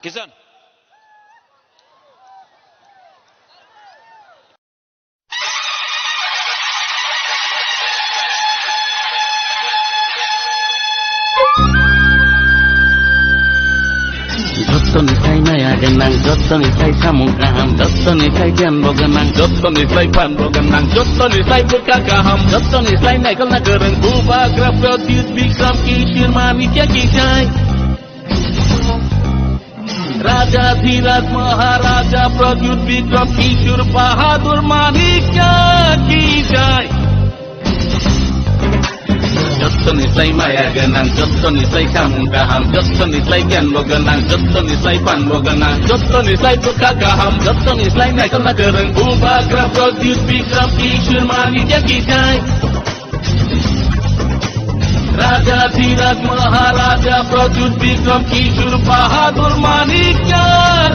Kisan. Joton isai naya genang, joton isai samugaham, joton isai janbo genang, joton isai panbo genang, joton isai berkagaham, joton isai naikal nagereng buba graf produce bikram kishir manikya kijai. Raja Dhiraj Maharaja Pradyut Vikram Kishore Bahadur Manikya kijai. Joton isai maya genang, joton isai samugaham, joton isai janbo genang, joton isai panbo genang, joton isai berkagaham, joton isai naikal nagereng buba graf produce bikram kishore manikya kijai. Raja Dhiraj Maharaja Pradyut Vikram Kishore Bahadur Manikya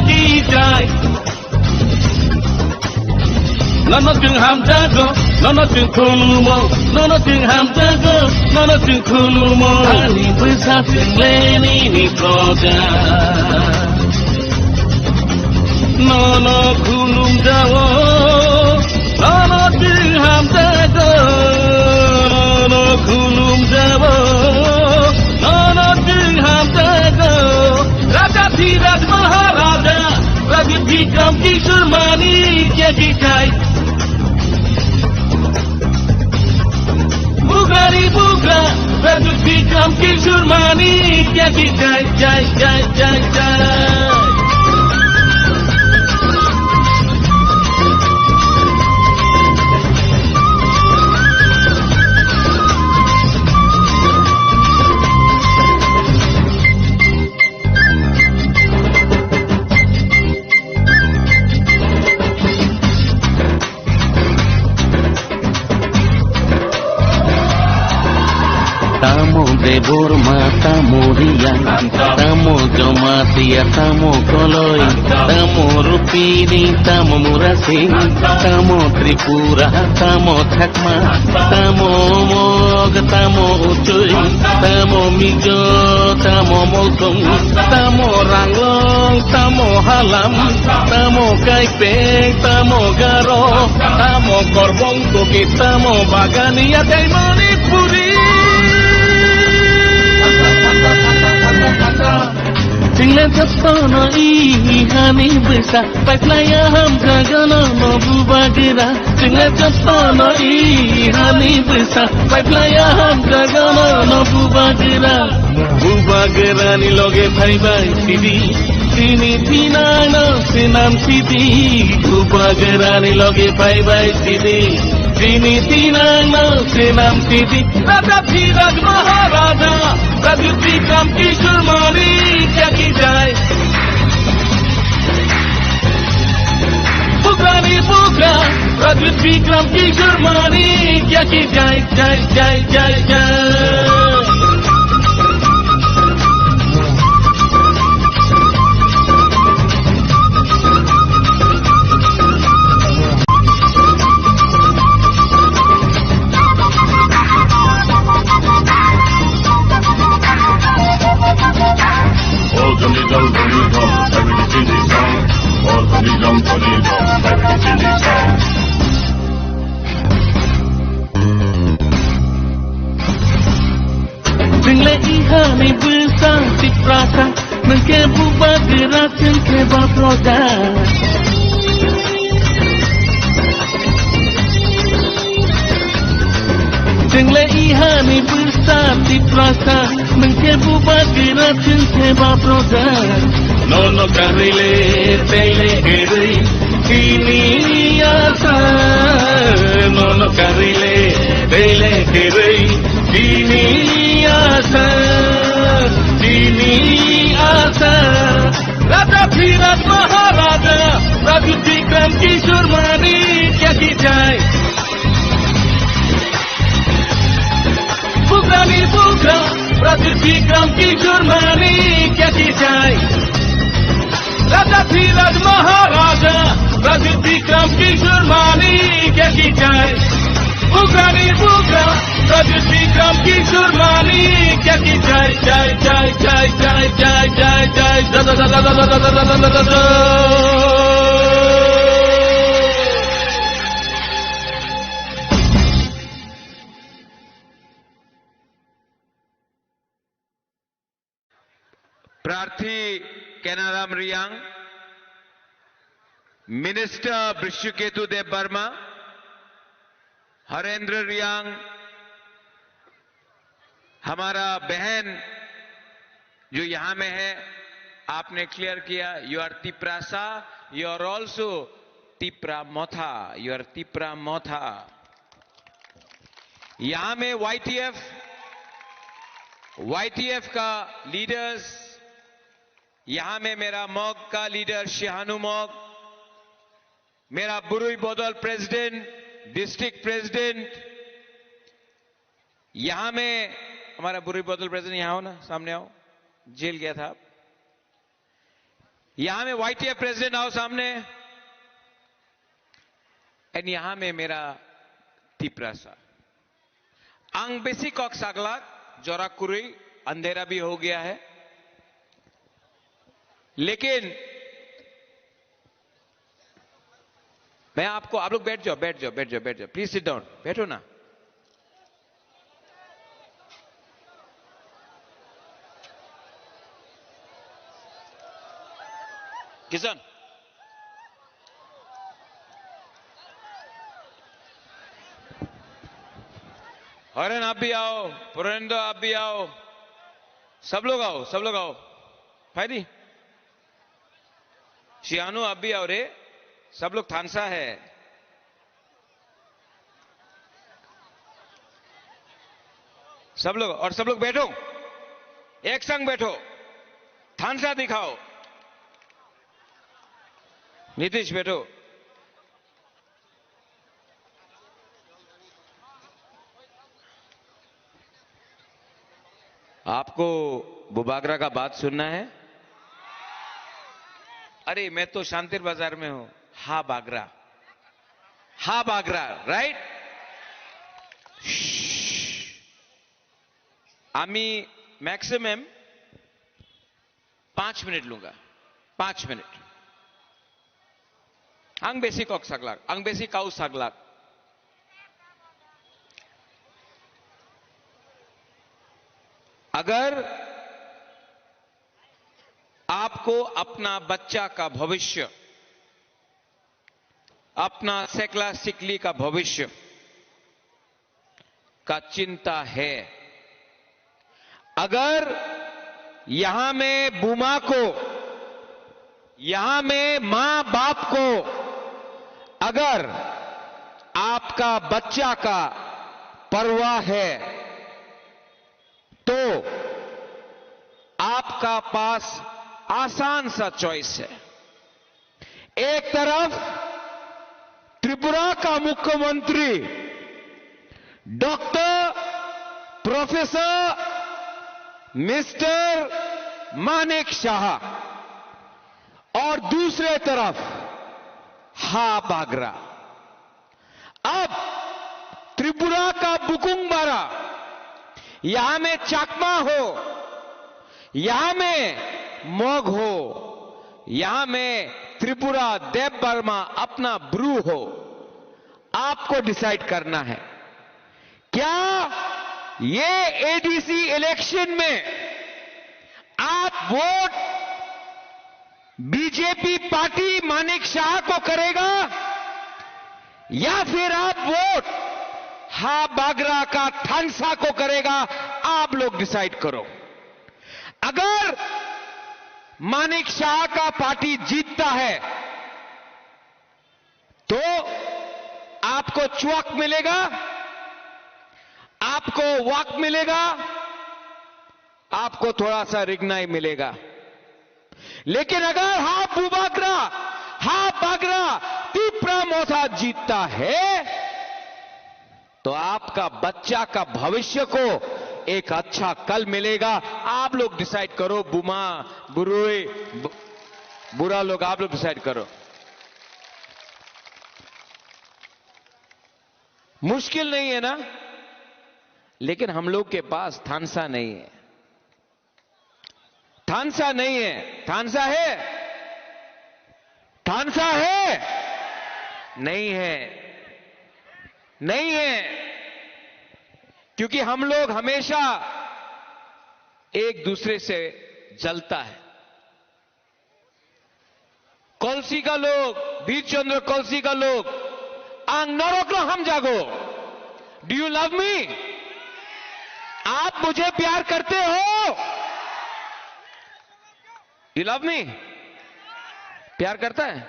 kijai. Nono jeung ham jago, nono jeung khulumo, nono jeung ham jago, nono jeung khulumo. Ani besar jeung leni ni proja. Nono khulum jawo, nono jeung ham jago, nono khulum jawo, nono jeung ham jago. Raja Dhiraj Maharaja Pradyut Vikram Kishore Manikya kijai. Bugari buga, Pradyut Vikram Kishore Manikya kijai, jai jai jai jai. Tamo debor mata murian, tamo jomatia, tamo koloi, tamo rupini, tamo murasing, tamo tripura, tamo thakma, tamo mog, tamo ucuy, tamo mijo, tamo mosong, tamo ranglong, tamo halam, tamo kaipeng, tamo garo, tamo korbong tukit, tamo bagania day manipuri. Tinggal jotono ihani besa, patlaya ham jagana mabu bagera. Tinggal jotono ihani besa, patlaya ham jagana mabu bagera. Bubagera ni loge bhai bhai sidi, tini tina no sinam sidi. Bubagera ni loge bhai bhai sidi, tini tina no sinam sidi. Raja Dhiraj Maharaja Pradyut Vikram Kishore Manikya kijai. Bugari buga, Pradyut Vikram Kishore Manikya kijai, jai jai jai jai. Tinggal ihani besar di prasa, mengkebu bagera cengkeba proda. Tinggal ihani besar di prasa, mengkebu bagera cengkeba proda. Nono karile tele heri kini asa. Nono karile tele heri kini asa, kini asa. Raja Dhiraj Maharaja Pradyut Vikram Kishore Manikya kijai. Bugani buga, Pradyut Vikram Kishore Manikya kijai. Raja Dhiraj Maharaja Pradyut Vikram Kishore Manikya kijai. Bugrani bugra, Rajashri Gram ki Surmani, kya ki jai jai jai jai jai jai jai jai da da da da da da da da da da da. प्रार्थी Kainaram Reang, minister Brishaketu Debbarma, Harendra Reang, हमारा बहन जो यहां में है, आपने clear किया you are Tiprasa, you are also Tipra Motha, you are Tipra Motha. यहां में वाईटीएफ का लीडर्स, यहां में मेरा मॉग का लीडर शिहानु मॉग, मेरा बुरुई बोदल प्रेसिडेंट, डिस्ट्रिक्ट प्रेसिडेंट, यहां में हमारा बुरुई बोदल प्रेसिडेंट, यहां हो ना, सामने आओ, जेल गया था आप। यहां में वाईटीएफ प्रेसिडेंट आओ सामने, एंड यहां में मेरा तिप्रासा आंग बेसी कॉक सागला जोराकुरी, अंधेरा भी हो गया है, लेकिन मैं आपको, आप लोग बैठ जाओ बैठ जाओ बैठ जाओ बैठ जाओ, प्लीज सिट डाउन, बैठो ना। किशन, हरन आप भी आओ, पुरेंदो आप भी आओ, सब लोग आओ, सब लोग आओ। फायदी शियानु आप भी आओ रे, सब लोग थानसा है। सब लोग, और सब लोग बैठो, एक संग बैठो, थानसा दिखाओ। नीतीश बैठो। आपको बुबागरा का बात सुनना है? अरे मैं तो शांतिर बाजार में हूं। हा बागरा, हा बागरा, राइट? आमी मैक्सिमम 5 मिनिट लूंगा, 5 मिनिट। आंग बेसी कॉक सागलाक, आंग बेसी काउ सागलाक। अगर आपको अपना बच्चा का भविष्य, अपना सेकला सिकली का भविष्य का चिंता है, अगर यहां में बुमा को, यहां में मां बाप को, अगर आपका बच्चा का परवाह है, तो आपका पास आसान सा चॉइस है। एक तरफ त्रिपुरा का मुख्यमंत्री doctor professor mister Manek Shah, और दूसरे तरफ हा बागरा। अब त्रिपुरा का बुकुंगबारा, यहां में चाकमा हो, यहां में मॉग हो, यहां में त्रिपुरा देव वर्मा अपना ब्रू हो, आपको डिसाइड करना है। क्या ये एडीसी इलेक्शन में आप vote BJP party Manek Shah को करेगा, या फिर आप वोट हा बागरा का थानसा को करेगा? आप लोग डिसाइड करो। अगर मानेक शाह का पार्टी जीतता है तो आपको च्वक मिलेगा, आपको वक मिलेगा, आपको थोड़ा सा रिगनाई मिलेगा। लेकिन अगर हा बुबागरा, हा बागरा तीपरा मोथा जीतता है, तो आपका बच्चा का भविष्य को एक अच्छा कल मिलेगा। आप लोग डिसाइड करो, बुमा बुरुई बुरा लोग, आप लोग डिसाइड करो। मुश्किल नहीं है ना, लेकिन हम लोग के पास थानसा नहीं है। थानसा नहीं है। थानसा है? थानसा है? नहीं है, नहीं है। क्योंकि हम लोग हमेशा एक दूसरे से जलता है। कौलसी का लोग, वीरचंद्र कौलसी का लोग, आंग न रोक लो हम जागो। Do you love me? आप मुझे प्यार करते हो? You love me? प्यार करता है?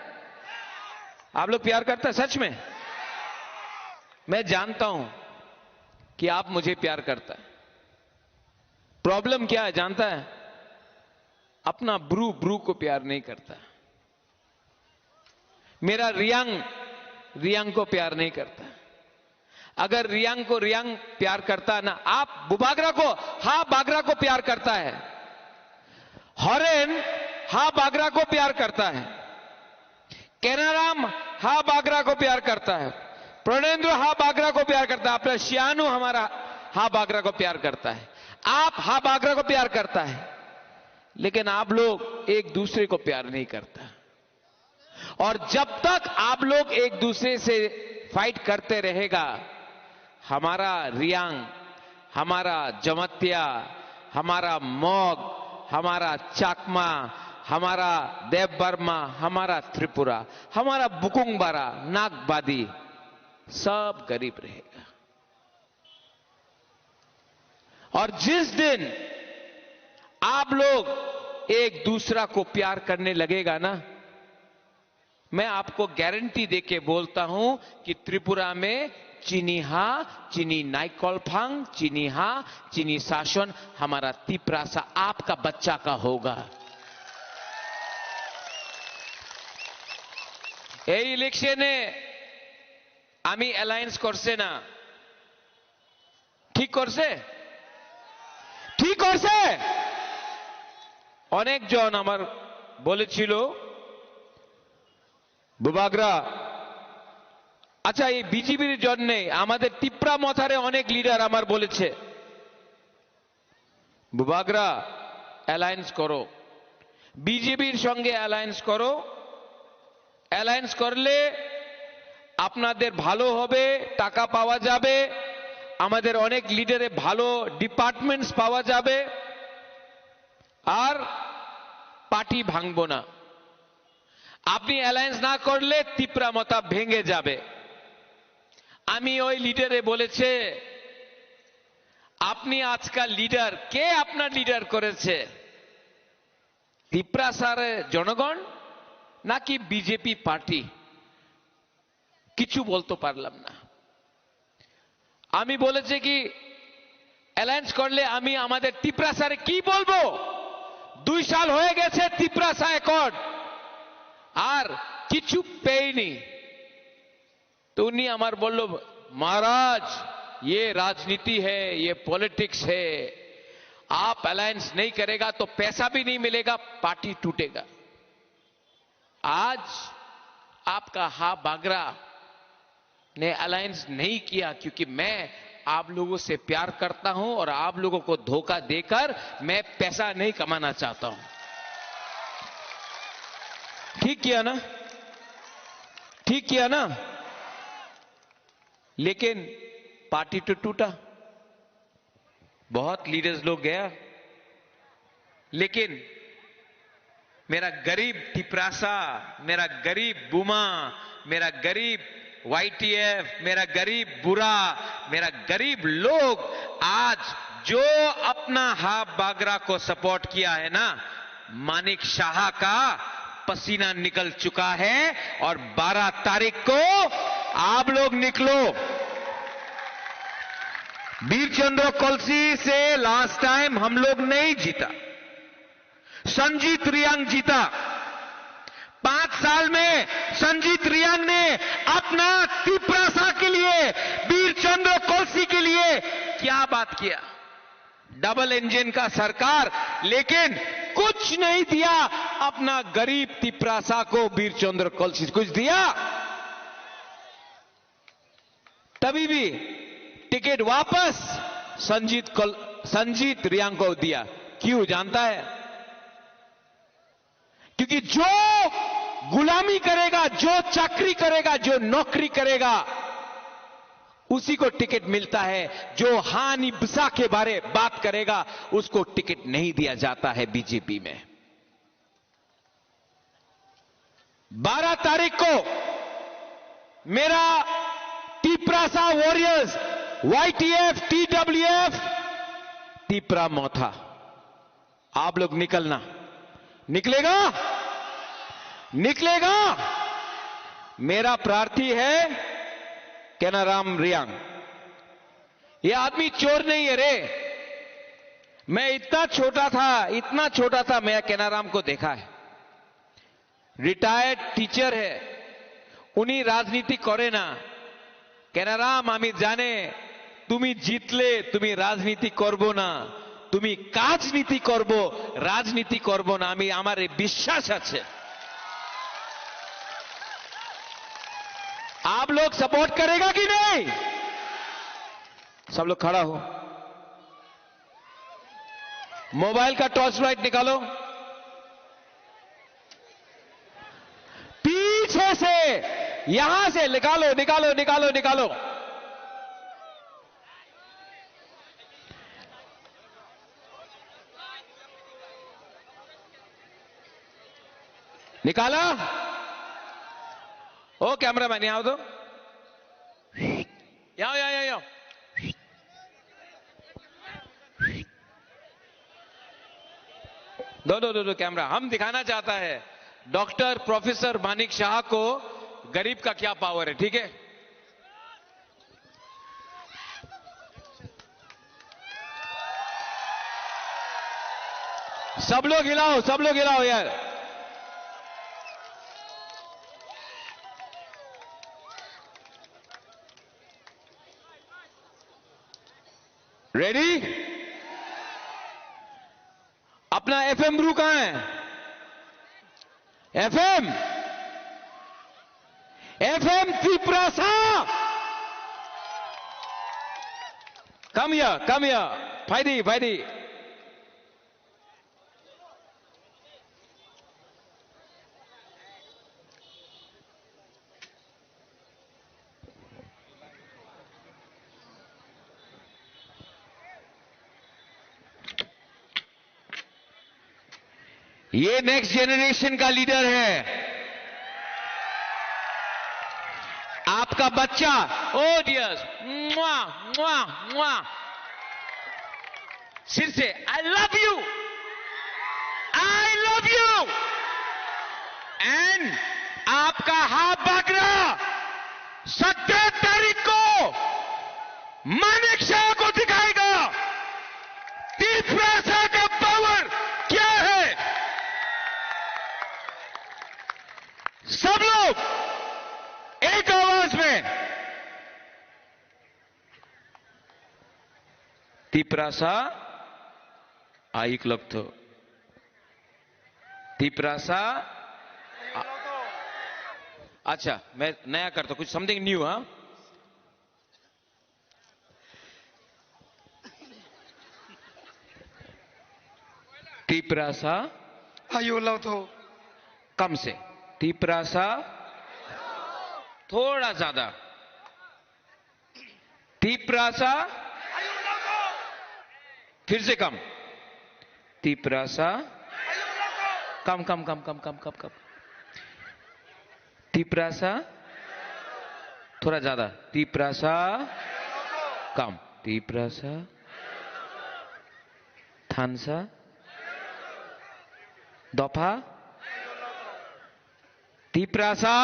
आप लोग प्यार करते हैं सच में? मैं जानता हूं कि आप मुझे प्यार करता है। प्रॉब्लम क्या है जानता है? अपना ब्रू ब्रू को प्यार नहीं करता। मेरा रियांग को प्यार नहीं करता। अगर रियांग को रियांग प्यार करता ना, आप बुबागरा को, हा बागरा को प्यार करता है। हॉरेन हा बागरा को प्यार करता है। केनाराम हा बागरा को प्यार करता है। प्रणेंद्र हा बागरा को प्यार करता है। अपना श्यानू हमारा हा बागरा को प्यार करता है। आप हा बागरा को प्यार करता है। लेकिन आप लोग एक दूसरे को प्यार नहीं करता। और जब तक आप लोग एक दूसरे से फाइट करते रहेगा, हमारा रियांग, हमारा जमत्या, हमारा मॉग, हमारा चाकमा, हमारा देव बर्मा, हमारा त्रिपुरा, हमारा बुकुंगबारा, नागबादी सब गरीब रहेगा। और जिस दिन आप लोग एक दूसरा को प्यार करने लगेगा ना, मैं आपको गारंटी देके बोलता हूं कि त्रिपुरा में चिनीहा, चिनी नाइकोलफांग, चिनीहा, चिनी शासन, हमारा तिप्रासा आपका बच्चा का होगा। এই ইলেকশনে আমি অ্যালায়েন্স করছে না, ঠিক করছে? ঠিক করছে? অনেকজন আমার বলেছিল বুবাগরা, আচ্ছা এই বিজেপির জন্য আমাদের তিপ্রা মথারে অনেক লিডার আমার বলেছে বুবাগরা অ্যালায়েন্স করো, বিজেপির সঙ্গে অ্যালায়েন্স করো, অ্যালায়েন্স করলে আপনাদের ভালো হবে, টাকা পাওয়া যাবে, আমাদের অনেক লিডারে ভালো ডিপার্টমেন্টস পাওয়া যাবে, আর পার্টি ভাঙবো না। আপনি অ্যালায়েন্স না করলে তিপ্রা মতা ভেঙে যাবে। আমি ওই লিডারে বলেছে, আপনি আজকাল লিডার, কে আপনার লিডার করেছে? তিপ্রাসার জনগণ নাকি বিজেপি পার্টি? কিছু বলতে পারলাম না। আমি বলেছে কি অ্যালায়েন্স করলে আমি আমাদের তিপ্রাসারে কি বলবো? 2 সাল হয়ে গেছে তিপ্রাসা অ্যাকর্ড, আর কিছু পেইনি। তো উনি আমার বলল, महाराज ये राजनीति है, ये पॉलिटिक्स है, आप अलायंस नहीं करेगा तो पैसा भी नहीं मिलेगा, पार्टी टूटेगा। आज आपका हा बागरा ने अलायंस नहीं किया क्योंकि मैं आप लोगों से प्यार करता हूं और आप लोगों को धोखा देकर मैं पैसा नहीं कमाना चाहता हूं। ठीक किया ना? ठीक किया ना? लेकिन पार्टी तो टूटा, बहुत लीडर्स लोग गया, लेकिन मेरा गरीब तिप्रासा, मेरा गरीब बुमा, मेरा गरीब YTF, मेरा गरीब बुरा, मेरा गरीब लोग आज जो अपना हा बागरा को सपोर्ट किया है ना, मानिक शाह का पसीना निकल चुका है। और 12 तारीख को आप लोग निकलो। वीरचंद्र कौलसी से लास्ट टाइम हम लोग नहीं जीता, संजीत रियांग जीता। 5 साल में संजीत रियांग ने अपना तिप्रासा के लिए, वीरचंद्र कौलसी के लिए क्या बात किया? डबल इंजन का सरकार, लेकिन कुछ नहीं दिया अपना गरीब तिप्रासा को। वीरचंद्र कौलसी कुछ दिया? तभी भी टिकट वापस संजीत रियांग को दिया। क्यों जानता है? क्योंकि जो गुलामी करेगा, जो चाकरी करेगा, जो नौकरी करेगा, उसी को टिकट मिलता है। जो हानि बिसा के बारे बात करेगा उसको टिकट नहीं दिया जाता है बीजेपी में। 12 तारीख को मेरा टीपरासा वॉरियर्स, YTF, TWF, टीपरा मोथा, आप लोग निकलना। निकलेगा? निकलेगा? मेरा प्रार्थी है केनाराम रियांग। ये आदमी चोर नहीं है रे। मैं इतना छोटा था, मैं केनाराम को देखा है। रिटायर्ड टीचर है, उन्हीं राजनीति करे ना। केनाराम आमी जाने तुमी जितले तुमी राजनीति करबो ना, तुमी काजनीति करबो, राजनीति करबो ना। आमी आमारे विश्वास आछे। आप लोग सपोर्ट करेगा कि नहीं? सब लोग खड़ा हो, मोबाइल का टॉर्च लाइट निकालो, पीछे से, यहां से निकालो, निकालो, निकालो, निकालो। निकाला? ओ कैमरामैन यहाँ आओ तो, यहाँ। दो कैमरा। हम दिखाना चाहता है डॉक्टर प्रोफेसर मानिक शाह को गरीब का क्या पावर है, ठीक है? सब लोग हिलाओ, सब लोग हिलाओ यार। रेडी? अपना एफएम ब्रू कहां है? एफएम टीपरासा, कम हियर, फायदी। ये नेक्स्ट जेनरेशन का लीडर है, आपका बच्चा। ओ डियर्स, मुआ सिर से आई लव यू एंड आपका हाथ बागरा 17 तारीख को मानिक शाह को दिखाएगा टीपरासा का पावर क्या है। सब लोग एक आवाज में टीपरासा आइक लगतो, टीपरासा। अच्छा, मैं नया करता हूं, कुछ समथिंग न्यू। हाँ, टीपरासा आयु लगतो, कम से, टीपरासा थोड़ा ज्यादा, टीपरासा फिर से कम, टीपरासा कम, टीपरासा थोड़ा ज्यादा, टीपरासा कम, टीपरासा थानसा दफा, टीपरासा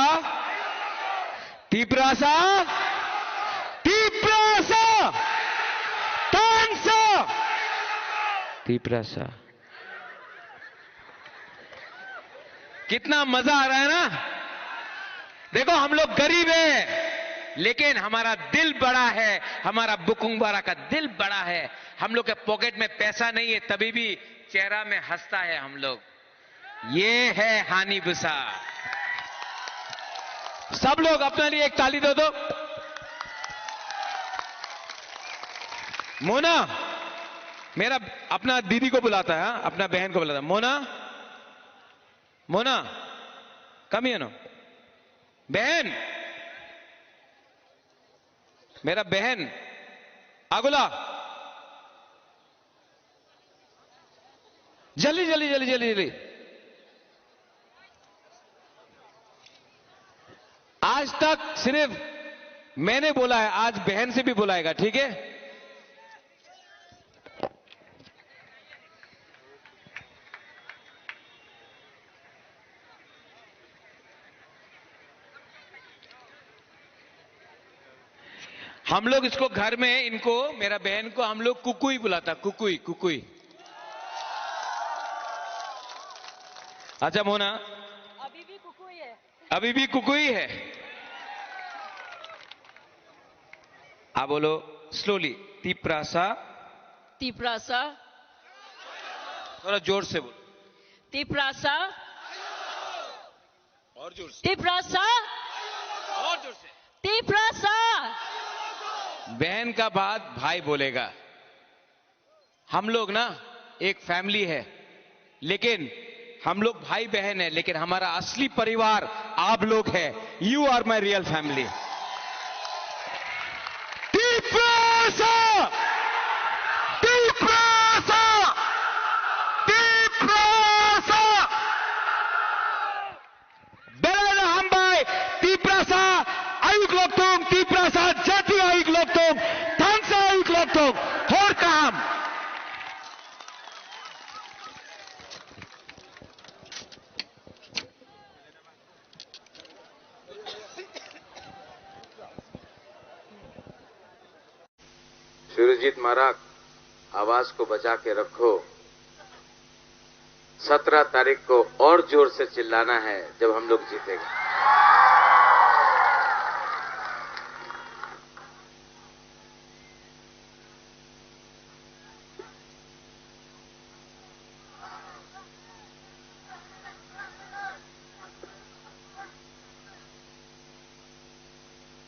तानसा, टीपरासा। कितना मजा आ रहा है ना? देखो, हम लोग गरीब हैं लेकिन हमारा दिल बड़ा है, हमारा बुकुंगबारा का दिल बड़ा है। हम लोग के पॉकेट में पैसा नहीं है, तभी भी चेहरा में हंसता है हम लोग। ये है हानि बुसा। सब लोग अपने लिए एक ताली दो। मोना, मेरा अपना दीदी को बुलाता है, अपना बहन को बुलाता है। Mona, Mona, come here no. बहन, मेरा बहन आगुला, जल्दी जल्दी जल्दी जल्दी जल्दी। आज तक सिर्फ मैंने बोला है, आज बहन से भी बुलाएगा, ठीक है? हम लोग इसको घर में, इनको, मेरा बहन को हम लोग कुकुई बुलाता, कुकुई कुकुई। अच्छा मोना, अभी भी कुकुई है। अभी भी कुकुई है। आप बोलो स्लोली, तिप्रासा। तिप्रासा, थोड़ा जोर से बोलो। तिप्रासा, और जोर से, तिप्रासा, और जोर से। तिप्रासा। बहन का बाद भाई बोलेगा। हम लोग ना एक फैमिली है, लेकिन हम लोग भाई बहन है, लेकिन हमारा असली परिवार आप लोग है। You are my real family. Tiprasa, Tiprasa, Tiprasa. बेला हम भाई तिप्रासा आयुक लोग तुम, तिप्रासा जाति आयुक लोग तुम, थानसा आयुक लोग तुम, और काम। सुरजीत माराक, आवाज को बचा के रखो। 17 तारीख को और जोर से चिल्लाना है जब हम लोग जीतेंगे।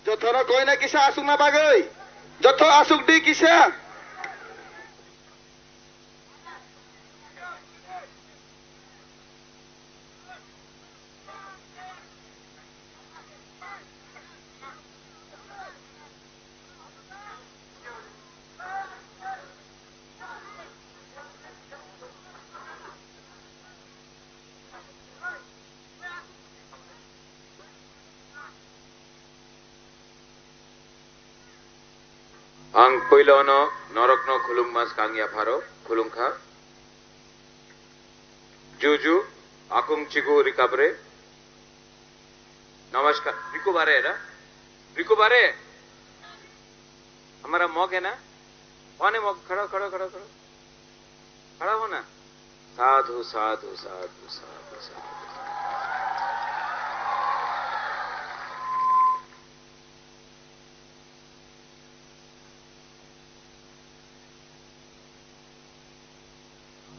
Jotono koy na kisa asuk na bagay. Joto asuk di kisa. Ang पहिलो नरकनो खुलुङ mas kangya pharo खुलुङखा जुजु आकुङ चिगु रिकाबरे। नमस्कार। रिको बारे है ना, रिको बारे हमारा मॉक है ना, कौन है मॉक? खड़ा खड़ा खड़ा खड़ा खड़ा हो ना। साधु साधु साधु साधु साधु।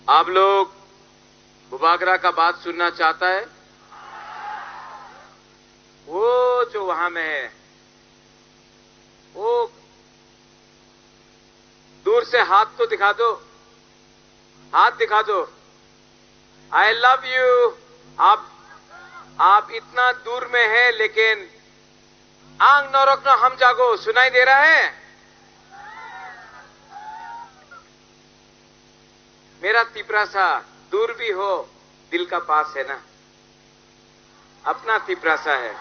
आप लोग बुबागरा का बात सुनना चाहता है? वो जो वहां में है, वो दूर से हाथ तो दिखा दो, हाथ दिखा दो। आई लव यू। आप इतना दूर में है, लेकिन आंग न रखना हम जागो सुनाई दे रहा है? मेरा तिप्रासा दूर भी हो, दिल का पास है ना। अपना तिप्रासा है।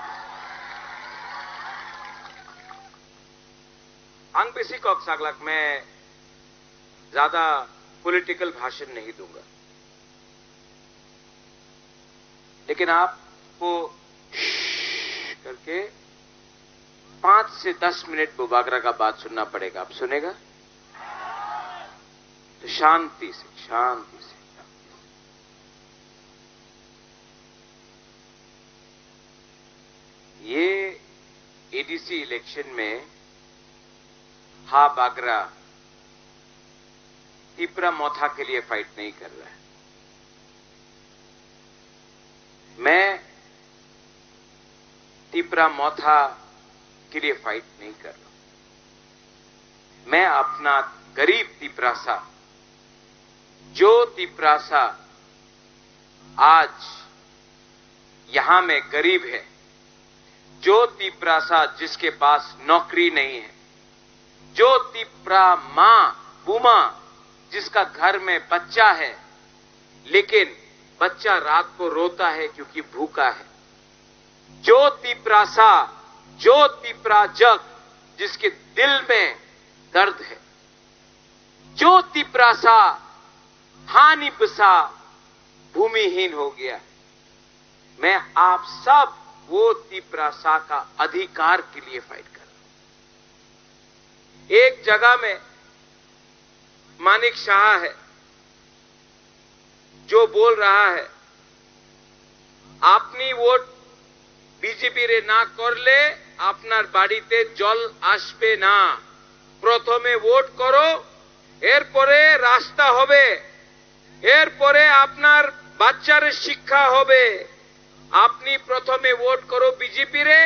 अंग बेसी कॉक सागलक, मैं ज्यादा पॉलिटिकल भाषण नहीं दूंगा, लेकिन आपको करके 5 से 10 मिनट बुबागरा का बात सुनना पड़ेगा। आप सुनेगा तो शांति से, शांति से। ये एडीसी इलेक्शन में हा बागरा तिप्रा मोथा के लिए फाइट नहीं कर रहा है। मैं तिप्रा मोथा के लिए फाइट नहीं कर रहा। मैं अपना गरीब तिपरासा, जो तिपरासा आज यहां में गरीब है, जो तिपरासा जिसके पास नौकरी नहीं है, जो तिपरा मां बूमा जिसका घर में बच्चा है लेकिन बच्चा रात को रोता है क्योंकि भूखा है, जो तिपरासा, जो तिपराजक जिसके दिल में दर्द है, जो तिपरासा हानि बसा भूमिहीन हो गया। मैं आप सब वो तिपरासा का अधिकार के लिए फाइट कर रहा हूं। एक जगह में मानिक शाह है जो बोल रहा है, आपनी वोट बीजेपी रे ना करले আপনার বাড়িতে জল আসবে না, প্রথমে ভোট করো, এরপরে রাস্তা হবে, এরপরে আপনার বাচ্চার শিক্ষা হবে। আপনি প্রথমে ভোট করো बीजेपी रे,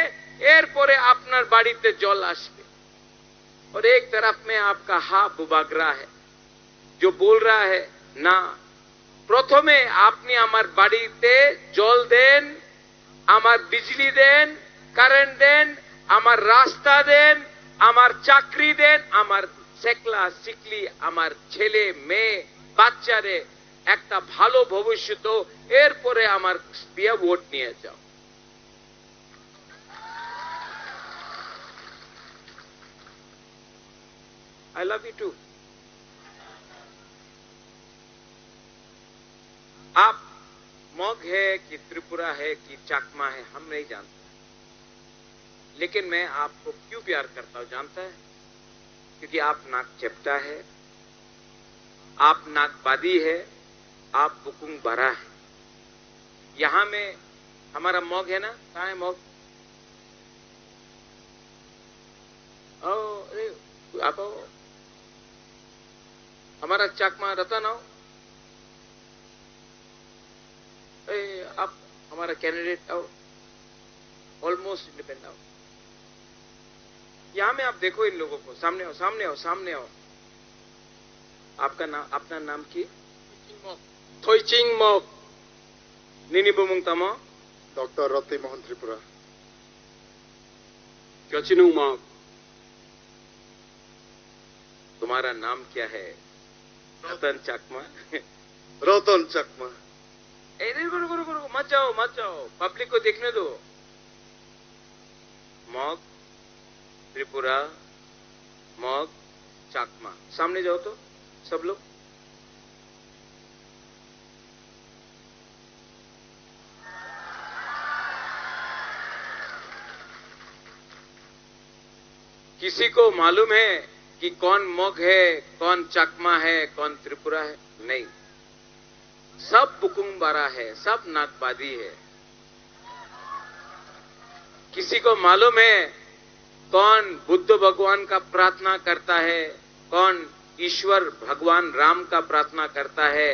এরপরে আপনার বাড়িতে জল আসবে। और एक तरफ में आपका हा बुबागरा है जो बोल रहा है ना, প্রথমে আপনি আমার বাড়িতে জল দেন, আমার বিজলি দেন, কারেন্ট দেন, আমার রাস্তা দেন, আমার চাকরি দেন, আমার সেকলা সিকলি আমার ছেলে মেয়ে বাচ্চারে একটা ভালো ভবিষ্যৎ, এরপরে আমার দিয়ে ভোট নিয়ে যাও। I love you too. आप मग है कि त्रिपुरा है कि चाकमा है हम नहीं जानते, लेकिन मैं आपको क्यों प्यार करता हूं जानता है? क्योंकि आप नाक चेपटा है, आप नाकबादी है, आप बुकुंग बरा है। यहां में हमारा मग है ना, कहां है मग? अरे आप आओ, हमारा चाकमा रतन आओ, आप हमारा कैंडिडेट आओ, ऑलमोस्ट इंडिपेंडेंट आओ। यहां में आप देखो इन लोगों को, सामने आओ, सामने आओ, सामने आओ। आपका नाम, अपना नाम की? थोइचिंग मग निनी बुमुंग तमा डॉक्टर रति मोहन त्रिपुरा। क्योचिनु मग, तुम्हारा नाम क्या है? रतन चाकमा। रतन चकमा। रुको, मत जाओ, मत जाओ, पब्लिक को देखने दो। मग त्रिपुरा, मग चाकमा, सामने जाओ तो सब लोग। किसी को मालूम है कि कौन मग है, कौन चाकमा है, कौन त्रिपुरा है? नहीं, सब बुकुंग बारा है, सब नागबादी है। किसी को मालूम है कौन बुद्ध भगवान का प्रार्थना करता है, कौन ईश्वर भगवान राम का प्रार्थना करता है,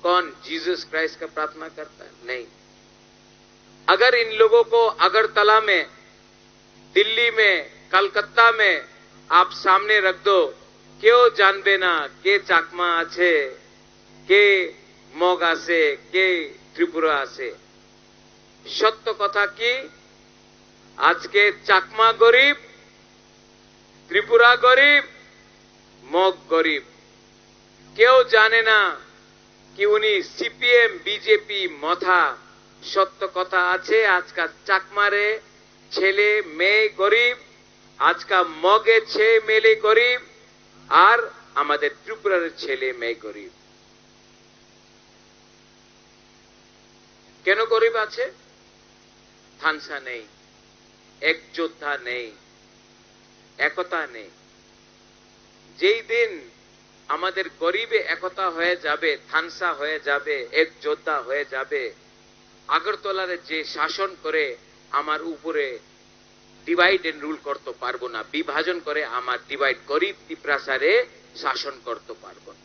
कौन जीसस क्राइस्ट का प्रार्थना करता है? नहीं। अगर इन लोगों को अगरतला में, दिल्ली में, कलकत्ता में आप सामने रख दो, क्यों जानबे ना के चाकमा आछे, के मग आछे, के त्रिपुरा आछे? सत्य कथा की आज के चाकमा गरीब, त्रिपुरा गरीब, मग गरीब। क्यों जाने ना कि उन्हीं सीपीएम बीजेपी मथा। सत्य कथा आछे आज का चाकमारे छेले मेये गरीब, आज का मगे छे मेले गरीब, और आमादेर त्रिपुरार छेले मेये गरीब। केन गरीब आछे? थानसा नहीं, एक योद्धा नहीं, एकता नहीं। যেই দিন আমাদের গরিবে একতা হয়ে যাবে, থানসা হয়ে যাবে, এক যোদ্ধা হয়ে যাবে, আগরতলার যে শাসন করে আমার উপরে ডিভাইড এন্ড রুল করতে পারবো না, বিভাজন করে আমার ডিভাইড গরিব তিপ্রাসারে শাসন করতে পারবো না।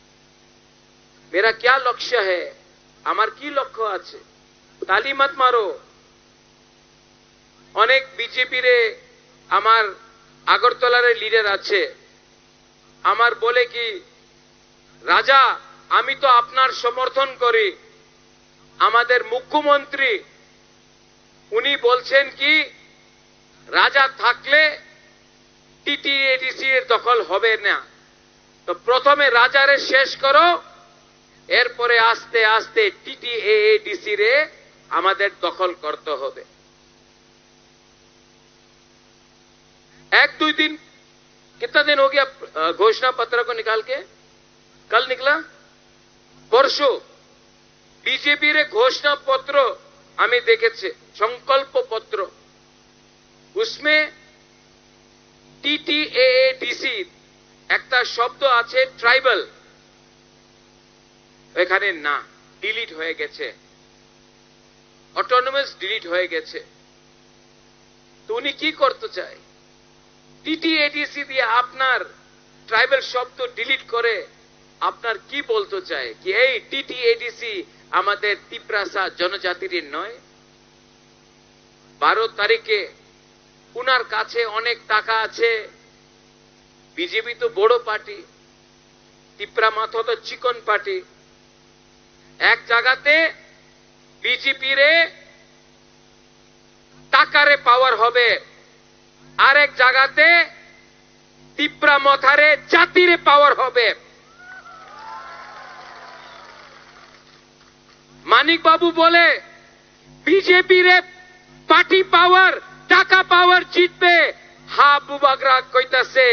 मेरा क्या लक्ष्य है, আমার কি লক্ষ্য আছে? তালি মত মারো। অনেক বিজেপি রে আমার আগরতলার লিডার আছে, আমার বলে কি রাজা আমি তো আপনার সমর্থন করি, আমাদের মুখ্যমন্ত্রী উনি বলছেন কি রাজা থাকলে টিটিএডিসি এর দখল হবে না, তো প্রথমে রাজারে শেষ করো, এরপরে আস্তে আস্তে টিটিএডিসি রে আমাদের দখল করতে হবে। एक दो दिन, कितना दिन हो गया घोषणा पत्र को निकाल के? कल निकला, परसों बीजेपी रे घोषणा पत्र हमें देखे थे, संकल्प पत्र, उसमें টিটিএডিসি একটা শব্দ আছে ট্রাইবাল, এখানে না, ডিলিট হয়ে গেছে, অটোনমাস ডিলিট হয়ে গেছে। তো উনি কি করতে চায়? টিটিএডিসি দিয়ে আপনার ট্রাইবাল শব্দ ডিলিট করে আপনার কি বলতে চায় কি এই টিটিএডিসি আমাদের তিপ্রাসা জনজাতির নয়? 12 তারিখে উনার কাছে অনেক টাকা আছে, বিজেপি তো বড় পার্টি, তিপ্রা মাথা তো চিকন পার্টি, এক জায়গাতে বিজেপি রে টাকারে পাওয়ার হবে, আরেক জায়গাতে তিপ্রা মাথারে জাতিরে পাওয়ার হবে। মানিক বাবু বলে বিজেপি রে পার্টি পাওয়ার, টাকা পাওয়ার জিতবে, হাবু বাগরা কইতাছে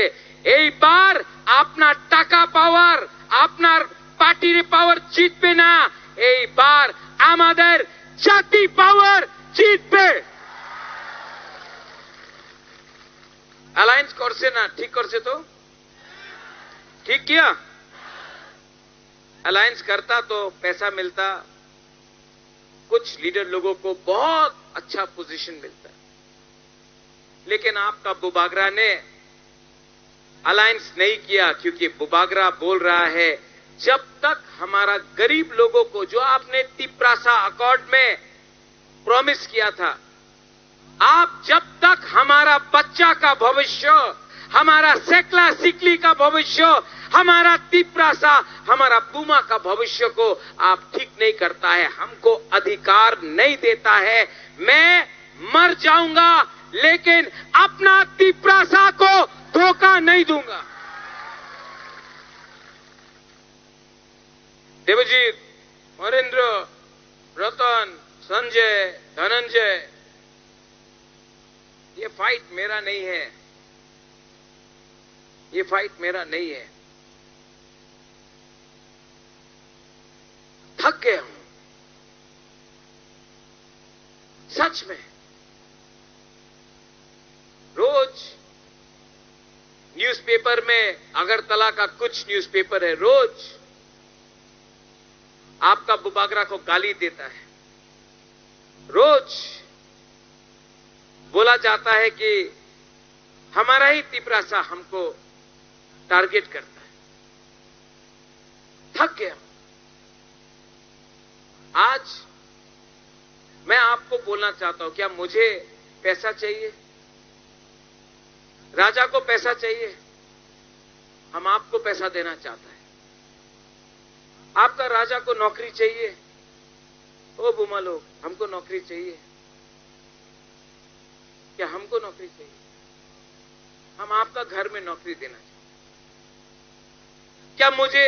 এইবার আপনার টাকা পাওয়ার, আপনার পার্টির পাওয়ার জিতবে না, এইবার আমাদের জাতি পাওয়ার জিতবে। अलायंस करसे ना, ठीक करसे तो ठीक किया, अलायंस करता तो पैसा मिलता, कुछ लीडर लोगों को बहुत अच्छा पोजीशन मिलता, लेकिन आपका बुबागरा ने अलायंस नहीं किया, क्योंकि बुबागरा बोल रहा है जब तक हमारा गरीब लोगों को, जो आपने तिप्रासा अकॉर्ड में प्रॉमिस किया था, आप जब तक हमारा बच्चा का भविष्य, हमारा सेकला सिकली का भविष्य, हमारा तिप्रासा, हमारा पूमा का भविष्य को आप ठीक नहीं करता है, हमको अधिकार नहीं देता है, मैं मर जाऊंगा लेकिन अपना तिप्रासा को धोखा नहीं दूंगा। देवजीत, महेंद्र, रतन, संजय, धनंजय, ये फाइट मेरा नहीं है, ये फाइट मेरा नहीं है, थक गया हूं सच में। रोज न्यूज़पेपर में, अगरतला का कुछ न्यूज़पेपर है, रोज आपका बुबागरा को गाली देता है, रोज बोला जाता है कि हमारा ही तिप्रासा हमको टारगेट करता है। थक गया। आज मैं आपको बोलना चाहता हूं, क्या मुझे पैसा चाहिए? राजा को पैसा चाहिए? हम आपको पैसा देना चाहता है। आपका राजा को नौकरी चाहिए? ओ बुमा लोग, हमको नौकरी चाहिए। क्या हमको नौकरी चाहिए? हम आपका घर में नौकरी देना चाहिए। क्या मुझे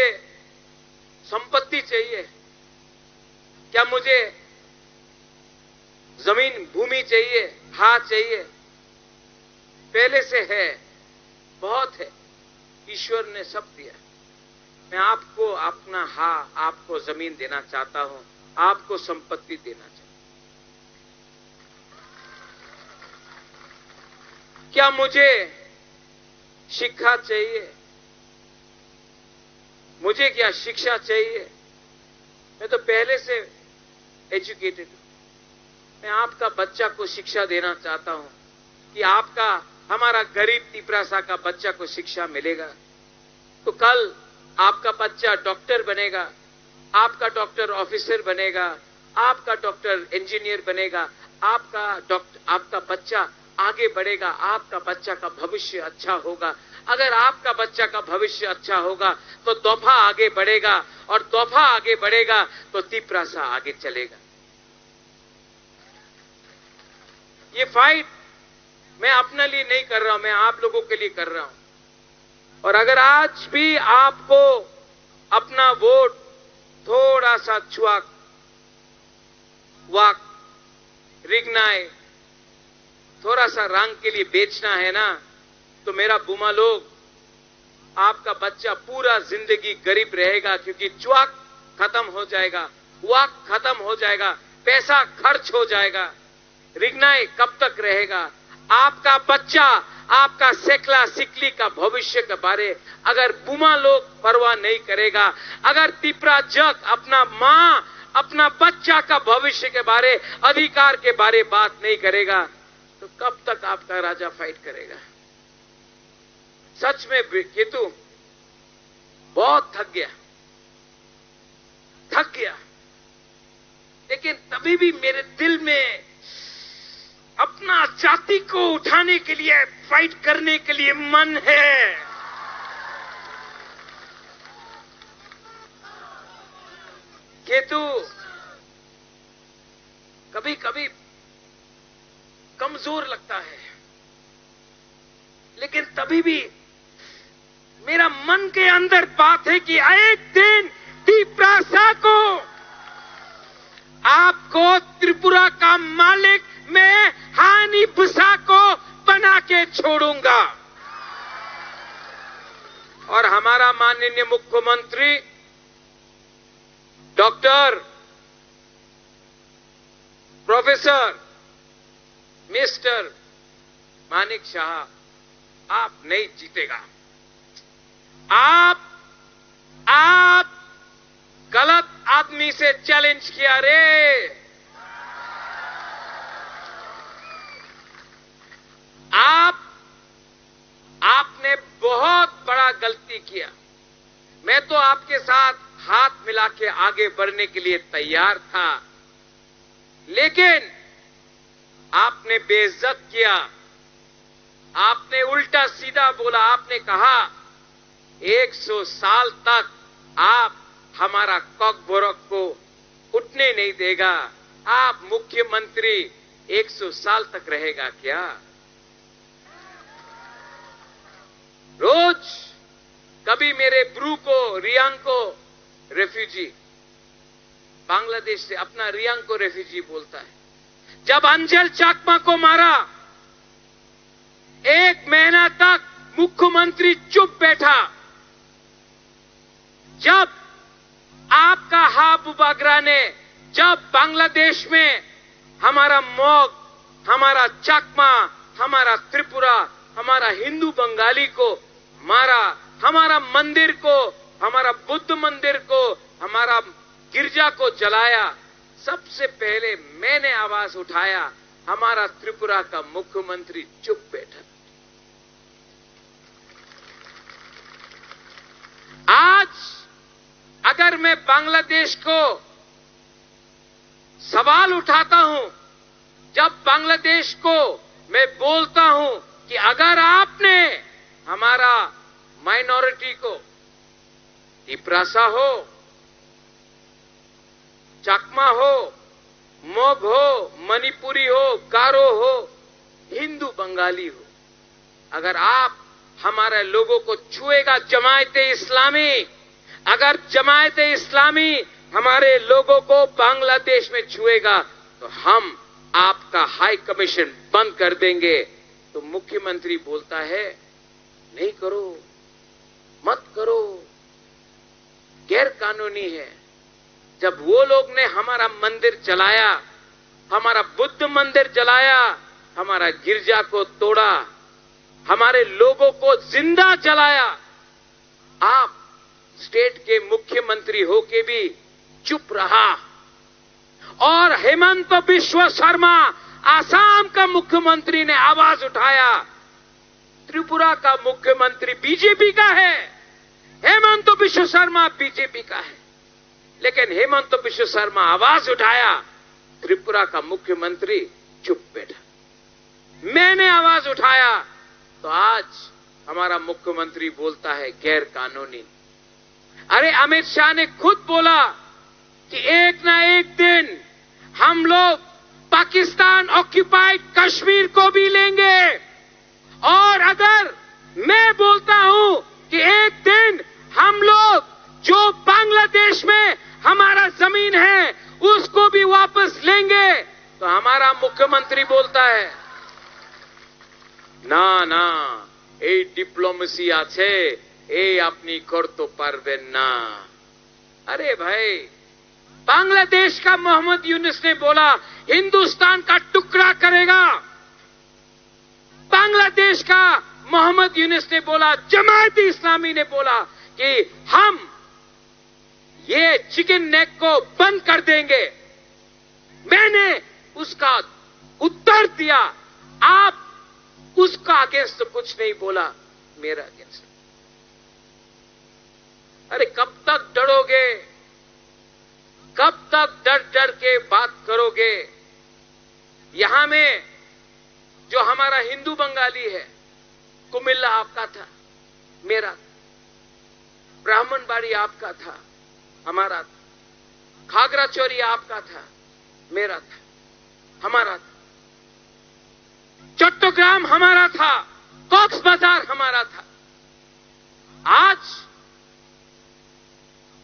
संपत्ति चाहिए? क्या मुझे जमीन भूमि चाहिए, हाथ चाहिए? पहले से है, बहुत है, ईश्वर ने सब दिया। मैं आपको अपना आपको जमीन देना चाहता हूं, आपको संपत्ति देना चाहता हूं। क्या मुझे शिक्षा चाहिए? मुझे क्या शिक्षा चाहिए? मैं तो पहले से एजुकेटेड हूं। मैं आपका बच्चा को शिक्षा देना चाहता हूं कि आपका, हमारा गरीब तिप्रासा का बच्चा को शिक्षा मिलेगा तो कल आपका बच्चा डॉक्टर बनेगा, आपका डॉक्टर ऑफिसर बनेगा, आपका डॉक्टर इंजीनियर बनेगा, आपका बच्चा आगे बढ़ेगा, आपका बच्चा का भविष्य अच्छा होगा। अगर आपका बच्चा का भविष्य अच्छा होगा तो दोफा आगे बढ़ेगा, और दोफा आगे बढ़ेगा तो तिपरासा आगे चलेगा। ये फाइट मैं अपने लिए नहीं कर रहा हूं, मैं आप लोगों के लिए कर रहा हूं। और अगर आज भी आपको अपना वोट थोड़ा सा छुआक वाक रिगनाए थोड़ा सा रंग के लिए बेचना है ना, तो मेरा बुमा लोग, आपका बच्चा पूरा जिंदगी गरीब रहेगा, क्योंकि च्वाक खत्म हो जाएगा, वाक खत्म हो जाएगा, पैसा खर्च हो जाएगा। रिगनाए कब तक रहेगा? आपका बच्चा, आपका सेकला सिकली का भविष्य के बारे अगर बुमा लोग परवाह नहीं करेगा, अगर तिपरा जग अपना मां, अपना बच्चा का भविष्य के बारे, अधिकार के बारे बात नहीं करेगा, तो कब तक आपका राजा फाइट करेगा? सच में केतु बहुत थक गया। लेकिन तभी भी मेरे दिल में अपना जाति को उठाने के लिए, फाइट करने के लिए मन है। केतु कभी कभी कमजोर लगता है, लेकिन तभी भी मेरा मन के अंदर बात है कि एक दिन तिपरासा को, आपको त्रिपुरा का मालिक मैं हानि बुसा को बना के छोड़ूंगा। और हमारा माननीय मुख्यमंत्री doctor professor mister Manik Shah, आप नहीं जीतेगा। आप गलत आदमी से चैलेंज किया रे। आपने बहुत बड़ा गलती किया। मैं तो आपके साथ हाथ मिला के आगे बढ़ने के लिए तैयार था, लेकिन आपने बेइज्जत किया, आपने उल्टा सीधा बोला। आपने कहा 100 साल तक आप हमारा कॉक बोरक को उठने नहीं देगा। आप मुख्यमंत्री 100 साल तक रहेगा क्या? रोज कभी मेरे ब्रू को, रियांग को रेफ्यूजी, बांग्लादेश से अपना रियांग को रेफ्यूजी बोलता है। जब अंजल चाकमा को मारा, 1 महीना तक मुख्यमंत्री चुप बैठा। जब आपका हाबू बागरा ने, जब बांग्लादेश में हमारा मॉग, हमारा चाकमा, हमारा त्रिपुरा, हमारा हिंदू बंगाली को मारा, हमारा मंदिर को, हमारा बुद्ध मंदिर को, हमारा गिरजा को जलाया, सबसे पहले मैंने आवाज उठाया। हमारा त्रिपुरा का मुख्यमंत्री चुप बैठा। आज अगर मैं बांग्लादेश को सवाल उठाता हूं, जब बांग्लादेश को मैं बोलता हूं कि अगर आपने हमारा माइनॉरिटी को, तिपरासा हो, चकमा हो, मोग हो, मणिपुरी हो, गारो हो, हिंदू बंगाली हो, अगर आप हमारे लोगों को छुएगा जमायते इस्लामी, अगर जमायते इस्लामी हमारे लोगों को बांग्लादेश में छुएगा, तो हम आपका हाई कमीशन बंद कर देंगे। तो मुख्यमंत्री बोलता है नहीं करो, मत करो, गैर कानूनी है। जब वो लोग ने हमारा मंदिर जलाया, हमारा बुद्ध मंदिर जलाया, हमारा गिरजा को तोड़ा, हमारे लोगों को जिंदा जलाया, आप स्टेट के मुख्यमंत्री होके भी चुप रहा। और हेमंत बिश्व शर्मा, आसाम का मुख्यमंत्री ने आवाज उठाया। त्रिपुरा का मुख्यमंत्री बीजेपी का है, हेमंत बिश्व शर्मा बीजेपी का है, लेकिन हेमंत बिश्व शर्मा आवाज उठाया, त्रिपुरा का मुख्यमंत्री चुप बैठा। मैं मैंने आवाज उठाया तो आज हमारा मुख्यमंत्री बोलता है गैर कानूनी। अरे अमित शाह ने खुद बोला कि एक ना एक दिन हम लोग पाकिस्तान ऑक्यूपाइड कश्मीर को भी लेंगे। और अगर मैं बोलता हूं कि एक दिन हम लोग जो बांग्लादेश में हमारा जमीन है उसको भी वापस लेंगे, तो हमारा मुख्यमंत्री बोलता है ना ना এই डिप्लोमेसी আছে এই আপনি করতে পারবেন না। अरे भाई, बांग्लादेश का मोहम्मद यूनुस ने बोला हिंदुस्तान का टुकड़ा करेगा। बांग्लादेश का मोहम्मद यूनुस ने बोला, जमात इस्लामी ने बोला कि हम ये चिकन नेक को बंद कर देंगे। मैंने उसका उत्तर दिया, आप उसका अगेंस्ट तो कुछ नहीं बोला, मेरा अगेंस्ट। अरे कब तक डरोगे? कब तक डर डर के बात करोगे? यहां में जो हमारा हिंदू बंगाली है, कुमिल्ला आपका था, मेरा था। ब्राह्मणबाड़ी आपका था, हमारा था। खागरा चोरी आपका था, मेरा था, हमारा था। चट्टग्राम हमारा था, कॉक्स बाजार हमारा था। आज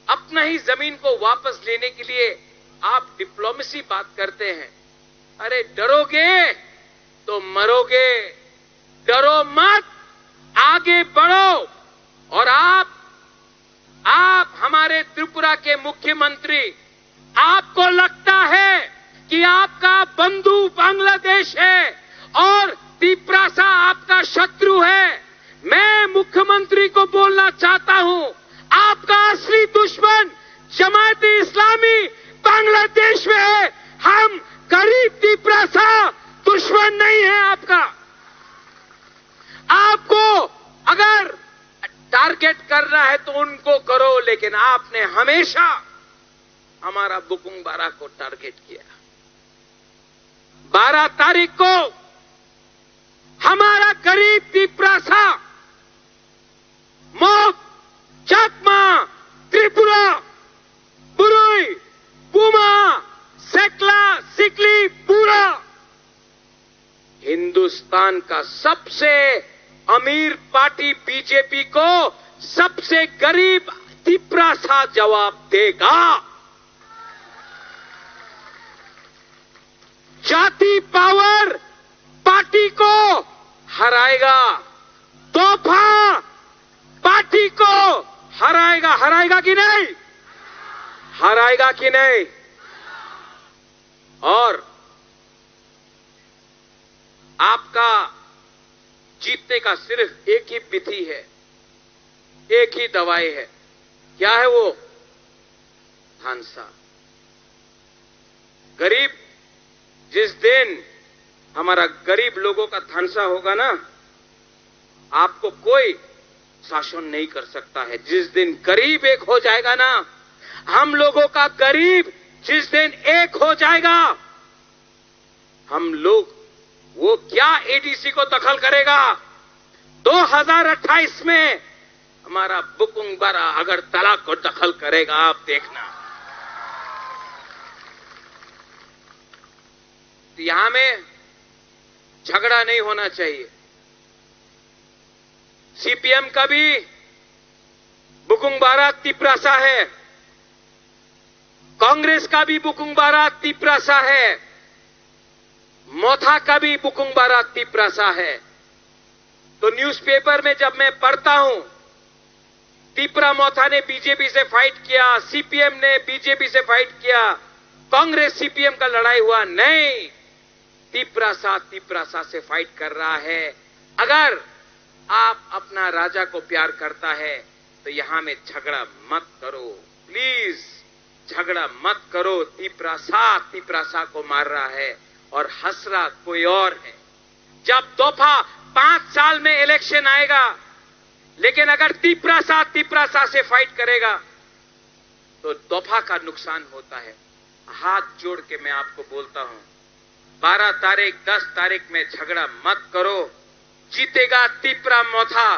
अपना ही जमीन को वापस लेने के लिए आप डिप्लोमेसी बात करते हैं। अरे डरोगे तो मरोगे, डरो मत, आगे बढ़ो। और आप हमारे त्रिपुरा के मुख्यमंत्री, आपको लगता है कि आपका बंधु बांग्लादेश है और तिपरासा आपका शत्रु है। मैं मुख्यमंत्री को बोलना चाहता हूं, आपका असली दुश्मन जमात इस्लामी बांग्लादेश में है। हम गरीब तिपरासा दुश्मन नहीं है आपका। आपको अगर टारगेट करना है तो उनको करो, लेकिन आपने हमेशा हमारा बुकुंग बारा को टारगेट किया। 12 तारीख को हमारा गरीब तिपरासा, मोक, चाकमा, त्रिपुरा, बुरुई, पुमा, सेकला, सिकली, पूरा हिंदुस्तान का सबसे अमीर पार्टी बीजेपी को सबसे गरीब तिपरासा जवाब देगा। जाति पावर पार्टी को हराएगा, तोहफा पार्टी को हराएगा। हराएगा कि नहीं? हराएगा कि नहीं? और आपका जीतने का सिर्फ एक ही विधि है, एक ही दवाई है। क्या है वो? थानसा। गरीब, जिस दिन हमारा गरीब लोगों का थानसा होगा ना, आपको कोई शासन नहीं कर सकता है। जिस दिन गरीब एक हो जाएगा ना, हम लोगों का गरीब जिस दिन एक हो जाएगा, हम लोग, वो क्या एडीसी को दखल करेगा? 2028 में हमारा बुकुंग बारा अगरतला को दखल करेगा, आप देखना। तो यहां में झगड़ा नहीं होना चाहिए। सीपीएम का भी बुकुंग बारा तिपरासा है, कांग्रेस का भी बुकुंग बारा तिपरासा है, मोथा का भी बुकुंग बारा तिपरासा है। तो न्यूज़पेपर में जब मैं पढ़ता हूं, तिपरा मोथा ने बीजेपी से फाइट किया, सीपीएम ने बीजेपी से फाइट किया, कांग्रेस सीपीएम का लड़ाई हुआ, नहीं, तिपरासा से फाइट कर रहा है। अगर आप अपना राजा को प्यार करता है तो यहां में झगड़ा मत करो, प्लीज झगड़ा मत करो। तिपरासा को मार रहा है और हंस रहा कोई और है। जब दफा 5 साल में इलेक्शन आएगा, लेकिन अगर तिपरासा से फाइट करेगा तो दफा का नुकसान होता है। हाथ जोड़ के मैं आपको बोलता हूं, 12 तारीख 10 तारीख में झगड़ा मत करो। जीतेगा तिपरा मोथा,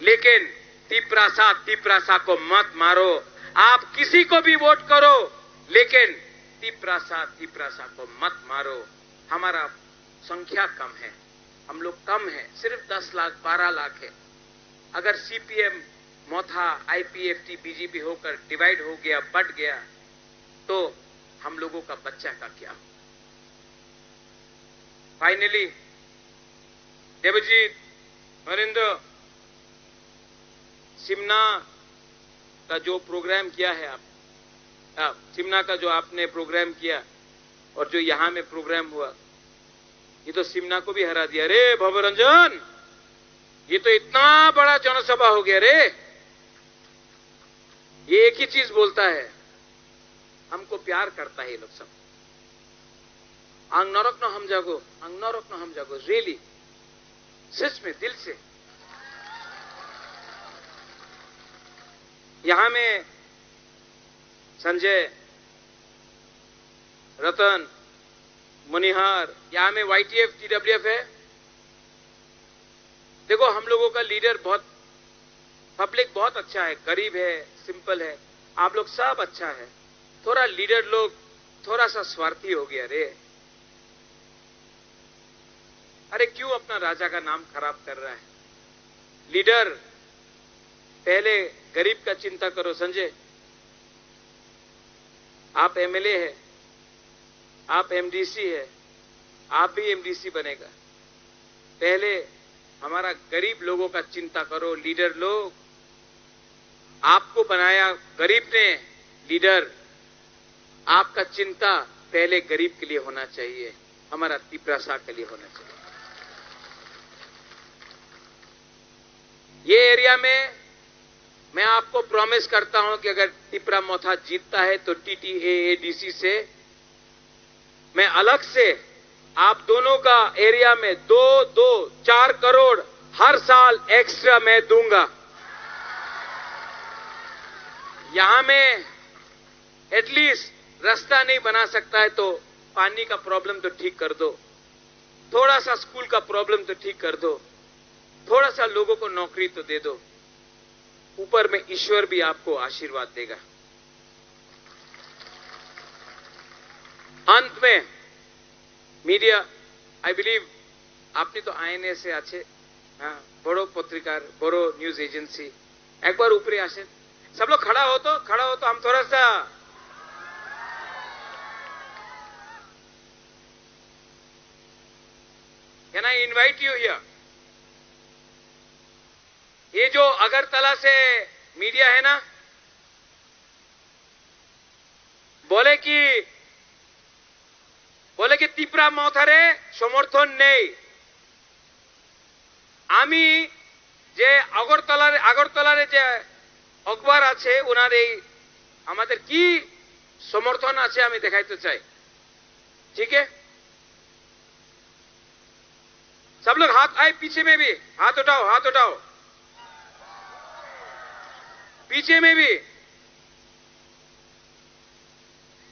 लेकिन तिपरासा को मत मारो। आप किसी को भी वोट करो, लेकिन तिपरासा को मत मारो। हमारा संख्या कम है, हम लोग कम है, सिर्फ 10 लाख 12 लाख है। अगर सीपीएम मोथा आईपीएफटी बीजेपी होकर डिवाइड हो गया, बट गया, तो हम लोगों का बच्चा का क्या हो। फाइनली देवजीत, नरेंद्र, सिमना का जो प्रोग्राम किया है आप सिमना का जो आपने प्रोग्राम किया और जो यहां में प्रोग्राम हुआ, ये तो सिमना को भी हरा दिया रे भवरंजन। ये तो इतना बड़ा जनसभा हो गया रे। ये एक ही चीज बोलता है, हमको प्यार करता है ये लोग सब। आंग नरक न हम जागो, आंग नरक न हम जागो, रियली, सच में, दिल से। यहां में संजय, रतन, मुनिहार, यहां में वाईटीएफ टीडब्ल्यूएफ है। देखो, हम लोगों का लीडर बहुत, पब्लिक बहुत अच्छा है, गरीब है, सिंपल है, आप लोग सब अच्छा है। थोड़ा लीडर लोग थोड़ा सा स्वार्थी हो गया रे। अरे क्यों अपना राजा का नाम खराब कर रहा है? लीडर, पहले गरीब का चिंता करो। संजय, आप एमएलए है, आप एमडीसी है, आप भी एमडीसी बनेगा। पहले हमारा गरीब लोगों का चिंता करो। लीडर लोग, आपको बनाया गरीब ने लीडर, आपका चिंता पहले गरीब के लिए होना चाहिए, हमारा तिपरासा के लिए होना चाहिए। ये एरिया में मैं आपको प्रॉमिस करता हूं कि अगर तिपरा मोथा जीतता है तो टीटीएएडीसी से मैं अलग से आप दोनों का एरिया में 4 करोड़ हर साल एक्स्ट्रा मैं दूंगा। यहां में एटलीस्ट रास्ता नहीं बना सकता है तो पानी का प्रॉब्लम तो ठीक कर दो, थोड़ा सा स्कूल का प्रॉब्लम तो ठीक कर दो, थोड़ा सा लोगों को नौकरी तो दे दो। ऊपर में ईश्वर भी आपको आशीर्वाद देगा। अंत में मीडिया, आई बिलीव আপনি তো আইএনএসে আছে, হ্যাঁ, বড় পত্রিকার, বড় न्यूज एजेंसी, एक बार ऊपरी আসেন। सब लोग खड़ा हो तो हम थोड़ा सा, can I invite you here? ये जो अगरतला से मीडिया है ना, बोले कि तिपरा मोथारे समर्थन नहीं। আমি যে আগরতলার যে অখবার আছে ওনার এই আমাদের কি সমর্থন আছে আমি দেখাইতে চাই। ठीक है, सब लोग हाथ आए, पीछे में भी हाथ उठाओ, पीछे में भी।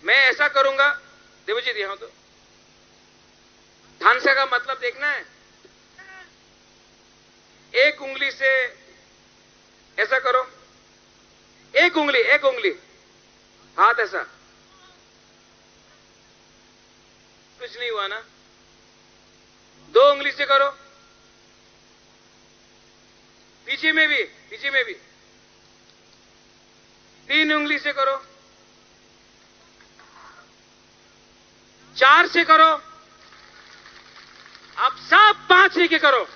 मैं ऐसा करूंगा, देवजीत यहां तो धानसा का मतलब देखना है। एक उंगली से ऐसा करो, एक उंगली हाथ ऐसा, कुछ नहीं हुआ ना। 2 उंगली से करो, पीछे में भी 3 उंगली से करो, 4 से करो, आप सब 5 लेके करो।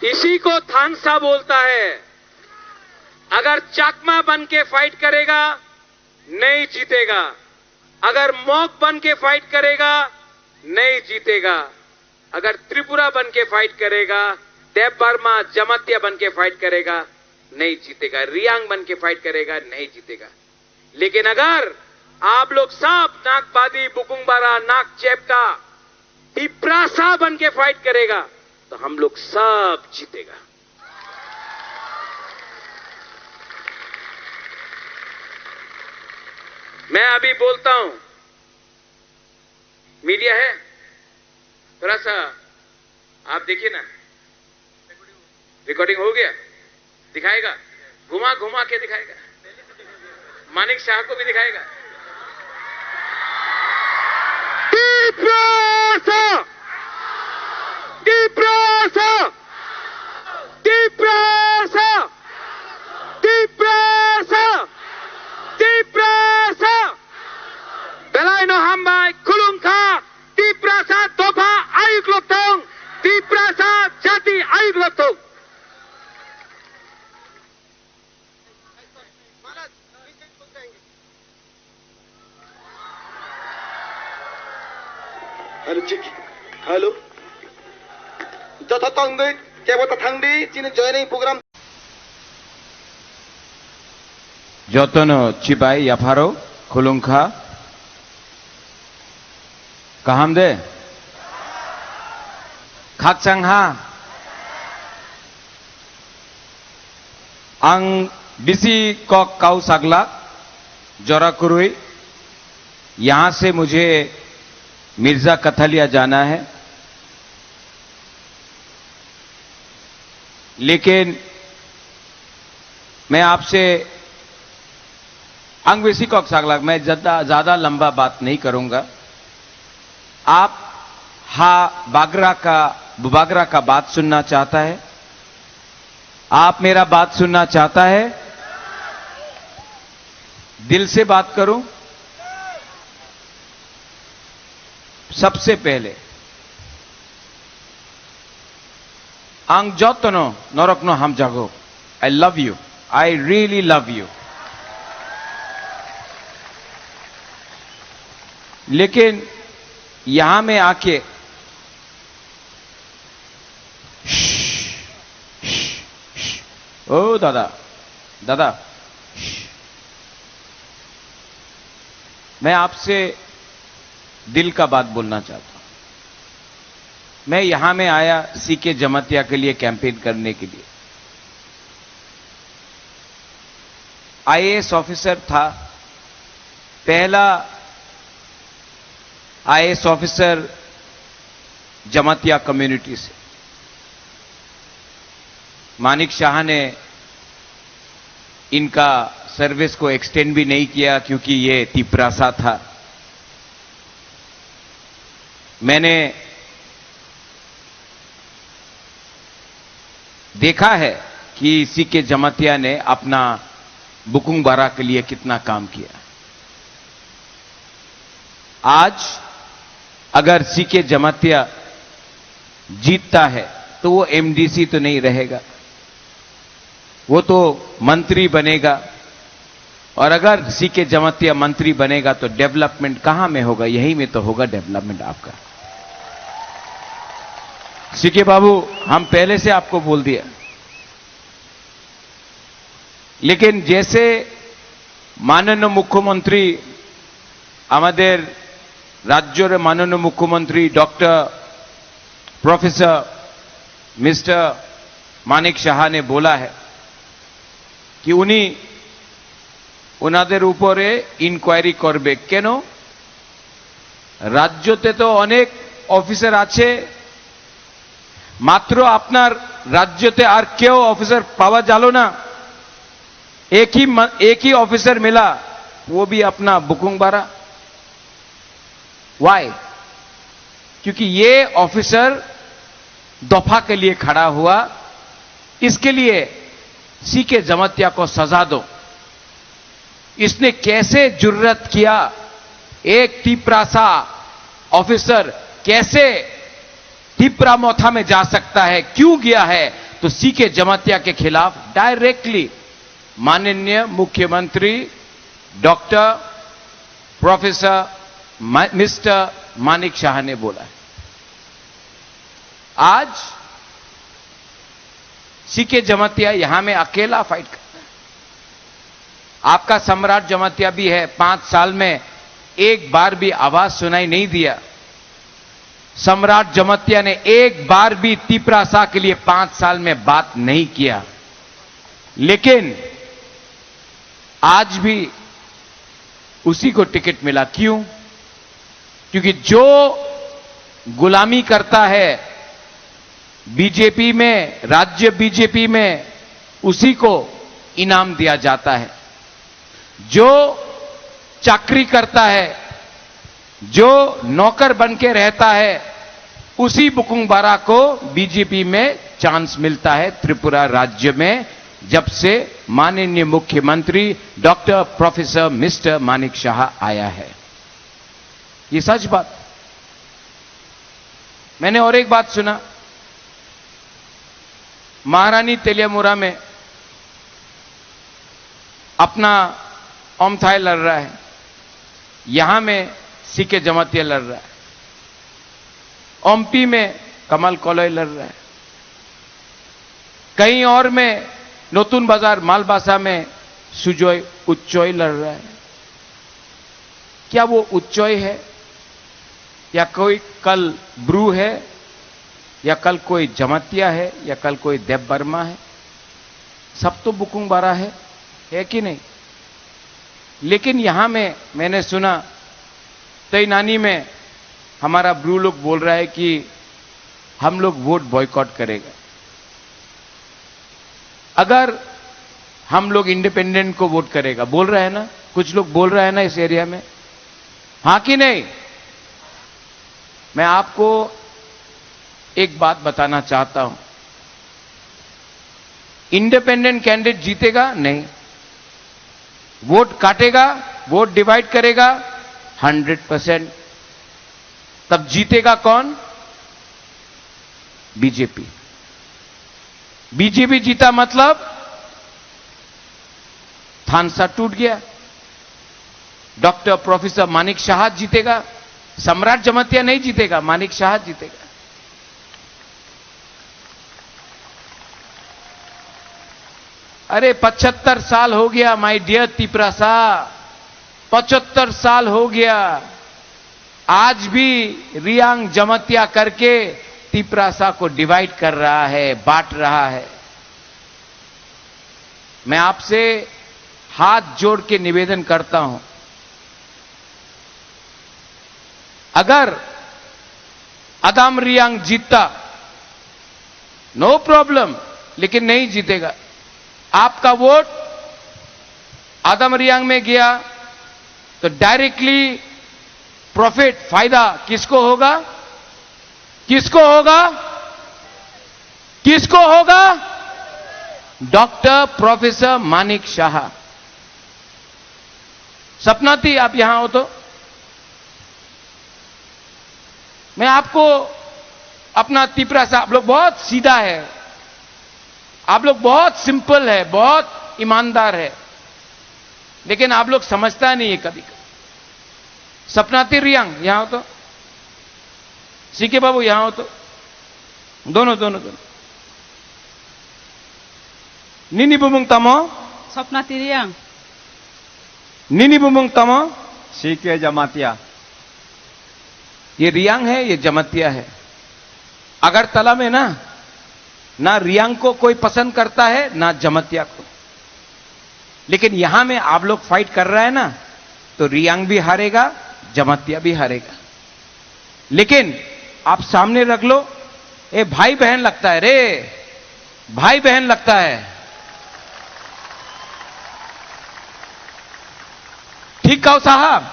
इसी को थानसा बोलता है। अगर चाकमा बन के फाइट करेगा नहीं जीतेगा, अगर मॉक बन के फाइट करेगा नहीं जीतेगा, अगर त्रिपुरा बन के फाइट करेगा, देव वर्मा जमातिया बन के फाइट करेगा नहीं जीतेगा, रियांग बन के फाइट करेगा नहीं जीतेगा। लेकिन अगर आप लोग सब नागबादी, बुकुंगबारा, नाक चेपका, टिप्रासा बन के फाइट करेगा तो हम लोग सब जीतेगा। मैं अभी बोलता हूं, मीडिया है, थोड़ा सा आप देखिए ना, रिकॉर्डिंग हो गया, दिखाएगा, घुमा घुमा के दिखाएगा, मानिक शाह को भी दिखाएगा। टिप्रासा, टिप्रासा, टिप्रासा, टिप्रासा, टिप्रासा, Belaino hambai kulungka, Tiprasa topa ayuk lotong, Tiprasa jati ayuk lotong. Hello चिकी हेलो जथा तंगदै केबता थांदी चिनि जॉइनिंग प्रोग्राम जतनो चिबाई याफारो खुलुंखा काहामदे खाकचांहा आं बिसी कॉक काउ सागला जोराकुरुई, यहां से मुझे मिर्जा कथलिया जाना है, लेकिन मैं आपसे अंगवेसी कॉक सागला, मैं ज्यादा लंबा बात नहीं करूंगा। आप बुबागरा का बात सुनना चाहता है? आप मेरा बात सुनना चाहता है? दिल से बात करूं? सबसे पहले आंग जतनो नरकनो हम जागो, आई love you, I really love you. लेकिन यहां में आके ओ दादा दादा, मैं आपसे दिल का बात बोलना चाहता हूं। मैं यहां में आया सीके जमातिया के लिए कैंपेन करने के लिए। आईएएस ऑफिसर था, पहला आईएएस ऑफिसर जमातिया कम्युनिटी से। मानिक शाह ने इनका सर्विस को एक्सटेंड भी नहीं किया क्योंकि ये तिपरासा था। मैंने देखा है कि इसी के जमातिया ने अपना बुकुंगबारा के लिए कितना काम किया। आज अगर सीके जमातिया जीतता है तो वो एमडीसी तो नहीं रहेगा, वो तो मंत्री बनेगा। और अगर सीके जमातिया मंत्री बनेगा तो डेवलपमेंट कहां में होगा? यहीं में तो होगा डेवलपमेंट आपका। सीके बाबू, हम पहले से आपको बोल दिया, लेकिन जैसे माननीय मुख्यमंत्री हमारे राज्य माननीय मुख्यमंत्री doctor professor mister Manik Shah ने बोला है कि उनादेर ऊपरे इनक्वायरी करबे। केन? राज्यते तो अनेक अफिसार आछे, मात्र आपनार राज्यते आर केउ अफिसार पावा जालो ना। एक ही ऑफिसर मिला, वो भी अपना बुकुंगबारा। वाई? क्योंकि ये ऑफिसर दफा के लिए खड़ा हुआ। इसके लिए सीके जमातिया को सजा दो। इसने कैसे जुर्रत किया? एक तिपरासा ऑफिसर कैसे तिपरा मोथा में जा सकता है? क्यों गया है? तो सीके जमातिया के खिलाफ डायरेक्टली माननीय मुख्यमंत्री doctor professor mister Manik Shah ने बोला है। आज सीके जमातिया यहां में अकेला फाइट करता है। आपका सम्राट जमातिया भी है, 5 साल में एक बार भी आवाज सुनाई नहीं दिया। सम्राट जमतिया ने एक बार भी तिपरासा के लिए 5 साल में बात नहीं किया। लेकिन आज भी उसी को टिकट मिला। क्यों? क्योंकि जो गुलामी करता है बीजेपी में, राज्य बीजेपी में, उसी को इनाम दिया जाता है। जो चाकरी करता है, जो नौकर बन के रहता है, उसी बुकुंग बारा को बीजेपी में चांस मिलता है त्रिपुरा राज्य में, जब से माननीय मुख्यमंत्री doctor professor mister Manik Shah आया है। ये सच बात। मैंने और एक बात सुना, महारानी तेलियामुरा में अपना ओमथाई लड़ रहा है, यहां में सीके जमातिया लड़ रहा है, ओमपी में कमल कोलोई लड़ रहा है, कहीं और में नोतुन बाजार मालबासा में सुजोय उच्चोय लड़ रहा है। क्या वो उच्चोय है, या कोई कल ब्रू है, या कल कोई जमातिया है, या कल कोई देव बर्मा है? सब तो बुकुंग बारा है कि नहीं? लेकिन यहां में मैंने सुना तैनानी में हमारा ब्रू लोग बोल रहा है कि हम लोग वोट बॉयकॉट करेगा अगर हम लोग इंडिपेंडेंट को वोट करेगा। बोल रहा है ना, कुछ लोग बोल रहा है ना इस एरिया में, हां कि नहीं? मैं आपको एक बात बताना चाहता हूं, इंडिपेंडेंट कैंडिडेट जीतेगा नहीं, वोट काटेगा, वोट डिवाइड करेगा 100%। तब जीतेगा कौन? बीजेपी। बीजेपी जीता मतलब थानसा टूट गया। डॉक्टर प्रोफेसर मानिक शाह जीतेगा, सम्राट जमतिया नहीं जीतेगा, मानिक शाह जीतेगा। अरे 75 साल हो गया माय डियर तिपरासा, 75 साल हो गया। आज भी रियांग जमतिया करके तिपरासा को डिवाइड कर रहा है, बांट रहा है। मैं आपसे हाथ जोड़ के निवेदन करता हूं, अगर अदाम रियांग जीतता नो प्रॉब्लम, लेकिन नहीं जीतेगा। आपका वोट आदम रियांग में गया तो डायरेक्टली प्रॉफिट, फायदा किसको होगा? किसको होगा? किसको होगा? Doctor professor Manik Shah. सपना थी आप यहां हो तो मैं आपको अपना तिपरासा, आप लोग बहुत सीधा है, आप लोग बहुत सिंपल है, बहुत ईमानदार है, लेकिन आप लोग समझता नहीं है कभी कभी। सपनाती रियांग यहां हो तो, सीके बाबू यहां हो तो, दोनों दोनों दोनों। निनी बुमुंग तमो, स्वप्नाती रियांग, निनी बुमुंग तमो, सीके जमातिया। ये रियांग है, ये जमतिया है। अगरतला में ना रियांग को कोई पसंद करता है, ना जमतिया को। लेकिन यहां में आप लोग फाइट कर रहे हैं ना, तो रियांग भी हारेगा, जमतिया भी हारेगा। लेकिन आप सामने रख लो, ये भाई बहन लगता है रे, भाई बहन लगता है। ठीक कहो साहब,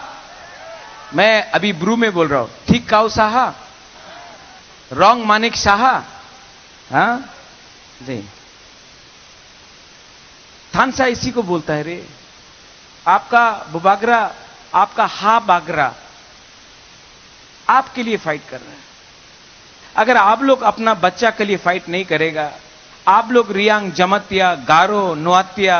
मैं अभी ब्रू में बोल रहा हूं, ठीक कहो साहब, रॉन्ग मानिक शाह। हाँ जी, थानसा इसी को बोलता है रे। आपका बुबागरा, आपका हा बागरा आपके लिए फाइट कर रहा है। अगर आप लोग अपना बच्चा के लिए फाइट नहीं करेगा, आप लोग रियांग, जमतिया, गारो, नुआतिया,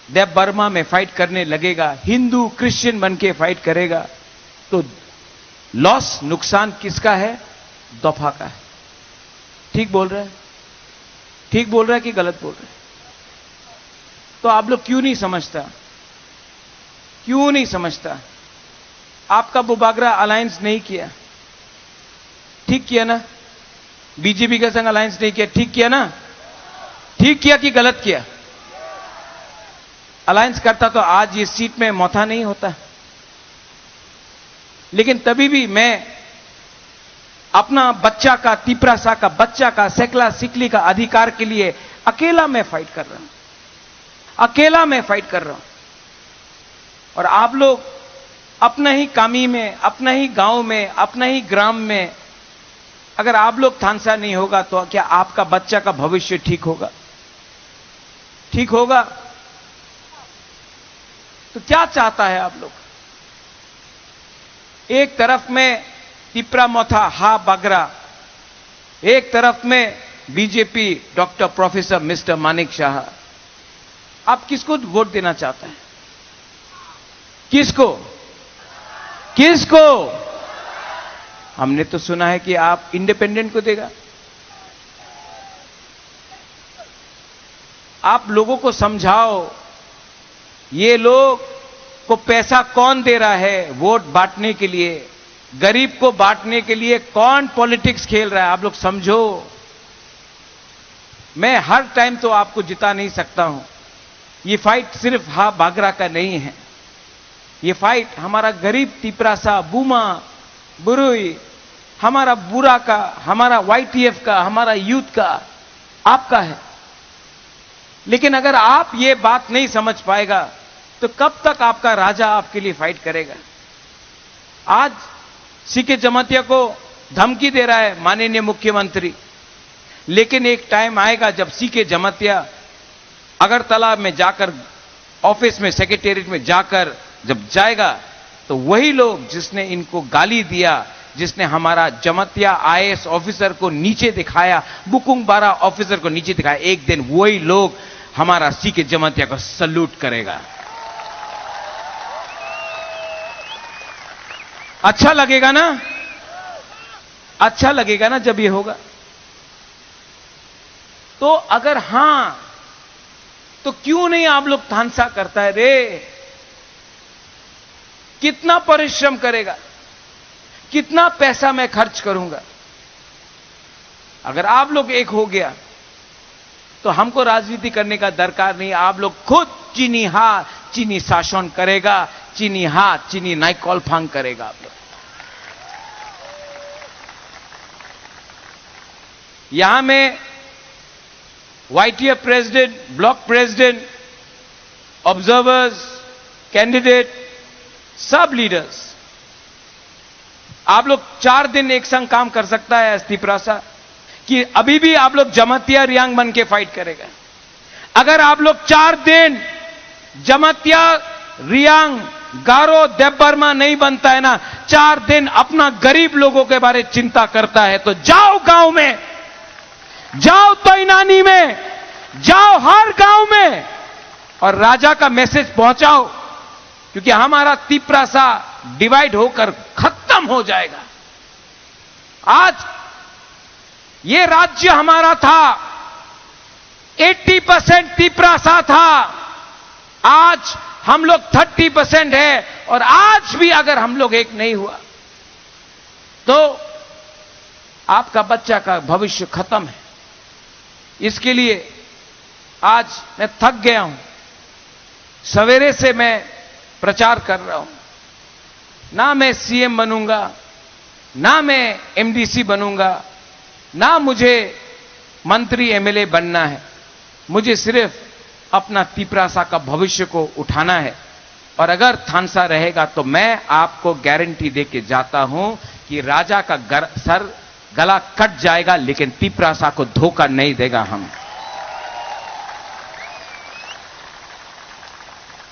देव बर्मा में फाइट करने लगेगा, हिंदू क्रिश्चियन बन के फाइट करेगा, तो लॉस, नुकसान किसका है? दफा का है। ठीक बोल रहा है? ठीक बोल रहा है कि गलत बोल रहा है? तो आप लोग क्यों नहीं समझता? क्यों नहीं समझता? आपका बुबागरा अलायंस नहीं किया, ठीक किया ना? बीजेपी के संग अलायंस नहीं किया, ठीक किया ना? ठीक किया कि गलत किया? अलायंस करता तो आज ये सीट में मौथा नहीं होता। लेकिन तभी भी मैं अपना बच्चा का, तिपरासा का बच्चा का, सेकला सिकली का अधिकार के लिए अकेला मैं फाइट कर रहा हूं, अकेला मैं फाइट कर रहा हूं। और आप लोग अपना ही कामी में, अपना ही गांव में, अपना ही ग्राम में अगर आप लोग थानसा नहीं होगा तो क्या आपका बच्चा का भविष्य ठीक होगा? ठीक होगा? तो क्या चाहता है आप लोग? एक तरफ में तिपरा मोथा हा बागरा, एक तरफ में BJP doctor professor mister Manik Shah. आप किसको वोट देना चाहते हैं? किसको? किसको? हमने तो सुना है कि आप इंडिपेंडेंट को देगा। आप लोगों को समझाओ, ये लोग को पैसा कौन दे रहा है वोट बांटने के लिए, गरीब को बांटने के लिए कौन पॉलिटिक्स खेल रहा है, आप लोग समझो। मैं हर टाइम तो आपको जिता नहीं सकता हूं। ये फाइट सिर्फ हा बागरा का नहीं है, ये फाइट हमारा गरीब तिपरासा, बूमा, बुरुई, हमारा बुरा का, हमारा वाईटीएफ का, हमारा यूथ का, आपका है। लेकिन अगर आप ये बात नहीं समझ पाएगा तो कब तक आपका राजा आपके लिए फाइट करेगा? आज सीके जमातिया को धमकी दे रहा है माननीय मुख्यमंत्री, लेकिन एक टाइम आएगा जब सीके जमातिया अगरतला में जाकर, ऑफिस में, सेक्रेटेरिएट में जाकर जब जाएगा तो वही लोग जिसने इनको गाली दिया, जिसने हमारा जमातिया आईएएस ऑफिसर को नीचे दिखाया, बुकुंग बारा ऑफिसर को नीचे दिखाया, एक दिन वही लोग हमारा सीके जमातिया को सल्यूट करेगा। अच्छा लगेगा ना? अच्छा लगेगा ना जब ये होगा? तो अगर हां, तो क्यों नहीं आप लोग थानसा करता है रे? कितना परिश्रम करेगा, कितना पैसा मैं खर्च करूंगा? अगर आप लोग एक हो गया तो हमको राजनीति करने का दरकार नहीं। आप लोग खुद चीनी हा चीनी शासन करेगा, चीनी हा चीनी नाइकॉल फांग करेगा। आप लोग यहां में YTF president, block president, observers, candidate, सब लीडर्स, आप लोग 4 दिन एक संग काम कर सकता है तिपरासा कि अभी भी आप लोग जमातिया रियांग बन के फाइट करेगा। अगर आप लोग 4 दिन जमातिया रियांग गारो देवबर्मा नहीं बनता है ना, 4 दिन अपना गरीब लोगों के बारे चिंता करता है, तो जाओ गांव में, जाओ तैनानी में, जाओ हर गांव में और राजा का मैसेज पहुंचाओ, क्योंकि हमारा तिपरासा डिवाइड होकर खत्म हो जाएगा। आज ये राज्य हमारा था, 80% तिपरासा था, आज हम लोग 30% है, और आज भी अगर हम लोग एक नहीं हुआ तो आपका बच्चा का भविष्य खत्म है। इसके लिए आज मैं थक गया हूं, सवेरे से मैं प्रचार कर रहा हूं। ना मैं सीएम बनूंगा, ना मैं एमडीसी बनूंगा, ना मुझे मंत्री एमएलए बनना है। मुझे सिर्फ अपना तिपरासा का भविष्य को उठाना है। और अगर थानसा रहेगा तो मैं आपको गारंटी देके जाता हूं कि राजा का सर गला कट जाएगा, लेकिन तिपरासा को धोखा नहीं देगा हम।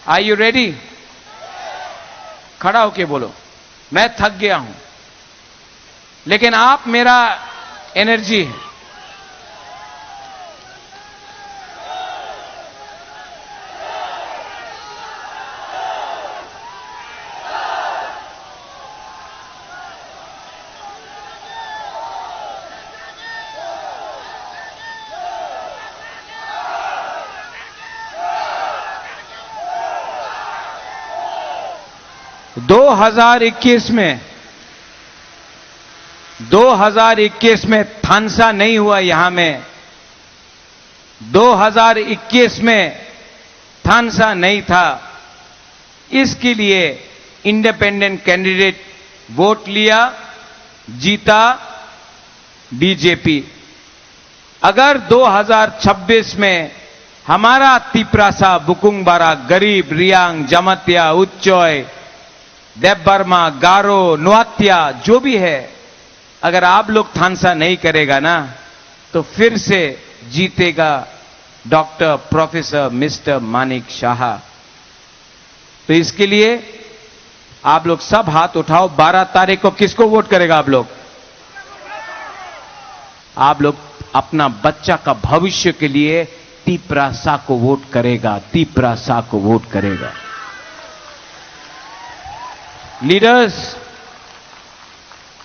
Are you ready? खड़ा होके बोलो, मैं थक गया हूं, लेकिन आप मेरा एनर्जी है। 2021 में थानसा नहीं हुआ यहां में। 2021 में थानसा नहीं था, इसके लिए इंडिपेंडेंट कैंडिडेट वोट लिया, जीता बीजेपी। अगर 2026 में हमारा तिप्रासा, बुकुंगबारा, गरीब, रियांग, जमातिया, उच्चोय, देवबर्मा, गारो, नुआत्या जो भी है, अगर आप लोग थानसा नहीं करेगा ना, तो फिर से जीतेगा doctor professor mister Manik Shah. तो इसके लिए आप लोग सब हाथ उठाओ। 12 तारीख को किसको वोट करेगा आप लोग? आप लोग अपना बच्चा का भविष्य के लिए तिप्रासा को वोट करेगा, तिप्रासा को वोट करेगा। लीडर्स,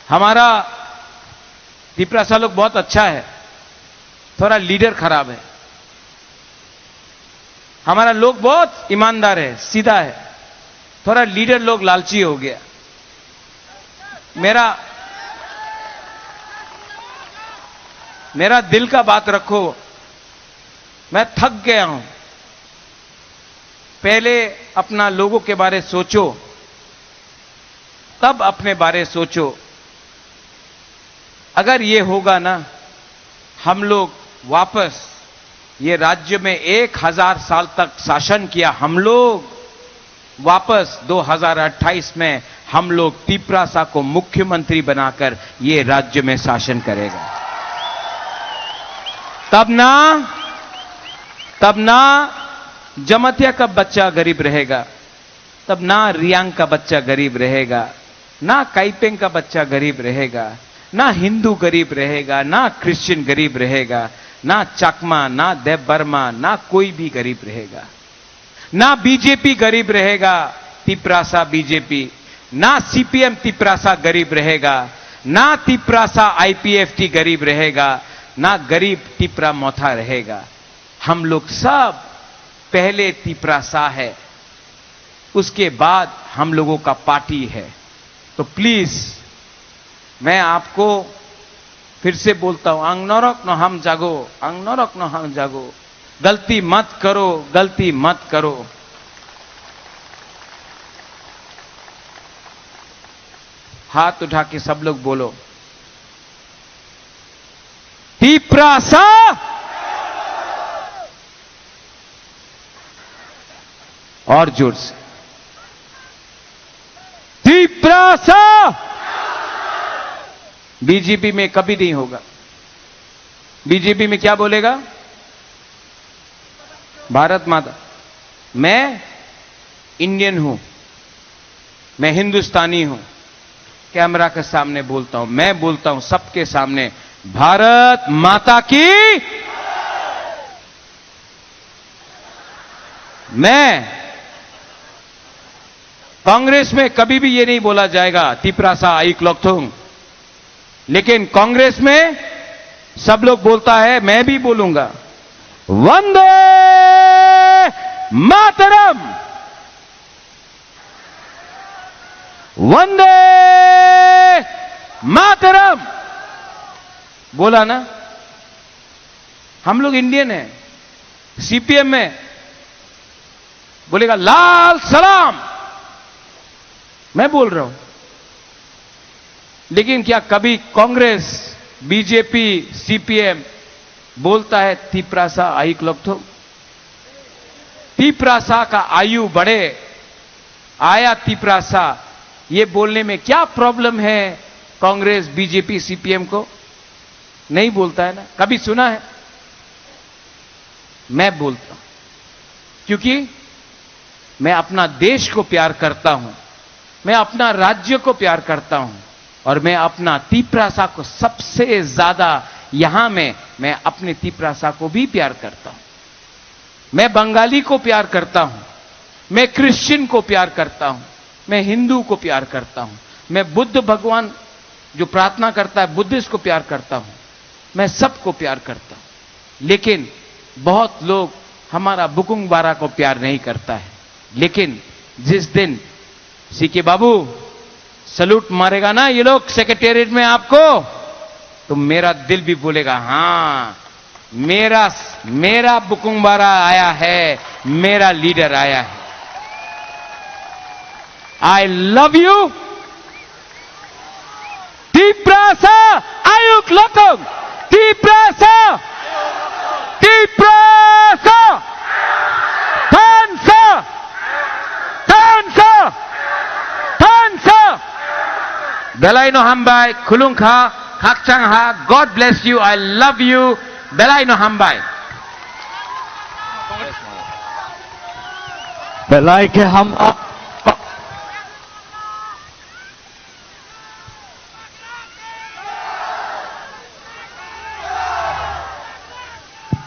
हमारा तिप्रासा लोग बहुत अच्छा है, थोड़ा लीडर खराब है। हमारा लोग बहुत ईमानदार है, सीधा है, थोड़ा लीडर लोग लालची हो गया। मेरा दिल का बात रखो, मैं थक गया हूं। पहले अपना लोगों के बारे सोचो, तब अपने बारे सोचो। अगर ये होगा ना, हम लोग वापस ये राज्य में 1000 साल तक शासन किया, हम लोग वापस 2028 में हम लोग तिप्रासा को मुख्यमंत्री बनाकर ये राज्य में शासन करेगा। तब ना जमातिया का बच्चा गरीब रहेगा, तब ना रियांग का बच्चा गरीब रहेगा, ना काइपेंग का बच्चा गरीब रहेगा, ना हिंदू गरीब रहेगा, ना क्रिश्चियन गरीब रहेगा, ना चकमा, ना देवबर्मा, ना कोई भी गरीब रहेगा, ना बीजेपी गरीब रहेगा, तिप्रासा बीजेपी, ना सीपीएम तिप्रासा गरीब रहेगा, ना तिप्रासा आईपीएफटी गरीब रहेगा, ना गरीब तिप्रा मोथा रहेगा। हम लोग सब पहले तिप्रासा है, उसके बाद हम लोगों का पार्टी है। तो प्लीज मैं आपको फिर से बोलता हूं, अंग नरक न हम जागो, अंग नरक न हम जागो। गलती मत करो, गलती मत करो। हाथ उठा के सब लोग बोलो, तिप्रासा, और जोर से, तिप्रासा। बीजेपी में कभी नहीं होगा। बीजेपी में क्या बोलेगा? भारत माता। मैं इंडियन हूं, मैं हिंदुस्तानी हूं। कैमरा के सामने बोलता हूं, मैं बोलता हूं सबके सामने, भारत माता की। मैं कांग्रेस में कभी भी ये नहीं बोला जाएगा तिप्रासा आइक लोकथुंग, लेकिन कांग्रेस में सब लोग बोलता है, मैं भी बोलूंगा, वंदे मातरम, वंदे मातरम। बोला ना? हम लोग इंडियन हैं। सीपीएम में बोलेगा लाल सलाम, मैं बोल रहा हूं। लेकिन क्या कभी कांग्रेस, बीजेपी, सीपीएम बोलता है तिप्रासा आइक लोकथुंग? तिप्रासा का आयु बढ़े, आया तिप्रासा, ये बोलने में क्या प्रॉब्लम है कांग्रेस, बीजेपी, सीपीएम को? नहीं बोलता है ना? कभी सुना है? मैं बोलता हूं, क्योंकि मैं अपना देश को प्यार करता हूं, मैं अपना राज्य को प्यार करता हूं, और मैं अपना तिप्रासा को सबसे ज्यादा यहां में मैं अपने तिप्रासा को भी प्यार करता हूं। मैं बंगाली को प्यार करता हूं, मैं क्रिश्चियन को प्यार करता हूं, मैं हिंदू को प्यार करता हूं, मैं बुद्ध भगवान जो प्रार्थना करता है बुद्धिस्ट को प्यार करता हूं, मैं सबको प्यार करता हूं। लेकिन बहुत लोग हमारा बुकुंगबारा को प्यार नहीं करता है। लेकिन जिस दिन सीके बाबू सलूट मारेगा ना ये लोग सेक्रेटेरिएट में आपको, तो मेरा दिल भी बोलेगा हां, मेरा बुकुंबारा आया है, मेरा लीडर आया है। आई love you Tiprasa Ayuk Lokong, Tiprasa Tansa Belai no Hambai Kulung Ha Hakchang Ha, God bless you, I love you, Belai no Hambai. Belai ke ham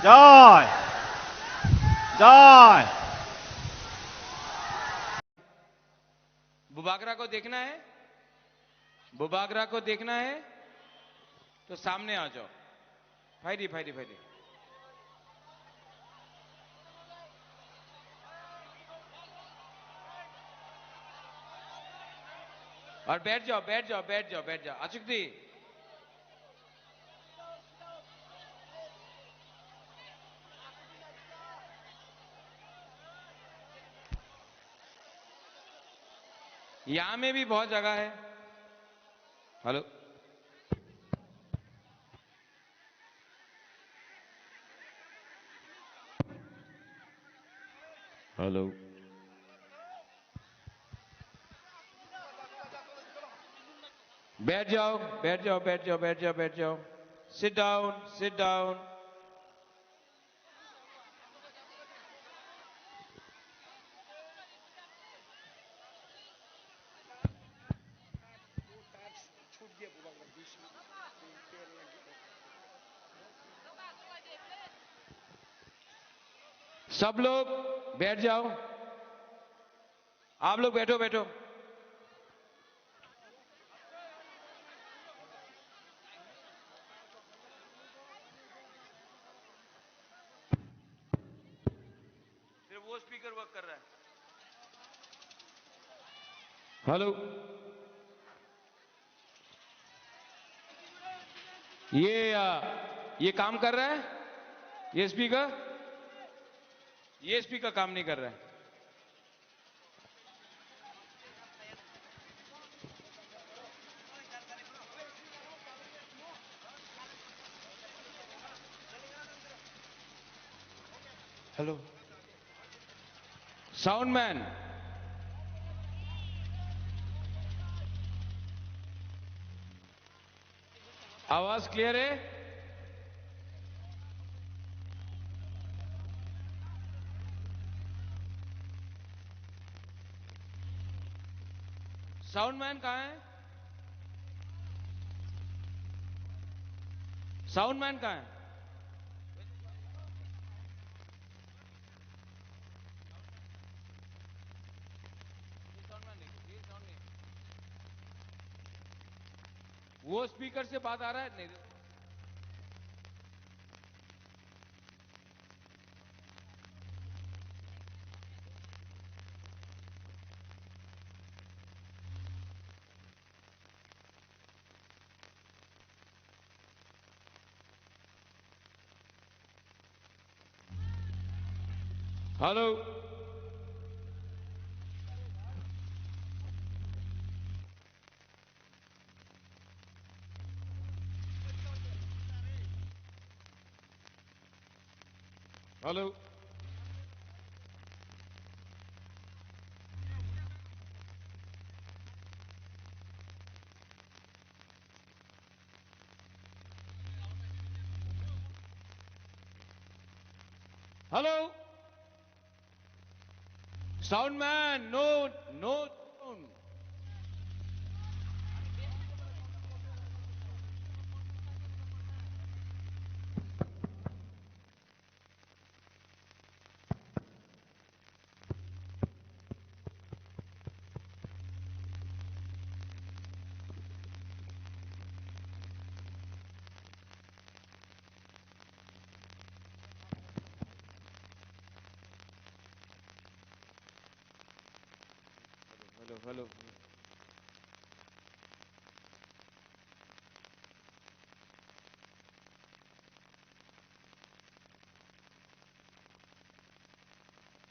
जय जय। बुबागरा को देखना है, बुबागरा को देखना है तो सामने आ जाओ। फायदी फायदी फायदी। और बैठ जाओ बैठ जाओ बैठ जाओ बैठ जाओ। अचुक दी यहां में भी बहुत जगह है। हेलो हेलो बैठ जाओ बैठ जाओ बैठ जाओ बैठ जाओ बैठ जाओ। Sit down sit down. सब लोग बैठ जाओ। आप लोग बैठो बैठो। फिर वो स्पीकर वर्क कर रहा है। हेलो ये काम कर रहा है, ये स्पीकर काम नहीं कर रहा है। हेलो साउंड मैन, आवाज क्लियर है? साउंड मैन कहां है? साउंड मैन कहां है? वो स्पीकर से बात आ रहा है नहीं? Hello hello hello sound man, no no hello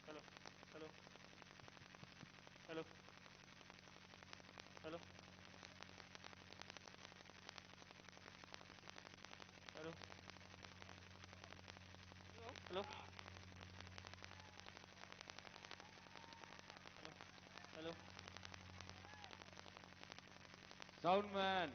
hello hello hello hello hello hello sound man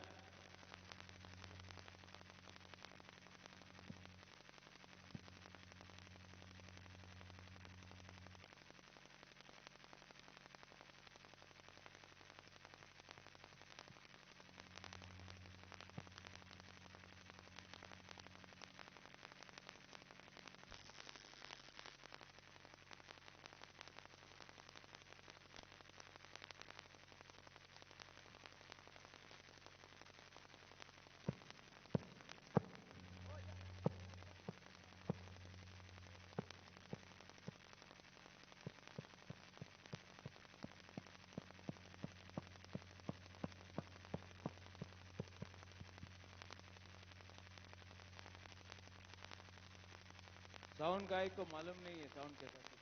sound guy को मालूम नहीं है साउंड कैसा है।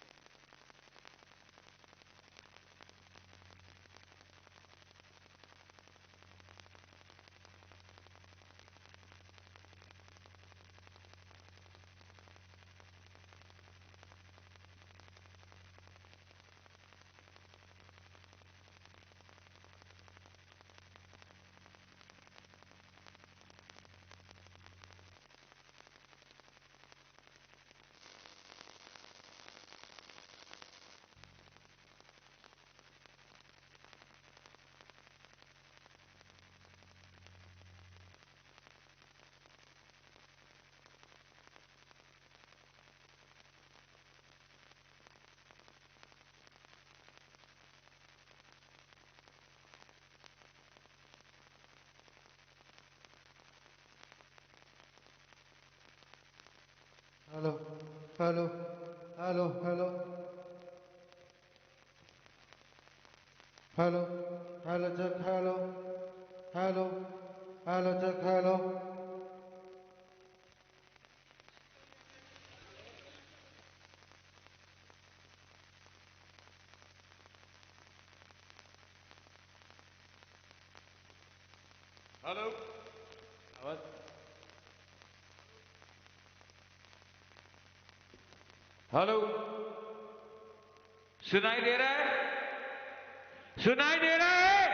Hello hello hello hello hello hello check hello hello hello check hello hello आवाज hello सुनाई दे रहा है सुनाई दे रहा है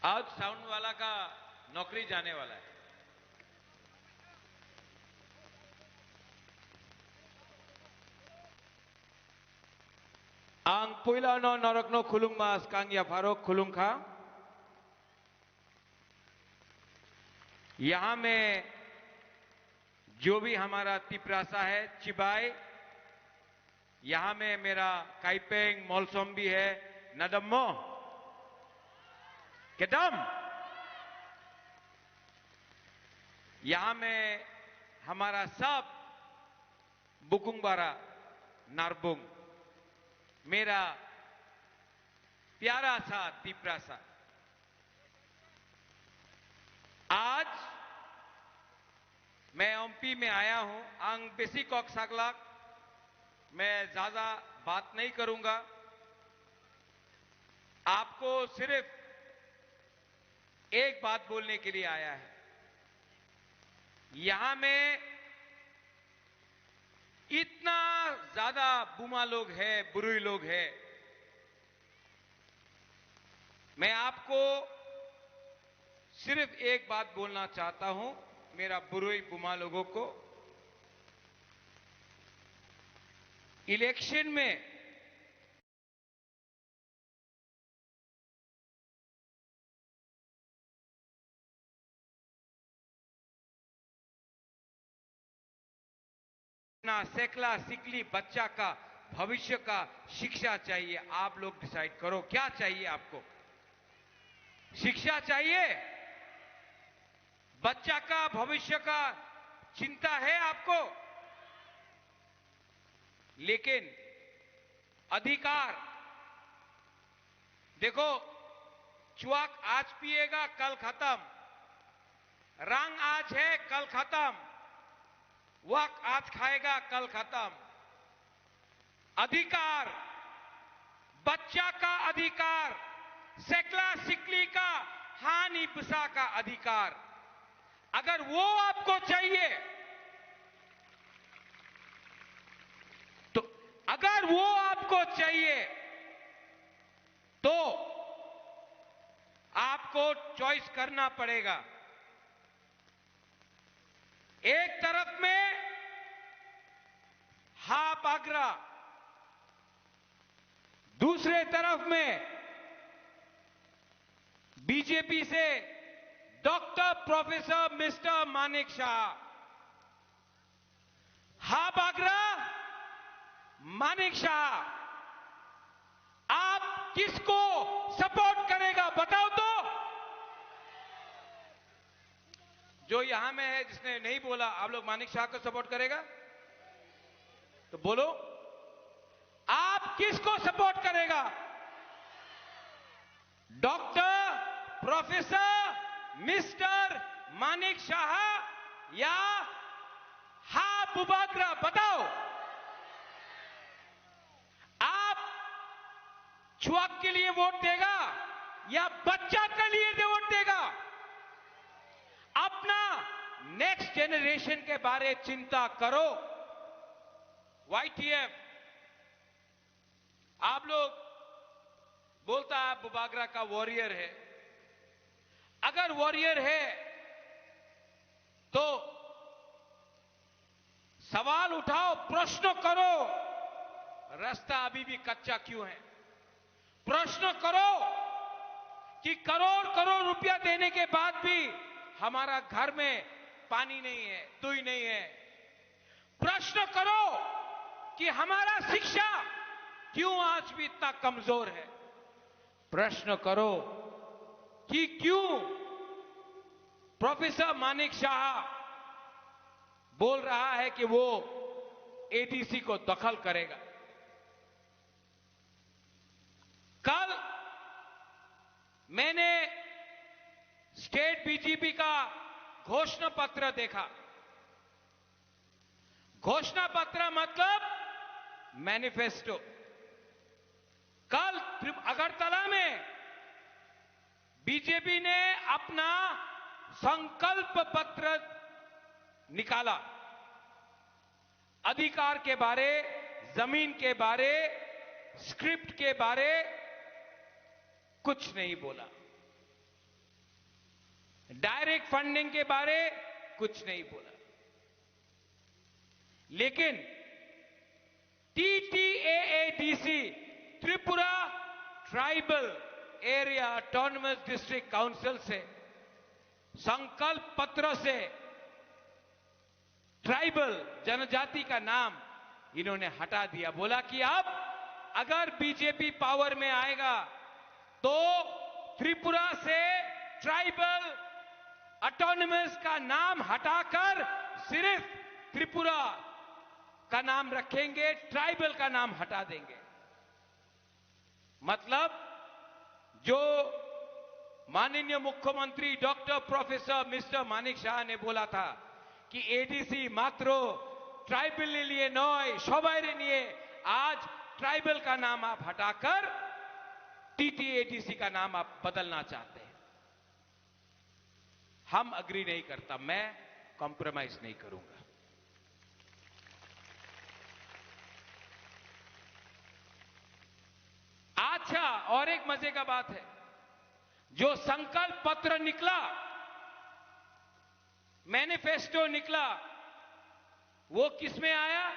आज साउंड वाला का नौकरी जाने वाला है आंग पुइलानो नरकनो खुलुंग मास कांग या फारोक खुलुंग खा यहां में जो भी हमारा तिपरासा है चिबाई यहां में मेरा काइपेंग मोलसोम भी है नदम्मो केदम यहां में हमारा सब बुकुंगबारा नारबुंग मेरा प्यारा सा तिपरासा आज मैं एमपी में आया हूं आंग बेसी कॉक सागलाक मैं ज्यादा बात नहीं करूंगा आपको सिर्फ एक बात बोलने के लिए आया है यहां में इतना ज्यादा बुमा लोग हैं बुरुई लोग हैं मैं आपको सिर्फ एक बात बोलना चाहता हूं मेरा बुरुई बुमा लोगों को इलेक्शन में ना सेकला सिकली बच्चा का भविष्य का शिक्षा चाहिए आप लोग डिसाइड करो क्या चाहिए आपको शिक्षा चाहिए बच्चा का भविष्य का चिंता है आपको लेकिन अधिकार, देखो, चुआक आज पिएगा कल खत्म, रंग आज है कल खत्म, वक आज खाएगा कल खत्म। अधिकार, बच्चा का अधिकार, सेकला सिकली का, हानि पिसा का अधिकार, अगर वो आपको चाहिए तो अगर वो आपको चाहिए तो आपको चॉइस करना पड़ेगा। एक तरफ में हा बागरा, दूसरे तरफ में बीजेपी से doctor professor mister Manik Shah. हा बागरा, मानिक शाह, आप किसको सपोर्ट करेगा बताओ तो। जो यहां में है जिसने नहीं बोला, आप लोग मानिक शाह को सपोर्ट करेगा तो बोलो, आप किसको सपोर्ट करेगा? Doctor professor mister Manik Shah या हा बुबागरा? बताओ, आप छुआक के लिए वोट देगा या बच्चा के लिए वोट देगा? अपना नेक्स्ट जनरेशन के बारे चिंता करो। YTF, आप लोग बोलता है बुबागरा का वॉरियर है। अगर वॉरियर है तो सवाल उठाओ, प्रश्न करो, रास्ता अभी भी कच्चा क्यों है? प्रश्न करो कि करोड़ करोड़ रुपया देने के बाद भी हमारा घर में पानी नहीं है, दुई नहीं है। प्रश्न करो कि हमारा शिक्षा क्यों आज भी इतना कमजोर है। प्रश्न करो कि क्यों प्रोफेसर मानिक शाह बोल रहा है कि वो एडीसी को दखल करेगा। कल मैंने स्टेट बीजेपी का घोषणा पत्र देखा। घोषणा पत्र मतलब मैनिफेस्टो। कल अगरतला में बीजेपी ने अपना संकल्प पत्र निकाला। अधिकार के बारे, जमीन के बारे, स्क्रिप्ट के बारे कुछ नहीं बोला। डायरेक्ट फंडिंग के बारे कुछ नहीं बोला। लेकिन TTAADC, Tripura tribal area autonomous district council से संकल्प पत्र से ट्राइबल जनजाति का नाम इन्होंने हटा दिया। बोला कि अब अगर बीजेपी पावर में आएगा तो त्रिपुरा से ट्राइबल ऑटोनमस का नाम हटाकर सिर्फ त्रिपुरा का नाम रखेंगे, ट्राइबल का नाम हटा देंगे। मतलब जो माननीय मुख्यमंत्री doctor professor mister Manik Shah ने बोला था कि एडीसी मात्र ट्राइबल लिए नय सबाई निये, आज ट्राइबल का नाम आप हटाकर TTADC का नाम आप बदलना चाहते हैं। हम अग्री नहीं करता, मैं कॉम्प्रोमाइज नहीं करूंगा। अच्छा, और एक मजे का बात है, जो संकल्प पत्र निकला, मैनिफेस्टो निकला, वो किस में आया?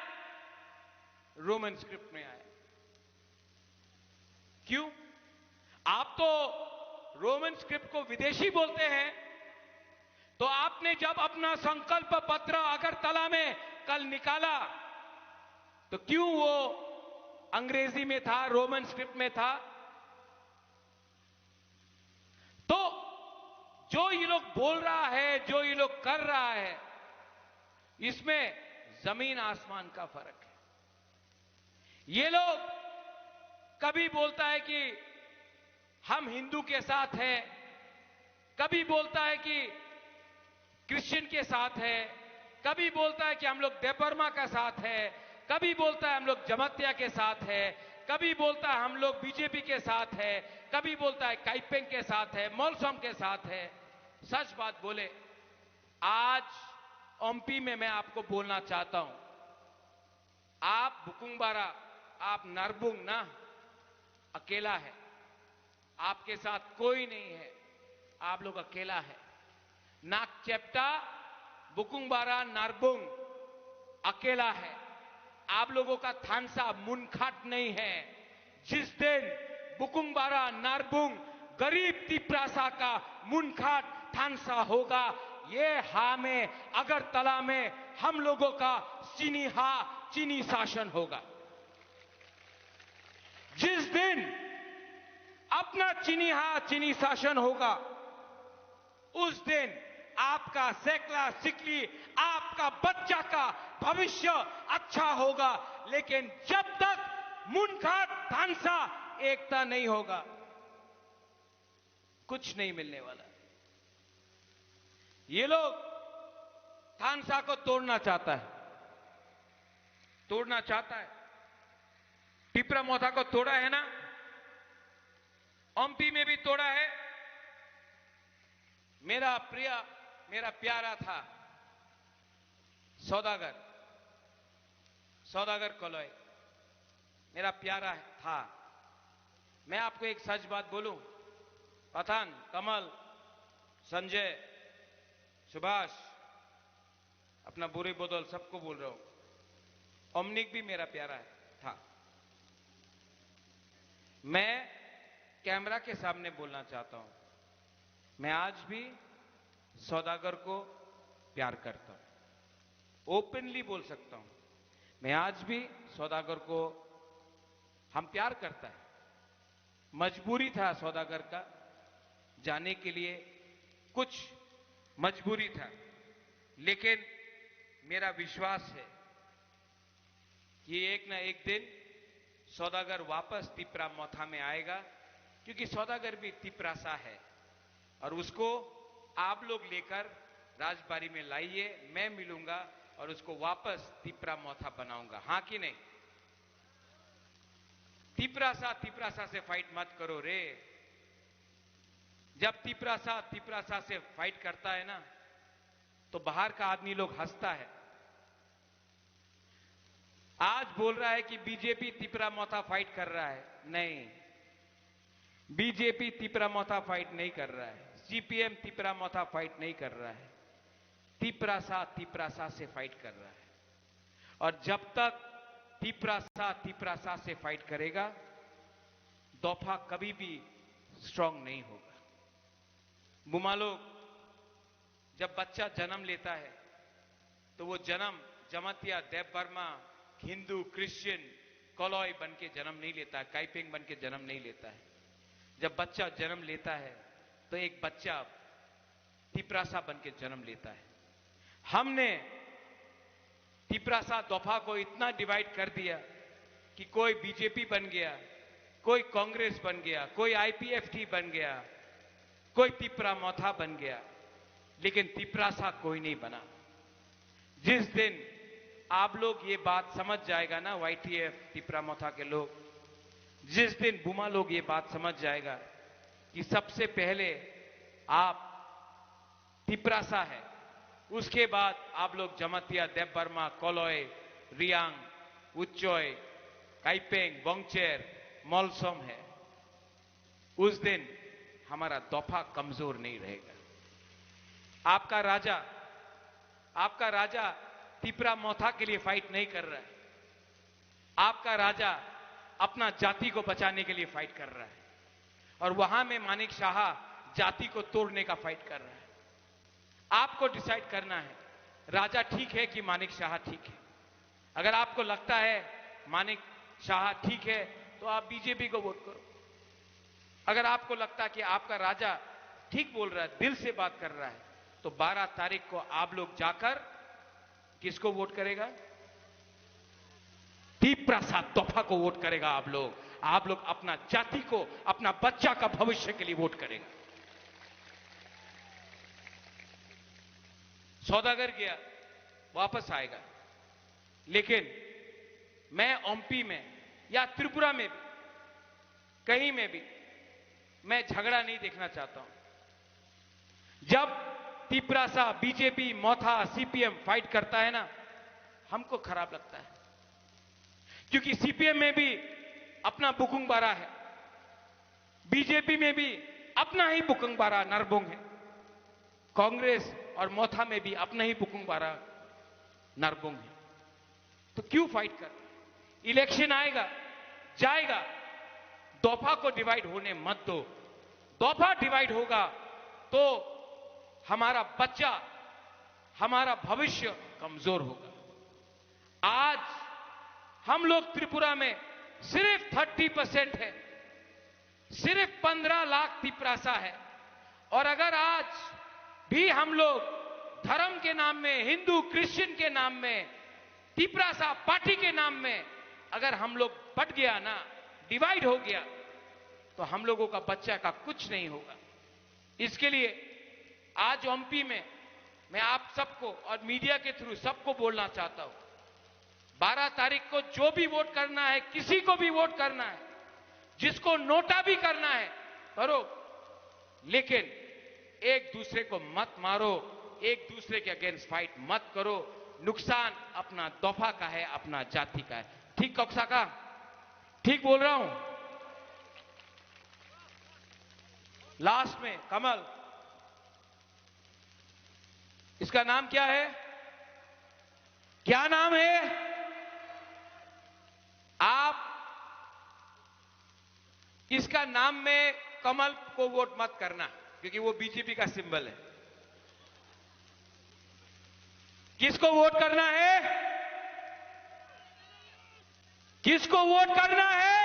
रोमन स्क्रिप्ट में आया। क्यों? आप तो रोमन स्क्रिप्ट को विदेशी बोलते हैं, तो आपने जब अपना संकल्प पत्र अगरतला में कल निकाला तो क्यों वो अंग्रेजी में था, रोमन स्क्रिप्ट में था? तो जो ये लोग बोल रहा है, जो ये लोग कर रहा है, इसमें जमीन आसमान का फर्क है। ये लोग कभी बोलता है कि हम हिंदू के साथ हैं, कभी बोलता है कि क्रिश्चियन के साथ है, कभी बोलता है कि हम लोग देबबर्मा का साथ है, कभी बोलता है हम लोग जमातिया के साथ है, कभी बोलता है हम लोग बीजेपी के साथ है, कभी बोलता है काइपेंग के साथ है, मोलसोम के साथ है। सच बात बोले, आज ओमपी में मैं आपको बोलना चाहता हूं, आप बुकुंगबारा, आप नरबुंग ना अकेला है, आपके साथ कोई नहीं है, आप लोग अकेला है। नाकचेप्टा, बुकुंगबारा, नारबुंग अकेला है। आप लोगों का थानसा मुनखाट नहीं है। जिस दिन बुकुंगबारा, नारबुंग, गरीब तिप्रासा का मुनखाट थानसा होगा, ये हा में, अगरतला में हम लोगों का चीनी शासन होगा। जिस दिन अपना चीनी शासन होगा, उस दिन आपका सेकला सिकली, आपका बच्चा का भविष्य अच्छा होगा। लेकिन जब तक मुनखाट थानसा एकता नहीं होगा, कुछ नहीं मिलने वाला। ये लोग थानसा को तोड़ना चाहता है, तोड़ना चाहता है। टिपरा मोथा को तोड़ा है ना, ओमपी में भी तोड़ा है। मेरा प्यारा था सौदागर कोलोई, मेरा प्यारा था। मैं आपको एक सच बात बोलूं, पठान, कमल, संजय, सुभाष, अपना बुरी बदल सबको बोल रहा हूं, ओमनिक भी मेरा प्यारा था। मैं कैमरा के सामने बोलना चाहता हूं, मैं आज भी सौदागर को प्यार करता हूं, ओपनली बोल सकता हूं। मैं आज भी सौदागर को हम प्यार करता है। मजबूरी था सौदागर का जाने के लिए, कुछ मजबूरी था, लेकिन मेरा विश्वास है कि एक ना एक दिन सौदागर वापस तिपरा मोथा में आएगा, क्योंकि सौदागर भी तिपरासा है और उसको आप लोग लेकर राजबाड़ी में लाइए, मैं मिलूंगा और उसको वापस तिपरा मोथा बनाऊंगा। हां कि नहीं? तिपरासा से फाइट मत करो रे। जब तिपरासा से फाइट करता है ना, तो बाहर का आदमी लोग हंसता है। आज बोल रहा है कि बीजेपी तिपरा मोथा फाइट कर रहा है, नहीं, बीजेपी तिपरा मोथा फाइट नहीं कर रहा है, सीपीएम तिपरा मोथा फाइट नहीं कर रहा है, तिपरासा से फाइट कर रहा है। और जब तक तिपरासा से फाइट करेगा, दोफा कभी भी स्ट्रांग नहीं होगा। बुमालो, जब बच्चा जन्म लेता है तो वो जन्म जमातिया, देबबर्मा, हिंदू, क्रिश्चियन, कोलोई बन के जन्म नहीं लेता है, काइपेंग बन के जन्म नहीं लेता है। जब बच्चा जन्म लेता है तो एक बच्चा तिपरासा बन के जन्म लेता है। हमने तिपरासा दोफा को इतना डिवाइड कर दिया कि कोई बीजेपी बन गया, कोई कांग्रेस बन गया, कोई आईपीएफटी बन गया, कोई तिपरा मोथा बन गया, लेकिन तिपरासा कोई नहीं बना। जिस दिन आप लोग ये बात समझ जाएगा ना, वाईटीएफ तिपरा मोथा के लोग, जिस दिन बुमा लोग ये बात समझ जाएगा कि सबसे पहले आप तिपरासा है, उसके बाद आप लोग जमातिया, देबबर्मा, कोलोई, रियांग, उच्चोय, काइपेंग, बोंगचेर, मोलसोम है, उस दिन हमारा दोफा कमजोर नहीं रहेगा। आपका राजा तिपरा मोथा के लिए फाइट नहीं कर रहा है, आपका राजा अपना जाति को बचाने के लिए फाइट कर रहा है, और वहां में मानिक शाह जाति को तोड़ने का फाइट कर रहा है। आपको डिसाइड करना है, राजा ठीक है कि मानिक शाह ठीक है। अगर आपको लगता है मानिक शाह ठीक है तो आप बीजेपी को वोट करो। अगर आपको लगता है कि आपका राजा ठीक बोल रहा है, दिल से बात कर रहा है, तो 12 तारीख को आप लोग जाकर किसको वोट करेगा? दीप प्रसाद तोहफा को वोट करेगा आप लोग अपना जाति को, अपना बच्चा का भविष्य के लिए वोट करेगा। सौदागर गया, वापस आएगा, लेकिन मैं ओमपी में या त्रिपुरा में भी, कहीं में भी मैं झगड़ा नहीं देखना चाहता हूं। जब तिपरासा, बीजेपी, मोथा, सीपीएम फाइट करता है ना, हमको खराब लगता है, क्योंकि सीपीएम में भी अपना बुकुंग बारा है, बीजेपी में भी अपना ही बुकुंग बारा नरबुंग है, कांग्रेस और मोथा में भी अपना ही बुकुंग बारा नरबुंग है। तो क्यों फाइट कर? इलेक्शन आएगा जाएगा, दफा को डिवाइड होने मत दो। दफा डिवाइड होगा तो हमारा बच्चा, हमारा भविष्य कमजोर होगा। आज हम लोग त्रिपुरा में सिर्फ 30% है, सिर्फ 15 लाख तिपरासा है, और अगर आज भी हम लोग धर्म के नाम में, हिंदू क्रिश्चियन के नाम में, तिपरासा पार्टी के नाम में अगर हम लोग बट गया ना, डिवाइड हो गया, तो हम लोगों का बच्चा का कुछ नहीं होगा। इसके लिए आज ओमपी में मैं आप सबको और मीडिया के थ्रू सबको बोलना चाहता हूं, 12 तारीख को जो भी वोट करना है, किसी को भी वोट करना है, जिसको नोटा भी करना है करो, लेकिन एक दूसरे को मत मारो, एक दूसरे के अगेंस्ट फाइट मत करो। नुकसान अपना दफा का है, अपना जाति का है। ठीक कक्सा का? ठीक बोल रहा हूं? लास्ट में कमल, इसका नाम क्या है? क्या नाम है? आप इसका नाम में कमल को वोट मत करना, क्योंकि वो बीजेपी का सिंबल है। किसको वोट करना है? किसको वोट करना है?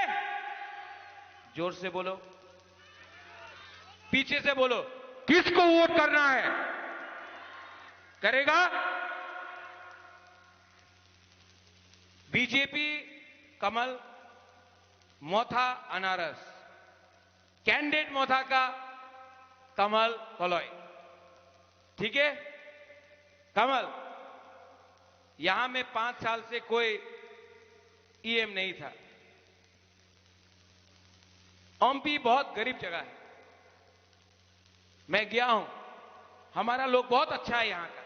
जोर से बोलो, पीछे से बोलो, किसको वोट करना है? करेगा बीजेपी कमल, मोथा अनारस, कैंडिडेट मोथा का कमल कलॉय। ठीक है कमल, यहां में 5 साल से कोई ईएम नहीं था। ओमपी बहुत गरीब जगह है, मैं गया हूं, हमारा लोग बहुत अच्छा है यहां का।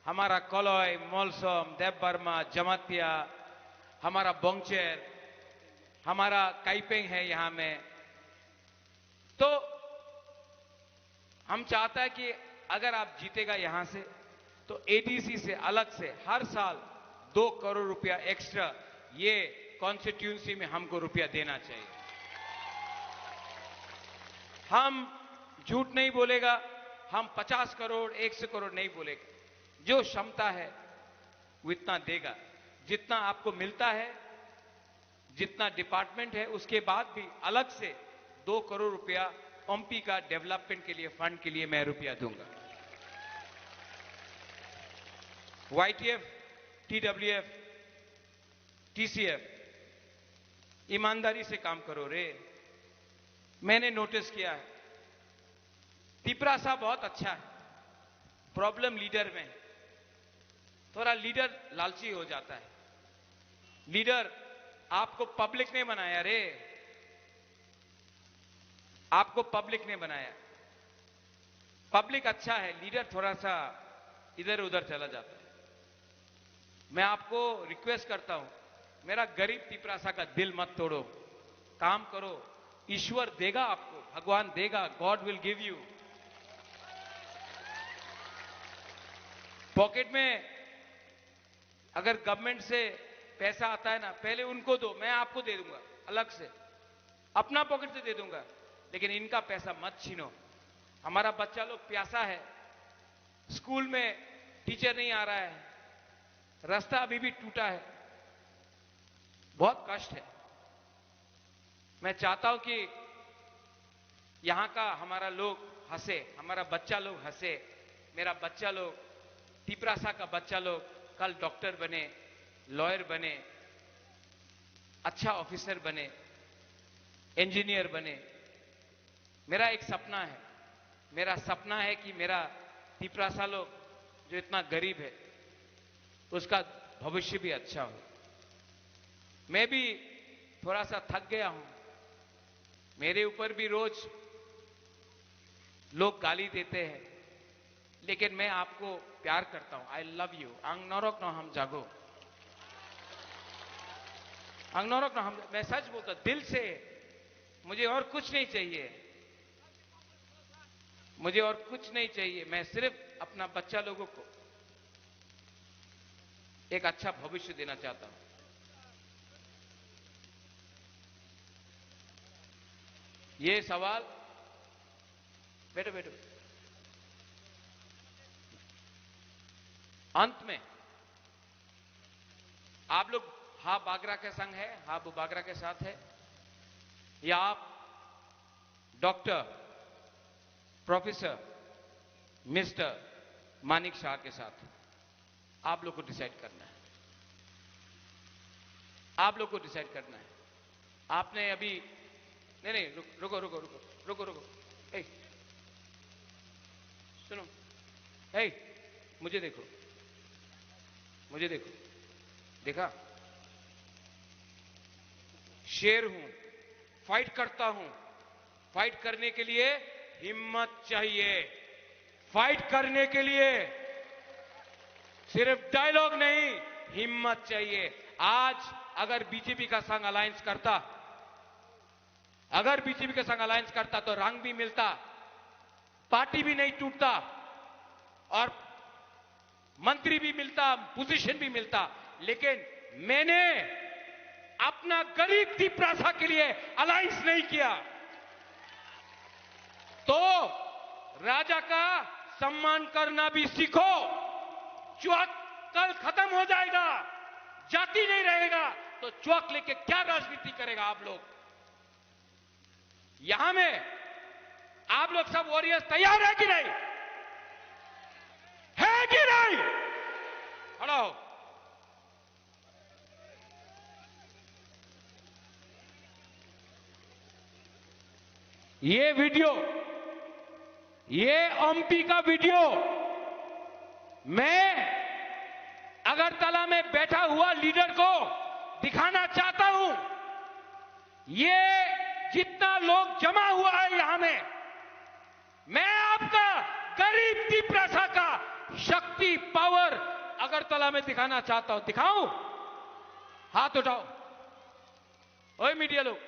हमारा कलॉय, मोलसम, देवबर्मा, जमातिया, हमारा बोंगचेर, हमारा काइपेंग है यहां में। तो हम चाहता है कि अगर आप जीतेगा यहां से, तो एडीसी से अलग से हर साल 2 करोड़ रुपया एक्स्ट्रा ये कॉन्स्टिट्यूंसी में हमको रुपया देना चाहिए। हम झूठ नहीं बोलेगा, हम 50 करोड़ 100 करोड़ नहीं बोलेगा, जो क्षमता है वो इतना देगा। जितना आपको मिलता है, जितना डिपार्टमेंट है, उसके बाद भी अलग से 2 करोड़ रुपया ओमपी का डेवलपमेंट के लिए, फंड के लिए मैं रुपया दूंगा। वाईटीएफ, टीडब्ल्यूएफ, टीसीएफ ईमानदारी से काम करो रे। मैंने नोटिस किया है तिपरासा बहुत अच्छा है, प्रॉब्लम लीडर में। थोड़ा लीडर लालची हो जाता है। लीडर आपको पब्लिक ने बनाया रे, आपको पब्लिक ने बनाया। पब्लिक अच्छा है, लीडर थोड़ा सा इधर उधर चला जाता है। मैं आपको रिक्वेस्ट करता हूं, मेरा गरीब तिपरासा का दिल मत तोड़ो, काम करो, ईश्वर देगा आपको, भगवान देगा, God will give you. Pocket में अगर गवर्नमेंट से पैसा आता है ना, पहले उनको दो, मैं आपको दे दूंगा अलग से, अपना पॉकेट से दे दूंगा, लेकिन इनका पैसा मत छीनो। हमारा बच्चा लोग प्यासा है, स्कूल में टीचर नहीं आ रहा है, रास्ता अभी भी टूटा है, बहुत कष्ट है। मैं चाहता हूं कि यहां का हमारा लोग हंसे, हमारा बच्चा लोग हंसे, मेरा बच्चा लोग, तिपरासा का बच्चा लोग कल डॉक्टर बने, लॉयर बने, अच्छा ऑफिसर बने, इंजीनियर बने। मेरा एक सपना है, मेरा सपना है कि मेरा तिपरासा लोग जो इतना गरीब है उसका भविष्य भी अच्छा हो। मैं भी थोड़ा सा थक गया हूं, मेरे ऊपर भी रोज लोग गाली देते हैं, लेकिन मैं आपको प्यार करता हूं। आई लव यू। आंग नौरक न हम जागो, आंग नौरक न हम। मैं सच बोलता दिल से, मुझे और कुछ नहीं चाहिए, मुझे और कुछ नहीं चाहिए। मैं सिर्फ अपना बच्चा लोगों को एक अच्छा भविष्य देना चाहता हूं। ये सवाल, बैठो बैठो, अंत में आप लोग हा बागरा के संग है, हा बागरा के साथ है, या आप doctor professor mister Manik Shah के साथ? आप लोग को डिसाइड करना है, आप लोग को डिसाइड करना है। आपने अभी नहीं, रुको रुको रुको रुको रुको, ए सुनो, ए मुझे देखो, मुझे देखो, देखा? शेर हूं, फाइट करता हूं। फाइट करने के लिए हिम्मत चाहिए, फाइट करने के लिए सिर्फ डायलॉग नहीं, हिम्मत चाहिए। आज अगर बीजेपी का संग अलायंस करता, अगर बीजेपी के संग अलायंस करता तो रंग भी मिलता, पार्टी भी नहीं टूटता और मंत्री भी मिलता, पोजीशन भी मिलता। लेकिन मैंने अपना गरीब तिपरासा के लिए अलायंस नहीं किया। तो राजा का सम्मान करना भी सीखो। चुआक कल खत्म हो जाएगा, जाति नहीं रहेगा, तो चुआक लेके क्या राजनीति करेगा आप लोग? यहां में आप लोग सब वॉरियर्स तैयार है कि नहीं? है कि नहीं? खड़ा हो। ये वीडियो, ये एमपी का वीडियो मैं अगरतला में बैठा हुआ लीडर को दिखाना चाहता हूं। ये जितना लोग जमा हुआ है यहां में, मैं आपका गरीब तिपरासा का शक्ति पावर अगरतला में दिखाना चाहता हूं। दिखाऊं? हाथ उठाओ। ओए मीडिया लोग,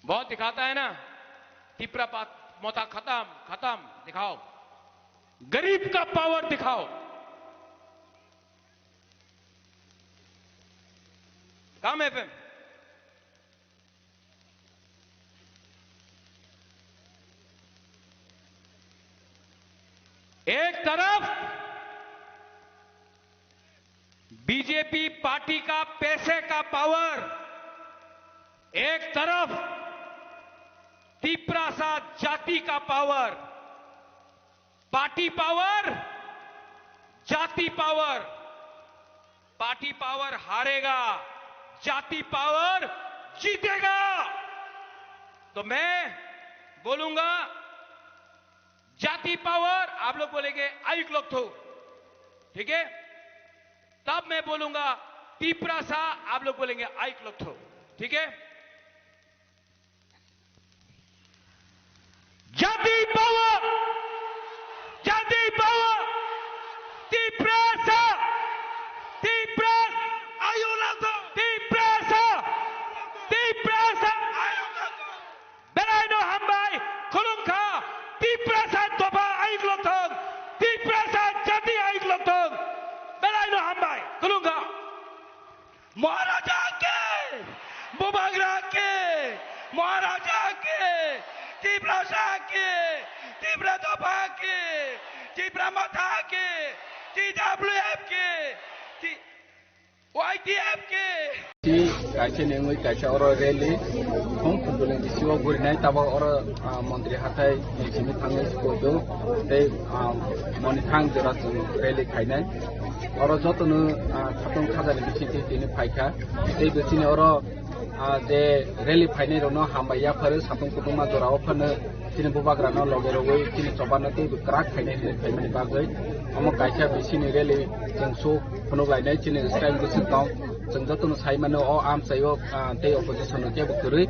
बहुत दिखाता है ना, तिपरा मोता खत्म खत्म, दिखाओ गरीब का पावर, दिखाओ। काम एफएम, एक तरफ बीजेपी पार्टी का पैसे का पावर, एक तरफ तिपरासा जाति का पावर। पार्टी पावर, जाति पावर। पार्टी पावर हारेगा, जाति पावर जीतेगा। तो मैं बोलूंगा जाति पावर, आप लोग बोलेंगे आयुक लोग थो, ठीक है? तब मैं बोलूंगा तिपरासा, आप लोग बोलेंगे आयुक लोग थो, ठीक है? जाति पावर, जाति पावर, तिपरासा, तिपरासा, आयुक लोग थो, तिपरासा, तिपरासा, आयुक लोग थो। बेराइनो हम भाई खुलुंखा तिपरासा तोबा आयुक लोग थो, तिपरासा जाति आयुक लोग थो। बेराइनो हम भाई खुलुंखा महाराजा के, बुबागरा के, महाराजा के, तिपरासा के, तिपरा तोबा के, तिपरा मोता के, TWF के, YTF के। kaisa nengui kaisa oro rally hong kudulen disiwa gurinai tabo oro mantri hatai simi thangai skodo tei moni thang jora rally khainai oro jotonu khatong khajani bichiti tini phaikha tei bichini oro je rally phainai rono hambaya phare satong kutuma jora ophane tini bubagra no logeroi tini chobana tei krak khainai khaimani bagai amo kaisa bichini rally jengso phunu lainai tini style busintong jengjotonu saimano o am sayo tei opposition ke bukuri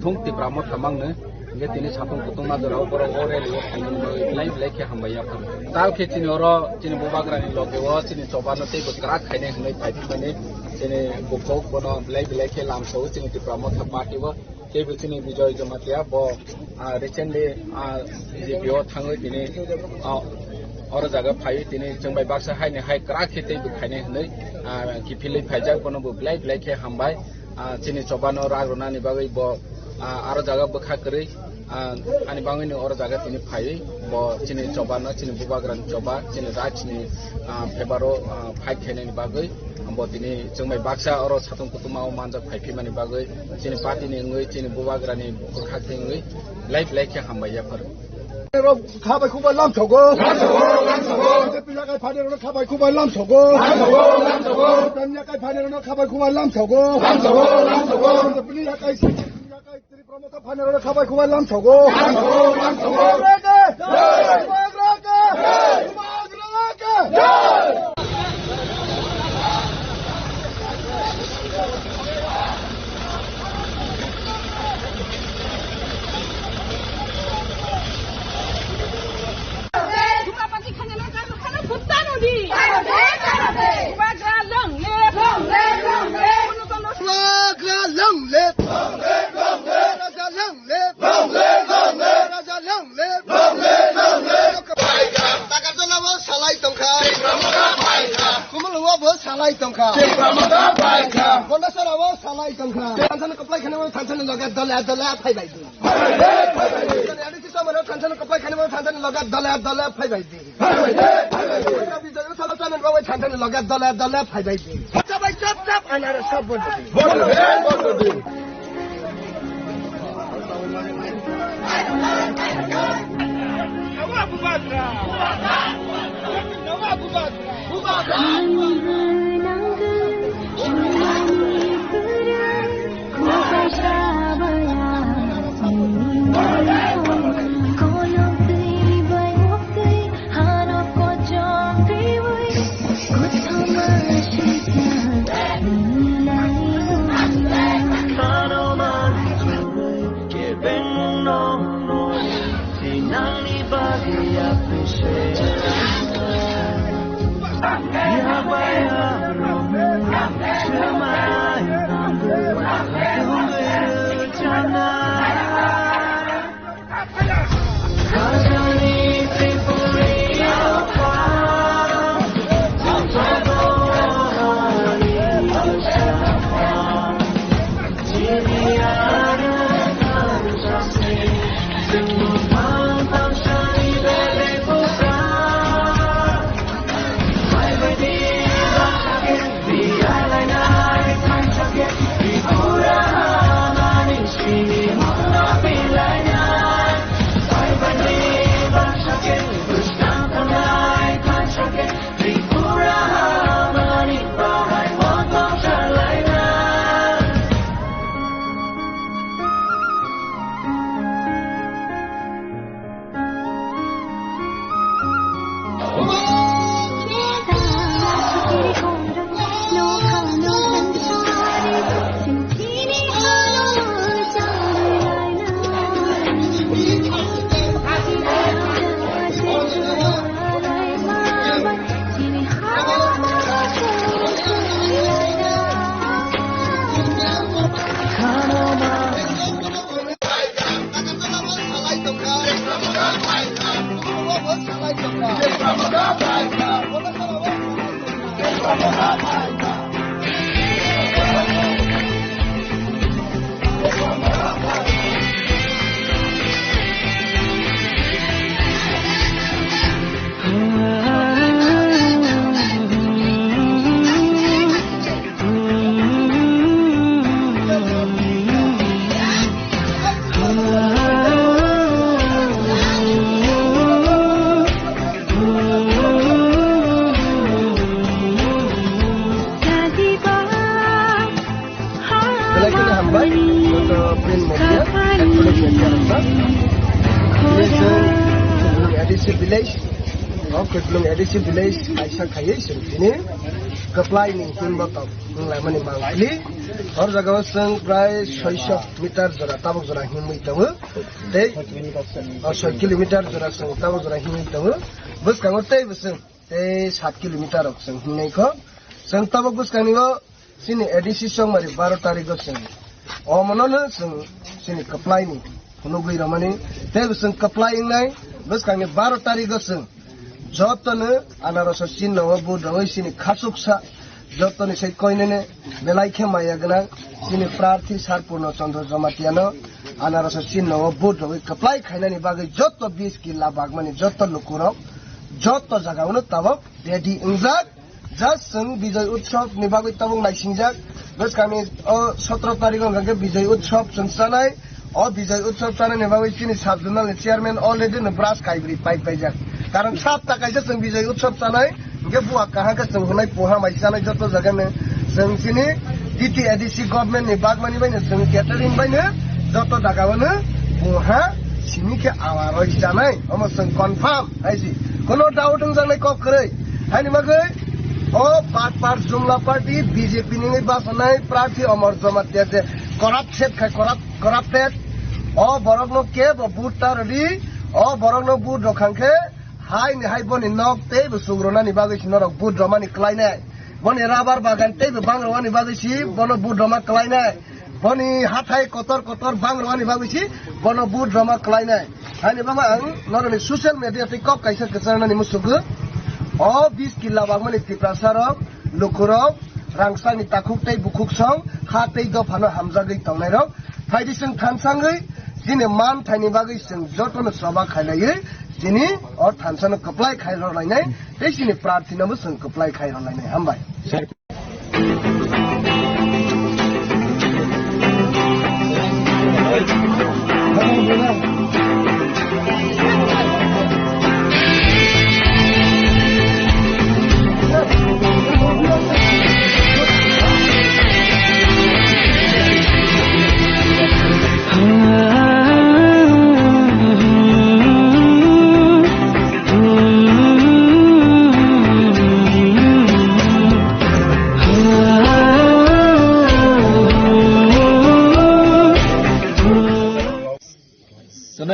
thung ti bramo thamangne nge tini satong kutuma jora oporo o rally o khainai live leke hambaya phare tal ke tini oro tini bubagra ni logewo tini chobana tei krak khainai hnai phaitmani tini bukok bono live leke lamso tini ti bramo thapati wo ke bichini bijoy jamatia bo recently BJP o thangoi tini oro jaga phai tini jengbai baksa haine hai krak khete bukhaine hnai kipilai phaijak bono bo blai khe hambai tini chobano ragrona ni bagai bo aro jaga bukha kri ani bangai ni oro jaga tini phai bo tini chobano tini bubagran choba tini rajni febaro phai khene ni bagai bo tini jengbai baksa oro satong kutuma o manja phaipi mani bagai tini party ni ngui tini bubagrani bukha khengui blai khe hambai ya par खाबाय खुबाय लाम छगो पिलाकाय फानेरनो खाबाय खुबाय लाम छगो तन्याकाय फानेरनो खाबाय खुबाय लाम छगो पिलाकाय त्रि प्रमोद फानेरनो खाबाय खुबाय लाम छगो salai tongkha konda sarawa salai tongkha tansan kaplai khane ma tansan laga dala phai bai di ani ki samana tansan kaplai khane ma tansan laga dala phai bai di kabi jaro sala saman bawa tansan laga dala phai bai di sabai chap anara sab bol di Abu Bakra village Kutlung ADC village Aisha Khaye sini keplai ni himba tau nglai mani mangli or jagao seng prai 600 meter jora tabok jora himui tamu tei 6 kilometer jora seng tabok jora himui tamu bus kango tei buseng tei 7 kilometer ok seng himnai kho seng tabok bus kanio sini ADC song mari 12 tarik go seng o monono seng sini keplai ni hunugui ramani tei buseng keplai ngai bus kangi 12 tarik go seng jotone anarasa sinno buddha sini khasuksa jotone sei koinene belaikhe mayagna sini prarthi sarpurno chandra jamatiano anarasa sinno buddha kaplai khainani bagai jotto 20 killa bagmani jotto lukuro jotto jagauno tabok ready injak just sung bijoy utsav ni bagai tabok naisingjak bas kami 17 tarikh ngake bijoy utsav chungsanai o bijoy utsav chana ni bagai sini subjournal chairman already ne brass kaibri paijak कारण सात तकाइसे जों बिजय उत्सव जानाय के बुआ कहां का जों होनाय पोहा माइ जानाय जत जगाने जों सिनि डिटी एडीसी गभर्नमेन्ट नि बागमानि बायनो जों केटारिं बायनो जत दागावनो पोहा सिनि के आवारय जानाय अम जों कन्फर्म आइसि कोनो डाउट जानाय क करे हानि मगै ओ पाट जुमला पार्टी बीजेपी नि बासनाय प्रार्थी अमर जमातिया जे करप्टेड ओ बरगनो के बुटा ready O बरगनो boot रखांखे Hai ni hai boni nok tei bu sugrona ni bagai si norok bud roma ni klainai boni rabar bagan tei bu bangroma ni bagai si bono bud roma klainai boni hathai kotor bangroma ni bagai si bono bud roma klainai hai ni bama ang noroni social media tei kop kaisa kesana ni musugu o 20 killa bagmani tiprasarok lukurok rangsa ni takuk tei bukuk song ha tei do phano hamjagai tongnai rok faidising thansangai jine man thaini bagai sing jotono sabha khailai sini or thansano kaplai khairo lainai tei sini prarthina bu sung kaplai khairo lainai hambai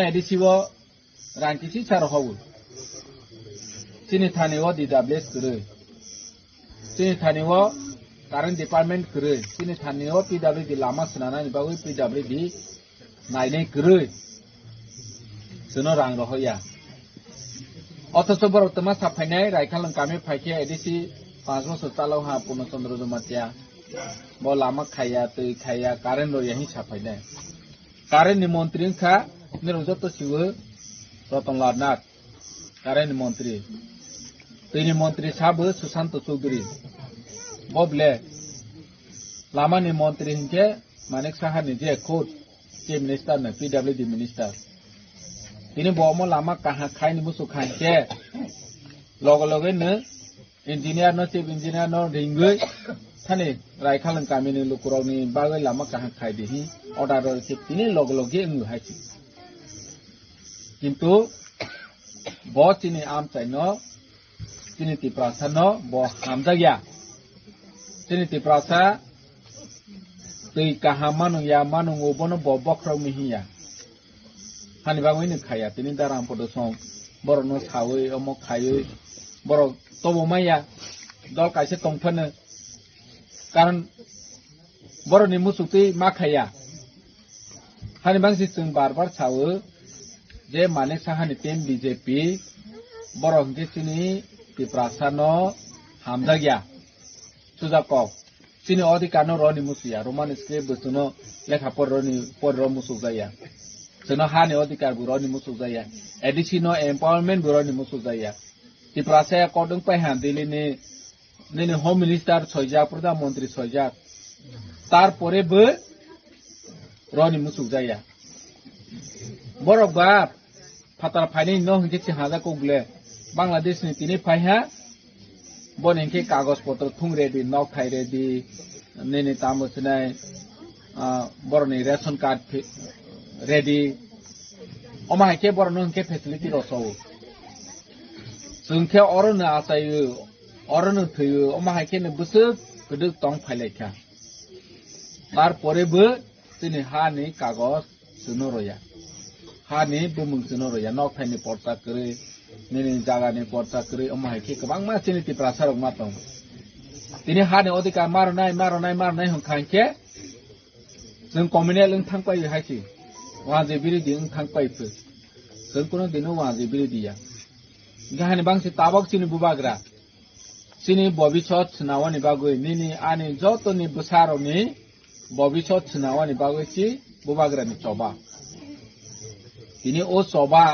ADC wo rangkisi charo hawu sini thani wo DWS kure sini thani wo current department kure sini thani wo PWD lama sanana ni bagui PWD nainai kure sono rang rohoya অথচ বর্তমান সাফাইনাই রাইখালং কামে ফাইকে ADC 5 বছর চালাও হা পূর্ণচন্দ্র জমাতিয়া ব লামা খাইয়া তৈ খাইয়া current রয়াহি সাফাইনাই current ni মন্ত্রী খা নিরঞ্জত শিব রতনলাল নাথ কারেন্ট মন্ত্রী তৈরি মন্ত্রী সাব সুশান্ত চৌধুরী ববলে লামানি মন্ত্রী হিংকে মানিক সাহানি যে খোদ চিফ মিনিস্টার না PWD মিনিস্টার তিনি বম লামা কাহা খাইনি মুসু খাইকে লগে লগে নে ইঞ্জিনিয়ার ন চিফ ইঞ্জিনিয়ার ন রিঙ্গৈ थाने रायखालं कामिनि लुकुरावनि बागै लामा काहा खायदिहि अर्डार रखे तिनि लगे लगे अंगु हायसि किन्तु ब चिनि आम चाइनो चिनि तिप्रासा न ब हामजाया चिनि तिप्रासा तै काहा मानुया मानुङो बनो ब बख्राव मिहिया हानि बागै नि खाया तिनि दाराम पद सं बरनो सावै अमो खायै बर तबो माया दल काइसे तंफनो कारण बरनि मुसुक्ति माखाया हानि बांसि जों बार सावो जे मानिक साहानि टीम बीजेपी बर हंके चिनि तिप्रासा न हामजागिया सुजाक चिनि अधिकार न रनि मुसुया रोमान स्क्रिप्ट बसुनो लेखा पर र मुसुक जाया जोंनो हानि अधिकार बु रनि मुसुक जाया एडीसी न एम्पावरमेंट बु रनि मुसुक जाया तिप्रासा कदं पाइहान दिल्लीनि नैनो होम मिनिस्टार सयजाक प्रधानमंत्री सयजाक तारपरेबो रनि मुसुक जाया बरबा फातार फाइनि न हंके हाजा कोगले बांग्लादेश नि तिनि फाइहा बनेंके कागज पत्र थुं रेडी नक थाइ रेडी नैनि तामसनाय बरनि रेशन कार्ड रेडी अमाइके बरनो हंके फेसिलिटी रसौ जोंखे अरनो आसायो अरनो थैयो अमाहायखेनो बोसोर गोदो दं फायलायखा तारपरेबो जोंनि हानि कागज सोनो रया हानि बुमुं सोनो रया नौथायनि पर्चा करे नैनि जागानि पर्चा करे अमाहायखे गोबां मानसिनि तिप्रासारक मा दं दिनै हानि अधिकार मारनाय होनखांखे जों कमिउनेल थांपायो हायसि वाजे बिरिदि थांपायफो जोंखौनो दिनो वाजे बिरिदिया गाहानि बांसिन ताबक सिनि बुबाग्रा सिनि भबिष्यत सुनावानि बागै निनि आनि जतनि बोसारनि भबिष्यत सुनावानि बागै सि बुबाग्रानि चबा दिनै ओ चबा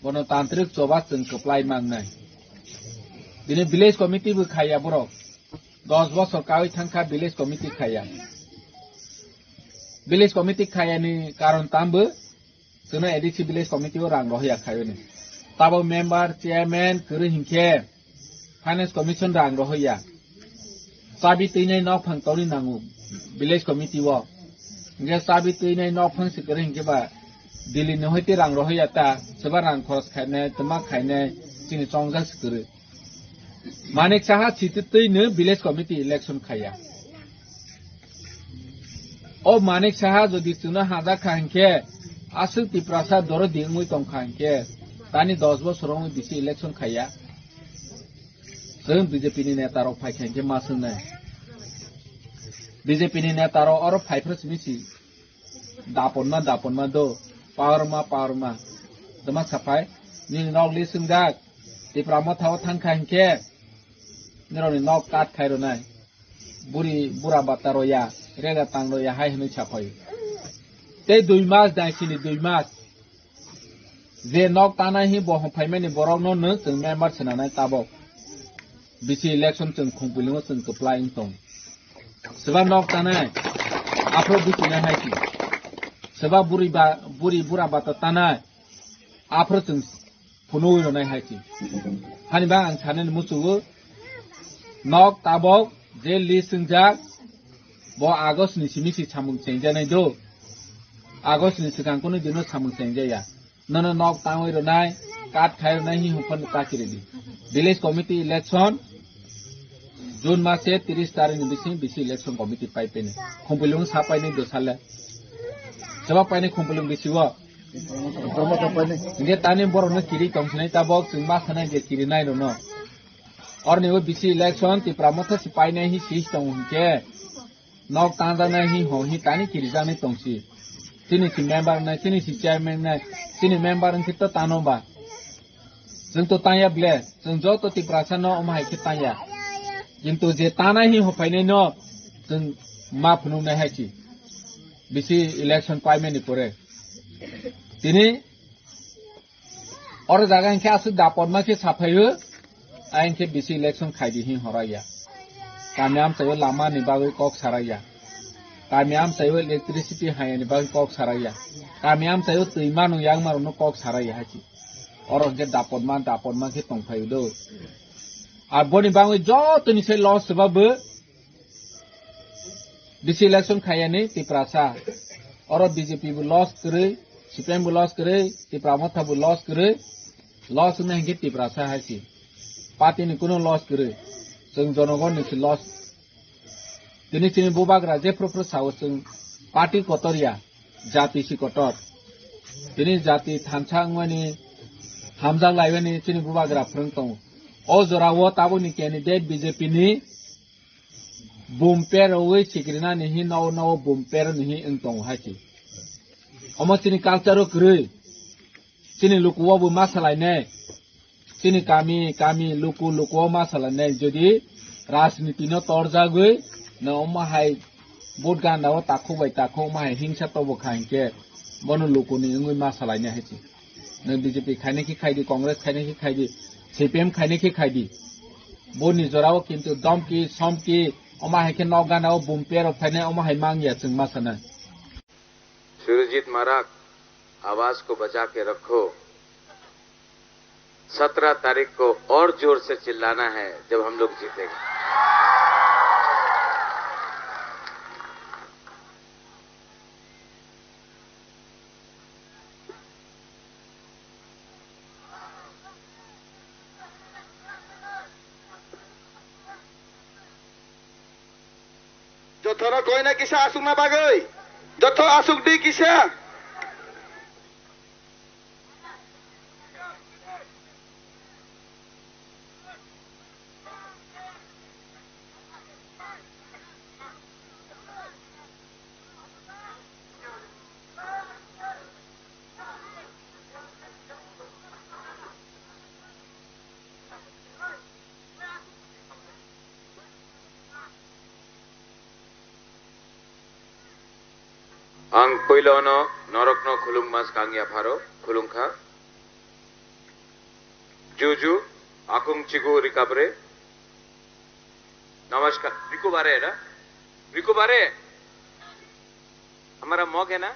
गणतांत्रिक चबा जों कप्लाय मांनाय दिनै विलेज कमिटि बो खाया बर' 10 बছर कावै थांखा विलेज कमिटि खाया विलेज कमिटि खायानि कारण तांबो जोंना एडिसी विलेज कमिटि रां रहिया खायोनि ताबो मेंबर चेयरमैन करे हिंखे फाइनेंस कमिशन रां रहिया साबि तैनाय न फंतौनि नांगु विलेज कमिटि वो इंगे साबि तैनाय न फंस करे हिंखे बा दिल्ली न होते रां रहिया ता सोबा रां खरस खायनाय तमा खायनाय जोंनि चंगा सिकरे मानिक साहा चितैनो विलेज कमिटि इलेक्शन खाया ओ मानिक साहा जदि चुना हाजा खांखे आसु तिप्रासा दर दिंगुइ तंग खांखे तानि 10 बছराव बिसि इलेक्शन खाया जों बीजेपी नि नेता रो फायखेंखे मासुनाय बीजेपी नि नेता रो और फाइफ्रस मिसि दापनमा दो पावर मा दमा सफाय नि नगलि सुंदाक तिप्रामा थाव थांखांखे निरनि नग काट खायरनाय बुरा बातारया रेगा तांरया हाय हनै साफाय ते 2 मास दाइसिनि 2 मास जे नग ताना हि बह फाइमेनि बराव न जों मेम्बार सनानाय ताबक बिसि इलेक्शन जों खुंबिलङो जों कप्लाइं दं सोबा नग तानाय आफ्रो बिसिना हायसि सोबा बुरी बुरा बाता तानाय आफ्रो जों फुनुयो नाय हायसि हानिबा आं सानैनि मुसुगो नग ताबक जे लिसुंजाक ब आगस्ट नि सिमिसि सामुं सेंजानाय दो आगस्ट नि सिगांखौनो दिनो सामुं सेंजाया ननो नग तांवै रनाय काट खायरनाय हि हुफन ताकिरेदि विलेज कमिटि इलेक्शन जून मासे 30 तारिख बिसि इलेक्शन कमिटि पाइपेनि खुंबिलुं सापायनि दोसाले सेबा पाइनि खुंबिलुं बिसिवो जे तानि बरनो किरि तंसनाय ताबक जों मा खानाय जे किरि नाय न और नेबो बिसि इलेक्शन तिप्रामथ सिपाइनाय हि सिस्टम हुनके नग तांजानाय हि हो हि तानि किरि जानाय तंसि तिनि सि मेम्बार नाय तिनि सि चेयरमैन नाय तिनि मेम्बार खित तानोबा जों तो ताया ब्ले जों जत तिप्रासा न अमाय खिताया किंतु जे ताना हि होफायनाय न जों मा फुनुनाय हायसि बिसि इलेक्शन पाइमेनि परे तिनि और जागा इनके आसु दापनमा के साफायो आइनके बिसि इलेक्शन खायदि हि हराया कामयाम सयो लामा नि बागै कक साराया कामयाम सयो इलेक्ट्रिसिटी हायनि बागै कक साराया कामयाम सयो तैमा नु yang मारो न कक साराया हायसि और के दापनमा के तंफायो दो आ बनि बागै जतनि से लॉस बाबो बिसि इलेक्शन खायानि तिप्रासा और बीजेपी बो लॉस करे सीपीएम बो लॉस करे तिप्रामथा बो लॉस करे लॉस न के तिप्रासा हायसि पार्टी नि कोनो लॉस करे जों जनगण नि लॉस दिनै तिनि बुबाग्रा जे प्रफर साव जों पार्टी कटरिया जाति सि कटर दिनै जाति थानसांवानि हामजां लायवानि तिनि बुबाग्रा फ्रं दं ओ जरावो ताबोनि कैंडिडेट बीजेपी नि बुमपेर ओइ सिग्रिना नि नव बुमपेर नि अंतों हायसि अमसिनि कल्चर ग्रै तिनि लुकुवाबो मा सालायनाय तिनि कामी लुकु मा सालायनाय जदि राजनीति न तोरजागै न अमाहाय भोट गान्दाव ताखौ माहाय हिंसा तबो खांके बनु लुकुनि इंगै मा सालायनाय हायसि न बीजेपी खायने की खायदि कांग्रेस खायने की खायदि सीपीएम खायने की खायदि बोनि जराव किंतु दमकी समकी अमाहाय के नगानाव बुमपेर फायने अमाहाय मांगिया जों मा सानो सुरजीत माराक आवाज को बचा के रखो 17 तारीख को और जोर से चिल्लाना है जब हम लोग जीतेंगे Jothora koi na kisa asuk na bagoi. Jotho asuk di kisa. Ang poilono norokno khulung mas kangya pharo khulungkha juju akung chigu recovery नमस्कार रिको बारे है ना रिको बारे हमारा मॉग है ना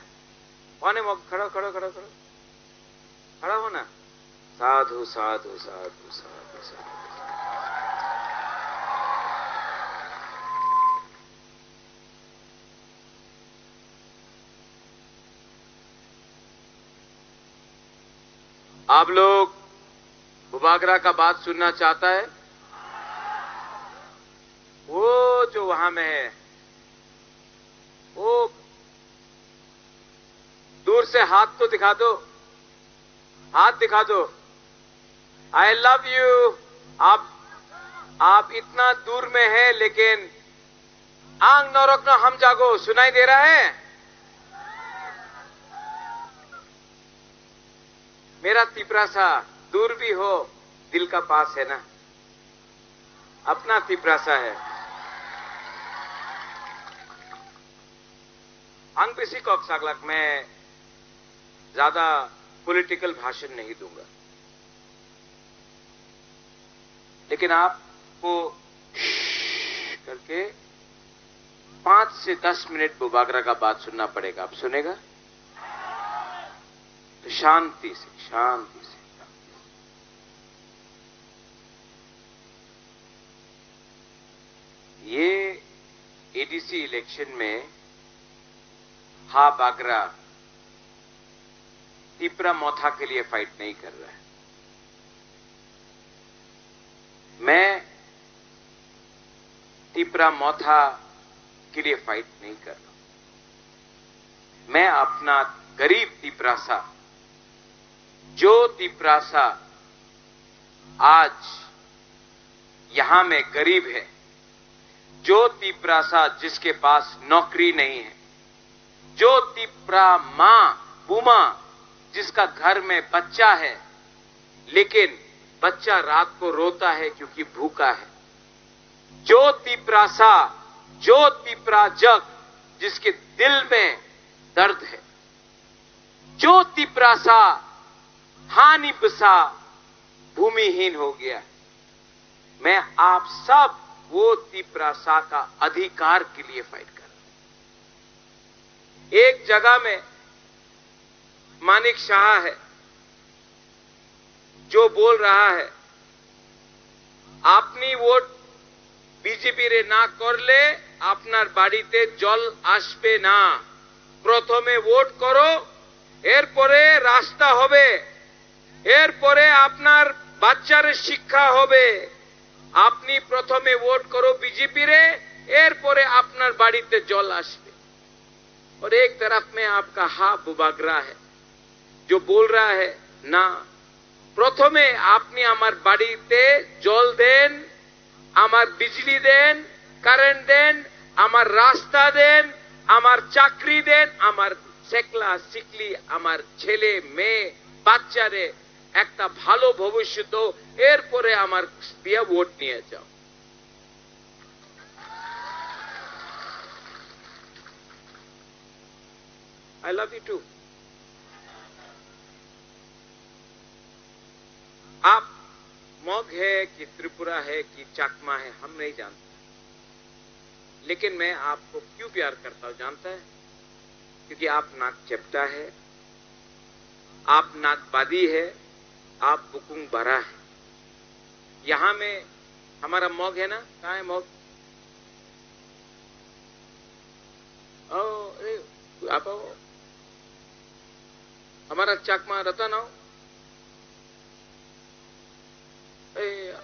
कौन है मॉग खड़ा खड़ा खड़ा खड़ा खड़ा हो ना साधु साधु साधु साधु साधु आप लोग बुबागरा का बात सुनना चाहता है वो जो वहां में है वो दूर से हाथ तो दिखा दो हाथ दिखा दो आई लव यू आप इतना दूर में है लेकिन आंग न रखना हम जागो सुनाई दे रहा है मेरा तिपरासा दूर भी हो दिल का पास है ना अपना तिपरासा है अंग पिसी कॉक्सागलक मैं ज्यादा पॉलिटिकल भाषण नहीं दूंगा लेकिन आपको करके 5 से 10 मिनट बुबागरा का बात सुनना पड़ेगा आप सुनेगा तो शांति से ये एडीसी इलेक्शन में हा बागरा तिपरा मोथा के लिए फाइट नहीं कर रहा है मैं तिपरा मोथा के लिए फाइट नहीं कर रहा मैं अपना गरीब तिपरासा जो तिपरासा आज यहां में गरीब है जो तिपरासा जिसके पास नौकरी नहीं है जो तिपरा मां बूमा जिसका घर में बच्चा है लेकिन बच्चा रात को रोता है क्योंकि भूखा है जो तिपरा जग जिसके दिल में दर्द है जो तिपरासा हानि बसा भूमिहीन हो गया मैं आप सब वो तिपरासा का अधिकार के लिए फाइट कर रहा हूं एक जगह में मानिक शाह है जो बोल रहा है आपनी वोट बीजेपी रे ना करले आपनार बाड़ीते जल आसबे ना प्रथमे वोट करो एरपरे रास्ता होबे एरपरे आपनार बाच्चार शिक्षा होबे आपनी प्रथमे वोट करो बीजेपी रे एरपरे आपनार बाड़ीते जल आसबे और एक तरफ में आपका हा बुबागरा है जो बोल रहा है ना प्रथमे आपनी आमार बाड़ीते जल देन आमार बिजली देन कारेंट देन आमार रास्ता देन आमार चाकरी देन आमार सेकला सिकली आमार छेले मेये बाच्चारे একটা ভালো ভবিষ্যৎ এরপরে আমার দিয়ে ভোট নিয়ে যাও आई लव यू टू आप मॉग है कि त्रिपुरा है कि चाकमा है हम नहीं जानते लेकिन मैं आपको क्यों प्यार करता हूं जानता है क्योंकि आप नाक चपटा है आप नाकबादी है आप बुकुंग भरा है यहां में हमारा मॉग है ना कहां है मॉग अरे आप आओ हमारा चाकमा रतन आओ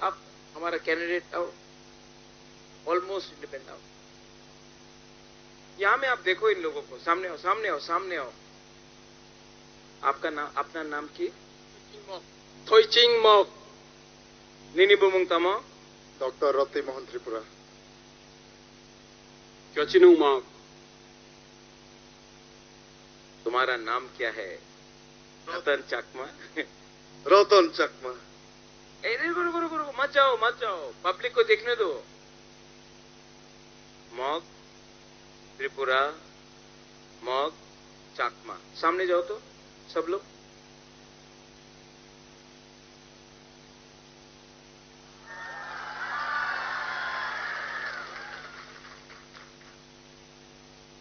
आप हमारा कैंडिडेट आओ ऑलमोस्ट इंडिपेंडेंट आओ यहां में आप देखो इन लोगों को, सामने आओ, सामने आओ, सामने आओ। आपका नाम, अपना नाम की? थोइचिंग मक। निनी बुमुंग तमो? डॉक्टर रति मोहन त्रिपुरा। क्योचिनुंग मक। तुम्हारा नाम क्या है? रतन चकमा। रतन चकमा। रुको, मत जाओ, मत जाओ, पब्लिक को देखने दो। मग त्रिपुरा, मग चकमा। सामने जाओ तो सब लोग।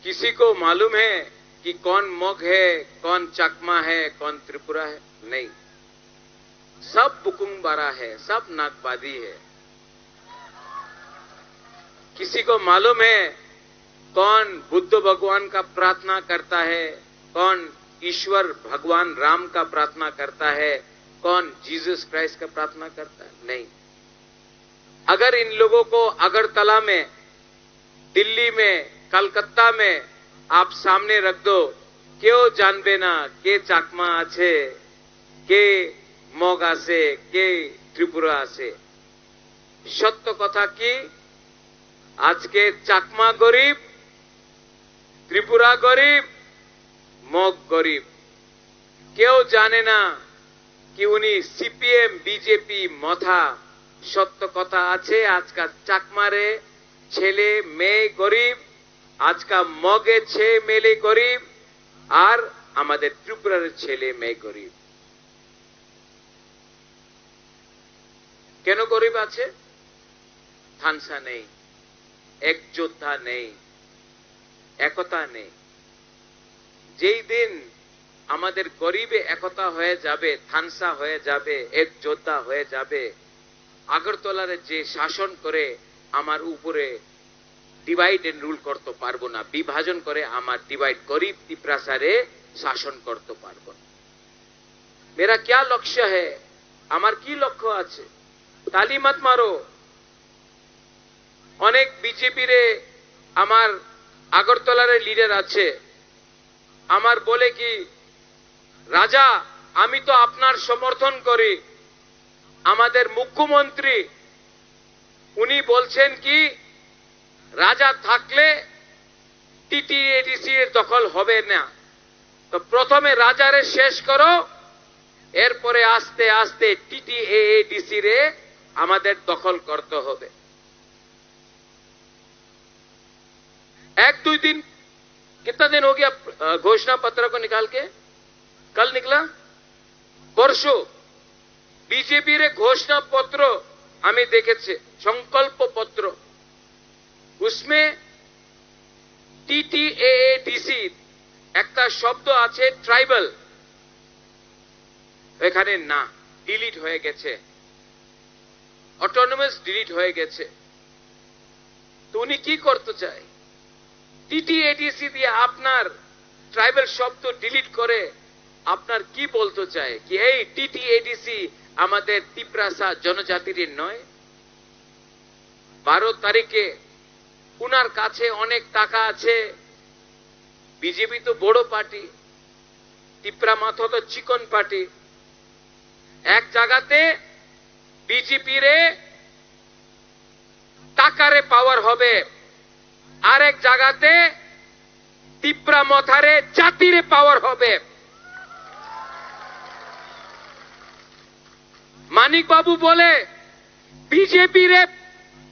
किसी को मालूम है कि कौन मग है, कौन चकमा है, कौन त्रिपुरा है? नहीं, सब बुकुंगबारा है, सब नागबादी है। किसी को मालूम है कौन बुद्ध भगवान का प्रार्थना करता है, कौन ईश्वर भगवान राम का प्रार्थना करता है, कौन जीसस क्राइस्ट का प्रार्थना करता है? नहीं। अगर इन लोगों को अगरतला में, दिल्ली में, कलकत्ता में आप सामने रख दो, क्यों जानबे ना के चाकमा आछे, के मग आछे, के त्रिपुरा आछे? सत्य कथा की आज के चाकमा गरीब, त्रिपुरा गरीब, मग गरीब। क्यों जाने ना कि उन्हीं सीपीएम बीजेपी मथा? सत्य कथा आछे आज का चाकमारे छेले मेये गरीब, आज का मगे छे मेले गरीब, और आमादेर त्रिपुरार छेले मेये गरीब। केन गरीब आछे? थानसा नेই, একযোদ্ধা নেই, একতা নেই। যেই দিন আমাদের গরিবে একতা হয়ে যাবে, থানসা হয়ে যাবে, এক যোদ্ধা হয়ে যাবে, আগরতলার যে শাসন করে আমার উপরে ডিভাইড এন্ড রুল করতে পারবো না, বিভাজন করে আমার ডিভাইড গরিব তিপ্রাসারে শাসন করতে পারবো না। मेरा क्या लक्ष्य है? আমার কি লক্ষ্য আছে? তালি মত মারো। অনেক বিজেপিরে আমার আগরতলার লিডার আছে, আমার বলে কি রাজা আমি তো আপনার সমর্থন করি, আমাদের মুখ্যমন্ত্রী উনি বলছেন কি রাজা থাকলে টিটিএডিসি এর দখল হবে না, তো প্রথমে রাজারে শেষ করো, এরপরে আস্তে আস্তে টিটিএডিসি রে আমাদের দখল করতে হবে। एक दो दिन, कितना दिन हो गया घोषणा पत्र को निकाल के? कल निकला, परसों बीजेपी रे घोषणा पत्र हमें देखे थे, संकल्प पत्र, उसमें टीटीएडीसी একটা শব্দ আছে ট্রাইবাল, এখানে না, ডিলিট হয়ে গেছে, অটোনমাস ডিলিট হয়ে গেছে। তো উনি কি করতে চায়? টিটিএডিসি দিয়ে আপনার ট্রাইবাল শব্দ ডিলিট করে আপনার কি বলতে চায় কি এই টিটিএডিসি আমাদের তিপ্রাসা জনজাতির নয়? 12 তারিখে উনার কাছে অনেক টাকা আছে, বিজেপি তো বড় পার্টি, তিপ্রা মাথা তো চিকন পার্টি। এক জায়গাতে বিজেপি রে টাকারে পাওয়ার হবে, আরেক জায়গাতে তিপ্রা মথারে জাতিরে পাওয়ার হবে। মানিক বাবু বলে বিজেপি রে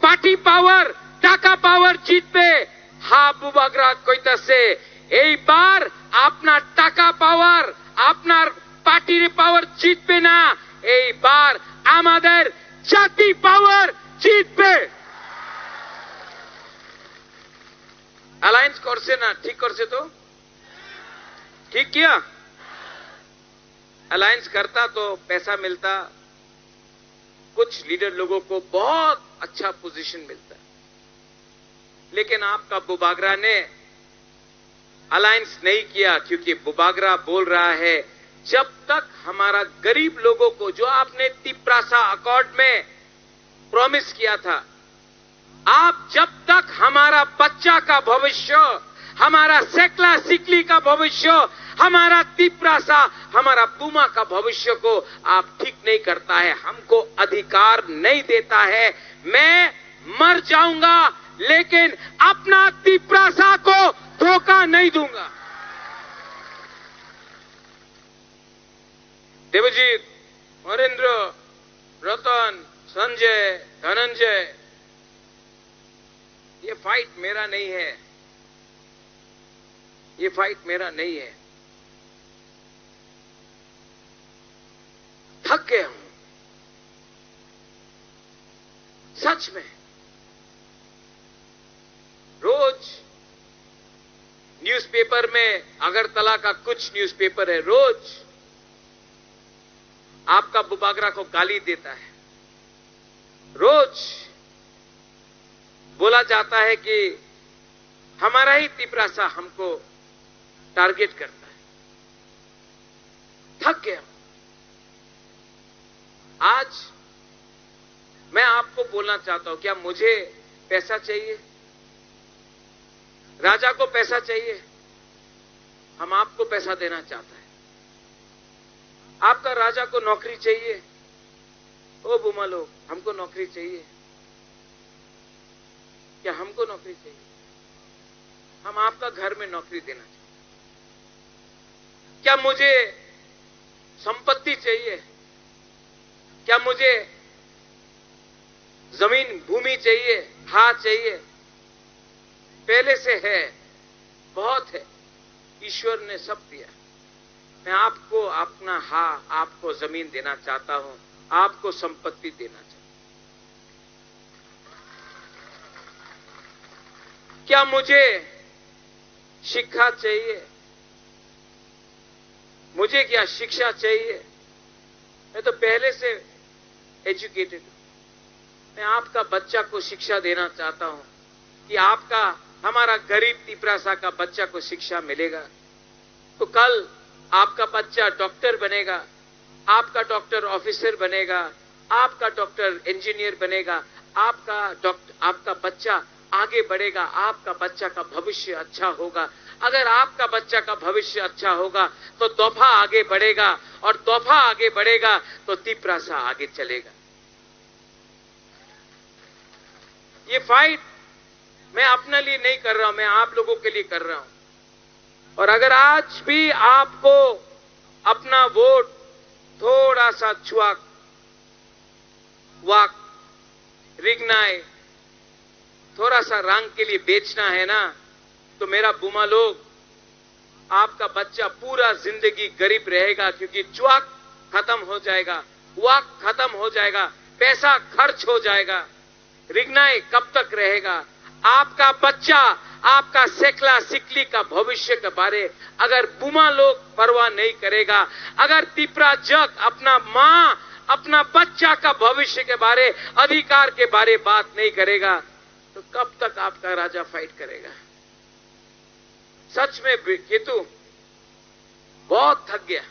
পার্টি পাওয়ার, টাকা পাওয়ার জিতবে। হাবু বাগরা কইতাছে এইবার আপনার টাকা পাওয়ার, আপনার পার্টির পাওয়ার জিতবে না, এইবার আমাদের জাতি পাওয়ার জিতবে। अलायंस करसे ना, ठीक करसे तो ठीक किया। अलायंस करता तो पैसा मिलता, कुछ लीडर लोगों को बहुत अच्छा पोजीशन मिलता, लेकिन आपका बुबागरा ने अलायंस नहीं किया, क्योंकि बुबागरा बोल रहा है जब तक हमारा गरीब लोगों को, जो आपने तिप्रासा अकॉर्ड में प्रॉमिस किया था, आप जब तक हमारा बच्चा का भविष्य, हमारा सेकला सिकली का भविष्य, हमारा तिप्रासा, हमारा पुमा का भविष्य को आप ठीक नहीं करता है, हमको अधिकार नहीं देता है। मैं मर जाऊंगा लेकिन अपना तिप्रासा को धोखा नहीं दूंगा। देवजीत, नरेंद्र, रतन, संजय, धनंजय, ये फाइट मेरा नहीं है, ये फाइट मेरा नहीं है। थक गया हूं सच में। रोज न्यूज़पेपर में, अगरतला का कुछ न्यूज़पेपर है, रोज आपका बुबागरा को गाली देता है। रोज बोला जाता है कि हमारा ही तिप्रासा हमको टारगेट करता है। थक गया। आज मैं आपको बोलना चाहता हूं, क्या मुझे पैसा चाहिए? राजा को पैसा चाहिए? हम आपको पैसा देना चाहता है। आपका राजा को नौकरी चाहिए? ओ बुमा लोग, हमको नौकरी चाहिए। क्या हमको नौकरी चाहिए? हम आपका घर में नौकरी देना चाहते। क्या मुझे संपत्ति चाहिए? क्या मुझे जमीन भूमि चाहिए? हाँ चाहिए, पहले से है, बहुत है, ईश्वर ने सब दिया। मैं आपको अपना हाँ, आपको जमीन देना चाहता हूं, आपको संपत्ति देना चाहता हूं। क्या मुझे शिक्षा चाहिए? मुझे क्या शिक्षा चाहिए? मैं तो पहले से एजुकेटेड हूं। मैं आपका बच्चा को शिक्षा देना चाहता हूं कि आपका, हमारा गरीब तिप्रासा का बच्चा को शिक्षा मिलेगा तो कल आपका बच्चा डॉक्टर बनेगा, आपका डॉक्टर ऑफिसर बनेगा, आपका डॉक्टर इंजीनियर बनेगा, आपका बच्चा आगे बढ़ेगा, आपका बच्चा का भविष्य अच्छा होगा। अगर आपका बच्चा का भविष्य अच्छा होगा तो दोफा आगे बढ़ेगा, और दोफा आगे बढ़ेगा तो तिप्रासा आगे चलेगा। ये फाइट मैं अपने लिए नहीं कर रहा हूं, मैं आप लोगों के लिए कर रहा हूं। और अगर आज भी आपको अपना वोट थोड़ा सा छुआक, वाक, रिगनाय, थोड़ा सा रंग के लिए बेचना है ना, तो मेरा बुमा लोग, आपका बच्चा पूरा जिंदगी गरीब रहेगा, क्योंकि चुआक खत्म हो जाएगा, वाक खत्म हो जाएगा, पैसा खर्च हो जाएगा, रिगनाय कब तक रहेगा? आपका बच्चा, आपका सेकला सिकली का भविष्य के बारे अगर बुमा लोग परवाह नहीं करेगा, अगर तिप्रा जग अपना मां, अपना बच्चा का भविष्य के बारे, अधिकार के बारे बात नहीं करेगा, तो कब तक आपका राजा फाइट करेगा? सच में केतु बहुत थक गया,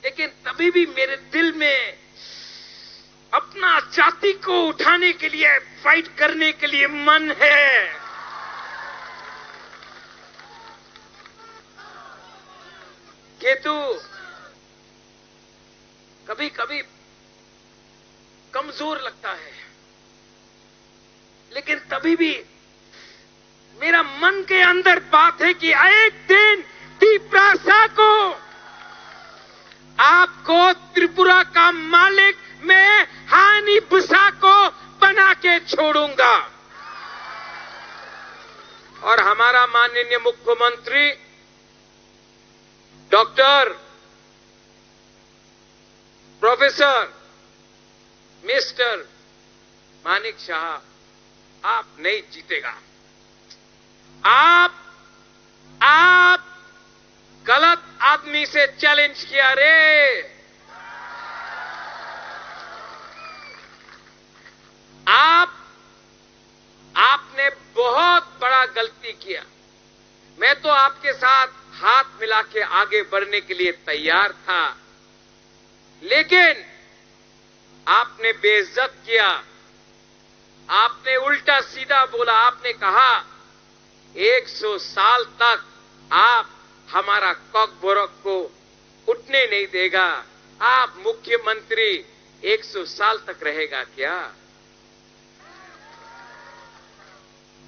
लेकिन तभी भी मेरे दिल में अपना जाति को उठाने के लिए, फाइट करने के लिए मन है। केतु कभी कभी कमजोर लगता है, लेकिन तभी भी मेरा मन के अंदर बात है कि एक दिन तिप्रासा को, आपको त्रिपुरा का मालिक मैं हानि बुसा को बना के छोड़ूंगा। और हमारा माननीय मुख्यमंत्री doctor, professor, mister Manik Shah, आप नहीं जीतेगा। आप गलत आदमी से चैलेंज किया रे। आपने बहुत बड़ा गलती किया। मैं तो आपके साथ हाथ मिला के आगे बढ़ने के लिए तैयार था, लेकिन आपने बेइज्जत किया, आपने उल्टा सीधा बोला। आपने कहा 100 साल तक आप हमारा कॉकबोरक को उठने नहीं देगा। आप मुख्यमंत्री 100 साल तक रहेगा क्या?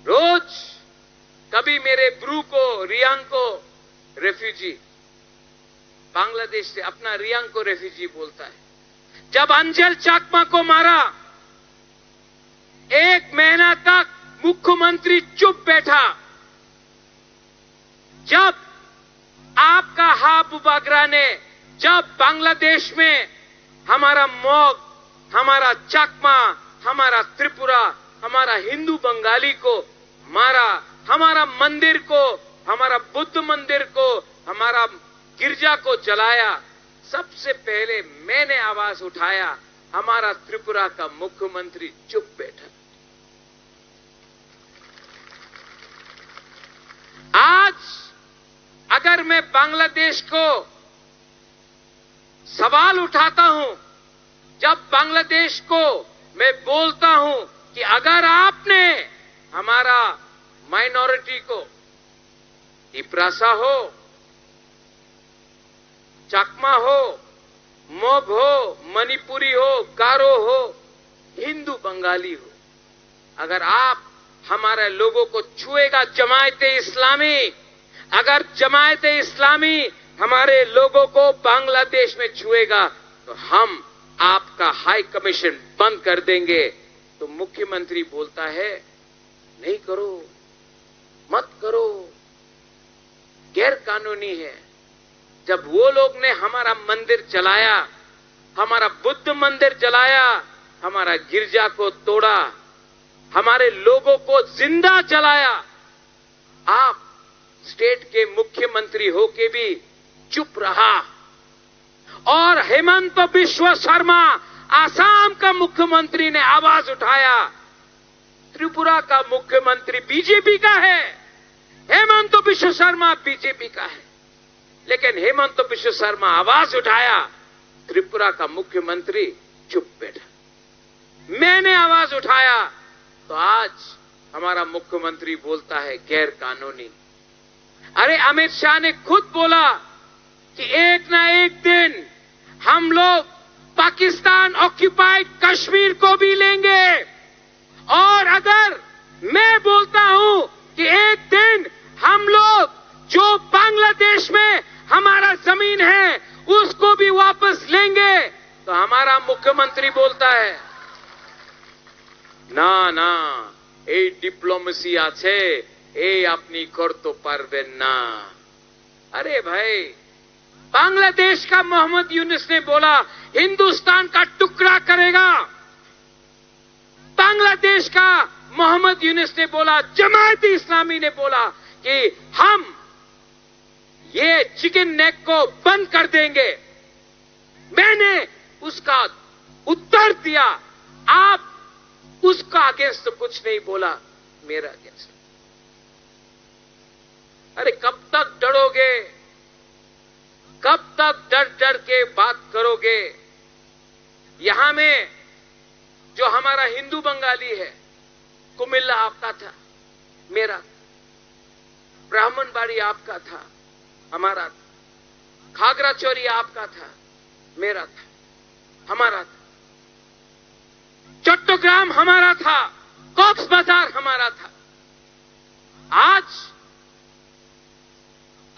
रोज कभी मेरे ब्रू को, रियांग को रेफ्यूजी, बांग्लादेश से अपना रियांग को रेफ्यूजी बोलता है। जब अंजल चाकमा को मारा, 1 महीना तक मुख्यमंत्री चुप बैठा। जब आपका हाबू बागरा ने, जब बांग्लादेश में हमारा मॉग, हमारा चाकमा, हमारा त्रिपुरा, हमारा हिंदू बंगाली को मारा, हमारा मंदिर को, हमारा बुद्ध मंदिर को, हमारा गिरजा को जलाया, सबसे पहले मैंने आवाज उठाया। हमारा त्रिपुरा का मुख्यमंत्री चुप बैठा। आज अगर मैं बांग्लादेश को सवाल उठाता हूं, जब बांग्लादेश को मैं बोलता हूं कि अगर आपने हमारा माइनॉरिटी को, तिप्रासा हो, चकमा हो, मोग हो, मणिपुरी हो, गारो हो, हिंदू बंगाली हो, अगर आप हमारे लोगों को छुएगा जमायते इस्लामी, अगर जमायते इस्लामी हमारे लोगों को बांग्लादेश में छुएगा तो हम आपका हाई कमीशन बंद कर देंगे। तो मुख्यमंत्री बोलता है नहीं करो, मत करो, गैर कानूनी है। जब वो लोग ने हमारा मंदिर जलाया, हमारा बुद्ध मंदिर जलाया, हमारा गिरजा को तोड़ा, हमारे लोगों को जिंदा जलाया, आप स्टेट के मुख्यमंत्री होके भी चुप रहा। और हेमंत बिश्व शर्मा, आसाम का मुख्यमंत्री, ने आवाज उठाया। त्रिपुरा का मुख्यमंत्री बीजेपी का है, हेमंत बिश्व शर्मा बीजेपी का है, लेकिन हेमंत बिश्व शर्मा आवाज उठाया, त्रिपुरा का मुख्यमंत्री चुप बैठा। मैंने आवाज उठाया तो आज हमारा मुख्यमंत्री बोलता है गैर कानूनी। अरे अमित शाह ने खुद बोला कि एक ना एक दिन हम लोग पाकिस्तान ऑक्यूपाइड कश्मीर को भी लेंगे। और अगर मैं बोलता हूं कि एक दिन हम लोग जो बांग्लादेश में हमारा जमीन है उसको भी वापस लेंगे, तो हमारा मुख्यमंत्री बोलता है ना ना, এই डिप्लोमेसी আছে, এই আপনি করতে পারবেন না। अरे भाई, बांग्लादेश का मोहम्मद यूनुस ने बोला हिंदुस्तान का टुकड़ा करेगा। बांग्लादेश का मोहम्मद यूनुस ने बोला, जमायत इस्लामी ने बोला कि हम ये चिकन नेक को बंद कर देंगे। मैंने उसका उत्तर दिया, आप उसका अगेंस्ट तो कुछ नहीं बोला, मेरा अगेंस्ट। अरे कब तक डरोगे, कब तक डर डर के बात करोगे? यहां में जो हमारा हिंदू बंगाली है, कुमिल्ला आपका था, मेरा। ब्राह्मणबाड़ी आपका था, हमारा था। खागरा चोरी आपका था, मेरा था, हमारा था। चट्टग्राम हमारा था, कॉक्स बाजार हमारा था। आज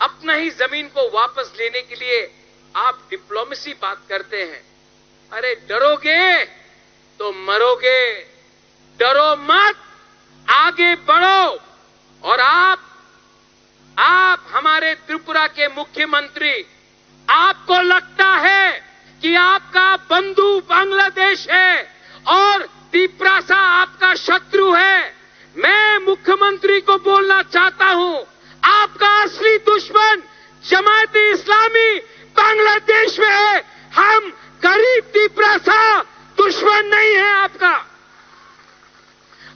अपना ही जमीन को वापस लेने के लिए आप डिप्लोमेसी बात करते हैं। अरे डरोगे तो मरोगे, डरो मत, आगे बढ़ो। और आप हमारे त्रिपुरा के मुख्यमंत्री, आपको लगता है कि आपका बंधु बांग्लादेश है और तिप्रासा आपका शत्रु है। मैं मुख्यमंत्री को बोलना चाहता हूं, आपका असली दुश्मन जमायत इस्लामी बांग्लादेश में है। हम गरीब तिप्रासा दुश्मन नहीं है आपका।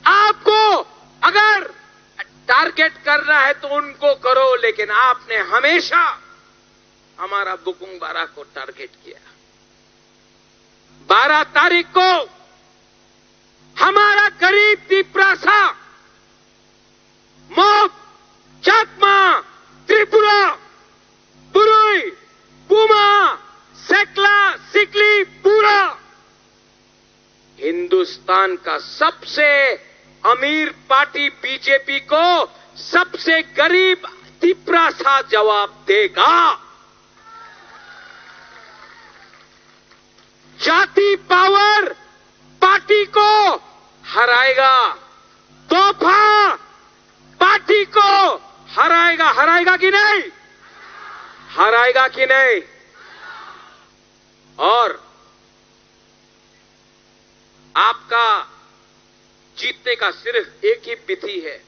आपको अगर टारगेट करना है तो उनको करो, लेकिन आपने हमेशा हमारा बुकुंग बारा को टारगेट किया। 12 तारीख को हमारा गरीब तिप्रासा, मोप, चाकमा, त्रिपुरा, बुरुई, पुमा, सेकला, सिकली, पूरा हिंदुस्तान का सबसे अमीर पार्टी बीजेपी को सबसे गरीब तिप्रासा जवाब देगा। जाति पावर पार्टी को हराएगा, तोहफा पार्टी को हराएगा। हराएगा कि नहीं? हराएगा कि नहीं? और आपका जीतने का सिर्फ एक ही विधि है,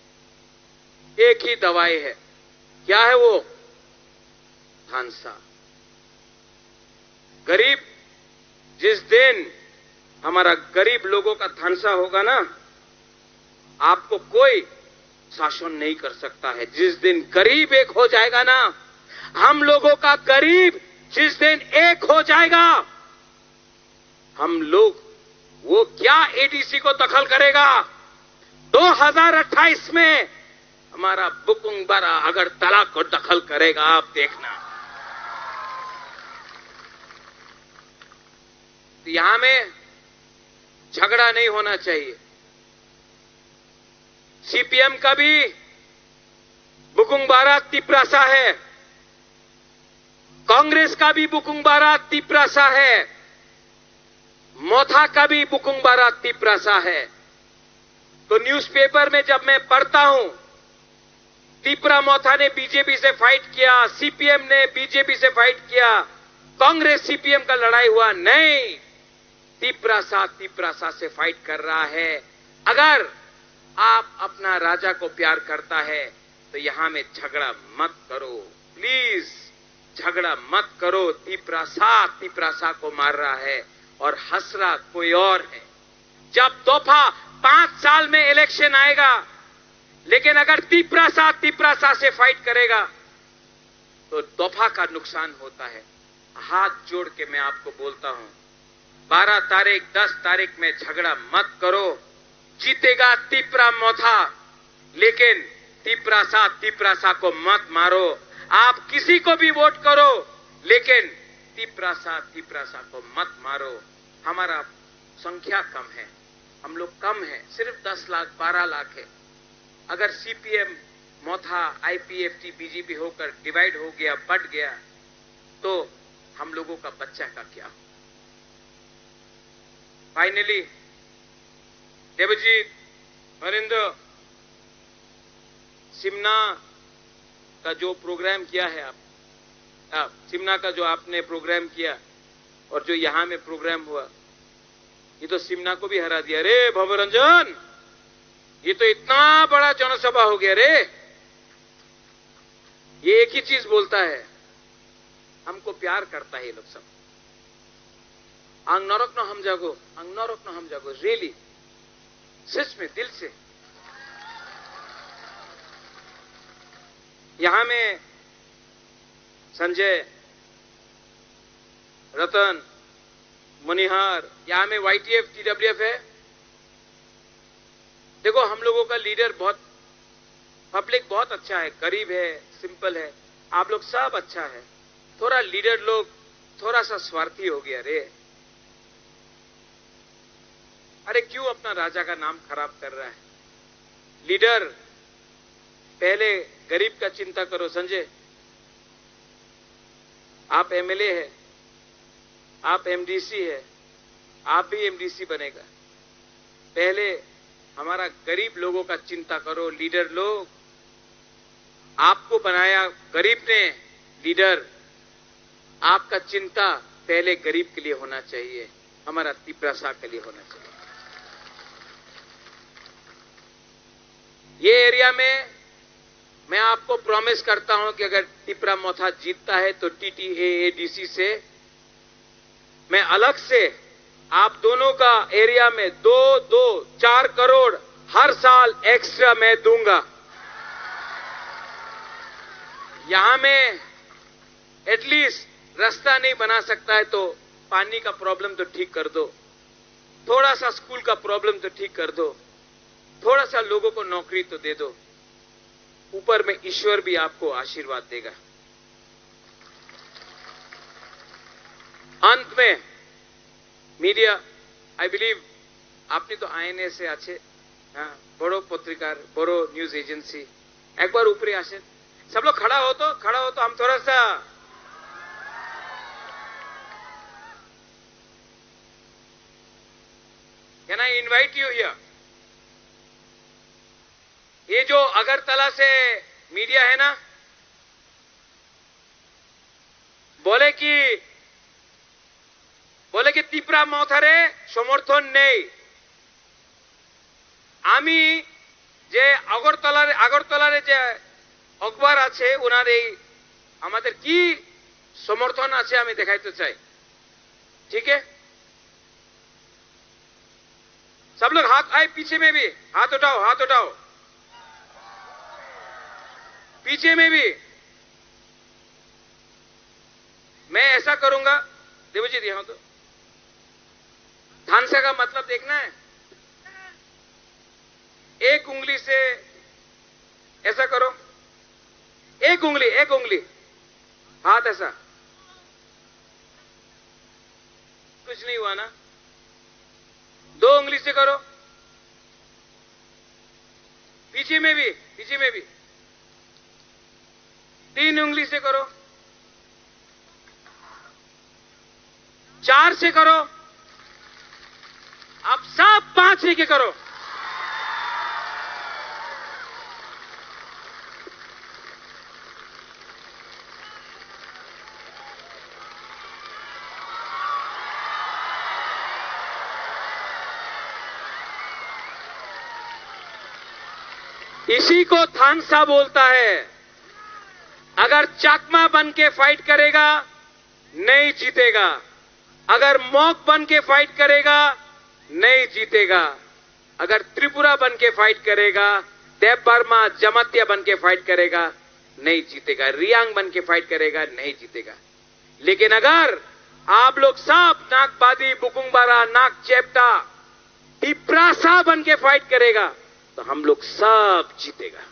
एक ही दवाई है। क्या है वो? थानसा। गरीब, जिस दिन हमारा गरीब लोगों का थानसा होगा ना, आपको कोई शासन नहीं कर सकता है। जिस दिन गरीब एक हो जाएगा ना, हम लोगों का गरीब जिस दिन एक हो जाएगा, हम लोग, वो क्या एडीसी को दखल करेगा? 2028 में हमारा बुकुंग बारा अगरतला को दखल करेगा, आप देखना। यहां में झगड़ा नहीं होना चाहिए। सीपीएम का भी बुकुंग बारा तिप्रासा है, कांग्रेस का भी बुकुंग बारा तिप्रासा है, मोथा का भी बुकुंग बारा तिप्रासा है। तो न्यूज़पेपर में जब मैं पढ़ता हूं, तिप्रा मोथा ने बीजेपी से फाइट किया, सीपीएम ने बीजेपी से फाइट किया, कांग्रेस सीपीएम का लड़ाई हुआ, नहीं, तिप्रासा से फाइट कर रहा है। अगर आप अपना राजा को प्यार करता है तो यहां में झगड़ा मत करो, प्लीज झगड़ा मत करो। तिप्रासा को मार रहा है और हंस रहा कोई और है। जब तोहफा 5 साल में इलेक्शन आएगा, लेकिन अगर तिप्रासा से फाइट करेगा तो तोहफा का नुकसान होता है। हाथ जोड़ के मैं आपको बोलता हूं, 12 तारीख 10 तारीख में झगड़ा मत करो। जीतेगा तिप्रा मोथा, लेकिन तिप्रासा को मत मारो। आप किसी को भी वोट करो, लेकिन तिप्रासा को मत मारो। हमारा संख्या कम है, हम लोग कम है, सिर्फ 10 लाख 12 लाख है। अगर सीपीएम, मोथा, आईपीएफटी, बीजेपी होकर डिवाइड हो गया, बढ़ गया, तो हम लोगों का बच्चा का क्या? फाइनली देवजीत, हरिंदर, सिमना का जो प्रोग्राम किया है आप सिमना का जो आपने प्रोग्राम किया और जो यहां में प्रोग्राम हुआ, ये तो सिमना को भी हरा दिया रे भवरंजन। ये तो इतना बड़ा जनसभा हो गया रे। ये एक ही चीज बोलता है, हमको प्यार करता है ये लोग सब। आंग नरक न हम जागो, आंग नरक न हम जागो, रियली, सच में, दिल से। यहां में संजय, रतन, मनिहार, यहां में वाईटीएफ, टीडब्ल्यूएफ है। देखो, हम लोगों का लीडर बहुत, पब्लिक बहुत अच्छा है, गरीब है, सिंपल है, आप लोग सब अच्छा है। थोड़ा लीडर लोग थोड़ा सा स्वार्थी हो गया रे। अरे क्यों अपना राजा का नाम खराब कर रहा है? लीडर, पहले गरीब का चिंता करो। संजय, आप एमएलए है, आप एमडीसी है, आप भी एमडीसी बनेगा। पहले हमारा गरीब लोगों का चिंता करो। लीडर लोग, आपको बनाया गरीब ने लीडर, आपका चिंता पहले गरीब के लिए होना चाहिए, हमारा तिप्रासा के लिए होना चाहिए। ये एरिया में मैं आपको प्रॉमिस करता हूं कि अगर तिप्रा मोथा जीतता है तो टीटीएडीसी से मैं अलग से आप दोनों का एरिया में 4 करोड़ हर साल एक्स्ट्रा मैं दूंगा। यहां में एटलीस्ट रास्ता नहीं बना सकता है तो पानी का प्रॉब्लम तो ठीक कर दो। थोड़ा सा स्कूल का प्रॉब्लम तो ठीक कर दो, थोड़ा सा लोगों को नौकरी तो दे दो, ऊपर में ईश्वर भी आपको आशीर्वाद देगा। अंत में मीडिया, आई बिलीव আপনি তো আইএনএসে আছে, হ্যাঁ, বড় পত্রিকার, বড় নিউজ एजेंसी, एक बार ऊपरी আসেন। सब लोग खड़ा हो तो हम थोड़ा सा can I invite you here. ये जो अगरतला से मीडिया है ना, बोले कि तीपरा मथारे समर्थन नहीं। আমি যে আগরতলার যে अखबार আছে ওনার এই আমাদের কি সমর্থন আছে আমি দেখাইতে চাই। ठीक है, सब लोग हाथ आए, पीछे में भी हाथ उठाओ, पीछे में भी। मैं ऐसा करूंगा, देवजीत यहां तो थानसा का मतलब देखना है। एक उंगली से ऐसा करो, एक उंगली हाथ ऐसा, कुछ नहीं हुआ ना। 2 उंगली से करो, पीछे में भी 3 उंगली से करो, 4 से करो, अब सब 5 लेके करो। इसी को थानसा बोलता है। अगर चाकमा बन के फाइट करेगा नहीं जीतेगा, अगर मॉक बन के फाइट करेगा नहीं जीतेगा, अगर त्रिपुरा बन के फाइट करेगा, देव बर्मा जमातिया बन के फाइट करेगा नहीं जीतेगा, रियांग बन के फाइट करेगा नहीं जीतेगा। लेकिन अगर आप लोग सब नागबादी, बुकुंगबारा, नाग चेप्टा, टिप्रासा बन के फाइट करेगा तो हम लोग सब जीतेगा।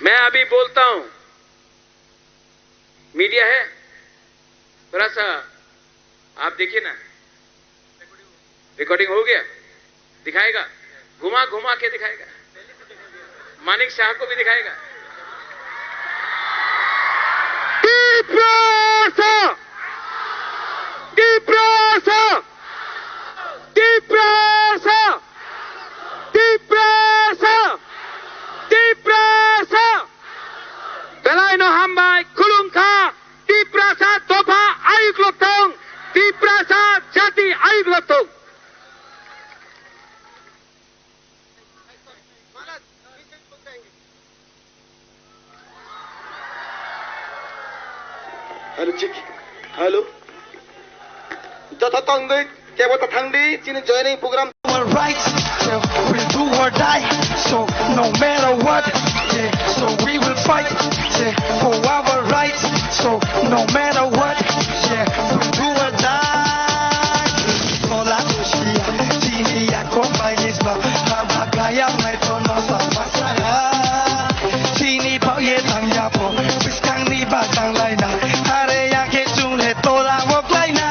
मैं अभी बोलता हूं, मीडिया है, थोड़ा सा आप देखिए ना, रिकॉर्डिंग हो गया, दिखाएगा, घुमा के दिखाएगा, मानिक शाह को भी दिखाएगा। Belaino hambai kulungka Tiprasa topa ayuk lotong, Tiprasa jati ayuk lotong. Hello चिक, हेलो जता तंगै केबो त थांदी चिनि joining program Right, so we'll do or die. So no matter what, yeah, so we will fight, yeah, for our rights. So no matter what, yeah, we'll do or die. Hola, Lucia, Tia, compañes, no, Habakaya, my tono, Samasaya. Chini, Pao, Tang, Yapo, Piscang, Ni, Batang, Laina, Area, Ketune, Tola, Wok, Laina.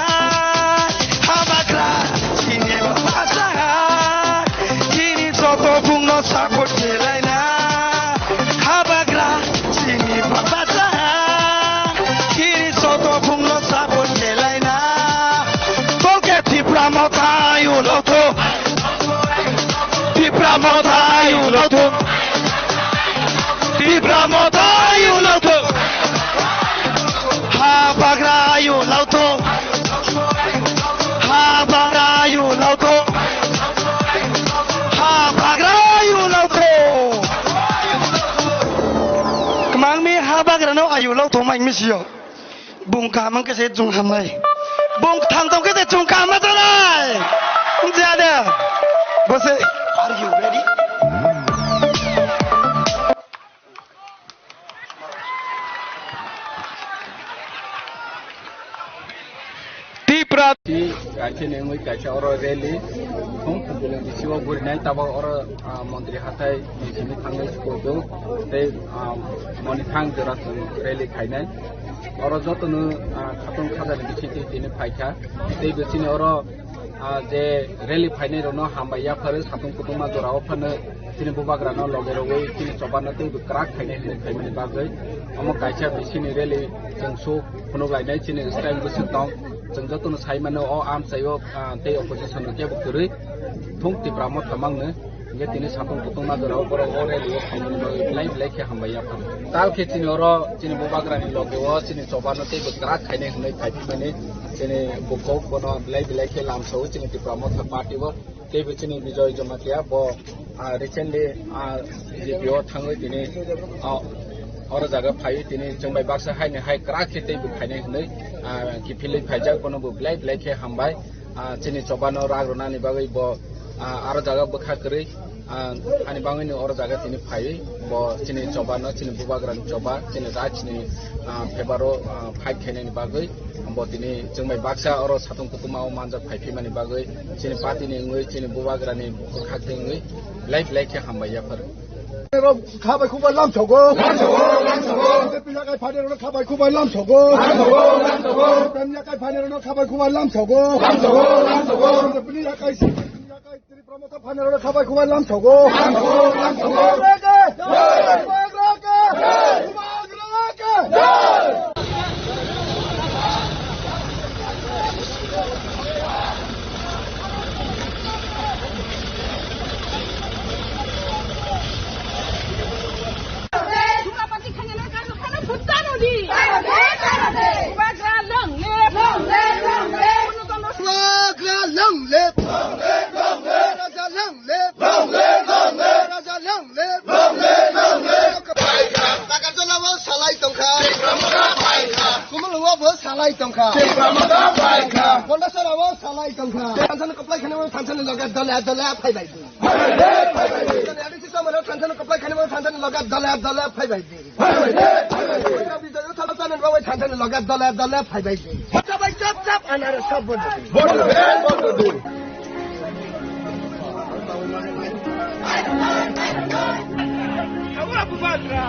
Sakot kelaina habagra sini babasa kiri soto punglo sakot kelaina toke tipra motayu loto tipra motayu loto tipra motayu loto habagra yu loto habagra yu loto Bagrano ayu lau to mai misio bung ka mang ke se jung hamai bung thang tong ke se jung ka ma to lai jada bose are you ready kaisa nengui kaisa oro rally thong kubulen disiwa burinai taba oro mantri hatai nijimi thangai skodo tei moni thang jora rally khainai oro jotonu khatung khadani bichiti tini phaikha tei bichini oro je rally phainai rono hambaya phare satung kutuma jora ophane tini bubagra no logeroi tini chobana tei krak khainai khaimani bagai amo kaisa bichini rally jengso phunoglainai tini style busuk dong jengjotono saimano o am sayo tei opposition ke bukuri thong tipramo thamangno nge tini satung kutuma jora oporo o rally khaimani bagai blai ke hambaya phare tal ke tini oro tini bubagra ni logewo tini chobana tei krak khainai hunai phaipimani tini bukok bono blai ke lamso tini tipramo party bo tei bichini bijoy jamatia bo recently BJP thangoi tini oro jaga phai tini jongbai baksa haine hai kra khete bu khaine hnai kifili phaijak kono bu blai ke hambai tini chobano ragrona ni bagai bo aro jaga bukha kri ani bangai ni oro jaga tini phai bo tini chobano tini bubagran choba tini raj ni febaro phai khene ni bagai bo tini jongbai baksa oro satung kutuma o manja phai phimani bagai tini party ni ngoi tini bubagran ni bukha tengoi blai ke hambai ya par खाबाय खुबाय लाम छगो पिला काय फानेरनो खाबाय खुबाय लाम छगो पेमया काय फानेरनो खाबाय खुबाय लाम छगो पिला काय त्रि प्रमोद फानेरनो खाबाय खुबाय लाम छगो salai tongkha konda sarawa salai tongkha tansan kaplai khane mo tansan laga dala phai bai du ani si samaro tansan kaplai khane mo tansan laga dala phai bai du konda bijoy thala tanan babai tansan laga dala phai bai du sabai chap anara sab bodu Abu Bakra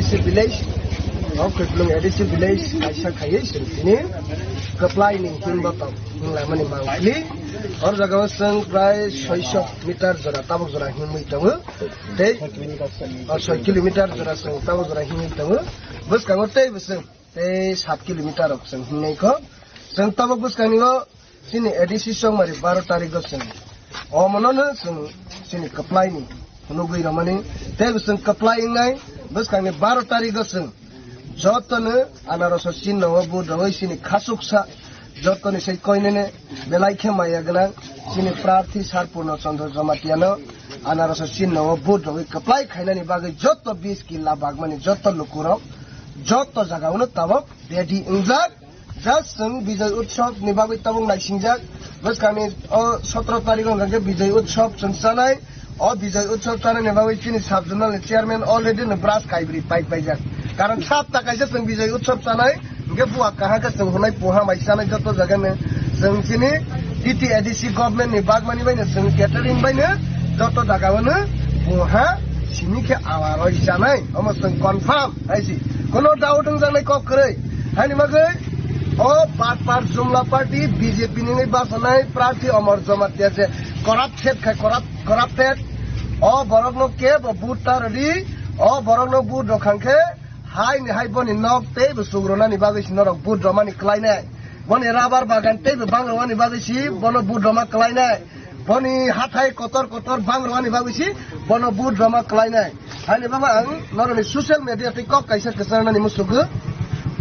ADC village खुदलुं ADC village आइसा खायै सिनि कप्लाई नि हिंबा ताव हिंला माने बांगली और जगह जों प्राय 600 मिटार जरा ताबक जरा हिंमै दङो दै 6 किलोमीटर जरा जों ताबक जरा हिंमै दङो बस कांगते बसं दै 7 किलोमीटर जों हिंनायखौ जों ताबक बस कांगो सिनि एडिसि सं मारि 12 तारिख जों अमननो जों सिनि कप्लाई नि नुगै रमाने दै जों कप्लाई इंनाय बस कांगने 12 तारिख जों जतने आनारस सिन्नव बुधवै सिनि खासुकसा जतने सै कइनेने बेलाइखे मायागना सिनि प्रार्थी सार पूर्ण चन्द्र जमातियानो आनारस सिन्नव बुधवै कप्लाई खाइनानि बागै जत 20 किल्ला बागमानि जत लुकुर जत जगाउनो तबक रेडी इंजाक जस जों विजय उत्सव नि बागै तबक नाइसिंजाक बस कानि 17 तारिख गंगे विजय उत्सव संसानाय और विजय उत्सव चाने बागै सिनि सब जनरल चेयरमैन अलरेडी न ब्रास काइब्री पाइप बाइजाक कारण सात तकाइसे जों विजय उत्सव जानाय के बुआ कहा के जों होनाय पोहा माइसानाय जत जगह में जों सिनि टीटी एडीसी गवर्नमेंट नि बागमानि बायनो जों केटारिं बायनो जत जगावनो पोहा सिनि के आवारय जानाय हम जों कन्फर्म आइसि कोनो डाउट जानाय क करे हानि मगै ओ पार जुमला पार्टी बीजेपी नि बासनाय प्रार्थी अमर जमातिया जे करप्टेड ओ बरगनो के बुटारडी ओ बरगनो बुट रखांखे हाय नि हाय बनि नक ते सुग्रना नि बागै सिनरक बुट रमानि क्लाइनाय बनि राबार बागान ते बांग्रवानि बागै सि बनो बुट रमा क्लाइनाय बनि हाथाय कतर बांग्रवानि बागै सि बनो बुट रमा क्लाइनाय हानि बाबा आं नरनि सोशल मीडिया ते कक काइसा कसरनानि मुसुगु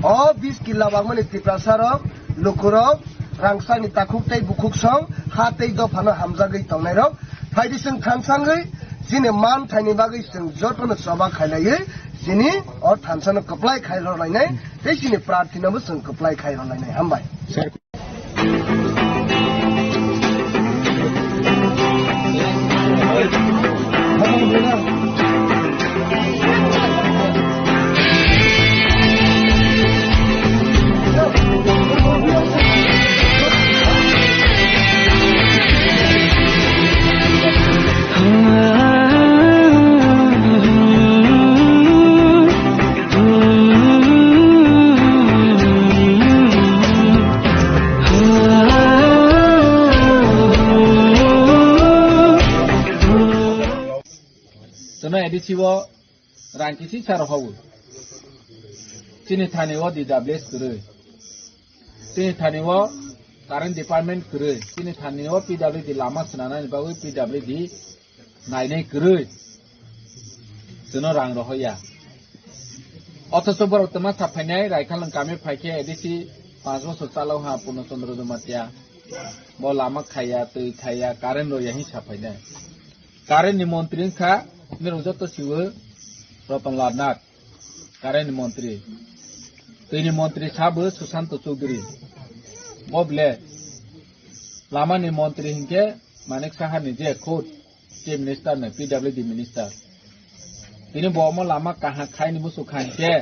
ओ 20 किल्ला बागमानि तिप्रासारक लुकुरक रांसानि ताखुक ते बुखुक सं हातै दफानो हामजागै तंनायरक फाइदिसं खानसांगै जिने मान थाइनि बागै जों जतनो सभा खाइलायै जिनि और थानसानो कप्लाई खाइरलायनाय ते जिनि प्रार्थीनबो जों कप्लाई खाइरलायनाय हामबाय एडिसिवो रांकिसि सारहावो तिनि थानेवो DWS करे तिनि थानेवो कारेन्ट डिपार्टमेंट करे तिनि थानेवो PWD लामा सनानानि बागै PWD नायनाय करे जोनो रां रहया अथच बरतमा साफायनाय रायखालं कामे फाइके एडिसि 5 बছর चालाव हा पूर्ण चन्द्र जमातिया बो लामा खाया तै खाया कारेन्ट रया हि साफायनाय कारेन्ट नि मन्त्री खा निरंजत सिवो रतनलाल नाथ कारेन्ट मंत्री दैनि मंत्री साबो सुशांत चौधरी बबले लामानि मंत्री हिंके मानिक साहानि जे खुद चीफ मिनिस्टर ने PWD मिनिस्टर तिनि बम लामा कहा खाइनि मुसु खानके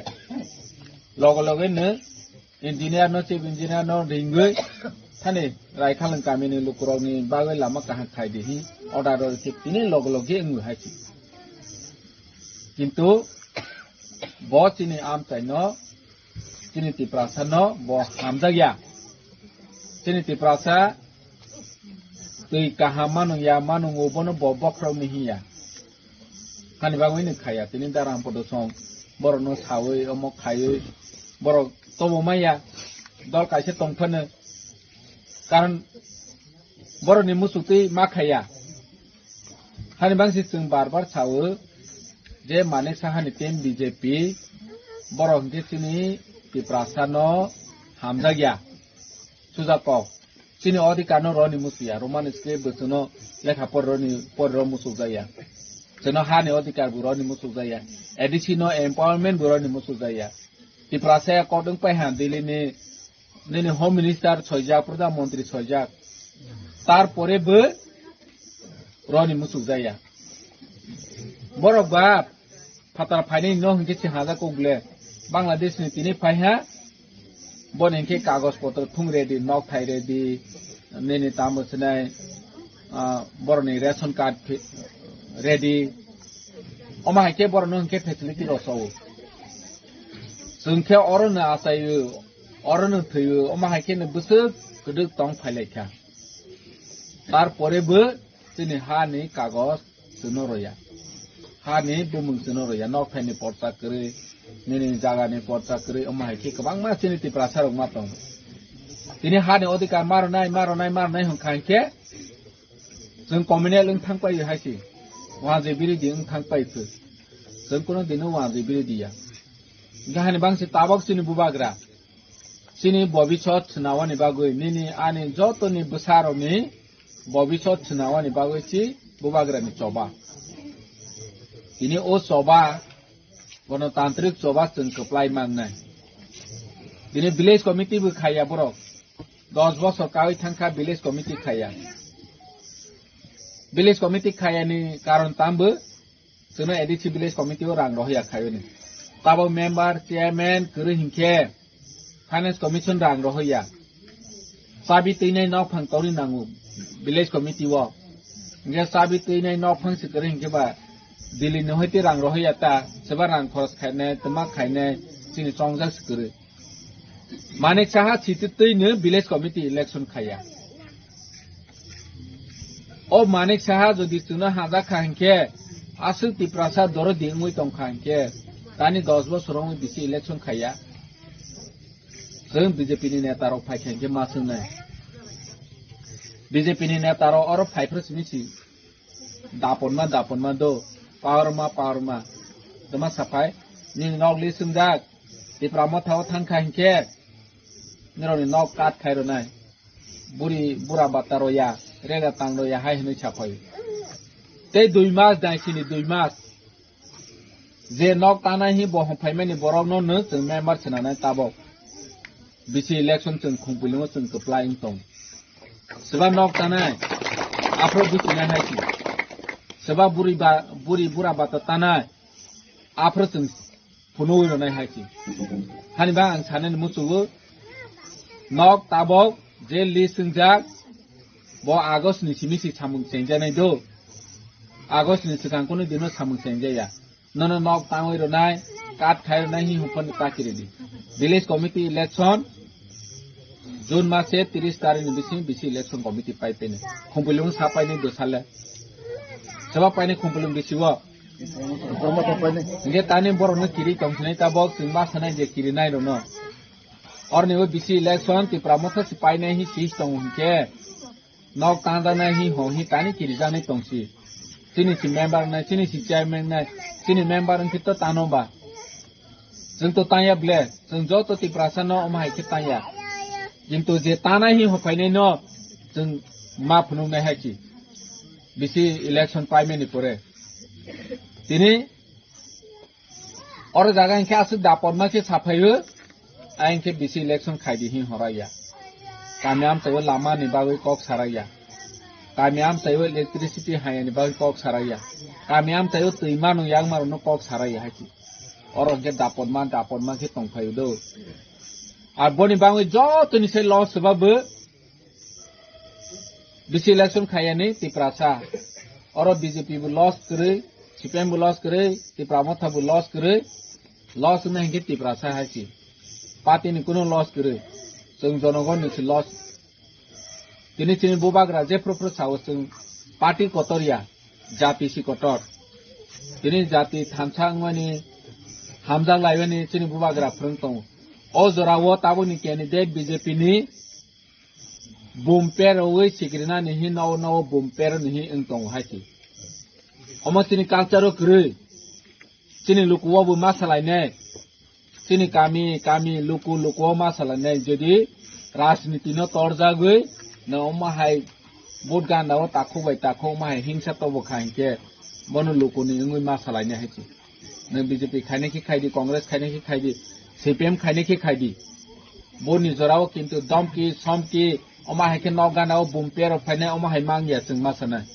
लगे ने इंजीनियर न चीफ इंजीनियर न रिंगै थाने रायखालं कामिनि लुकुरनि बागै लामा कहा खाइदिहि अर्डार तिनि लगे इंगु हाइसि किंतु बो चिनी आम चाइनो चिनी तिप्रासा न बो हामजाया चिनी तिप्रासा तै कहा मानुया मानुङो बनो बो बख्राव निहिया खानि बागै न खाया तिनि दाराम पद सं बरनो सावै अम खायै बर तबमाया दल काइसे तंफनो कारण बरनि मुसुतै मा खाया खानि बांसि जों बार सावो जे मानिक साहानि टीम बीजेपी बरंगे चिनी तिप्रासानो हामजागिया सुजाकक चिनी अधिकारनो रनि मुसिया रोमानिसके बसनो लेखा पर मुसुक जाया जनो हानि अधिकार बुरनि मुसुक जाया एडिसिनो एम्पावरमेंट बुरनि मुसुक जाया तिप्रासाया कदों पाइहा दिल्लीनि नेनि होम मिनिस्टार सयजाक प्रधानमंत्री सयजाक तारपरेबो रनि मुसुक जाया बरफ बाप फातार फाइने न हिंके चिहाजा कोगले बांग्लादेश नि तिनि फाइहा बन हिंके कागज पत्र थुं रेडी नक थाइ रेडी नेनि तामसनाय बरनि रेशन कार्ड रेडी अमा हिंके बरनो हिंके फेसिलिटी रसौ जोंखे अरनो आसायो अरनो थैयो अमाहायखेनो बोसोर गोदो दं फायलायखा तारपरेबो जोंनि हानि कागज सोनो रया हानि बुमुं सोनो रया नखायनि पर्चा करे निनि जागानि पर्चा करे अमाहायखे गोबां मानसिनि तिप्रासार मा दं दिनै हानि अधिकार मारनाय होनखायखे जों कमिउनेल थांपायो हायसि वाजे बिरिदि थांपायखो जों कोनो दिनो वाजे बिरिदिया गाहानि बांसि ताबक सिनि बुबाग्रा सिनि भबिष्यत सुनावानि बागै निनि आनि जतनि बोसारनि भबिष्यत सुनावानि बागै सि बुबाग्रानि चबा दिनै ओ चबा गणतान्त्रिक चबा जों कप्लाय मांनाय दिनै विलेज कमिटि बो खाया बरक 10 বছর কাই थांखा विलेज कमिटि खाया विलेज कमिटि खायानि कारण तामबो जोंनो एडिसि विलेज कमिटि रां रहया खायोनि ताबो मेम्बार चेयरमैन करे हिंखे फाइनेंस कमिशन रां रहया साबि तैनाय न फंतौनि नांगु विलेज कमिटि व जे साबि तैनाय न फंसि करे हिंखे बा दिल्ली नहैते रां रहया ता सेबा रां खरस खायनाय तमा खायनाय सिनि संजास करे माने चाहा छितैनो विलेज कमिटि इलेक्शन खाया ओ माने चाहा जदि सुनो हाजा खांखे आसु तिप्रासा दर दिंगुइ दं खांखे दानि 10 बोसोराव बिसि इलेक्शन खाया जों बीजेपी नि नेतारो फायखेंखे मा सोंनाय बीजेपी नि नेतारो और फाइफ्रस मिसि दापनमा दो पावर मा दमा सफाय नि नगलि सुंजाक तिप्रामा थाव थांखांखे निरनि नक काट खायरनाय बुरा बातारया रेगा तांडया हाय हनै छाफाय ते 2 मास दाइसिनि 2 मास जे नक तानाय हि बहम फायमानि बरकनो न जों मेम्बार सनानाय ताबो बिसि इलेक्शन जों खुंबिलङो जों कप्लाइं दं सेबा नक तानाय आफ्रो बिसिनाय हायसि सेबा बुरी बुरा बाता तानाय आफ्रो जों फुनुयनाय हायसि हानिबा आं सानैनि मुसुबो नक ताबक जे लिसुंजाक ब आगस्ट नि सिमिसि सामुं सेंजानाय दो आगस्ट नि सिगांखौनो दिनो सामुं सेंजाया नन नक तांवैरनाय काट खायरनाय हि हुपन ताकिरेदि विलेज कमिटि इलेक्शन जून मासे 30 तारिख बिसि इलेक्शन कमिटि पाइपेने खुंबिलुं सापायनि दोसाले सेबा पाइने खुंबिलुं बिसिव नगे तानि बरनो किरि तंसनै ताबक सिंबा सनाय जे किरि नाय न और नेबो बिसि इलेक्शन तिप्रामथ सिपाइने हि सिस दं के नक तांदानाय हि हो हि तानि किरि जानाय तंसि सिनि सि मेम्बार नाय सिनि सि चेयरमैन नाय सिनि मेम्बार अंकित तानोबा जों तो ताया ब्ले जों जत तिप्रासा न अमाहायखे ताया किन्तु जे तानाय हि होफायनाय न जों मा फुनुनाय हायखि बिसि इलेक्शन पाइमेनि परे दिनै और जागा इनखे आसु दापरमा के साफायो आइनखे बिसि इलेक्शन खायदि हि हराया कामियाम तव लामा नि बागै कक साराया कामियाम तव इलेक्ट्रिसिटी हायनि बागै कक साराया कामियाम तव तैमानु यांगमारु न कक साराया हायखि और इनखे दापनमा के तंफायो दो आर बनि बागै जतनि से लस बाबो बिसि इलेक्शन खायानि तिप्रासा और बीजेपी बो लस करे सीपीएम बो लस करे तिप्रामथा बो लस करे लस न हिंखे तिप्रासा हायखि पार्टी नि कुनो लस करे जों जनगण नि लस दिनै चिनि बुबाग्रा जे प्रपर सावस जों पार्टी कटरिया जाति सि कटर दिनै जाति थामसांमानि हामजा लायबानि चिनि बुबाग्रा फ्रं दं ओ जराव ताबोनि कैंडिडेट बीजेपी नि बुमपेर ओइ सिग्रिना निहि नव बुमपेर निहि इंतों हायखि अमसिनि कल्चर करे चिनि लुकुवाबो मा सालायनाय चिनि कामी लुकु मा सालायनाय जदि राजनीति न तोरजागै न माहाय भोट गानाव ताखौ माहाय हिंसा तबो खायके बनु लुकुनि इंगै मा सालायनाय हायखि न बीजेपी खायनाखि खायदि कांग्रेस खायनाखि खायदि सीपीएम खायनाखि खायदि बनि जराव किन्तु दमकि समकि अमाहायखे न गानाव बुमपेर फायनाय अमाहाय मांगिया जों मा सानाय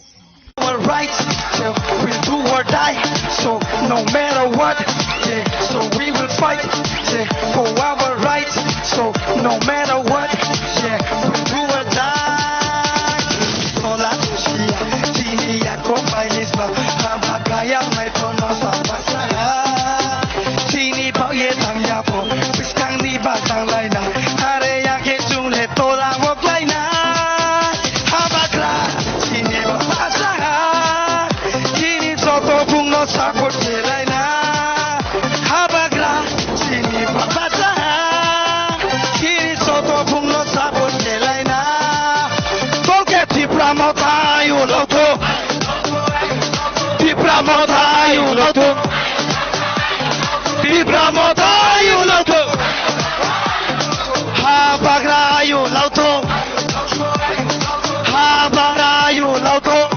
our rights, yeah, we'll do or die, so no matter what, yeah, so we will fight, yeah, for our rights, so no matter what, yeah, we'll do or die. Hola, Tini, ya compañes, Hamagaya, my tono, Tini, Pao, Ye, Tang, Ya, Po. lautung Tibra mota ayu lautung Ha bagra ayu lautung Ha bagra ayu lautung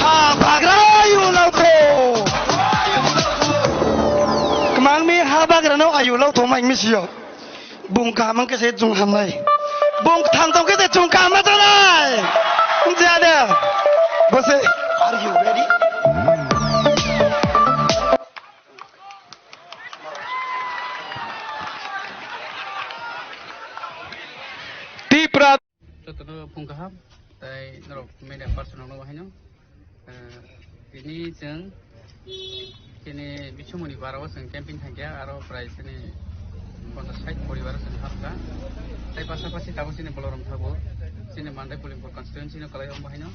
Ha bagra ayu lautung Kemang mi ha bagra no ayu lautung mai mi siyo Bung ka mang ke se jung ham nai Bung thang tong ke se jung ka ma ta nai Jada Bose are you ready Tipra Contohnya pungkaham, tapi norok media personal no hanya. Ini jeng, kini bicu muni barawa seng camping hanya, aro price ini kontak site poriwara seng harga. Tapi pasal-pasal tahu sini pelorom tahu, sini mandai pulim por constituency no kalau yang hanya.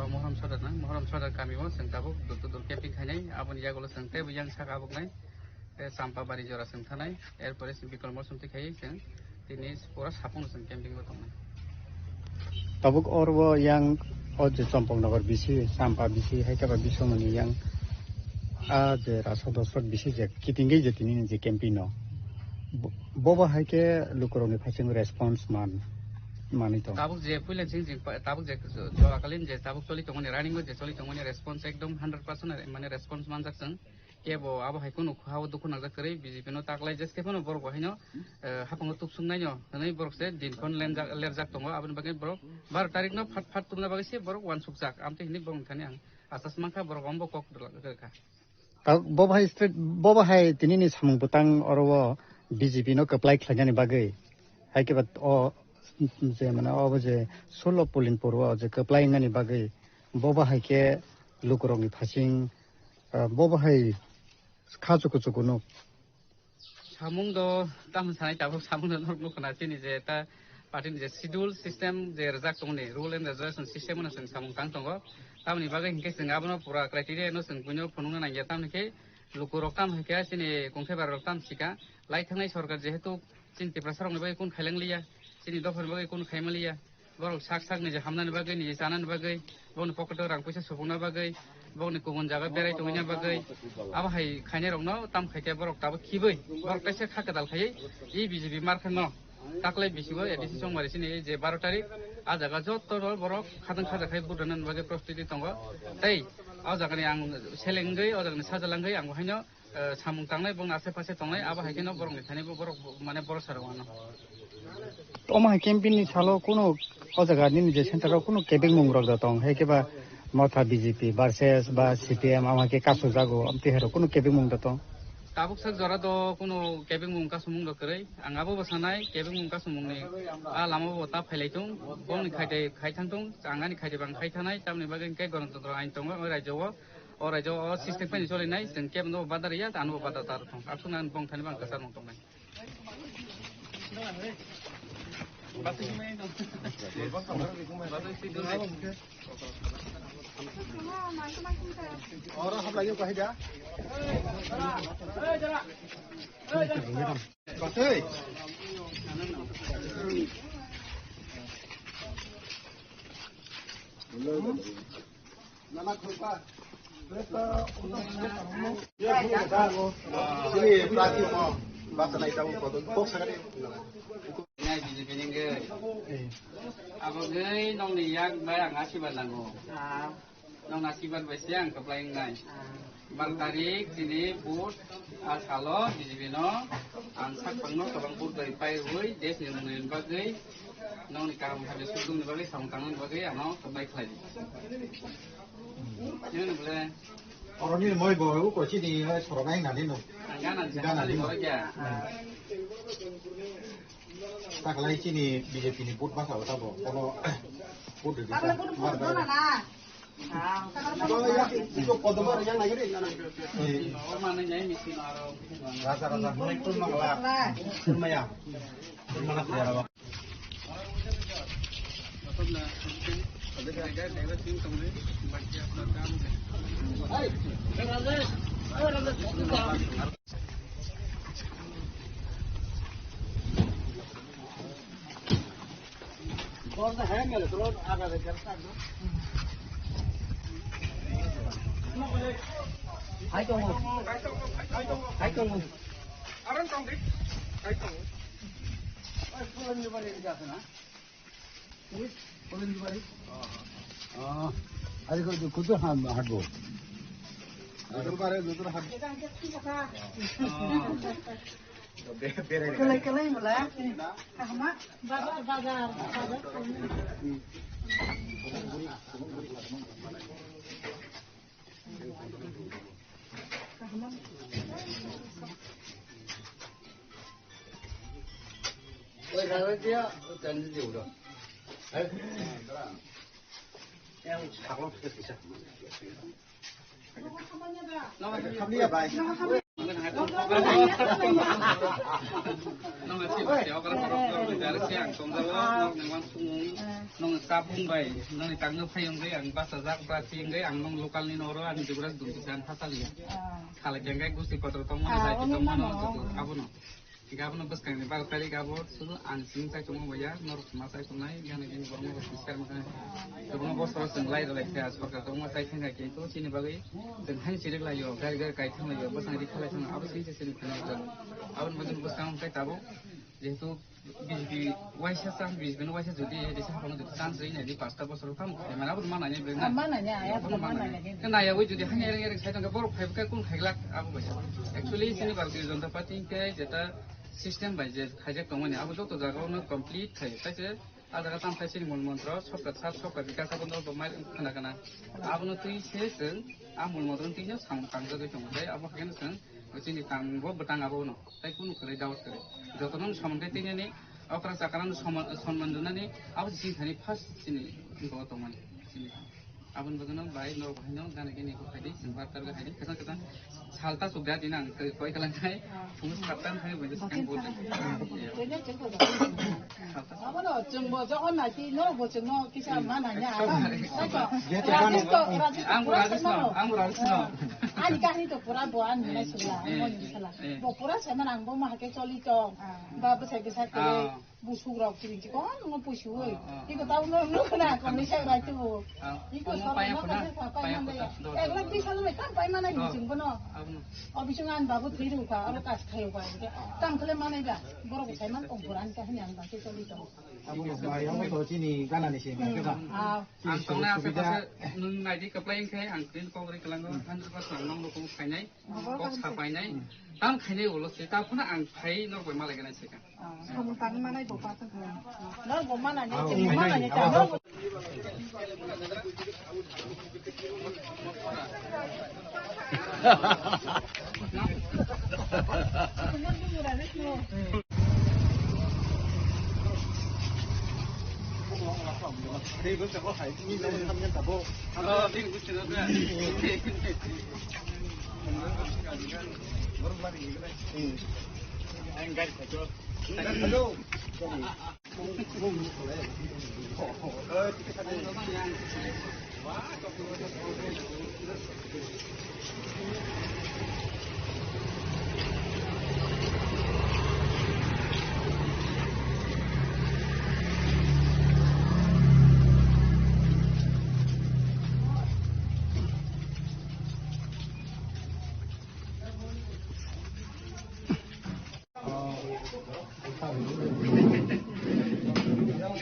Muharam saudara kami mo seng tahu, betul-betul camping hanya. Abon ya kalau seng tahu yang sak abok nai, sampah bari jora seng tanai, airport seng bikol mor sumti kaya seng. Ini poras hapung seng camping betul. Tabuk orwo yang oje campong nagor bisi sampah bisi hai kaba biso mani yang je rasa dosot bisi je kitingge je tini je camping no boba hai ke lukoroni phasing response mani to tabuk je pulen sing tabuk je jola kalin je tabuk toli tongoni running je toli tongoni response ekdom 100% mane response manjak sang kebo abo hai kuno khaw dukhu nagda kare bjp no taklai jes ke phono borok haino hapang tuk sungnai no nei borok se din kon lerjak tongo abon bagen borok 12 tarik no phat tumna bagi se borok wan sukjak amte hini bong thani ang asas mangkha borok ombo kok ka boba hai tini ni samung putang orwo bjp no apply khlajani bagai hai ke bat o je mana o je solo polin porwa je apply ngani bagai boba hai ke lukurong ni phasing boba hai Kacu no. Samung do tam sanai tabuk samung do nor nukuna sini je ta party je schedule system je rejak tongne rule and regulation system no seng samung tang tongo tamni bagai hingke seng abono pura criteria no seng punyo phonungna nangya tamni ke lukurok tam hingke sini kongkhe bar tam sika lai thangnai sarkar jehetu sin tiprasarong bagai kun khaileng liya sini dofar bagai kun khaimaliya borok sak sak ni je hamna ni bagai ni janan bagai bon pocket rang paisa sufungna bagai bawni kubun jaga berai tongina bagai aba hai khaine rong no tam khaite borok tabo khiboi borok taise khakadal khai ei bjp markhan no taklai bisigo edisi song mari sini je 12 tarik a jaga jotto borok khadang khada khai budanan bagai prostuti tongo tai a jaga ni ang selenggai a jaga ni sajalangai ang haino samung tangnai bong ase pase tongnai aba hai keno borok ni thani borok mane borok sarwano Oma camping ni salo kuno o jaga ni je center kuno camping mungrok da tong hai ke ba Motha BJP versus ba CPM amake kaso jago amte hero kuno kebing mung dato tabuk sak jora do kuno kebing mung kaso mung do krai angabo basanai kebing mung kaso mung ni a lama bo ta phailaitung bong ni khaite khaithangtung angani khaite bang khaithanai tamni bagen ke goron tondro ain tongo o raijo o system pani solinai jeng keb no badariya anu badar tar thong aksunan bong thani bang kasar mung tongnai Orang hab lagi kah dia? Pasai. Nama khupa. Ini berarti mau bahasa naik tahu foto box sekali. Ngai biji piningge. Abogai nong ni yak bayang asiban nango. Nong nasiban besiang keplaing ngai. Bang tarik sini put asalo biji bino angsak pangno kabang put dari pai hui des ni mungin bagai nong ni kam habis sudung ni bagai sang tangan bagai ano kebaik lagi. Ini boleh. Orang ni moi bawa ko sini sorong ngai ngani no. Jangan aja. Tak lain sini BJP ni put masa apa tahu kalau put di sana. Kalau ya itu podomar yang lagi ni. Mana nyai misi naro. Rasa mereka pun mengelak. Semaya. Mana sejarah. कौन सा है मेरे तो आगे करता है Hai con một. Hai con một. Aran tong di. Hai tong. Pulang juga dari jasa na. Pulang juga dari. Ada kau kutu hardbo. Dutur hard. Kelai malah. Ahmad. Bazar. Ôi ra đây kia, chân nhiều rồi. Đấy. Em học lắm cái gì sao? Nó không đi à bài. Nong si Basio kalau dari siang tunggal nong sung nong sabung bay nong tanggal payung gay ang bahasa Zak Prasiang gay ang nong lokal ni noro ang juga duntisan hasalia. Kalau jenggai gusti kotor tomo na kita mono abu no. Jika abu no bus kang ni baru kali kabu sudah ansing saya cuma bayar nor masa itu naik yang ini baru mau bus kang makan. Cuma bos terus senglai dari saya sepakat tomo saya tinggal gitu sini bagi dan hanya sirik lah yo gara-gara kaitan lah yo bus nanti kalau cuma abu sih sini kena itu. Abang bagian bus kang saya tahu যেহেতু BJP ওয়াইসা চান BJP ওয়াইসা যদি দেশে কোনো যদি chance হই না দি পাঁচটা বছর কাম মানে আবার মানায় না মানায় ওই যদি হানি এর সাইডে বড় ফাইভকা কোন খাইলা আবু বাইসা অ্যাকচুয়ালি সিনি ভারতীয় জনতা পার্টি কে যেটা সিস্টেম বাই যে খাইজা কমানি আবু যত জায়গাওনো কমপ্লিট খাই তাইছে আদারা তামথাই সিনি মূল মন্ত্র সবকা সাত সবকা বিকাশ বন্ধ দমাই খানা আবুনো তুই সেসং আমূল মন্ত্র তিনও সাংকাংজা দই দংলাই আবু হাকেন সং sini tangbo betang abo no tai kunu kare dawas kare jotonon samantai tine ni okra sakaran sonman duna ni abo sini thani first sini go toman sini abun bagano bai no bhaino gana kini ko khadi simbar tar ga khadi kesan salta sugda dinang koi kalang kai fumus katan thai baju sakang bol abo no jengbo jogon na ti no bo jengno kisa mana nya ang rajisno ani kahni to pura boan ni sula mon ni sala bo pura sama nang bo ma ke choli chong ba ba sai ke sa ke busu rok ti ko no pusu oi iko tau no kana ko ni sai ra tu iko sa no ka pa ya la ti sala me kan pa mana ni jing bono obisungan babu thiru ka aro kas khayo ba tam khale mana ga boro ko sai man ko puran ka hnya ba ke choli chong Abu no bai yang to sini kana ni sini ke ba. Ang tong na sa nung nai di kaplay kay ang tin ko ri kalang 100% nong ko khainai ko sa painai tam khainai ulo se ta phuna ang phai nor bai malai ganai se ka không tăng mà này bộ phạt nó bộ mà này chỉ mà này chả nó Đây vẫn có phải như là thăm nhân tập bộ. đi cũng chưa được. Anh gái phải cho. Hello.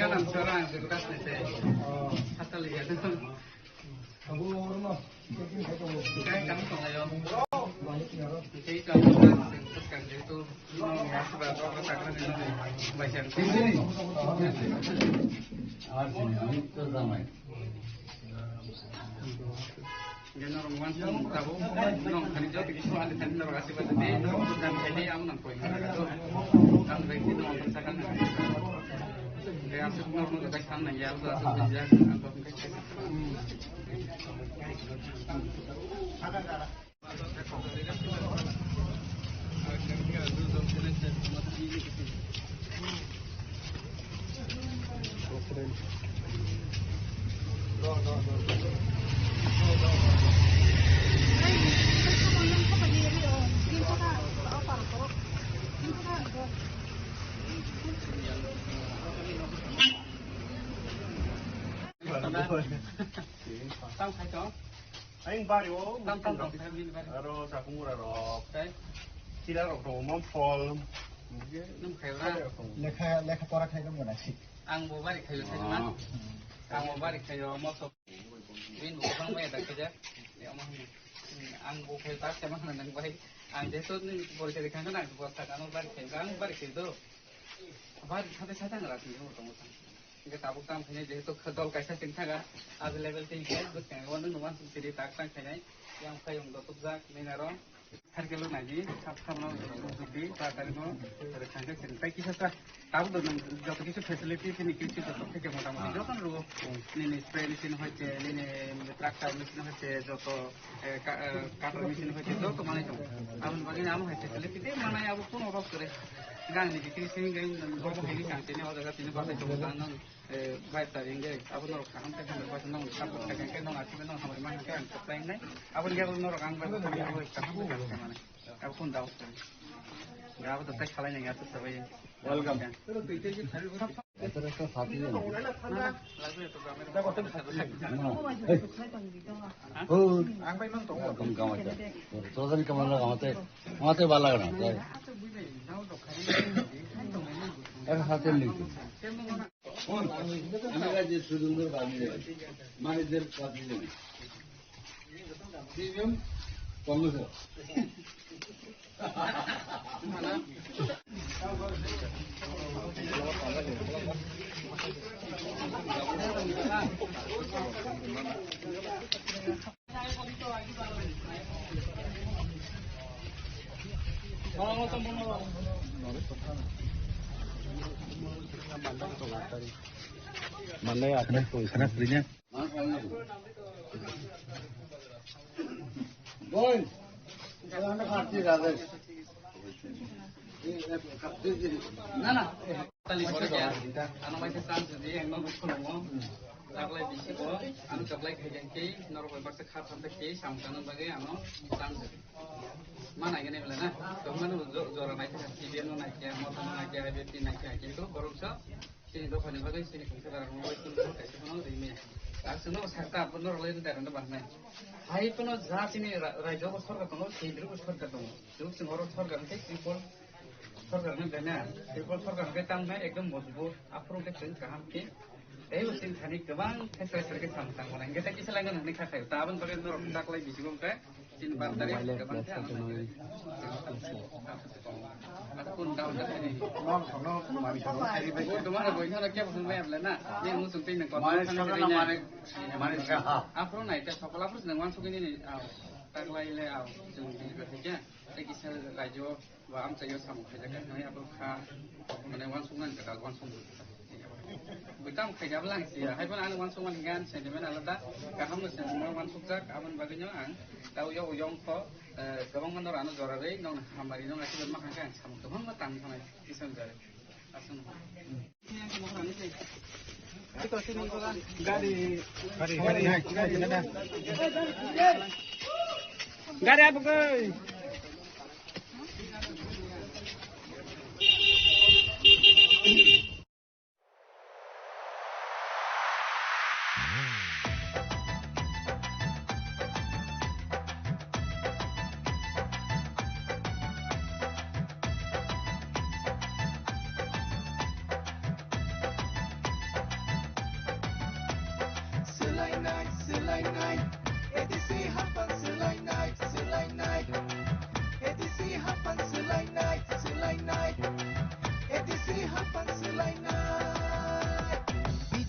Jangan seorang sebekas nete. Hasil lihat. Abu rumah. Kayak kamu tuh ayo. Jadi kalau sekarang itu mau seberapa kesalahan itu macam sini. Sini itu ramai. Jangan orang wanita tahu, nong hari jauh pergi soal di sana orang kasih pada dia, dan ini am nong poin. Am lagi itu nong persakan. Kayak asal nong dekat sana ya, asal asal dia atau mungkin. Tao khai chó. Aing bari o, aro sakung aro, tidak aro to mom fall. Lekha pora khai dong mana sih? Ang mau balik kayu saya mana? Ang mau balik kayu mau sok. Win bukan mau ada kerja. Ya mau. Ang mau kayu tak sama dengan yang baik. Ang itu ni boleh jadi kan nak buat tak ang balik kayu. Ang balik kayu tu. Balik sampai saya tak ngeras ni orang orang. Jika tabuk tam kini jadi tu kedol kaisa tingkat kan. Ada level tinggi. Bukan orang nuan jadi tak tak kini. Yang kayu untuk tuzak ni naron. Harga lu naji, sama lebih, tadi mau terkait dengan kisah tahu dengan jauh kisah facility ini kisah jauh kerja mata-mata jauh kan lu ini spray mesin hoce, ini traktor mesin hoce, jauh cutter mesin hoce, jauh tu mana jauh, amun bagi nama facility itu mana ya aku pun orang kere, gan ini kisah ini gan gua ini kan ini orang kata ini bahasa jauh kan baik tadi ini, amun orang kan kita bahasa nong, sampai kan nong asli nong sama mana kan, tapi ini, amun dia orang kan bahasa jauh kan aku pun tahu. Ya, aku tetap kalian yang atas sebagai welcome. Terus itu satu ni. Lagu itu kami. Kita kau tu satu lagi. Oh, angkai mang tu. Kamu kamu aja. Soalnya kamu lah kamu tu, kamu tu bala kan. Satu ni. Ini aja sudah kami. Manager kami ni. Premium. Kamu tu. Mana? Mana ya? Karena belinya. Boy. Kalau anda kasih ada. Nana, tali saja. Anak macam sana jadi yang mau berkulung. Kaplay bisi ko, anu kaplay kejengki, normal baksa khat sampai ke, samkanan bagai anu sana. Mana ini belana? Kamu zora naik TV anu naik ya, motor naik ya, BT naik ya, itu baru so. Sini doa ni bagai sini kita orang mau itu kasih penuh ini. Asalnya serta penuh lain dari anda bahna. Hai penuh zat ini raja besar ketemu, sendiri besar ketemu. Terus semua besar kan simpel. सरकार ने देना triple सरकार के तंग में एकदम मजबूत approve के चेंज काम के वो सिंह थानी कबां फैसला के सामने बनाएंगे ताकि सलांगन हमें खा खाए ताबन बगैर नर दाखलाई बिसिगों के सिंह बांधारी कबां थे आता कौन डाउन जाते हैं वो तुम्हारा कोई ना क्या पसंद है अपने ना ये मुझे सुनते ही ना हमारे अप्रूव नहीं क्या सफल अप्रूव नहीं वन सुकनी नहीं दाखलाई ले आओ जो भी करते क्या ताकि सर राजो वाम चाहिए सामू खाया करते हैं अब खा मैंने वन सुकन के दाल one सुकन betam kaya belang sih ya. Hai pun anu wan suman gan sentimen alada kaham nasi semua wan sukak aman baginya ang tahu yo uyong ko kabang mandor anu zorare nong hamari nong asal bermakan kan sama kabang matang sama isan jare asun. Kita sini juga gari apa kau?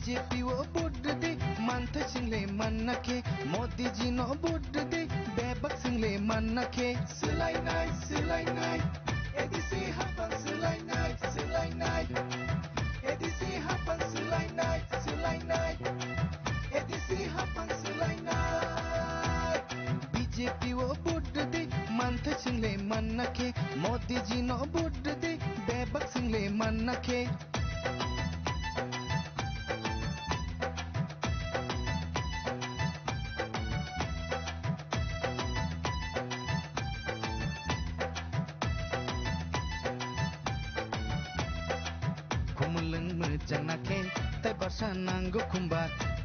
BJP वो बुद्ध दे मानते सिंगले मन नखे Modi ji no Buddha दे बेबक सिंगले मन नखे सिलाई नाई ADC हापन सिलाई नाई एडीसी हापन सिलाई नाई एडीसी हापन सिलाई नाई बीजेपी वो बुद्ध दे मानते सिंगले मन नखे मोदी जी नो बुद्ध दे बेबक सिंगले मन नखे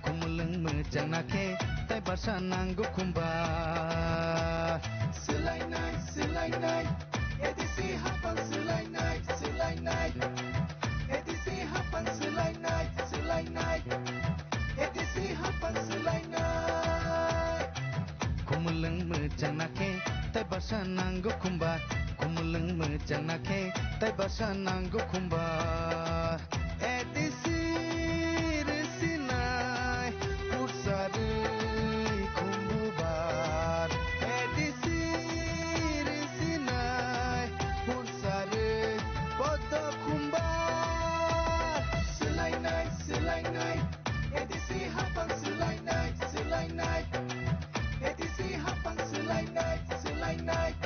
kumulung mojanake tai basa nanggo kumba silai night edisi hapan silai night edisi hapan silai night edisi hapan silai night kumulung mojanake tai basa nanggo kumba kumulung mojanake tai basa nanggo kumba edisi resinai pusare kumbubar edisi resinai pusare pada kumbar silai night edisi hapan silai night edisi hapan silai night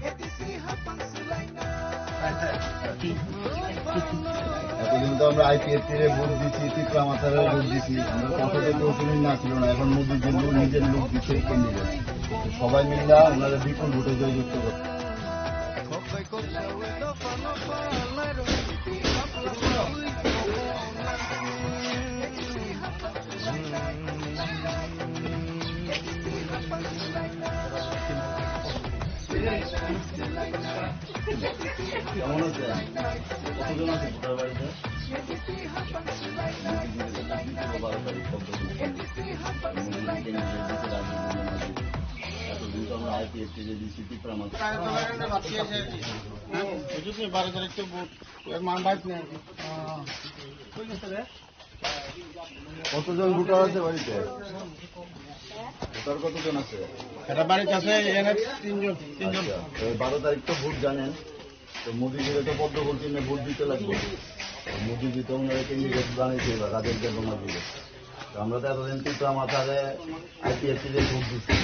edisi hapan silai night এতদিন তো আমরা আইপিএফটির vote দিচ্ছি, Tripura মাথারের vote দিচ্ছি, আমরা কথাতে কৌশলী না ছিল না। এখন মোদির জন্য নিজের লোক দিচ্ছে ক্যান্ডিডেট, সবাই মিলে ওনারা বিপুল ভোটে জয়যুক্ত করছে। কেমন আছেন? কতজন আছে ভোটার বাড়িতে? 12 তারিখ এতদিন তো আমরা আইপিএফটি যে দিচ্ছি ত্রিপুরা মাথা 12 তারিখ তো ভোট মান বাইক নেই। কতজন ভোটার আছে বাড়িতে? ভোটার কতজন আছে? বাড়িতে আছে 3 জন। 12 তারিখ তো ভোট জানেন, তো মোদিজিরে তো পদ্মফুল চিহ্নে ভোট দিতে লাগবে। মোদিজি তো ওনারা ক্যান্ডিডেট বানিয়েছে এবার রাজেশ দেববর্মা দিলে। তো আমরা তো এতদিন ত্রিপুরা মাথারে আইপিএফটি যে ভোট দিচ্ছি,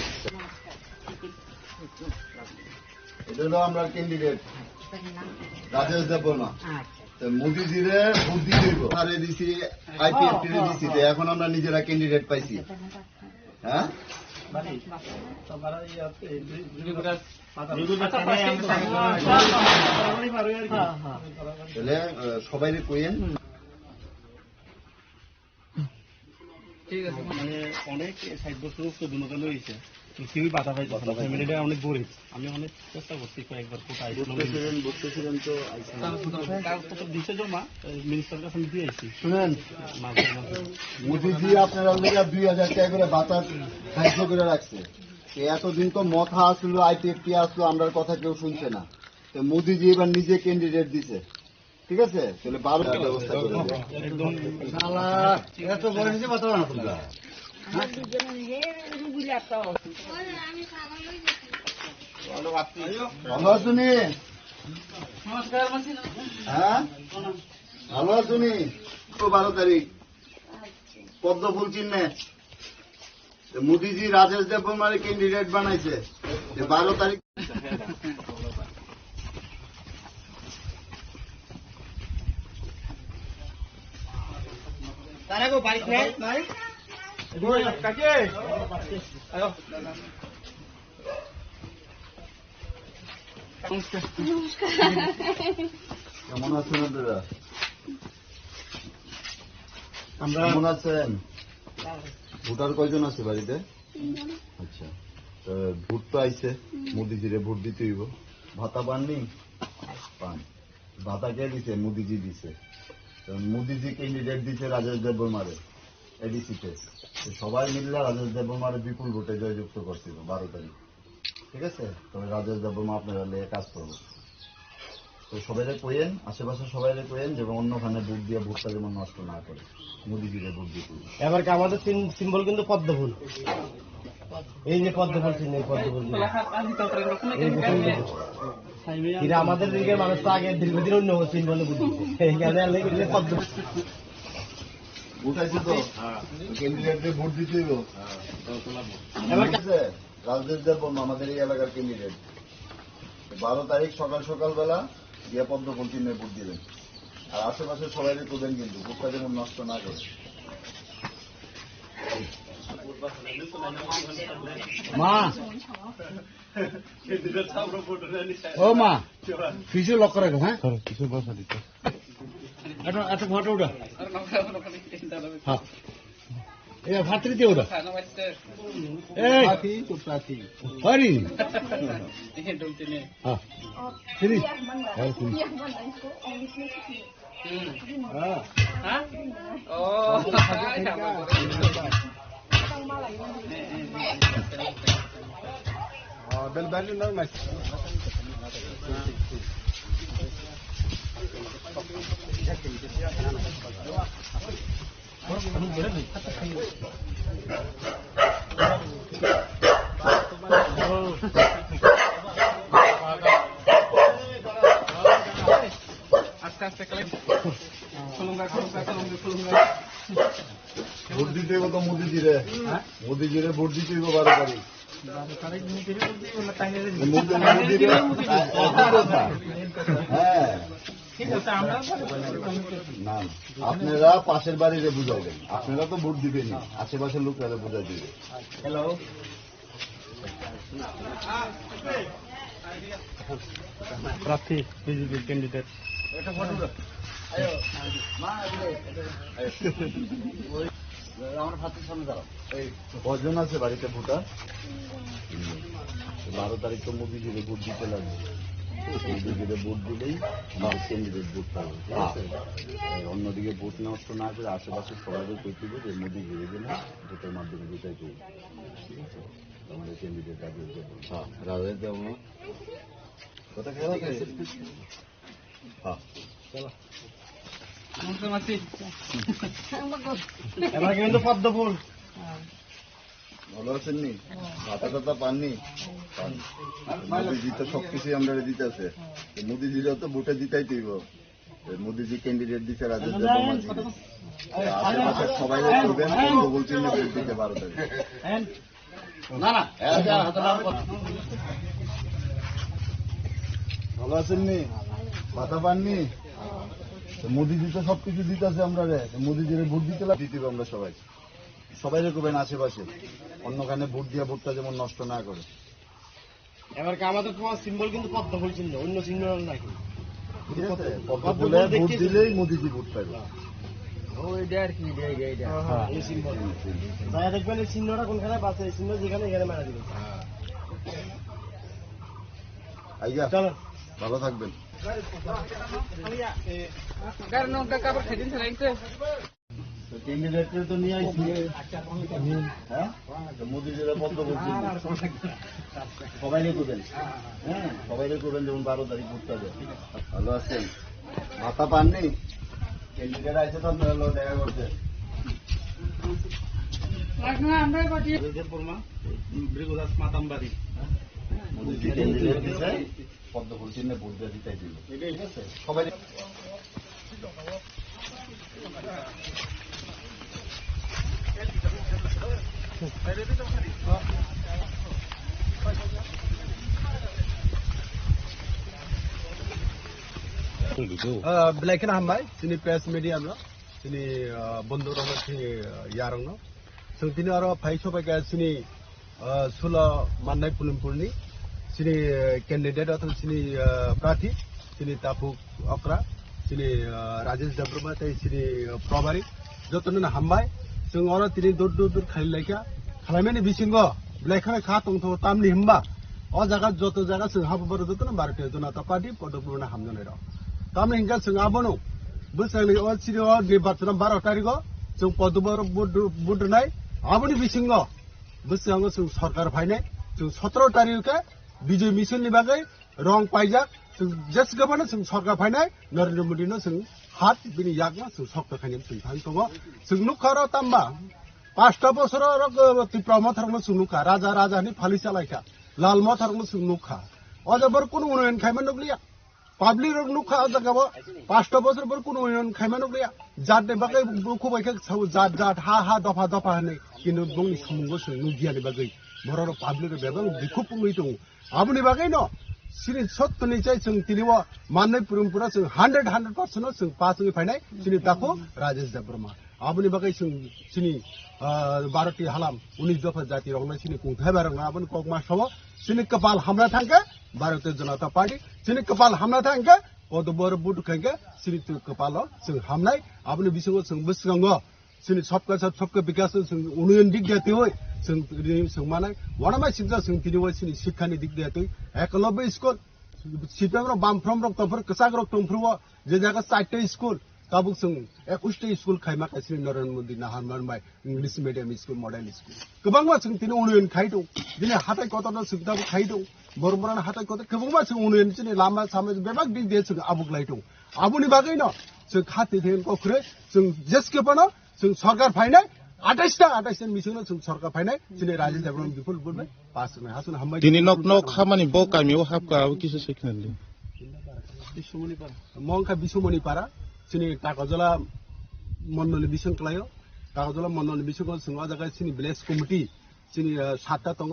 এটা হলো আমরা ক্যান্ডিডেট রাজেশ দেববর্মা। তো মোদিজিরে ভোট দিতে আরে দিছি, আইপিএফটি দিছি, তো এখন আমরা নিজেরা ক্যান্ডিডেট পাইছি। হ্যাঁ তাহলে সবাই কইেন ঠিক আছে। মানে অনেক 60 বছর দুজন হয়েছে, কেউই বাধা পাই ফ্যামিলিটা অনেক গরিব। আমি অনেক চেষ্টা করছি কয়েকবার কোথায় বসতেছিলেন তো দিতে জমা মিনিস্টার কাছে দিয়ে আসছি। শুনেন মোদিজি আপনার অলরেডি 2000 টাকা করে বাতাস সাহায্য করে রাখছে। এতদিন তো মথা আসলো, আইপিএফটি আসলো, আমরা কথা কেউ শুনছে না। তো মোদিজি এবার নিজে ক্যান্ডিডেট দিছে, ঠিক আছে? তাহলে 12 ব্যবস্থা করে একদম এত বড় নিচে কথা না তোমরা। ভালো আছো নি? হ্যাঁ ভালো আছো নি? 12 তারিখ পদ্মফুল চিহ্নে মোদিজি রাজেশ দেববর্মারে ক্যান্ডিডেট বানাইছে। 12 তারিখ তারা গো বাইক নাই কাকে আয়ো। কেমন আছেন আপনারা? আমরা কেমন আছেন? ভোটার কয়জন আছে বাড়িতে? আচ্ছা, ভোট তো আইছে, মোদিজিরে ভোট দিতে হইব। ভাতা পাননি? পান। ভাতা কে দিছে? মোদিজি দিছে। মোদিজি ক্যান্ডিডেট দিছে রাজেশ দেববর্মারে এডিসিতে। সবাই মিললে রাজেশ দেববর্মারে বিপুল ভোটে জয়যুক্ত করছিল 12 তারিখ, ঠিক আছে? তবে রাজেশ দেববর্মা আপনারা লেগে কাজ করবো। তো সবাই কইেন, আশেপাশে সবাই কইেন যে অন্যখানে ভোট দিয়ে ভোটটা যেমন নষ্ট না করে, মোদিজিরে ভোট দিতে। এবার কি আমাদের সিম্বল কিন্তু পদ্মফুল, এই যে পদ্মফুল চিহ্ন, পদ্মফুল আমাদের দিকের মানুষ তো আগে দীর্ঘদিন অন্য সিম্বলে ভোট দিচ্ছে, এইখানে পদ্মফুল উঠাইছে। তো ক্যান্ডিডেটে ভোট দিতে হইব। রাজেশ দেববর্মা আমাদের এই এলাকার ক্যান্ডিডেট। 12 তারিখ সকালবেলা গিয়ে পদ্মফুল চিহ্নে ভোট দিবেন। আর আশেপাশে সবাই করবেন কিন্তু ভোটটা যেমন নষ্ট না করে। মা ও মা কিছু লক্ষ্য রাখো। হ্যাঁ কিছু বসা দিতে একটা ফটো উঠা। হ্যাঁ ए भातृ त्यो र ए प्रार्थी तो प्रार्थी हरि ini dulti ni हां Shri ha oh bel bel no mas aste kalian kelungga vote দিতে হইব তো মোদিজিরে মোদিজিরে ভোট দিতে হইব 12 তারিখ না আপনারা পাশের বাড়িতে বুঝাবেন আপনারা তো ভোট দিবেন আশেপাশের লোকেরা বুঝাই দিবে হ্যালো প্রার্থী বিজেপি ক্যান্ডিডেট আমার ভাতের সামনে দাঁড়াও এই কজন আছে বাড়িতে ভোটার 12 তারিখ তো মোদিজিরে ভোট দিতে লাগবে মোদিজিরে ভোট দিলেই আমার ক্যান্ডিডেট ভোট পাবে ঠিক আছে অন্যদিকে ভোট নষ্ট না করে আশেপাশে সবাইকে করতে হবে যে মোদিজিরে জন্য ভোটের মাধ্যমে জিতাই দেবে ঠিক আছে আমাদের ক্যান্ডিডেট হ্যাঁ রাজেশ দেব কথা খেলা হ্যাঁ চলো এবার কিন্তু পদ্ম ফুল ভালো আছেন নি ভাতা টাতা পাননি মোদিজি তো সবকিছুই আমরা দিতেছে মোদিজিরা তো ভোটে জিতাই দিব মোদিজি ক্যান্ডিডেট দিচ্ছে রাজেশ আশেপাশে সবাই করবেন বলছেন না ভোট দিতে 12 তারিখ না না ভালো আছেন নি ভাতা পাননি মোদিজি তো সবকিছু দিতেছে আমরা রে মোদিজিরে ভোট দিতে দিতে আমরা সবাই সবাই করবেন আশেপাশে অন্যখানে ভোট দিয়া ভোটটা যেমন নষ্ট না করে এবার আমাদের তোমার সিম্বল কিন্তু পদ্ম ফুল চিহ্ন অন্য চিহ্ন নাই ঠিক আছে পদ্ম ফুলে ভোট দিলেই মোদিজি ভোট পাইবে ওইটা আর কি এই সিম্বল ভাই দেখবেন এই চিহ্নটা কোনখানে বাসে এই চিহ্ন যেখানে এখানে মারা দিবেন আইয়া চলো ভালো থাকবেন karena kakak bersedih selain itu ক্যান্ডিডেটকে তো নিয়ে আইছি হ্যাঁ মোদিজিরা পদ্ম বলছি সবাই করবেন হ্যাঁ সবাই করবেন যেমন 12 তারিখ ভোট পাবে ভালো আছেন ভাতা পাননি ক্যান্ডিডেট আছে তো আপনারা দেখা করছে আমরা মোদিজি ক্যান্ডিডেট দিচ্ছে পদ্ম ফুল চিহ্নে ভোট দিয়ে দিতে দিল ঠিক আছে সবাই Belakan hambai, sini press media amlo, sini bondu ramah sini yarang no. So sini orang pahit coba ke sini sula manai pulun pulni, sini candidate atau sini prathi, sini tapu akra, sini Rajesh Dabruma, sini Prabari, jotono na hambai, so orang sini dur khali lagi, khalamene bisingo, belakan khatung tu tamli hamba, oh jaga joto jaga so hapu baru jotono baru ke jotono tapadi, podo puluna hamno nero. Kami hingga sengabono, besarnya orang sini orang di Barcelona 12 tarik go, so podo budu nai, aboni bisingo, besarnya so sarkar fainai, so 17 tarik ke, bijay mission ni bagai, rong pajak, so just gimana so sarkar fainai, Narendra Modi no so hat bini yakna so sarkar fainai so fain so go, so nukhara tamba, 5 বছর ত্রিপুরা থাকলো সুনুখা রাজা নি ফালি চালাইখা লালমা থাকলো সুনুখা অজবর কোন উন্নয়ন খাইমান নগলিয়া public নুখা জাগাবো 5 বছর পর কোন উন্নয়ন খাইমান নগলিয়া জাতনে বাকে খুবাইখা জাত হা দফা হনে কিন্তু বংনি সমঙ্গ সুনু গিয়ানি বাগৈ বড় পাবলিক বেবাং বিখুপ পুই দং আবনি বাগৈ ন सिनी सत्तनि चाहिँ जों तिनिवा मान्नै पुरुमपुरा जों 100% जों पासङै फाइनाय सिनी दाखो राजेश देब्रमा आबनि बागै जों सिनी भारतीय हालाम 19 दफा जाति रंनाय सिनी कुंथाय बारंगा आबनि ककमा सव सिनी कपाल हमला थांगे भारतीय जनता पार्टी सिनी कपाल हमला थांगे पदबर बुट खांगे सिनी कपाल जों हामनाय आबनि बिसंग जों बसंग जोंनि सबका साथ सबका विकास जों उन्नयन दिग दियाते होय जों जों माने वनामा सिंजा जों दिनै जोंनि शिक्षानि दिग दियाते एकलब्य स्कुल सिपाइफ्राव बामफ्राम रक्तफोर कसाक रक्तफोरव जे जायगा 4टे स्कुल ताबुक जों 21टे स्कुल खायमा खायसे नरेन्द्र मोदी नाहार मारबाय English medium school model school गोबांबा जों दिनै उन्नयन खाय दं दिनै हाथाय कतन जों दाबो खाय दं बरमरान हाथाय कत गोबांबा जों उन्नयन दिनै लामा सामा बेबाग दिग दिए जों आबुक लाय दं आबुनि बागै न जों खाते देन कखरे जों जेसकेपना जों सरकार फायनाय 28टा मिसनो जों सरकार फायनाय दिनै राजेश देब्रम बिफोर बुरबाय पास हासन हामबाय दिनै नक नक खामानि ब गामियाव हाबकाबो किसु सेखनालै बिसुमनि पारा मंखा बिसुमनि पारा जोंनि कागजला मन्डल बिसं क्लायो कागजला मन्डल बिसं जों जागा जोंनि विलेज कमिटि जोंनि 7टा दङ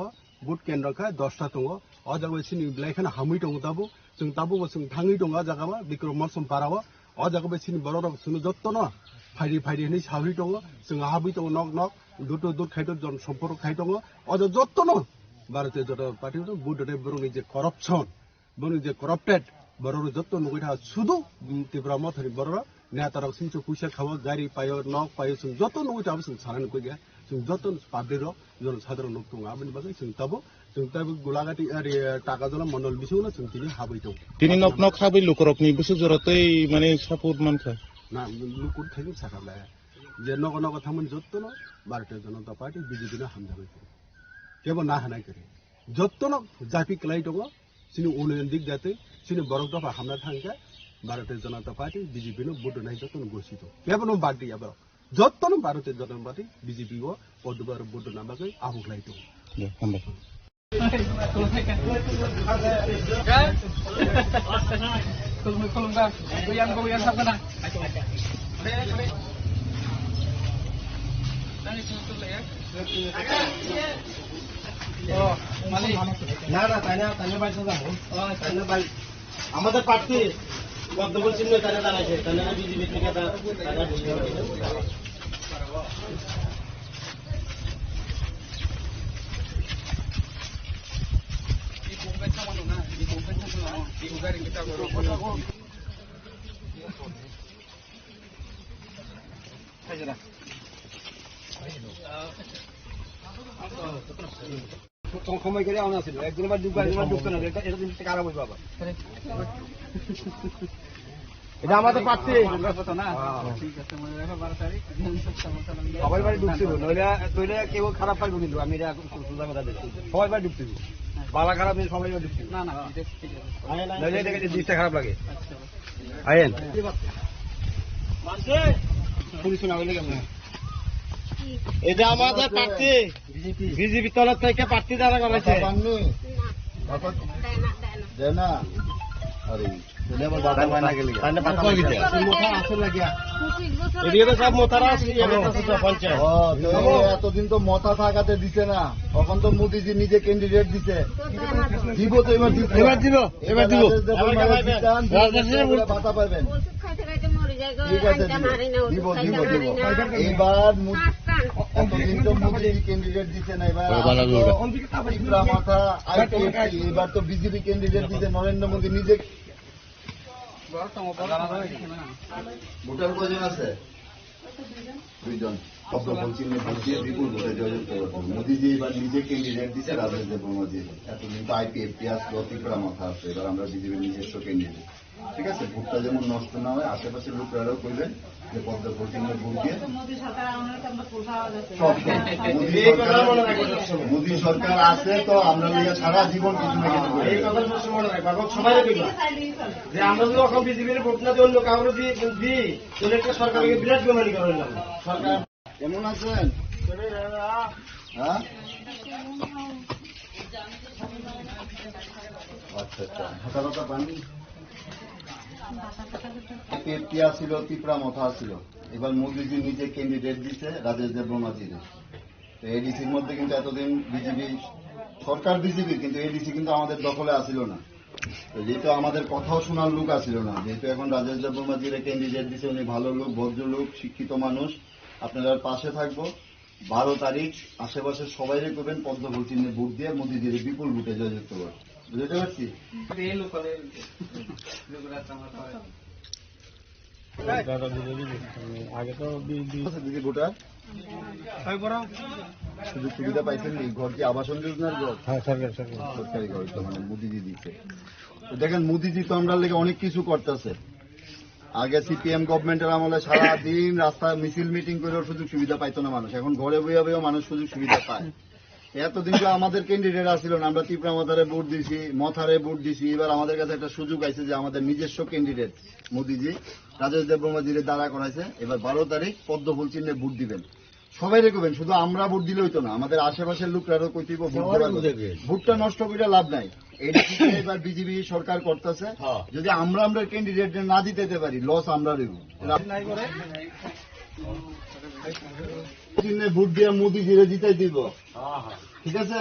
बुथ केन्द्रखा 10टा दङ अ जागा जोंनि ब्लाइखाना हामै दङ दाबो जों जों थाङै दङ जागाबा बिक्रम मसम पाराव अ जागा जोंनि बररक जों जत्तन फाइरि फाइरि नै सावरि दङ जों हाबै दङ नक नक दुट दुट खायद जन सम्पर्क खाय दङ अ जत्तन भारतीय जनता पार्टी बुटरे बरंनि जे करप्शन बरंनि जे करप्टेड बरर जत्त नुगैथा सुदु तीव्र मथरि बरर नेतारक सिंचो पुइसा खावो गाड़ी पायो नक पायो जों जत्त नुगैथा जों सारान कोइ गया जों जत्त पाब्लिक जन साधारण लोक दङ आबनि बागै जों ताबो गुलागाटी आरि टाकाजला मण्डल बिसौनो जों दिनै हाबै दं दिनै नक नक हाबै लुकरकनि बुसु जरतै माने सापर्ट मानखा ना लुकुर थाइनि साराला जे नग नग थामन जत्तन भारतीय जनता पार्टी बिजेपिनो हामजाबाय केबो ना हानाय करे जत्तन जाति क्लाइ दङ जोंनि उन्नयन दिग जाते जोंनि बरक दफा हामना थांगा भारतीय जनता पार्टी बिजेपिनो भोट होनाय जत्तन घोषित केबो बात दिया बर जत्तन भारतीय जनता पार्टी बिजेपि को पदबार भोट नाबागै आहुक्लाइ दङ दे हामबाय আমাদের প্রার্থী পদ্মফুল চিহ্ন তারা দাঁড়াইছে তারা বিজেপি থেকে সময় করে আনা ছিল একদিনবার দুবার ঢুকতো না এটা জিনিসটা খারাপ হইব আবার এটা আমাদের পাচ্ছি না ঠিক আছে মনে রাখো 12 তারিখ সবাই বাড়ি ঢুকছিল নইলে কেউ খারাপ পাইব কিন্তু আমি এটা সোজা কথা দেখছি সবাই বাড়ি ঢুকছিল বালা খারাপ নেই সবাই বাড়ি ঢুকছিল না না ঠিক আছে নইলে এটা জিনিসটা খারাপ লাগে আয়েন মানছে পুলিশ না হইলে কেমন এটা আমাদের প্রার্থী বিজেপি তরফ থেকে প্রার্থী দ্বারা করেছে না আরে এতদিন তো মতা থাকাতে দিছে না তখন তো মোদীজি নিজে ক্যান্ডিডেট দিছে দিব তো এবার দিব ভাতা পাবেন ঠিক আছে দিব এবার এতদিন তো মোদীজি ক্যান্ডিডেট দিছে না এবার মাথা এবার তো বিজেপি ক্যান্ডিডেট দিছে নরেন্দ্র মোদী নিজে ভোটার কজন আছে 2 জন বিপুল ভোটে জয়যুক্ত করছেন মোদীজি এবার নিজে ক্যান্ডিডেট দিচ্ছে রাজেশ দেববর্মাজি এতদিন তো আইপিএফ পিয়াস লতিকরা মাথা আছে এবার আমরা বিজেপির নিজস্ব ক্যান্ডিডেট ঠিক আছে ভোটটা যেমন নষ্ট না হয় আশেপাশের লোকরাও কইবেন যে পদ্ম ভোটিংয়ে ভোট দিয়ে মোদী সরকার আছে তো আমরা সারা জীবন কিছু না কিছু এই কথা মনে রাখবো সবাই যে আমরা যদি এখন বিজেপির ভোট না দিয়ে অন্য কাউকে দিই তাহলে একটা সরকারকে বিরাট বেমানি করে সরকার কেমন আছেন হ্যাঁ আচ্ছা আচ্ছা হাতা হাতা পানি পেপিয়া ছিল তিপ্রা মাথা ছিল এবার মোদীজি নিজে ক্যান্ডিডেট দিচ্ছে রাজেশ দেববর্মাজির এডিসির মধ্যে কিন্তু এতদিন বিজেপি সরকার বিজেপি কিন্তু এডিসি কিন্তু আমাদের দখলে আসিল না যেহেতু আমাদের কথাও শোনার লোক আসিল না যেহেতু এখন রাজেশ দেববর্মাজির ক্যান্ডিডেট দিচ্ছে উনি ভালো লোক ভদ্রলোক শিক্ষিত মানুষ আপনারা পাশে থাকবো 12 তারিখ আশেপাশে সবাই করবেন পদ্মফুল চিহ্নে ভোট দিয়ে মোদীজির বিপুল ভোটে জয়যুক্ত করবেন বুঝতে পারছি আগে তো দিদি ভোটার সুযোগ সুবিধা পাইছেন নি? ঘর কি আবাসন যোজনার ঘর? হ্যাঁ সরকার সরকারি ঘর তো মানে মোদিজি দিচ্ছে। তো দেখেন মোদিজি তো আমরা লেগে অনেক কিছু করতেছে। আগে সিপিএম গভর্নমেন্টের আমলে সারাদিন রাস্তা মিছিল মিটিং করেও সুযোগ সুবিধা পাইতো না মানুষ, এখন ঘরে বইয়া বইয়া মানুষ সুযোগ সুবিধা পায়। এতদিন তো আমাদের ক্যান্ডিডেট আসছিল না, আমরা তীব্রামাথারে ভোট দিছি, মথারে ভোট দিছি। এবার আমাদের কাছে একটা সুযোগ আছে যে আমাদের নিজস্ব ক্যান্ডিডেট মোদিজি রাজেশ দেববর্মাজিরে দাঁড়া করাইছে। এবার 12 তারিখ পদ্ম ফুল চিহ্নে ভোট দিবেন। সবাই রেখবেন, শুধু আমরা ভোট দিলে হইতো না, আমাদের আশেপাশের লোকরাও কইতেইব ভোটটা নষ্ট করে লাভ নাই। এইটা এবার বিজেপি সরকার করতেছে। যদি আমরা ক্যান্ডিডেট না দিতে পারি লস আমরা রইব। ভোট দিয়ে মোদিজিরে জিতাই দিব, ঠিক আছে?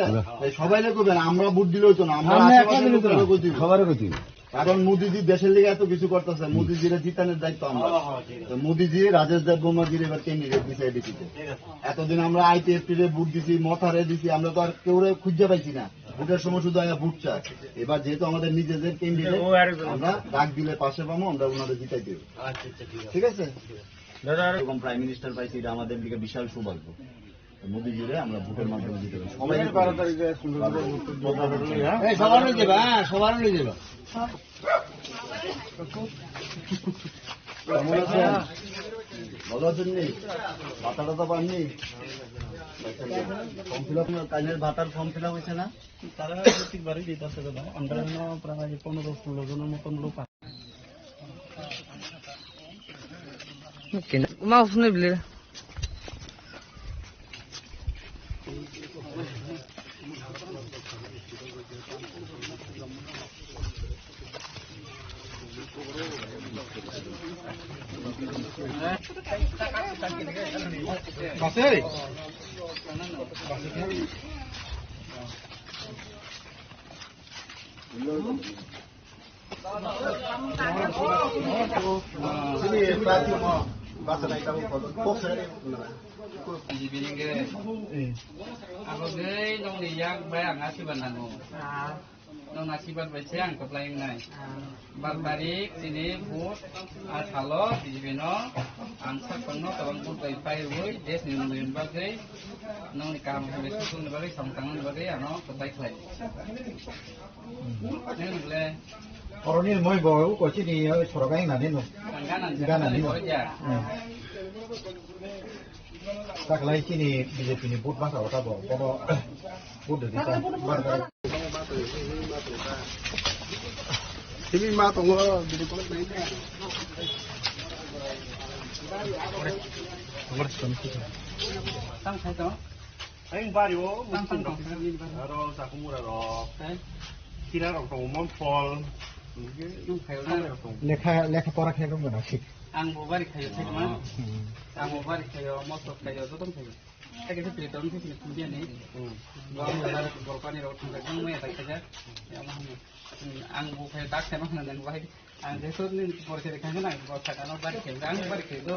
সবাই রেখবেন, আমরা ভোট দিলে হইতো না, আমরা আশেপাশের লোকরাও কইতেইব, সবারও কইতেইব। কারণ মোদিজি দেশের লিগে এত কিছু করতেছে, মোদিজিরে জিতানোর দায়িত্ব আমরা। মোদিজি রাজেশ দেববর্মাজির এবার ক্যান্ডিডেট দিছে এডিসিতে। এতদিন আমরা আইটিএফটি রে ভোট দিছি, মথারে দিছি, আমরা তো আর কেউ খুঁজে পাইছি না। ভোটের সময় শুধু ভোট চাই। এবার যেহেতু আমাদের নিজেদের ক্যান্ডিডেট, আমরা ডাক দিলে পাশে পাবো, আমরা ওনাদের জিতাই দেব, ঠিক আছে? এরকম প্রাইম মিনিস্টার পাইছি, এটা আমাদের দিকে বিশাল সৌভাগ্য। মোদিজিরে আমরা ভোটের মাধ্যমে জিতে পারি। সবাই 12 তারিখে সবার হয়ে যাবে, সবার হয়ে যাবে। ভালো আছেন নি? ভাতা টাতা পাননি? ফর্ম ফিল আপ কাইনের ভাতার ফর্ম ফিল আপ হয়েছে না? তারা প্রত্যেকবারই দিতেছে দাদা, আমরা প্রায় 15-16 জনের মতন লোক Ako gay nung niyak bayang asiban nanu. Nung asiban bayang kaplayang nai. Barbaric sini bud asalo dijibino angsa kono tawang bud bay pai woi des ni nung bagai nung nikam besu sun bagai samtangan bagai ano kapai klay. Neng le Orangnya mau bawa kocik ni sorang nani no. Ganan ni. Tak lain sini BJP ni put masa apa bawa kalau put dari sana. Ini mah tunggu di kolek ni. Tang sai to. Aing bario mungkin dok. Aro sakumura dok. Kira dok mon fall. Lekha porak ni dong mana sih? Ang bubari kayo sih mah. Ang bubari kayo motor kayo tu dong kayo. Saya kita cerita orang sih kemudian ni. Baru ada korban ni orang tak tahu tak saja. Ya mah. Ang bu kayo tak sama dengan baik. Ang itu ni polisi dekat kan, bos kata orang bari kayo. Ang bari kayo tu.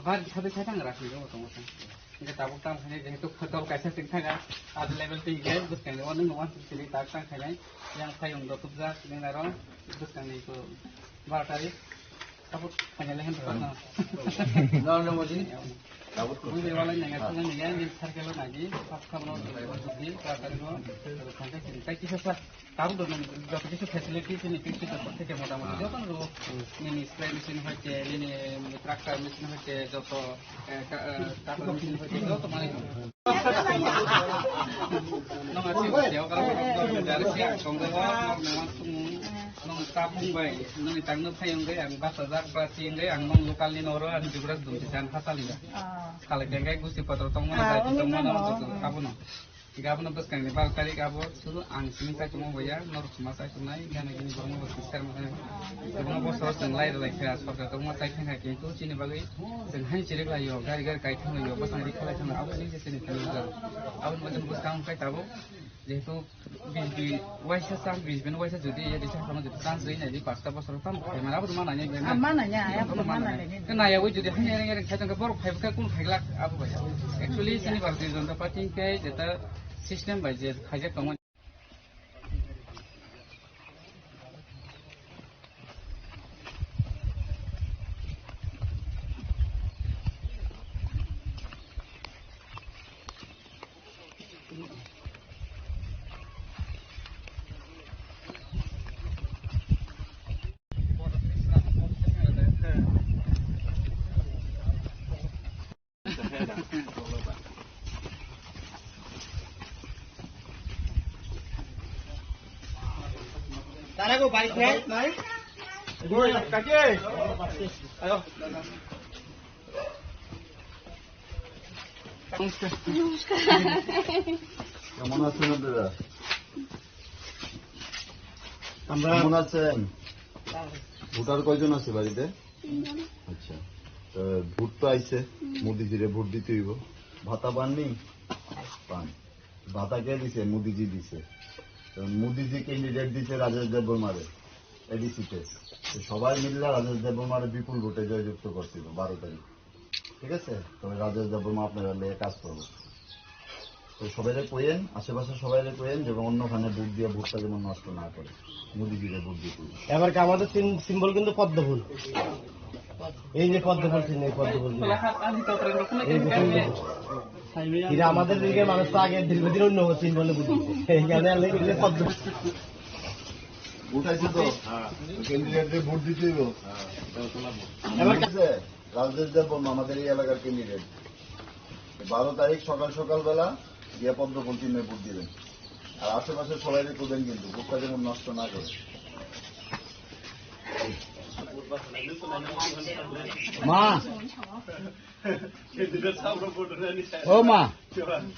Apa satu saya tak ngerti tu macam. Kita tabuk tam sini itu betul kasih tingkat kan. Ada level 3 terus kan orang ni orang sini tak kan kan. Yang saya untuk tubza dengan orang terus kan itu baru Takut penyelehan berapa? Lalu mungkin. Mungkin wala yang itu kan yang di sarkelo lagi, pas kamu di pasar itu, sampai kita kisah tahu dong, berapa kisah facility ini kita dapat kita mudah-mudahan itu kan lo ini spray mesin hece, ini traktor mesin hece, joto traktor mesin hece, joto mana itu? Nong asyik dia kalau dari siang, kalau memang nong tapung baik, nong tanggup sayang deh, ang basazak plasing deh, ang nong lokal ni noro, ang juga dulu di sana pasal ya. Kalau kayak gue sih patro tong mana tadi tong mana untuk kamu no, jika kamu terus kan lepas kali kamu suruh ang sini saya cuma bayar, nor cuma saya tunai, karena gini baru mau besar macam, cuma bos terus yang lain lagi keras, kalau tong mana saya kayak itu sini bagi, sengaja ciri lah yo, gara-gara kayak itu yo, pas nanti kalau cuma awal ini sini juga, awal macam bos kamu kayak tahu. যেহেতু ওয়াইসা সাং বিজবেন ওয়াইসা যদি এদি সাখানো যদি chance দেই না দি পাঁচটা বছর পাম camera বড় মানানি বেনা মানানি আয়া মানানি না আয়া ওই যদি হানি এর খাইতন বড় খাইবকা কোন খাইলা আবু ভাই एक्चुअली सिनि भारतीय जनता पार्टी के जेता सिस्टम बाय जे खाइजे कम গো বাইক নাই কাকি আয়ো কেমন আছেন আপনারা? আমরা কেমন আছেন? ভোটার কয়জন আছে বাড়িতে? আচ্ছা, ভোট তো আইছে, মোদিজিরে ভোট দিতে হইব। ভাতা পাননি? পান। ভাতা কে দিছে? মোদিজি দিছে। মোদিজি ক্যান্ডিডেট দিছে রাজেশ দেববর্মারে এডিসিতে। সবাই মিলে রাজেশ দেববর্মারে বিপুল ভোটে জয়যুক্ত করছিল 12 তারিখ। ঠিক আছে, তবে রাজেশ দেববর্মা আপনারা লেগে কাজ করবো। তো সবাইরে কইেন, আশেপাশে সবাইরে কইেন যে অন্যখানে ভোট দিয়ে ভোটটা যেমন নষ্ট না করে, মোদিজিরে ভোট দিতে। এবার কি আমাদের সিম্বল কিন্তু পদ্ম ফুল, এই যে পদ্ম ফুল চিহ্ন, এই পদ্ম ফুল আমাদের দিকে মানুষ তো আগে দীর্ঘদিন অন্য সিম্বলে বুঝছে, এইখানে পদ্ম ভোট আইছে তো ক্যান্ডিডেটদের ভোট দিতে হইব। এবার রাজেশ দেববর্মা আমাদের এই এলাকার ক্যান্ডিডেট। 12 তারিখ সকাল সকালবেলা গিয়া পদ্ম ফুল চিহ্নে ভোট দিবেন। আর আশেপাশে সবাই করবেন কিন্তু ভোটটা যেমন নষ্ট না করে। মা ও মা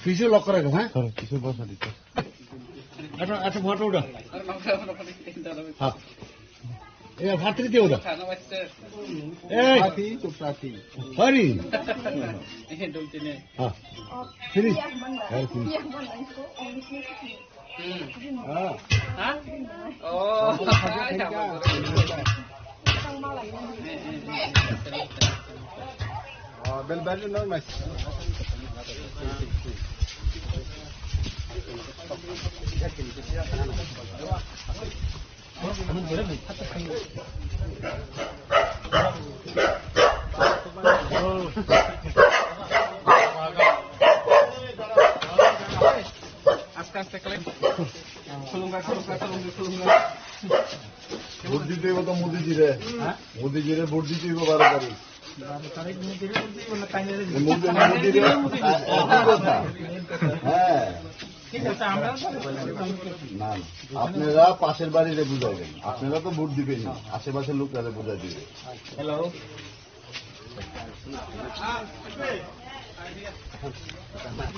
কিছু লক্ষ্য রাখো। হ্যাঁ কিছু বসা দিতে আচ্ছা ফটো উঠা। হ্যাঁ এবার ভাতৃ দিয়ে উঠা। হরি হ্যাঁ finish. Belbari no mas. Vote দিতে হইব তো মোদিজিরে, মোদিজিরে ভোট দিতে হইব 12 তারিখ। হ্যাঁ না, আপনারা পাশের বাড়িতে বুঝাইবেন, আপনারা তো ভোট দিবেন, আশেপাশের লোকরা বুঝাই দিবেন। হ্যালো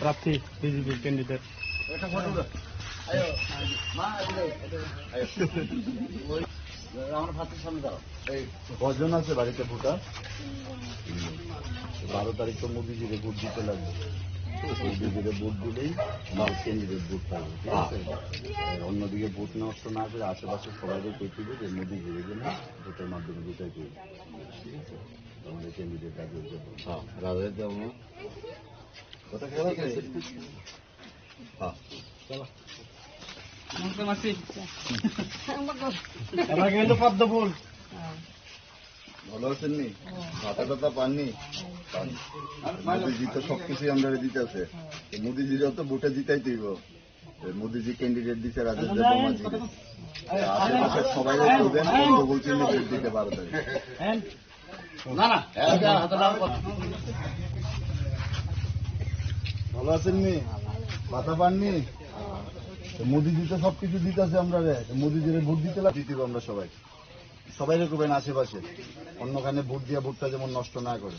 প্রার্থী বিজেপি ক্যান্ডিডেট। কজন আছে বাড়িতে ভোটার? 12 তারিখ তো মোদিজিরে ভোট দিতে লাগবে। মোদিজিরে ভোট দিলেই আমার ক্যান্ডিডেট ভোট পাবে। ঠিক আছে, অন্যদিকে ভোট নষ্ট না করে আশেপাশে সবাইকে পেতে যে মোদিজিরে গেলে ভোটের মাধ্যমে ভোটাই করবে। ঠিক আছে, আমাদের ক্যান্ডিডেট রাজেশ দেববর্মা কথা খেলা খেলে। হ্যাঁ কিন্তু পদ্ম ফুল ভালো আছেন নি? ভাতা টাতা পাননি? মোদিজি তো সবকিছুই আমরা দিতে আছে। মোদিজি যত ভোটে জিতাই দিব। মোদিজি ক্যান্ডিডেট দিতে রাজেশ দেববর্মা জি। আশেপাশের সবাই করবেন পদ্ম ফুল চিহ্নে ভোট দিতে 12 তারিখ। ভালো আছেন নি? ভাতা পাননি? মোদিজি তো সবকিছু দিতেছে আমরা, মোদিজিরে ভোট দিতে দিতে আমরা সবাই সবাই করবেন আশেপাশে, অন্যখানে ভোট দিয়া ভোটটা যেমন নষ্ট না করে।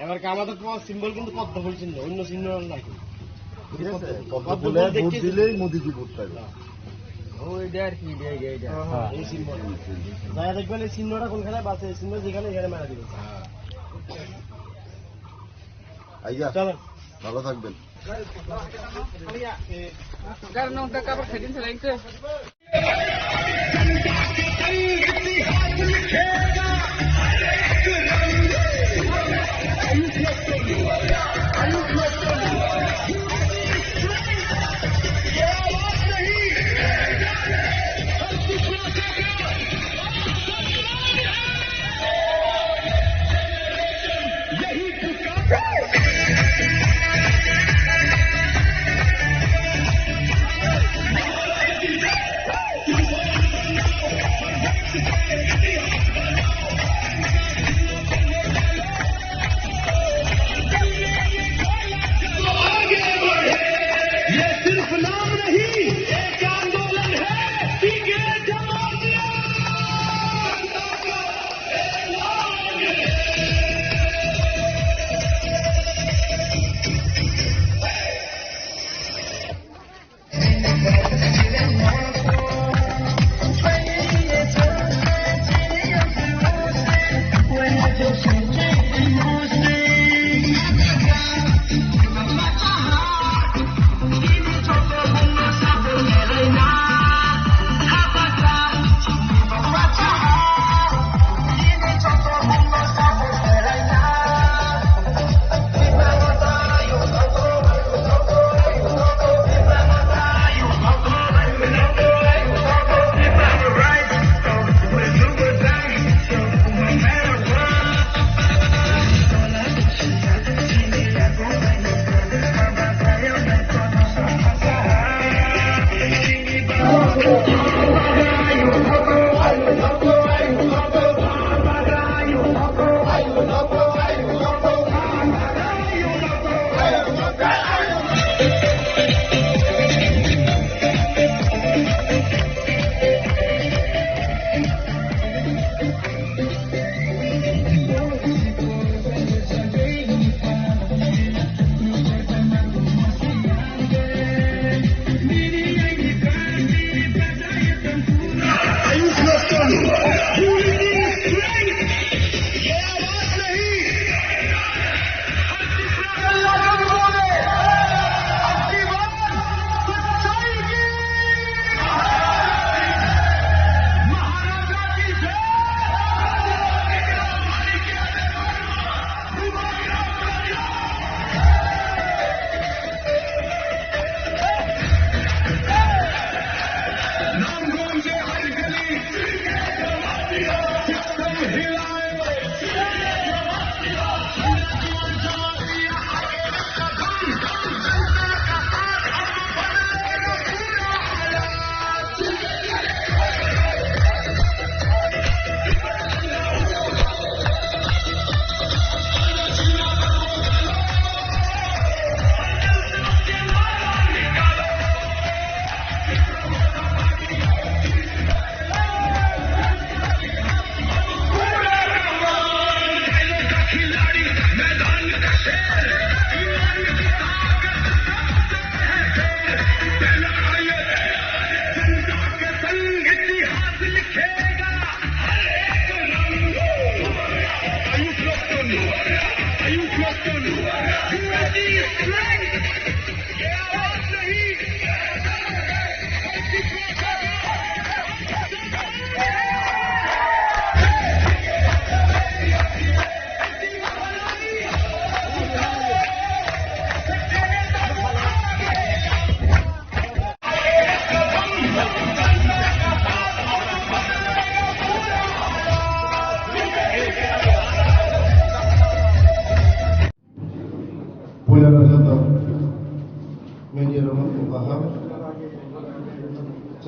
এবার কি আমাদের সিম্বল কিন্তু পদ্ম ফুল চিহ্ন, অন্য চিহ্ন নাই। ঠিক আছে, পদ্ম ফুলে ভোট দিলেই মোদিজি ভোট পাবে। এই সিম্বল যারা দেখবেন এই চিহ্নটা কোনখানে বাসে, চিহ্ন যেখানে এখানে মারা দিবে। আইয়া ভালো থাকবেন। Karena udah kabar sedin selain itu.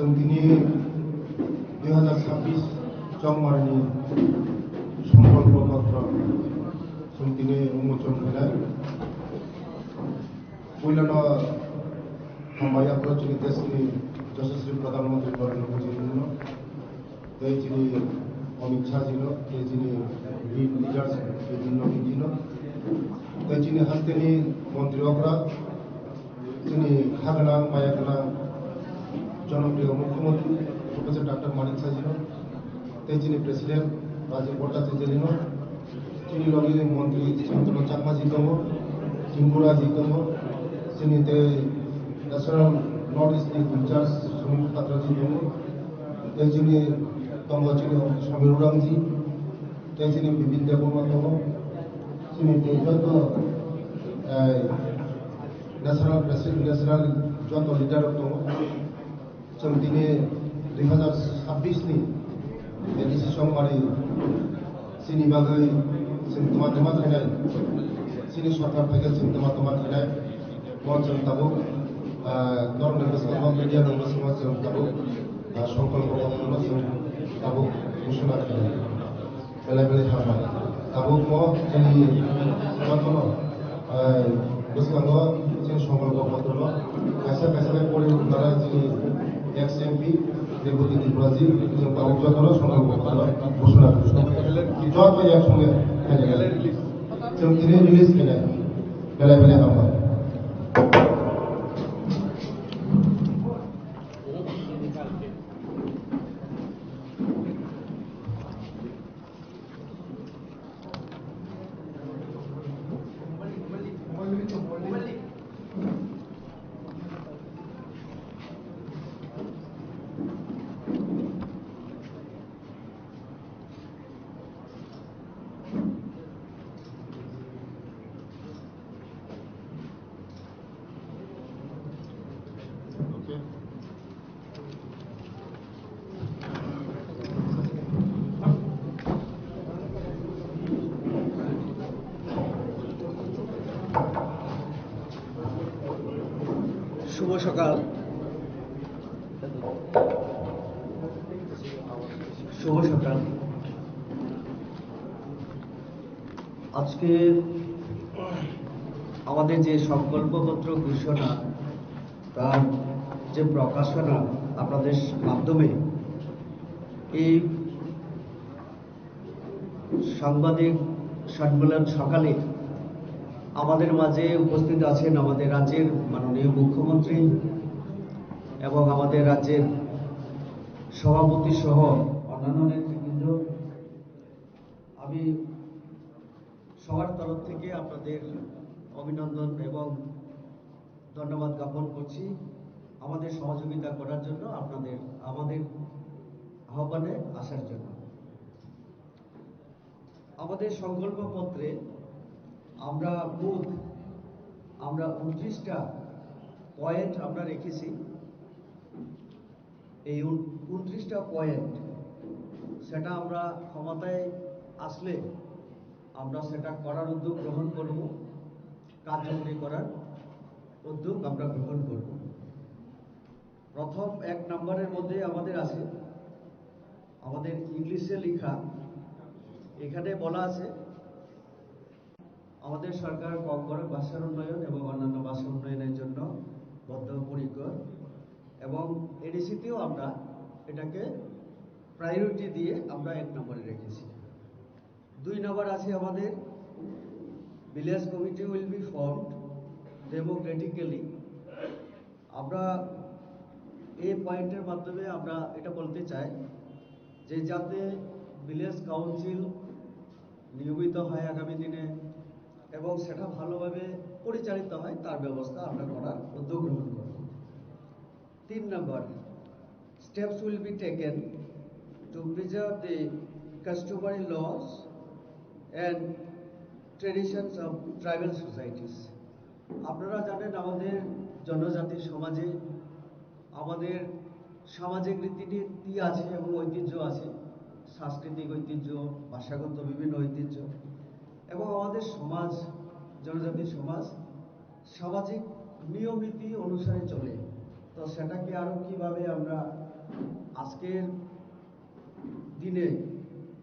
जों दिनै 2026 जंमारनि संकल्प पत्र जों दिनै उन्मोचन होनाय पहिलानो हामबायाफोर जोंनि देशनि यशस्वी प्रधानमन्त्री नरेन्द्र मोदीनो दै जोंनि अमित शाहजीनो दै जोंनि लिडार्स बिदिनो बिदिनो दै जोंनि हास्तेनि मन्त्रिफोरा जोंनि खागोनां माया गोनां जनप्रिय मुख्यमंत्री प्रोफेसर डॉक्टर मानिक साहजीनो दै जोंनि प्रेसिडेंट राजीव भट्टाचार्यनो जोंनि लगे मन्त्री शान्तनु चाकमाजी दङ जिंकुराजी दङ जोंनि दै नेशनल नर्थ इस्टनि इंचार्ज सुनील पात्राजी दङ दै जोंनि दङ जोंनि समीर उरांजी दै जोंनि बिपिन देबबर्मा दङ जोंनि दै जत नेशनल जत लिडार दङ जों दिनै 2026 नि डिसिसन मारि जोंनि बागै जों तमा थानाय जोंनि सरकार फैगोन जों तमा थानाय मन जों दाबो नर्मेल गोसोआव मिडिया दङ समाज जों दाबो संकल्प पत्र जों दाबो घोषणा खालामो बेले बेले थाबाय दाबो जोंनि जतनो गोसोआव जों संकल्प पत्र खायसे परि नारा जोंनि एक्स एमपि देबुति त्रिपुराजी जों दाबो जतनो संकल्प पत्र घोषणा खालामो जत एक संगे जों दिनै रिलिज खालामनाय बेले बेले थाबाय শুভ সকাল আজকে আমাদের যে সংকল্পপত্র ঘোষণা তার যে প্রকাশনা আপনাদের মাধ্যমে এই সাংবাদিক সম্মেলন সকালে আমাদের মাঝে উপস্থিত আছেন আমাদের রাজ্যের মাননীয় মুখ্যমন্ত্রী এবং আমাদের রাজ্যের সভাপতি সহ অন্যান্য নেতৃবৃন্দ। আমি সবার তরফ থেকে আপনাদের অভিনন্দন এবং ধন্যবাদ জ্ঞাপন করছি আমাদের সহযোগিতা করার জন্য, আমাদের আহ্বানে আসার জন্য। আমাদের সংকল্পপত্রে আমরা 29টা পয়েন্ট আমরা রেখেছি। এই 29টা পয়েন্ট সেটা আমরা ক্ষমতায় আসলে আমরা সেটা করার উদ্যোগ গ্রহণ করব, কার্যকরী করার উদ্যোগ আমরা গ্রহণ করব। প্রথম 1 নম্বরের মধ্যে আমাদের আছে, আমাদের ইংলিশে লেখা, এখানে বলা আছে আমাদের সরকার কঙ্কর ভাষার উন্নয়ন এবং অন্যান্য ভাষা উন্নয়নের জন্য বদ্ধপরিকর এবং এডিসিতেও আমরা এটাকে প্রায়োরিটি দিয়ে আমরা 1 নম্বরে রেখেছি। 2 নম্বর আছে আমাদের village committee will be formed democratically. আমরা এই পয়েন্টের মাধ্যমে আমরা এটা বলতে চাই যে যাতে ভিলেজ কাউন্সিল নিয়মিত হয় আগামী দিনে এবং সেটা ভালোভাবে পরিচালিত হয় তার ব্যবস্থা আমরা করার উদ্যোগ গ্রহণ করব। 3 নম্বর, steps will be taken to preserve the customary laws and traditions of tribal societies. আপনারা জানেন আমাদের জনজাতি সমাজে আমাদের সামাজিক রীতিনীতি আছে এবং ঐতিহ্য আছে, সাংস্কৃতিক ঐতিহ্য, ভাষাগত বিভিন্ন ঐতিহ্য এবং আমাদের সমাজ, জনজাতি সমাজ সামাজিক নিয়ম নীতি অনুসারে চলে। তো সেটাকে আরো কিভাবে আমরা আজকের দিনে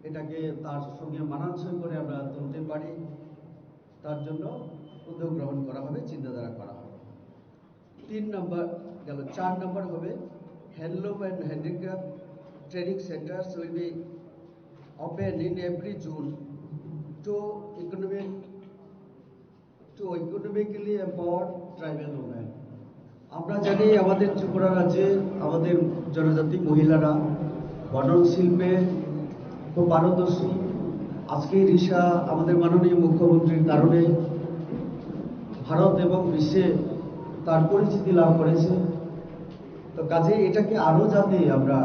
এটাকে তার সঙ্গে মানানসই করে আমরা তুলতে পারি, তার জন্য উদ্যোগ গ্রহণ করা হবে, চিন্তাধারা করা হবে। 3 নম্বর গেল। 4 নম্বর হবে handloom and handicraft training centres will be open in every zone to economically empowered tribal women. আমরা জানি আমাদের ত্রিপুরা রাজ্যে আমাদের জনজাতি মহিলারা বনন শিল্পে খুব পারদর্শী। আজকে রিসা আমাদের মাননীয় মুখ্যমন্ত্রীর কারণে ভারত এবং বিশ্বে তার পরিচিতি লাভ করেছে। তো কাজে এটাকে আরও যাতে আমরা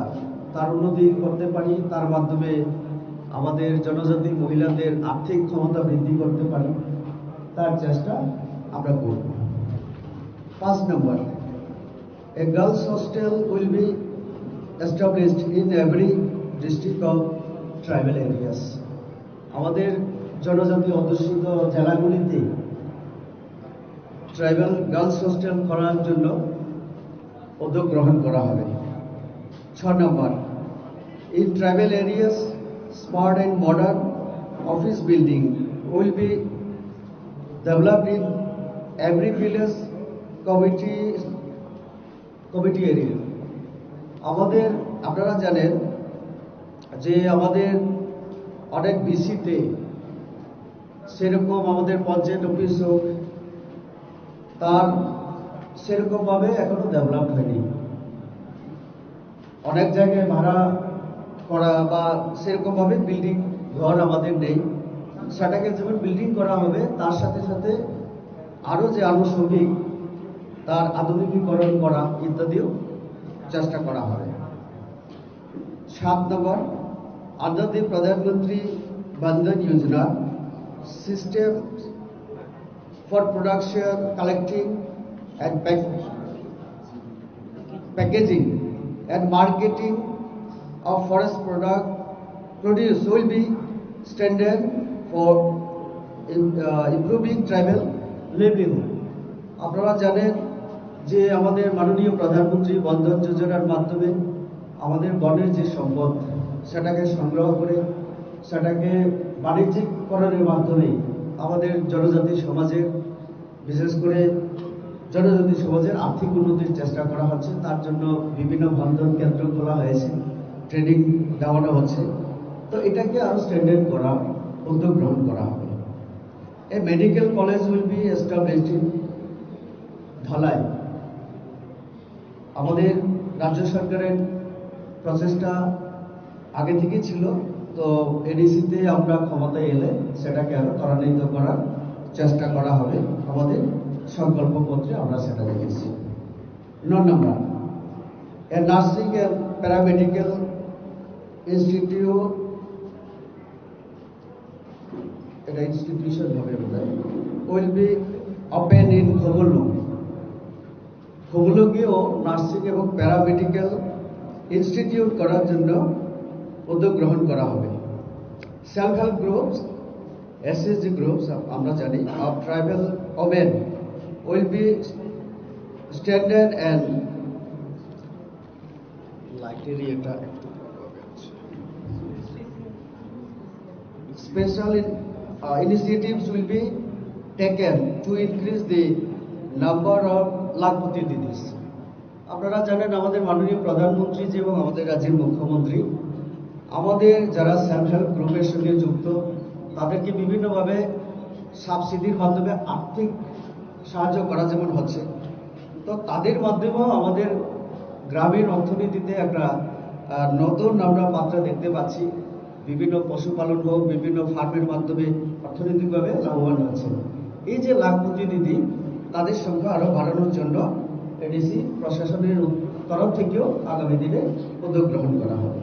তার উন্নতি করতে পারি, তার মাধ্যমে আমাদের জনজাতি মহিলাদের আর্থিক ক্ষমতা বৃদ্ধি করতে পারি, তার চেষ্টা আমরা করব। 5 নম্বর, a girls hostel will be established in every district of tribal areas. আমাদের জনজাতি অধ্যুষিত জেলাগুলিতে ট্রাইবাল গার্লস হোস্টেল করার জন্য উদ্যোগ গ্রহণ করা হবে। 6 নম্বর, in tribal areas smart and modern office building will be developed in every village committee area. আমাদের আপনারা জানেন যে আমাদের অনেক বিসিতে সেরকম আমাদের পঞ্চায়েত অফিস হোক, তার সেরকমভাবে এখনো ডেভেলপ হয়নি। অনেক জায়গায় ভাড়া করা বা সেরকমভাবে বিল্ডিং ঘর আমাদের নেই। সেটাকে যেমন বিল্ডিং করা হবে, তার সাথে সাথে আরও যে আনুষঙ্গিক তার আধুনিকীকরণ করা ইত্যাদিও চেষ্টা করা হবে। 7 নম্বর, under the Pradhan Mantri Bandhan Yojana, systems for production, collecting and packaging and marketing of forest produce will be standard for improving tribal livelihood. আপনারা জানেন যে আমাদের মাননীয় প্রধানমন্ত্রী বন্ধন যোজনার মাধ্যমে আমাদের বনের যে সম্পদ সেটাকে সংগ্রহ করে সেটাকে বাণিজ্যিকরণের মাধ্যমে আমাদের জনজাতি সমাজের, বিশেষ করে জনজাতি সমাজের আর্থিক উন্নতির চেষ্টা করা হচ্ছে। তার জন্য বিভিন্ন বন্ধন কেন্দ্র খোলা হয়েছে, ট্রেনিং দেওয়ানো হচ্ছে। তো এটাকে আরও স্ট্যান্ডার্ড করা উদ্যোগ গ্রহণ করা হবে। A medical college will be established in Dhalai. আমাদের রাজ্য সরকারের প্রচেষ্টা আগে থেকে ছিল, তো এডিসিতে আমরা ক্ষমতায় এলে সেটাকে আরো ত্বরান্বিত করার চেষ্টা করা হবে। আমাদের সংকল্পপত্রে আমরা সেটা দেখেছি। 9 নম্বর, a nursing and paramedical institute, এটা ইনস্টিটিউশন হবে বোধহয়, উইল বি ওপেন ইন খুবলুগিও নার্সিং এবং প্যারামেডিক্যাল ইনস্টিটিউট করার জন্য উদ্যোগ গ্রহণ করা হবে। Self help groups, SSG groups আমরা জানি of tribal women will be standard and literate এটা special initiatives will be taken to increase the number of lakhpati দিদিস। আপনারা জানেন আমাদের মাননীয় প্রধানমন্ত্রী এবং আমাদের রাজ্যের মুখ্যমন্ত্রী আমাদের যারা সেলফ হেল্প গ্রুপের সঙ্গে যুক্ত তাদেরকে বিভিন্নভাবে সাবসিডির মাধ্যমে আর্থিক সাহায্য করা যেমন হচ্ছে, তো তাদের মাধ্যমেও আমাদের গ্রামীণ অর্থনীতিতে একটা নতুন আমরা মাত্রা দেখতে পাচ্ছি। বিভিন্ন পশুপালন হোক, বিভিন্ন ফার্মের মাধ্যমে অর্থনৈতিকভাবে লাভবান হচ্ছে। এই যে লাখপতি দিদি, তাদের সংখ্যা আরো বাড়ানোর জন্য এডিসি প্রশাসনের তরফ থেকেও আগামী দিনে উদ্যোগ গ্রহণ করা হবে।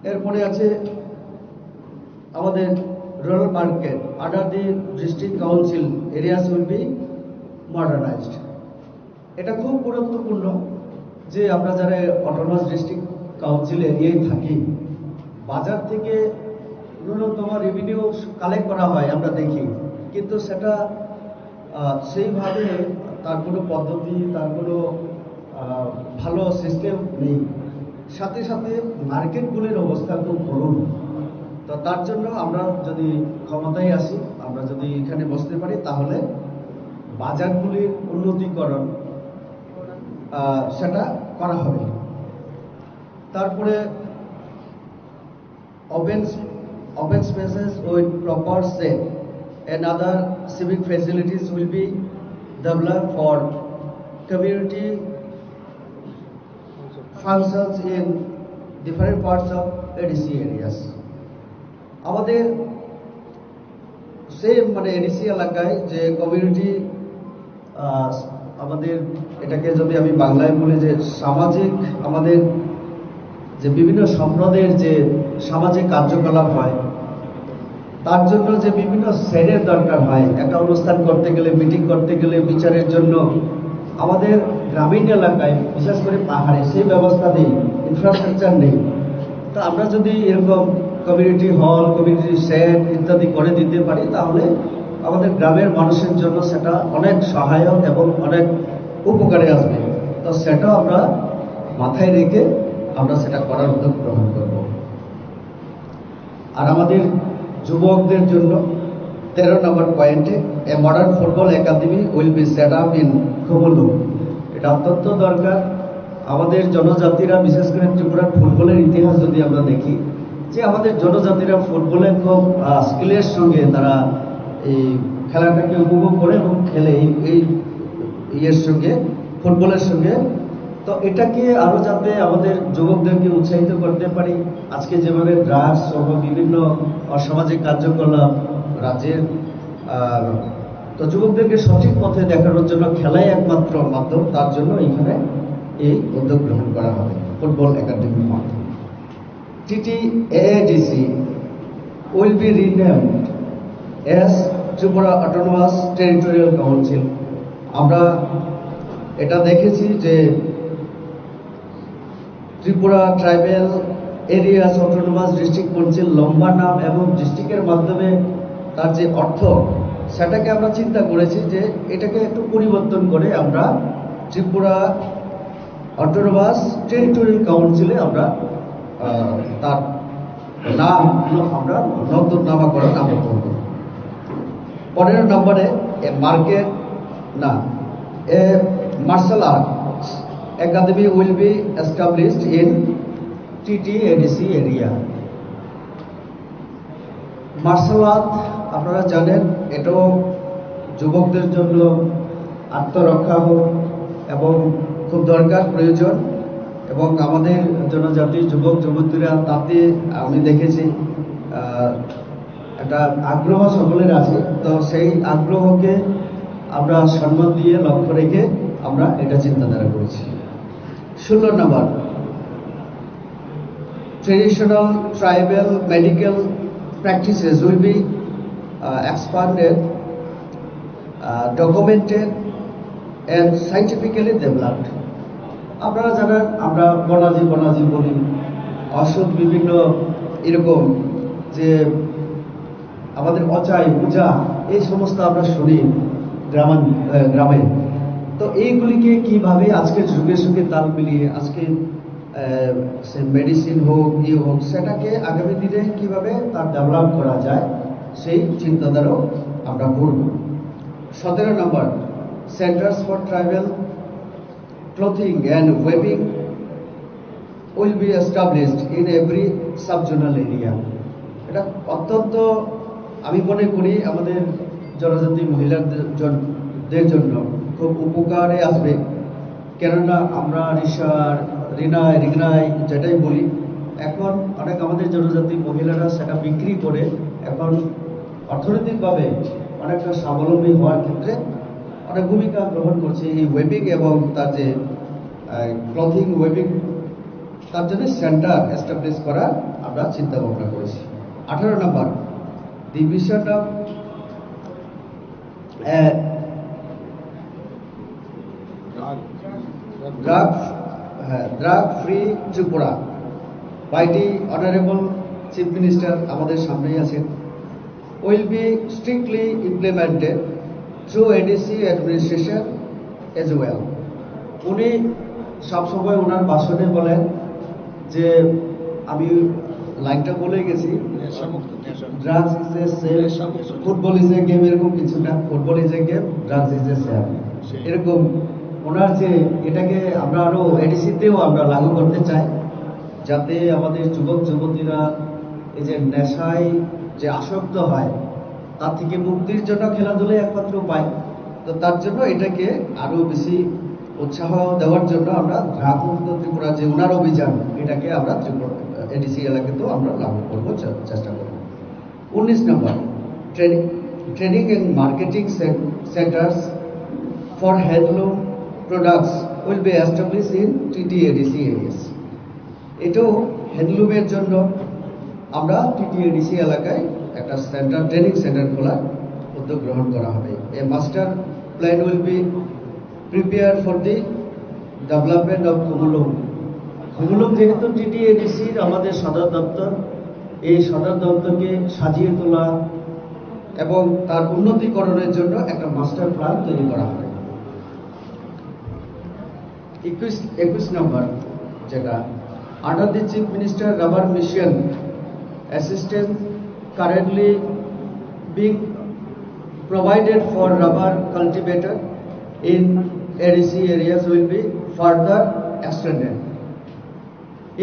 এরপরে আছে আমাদের rural market under the district council areas will be modernised. এটা খুব গুরুত্বপূর্ণ যে আমরা যারা অটোনমাস ডিস্ট্রিক্ট কাউন্সিল এরিয়ায় থাকি, বাজার থেকে ন্যূনতম রেভিনিউ কালেক্ট করা হয় আমরা দেখি, কিন্তু সেটা সেইভাবে তার কোনো পদ্ধতি, তার কোনো ভালো সিস্টেম নেই, সাথে সাথে মার্কেটগুলির অবস্থা খুব করুণ। তো তার জন্য আমরা যদি ক্ষমতায় আসি, আমরা যদি এখানে বসতে পারি, তাহলে বাজারগুলির উন্নতিকরণ সেটা করা হবে। তারপরে open spaces with proper shade and other civic facilities will be developed for community functions in different parts of ADC areas. আমাদের সেম ADC এলাকায় যে কমিউনিটি, আমাদের এটাকে যদি আমি বাংলায় বলি যে সামাজিক, আমাদের যে বিভিন্ন সম্প্রদায়ের যে সামাজিক কার্যকলাপ হয়, তার জন্য যে বিভিন্ন শেডের দরকার হয়, একটা অনুষ্ঠান করতে গেলে, মিটিং করতে গেলে, বিচারের জন্য আমাদের গ্রামীণ এলাকায়, বিশেষ করে পাহাড়ে সেই ব্যবস্থা নেই, ইনফ্রাস্ট্রাকচার নেই। তো আমরা যদি এরকম কমিউনিটি হল, কমিউনিটি শেড ইত্যাদি করে দিতে পারি, তাহলে আমাদের গ্রামের মানুষের জন্য সেটা অনেক সহায়ক এবং অনেক উপকারে আসবে। তো সেটাও আমরা মাথায় রেখে আমরা সেটা করার উদ্যোগ গ্রহণ করব। আর আমাদের যুবকদের জন্য 13 নম্বর পয়েন্টে a modern football academy will be set up in খুবলু। এটা অত্যন্ত দরকার। আমাদের জনজাতিরা, বিশেষ করে ত্রিপুরার ফুটবলের ইতিহাস যদি আমরা দেখি, যে আমাদের জনজাতিরা ফুটবলে খুব স্কিলের সঙ্গে তারা এই খেলাটাকে উপভোগ করে এবং খেলে এই ইয়ের সঙ্গে, ফুটবলের সঙ্গে। তো এটাকে আরো যাতে আমাদের যুবকদেরকে উৎসাহিত করতে পারি, আজকে যেভাবে ড্রাগস সহ বিভিন্ন অসামাজিক কার্যকলাপ রাজ্যের, তো যুবকদেরকে সঠিক পথে দেখানোর জন্য খেলাই একমাত্র মাধ্যম। তার জন্য এখানে এই উদ্যোগ গ্রহণ করা হবে ফুটবল একাডেমির মাধ্যমে। TTAADC will be renamed as Tripura Autonomous Territorial Council. আমরা এটা দেখেছি যে Tripura tribal areas autonomous district council লম্বা নাম এবং ডিস্ট্রিক্টের মাধ্যমে তার যে অর্থ, সেটাকে আমরা চিন্তা করেছি যে এটাকে একটু পরিবর্তন করে আমরা ত্রিপুরা অটোনোমাস টেরিটোরিয়াল কাউন্সিলে আমরা তার নাম আমরা নতুন নামকরণ আমরা করব। 15 নম্বরে a martial art academy will be established in TTADC area. Martial art আপনারা জানেন, এটাও যুবকদের জন্য আত্মরক্ষা হোক এবং খুব দরকার, প্রয়োজন। এবং আমাদের জনজাতির যুবক যুবতীরা তাতে আমি দেখেছি একটা আগ্রহ সকলের আছে। তো সেই আগ্রহকে আমরা সম্মান দিয়ে লক্ষ্য রেখে আমরা এটা চিন্তাধারা করেছি। 16 নম্বর traditional tribal medical practices will be expanded, documented and scientifically developed. আপনারা জানেন, আমরা বনাজি বলি, অসৎ বিভিন্ন এরকম যে আমাদের অচাই পূজা, এই সমস্ত আমরা শুনি গ্রামে। তো এইগুলিকে কিভাবে আজকে যুগের সঙ্গে তাল মিলিয়ে আজকে সে মেডিসিন হোক, হোক, সেটাকে আগামী দিনে কিভাবে তার ডেভেলপ করা যায়, সেই চিন্তাধারাও আমরা করব। 17 নম্বর centres for tribal clothing and ওয়েবিং will be established in every subzonal area. এটা অত্যন্ত আমি মনে করি আমাদের জনজাতি মহিলাদের জন্য খুব উপকারে আসবে। কেননা আমরা রিনাই যেটাই বলি, এখন অনেক আমাদের জনজাতি মহিলারা সেটা বিক্রি করে এখন অর্থনৈতিকভাবে অনেকটা স্বাবলম্বী হওয়ার ক্ষেত্রে অনেক ভূমিকা গ্রহণ করছে। এই ওয়েবিং এবং তার যে ক্লথিং ওয়েবিং, তার জন্য সেন্টার এস্টাবলিশ করার আমরা চিন্তা ভাবনা করেছি। 18 নম্বর the vision of drug free Tripura by the honourable chief minister আমাদের সামনেই আছেন, will be strictly implemented through ADC administration as well. উনি সবসময় ওনার ভাষণে বলেন যে আমি লাইনটা বলে গেছি, drugs is a sale, football is a game, এরকম কিছু না, football is a game, drugs is a sale, এরকম ওনার যে এটাকে আমরা আরো এডিসিতেও আমরা লাগু করতে চাই, যাতে আমাদের যুবক যুবতীরা এই যে নেশায় যে আসক্ত হয় তার থেকে মুক্তির জন্য খেলাধুলাই একমাত্র উপায়। তো তার জন্য এটাকে আরো বেশি উৎসাহ দেওয়ার জন্য আমরা ড্রাগ মুক্ত ত্রিপুরা যে উনার অভিযান, এটাকে আমরা ত্রিপুরা এডিসি এলাকাতেও আমরা লাগু করবো, চেষ্টা করব। 19 নম্বর, training and marketing centres for handloom products will be establish in TTADC areas. এটাও হ্যান্ডলুমের জন্য আমরা TTADC এলাকায় একটা সেন্টার, ট্রেনিং সেন্টার খোলার উদ্যোগ গ্রহণ করা হবে। A master plan will be prepare for the development of Khumulwng. Khumulwng যেহেতু TTADCর আমাদের সদর দপ্তর, এই সদর দপ্তরকে সাজিয়ে তোলা এবং তার উন্নতিকরণের জন্য একটা মাস্টার প্ল্যান তৈরি করা হবে। 21 নম্বর, যেটা under the chief minister rubber mission assistance currently being provided for rubber cultivator in ADC areas will be further extended.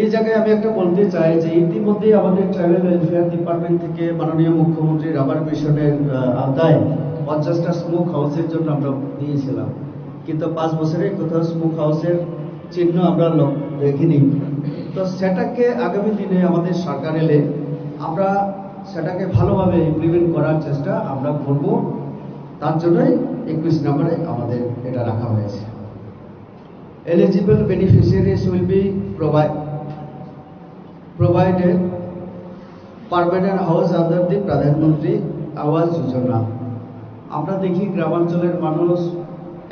এই জায়গায় আমি একটা বলতে চাই যে ইতিমধ্যে আমাদের ট্রাইবাল ওয়েলফেয়ার ডিপার্টমেন্ট থেকে মাননীয় মুখ্যমন্ত্রী রাবার মিশনের আওতায় 50টা স্মোক হাউসের জন্য আমরা দিয়েছিলাম, কিন্তু 5 বছরে কোথাও স্মোক হাউসের চিহ্ন আমরা দেখিনি। তো সেটাকে আগামী দিনে আমাদের সরকার এলে আমরা সেটাকে ভালোভাবে ইমপ্লিমেন্ট করার চেষ্টা আমরা করব, তার জন্যই 21 নম্বরে আমাদের এটা রাখা হয়েছে। Eligible beneficiaries will be provided permanent house under the প্রধানমন্ত্রী আবাস যোজনা। আমরা দেখি গ্রামাঞ্চলের মানুষ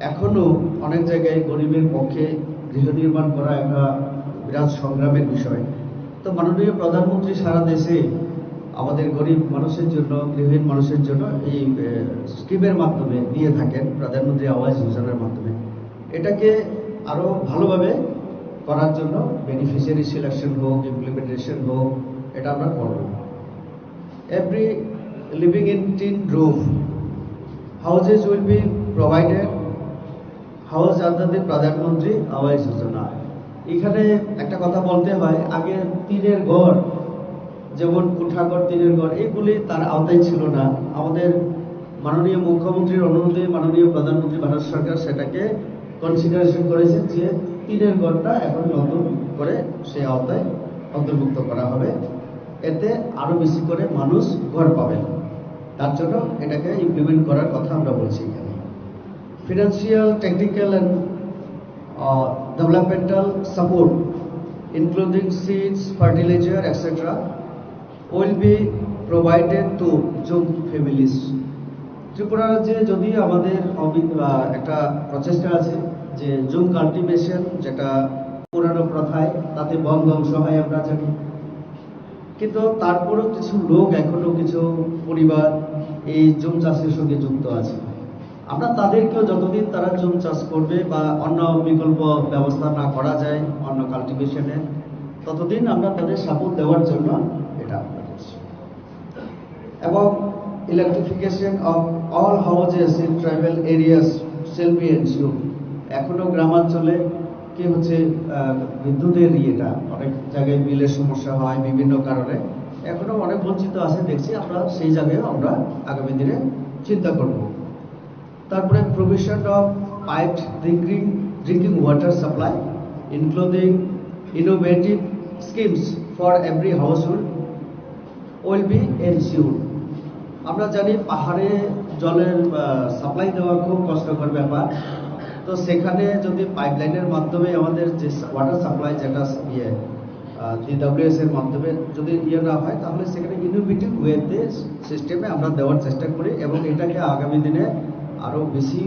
এখনো অনেক জায়গায় গরিবের পক্ষে গৃহ নির্মাণ করা একটা বিরাট সংগ্রামের বিষয়। তো মাননীয় প্রধানমন্ত্রী সারা দেশে আমাদের গরিব মানুষের জন্য, গৃহহীন মানুষের জন্য এই স্কিমের মাধ্যমে দিয়ে থাকেন, প্রধানমন্ত্রী আবাস যোজনার মাধ্যমে। এটাকে আরো ভালোভাবে করার জন্য বেনিফিশিয়ারি সিলেকশন হোক, ইমপ্লিমেন্টেশন হোক, এটা আমরা করব। Every living in tin roof houses will be provided house under the Pradhanmantri Awas যোজনা। এখানে একটা কথা বলতে হয়, আগে টিনের ঘর, যেমন কুঠাঘর, টিনের ঘর, এগুলি তার আওতায় ছিল না। আমাদের মাননীয় মুখ্যমন্ত্রীর অনুরোধে মাননীয় প্রধানমন্ত্রী ভারত সরকার সেটাকে কনসিডারেশন করেছে যে টিনের ঘরটা এখন নতুন করে সেই আওতায় অন্তর্ভুক্ত করা হবে, এতে আরো বেশি করে মানুষ ঘর পাবেন। তার জন্য এটাকে ইমপ্লিমেন্ট করার কথা আমরা বলছি। এখানে financial, technical and developmental support including seeds, fertilizer, etc. will be provided to Jung families. Tripura রাজ্যে যদি আমাদের একটা প্রচেষ্টা আছে যে জুম কাল্টিভেশন, যেটা পুরানো প্রথায়, তাতে বন ধ্বংস হয় আমরা জানি, কিন্তু তারপরেও কিছু লোক, এখনো কিছু পরিবার এই জুম চাষের সঙ্গে যুক্ত আছে। আমরা তাদেরকেও যতদিন তারা জুম চাষ করবে বা অন্য বিকল্প ব্যবস্থা না করা যায় অন্য কাল্টিভেশনে, ততদিন আমরা তাদের সাপোর্ট দেওয়ার জন্য এটা আমরা করছি। এবং electrification of all houses in tribal areas shall be ensured. এখনো গ্রামাঞ্চলে কি হচ্ছে, বিদ্যুতের ইয়েটা অনেক জায়গায় বিলের সমস্যা হয় বিভিন্ন কারণে, এখনো অনেক বঞ্চিত আছে দেখছি আমরা, সেই জায়গায় আমরা আগামী দিনে চিন্তা করব। তারপরে provision of piped drinking water supply including innovative schemes for every household will be ensured. আমরা জানি পাহাড়ে জলের সাপ্লাই দেওয়া খুব কষ্টকর ব্যাপার, তো সেখানে যদি পাইপলাইনের মাধ্যমে আমাদের যে ওয়াটার সাপ্লাই, যেটা DWS এর মাধ্যমে যদি না হয়, তাহলে সেখানে ইনোভেটিভ ওয়েতে সিস্টেমে আমরা দেওয়ার চেষ্টা করি এবং এটাকে আগামী দিনে আরো বেশি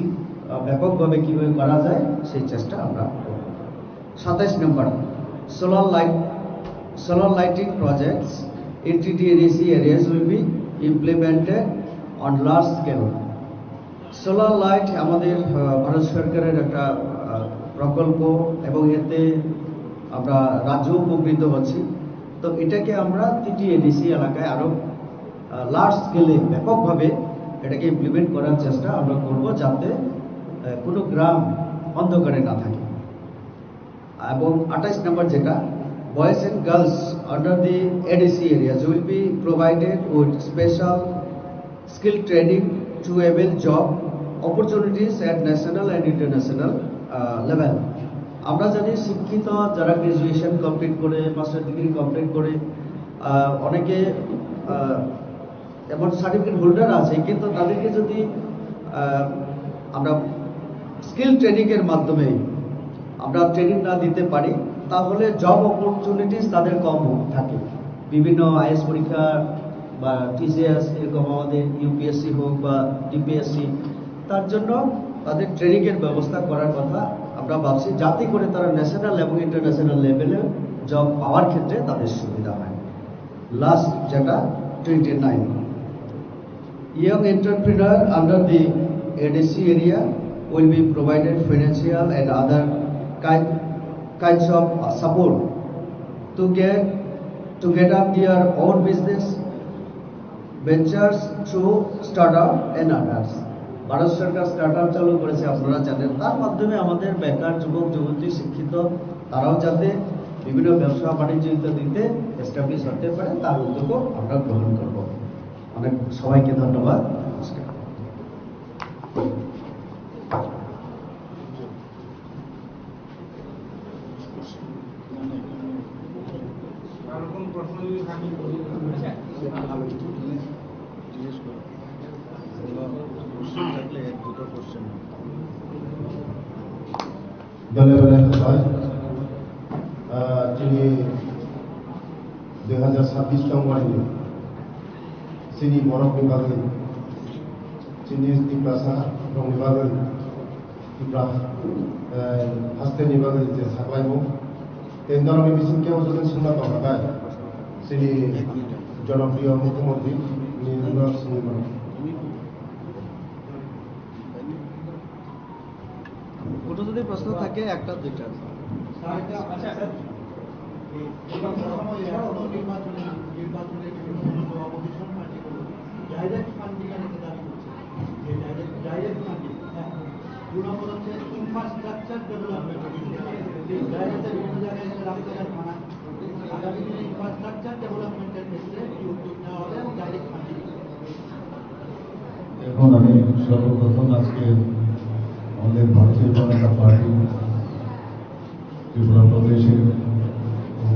ব্যাপকভাবে কিভাবে করা যায় সেই চেষ্টা আমরা করব। 27 নম্বর, solar lighting projects in TTADC areas will be implemented on large scale. Solar light আমাদের ভারত সরকারের একটা প্রকল্প এবং এতে আমরা রাজ্য উপকৃত হচ্ছি। তো এটাকে আমরা 3টি এডিসি এলাকায় আরো লার্জ স্কেলে ব্যাপকভাবে এটাকে ইমপ্লিমেন্ট করার চেষ্টা আমরা করব, যাতে কোনো গ্রাম অন্ধকারে না থাকে। এবং 28 নম্বর যেটা, boys and girls under the ADC areas will be provided with special skill training two evil job opportunities at national and international level. আমরা জানি শিক্ষিত যারা গ্রাজুয়েশন কমপ্লিট করে, মাস্টার ডিগ্রি কমপ্লিট করে, অনেকে এমন সার্টিফিকেট হোল্ডার আছে, কিন্তু তাদেরকে যদি আমরা স্কিল ট্রেনিংয়ের মাধ্যমে আমরা ট্রেনিং না দিতে পারি, তাহলে জব অপরচুনিটিস তাদের কম থাকে। বিভিন্ন আইএস পরীক্ষা বা টিসিএস এরকম আমাদের ইউপিএসসি হোক বা ডিপিএসসি, তার জন্য তাদের ট্রেনিংয়ের ব্যবস্থা করার কথা আমরা ভাবছি, যাতে করে তারা ন্যাশনাল এবং ইন্টারন্যাশনাল লেভেলে জব পাওয়ার ক্ষেত্রে তাদের সুবিধা হয়। লাস্ট যেটা 29, young entrepreneur under the ADC area will be provided financial and other kinds of support to get up their own business ventures through startup and others. Bharat Sarkar startup চালু করেছে, আপনারা জানেন। তার মাধ্যমে আমাদের বেকার যুবক যুবতী শিক্ষিত তারাও যাতে বিভিন্ন ব্যবসা বাণিজ্য ইত্যাদিতে এস্টাবলিশ হতে পারে, তার উদ্যোগও আমরা গ্রহণ করব। অনেক সবাইকে ধন্যবাদ। নমস্কার। ধন্যবাদ ভাই। তিনি 2026 জানুয়ারি চিনি বরফनि बागै चिनि दिप्लासा रंनि बागै दिप्ला हास्टेनि बागै जे साग्लायमु तेन्दारनि बिसिमकेव जों सोंना दंबाय चिनि জনপ্রিয় মুখ্যমন্ত্রী নির্মলা সীতারামন। ওটা যদি প্রশ্ন থাকে একটা দুইটা ইনফ্রাস্ট্রাকচার ডেভেলপমেন্ট আগামী দিনে ইনফ্রাস্ট্রাকচার ডেভেলপমেন্টের ক্ষেত্রে কি উদ্যোগ নেওয়া হবে এবং ডাইরেক্ট ফান্ডিং। এখন আমি সর্বপ্রথম আজকে আমাদের ভারতীয় জনতা পার্টি ত্রিপুরা প্রদেশের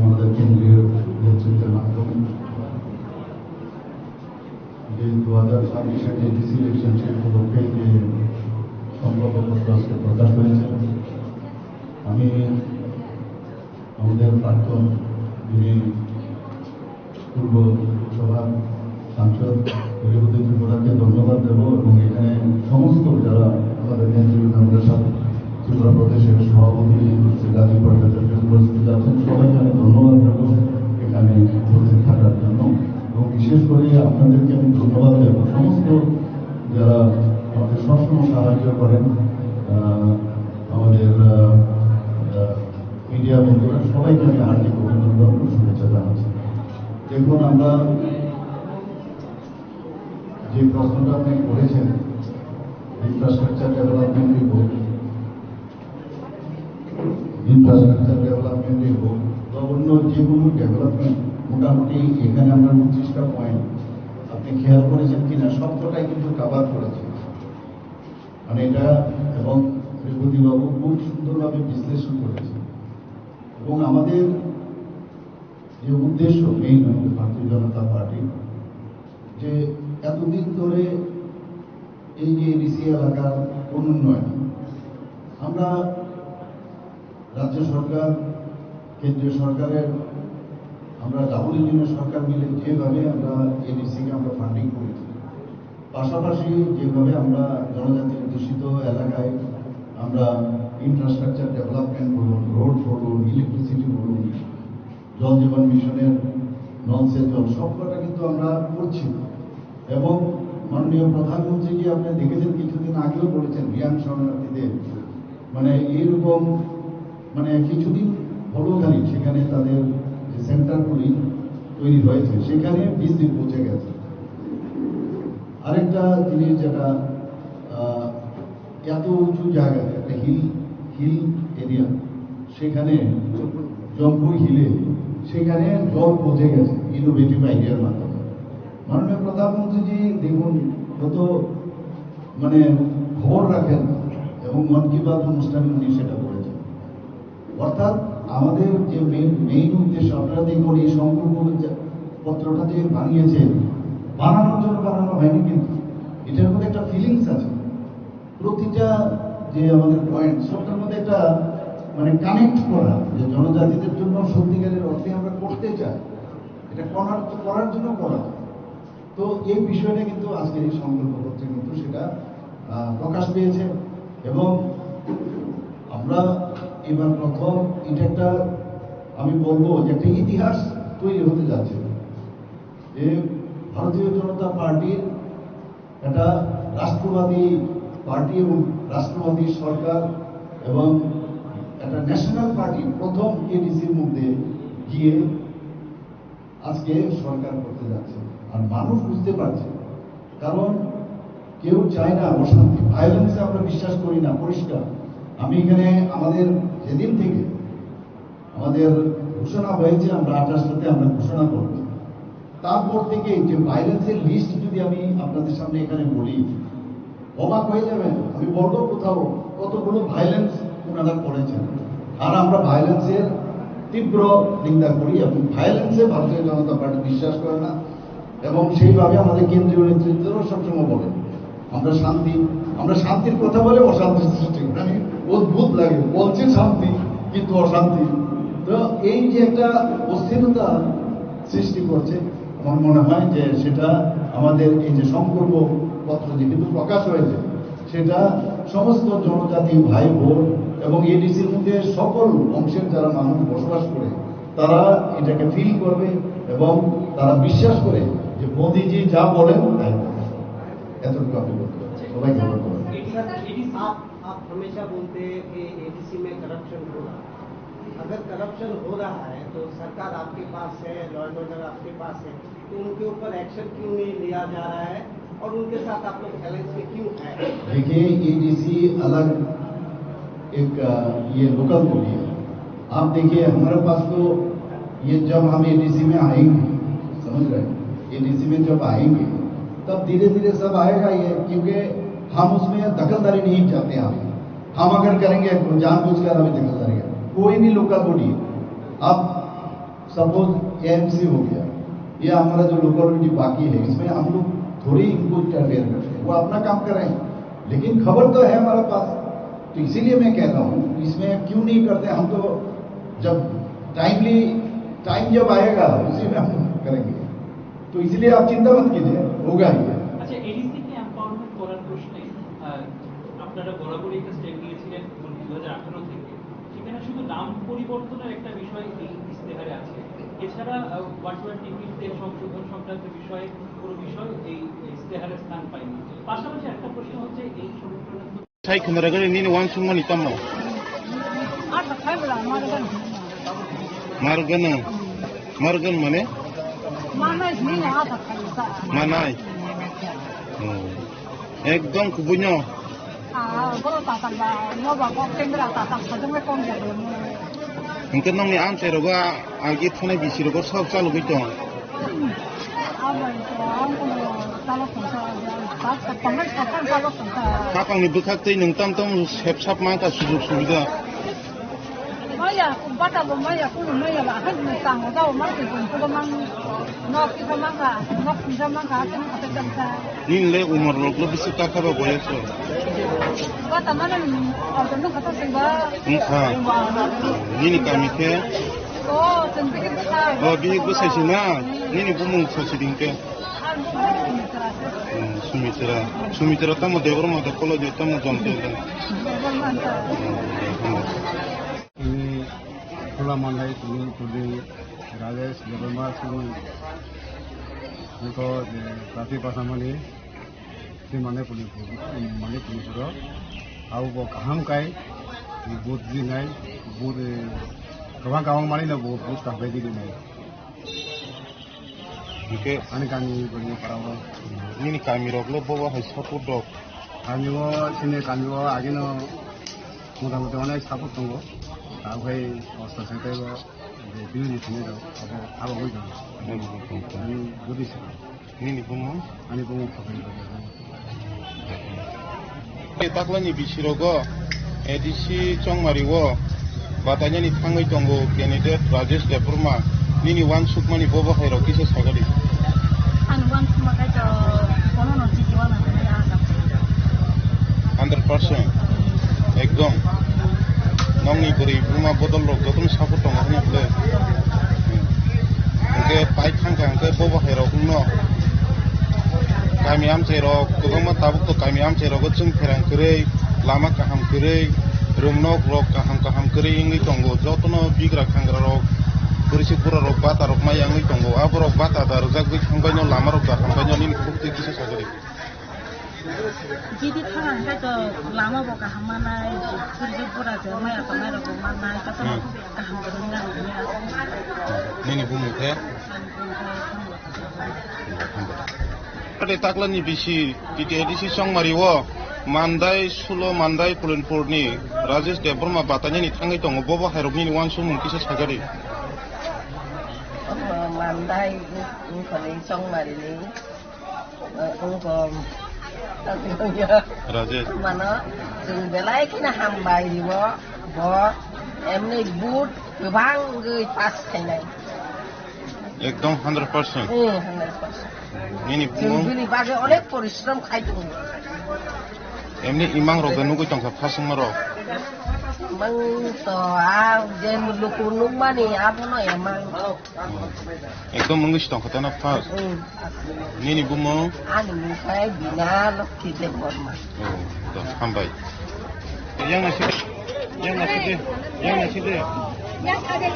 আমাদের কেন্দ্রীয় নেতৃত্বের মাধ্যমে যে 2026-এর এডিসি ইলেকশন সেই উপলক্ষে যে সংকল্পপত্র আজকে প্রকাশ হয়েছে, আমি আমাদের প্রাক্তন যিনি পূর্ব লোকসভার সাংসদ হরিবুদ্ধ ত্রিপুরাকে ধন্যবাদ দেব এবং এখানে সমস্ত যারা আমাদের কেন্দ্রীয় আমাদের সাথে ত্রিপুরা প্রদেশের সভাপতি গাজী ভট্টাচার্য উপস্থিত আছেন, সবাইকে আমি ধন্যবাদ দেব এখানে উপস্থিত থাকার জন্য। এবং বিশেষ করে আপনাদেরকে আমি ধন্যবাদ দেব সমস্ত যারা আমাদের সবসময় সাহায্য করেন, আমাদের মিডিয়া বন্ধুরা, সবাইকে আমি হার্দিক অভিনন্দন ও শুভেচ্ছা জানাচ্ছি। দেখুন, আমরা যে প্রশ্নটা আপনি করেছেন ইনফ্রাস্ট্রাকচার ডেভেলপমেন্টই হোক বা অন্য যে কোনো ডেভেলপমেন্ট, মোটামুটি এখানে আমরা 29টা পয়েন্ট আপনি খেয়াল করেছেন কিনা সবকটাই কিন্তু কাভার করেছে। মানে এটা এবং ত্রিপতিবাবু খুব সুন্দরভাবে বিশ্লেষণ করেছে। এবং আমাদের যে উদ্দেশ্য মেইন আমাদের ভারতীয় জনতা পার্টি, যে এতদিন ধরে এই যে এডিসি এলাকার অনুন্নয়ন, আমরা রাজ্য সরকার কেন্দ্রীয় সরকারের আমরা ডাবল ইঞ্জিনের সরকার মিলে যেভাবে আমরা এডিসিকে আমরা ফান্ডিং করেছি, পাশাপাশি যেভাবে আমরা জনজাতি অধ্যুষিত এলাকায় আমরা ইনফ্রাস্ট্রাকচার ডেভেলপমেন্ট বলুন, রোড বলুন, ইলেকট্রিসিটি বলুন, জল জীবন মিশনের নলসে জল, সবকটা কিন্তু আমরা করছি। এবং মাননীয় প্রধানমন্ত্রীকে আপনি দেখেছেন কিছুদিন আগেও বলেছেন রিয়াং শরণার্থীদের, মানে এইরকম মানে কিছুদিন হলো খালি সেখানে তাদের যে সেন্টারগুলি তৈরি হয়েছে সেখানে 20 দিন পৌঁছে গেছে। আরেকটা জিনিস যেটা এত উঁচু জায়গায় একটা হিল এরিয়া, সেখানে জম্পুর হিলে সেখানে জল পৌঁছে গেছে ইনোভেটিভ আইডিয়ার মাধ্যমে। মাননীয় প্রধানমন্ত্রীজি দেখুন, যত মানে খবর রাখেন এবং মন কি বাত অনুষ্ঠানে উনি সেটা করেছেন। অর্থাৎ আমাদের যে মেইন উদ্দেশ্য, আপনারা দেখুন এই সংকল্প পত্রটা যে বানিয়েছেন, বানানোর জন্য বানানো হয়নি, কিন্তু এটার মধ্যে একটা ফিলিংস আছে। প্রতিটা যে আমাদের পয়েন্ট সবটার মধ্যে একটা মানে কানেক্ট করা, যে জনজাতিদের জন্য সত্যিকারের অর্থে আমরা করতে চাই, এটা করার জন্য করা। তো এই বিষয়টা কিন্তু আজকের এই সংকল্পপত্রে কিন্তু সেটা প্রকাশ পেয়েছে। এবং আমরা এবার প্রথম এটা একটা আমি বলবো যে একটা ইতিহাস তৈরি হতে যাচ্ছে, যে ভারতীয় জনতা পার্টির একটা রাষ্ট্রবাদী পার্টি এবং রাষ্ট্রবাদী সরকার এবং একটা ন্যাশনাল পার্টি প্রথম এডিসির মধ্যে গিয়ে আজকে সরকার করতে যাচ্ছে। আর মানুষ বুঝতে পারছে, কারণ কেউ চায় না অশান্তি, ভায়োলেন্সে আমরা বিশ্বাস করি না, পরিষ্কার। আমি এখানে আমাদের যেদিন থেকে আমাদের ঘোষণা হয়েছে, আমরা 28টাতে আমরা ঘোষণা করব, তারপর থেকে যে ভায়োলেন্সের লিস্ট যদি আমি আপনাদের সামনে এখানে বলি, অবাক হয়ে যাবেন। আমি বলবো কোথাও কতগুলো ভায়োলেন্স ওনারা করেছেন। আর আমরা ভায়োলেন্সের তীব্র নিন্দা করি এবং ভায়োলেন্সে ভারতীয় জনতা পার্টি বিশ্বাস করে না। এবং সেইভাবে আমাদের কেন্দ্রীয় নেতৃত্বও সবসময় বলেন আমরা শান্তির কথা বলে অশান্তির সৃষ্টি করি। আমি অদ্ভুত লাগে, বলছে শান্তি কিন্তু অশান্তি। তো এই যে একটা অস্থিরতা সৃষ্টি করছে, আমার মনে হয় যে সেটা আমাদের এই যে সংকল্প পত্র যেহেতু প্রকাশ হয়েছে, সেটা সমস্ত জনজাতি ভাই বোন এবং এডিসির মধ্যে সকল অংশের যারা মানুষ বসবাস করে, তারা এটাকে ফিল করবে এবং তারা বিশ্বাস করে যে মোদীজি যা বলেন তাই এতটুকু আপনি বলতে পারেন। সবাইকে ধন্যবাদ। आप हमेशा बोलते हैं कि एडीसी में करप्शन हो रहा है। अगर करप्शन हो रहा है तो सरकार आपके पास है, लॉ एंड ऑर्डर आपके पास है, तो उनके ऊपर एक्शन क्यों नहीं लिया जा रहा है और उनके साथ आप लोग बैलेंस में क्यों है? देखिए, एडीसी अलग एक ये लोकल बॉडी है। आप देखिए हमारे पास तो ये जब हम एडीसी में आएंगे, समझ रहे हैं, एडीसी में जब आएंगे तब धीरे धीरे सब आएगा ये, क्योंकि हम उसमें दखलदारी नहीं चाहते। हम अगर करेंगे जानबूझकर हमें दखलदारी है, कोई भी लोकल बॉडी, अब सपोज एएमसी हो गया, ये हमारा जो लोकल बॉडी बाकी है, इसमें हम लोग थोड़ी इनको इंटरफेयर करते हैं, वो अपना काम कर रहे हैं, लेकिन खबर तो है हमारे पास। तो इसीलिए मैं कह रहा हूँ, इसमें क्यों नहीं करते हम, तो जब टाइम जब आएगा उसी में हम करेंगे। तो इसलिए आप चिंता मत कीजिए, होगा ही। আচ্ছা, এডিসি কে এমপাওয়ারমেন্ট করার প্রশ্নে আপনারা বরাবরই একটা স্টেপ নিয়েছিলেন 2018 থেকে, সেখানে শুধু নাম পরিবর্তনের একটা বিষয় এই ইস্তেহারে আছে, এছাড়া ওয়াটওয়ার টিকিটের সংশোধন সংক্রান্ত বিষয়ে কোনো বিষয় এই ইস্তেহারে স্থান পায়নি। পাশাপাশি একটা প্রশ্ন হচ্ছে এই সংগঠনের Sai kumaragali nini wansung mani tamo. Margan mane? Manai. Ekdom kubunyo. Mungkin nong ni am seroga agi thone bisirogo sob chalu gito. Kapang ni bukat tei nung tam sep sap mangka sujug subidah. Maya, bata bo maya kuno maya ba kan tang da o mang kun ko mang nok ki mang ka nok ki mang ka kan ka tan ka Nin le umar lo bisu taka ba boyeso. bata mana ni o tan ka ta se ba Mukha. Nini kami ke? o tan ke ka Oh bi bu sai sina. Nini bumung sosiding ke. Sumitra tamo devro ma takolo de tamo jonte le. Ini Pula Mandai Tuni Pudi Rajesh Devarma Suni untuk Rati Pasamani si Mane Puli Puro au bo kaham kai बुट दिनाय बुट गोबां मानिनो बुट काबाय दिनाय Oke, ani kami bagi parawa. Ini kami roglo bawa hai support dog. Kami sini kami agino mudah-mudahan mana support tunggu. Tapi osa sampai bini sini do apa begitu. Ini budis. Ini bunga. Ani bunga kapan? Taklani bisirogo edisi chongmariwo batanya ni thangai tongo candidate Rajesh Debruma nini wan sukmani bobo hairo kise sagari An wan sukmaka jo kono no jiwa na ya 100% ekdom nongni beri Bruma bodol rok jotun support tongo hani ble ke pai thangka ke bobo hairo kuno kami am cerok kogoma tabuk to kami am cerok chung pherang kerei lama kaham kerei rumnok rok kaham kerei ingi tongo jotono bigra khangra rok kurisi pura rok bata rok mai angi tongo aborok bata dar jak bi khangbaino lama rok khangbaino nin khukti kise sagari Jadi thang ka jo lama bo kaham manai kurisi pura jo mai atamai rok manai ka kaham kerunga nini bumu the Pada taklan ni bisi di edisi Songmariwo mandai sulo mandai Pulenpurni Rajesh Debruma batanya ni thangai tongo bobo hairok ni wan sumung kisa sagari mandai ngkoni Songmari ni ngkom Rajesh mana jeng belai kina hambai diwo bo emni but gebang geuy pas kainai ekdom 100% 100% Ini Bini bagi oleh परिश्रम खाइतो Emni imang rok ganu goi tongka phasung maro mang to a je mulukunu mani apono emang ekdom mungis tongka tana phas nini bumo ani mukai bina lokti de borma da hambai yang nasi de yang ada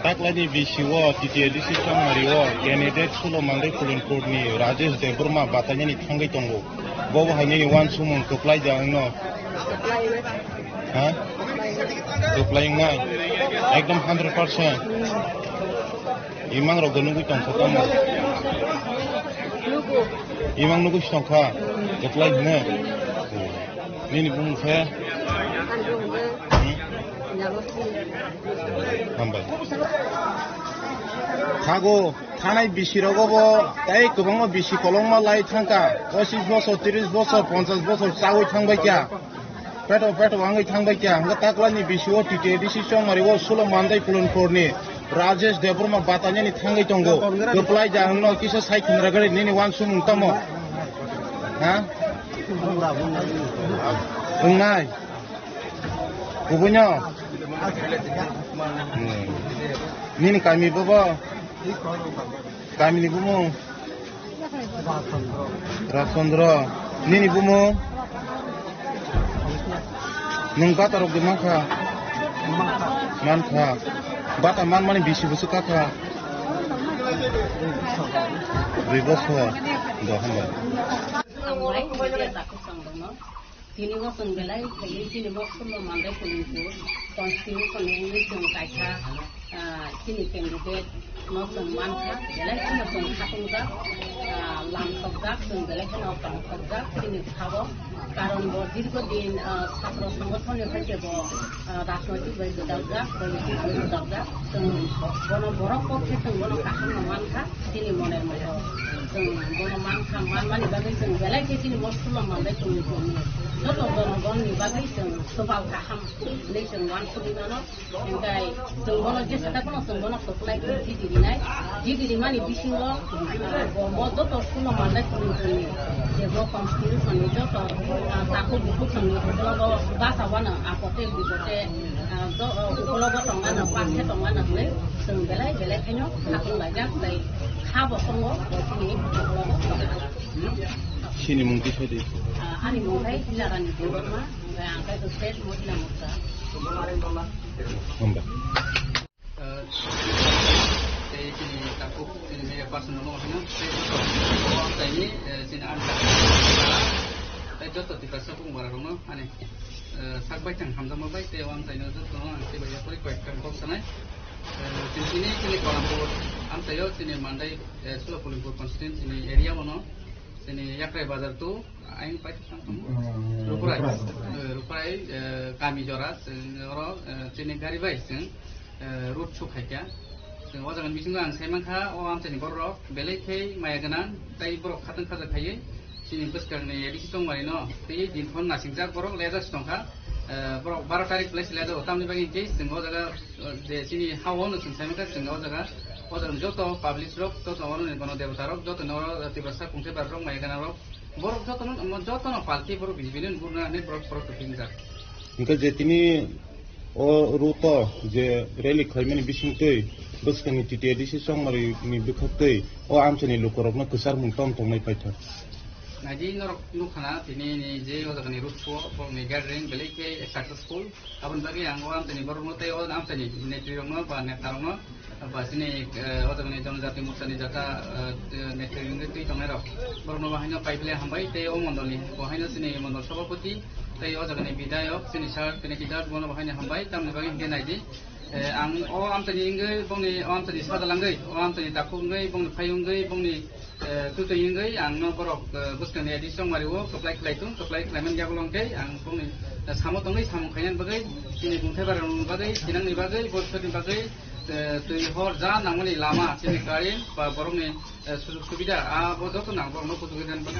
Taklani bisiwo di edisi Songmariwo candidate sulo mandai Pulenpurni Rajesh Debruma batanya ni thangai tongo bobo haini wan sumung keplai jangno ha keplai ngai ekdom 100% imang ro ganu gui tongka tamo imang nugu tongka keplai ne nini bung the hambai Kago tanai bisirogobo tai kubangma bisi kolongma lai thangka 25 bosor 30 bosor 50 bosor chawai thangbai kya peto wangai thangbai kya hanga taklani bisiwo tite edisi Songmariwo sulo mandai Pulenpurni Rajesh Debruma batanya ni thangai tongo keplai jangno kisa sai khunragari nini wan sumung tamo ha bungai kubunya nini kami baba kami ni bumo Rasondra nini bumo nung bata rok demaka manka bata man mani bisi busu kaka riboso do hamba Sini mo sung belai kaya sini mo sulo mandai Pulenpur konstinu konengi sung kaisa sini candidate mo sung manka belai sini sung khakungga lam sobdak sung belai kana tong sobdak sini khabo karon bo dirgodin ছাত্র সংগঠনের হইতে bo রাজনৈতিক বৈধ দাবদা politic বৈধ দাবদা sung bono borok pokhe sung bono kaham manka sini moner maya sung bono manka mani bagai sung belai ke sini mo sulo mandai Pulenpur Joto bono ni bagai sung sobal kaham ni sung wan kulinono engkai sung bono jesa takono sung bono supply ki diri mani bisingo bo joto sulo mandai Pulenpur ni je bo constitution ni joto taku buku sung ni bo basa wana apote bibote do ukologo tongana passe tongana le sung belai kanyo hakung bajak dai khabo songo sini ukologo Sini mungkin saja. Ani mungkin silakan di rumah, angkat sukses mau tidak muka. Mbak. Saya sini takut sini pas menolong sini. Saya ini sini ada. Tapi jodoh di pasar pun barang no, ane. Sakbai cang hamzah mabai, teh am saya jodoh no, ane bayar poli kuat kan kok sana. Sini sini Kuala am saya sini mandai sekolah Kuala constituency sini area mana. Sini Yakrai Bazar tu, aing pai Rupai kami joras, orang sini gari baik, root sukai ya. Sehingga jangan bisingan saya mangka, am sini borok, belai kai maya ganan, tai borok khatang khajar kai, sini bus kerana di situ marino, tai di phone nasi jak borok leza setongka, borok 12 tarik place leza utam ni bagi case, sehingga jaga di sini hawan tu saya mangka sehingga jaga orang jodoh public rock, jodoh orang ni kono dewata rock, jodoh orang tiba-tiba kungsi barong maya ganan rock. Borok jotono palki borok bisbilin burna ne borok kepinjar. Ingka jetini o ruto je rally khaimani bisingtei buskani titi edisi songmari ni bikhattei o amchani lukorokna kusar mungtom tongmai paitha. Naji norok nukhana tini ni je odagani rutso bong ni gathering belike successful abon bagi yang o amchani borok notai o amchani netirongno ba netarongno ba sini odagani jonjati musani jata netirong tei tongerok borno bahino paipele hambai tei o mondoli bahino sini mondol sabapati tei odagani bidayok sini sar tini kidat bono bahino hambai tamni bagi hingge naji ang o amtani ingai bongni o amtani sadalangai o amtani takungai bongni phayungai bongni tutuyingai ang no borok buskani edisong mariwo keplai klaitung keplai klaimen jabolong tei ang bongni samotongai samong khainan bagai sini bungthai barang bagai sinang ni bagai borsodi bagai tui hor ja nangmani lama sini karin ba borong ni sujug subida a bodo to nang borong no putugidan bana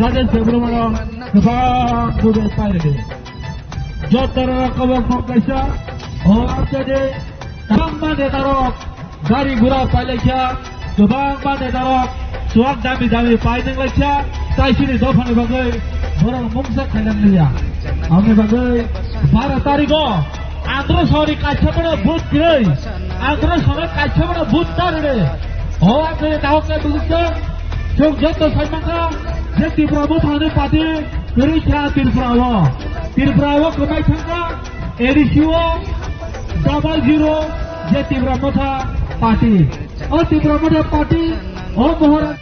Rajesh Subramaniam goबां गुबै पाइरे जतरा कबक मकाइसा jadi goबां नेतारक गारि गुरा पाइलाइसा गोबां नेतारक सुवाग दामी पाइनोंलाइसा ताइसिनि दफानि बागै बर' मुंसा खायनांलिया आंनि बागै 12 तारिखआव आंद्रसनि काछाबना बुथ गै आंद्रसनि काछाबना बुथ तारिरे आंनि दावके बुझिसो जों जत साइमाखा जे त्रिपुराबो थांनो पार्टी गोरैसा त्रिपुराव गोमाय थांगा एडिसिअ 00 जे त्रिपुरा मथा पार्टी त्रिपुरा मथा पार्टी महाराज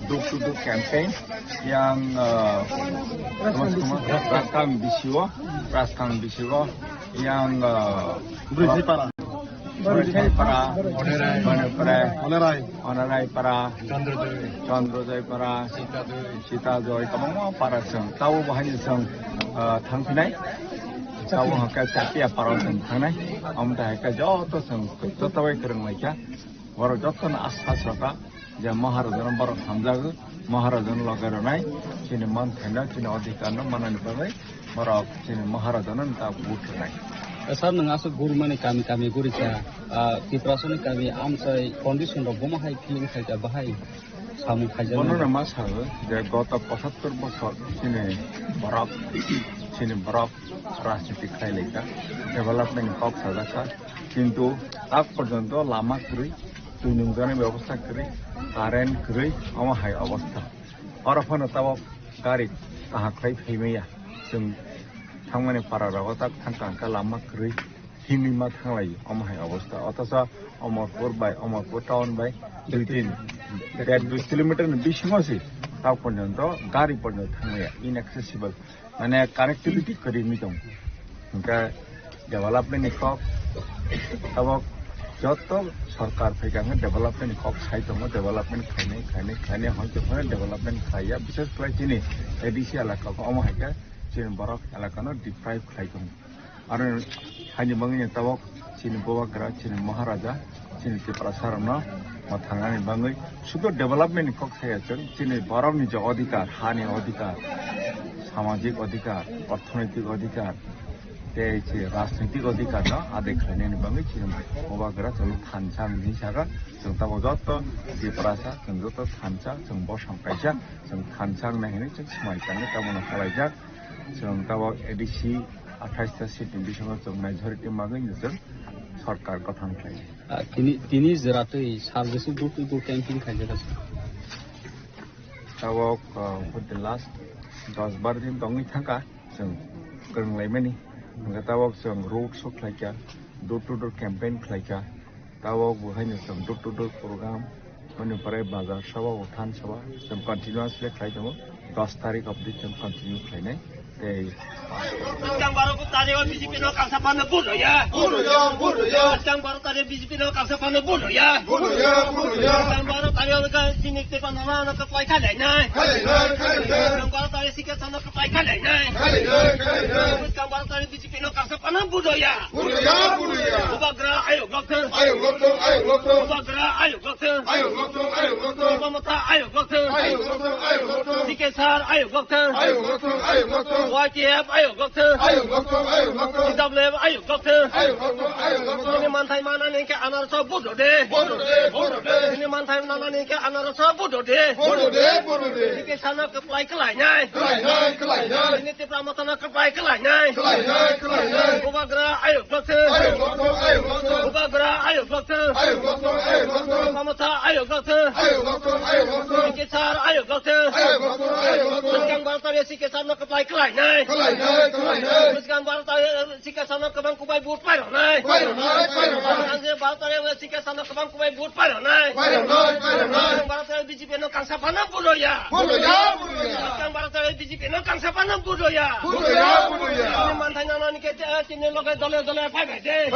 Door-to-door campaign yang Raskang Bisiwa yang Bersih para Onerai para Chandrojoy para Sita Joy kamang para seng tahu bahannya seng thangpinai tahu hakai capia para seng thangnai amda hakai joto seng jotawai kereng laika baru joto na asasaka যে মহারাজন বড় হামজাগ মহারাজন লগার নাই চিনি মান থাইনা চিনি অধিকার মানানি পাবে বড় চিনি মহারাজন তা বুট নাই Sir, nangaso guru mani kami guru cha tiprasoni kami amsai condition ro boma hai feeling khai ja bahai samu khai ja bono na mas habe je gota 75 বছর চিনি বরফ রাজনীতি খাই লেখা ডেভেলপমেন্ট কক সাজাকা কিন্তু আজ পর্যন্ত লামা করি তুইনুংজানি ব্যবস্থা করি কারেন্ট করি আমাহাই অবস্থা অরফানো তাও গাড়ি তাহা খাই ফেমেয়া जों थांमाने पाराराव ताक थांका लामा करै हिमिमा थांलायो আমাহাই অবস্থা অথচ অমরপুর বাই অমরপুর টাউন বাই 2 কিলোমিটার বিশিংসি তাও পর্যন্ত গাড়ি পর্যন্ত थांनाया inaccessible মানে কানেক্টিভিটি করিনি दं ओमफ्राय डेभेलपमेन्टनि कक ताव যত সরকার ফেগাঙ্গে ডেভেলপমেন্ট কক সাই দङ डेभेलपमेन्ट खाइने हयतो डेभेलपमेन्ट खाइया विशेष করে চিনি এডিসি এলাকাखौ আমাহাইका চিনি বরফ এলাকাनो ডিপ্রাইভ খাইदों आरो हानि बाङैनो ताव चिनि बवाग्रा चिनि महाराजा चिनि त्रिपुरासारनो थांनानै बाङै शुद्ध डेभेलपमेन्ट कक सायाजों चिनि बरफनि जे अधिकार हानि अधिकार सामाजिक अधिकार अर्थनैतिक अधिकार ते राजनैतिक अधिकार न आदै खाइनायनि बाङै चिनि बवाग्रा जों थानसां हिसागा जों ताव जत त्रिपुरासा जों जत थानसा जों बसांकाइसा जों थानसां नायनो जों समायजानो तावनो खालायजा जों ताव एडिसि 28टा सिटनि बिसङाव जों मेजरिटी मागै जों सरकार गठन खालायो तिनि जरातै साबजेसो दुर कैंपिंग खाइजागासिनो ताव फर द लास्ट 10-12 दिन दङै थांका जों गोरोंलायमानि ताव जों रोड शो खालायगा डोर टू डोर कैंपेन खालायगा ताव बहायनो जों डोर टू डोर प्रोग्राम बेनिफ्राय बाजार सभा उठान सभा जों कन्टिन्युअसलि खालायदों 10 तारिख अब्दि जों कन्टिन्यू खालायनाय Sedang baru tadi BJP no kangsa pan bunuh ya. Sedang baru tadi BJP no kangsa pan bunuh ya. Sedang baru tadi ke sini ke panama no ke pai khalai nai. Sedang baru tadi sikit sana ke pai khalai nai. Sedang baru tadi BJP no kangsa pan bunuh ya. Ubagra ayo dokter. Ubagra ayo dokter. Gokten. Mamata ayo Gokten. Sikesar ayo Gokten. YTF ayo Gokten. CWF ayo Gokten. Ini mantai mana nih ke anak rasa bodoh deh. Ini mantai mana nih ke anak rasa bodoh deh. Sikesar nak keplai kelainya. Ini tiap lama tanah keplai kelainya. Ubagra ayo Gokten. Ubagra ayo Gokten. Mamata ayo Gokten. Sikesar ayo Gokten. Sekarang baru sikesar nak keplai kelainya. Sekarang baru sikesar nak kebang kubai buat payah naik. Sekarang baru sikesar nak kebang kubai buat payah naik. Sekarang baru BJP nak kangsa panam bodoh ya. Sekarang baru BJP nak kangsa panam bodoh ya. Ini mantai nana ni kita sini lokai dole payah deh.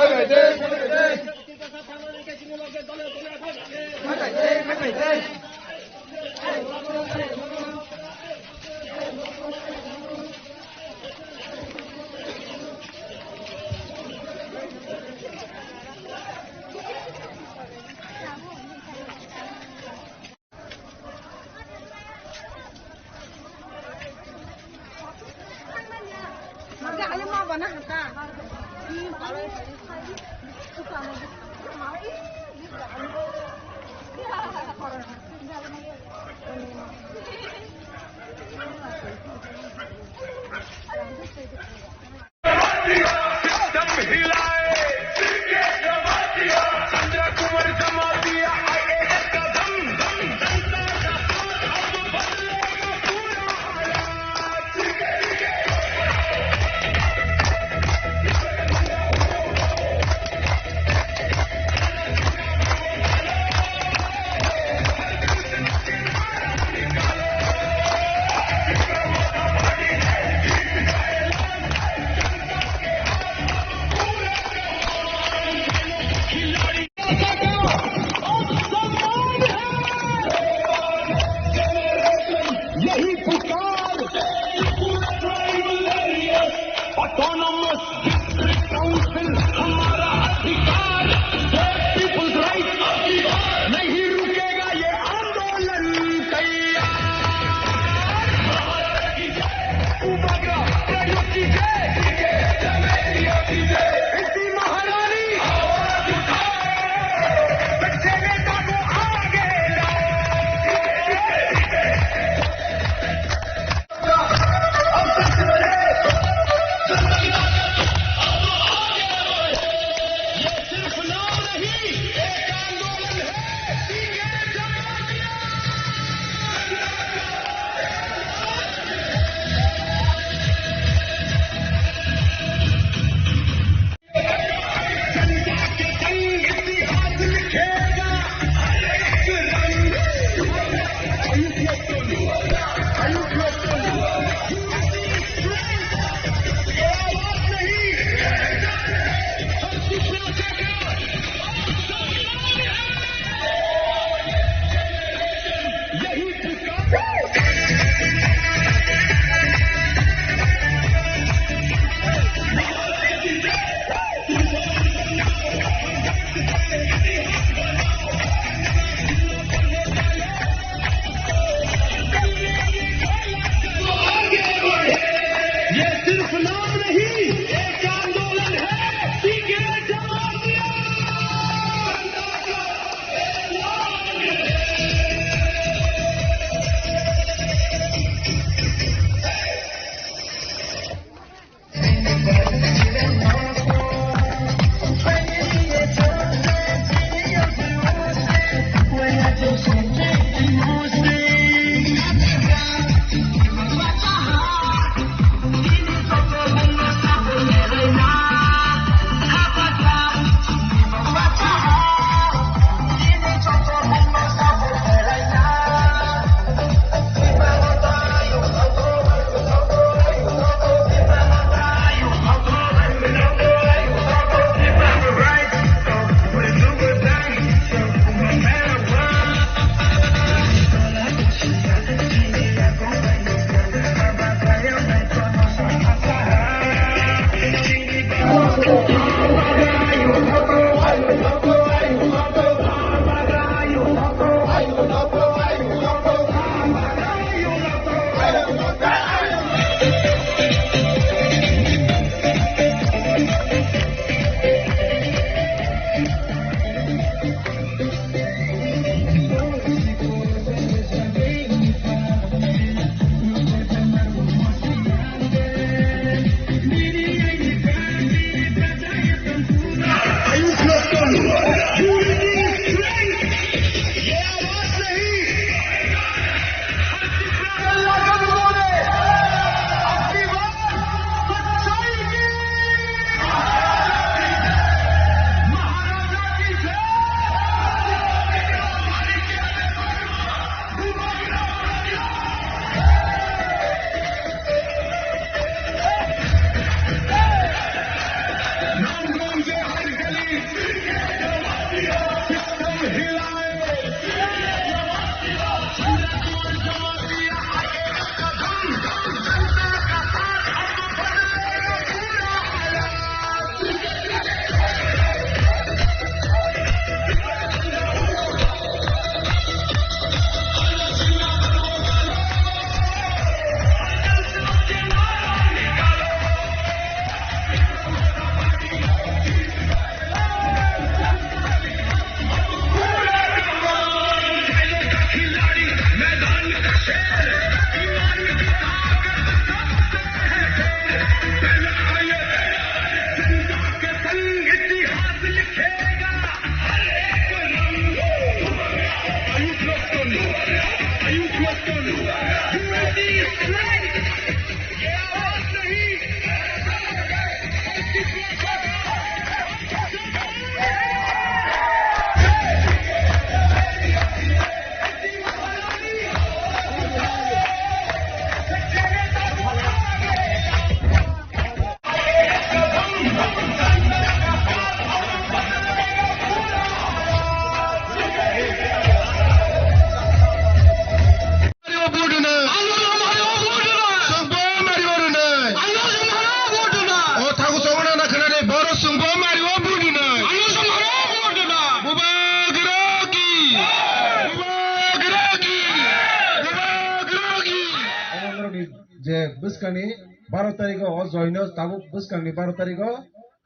जे बुस्कांनि 12 तारिखाव जयन ताबो बुस्कांनि 12 तारिखाव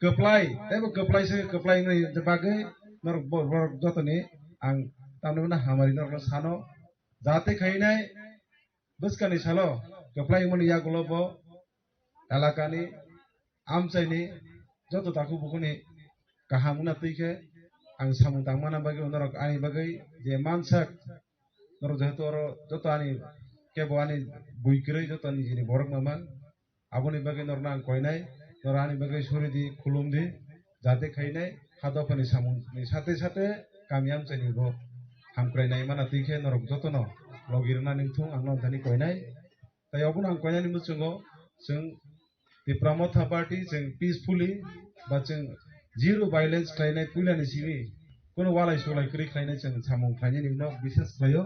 कप्लाय ताबो कप्लायनि बागै नर जतनि आं तामनो हामारि नर सानो जाते खाइनाय बुस्कांनि सालो कप्लाय मनि यागलबो एलाकानि आमचाइनि जत ताकु बुकुनि गाहामुना तैखे आं सामु तांमाना बागै नर आनि बागै जे मानसाक नर जेहेतु जत आनि केबो आनि बुइक्रै जत आनि जिनि बरक मामा आबोनि बागै नरना आं कयनाय नर आनि बागै सुरिदि खुलुमदि जाते खाइनाय हादफानि सामुनि साथे साथे गामि आमचाइनि बो हामक्रायनाय माना तैखे नर जतन लगिरना निंथुं आंनो दानि कयनाय तायावबो आं कयनायनि मुचुंगो जों दिप्रामथा पार्टी जों पीसफुली बा जों जीरो वायलेंस खालायनाय पुलानि सिबि कोनो वालाय सोलाय करि खालायनाय जों सामुं खालायनायनि उनाव बिसेस खालायो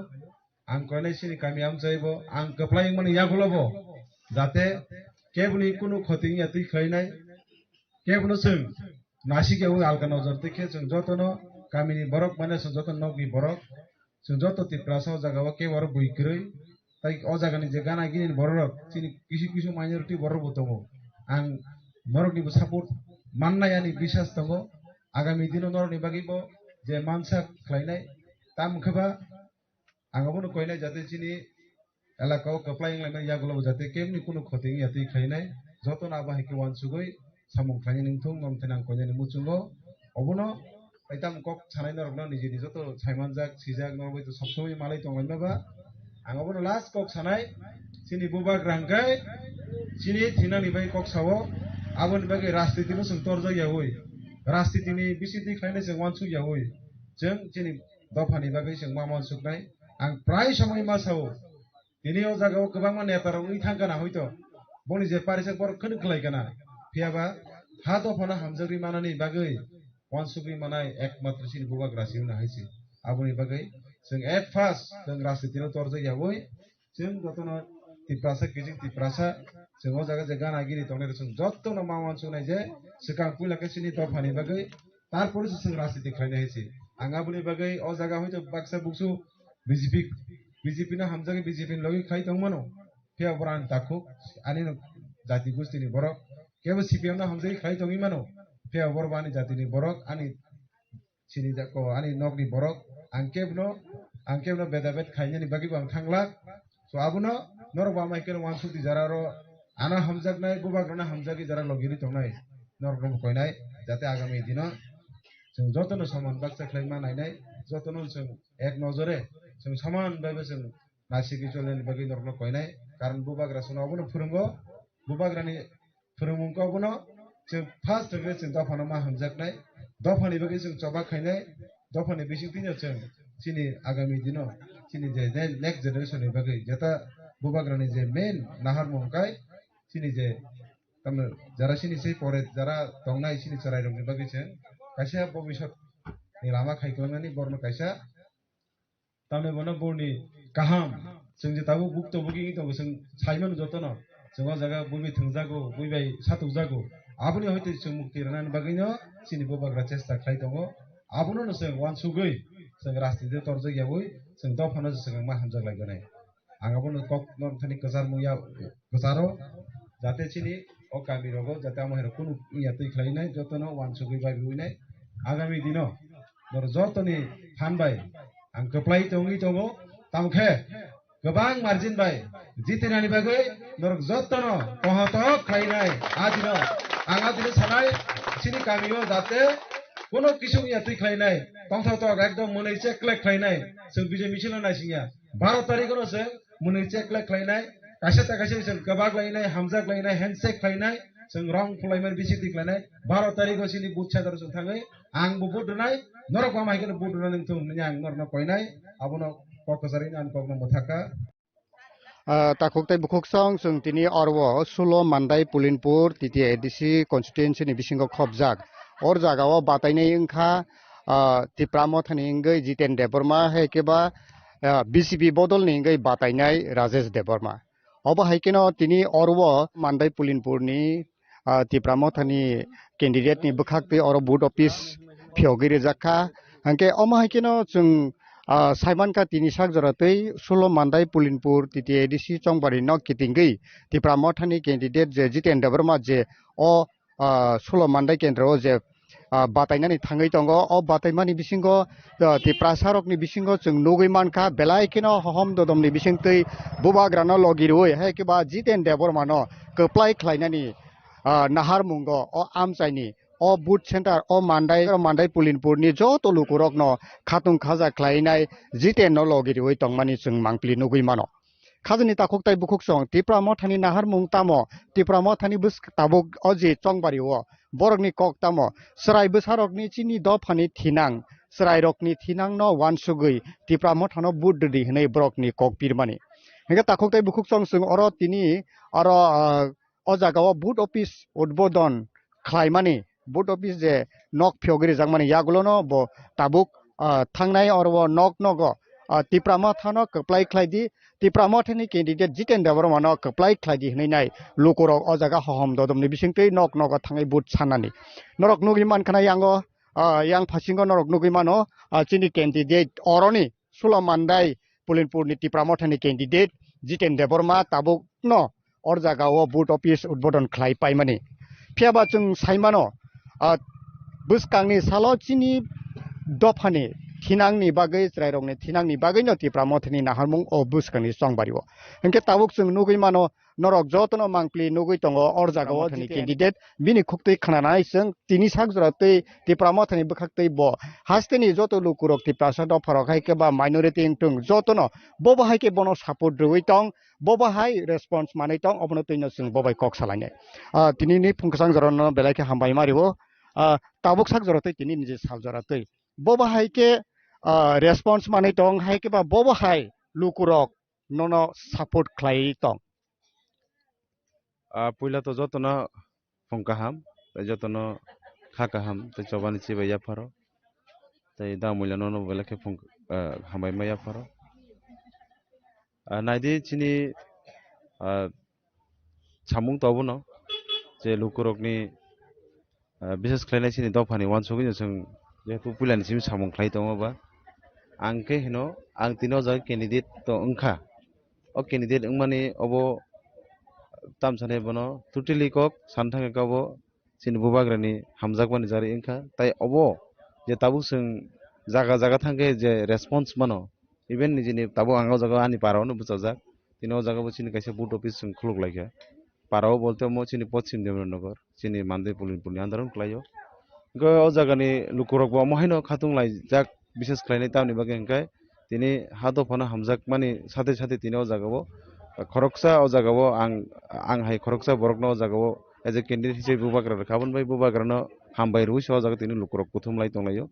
आं कयनाय सिनि गामि आमचाइबो आं कप्लाय माने यागलबो जाते केबनि कोनो खति याति खालायनाय केबनो जों नासिकेव आलका नजर तैखे जों जतन गामिनि बरक माने जों जतन नगनि बरक जों जत तिप्रासा जागाव केवर बुइक्रै ताइ अ जागानि जे गाना गिनि बरक सिनि किसु माइनरिटी बरक दङ आं नरकनिबो सापर्ट माननायानि बिसास दङ आगामी दिनाव नरकनि बागैबो जे मानसा खालायनाय तामखोबा आंबो कयनाय जाते सिनि एलाकाव कप्लाय लायनाय यागलबो जाते केमनि कोनो खति याति खालायनाय जतन आबाहायके वानसुगै सामुं खालायनाय निंथुं नमथेन आं कयनायनि मुचुंगो अबनो ताइताम कक सानाय नरकनो निजेनि जत साइमानजाक सिजाक नरबै तो सबसमय मालाय दंलायमाबा आंबो लास्ट कक सानाय सिनि बुबाक रांगाय सिनि थिनानि बाय कक सावो आबोनि बागै राजनीतिनो जों तरजा यावै राजनीतिनि बिसिति खालायनाय जों वानसु यावै जों सिनि दफानि बागै जों मामन सुकनाय आं प्राय समय मासाव दिनै अ जागाव गोबां नेताराव उइ थांगाना हयतो बनि जे पारिसक बर खोन खलायगाना फियाबा हा दफाना हामजाग्रि मानानि बागै वानसुग्रि मानाय एकमात्र सिनि बुबाक रासि होनो हायसि आबोनि बागै जों एट फार्स्ट जों राजनीतिनो तरजा यावै जों जतन तिप्रासा किजिं तिप्रासा जों अ जागा जे गाना गिरि तंनाय जों जतन मामन सुनाय जे सिगां पुलाके सिनि दफानि बागै तारपरे जों राजनीति खालायनाय हायसि आं आबोनि बागै अ जागा हयतो बाक्सा बुक्सु बीजेपी ना हामजागे बीजेपी लगे खाई दंमनो फिया बरान ताकु आनि जाति गोष्ठीनि बरक केबो सीपीएम ना हामजागे खाई दंगी मानो फिया बरबानि जातिनि बरक आनि सिनि जाको आनि नगनि बरक आंकेबनो बेदाबेद खायनानि बागैबो आं थांला सो आबुनो नरबा माइकेल वानसुति जारारो आना हामजागनाय बुबाग्रना हामजागे जारा लगिरि दंनाय नरगम कयनाय जाते आगामी दिनो जों जतन समान बाक्सा खायमा नायनाय जतन जों एक नजरे जों समान बायबो जों नासिगि चलनायनि बागै नरनो कयनाय कारण बुबाग्रा सुनावबो फोरोंगो बुबाग्रानि फोरोंमुंखौबो जों फार्स्ट रे जों दफानो मा हामजागनाय दफानि बागै जों चबा खायनाय दफानि बिसिंतिनो जों सिनि आगामी दिनो सिनि जे नेक्स्ट जेनेरेशननि बागै जेता बुबाग्रानि जे मेन नाहार मंकाय सिनि जे तमनो जारा सिनि से परे जारा दंनाय सिनि चराय रंनि बागै जों कायसा भबिष्यत नि लामा खायख्लांनानै बरनो कायसा तामने बना बोर्डनि गाहाम जों जे ताबो बुक तो बुकिं तो जों साइमन जतन जों जागा बुबि थंजागो बुइबाय सातुजागो आबुनि हयतो जों मुक्ति रानानि बागैनो सिनि बुबाग्रा चेष्टा खाय दङ आबुनो जों वानसुगै जों राजनीति तरजा यावै जों दफानो जों मा हामजागलायगोनाय आंबो कक नरथानि कजार मुया कजारो जाते सिनि अ गामि रगो जाते आमहेर कुनु इया तै खायनाय जतन वानसुगै बाय बुइनाय आगामी दिनो नर जतनि फानबाय आं कप्लाय दंगी दङ तामखे गोबां मार्जिन बाय जितिनानि बागै नर जतन पहत खायनाय आदिनो आंगा दिनो सानाय सिनि गामियाव जाते कोनो किसु इया तै खायनाय तंथाव एकदम मुनै चेकलेक खायनाय जों बिजे मिছিল नायसिया 12 तारिखनो जों मुनै चेकलेक खायनाय कासे ताकासे जों गोबाग लायनाय हामजाग लायनाय हेन्डशेक खायनाय जों रं फुलायमान बिसिति खायनाय 12 तारिखो सिनि बुथ सादर जों थाङै आंबो बुदनाय नरक मामायखनो बुदना नोंथुं आं नरनो कयनाय आबनो ककजारिनि आन कगनो मथाका ताकुकताय बुकुकसं जों तिनि अरवो सुलो मान्दाय पुलिनपुर तिति एडिसि कन्स्टिट्युएन्सि नि बिसिंग खबजाक और जागाव बातायनाय इंखा तिप्रामथानि इंगै जितेन देबरमा हेकेबा बीसीपी बदल नि इंगै बातायनाय राजेश देबरमा अब हाइकेनो तिनि अरवो मान्दाय पुलिनपुरनि तिप्रामथानि कैंडिडेट नि बखाकते और बुथ ऑफिस फियोगिरि जाखा हंके अमा हाइकेनो जों साइमान का तिनी साग जरातै सुलो मान्दाय पुलिनपुर तिति एडिसी चंगबारि न कितिंगै तिप्रा मथानि कैंडिडेट जे जितेन देबरमा जे ओ सुलो मान्दाय केन्द्र जे बातायनानै थाङै दङ अ बातायमानि बिसिंगो तिप्रा सारकनि बिसिंगो जों नगै मानखा बेलायखिनो हहम ददमनि बिसिंतै बुबाग्रानो लगिरoi हायकेबा जितेन देबरमानो कप्लाय ख्लायनानि नाहार मुंगो अ आमचाइनि अ बुथ सेन्टार अ मान्दाय पुलिनपुरनि जत लुकुरकनो खातुं खाजा ख्लायनाय जितेन न लगिरoi तंमानि जों मांप्लि नगै मानो खाजनि ताखकताय बुखुक सं तिप्रा मथानि नाहार मुं तामो तिप्रा मथानि बुस ताबुक अजि चंबारिओ बरकनि कक तामो सराय बसारकनि चिनि दफानि थिनां सराय रकनि थिनां न वानसुगै तिप्रा मथानो बुट दि हनै बरकनि कक पिरमानि हेगा ताखकताय बुखुक सं जों अर तिनि अर अ जागाव बुट अफिस उद्बोधन ख्लायमानि बुट अफिस जे नक फ्योगरि जांमानि यागुलोनो ब ताबुक थांनाय अर नक नगो तिप्रामा थानो कप्लाय ख्लायदि तिप्रामा थानि कैंडिडेट जितेन देबरमानो कप्लाय ख्लायदि हनैनाय लुकुरक अ जागा हहम ददमनि बिसिंतै नक नग थाङै बुट साननानि नरक नुगि मानखाना यांगो yang फासिंगो नरक नुगि मानो चिनि कैंडिडेट अरनि सुला मान्दाय पुलिनपुरनि तिप्रामा थानि कैंडिडेट जितेन देबरमा ताबुक न अर जागाव बुट अफिस उद्बोधन ख्लाय पाइमानि फियाबा जों साइमानो बुसकांनि सालो चिनि दफानि थिनांनि बागै ज्रायरंनि थिनांनि बागै न तिप्रा मथनि नाहारमुं अ बुसकांनि संबारिओ हेंके ताबुक जों नुगै मानो नरक जतनो मांप्लि नुगै दङ अर जागाव थनि कैंडिडेट बिनि खुक्तै खनानाय जों तिनि साग जरातै तिप्रा मथनि बखाक्तै ब हास्तेनि जत लुकुरक तिप्रा सा दफारक हायके बा माइनरिटी इंटुं जतनो बबा हायके बनो सपोर्ट रुइ दं बबा हाय रेस्पॉन्स मानै दं अबनो तैनो जों बबाय कक सालायनाय तिनिनि फुंकसां जरनो बेलायके हामबाय मारिओ ताबुक साग जरातै तिनि निजे साल जरातै बबा हायके रेस्पॉन्स मानै दं हायके बा बबा हाय लुकुरक ननो सपोर्ट ख्लाय दं पुइला तो जतनो फुंकाहाम जतनो खाकाहाम ते चबानि चिबा याफारो ते दामुइला ननो बेलाके फुंक हामबाय मा याफारो नायदि चिनि सामुं तबनो जे लुकुरकनि बिसेस ख्लायनाय चिनि दफानि वानसुगै जों जेहेतु पुइलानि सिम सामुं ख्लाय दङबा आंके हिनो आं तिनो जा कैंडिडेट तो ओंखा अ कैंडिडेट माने अबो तामसाने बनो टोटली कक सानथांगे गावो चिनि बुबाग्रानि हामजाकबानि जारि ओंखा ताइ अबो जे ताबु जों जागा जागा थांगे जे रेस्पॉन्स मानो इवेन निजिनि ताबु आंगाव जागा आनि पारावनो बुजाजाक तिनो जागाबो चिनि काइसे बुट अफिस जों खुलुक लायखा पाराव बोलते मो चिनि पश्चिम देवनगर चिनि मान्दै पुलिनपुरनि आन्दारन ख्लायो गो अ जागानि लुकुरक बो महिनो खातुं लाय जाक विशेष ख्लायनाय तावनि बागे हंखाय तिनि हादो फनो हामजाक माने साथे साथे तिनो अ जागाबो खरकसा अ जागाबो आं हाय खरकसा बरकनो अ जागाबो एज ए कैंडिडेट हिसाबै बुबाग्रा खाबन बाय बुबाग्रानो हामबाय रुइस अ जागा तिनि लुकुरक बुथुमलाय दंलायो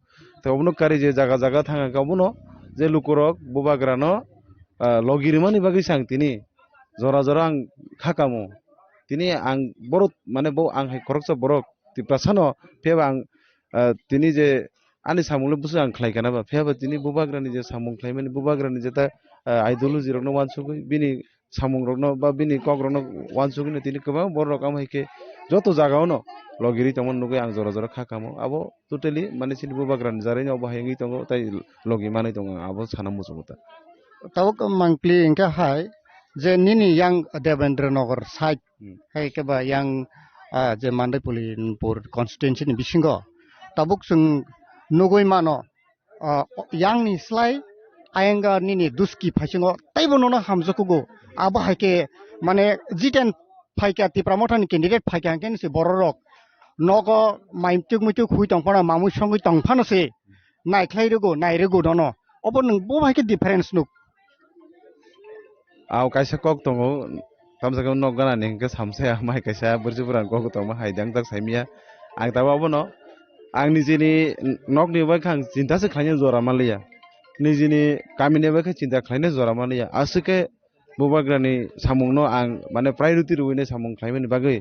त अबनो कारि जे जागा जागा थाङा गावबनो जे लुकुरक बुबाग्रानो लगिरिमानि बागे सां तिनि जरा जरा आं खाकामो तिनि आं बरक माने बो आं हाय खरकसा बरक तिप्रासानो फेबा आं तिनि जे आनि सामुंले बुसु आं ख्लायखाना बा फेबा तिनि बुबाग्रानि जे सामुं ख्लायमानि बुबाग्रानि जेता आइडियोलॉजी रकनो वानसुगै बिनि सामुं रकनो बा बिनि कक रकनो वानसुगै तिनि गोबां बर रकम हायके जतो जागावनो लगिरि तमन नुगै आं जरा जरा खाकामो आबो टोटली माने चिनि बुबाग्रानि जारैनो अबो हायंगै दङ ताइ लगी मानै दङ आबो साना मुजुगता ताबुक मांप्लि इंका हाय जे निनि yang देवेंद्र नगर साइड हाय केबा yang जे मान्दै पुलिनपुर कन्स्टिट्युएन्सी नि बिसिंगो ताबुक जों नुगै मानो yang नि स्लाय आयंगा निनि दुस्की फाइसिंगो ताइबो ननो हामजोकुगो आबो हायके माने जितेन फाइका तिप्रा मथानि कैंडिडेट फाइका हांकेन से बररक नगो माइमतुक मुतुक हुइ तंफाना मामु संगै तंफानोसे नायरेगो दनो अबो नों बो हायके डिफरेंस नुक आव काइसा कक दङ तामजागा नक गानानि हंके सामसाया माइ काइसा बुरजुबुरान कक दङ हायदां जाक साइमिया आं दाबाबो न आं निजेनि नक निबाय खां चिन्तासो खायनो जरा मालिया निजेनि गामिनि बाय चिन्ता खायनो जरा मालिया आसुके बुबाग्रानि सामुंनो आं माने प्रायोरिटी रुइने सामुं खायमानि बागै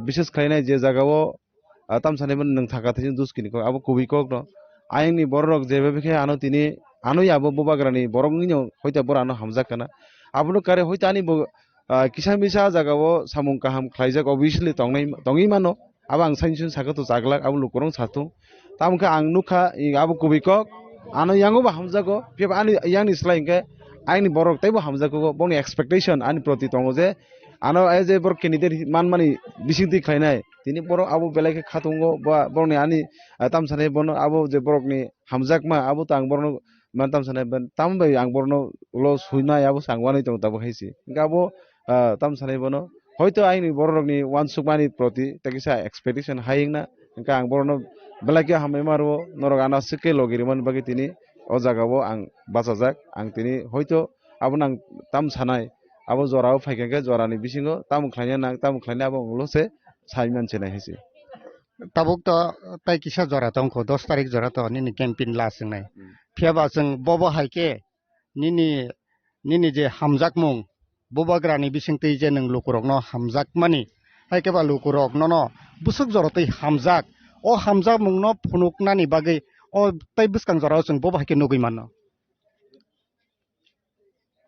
विशेष खायनाय जे जागावो तामसानेमन नों थाखाथै दुस्किनिखौ आबो कबि कक न आयंनि बररक जेबे बेखे आनो तिनि आनो याबो बुबाग्रानि बरंगिनो हयता बरानो हामजाखाना आबनो कारे हयता आनि किसा मिसा जागावो सामुं काहाम खायजाक obviously तंगै मानो अब आं साइनसुन साखो तो जागलाक अब लुकुरं साथु तामखा आं नुखा आबो कबि कक ano yango ba hamjago pia ani yang ni slai ke aini borok taibo hamjago boni expectation ani proti tongo je ano as a borok candidate man mani bisingti khainai tini borok abo belai ke khatungo ba borni ani tam sanai bono abo je borok ni hamjak ma abo tang borno man tam sanai ban tam bai ang borno lo suina abo sangwani tong tabo haisi ngabo tam sanai bono hoyto aini borok ni wansukmani proti takisa expectation haing na engka ang borno belai ke hamai maro norok ana sike logiriman bagi tini o jagao ang basajak ang tini hoyto abo nang tam sanai abo jorao faikenge jorani bisingo tam khlaina nang tam khlaina abo lose saiman chena hisi tabuk to tai kisa jora tongko 10 tarik jora to nini campaign lasing nai phiaba jeng bobo haike nini je hamjak mung bobagrani bisingtei je nang lukurok no hamjak mani haike ba lukurok no busuk jorotei hamjak o hamjak mung no phunuknani bagai o tai buskang jora jeng bobo haike nugui manno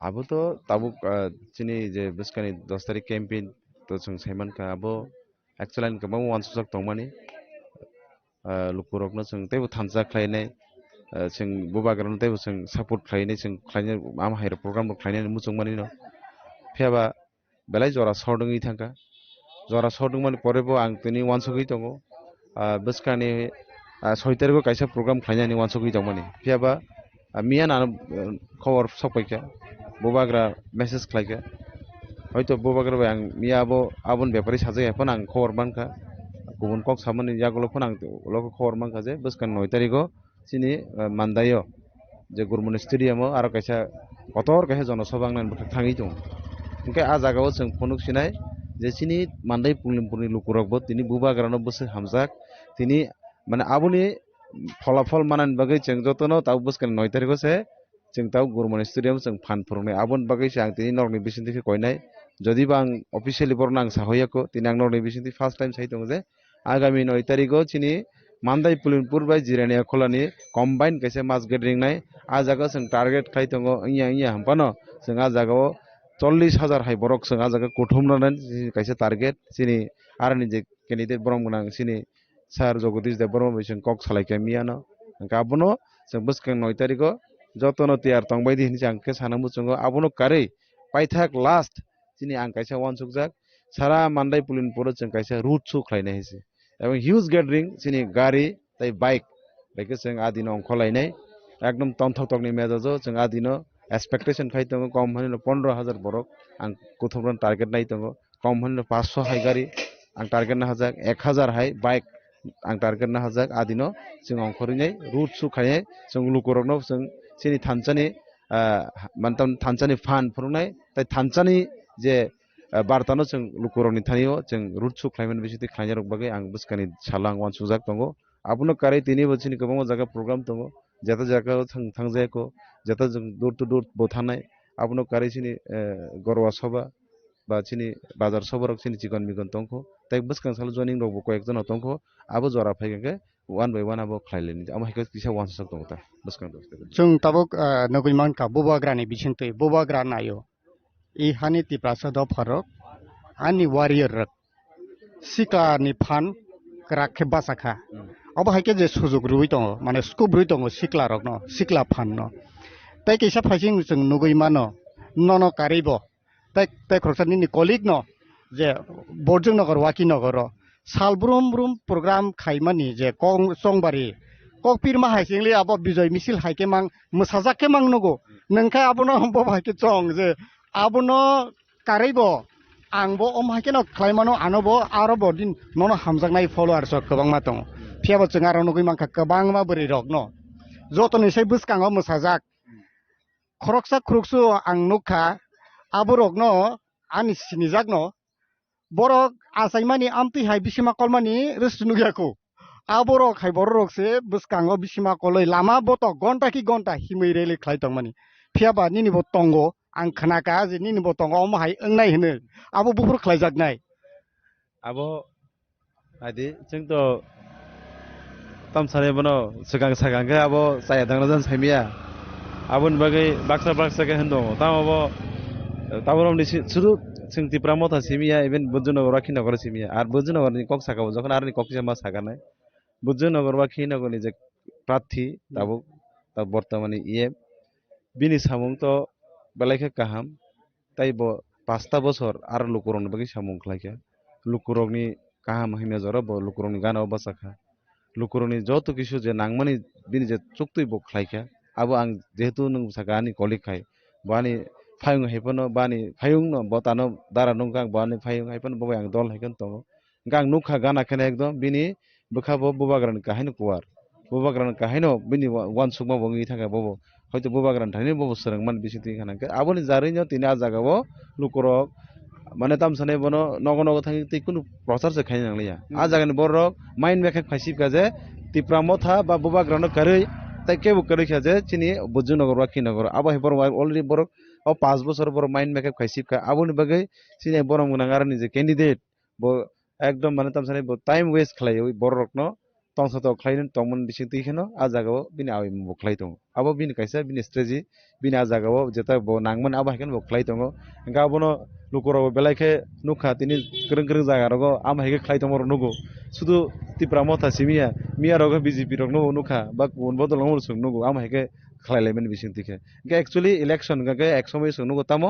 abo to tabuk chini je buskani 10 tarik campaign to jeng saiman ka abo actually kabang wansujak tongmani lukurok no jeng teibo thamjak khlainai jeng bobagrano teibo jeng support khlainai jeng khlainai am hair program khlainai muchungmani no phiaba belai jora sordungi thangka jora sordungmani porebo ang tini wansugui tongo buskani 6 tariko kaisa program khlainani wansugui tongmani phiaba mian an khobor sokpaika bobagra message khlaika hoyto bobagra ang miya abon bepari sajai phon ang khobor manka gubun kok samani yagulo phon ang loko khobor manka je buskan 9 tariko chini mandayo je gurmun stadium aro kaisa kotor kaisa jonosabha ang thangi tong engke a jagao jeng phonuk sinai je chini mandai pulimpurni lukurok bo tini bobagrano bose hamjak tini mane aboni ফলাফল মানান বাগৈ जों जतनो ताव बुसkan 9 तारिखो से जों ताव गुरमन स्टेडियाम जों फान फुरंनाय आबन बागै से आं तिनि नरनि बिसिंतिखौ कयनाय जदि बां अफिशियली बरन आं साहयको तिनि आं नरनि बिसिंति फार्स्ट टाइम साइ दं जे आगामी 9 तारिखो चिनि मान्दाय पुलिनपुर बाय जिरानिया खोलानि कम्बाइन कैसे मास गेदरिं नाय आ जागा जों टारगेट खाइ दंगो इया हमपानो जों आ जागाव 40000 हाय बरक जों आ जागा कुथुमनानै कैसे टारगेट चिनि आरनि जे कैंडिडेट बरम गोनां चिनि Sar Jagadish Deborah Mission Kok Salai Miano, and Gabono, some Buskan Noitarigo, Jotono Tiar Tongbai di Janke Sanamusungo, Abono Kare, Paitak last, Sini Ankaisa one Sukzak, Sara Mandai Pulin Purus and Kaisa root su Klainesi. Having huge gathering, Sini Gari, they bike, like a saying Adino Kolaine, Agnum Tontokni Medazo, and Adino, expectation Kaitongo, Common Pondro Hazard Borok, and Kuturan target Nightongo, Common Paso Haigari, and target Hazak, 1000 high bike. Ang target na hajak adino जों अंखरिनै root सु खाय जों लुकुरकनो जों सिनि थानसानि मानताम थानसानि फान फुरनाय ताइ थानसानि जे बारतानो जों लुकुरकनि थानियो जों रूट सु खायमन बिसिति खायरक बागै आं बुसकानि सालां वान सुजाक दंगो आबुनो कारै तिनि बसिनि गोबां जायगा प्रग्राम दंगो जेता जायगा थांजायको जेता जों दूर टु दूर बोथानाय आबुनो कारै सिनि गरवा सभा बा सिनि बाजार सभारक सिनि चिकन मिगन दंखो ताइ बुसकान साल जयनिं रबो कयेकजन दंखो आबो जरा फायगोनके one by one abo khlaileni ama hekos kisa one sak dong ta buskan dos जों tabuk नगैमान का बोबाग्रानि बिसिंतै बोबाग्रा नायो इ हानि तिप्रासा द फरक आनि वारियर रक सिकानि फान राखे बासाखा अब हाइके जे सुजुग रुइ दङ माने स्कोप रुइ दङ सिक्ला रक न सिक्ला फान न तै कैसा फाइसिं जों नगैमान न कारिबो तै खरसानि नि कलिग न जे बोर्डजों नगर वाकि नगर सालब्रुम ब्रुम प्रग्राम खाइमानि जे कं संबारि ककपिर मा हाइसिंले अब बिजय मिसिल हाइके मां मोसाजाके मां नगो नोंखाय आबनो हमबो हाइके चं जे आबनो कारिबो आंबो अम हाइके न खाइमानो आनबो आरोबो दिन ननो हामजागनाय फलोवार्स गोबां मा दङ फियाबो जों आरो नगै मांखा गोबां मा बोरै रक न जतनिसै बुसकाङाव मोसाजाक खरकसा खरकसु आं नुखा आबो रक न आनि सिनिजाक न borok asaimani amti hai bisima kolmani restunugiako aborok hai borok se buskango bisima koloi lama boto gonta ki gonta himai rele khlai tongmani phiaba nini bo tongo ang khanaka je nini bo tongo om hai engnai hene abo bufur khlai jaknai abo adi jengto tamsane bono sigang sagang ke abo saya danglajan saimia abun bagai baksa baksa ke hendo tamabo taborom ni suru जों तिप्रामथा सिमिया even बुजुनगर खिनगर सिमिया are बुजुनगरनि कक साकाव जखन आरनि ककसिया मा सागानाय बुजुनगर बा खिनगरनि जे प्रार्थी दाबो তা বর্তমানে ইয়ে বিনি সামুং তো বেলাইকে কাহাম তাই 5টা বছর আর লুকুরংনি বাকি সামুং খাইকে লুকুরংনি কাহাম হইনা জরা ব লুকুরংনি গানাও বাসাখা লুকুরংনি যত কিছু যে নাংমানি বিনি যে চুক্তি বক খাইকে আবো আং যেহেতু নং সাগানি কলিক খাই বানি ফায়ুং হাইপনো বানি ফায়ুং no botano dara nungkang bani fayung haipon bo ang dol haikan tongo gang nukha gana khane ekdom bini bkhabo bubagran kahaino kuar bubagran kahaino bini wan sugma bongi thaka bobo hoyto bubagran thani bobo serangman bisiti khana ke aboni jarinyo tini a jagao lukorok মানে তাম সানে বনো নগ নগ থাকি তে কোনো প্রচার সে খাই নাংলিয়া আ জাগানি বরক মাইন মেখে ফাইসি কাজে তিপ্রা মথা বা বুবাগ্রান কারই তাই কেবু কারই খাজে চিনি বুজু নগর বা কি নগর আবা হেবর অলরেডি বরক ও 5 বছর পর মাইন্ড মেকআপ খাইছি আবুনি বাগে সিনে বরং গুনাগার নিজে ক্যান্ডিডেট ব একদম মানে তাম সানে টাইম ওয়েস্ট খালাই ওই বড় রকনো তংসত খাইন তমন বিসি তিখেনো আ জাগাও বিনি আই মু খাই দং আবো বিনি কাইসা বিনি স্ট্রেটেজি বিনি আ জাগাও যেটা ব নাংমান আবা হেকেন ব খাই দং গা বনো লুকরো বেলাইকে নুখা তিনি গ্রং গ্রং জায়গা রগো আম হেকে খাই দং নুগো শুধু তিপ্রা মথা সিমিয়া মিয়া রগো বিজেপি রগনো নুখা বা কোন বদল নমর সুং নুগো আম হেকে খাইলাইমেন বিসিং তিখে গে एक्चुअली इलेक्शन गे एक समय सुनु गतामो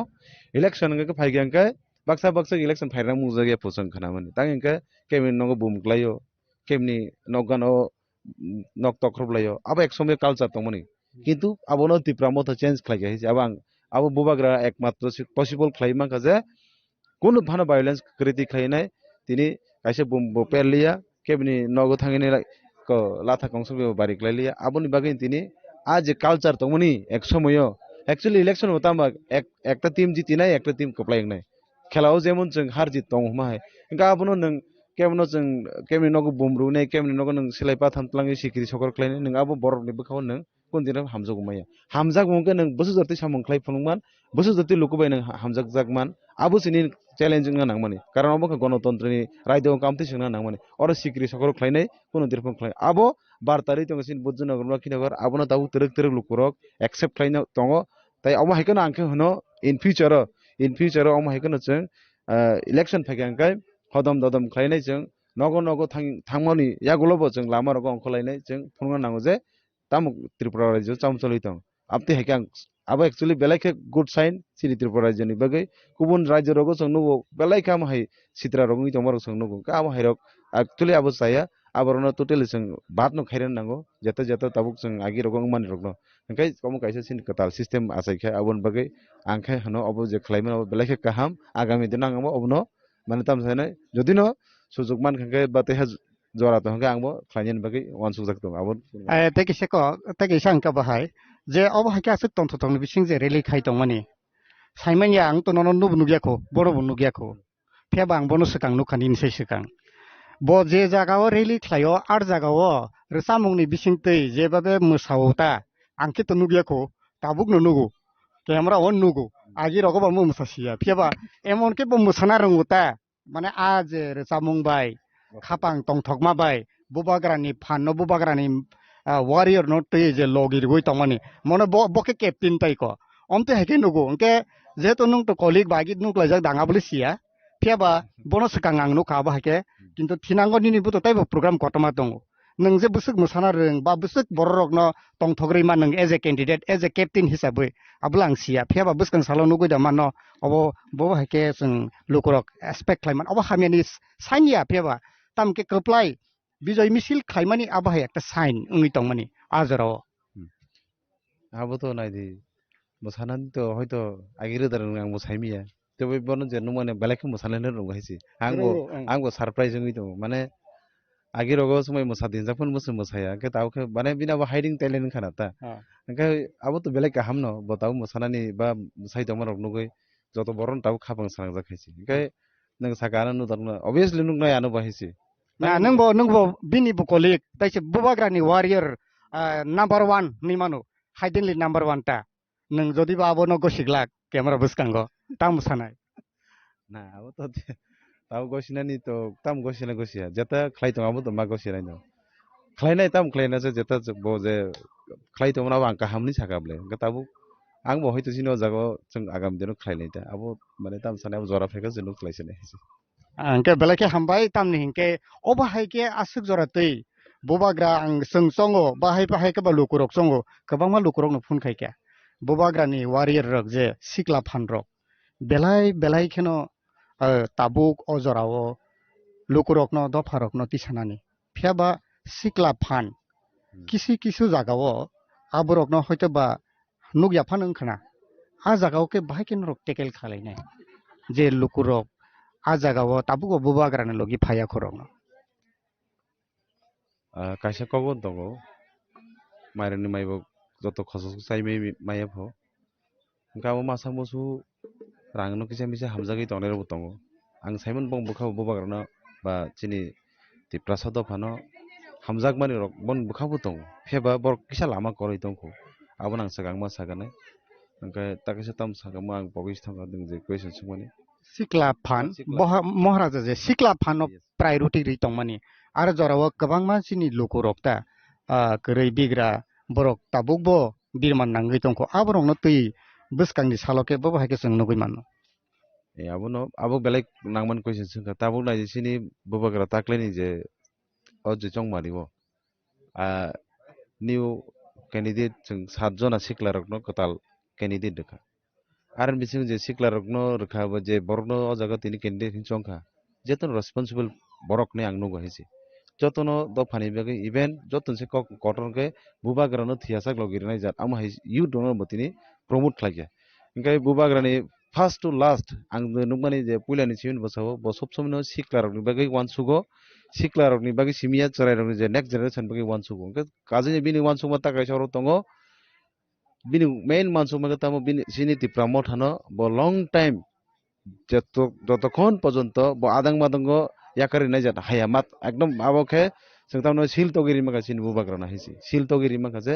इलेक्शन गे फाइगें के बक्सा बक्सा इलेक्शन फाइरा मुजगे फसं खना माने तां इनके केमिन नगो बुमक्लायो केमनि नगानो नक तख्रबलायो अब एक समय कल्चर तमनि किन्तु आबनो तिप्रा मथ चेंज खलाइगे अब आं अब बुबाग्रा एकमात्र पसिबल खलाइमा काजे कोन भानो वायलेंस कृति खलाइनाय तिनि काइसे बुम पेरलिया केमनि नगो थांगिने क लाथा कंसबे बारिक्लाइलिया आबनि बागै तिनि आज কালচার তমনি এক সময় एक्चुअली ইলেকশন হতাম একটা টিম জিতি নাই একটা টিম কপ্লাই নাই খেলাও যেমন जों হার জিত দং মাই গাবনো नों কেমন जों কেমনি নগো বুমরুনে কেমনি নগো नों সেলাইপা থামতলাङै সিকিরি সকর ক্লাইনে नों आबो बरनि बखाव नों কোন দিন হামজাगु माया हामजागुंके नों बसु जति सामं क्लाइ फुंमान बसु जति लुकुबाय नों हामजाग जागमान आबो सिनि চ্যালেঞ্জিং না নাংমানি কারণ অবকে গণতন্ত্রনি রাইদেও কম্পিটিশন না নাংমানি অর সিকিরি সকর ক্লাইনাই কোন দিরফং ক্লাই আবো বার্তারি তংসিন বুজনগর বা কিনগর আবনো তাবু তেরক তেরক লুকুরক एक्सेप्ट ক্লাইনা তङ তাই অম হাইকন আংखे হনো इन फ्यूचर अम हाइकन जों इलेक्शन फाइगांखाय हदम ददम क्लाइनाय जों नगो नगो थांमनि यागुलबो जों लामा रगो अंखलाइनाय जों फुंगा नांगो जे ताम त्रिपुरा राज्य चामचलि दं आपते हाइकां अब एक्चुअली बेलाइके गुड साइन सिनि त्रिपुरा राज्यनि बागै गुबुन राज्य रगो जों नुगो बेलाइका माहाय सित्रा रगनि तमर जों नुगो का आम हाइरक एक्चुअली अब साया आबरनो टोटली जों बात न खाइरन नांगो जता जता ताबुक जों आगि रगो मानि रगनो ओंखाय कम काइसे सिन कताल सिस्टेम आसाइखा आबन बागै आंखे हनो अब जे खलाइमन अब बेलाइके काहाम आगामी दिन नांगो अबनो माने ताम साने जदिनो सुजुग मान खांखे बाते जरा तो हंगे आंबो खलाइनि बागै वान सुजाक दं आबन तेकिसे अंका बाहाय जे अब हाके आसुक तंथ तंनि बिसिं जे रेलि खाइ दं माने साइमानिया आं तो नन नुब नुगियाखौ बर' नुगियाखौ फेबा आं बनो सकां नुखानि निसै सकां ब जे जागाव रेलि खायो आर जागाव रसामुंनि बिसिंतै जेबाबे मोसावता आंखे तो नुगियाखौ ताबुक नुगु कैमरा अन नुगु आगि रगबा मु मोसासिया फेबा एमन के ब मोसाना रंगुता माने आज रसामुं बाय खापां तंथकमा बाय बुबाग्रानि फानो बुबाग्रानि वारियर नट जे लगिर गय तमानि मने बके कैप्टेन ताइको अमते हेके नुगु अंके जेतो नुं तो कलिग बागि नुक्लाजाक दाङाबले सिया फेबा बनो सकां आं नुखा बाहाके किन्तु थिनांगो निनिबो तो ताइबो प्रग्राम कटमा दङ नों जे बुसुक मोसाना रों बा बुसुक बर रगनो तंथग्रै मा नों as a candidate as a captain हिसाबै आबलां सिया फेबा बुसकां सालो नुगैदा मानो अब बो हाके जों लुकुरक एक्सपेक्ट खाइमान अब हामियानि साइनिया फेबा तामके कप्लाय बिजय मिছিল खाइमानि आबाहाय একটা সাইন उंगि तंमानि आजराव आबो तो नायदि मोसानानै तो हयतो आगिरोदार आं मोसाइमिया तबे बनो जेनु माने बेलाइके मोसानानै रंगायसि आंबो सरप्राइज उंगि दं माने आगिरगो समय मोसा दिनजाफोन मोसाया के तावके माने बिनाबो हाइडिं टैलेंट खानाता ओंखाय आबो तो बेलाइके हामनो बताव मोसानानि बा मोसाइ दमर रगनुगै जतो बरन ताव खाबां सानां जाखायसि ओंखाय नों सागाना नुदरनो obviously नुनाय आनो बाहायसि ना नोंबो बिनि बुकलिक ताइसे बुबाग्रानि वारियर नाम्बार 1 नि मानु हाइडेनलि नाम्बार 1 ता नों जदि बाबो न गसिगला क्यामेरा बुसकांगो ताम मोसानाय ना आबो तो ताव गसिनानि तो ताम गसिना गसिया जेता खलाइ दं आबो तो मा गसिनाय न खलाइनाय ताम खलाइना जे जेता बो जे खलाइ दं ना आं काहामनि सागाबले गताबो आं बो हयतो सिनो जागो जों आगाम दिनो खलाइनाय ता आबो माने ताम सानाय जरा फेका जों खलाइसनाय अंके बेलाइके हामबाय तामनि हिंके अबाहायके आसुक जरातै bobagra ang sengsongo bahai bahai ke ba lukurok songo kabangma lukurok no phun khaika bobagra ni warrior rok je sikla phan rok belai kheno tabuk ojorao lukurok no dofarok no tisanani phiaba sikla phan kisu jagao aborok no hoyto ba nugya phan angkhana a jagao ke bahai ken rok tekel khalainai je lukurok a jagao tabuko bobagra ni logi phaya khorok no kaisa kogon tongo mairani maibo joto khoso sai mai pho gabo masa mosu rang no kisa misa hamjagi tongnai ro tongo ang saimon bong bukha bobagrana ba chini tiprasa do phano hamjak mani rok bon bukha bu tongo pheba bor kisa lama koroi tongko abon ang sagang ma sagane angka takisa tam sagama ang bogis thanga ding je question sumani sikla phan maharaja je sikla phan no priority ri tongmani ar jorawo kabangma chini lukurokta koroi bigra borok tabukbo birman nangai tongko aborok no tui bwskangni saloke bo haike sing nugui manno abono abo belai nangman question singka tabuk nai sini bobagra takleni je oje chongmani bo new candidate jeng 7 jona sikla rokno kotal candidate dekha aran bising je sikla rokno rekha ba je borno o jaga tini candidate chongkha jeton responsible borok ne angno gahisi jotono do phani bagi event joton se koton ke bubagrano thiasak logirnai jat am hai you dono botini promote khlaiya ingai bubagrani first to last ang nugmani je puilani simin bosao bo sob somno sikla rokni bagi wansugo sikla rokni bagi simia charai rokni je next generation bagi wansugo kaje bini wansuma takai soro tongo bini main mansuma tamo bini sini tipramo thano bo long time যতক্ষণ পর্যন্ত আদাং মাদঙ্গ ইয়াকারি নাই যাত হায়ামাত একদম আবকে जोंतावनो सिल तगिरि माखासे बुबाग्रा नाहिसि सिल तगिरि माखासे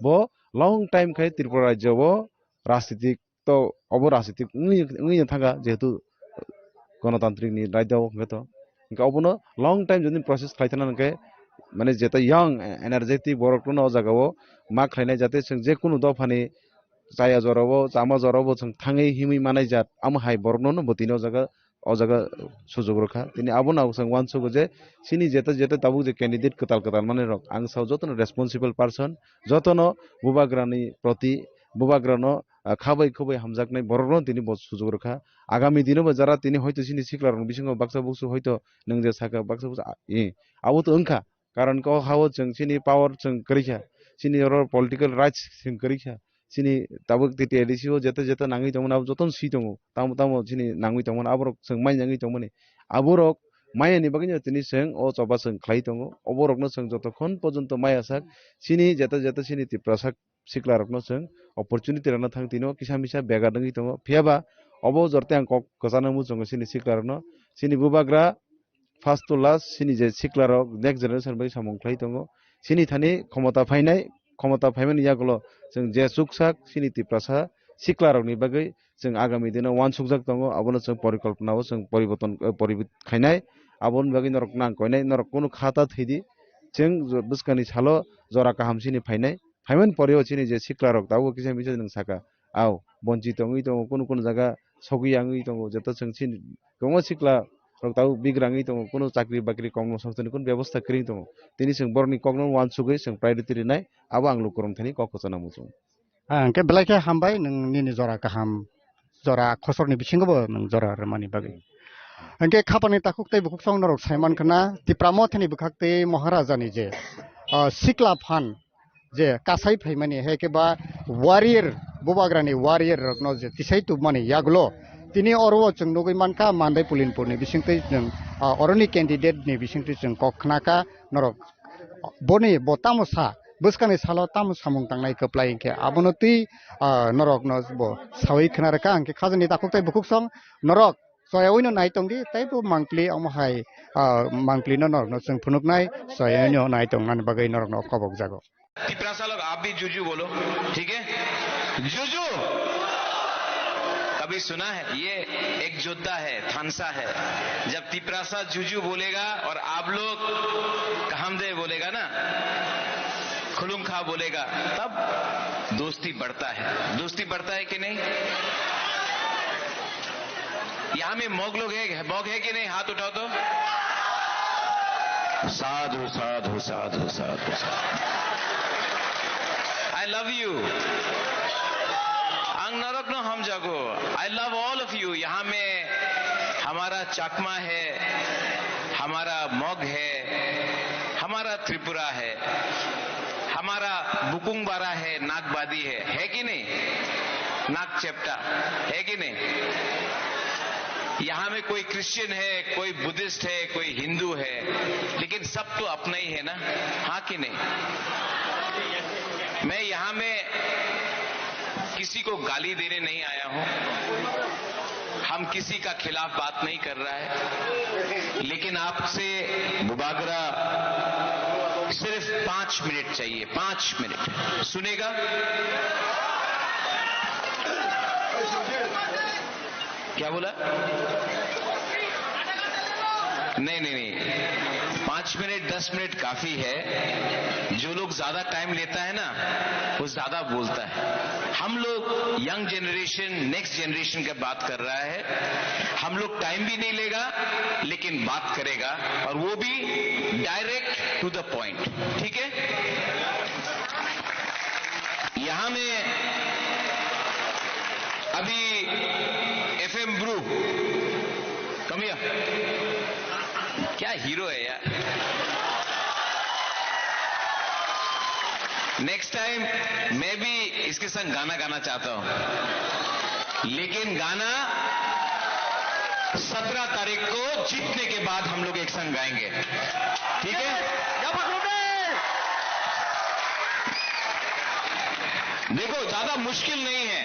बो लंग टाइम खाय त्रिपुरा राज्य बो राजनीतिक तो अबो राजनीतिक उंगि थांगा जेहेतु गणतांत्रिक नि राज्य गतो इनका अबनो लंग टाइम जदि प्रोसेस खायथाना नके माने जेता यंग एनार्जेटिक बरकनो न जगावो मा खायनाय जाते जों जे कुनु दफानि जाया जरावो जामा जरावो जों थाङै हिमै मानाय जात आम हाय बरकनो बतिनो जगा o jaga sujog rakha tini abon au sang wan sugo je sini jeta tabu je candidate katal mane rok ang sau jotono responsible person jotono bubagrani proti bubagrano khabai hamjaknai borokno tini bo sujog rakha agami dino bo jara tini hoyto sini siklar bisingo baksa buksu hoyto nang je saka baksa buksu abo to angkha karon ko hawo जों sini power जों karikha sini political rights जों karikha sini tabuk titi edisio jeta nangi tongmon abo joton si tongo tamo sini nangui tongmon aborok जों mai nangi tongmoni aborok mai ni bagini tini जों o choba जों khlai tongo oborok no जों jotokhon porjonto mai asak sini jeta sini tiprasak siklarok no जों opportunity rana thang tino kisa misa bega dangi tongo phiaba obo jorte ang kok kosanamu जों sini siklarok no sini bubagra first to last sini je siklarok next generation bai samong khlai tongo sini thani ক্ষমতা ফাইমেন ইয়াগুলো जों जे सुकसाक सिनि तिप्रासा सिक्लारकनि बागै जों आगामी दिनाव वान सुकजाक दङ आबोनो जों परिकल्पनाव जों परिबर्तन खायनाय आबोन बागै नरक नांखयनाय नरक कुनु खाता थैदि जों बुस्कानि सालो जरा काहामसिनि फाइमेन परियो सिनि जे सिक्लारक दाव किसा मिसा जों साका आव बन्चि दङै दङ कुनु जागा सगि आङै दङ जत जों सिनि दङ सिक्ला रक्ताव बिग्राङै दङ कुनु चाकरि बाकरि कमनो संस्थानि कुनु व्यवस्था करि दङ तिनि जों बरनि कगनो वान सुगै जों प्रायोरिटी रिनाय आबो आं लुकरम थानि कखसना मुजों के बेलाके हामबाय नोंनि जरा गाहाम जरा खसरनि बिसिंगबो नों जरा रमानि बागै अंके खापानि ताकुक्तै बुकुसं नरक साइमान खना तिप्रामो थानि बुखाक्तै महाराजानि जे सिक्ला फान जे कासाइ फैमानि हेकेबा वारियर बुबाग्रानि वारियर रकनो जे तिसाइ तुमानि यागलो तिनी अरवो जों नगै मानका मान्दाय पुलिनपुरनि बिसिंतै जों अरनि कैंडिडेट नि बिसिंतै जों कखनाका नरक बनि बतामसा बुस्कानि सालो ताम सामुं तांनाय कप्लाय के आबनति नरक न बो सावै खनारका अंके खाजनि ताकुक्तै बुकुसं नरक सयावैनो नायतंदि तैबो मांक्लि अमहाय मांक्लि न नरक न जों फुनुकनाय सयावैनो नायतंनानि बागै नरक न खबक जागो तिप्रासा लोग आप भी जुजू बोलो ठीक है जुजू कभी सुना है ये एक योद्धा है थानसा है जब तिप्रासा जुजू बोलेगा और आप लोग कामदे बोलेगा ना खुलुमखा बोलेगा तब दोस्ती बढ़ता है कि नहीं यहां में मौग लोग है मौग है कि नहीं हाथ उठाओ तो Sadhu, sadhu, sadhu, sadhu, sadhu. I love you. Ang narak no ham jago. I love all of you. यहाँ में हमारा चकमा है, हमारा मग है, हमारा त्रिपुरा है, हमारा बुकुंगबारा है, नागबादी है कि नहीं? नाग चेप्टा है कि नहीं? यहाँ में कोई क्रिश्चियन है, कोई बुद्धिस्ट है, कोई हिंदू है, लेकिन सब तो अपना ही है ना, हाँ कि नहीं? मैं यहाँ में किसी को गाली देने नहीं आया हूं, हम किसी का खिलाफ बात नहीं कर रहा है, लेकिन आपसे बुबागरा सिर्फ 5 मिनट चाहिए, 5 मिनट सुनेगा? क्या बोला? नहीं, 5 मिनट 10 मिनट काफी है। जो लोग ज्यादा टाइम लेता है ना वो ज्यादा बोलता है। हम लोग यंग जनरेशन, नेक्स्ट जनरेशन का बात कर रहा है, हम लोग टाइम भी नहीं लेगा लेकिन बात करेगा, और वो भी डायरेक्ट टू द पॉइंट, ठीक है? यहां में अभी FM ब्रू कमिया क्या हीरो है यार। नेक्स्ट टाइम मैं भी इसके संग गाना गाना चाहता हूं, लेकिन गाना 17 तारीख को जीतने के बाद हम लोग एक संग गाएंगे, ठीक है? देखो ज्यादा मुश्किल नहीं है।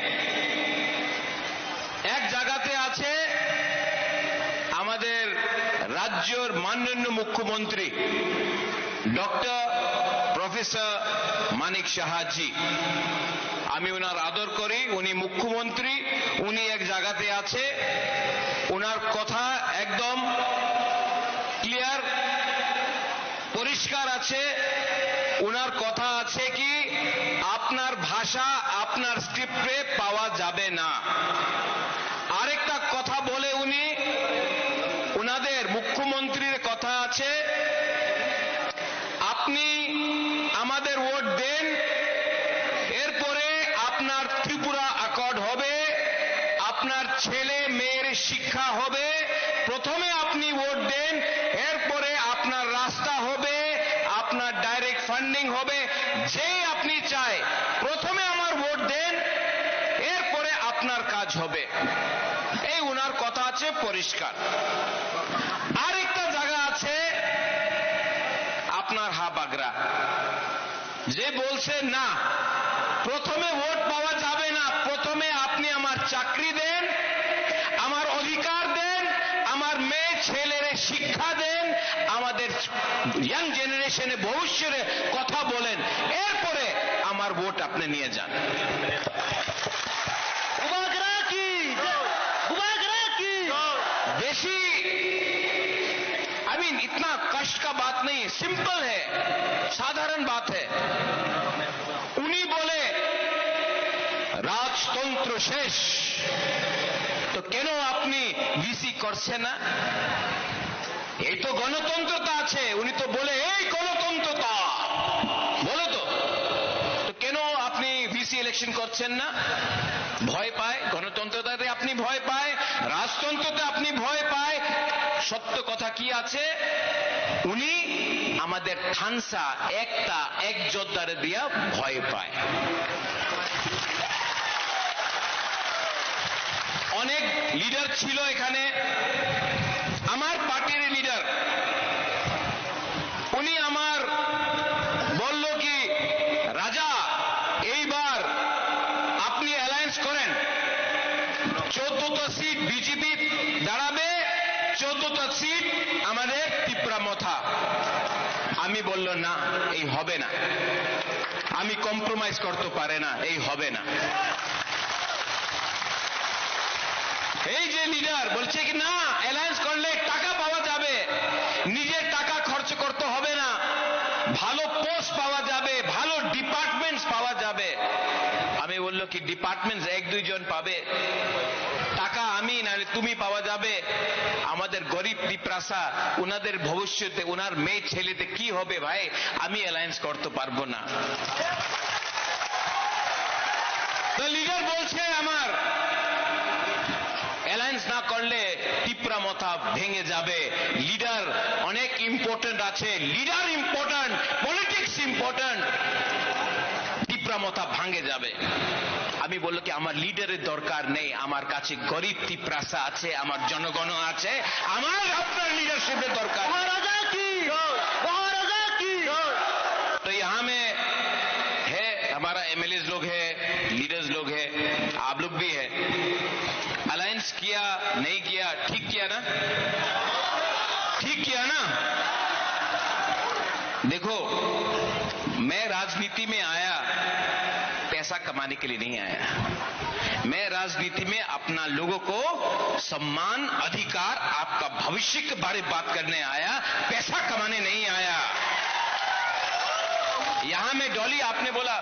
एक জায়গাতে আছে আমাদের রাজ্যের মাননীয় মুখ্যমন্ত্রী ডক্টর প্রফেসর মানিক সাহাজি, আমি ওনার আদর করি, উনি মুখ্যমন্ত্রী, উনি এক জায়গাতে আছে, ওনার কথা একদম ক্লিয়ার পরিষ্কার আছে। ওনার কথা আছে কি আপনার ভাষা আপনার স্ক্রিপ্টে পাওয়া যাবে না। আরেকটা কথা বলে উনি, ওনাদের মুখ্যমন্ত্রীর কথা আছে, আপনি আমাদের ভোট দেন, এরপরে আপনার ত্রিপুরা অ্যাকর্ড হবে, আপনার ছেলে মেয়ের শিক্ষা হবে, প্রথমে আপনি ভোট দেন, এরপরে আপনার রাস্তা হবে, আপনার ডাইরেক্ট ফান্ডিং হবে, যেই আপনি চাই প্রথমে আমার ভোট দেন, এরপরে আপনার কাজ হবে। এই ওনার কথা আছে পরিষ্কার। আরেকটা জায়গা আছে আপনার হাবাগরা, যে বলছে না প্রথমে ভোট পাওয়া যাবে না, প্রথমে আপনি আমার চাকরি দেন, আমার অধিকার দেন, আমার মেয়ে ছেলের শিক্ষা দেন, আমাদের ইয়াং জেনারেশনে ভবিষ্যতে কথা বলেন, এরপরে আমার ভোট আপনি নিয়ে যান। बेशी इतना कष्ट का बात नहीं है, सिंपल है, साधारण बात है। उन्हीं बोले राजतंत्र शेष, तो केनो अपनी ভিসি করছে না? এই তো গণতন্ত্রতা আছে, উনি তো বলে এই গণতন্ত্রতা বলে তো কেন আপনি ভিসি ইলেকশন করছেন না? ভয় পায়, গণতন্ত্রতাতে আপনি ভয় পায়, রাজতন্ত্রতে আপনি ভয় পায়। সত্য কথা কি আছে, উনি আমাদের খানসা একটা এক যোদ্ধারে দিয়া ভয় পায়। অনেক লিডার ছিল এখানে, আমার পার্টির লিডার, উনি আমার বলল কি রাজা এইবার আপনি অ্যালায়েন্স করেন, 14টা সিট বিজেপি দাঁড়াবে, 14টা সিট আমাদের ত্রিপুরা মথা। আমি বলল না, এই হবে না, আমি কম্প্রোমাইজ করতে পারে না, এই হবে না। এই যে লিডার বলছে কি না অ্যালায়েন্স করলে টাকা পাওয়া যাবে, নিজের টাকা খরচ করতে হবে না, ভালো পোস্ট পাওয়া যাবে, ভালো ডিপার্টমেন্টস পাওয়া যাবে। আমি বললো কি ডিপার্টমেন্টস 1-2 জন পাবে, টাকা আমি নাহলে তুমি পাওয়া যাবে। আমাদের গরিব তিপ্রাসা ওনাদের ভবিষ্যতে ওনার মেয়ে ছেলেতে কি হবে ভাই, আমি অ্যালায়েন্স করতে পারবো না। তো লিডার বলছে আমার অ্যালায়েন্স না করলে তিপ্রা মথা ভেঙে যাবে। লিডার অনেক ইম্পর্টেন্ট আছে, leader important, politics important, Tipra Motha ভাঙে যাবে। আমি বললো কি আমার লিডারের দরকার নেই, আমার কাছে গরিব তিপ্রাসা আছে, আমার জনগণ আছে, আমার আপনার লিডারशिপের दरकार। महाराजा की तो यहाँ में है हमारा एमएलए लोग है, लीडर्स लोग है, आप लोग भी है। अलायंस किया नहीं किया, ठीक किया ना, ठीक किया ना। देखो मैं राजनीति में आया पैसा कमाने के लिए नहीं आया, मैं राजनीति में अपना लोगों को सम्मान, अधिकार, आपका भविष्य के बारे में बात करने आया, पैसा कमाने नहीं आया। यहां में डॉली आपने बोला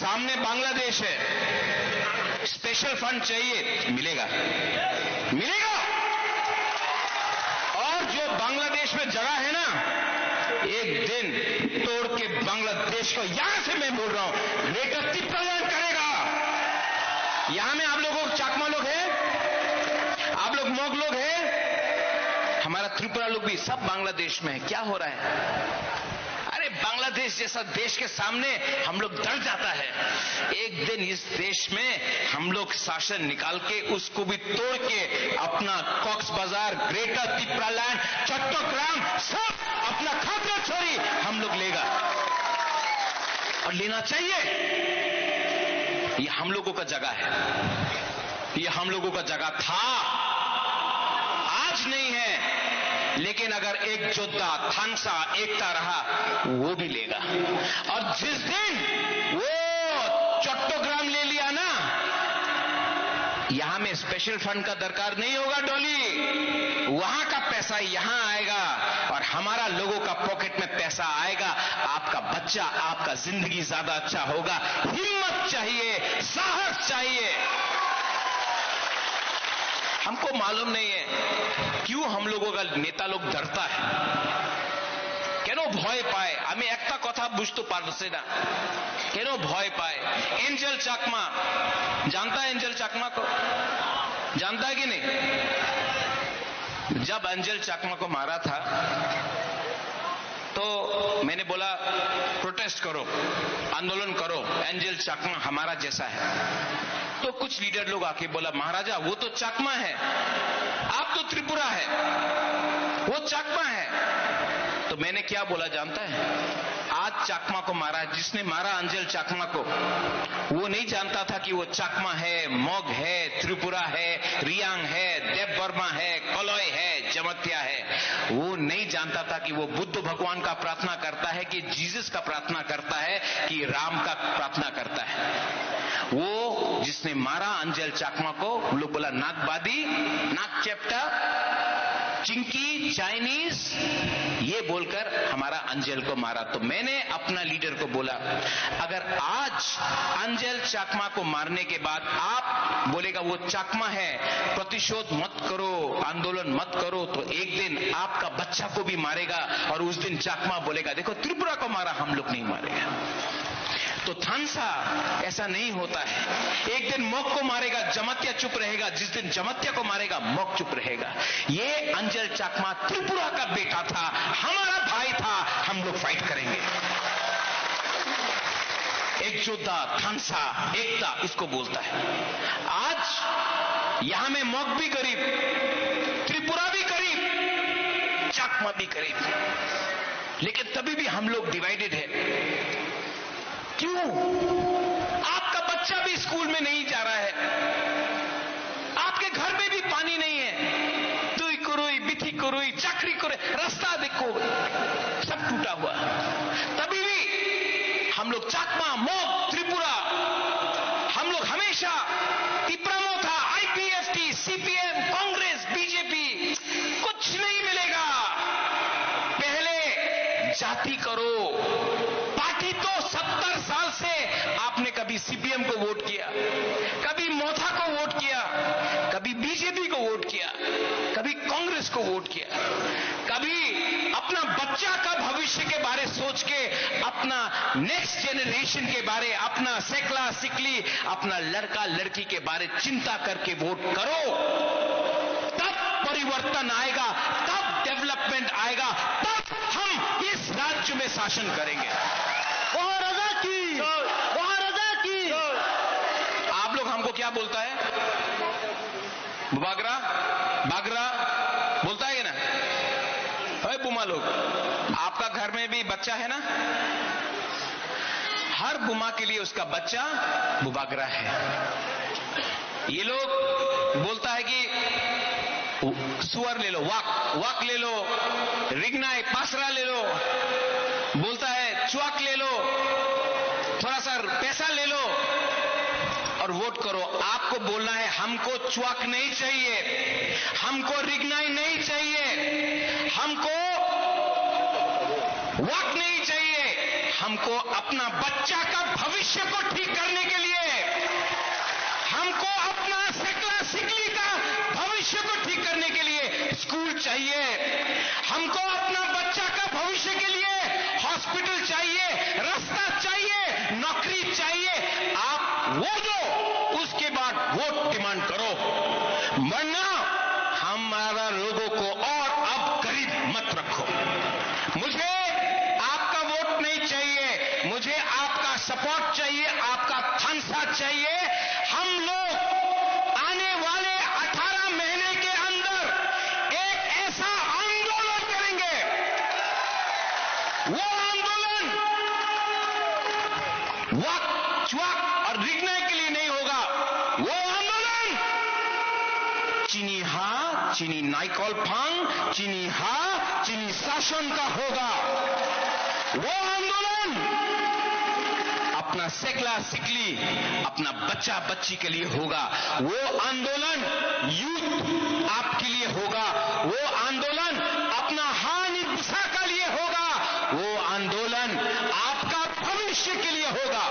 सामने बांग्लादेश है, स्पेशल फंड चाहिए, मिलेगा, मिलेगा। और जो बांग्लादेश में जगह है ना, एक दिन तोड़ के बांग्लादेश को, यहां से मैं बोल रहा हूं, ग्रेटर तिप्रालैंड करेगा। यहां में आप लोगों चाकमा लोग हैं, आप लोग मोग लोग हैं, हमारा त्रिपुरा लोग भी, सब बांग्लादेश में है। क्या हो रहा है? अरे बांग्लादेश जैसा देश के सामने हम लोग डर जाता है। एक दिन इस देश में हम लोग शासन निकाल के उसको भी तोड़ के अपना कॉक्स बाजार, ग्रेटर तिप्रालैंड, चट्टग्राम सब अपना खातिर छोड़ी हम लोग लेगा, और लेना चाहिए। ये हम लोगों का जगह है, ये हम लोगों का जगह था, आज नहीं है। लेकिन अगर एक योद्धा थानसा एकता रहा, वो भी लेगा। और जिस दिन वो चट्टग्राम ले लिया ना, यहां में स्पेशल फंड का दरकार नहीं होगा डॉली, वहां का पैसा यहां आएगा और हमारा लोगों का पॉकेट में पैसा आएगा। आपका बच्चा, आपका जिंदगी ज्यादा अच्छा होगा। हिम्मत चाहिए, साहस चाहिए। हमको मालूम नहीं है क्यों हम लोगों का नेता लोग डरता है, কেন ভয় পায়। আমি একটা কথা বুঝতে পারছি না, কেন ভয় পায়। एंजल चाकमा जानता है, एंजल चाकमा को जानता है कि नहीं? जब एंजल चाकमा को मारा था तो मैंने बोला प्रोटेस्ट करो, आंदोलन करो, एंजल चाकमा हमारा जैसा है। तो कुछ लीडर लोग आके बोला महाराजा वो तो चाकमा है, आप तो त्रिपुरा है, वो चाकमा है। तो मैंने क्या बोला जानता है? आज चाकमा को मारा, जिसने मारा अंजल चाकमा को, वो नहीं जानता था कि वो चाकमा है, मोग है, त्रिपुरा है, रियांग है, देव वर्मा है, कलॉय है, जमत्या है। वो नहीं जानता था कि वो बुद्ध भगवान का प्रार्थना करता है, कि जीसस का प्रार्थना करता है, कि राम का प्रार्थना करता है। वो जिसने मारा अंजल चाकमा को, लोग बोला नागबादी, नाक चेप्टा, चिंकी, चाइनीज, ये बोलकर हमारा अंजल को मारा। तो मैंने अपना लीडर को बोला अगर आज अंजल चाकमा को मारने के बाद आप बोलेगा वो चाकमा है, प्रतिशोध मत करो, आंदोलन मत करो, तो एक दिन आपका बच्चा को भी मारेगा और उस दिन चाकमा बोलेगा देखो त्रिपुरा को मारा, हम लोग नहीं मारेगा। तो थानसा ऐसा नहीं होता है। एक दिन मोक को मारेगा, जमत्या चुप रहेगा, जिस दिन जमत्या को मारेगा मोक चुप रहेगा। ये अंजल चाकमा त्रिपुरा का बेटा था, हमारा भाई था, हम लोग फाइट करेंगे। एक योद्धा, थानसा, एकता इसको बोलता है। आज यहां में मोक भी करीब, त्रिपुरा भी करीब, चाकमा भी करीब, लेकिन तभी भी हम लोग डिवाइडेड है। क्यों? आपका बच्चा भी स्कूल में नहीं जा रहा है, आपके घर में भी पानी नहीं है, तुई कुरुई, बिथी कुरुई, चाकरी कुरुई, रास्ता देखो सब टूटा हुआ। तभी भी हम लोग चाकमा, मोग, त्रिपुरा, हम लोग हमेशा तिप्रामो था, आईपीएफटी, सीपीएम, कांग्रेस, बीजेपी, कुछ नहीं मिलेगा। पहले जाति करो, पार्टी तो 70 साल से आपने कभी सीपीएम को वोट किया, कभी मोथा को वोट किया, कभी बीजेपी को वोट किया, कभी कांग्रेस को को वोट किया। कभी अपना बच्चा का भविष्य के बारे सोच के, अपना नेक्स्ट जनरेशन के बारे, अपना सेकला सिकली, अपना लड़का लड़की के बारे चिंता करके वोट करो, तब परिवर्तन आएगा, तब डेवलपमेंट आएगा, तब हम इस राज्य में शासन करेंगे। महाराजा की, महाराजा की। आप लोग हमको क्या बोलता है? बागरा बागरा बोलता है ना? अरे बुमा लोग, आपका घर में भी बच्चा है ना? हर बुमा के लिए उसका बच्चा बुबागरा है। ये लोग बोलता है कि सुअर ले लो, वाक ले लो, रिगनाई पासरा ले लो, बोलता है चुआक ले लो, थोड़ा सा पैसा ले लो और वोट करो। आपको बोलना है हमको चुआक नहीं चाहिए, हमको रिगनाई नहीं चाहिए, हमको वाक नहीं चाहिए, हमको अपना बच्चा का भविष्य को ठीक करने के लिए, हमको अपना सेकला सिकली का भविष्य को ठीक करने के लिए स्कूल चाहिए, हमको अपना बच्चा का भविष्य के लिए हॉस्पिटल चाहिए, रास्ता चाहिए, नौकरी चाहिए। आप वो दो, उसके बाद वोट डिमांड करो, वरना हमारा लोगों को और अब गरीब मत रखो। मुझे आपका वोट नहीं चाहिए, मुझे आपका सपोर्ट चाहिए, आपका थानसा चाहिए। हम लोग आने वाले 18 महीने के अंदर एक ऐसा आंदोलन करेंगे, वो आंदोलन वाक चुआक और रिगनाई के लिए नहीं होगा, वो आंदोलन चीनी हा चीनी नाइकॉल फांग, चीनी हा चीनी शासन का होगा। वो आंदोलन अपना सेकला सिकली, अपना बच्चा बच्ची के लिए होगा। वो आंदोलन यूथ आपके लिए होगा। वो आंदोलन अपना हानि बुसा का लिए होगा। वो आंदोलन आपका भविष्य के लिए होगा।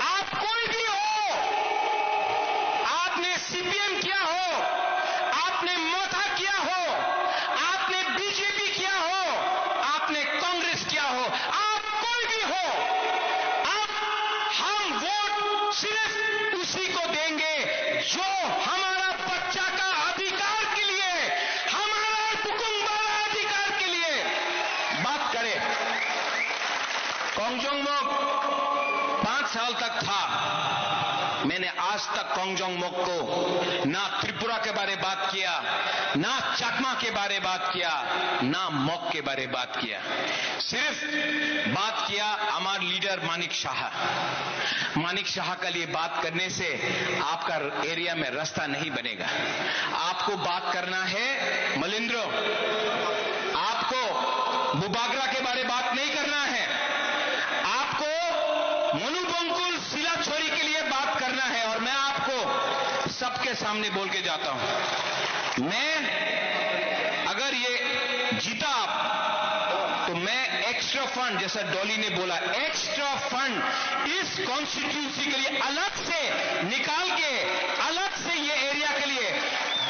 आप कोई भी हो, आपने सीपीएम किया हो, आपने मोथा किया हो, आपने बीजेपी किया हो, आपने कांग्रेस किया हो, आप कोई भी हो, अब हम वोट सिर्फ उसी को देंगे जो हमारा बच्चा का अधिकार के लिए, हमारा हुकुम वाला अधिकार के लिए बात करे। कोंगजोंग 5 साल तक था, मैंने आज तक कोंगजोंग को ना त्रिपुरा के बारे बात किया, ना चकमा के बारे बात किया, ना मोक के बारे बात किया। सिर्फ बात किया हमारे लीडर मानिक शाह। मानिक शाह के लिए बात करने से आपका एरिया में रास्ता नहीं बनेगा। आपको बात करना है मलिंद्रो, आपको बुबागरा के बारे बात नहीं करना है, आपको मनुबंकुल सिला छोरी के लिए बात करना है। और मैं आपको सबके सामने बोल के जाता हूं, मैं अगर ये जीता आप, तो मैं एक्स्ट्रा फंड, जैसा डॉली ने बोला, एक्स्ट्रा फंड इस कॉन्स्टिट्यूंसी के लिए अलग से निकाल के, अलग से ये एरिया के लिए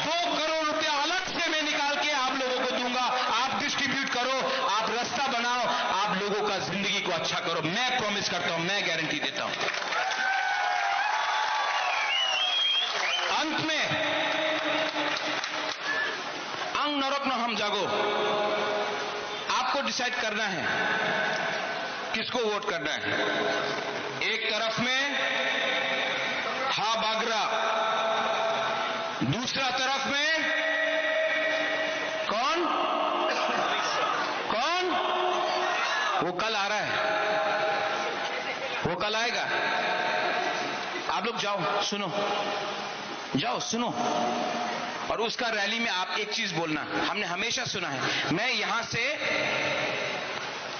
2 करोड़ रुपया अलग से मैं निकाल के आप लोगों को दूंगा। आप डिस्ट्रीब्यूट करो, आप रास्ता बनाओ, आप लोगों का जिंदगी को अच्छा करो। मैं प्रॉमिस करता हूं, मैं गारंटी देता हूं। अंत में अंग नरक न हम जागो, आपको डिसाइड करना है किसको वोट करना है। एक तरफ में हा बागरा, दूसरा तरफ में कौन कौन? वो कल आ रहा है, वो कल आएगा। आप लोग जाओ, सुनो, जाओ सुनो, और उसका रैली में आप एक चीज बोलना। हमने हमेशा सुना है, मैं यहां से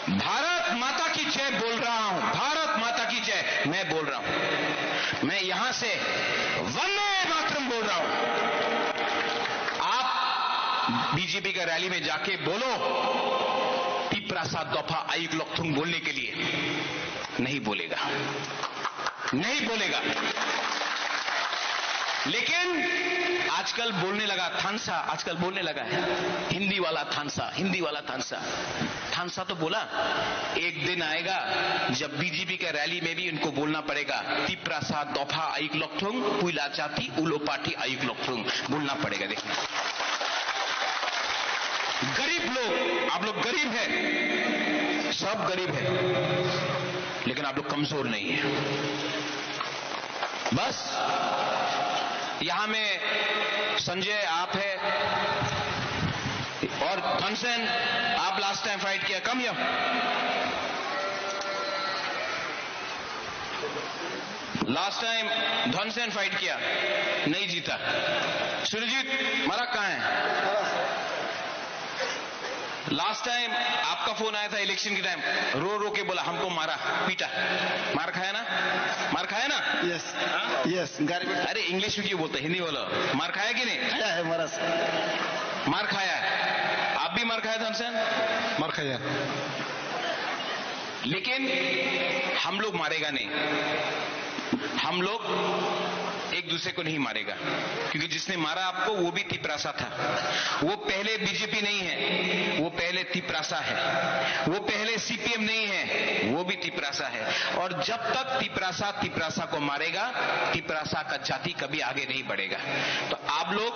भारत माता की जय बोल रहा हूं, भारत माता की जय मैं बोल रहा हूं, मैं यहां से वंदे मातरम बोल रहा हूं। आप बीजेपी का रैली में जाके बोलो टिपरा 7 दफा आयुक लॉकथुंग बोलने के लिए, नहीं बोलेगा, नहीं बोलेगा। लेकिन आजकल बोलने लगा थानसा, आजकल बोलने लगा है हिंदी वाला थानसा, हिंदी वाला थानसा। थानसा तो बोला, एक दिन आएगा जब बीजेपी के रैली में भी इनको बोलना पड़ेगा तिप्रासा दफा आयुक लक्षुंग पुइला जाति उलो पार्टी आयुक लक्षुंग बोलना पड़ेगा। देखिए गरीब लोग, आप लोग गरीब हैं, सब गरीब है, लेकिन आप लोग कमजोर नहीं है। बस यहां में संजय आप है और धनसेन, आप लास्ट टाइम फाइट किया, come here. Last time Dhansen fight किया, नहीं जीता। सुरजीत मारा कहां है? लास्ट टाइम आपका फोन आया था इलेक्शन के टाइम, रो रो के बोला हमको मारा पीटा, मार खाया ना, मार खाया ना? Yes yes. अरे इंग्लिश में क्यों बोलते, हिंदी बोलो। मार खाया कि नहीं? खाया है मारा, मार खाया है। आप भी मार खाया धनसेन? मार खाया। लेकिन हम लोग मारेगा नहीं, हम लोग एक दूसरे को नहीं मारेगा, क्योंकि जिसने मारा आपको वो भी तिप्रासा था। वो पहले बीजेपी नहीं है, वो पहले तिप्रासा है। वो पहले सीपीएम नहीं है, वो भी तिप्रासा है। और जब तक तिप्रासा तिप्रासा को मारेगा, तिप्रासा का जाति कभी आगे नहीं बढ़ेगा। तो आप लोग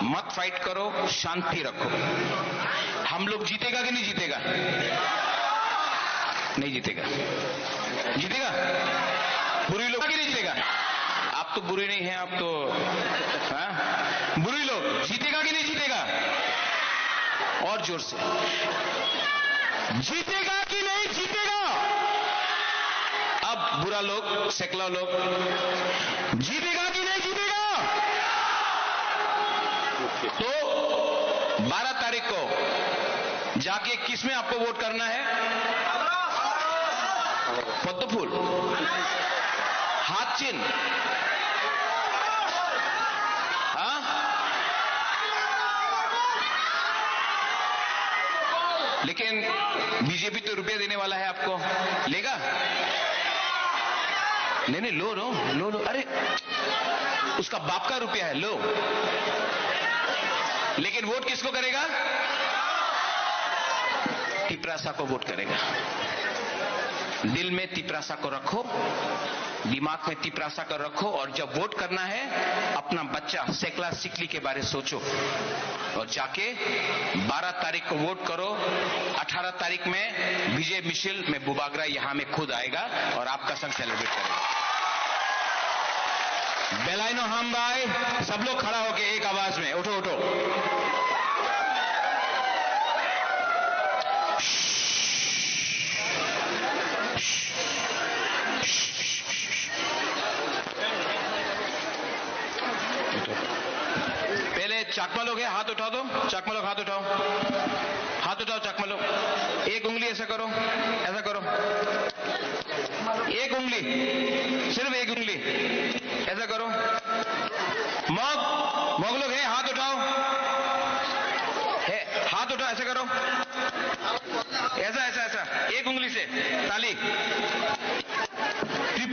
मत फाइट करो, शांति रखो। हम लोग जीतेगा कि नहीं जीतेगा? नहीं जीतेगा। जीतेगा? बुरी लोग कि नहीं जीतेगा? आप तो बुरी नहीं है, आप तो हाँ? बुरी लोग जीतेगा कि नहीं जीतेगा? और जोर से जीतेगा कि नहीं जीतेगा? अब बुरा लोग, सेकला लोग, जीतेगा कि नहीं जीतेगा? तो 12 तारीख को जाके किस में आपको वोट करना है? पद्म फूल, हाथ चिन्ह, हाँ? लेकिन बीजेपी तो रुपया देने वाला है आपको, लेगा? नहीं नहीं, लो लो लो लो, अरे उसका बाप का रुपया है, लो। लेकिन वोट किसको करेगा? तिप्रासा को वोट करेगा। दिल में तिप्रासा को रखो, दिमाग में तिप्रासा को रखो, और जब वोट करना है अपना बच्चा सेकला सिकली के बारे सोचो और जाके 12 तारीख को वोट करो। 18 तारीख में विजय मिशिल में बुबागरा यहां में खुद आएगा और आपका संग सेलिब्रेट करेगा। बेलाइनो हम भाई, सब लोग खड़ा होके एक आवाज में उठो उठो। चाकमा लोग है, हाथ उठाओ दो। चाकमा लोग हाथ उठाओ, हाथ उठाओ चाकमा लोग। एक उंगली ऐसा करो, ऐसा करो, एक उंगली, सिर्फ एक उंगली ऐसा करो। मॉग लोग है, हाथ उठाओ, है हाथ उठाओ, ऐसा करो, ऐसा ऐसा ऐसा, एक उंगली से ताली।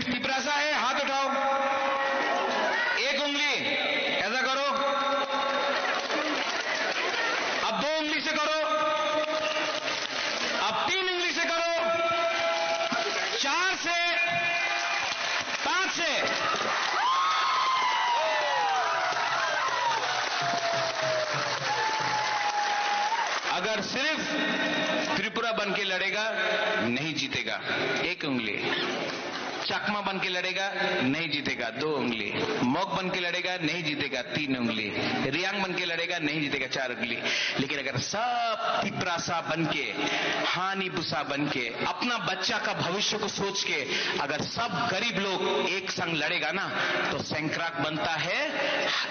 तिप्रासा है, हाथ उठाओ, एक उंगली ऐसा करो। अब 2 उंगली से करो, अब 3 उंगली से करो, 4 से, 5 से। अगर सिर्फ त्रिपुरा बन के लड़ेगा नहीं जीतेगा, 1 उंगली। चकमा बन के लड़ेगा नहीं जीतेगा, 2 उंगली। मोग बन के लड़ेगा नहीं जीतेगा, 3 उंगली। रियांग बन के लड़ेगा नहीं जीतेगा, 4 उंगली। लेकिन अगर सब तिप्रासा बन के, हानि बुसा बन के, अपना बच्चा का भविष्य को सोच के अगर सब गरीब लोग एक संग लड़ेगा ना, तो सैंक्राक बनता है,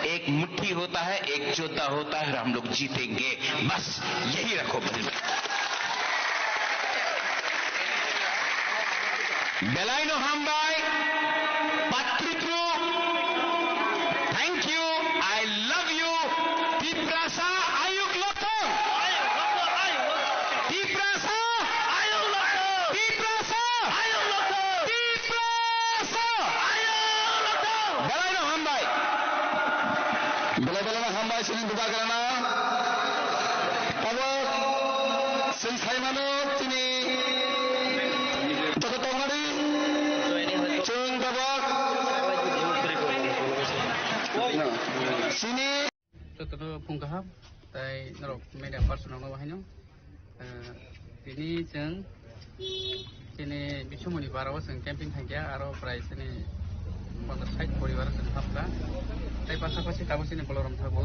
एक मुट्ठी होता है, एक जोता होता है, और हम लोग जीतेंगे। बस यही रखो दिल में। Belaino Hambai, Patripru, thank you, I love you, Tiprasa Ayuk Lotong, Tiprasa Ayuk Lotong, Tiprasa Ayuk Lotong, Tiprasa Ayuk Lotong, Belaino Hambai. Bela-bela hamba sini buka kerana tabak sing saimano sini jatuh tongari ceng tabak sini. Contoh punggahap, tay norok media person orang bahaya. Ini ceng, ini bisa muni barawa seng camping hanya aro price ini pada site poriwara seng hafta. Tay pasal-pasal tahu sini peloram tahu,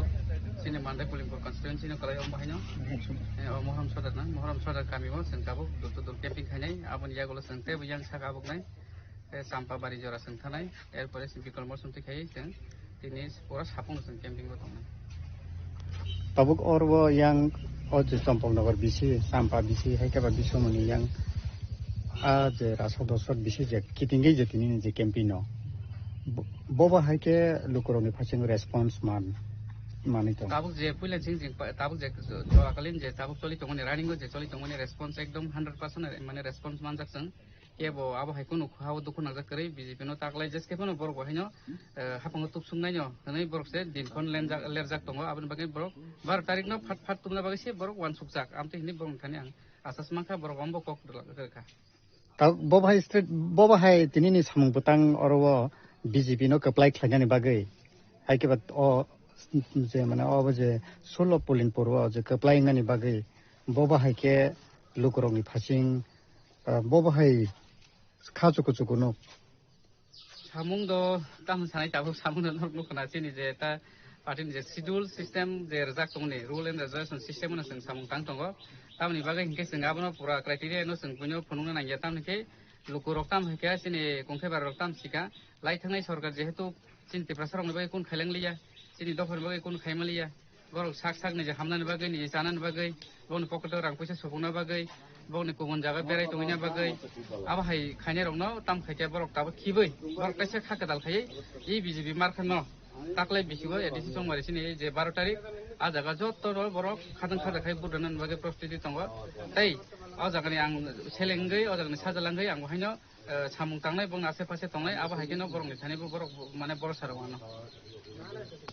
sini mandai pulim konstituen sini kalau yang bahaya. Muharam sodar kami mau seng kabuk, betul-betul camping hanya. Abang dia kalau seng teh yang saya kabuk naik, sampah bari jora seng tanai. Airport sini kalau mau suntik hanya seng, ini poras hapung seng camping betul. Tabuk orwo yang ojo campur nagar bisi sampah bisi hai kaba bisu muni yang aje rasa dosot bisi je kitinggi je tini je campino boba hai ke lukuroni phasing response man itu tabuk je pula jing tabuk je joa kalin je tabuk choli tongoni running je choli tongoni response ekdom 100% mane response man jaksang kebo abo hai kunu khao dukhu na jakre BJP no taklai jeske kono borok haino hapang tup sumnai no nei borok se din kon lerjak tongo abon bagai borok 12 tarik no phat tumna bagai se borok wan suksak amte hini borok thani ang asas mangka borok ambo kok ka ta boba hai tini ni samung butang orwo BJP no apply khlani bagai hai ke bat o je mane o je 16 polin porwa je apply ngani bagai boba hai ke lukurong ni phasing boba hai kacuku no. Samung do tam sanai tabu samung do nok na sini je ta party je schedule system je rejak tongni rule and regulation system no sing samung tang tongo tamni bagai hingke sing abono pura criteria no sing punyo phonung na ya tam ke lukurok tam hike sini kongke bar rok tam sika lai thangnai sarkar jehetu sini prasarong bagai kun khaileng liya sini dokhor bagai kun khaimaliya borok sak ni je hamna bagai ni janan bagai bon pocket rang puisa sopuna bagai bawni kubun jaga berai tongina bagai aba hai khaine rong no tam khaike borok tabo khiboi borok kaisa khakadal khai ei BJP markhan no taklai bisigo edisi songmari sini je 12 tarik a jaga jotto borok khadang khada khai budanan bagai prostitute tongo tai a jaga ni ang selenggai a jaga ni sajalangai ang haino samung tangnai bong ase pase tongnai aba hai no borok ni thani borok mane bor sarwano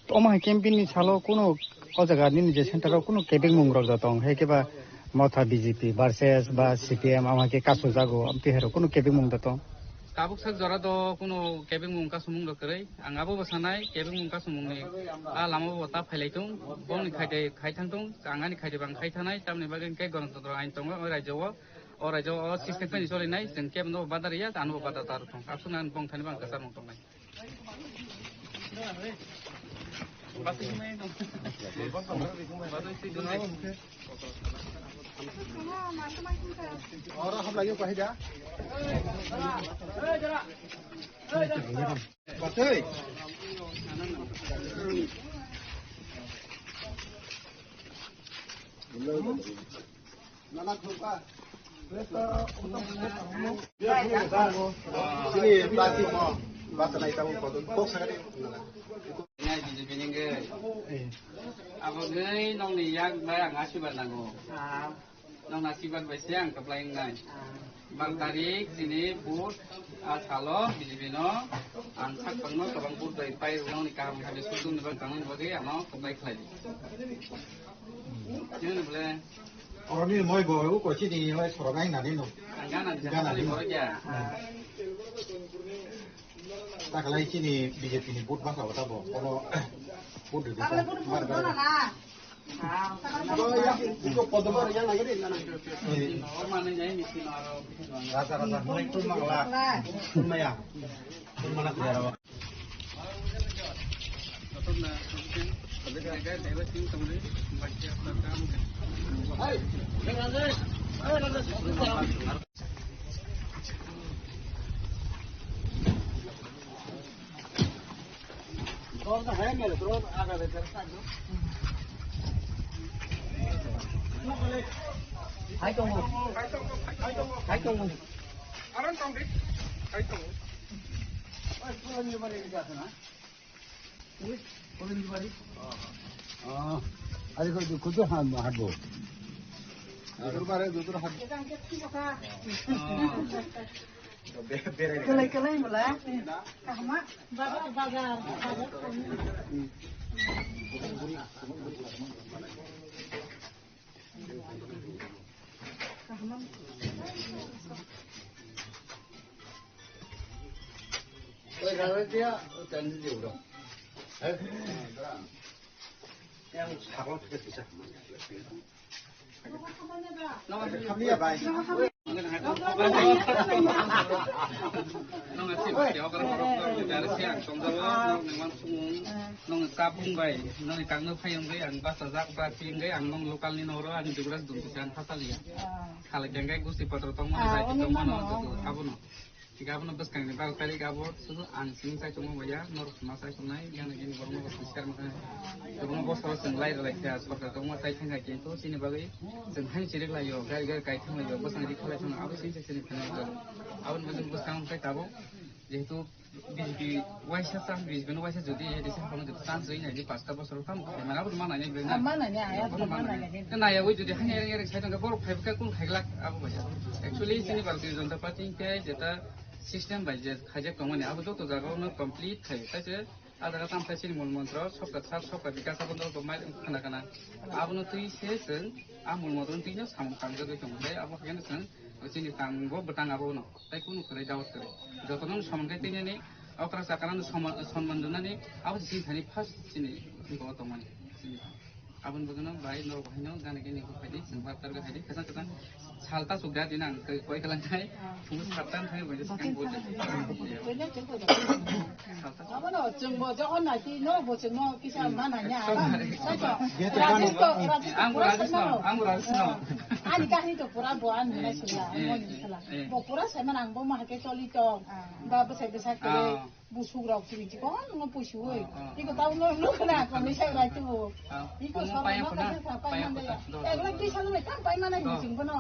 oma campaign ni chalo kono o jaga ni je center kono camping mungrok jatong hai ke ba Motha BJP versus ba CPM amake kaso jago amte hero kono kebing mung dato kabuk sak jora do kono kebing mung kasumung do krai angabo basanai kebing mung kasumung ni a lamo bo ta phailaitung boni khaide khaithangtung angani khaide bang khaithanai tamni bagen kai gণতন্ত্র আইন tongo o raijo o system pani solinai jeng keb no badariya anu badar tar tong apsunan bong thani bang kasar mong tongnai Orang ham lagi kah dia? Batai. Nana lupa. Sini plastik mau. Basta na itang foto. Kok sakali. Ngay BJP nyenge. Abo ngai nong ni yak bayang asiban nango. Nong nasiban bayang kaplaing ngai. Bang tarik sini bud asalo BJP no angsak pangno kabang bud dai pai nong ni kam habe sudun bang kangon bagi ano kaplai khlai. Sini boleh. Orang ni moi go ko sini hoi sorangai na ni no. Gana ni ya. Tak lain sini BJP ni bud bangsa apa bo kalau bud di sana. Kalau yang itu podomar yang lagi ni nana. Mana jadi mesti naro. Rasa-rasa mulai tu mangla. Maya. Mana dia rawa. Betul na. Ada kan dewa sing kemudian baca kamu. Hai. Jangan deh. Ayo lanjut. Drone है मेरे drone आगे लेकर साथ hai tông aran tông đi hai tông oi pulang di balik di sana pulang di balik ada kau kudu habo Duduk hab. Kelai-kelai malah. Kahma bagar. 나를 돼야 짠지 우리. 그냥 사고 죽게 되자. Kami baik. Nong asih dia kalau orang dari siang songgawa nong sung nong kapung baik nong kang nong payung baik ang bahasa zak pasti baik ang nong lokal ni noro ang juga duntusan pasal ya. Kalau jangkai gusti patro tong mana saya tong mana tu apa no. Jika apa nabas kang nipal kali kabur sudah ansing saya cuma bayar nor masa saya tunai yang lagi ni baru nabas sekarang makanya. Sebelum bos harus senlai lagi saya seperti tong masa saya tengah itu sini bagi senhai cilik lah yo gaya kaitan lah yo bos nanti kalau cuma apa sih sini kena itu. Awan macam bos kang saya tahu যেহেতু BJP ওয়াইসা চান BJP ওয়াইসা যদি ADC কোনো যদি chance হই না যে পাঁচটা বছর কাম মানে আবার মানানি না মানানি আয়া মানানি না আয়া ওই যদি হানি এর সাইডে বড় ফাইভকা কোন খাইলা আবু ভাই অ্যাকচুয়ালি সিনি ভারতীয় জনতা পার্টি কে যেটা সিস্টেম বাই যে খাইজে কমনে আবু যত জায়গানো কমপ্লিট খাই তাইছে আদারা তামসাই সিনি মূল মন্ত্র সবকা বিকাশ বন্ধ গমাই খানা খানা আবুনো তুই সেসন আমুল মদন তিনো সামং কামজে দই আবু হাগেন সন sini tanggo betang apa no, tapi kuno kerja jauh kerja. Jauh non sama kita ini, aku rasa karena sama dona ni, aku sini hari pas sini bawa teman sini. Abang begini baik nol bahaya, dan ini aku hari sempat terga hari, kesan salta sudah di nang, koi kelantai, tunggu sepatan hari boleh sekarang boleh. Apa no, cuma jangan nanti no, bocor no, kisah mana nya, anggur no. Ani kah ni tu pura buan mana sulah, mau ni sulah. Pura saya mana angbo mah ke coli cong, bapa saya besar ke busuk rau ciri cik kan, ngau pusui. Ikut tahu ngau kena, kami saya raju. Ikut sama mana sampai mana ya? Kalau bisa lu sampai mana ni sing kono.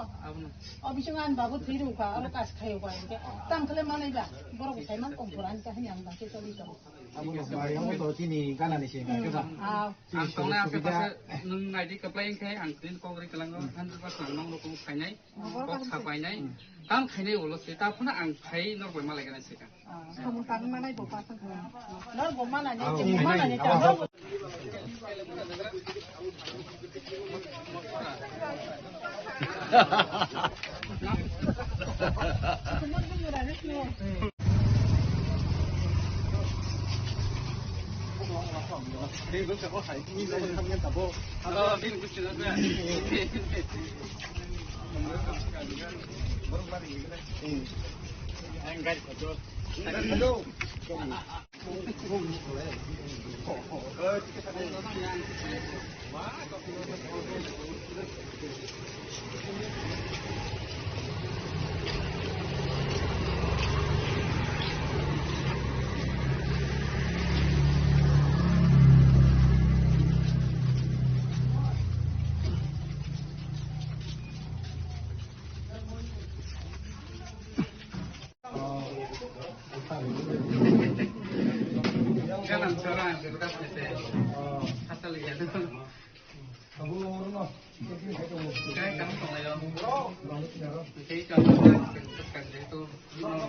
Abisungan babu tiru ka, orang kas kayu ka ini. Tang kalau mana ya? Baru saya mana kumpulan kah ni angbo ke coli cong. Kamu tahu sini kanan ni sih, coba. Angkong na apa pasal nung ngaji keplain kaya angkrin kau beri kelang kan pas nong lo kau kainai, kau kainai, tam kainai ulos kita pun ang kai nor boy malah kena sih kan. Kamu tang mana ibu pasang kan? Nor boy mana ni, cuma mana ni tahu. Đây cũng sẽ có phải như vậy không nhân tập vô. Đi cũng chưa được. Anh gai của tôi. Kanan seorang berkas itu asal ya. Kamu rumah. Kayak kamu pengayo. Jadi contohnya berkas itu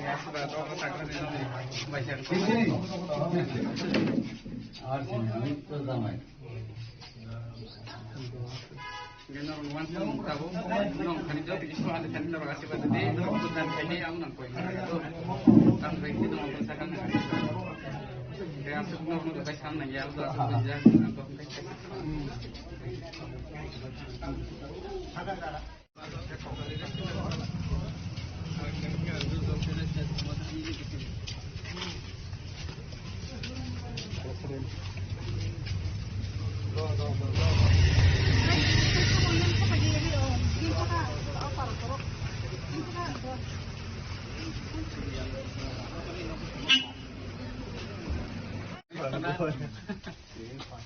ya sudah tahu takkan itu baca. Artinya itu damai. Genor nuan nong tahu nong kan itu di sekolah ada kan nong kasih pada dia nong sudah ini aku nong koi itu kan baik itu nong berusaha kayak asal nong udah baik sana ya udah asal kerja nong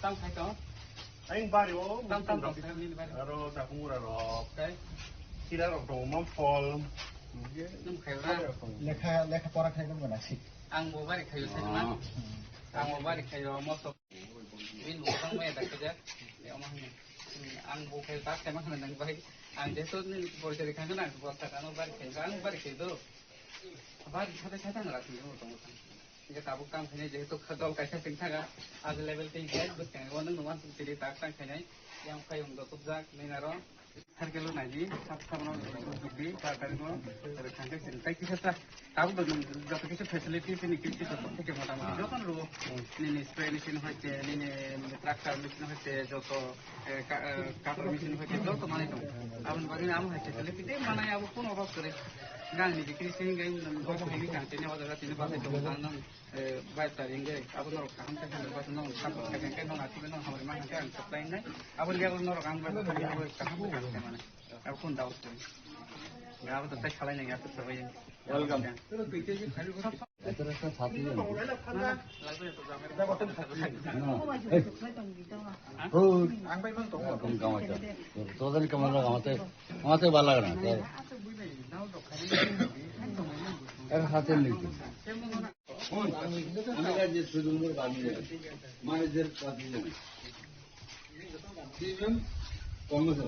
Tam khai có. Anh ba điều. Tam đọc thì đi ba. Rồi ta cũng rồi rồi. Cái khi đã đọc đồ mắm phol. Nung khai ra. Lekha pora khai kan mana sih? Ang mau balik khai saya mana? Ang mau balik khai masuk. Win bukan mau tak kerja. Ya omahnya. Ang mau khai tak saya mana nang baik. Ang itu ni boleh jadi kan nak buat tak anu balik khai. Ang balik khai tu. Balik saya nggak sih itu. Jika tahu kamu hanya jadi tu khadal kaisa singsa ga, ada level tinggi, bus kan, orang wan sum tiri tak tang khainai yang kayung do tubjak ninaro harkelo naji sab sabno gibi karkarino thangke sin tai kisa tahu dong joto kisu facility sini kisi joto থেকে মোটামুটি যখন rho নিনি spray machine হইছে নিনি tractor machine হইছে যত কাপড় machine হইছে যত মানে দং আবন বাগিন আম হইছে facility মানায় আবো কোন অভাব করে গানি বিক্রি সিং গাই গত হেলি কাঁতে নেওয়া জায়গা তিনি পাশে তো গান বাইশ তারিখে আবো নরক কাম থেকে বাসন নং সাপোর্ট থেকে কেন নাচিবে নং আমার মানে কাম সাপ্লাই নাই আবো গেল নরক কাম বাসন থেকে আবো কাম করতে মানে আবো কোন দাও আবো তো তাই খালাই নাই এত সবাই ওয়েলকাম তো তুইতে যে খালি কথা এত রাস্তা সাথী না ও আং ভাই তো কোন কামাতে তোদের কামাতে কামাতে আমাতে ভালো লাগে না এর হাতে লিখি কোন আমরা যে সুন্দর বানিয়ে মানেজের কাছে দিবেন Congress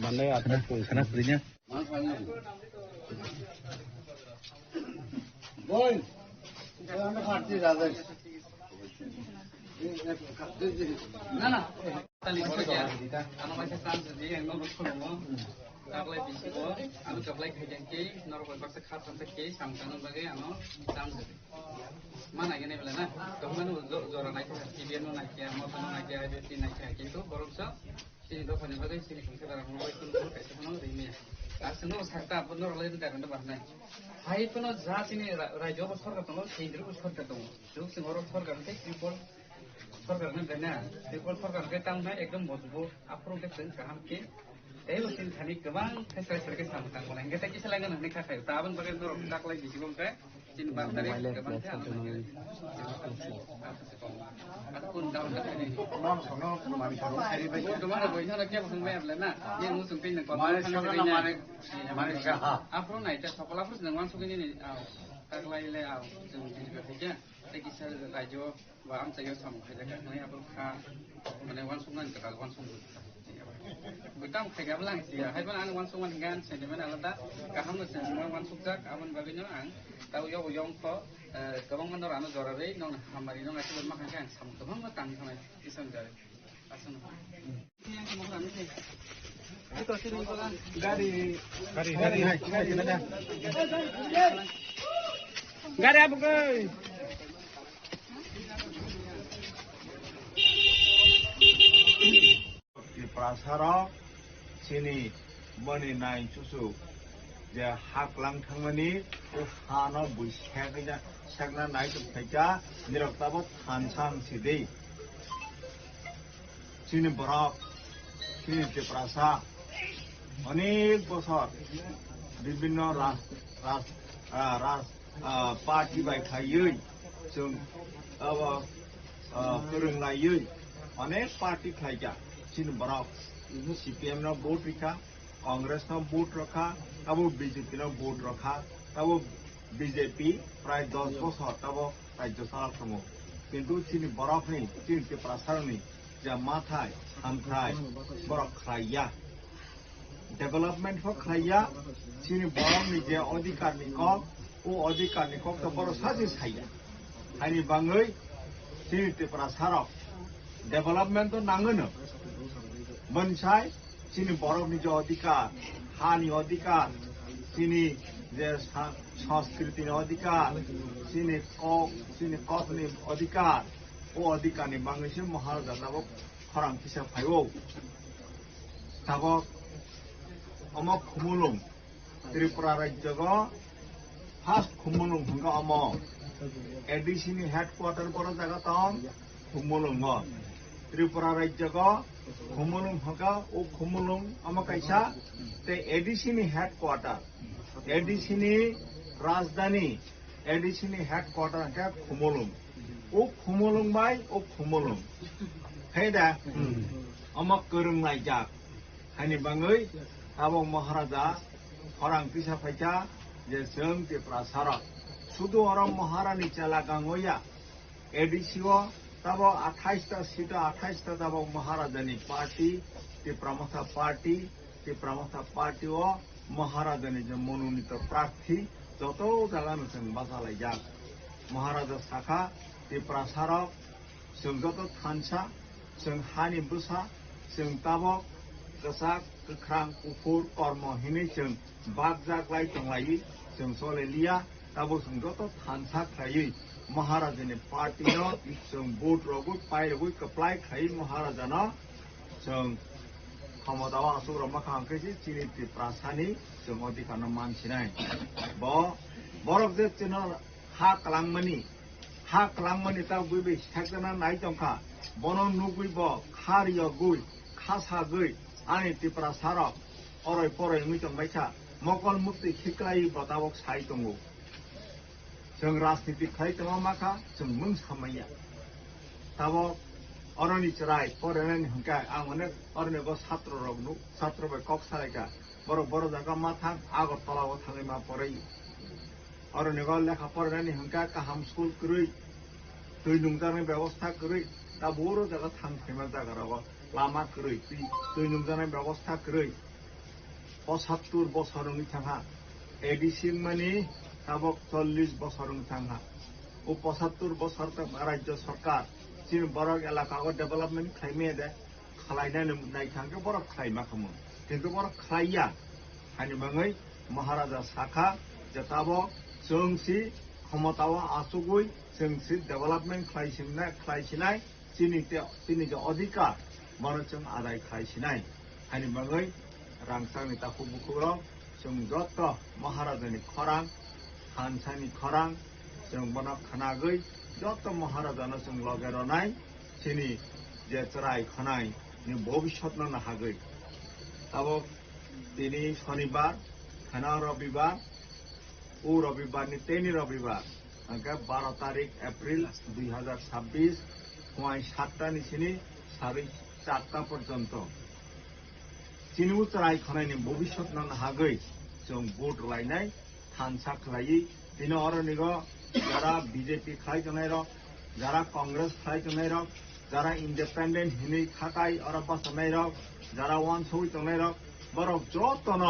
Mana ya karena belinya. Boy, kita party ada. না না তালি করে যা আমার কাছে কাম যদি একদম বসলো তাহলে বিসিব আমি কাপলাই খাইছেন কি নরকল পাশে খাতাম থেকে সামকানো বাগে আমি কাম যদি মানা গেনে বলে না তখন জোরা নাই টিবিএন নাই কি মতন নাই কি আইডি নাই কি কিন্তু বরংস সিনি দোকানে বাগে সিনি সংখ্যা দ্বারা মোবাইল ফোন করে কাছে কোনো রিমি আসলে সাকটা আপনার রলাইতে দেবেন বারনাই হাই কোনো যা সিনি রাজ্য সরকার তো সেই দিকে সরকার তো যোগ সিংহর সরকার থেকে ত্রিপুরা सरकार ने देना त्रिपुरा सरकार के टाउन में एकदम मजबूत अप्रूव के संग काम के ए वसिन खानी गोबां फेसिलिटि के सामने काम बनाएंगे ताकि सलागन ने खाखाय ताबन बगे दर दाखलाय बिसिगम के तीन बार तारिख गोबां से आकुन दाउ खाने नाम सनो मानि सनो सारि बाय तुम्हारा बयना के बसं में आबले ना ये मुसुं पेन को माने का अप्रूव नाय ता सफलाफोर जों मान सुगिनि दाखलायले आ जों दिनखौ थिया ताकि सर राज्य và am saya sama kerja kan, saya abang kah, mana wan sungan kerja wan sungan. Betam kerja belang sih, hai pun anu wan sungan kan, saya mana ada, kaham tu semua wan sungan, aman bagi ni ang, tahu yo yong ko, kabang mana orang anu jorare, nong hamari nong asyik bermakan kan, sama kabang mana tang sama isan jari, asan. Yang kamu kan ni. Itu sih ni kan. Gari, hai mana? Gari apa ke? Prasara sini mani nai susu je hak lang thangmani o hana buishakja sakna nai to thaika niroktabo thansam sidei sini borok sini te prasa অনেক বছর বিভিন্ন party bye खायै जों फोरोंलायै अनेक party खायजा चिन बरक CPM ना vote रखा कांग्रेस ना vote रखा तब बीजेपी ना वोट रखा तब बीजेपी प्राय 10 बছর तब राज्य सरकार किंतु चिन बरक नहीं चिन के प्रसार नहीं जा माथाय आमफ्राय बरक खाया डेवलपमेंट हो खाया चिन बरक नि जे अधिकार नि कम ओ अधिकार नि कम तो बरक साजे खाया हानि बाङै चिन के प्रसार डेवलपमेंट तो नांगोनो मोनसाय चिनि बरफनि जे अधिकार हानि अधिकार चिनि जे संस्कृतिनि अधिकार चिनि कथनि अधिकार ओ अधिकारनि बाङैसो महाराजा दाबो खरां फिसा फायौ दाबो अमक खुमुलुं त्रिपुरा राज्यग फार्स्ट खुमुलुं हंगा अमक एडिसिनि हेडक्वार्टर बर जागा तम खुमुलुं त्रिपुरा राज्य का खुमुलुं हका ओ खुमुलुं अमकाइसा ते एडिसिनि हेडक्वार्टर एडिसिनि राजधानी एडिसिनि हेडक्वार्टर का खुमुलुं ओ खुमुलुं बाय ओ खुमुलुं हैदा अमक गोरों नायजाक हानि बाङै आबो महाराजा खरां फिसा फाइजा जे जों त्रिपुरा शुद्ध और महारानी चलागांगोया एडीसीओ तब 28टा सीट 28टा तब महाराजानी पार्टी त्रिपुरा पार्टी महाराजानी जो मनोनीत प्रार्थी जत जागानो जों बाजालायजा महाराजा शाखा त्रिपुरा जों जत थानसा जों हानि बुसा जों तब गोसा गोख्रां गुफुर कर्म हिनै जों बाग जाग्लाय दंलायो जों सलेलिया तब जों जत थानसा खायै महाराजानि पार्टीनो जों भोट रगु पाइरगु कप्लाय खायै महाराजानो जों क्षमताव आसुर माखांखैसि चिनि त्रिपुरासानि जों अधिकारनो मानसिनाय बरफ जे चिन हा कलांगमानि ता गुबै सिथाकना नाय दंखा बनो नुगुइब खारिय गुइ खासा गुइ आनि त्रिपुरा अरय परय मिटंबायसा मकल मुक्ति खिक्लाय बतावक साइ दंगो जों राजनीति खालामो माखा जों मुं सामाया तब अरनि चराय फरायनायनि हंका आं माने अरनिबो छात्र बाय कक सालायगा बर जागा मा थां आगरतलाव थाङै मा फराय अरनिबो लेखा फरायनायनि हंका काहाम स्कुल करै दै नुंजानाय व्यवस्था करै दा बर जागा थांफैमा जागाराव लामा करै दै नुंजानाय व्यवस्था करै 75 बोसोरनि थाङा एडीसी माने तब 40 बोसोरनि थाङा 75 बोसोर तक राज्य सरकार चिन बरक एलाका डेभलपमेंट खालामनाय दे खालायनानै नाय थांगे बरक खालायमा खामो किन्तु बरक खालाया हानि बाङै महाराजा शाखा जताब जोंसि क्षमताव आसुगुइ जोंसि डेभलपमेंट खालायसिनाय चिनि जे अधिकार मानो जों आदाय खालायसिनाय हानि बाङै रांसानि ताखु बुखुराव जों जत महाराजानि खरां हानसानि खरां जों बना खानागै जत महाराजानो जों लगेरनाय चिनि जे चराय खनाय नि भबिष्यत न हागै तब दिनै शनिबार खाना रविबार रविबारनि तेनि रविबार अंके 12 तारिख एप्रिल 2026 फुङाय 7टा निसिनि 4:30 पर्यन्त चिनि चराय खनायनि भबिष्यत न हागै जों भोट लायनाय थानसा खालायै दिनै अरनिग যারা বিজেপি খাইজনাই রক যারা কংগ্রেস খাইজনাই রক যারা ইন্ডিপেন্ডেন্ট হিনি থাকাই আর বাসনাই রক যারা ওয়ান সই তনাই রক বরক যতন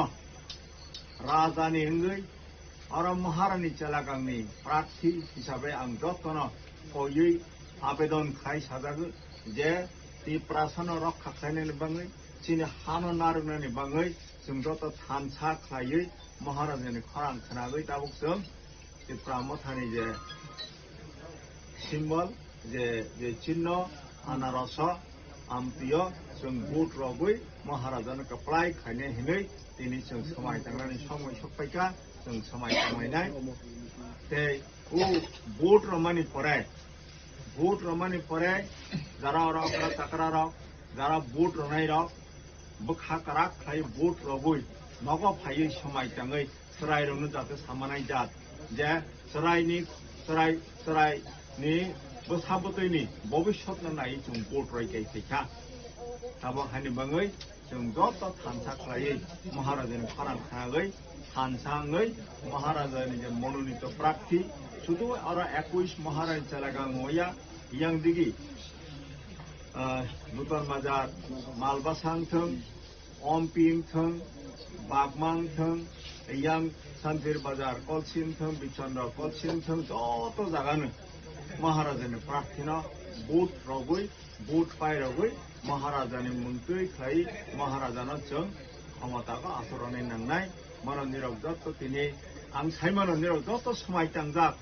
রাজানি হিঙ্গৈ আর মহারানী চেলাগাংনি প্রার্থী হিসাবে আं যতন কयै আবেদন খাই সাজাগো যে त्रिपुरासानो रक्षा खालायनायनि बाङै चिनि हानो नारनायनि बाङै जों जत थानसा खालायै महाराजानि खरां खोनागै दाबुक जों त्रिपुरा जे सिम्बल जे चिन्ह आनारस आमतिय जों भोट रगै महाराजानो कप्लाय खायने हिनै दिनै जों समाय थांनानै समय सफैका जों समाय थांनायनाय ते भोट रमानि परे যারা ওরা টাকরা রক যারা ভোট রনাই রক বখা কারাক খাই ভোট রগৈ নগ ফাयै समाय थाङै सराय रनो जाते सामानाय जात जे सरायनि बोसाबतैनि भबिष्यत नायै जों भोट रायगायखैखा ताबो हानि बाङै जों जत थानसा खालायै महाराजानि खरां खानागै थानसाङै महाराजानि जे मनोनीत प्रार्थी शुद्ध और 21 महारानी चलागांगया yang digi Buton Bazar Malbasang thung Omping thung Bagmang thung yang Santir Bazar Kolsin thung Bichondra Kolsin thung joto jagano Maharajani Prarthina Boot Rogui Boot Pai Rogui Maharajani Muntui Khai Maharajana Chung Hamataga Asurane Nangnai Mano Nirok Joto Tini Ang Saimano Nirok Joto Smai Tangjak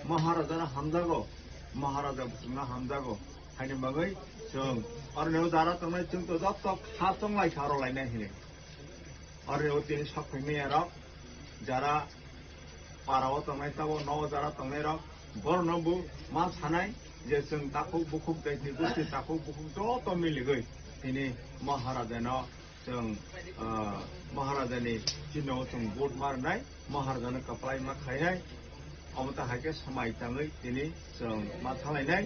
Maharajana Hamdago महाराजा बुथुमना हामजागौ हायनि बागै जों अरनेव Zara तंनाय जों तो जत खातं लाय खारो लायनाय हिने अरनेव दिनै सफैनाय रक जारा पाराव तंनाय ताबो नव जारा तंनाय रक बरनबु मा सानाय जे जों ताखौ बुखुब दैनि गुस्ति ताखौ बुखुब जत मिलिगै दिनै महाराजानो जों महाराजानि चिन्हआव जों भोट मारनाय महाराजानो कप्लाय मा खायनाय अमता हाके समाय थाङै दिनै जों मा खालायनाय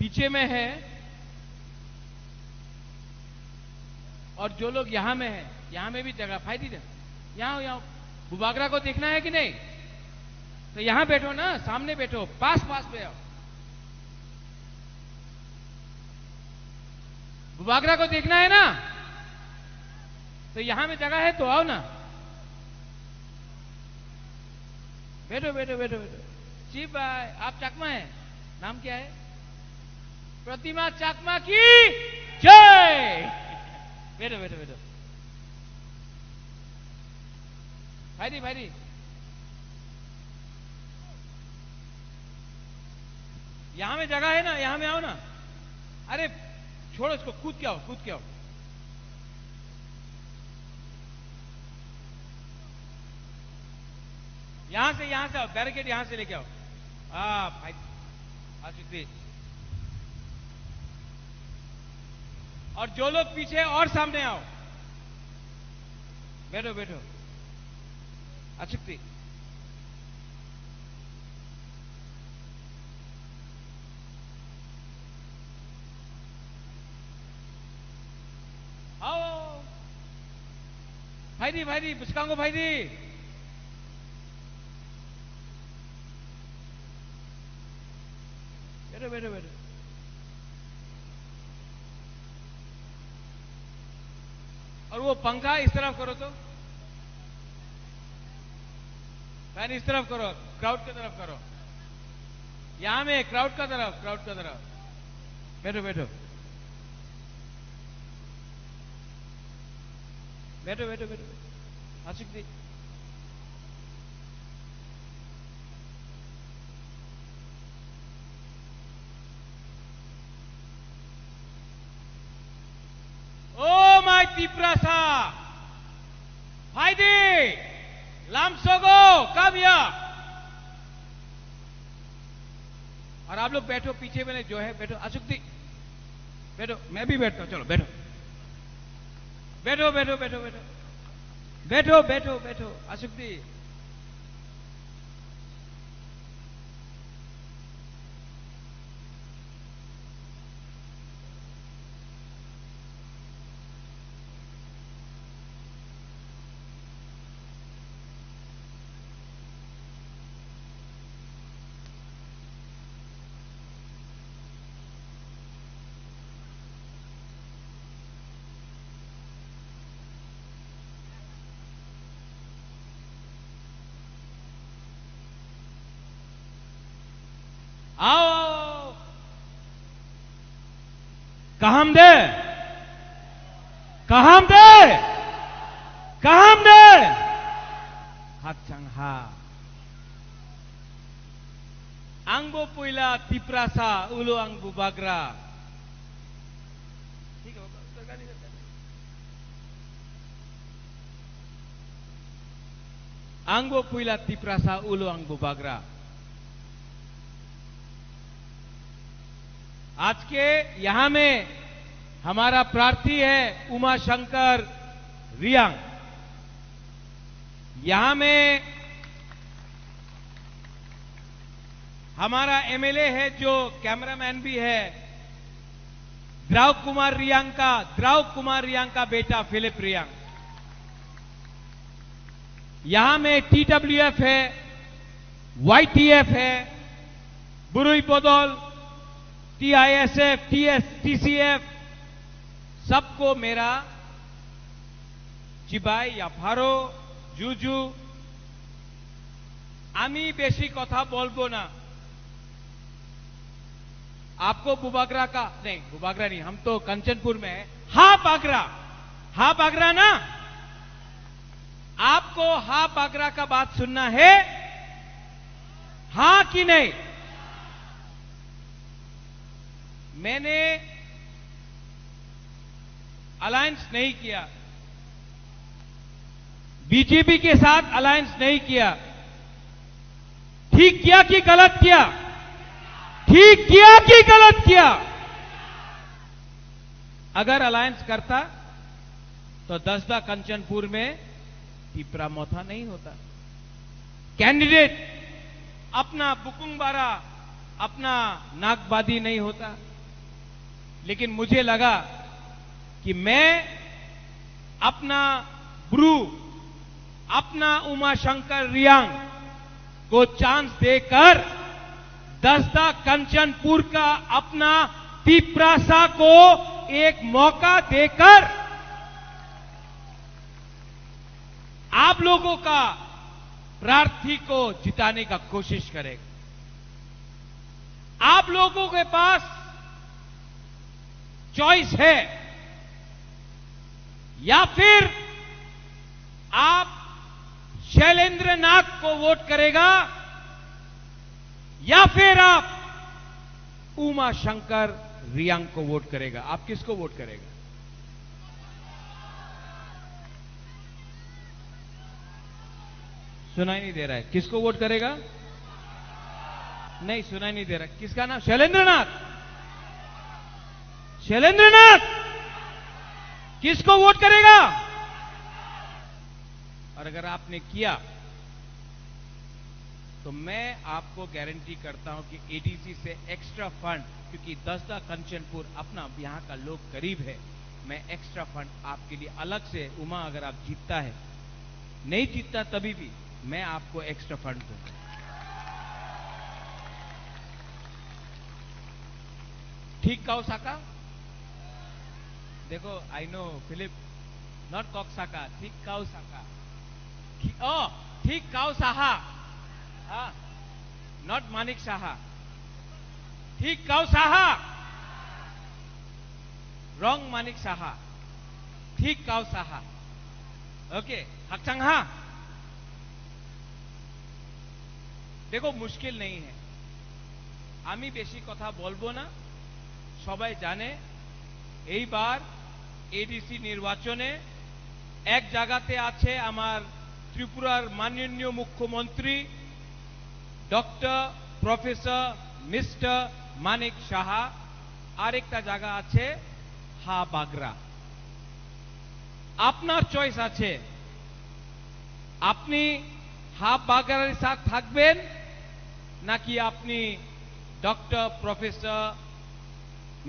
पीछे में है और जो लोग यहां में है, यहां में भी जगह फायदी दे। यहां बुबागरा को देखना है कि नहीं? तो यहां बैठो ना, सामने बैठो, पास पे आओ। बुबागरा को देखना है ना, तो यहां में जगह है तो आओ ना। बैठो बैठो बैठो बैठो। जी भाई, आप चकमा है, नाम क्या है? प्रतिमा चकमा की जय। बैठो बैठो बैठो। भाई यहां में जगह है ना, यहां में आओ ना। अरे छोड़ो इसको, कूद के आओ। यहां से आओ, बैरिकेड यहां से लेके आओ। भाई आशीष, और जो लोग पीछे और सामने आओ। बैठो अशक्ति। आओ भाई बुचकांगो भाई। बैठो। और वो पंखा इस तरफ करो तो, फैन इस तरफ करो, क्राउड की तरफ करो। यहां में क्राउड का तरफ। बैठो आशिक दी। Oh my Tiprasa! Heidi! Lamsogo! Come here! और आप लोग बैठो, पीछे में जो है बैठो। अशुक्ति बैठो, मैं भी बैठता हूं, चलो बैठो अशुक्ति। आओ आओ कहम दे हातसां हा आंबो पुइला तिप्रासा उलो आंबो बाग्रा आंबो पुइला तिप्रासा उलो आंबो बाग्रा। आज के यहां में हमारा प्रार्थी है उमा शंकर रियांग। यहां में हमारा एमएलए है जो कैमरामैन भी है द्राव कुमार रियांग का बेटा फिलिप रियांग। यहां में टीडब्ल्यूएफ है, वाईटीएफ है, बुरुई बदल, टीआईएसएफ, टीसीएफ, सबको मेरा चिबाई या फारो जुजू आमी बेशी कथा बोलबो ना। आपको बुबागरा का नहीं, बुबागरा नहीं, हम तो कंचनपुर में है। हा बागरा ना, आपको हा बागरा का बात सुनना है, हां कि नहीं? मैंने अलायंस नहीं किया, बीजेपी के साथ अलायंस नहीं किया। ठीक किया कि गलत किया? ठीक किया कि गलत किया? अगर अलायंस करता तो दसदा कंचनपुर में टिपरा मोथा नहीं होता। कैंडिडेट अपना बुकुंगबारा, अपना नागबादी नहीं होता। लेकिन मुझे लगा कि मैं अपना ब्रू, अपना उमा शंकर रियांग को चांस देकर दसदा कंचनपुर का अपना तिप्रासा को एक मौका देकर आप लोगों का प्रार्थी को जिताने का कोशिश करेगा। आप लोगों के पास चॉइस है, या फिर आप शैलेंद्र नाथ को वोट करेगा या फिर आप उमा शंकर रियांग को वोट करेगा। आप किसको वोट करेगा? सुनाई नहीं दे रहा है। किसको वोट करेगा? नहीं, सुनाई नहीं दे रहा। किसका नाम? शैलेंद्रनाथ। शैलेंद्रनाथ किसको वोट करेगा? और अगर आपने किया तो मैं आपको गारंटी करता हूं कि एडीसी से एक्स्ट्रा फंड, क्योंकि दसदा कंचनपुर अपना यहां का लोग करीब है, मैं एक्स्ट्रा फंड आपके लिए अलग से, उमा अगर आप जीतता है, नहीं जीतता तभी भी मैं आपको एक्स्ट्रा फंड दूंगा। ठीक काउसाका? देखो, आई नो फिलिप, नॉट कॉक्साका, ठीक काउसाका। ठीक काउसाहा, नॉट मानिक साहा। ठीक काउसाहा, रॉन्ग मानिक साहा। ठीक काउसाहा, ओके। हकचंहा, देखो मुश्किल नहीं है, आमी बेशी कथा बोलबो ना, सबाई जाने এই বার এডিসি নির্বাচনে এক জায়গাতে আছে আমার ত্রিপুরার মাননীয় মুখ্যমন্ত্রী doctor professor mister Manik Saha, আরেকটা জায়গা আছে হা বাগরা। আপনার চয়েস আছে, আপনি হা বাগরার সাথে থাকবেন নাকি আপনি ডক্টর প্রফেসর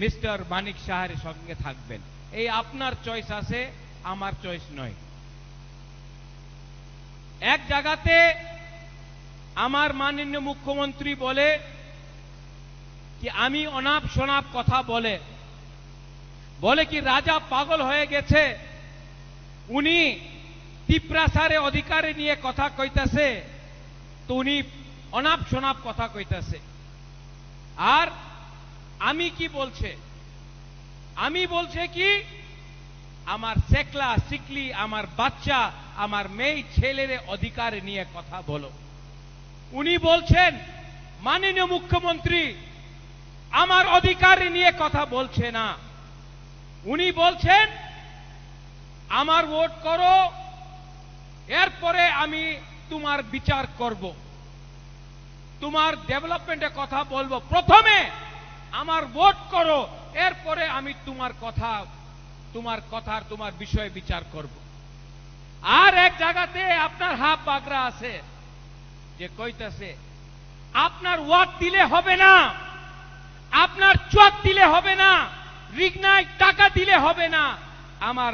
মিস্টার মানিক সাহার সঙ্গে থাকবেন। এই আপনার চয়েস আছে, আমার চয়েস নয়। এক জায়গাতে আমার মাননীয় মুখ্যমন্ত্রী বলে কি আমি অনাপ শনাপ কথা বলে কি রাজা পাগল হয়ে গেছে, উনি তিপ্রাসারে অধিকারে নিয়ে কথা কইতাছে, তো উনি অনাপ শনাপ কথা কইতাছে। আর আমি কি বলছে, আমি বলছে কি আমার সেকলা সিকলি, আমার বাচ্চা, আমার মেয়ে ছেলের অধিকার নিয়ে কথা বলো। উনি বলছেন মাননীয় মুখ্যমন্ত্রী আমার অধিকার নিয়ে কথা বলছে না, উনি বলছেন আমার ভোট করো, এরপরে আমি তোমার বিচার করব, তোমার ডেভেলপমেন্টের কথা বলবো, প্রথমে আমার ভোট করো, এরপরে আমি তোমার বিষয়ে বিচার করব। আর এক জায়গাতে আপনার হাফ বাগরা আছে যে কইতেছে আপনার ওয়াট দিলে হবে না, আপনার চোখ দিলে হবে না, রিগনায় টাকা দিলে হবে না, আমার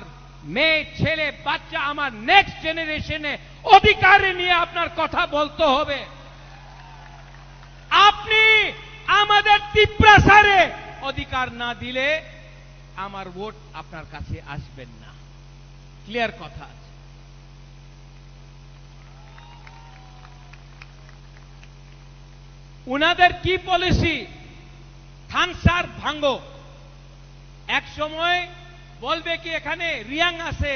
মেয়ে ছেলে বাচ্চা, আমার নেক্সট জেনারেশনে অধিকার নিয়ে আপনার কথা বলতে হবে। আপনি আমাদের তীব্রাসারে অধিকার না দিলে আমার ভোট আপনার কাছে আসবেন না। ক্লিয়ার কথা আছে। উনাদের কি পলিসি, থানসার ভাঙ্গো, এক সময় বলবে কি এখানে রিয়াং আছে,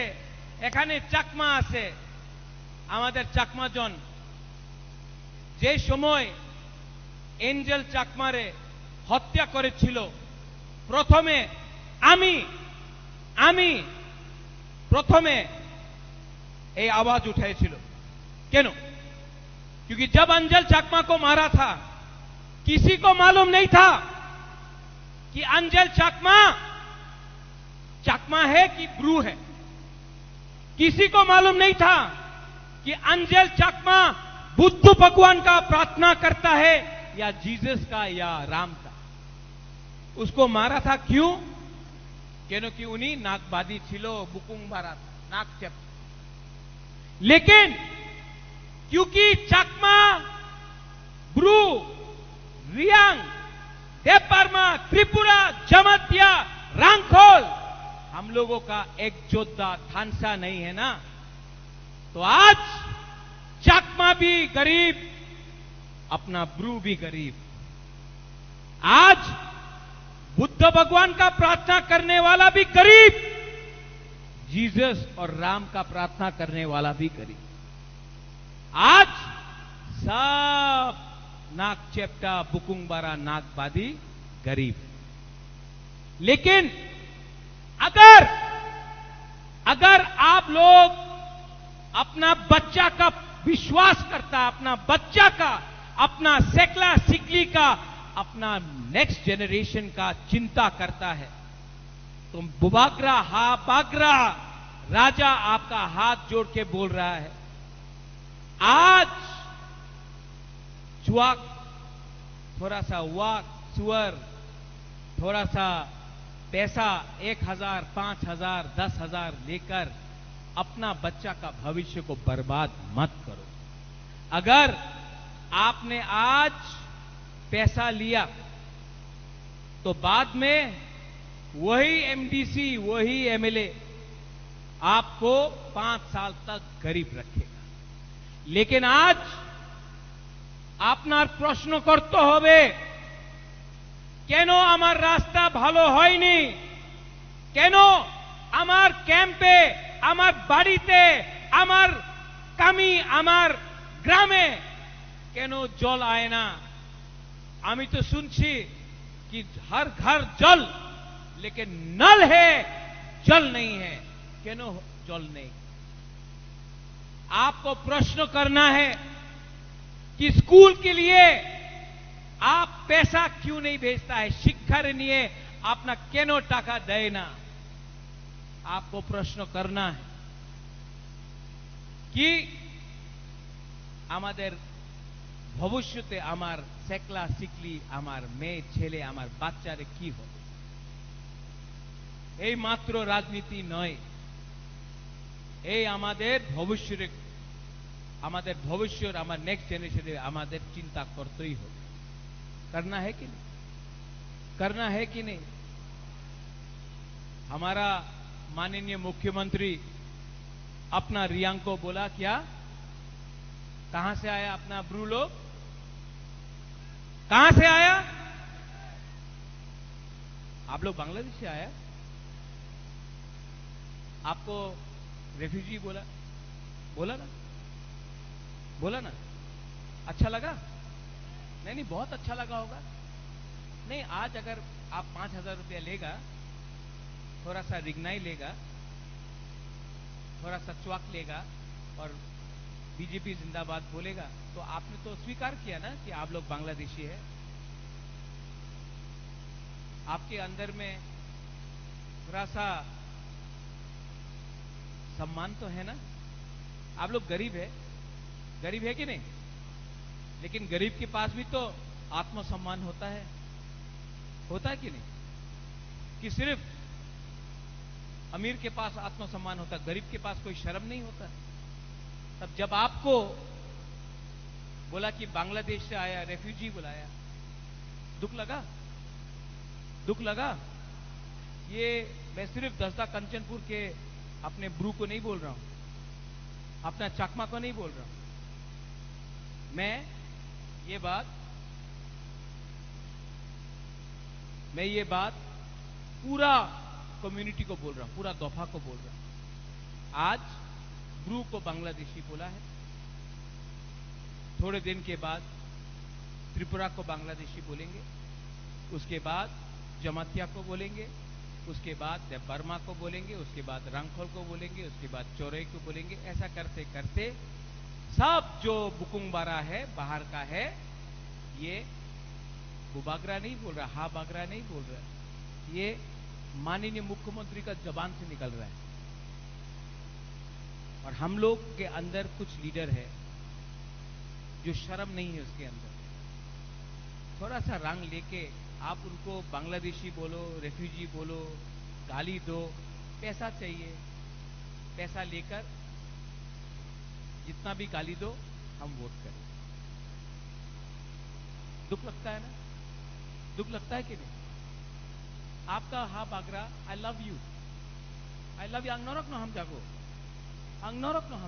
এখানে চাকমা আছে। আমাদের চাকমাজন যে সময় এঞ্জেল চাকমারে হত্যা করেছিল, প্রথমে আমি প্রথমে এই आवाज उठाएছিল। क्यों? क्योंकि जब अंजल चाकमा को मारा था किसी को मालूम नहीं था कि अंजल चाकमा है कि ब्रू है। किसी को मालूम नहीं था कि अंजल चाकमा बुद्ध भगवान का प्रार्थना करता है या जीसस का या राम का। उसको मारा था क्यों? क्योंकि उन्हीं नागबादी छिलो, बुकुंग मारा था, नाक चप। लेकिन क्योंकि चाकमा, ब्रू, रियांग, देवबर्मा, त्रिपुरा, जमतिया, रांगखोल हम लोगों का एक योद्धा थानसा नहीं है ना, तो आज चाकमा भी गरीब, अपना ब्रू भी गरीब। आज बुद्ध भगवान का प्रार्थना करने वाला भी गरीब, जीसस और राम का प्रार्थना करने वाला भी गरीब। आज सब नाक चेप्टा, बुकुंगबारा, नागबादी गरीब। लेकिन अगर आप लोग अपना बच्चा का विश्वास करता, अपना बच्चा का, अपना सेकला सिकली का, अपना नेक्स्ट जनरेशन का चिंता करता है, तो बुबागरा हा बागरा राजा आपका हाथ जोड़ के बोल रहा है, आज चुआक, थोड़ा सा वाक, सुअर, थोड़ा सा पैसा 1000, 5000, 10,000 लेकर अपना बच्चा का भविष्य को बर्बाद मत करो। अगर आपने आज पैसा लिया तो बाद में वही एमडीसी, वही एमएलए आपको 5 साल तक गरीब रखेगा। लेकिन आज আপনার প্রশ্ন করতে হবে, কেন আমার রাস্তা ভালো হয়নি, কেন আমার ক্যাম্পে, আমার বাড়িতে, আমার কামি, আমার গ্রামে কেন জল আয় না। আমি তো শুনছি कि हर घर जल, लेकिन नल है जल नहीं है। क्यों जल नहीं? आपको प्रश्न करना है कि स्कूल के लिए आप पैसा क्यों नहीं भेजता है, शिक्षार निये अपना केनो टाका दे ना। आपको प्रश्न करना है कि आमादेर भविष्यते आमार सेकला सिकली, आमार मेये छेले, आमार बाच्चारे की होबे। এই মাত্র রাজনীতি নয়, এই আমাদের ভবিষ্যের, আমাদের ভবিষ্যৎ, আমার নেক্সট জেনারেশনে আমাদের চিন্তা করতেই হবে। करना है कि नहीं? करना है कि नहीं? हमारा माननीय मुख्यमंत्री अपना रियांग को बोला क्या, कहां से आया अपना ब्रू लोग, कहां से आया? आप लोग बांग्लादेश से आया, आपको रेफ्यूजी बोला ना, अच्छा लगा? नहीं, बहुत अच्छा लगा होगा। नहीं, आज अगर आप 5,000 रुपया लेगा, थोड़ा सा रिग्नाई लेगा, थोड़ा सा च्वाक लेगा और बीजेपी जिंदाबाद बोलेगा, तो आपने तो स्वीकार किया ना कि आप लोग बांग्लादेशी है। आपके अंदर में थोड़ा सा सम्मान तो है ना। आप लोग गरीब है कि नहीं? लेकिन गरीब के पास भी तो आत्मसम्मान होता है कि नहीं? कि सिर्फ अमीर के पास आत्मसम्मान होता, गरीब के पास कोई शर्म नहीं होता। तब जब आपको बोला कि बांग्लादेश से आया, रेफ्यूजी बुलाया, दुख लगा? ये मैं सिर्फ दसदा कंचनपुर के अपने ब्रू को नहीं बोल रहा हूं, अपना चकमा को नहीं बोल रहा हूं। मैं ये बात पूरा कम्युनिटी को बोल रहा हूं, पूरा दफा को बोल रहा हूं। आज ब्रू को बांग्लादेशी बोला है, थोड़े दिन के बाद त्रिपुरा को बांग्लादेशी बोलेंगे, उसके बाद जमातिया को बोलेंगे, उसके बाद बर्मा को बोलेंगे, उसके बाद रंगखोल को बोलेंगे, उसके बाद चौरई को बोलेंगे। ऐसा करते करते सब जो बुकुंगबारा है, बाहर का है, ये बुबागरा नहीं बोल रहा, हा बागरा नहीं बोल रहा, ये माननीय मुख्यमंत्री का जबान से निकल रहा है। और हम लोग के अंदर कुछ लीडर है जो शर्म नहीं है उसके अंदर, थोड़ा सा रंग लेके आप उनको बांग्लादेशी बोलो, रेफ्यूजी बोलो, गाली दो, पैसा चाहिए, पैसा लेकर जितना भी गाली दो हम वोट करें। दुख लगता है ना? दुख लगता है कि नहीं? आपका हा बागरा, आई लव यू अंगनौरक नो हम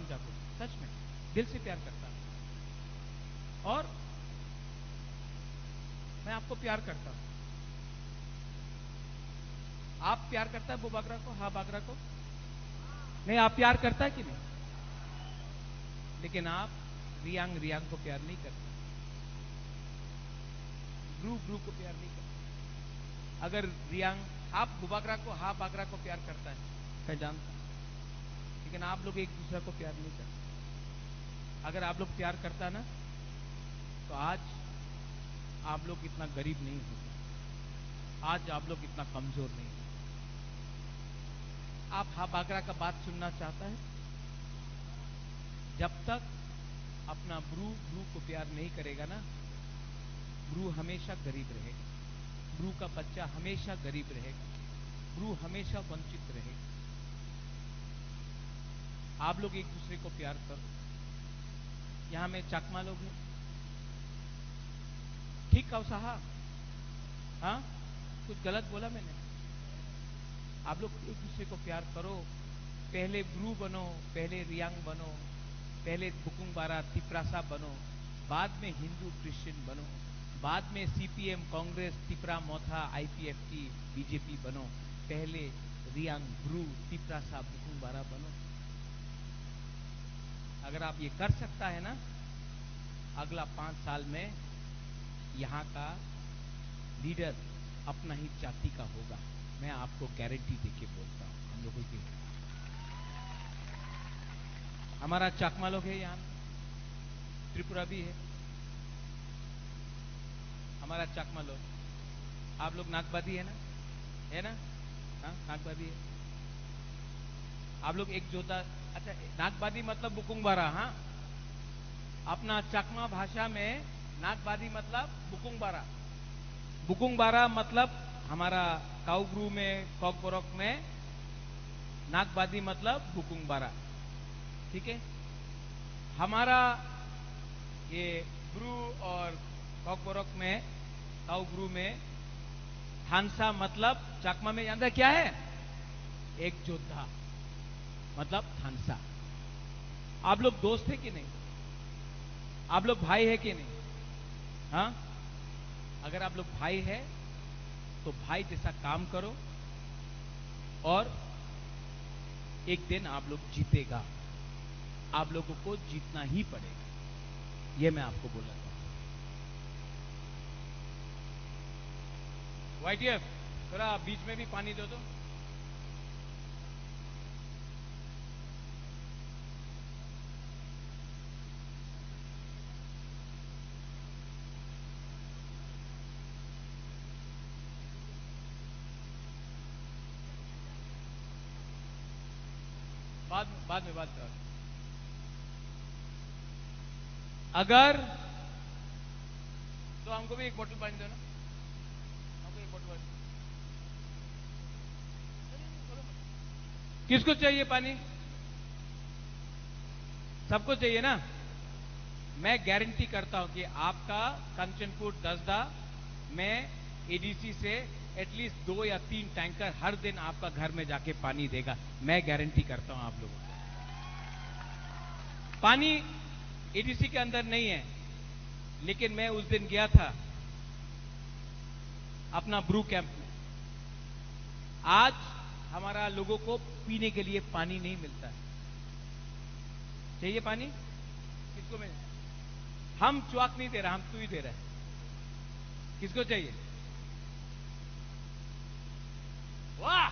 जागो, सच में दिल से प्यार करता हूं और मैं आपको प्यार करता हूं। आप प्यार करता है वो बागरा को, हा बागरा को? नहीं, आप प्यार करता है कि नहीं? लेकिन आप रियांग को प्यार नहीं करते, ब्रू को प्यार नहीं करते। अगर रियांग आप बुबागरा को, हा बागरा को प्यार करता है, मैं जानता हूं, लेकिन आप लोग एक दूसरे को प्यार नहीं करते। अगर आप लोग प्यार करता ना तो आज आप लोग इतना गरीब नहीं होते, आज आप लोग इतना कमजोर नहीं होते। आप हा बागरा का बात सुनना चाहता है? जब तक अपना ब्रू को प्यार नहीं करेगा ना, ब्रू हमेशा गरीब रहेगा, ब्रू का बच्चा हमेशा गरीब रहेगा, ब्रू हमेशा वंचित रहेगा। आप लोग एक दूसरे को प्यार करो। यहां में चकमा लोग हैं, ठीक कहो साहब? हाँ, कुछ गलत बोला मैंने? आप लोग एक दूसरे को प्यार करो। पहले ब्रू बनो, पहले रियांग बनो, पहले बुकुंगबारा तिपरासा बनो, बाद में हिंदू क्रिश्चियन बनो, बाद में सीपीएम, कांग्रेस, तिपरा मोथा, आईपीएफटी, बीजेपी बनो। पहले रियांग, ब्रू, तिपरासा, बुकुंगबारा बनो। अगर आप ये कर सकता है ना, अगला 5 साल में यहां का लीडर अपना ही जाति का होगा। मैं आपको गारंटी देके बोलता हूं। हम लोगों की हमारा चकमा लोग है, यहां त्रिपुरा भी है, हमारा चकमा लोग। आप लोग नागबादी है ना? हाँ, नागबादी है। आप लोग एक जोधा, अच्छा, नागबादी मतलब बुकुंगबारा। हाँ, अपना चकमा भाषा में नागबादी मतलब बुकुंगबारा। बुकुंगबारा मतलब हमारा काउब्रू में, कॉकबोरक में नागबादी मतलब बुकुंगबारा। ठीक है? हमारा ये ब्रू और कॉकबोरक में, काउब्रू में थानसा मतलब चकमा में जानता क्या है? एक योद्धा मतलब थानसा। आप लोग दोस्त है कि नहीं? आप लोग भाई है कि नहीं? हाँ, अगर आप लोग भाई है तो भाई जैसा काम करो और एक दिन आप लोग जीतेगा। आप लोगों को जीतना ही पड़ेगा, यह मैं आपको बोला था। YTF थोड़ा बीच में भी पानी दो। बाद में बात कर। अगर तो हमको भी एक बोतल पानी दो ना, हमको एक बोतल पानी। किसको चाहिए पानी? सबको चाहिए ना? मैं गारंटी करता हूं कि आपका कंचनपुर दसदा में एडीसी से एटलीस्ट 2 या 3 टैंकर हर दिन आपका घर में जाके पानी देगा। मैं गारंटी करता हूं आप लोगों को। पानी एडीसी के अंदर नहीं है, लेकिन मैं उस दिन गया था अपना ब्रू कैंप में। आज हमारा लोगों को पीने के लिए पानी नहीं मिलता है। चाहिए पानी? किसको मिले? हम च्वाक नहीं दे रहा, हम तू ही दे रहा है। किसको चाहिए? वाह!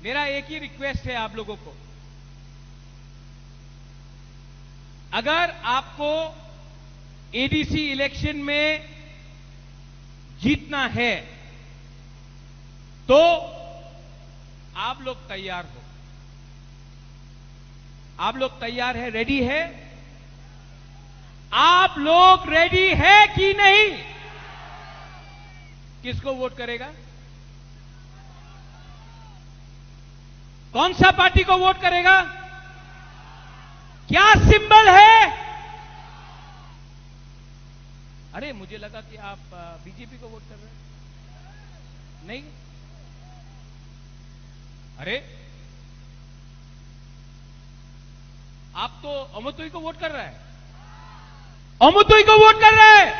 मेरा एक ही रिक्वेस्ट है आप लोगों को, अगर आपको एडीसी इलेक्शन में जीतना है तो आप लोग तैयार हो। आप लोग तैयार है, रेडी है? आप लोग रेडी है कि नहीं? किसको वोट करेगा? कौन सा पार्टी को वोट करेगा? क्या सिंबल है? अरे मुझे लगा कि आप बीजेपी को वोट कर रहे हैं। नहीं? अरे आप तो अमोतोई को वोट कर रहे हैं। अमोतोई को वोट कर रहे हैं।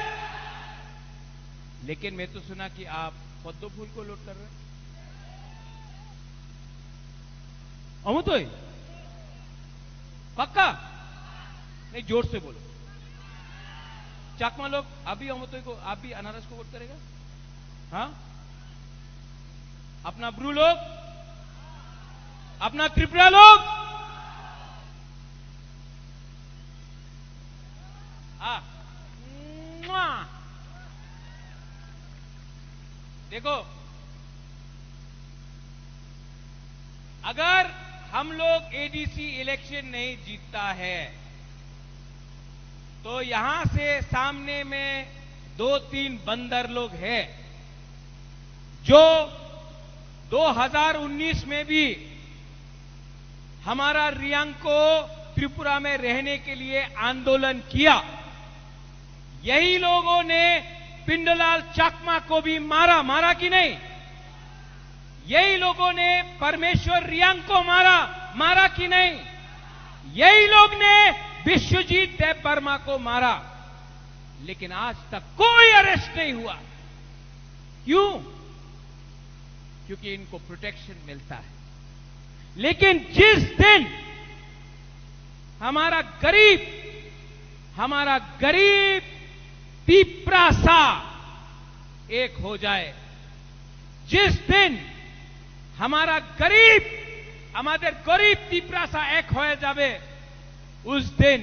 लेकिन मैं तो सुना कि आप पद्म फूल को वोट कर रहे हैं। अमोतोई पक्का? नहीं, जोर से बोलो। चाकमा लोग अभी अमोतोई को, आप भी अनारस को वोट करेगा? हाँ? अपना ब्रू लोग, अपना त्रिपुरा लोग, देखो, अगर हम लोग एडीसी इलेक्शन नहीं जीतता है तो यहां से सामने में 2-3 बंदर लोग हैं जो 2019 में भी हमारा रियांग को त्रिपुरा में रहने के लिए आंदोलन किया। यही लोगों ने पिंडलाल चाकमा को भी मारा कि नहीं? यही लोगों ने परमेश्वर रियांग को मारा कि नहीं? यही लोग ने विश्वजीत देव वर्मा को मारा, लेकिन आज तक कोई अरेस्ट नहीं हुआ। क्यों? क्योंकि इनको प्रोटेक्शन मिलता है। लेकिन जिस दिन हमारा गरीब तीप्रासा एक हो जाए, जिस दिन हमारा गरीब तीप्रासा एक हो जावे, उस दिन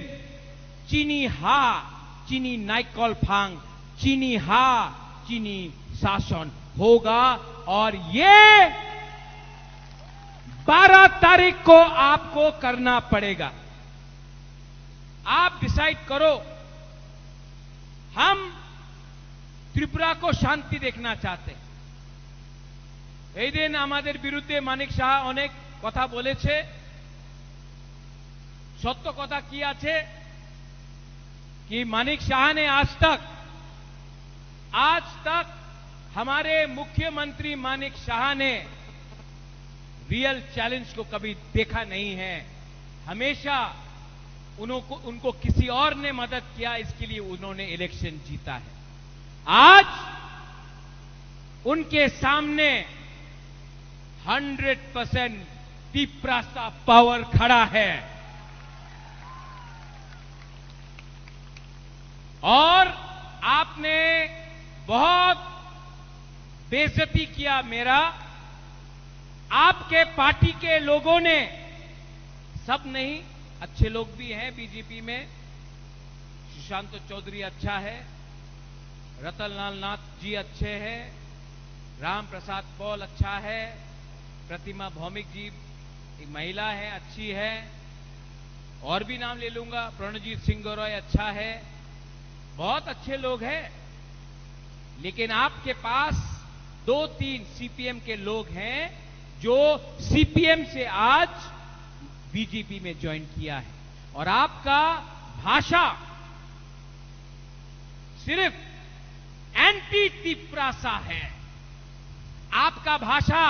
चीनी नाइकल फांग, चीनी शासन होगा। और ये 12 तारीख को आपको करना पड़ेगा। आप डिसाइड करो। हम त्रिपुरा को शांति देखना चाहते हैं। এই দিন আমাদের বিরুদ্ধে মানিক সাহা অনেক কথা বলেছে। সত্য কথা কি আছে कि मानिक शाह ने आज तक हमारे मुख्यमंत्री मानिक शाह ने रियल चैलेंज को कभी देखा नहीं है। हमेशा उनको किसी और ने मदद किया, इसके लिए उन्होंने इलेक्शन जीता है। आज उनके सामने 100% तीव्रता पावर खड़ा है और आपने बहुत बेइज्जती किया मेरा। आपके पार्टी के लोगों ने, सब नहीं, अच्छे लोग भी हैं बीजेपी में। सुशांत चौधरी अच्छा है, रतनलाल नाथ जी अच्छे हैं, राम प्रसाद पॉल अच्छा है, प्रतिमा भौमिक जी एक महिला है, अच्छी है, और भी नाम ले लूंगा, प्रणजीत सिंह गौरव अच्छा है, बहुत अच्छे लोग हैं। लेकिन आपके पास 2-3 सीपीएम के लोग हैं जो सीपीएम से आज बीजेपी में ज्वाइन किया है और आपका भाषा सिर्फ एंटी तीव्रता है। आपका भाषा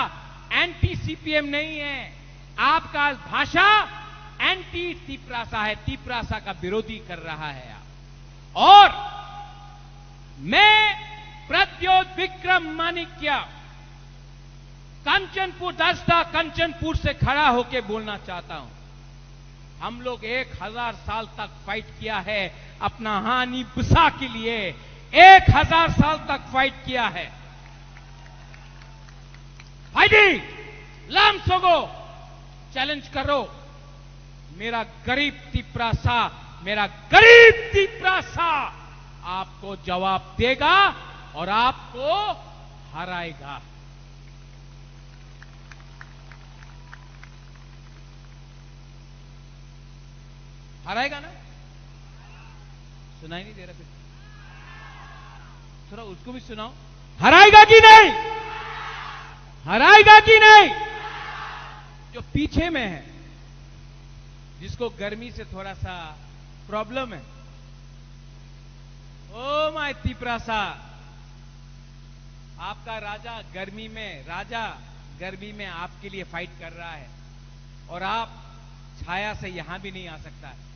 एंटी सीपीएम नहीं है, आपका भाषा एंटी तीव्रता है, तीव्रता का विरोधी कर रहा है आप। और मैं प्रद्योत विक्रम माणिक्य कंचनपुर दस्ता कंचनपुर से खड़ा होकर बोलना चाहता हूं। हम लोग 1000 साल तक फाइट किया है अपना हानि बुसा के लिए, 1000 साल तक फाइट किया है। फाइटिंग लाम सोगो चैलेंज करो, मेरा गरीब तीव्रता, मेरा गरीब तीव्रता आपको जवाब देगा और आपको हराएगा। हराएगा ना? सुनाई नहीं दे रहा? फिर थोड़ा उसको भी सुनाओ। हराएगा कि नहीं? हराएगा कि नहीं? जो पीछे में है, जिसको गर्मी से थोड़ा सा प्रॉब्लम है, ओ माय तीव्रता, आपका राजा गर्मी में आपके लिए फाइट कर रहा है और आप छाया से यहां भी नहीं आ सकता है।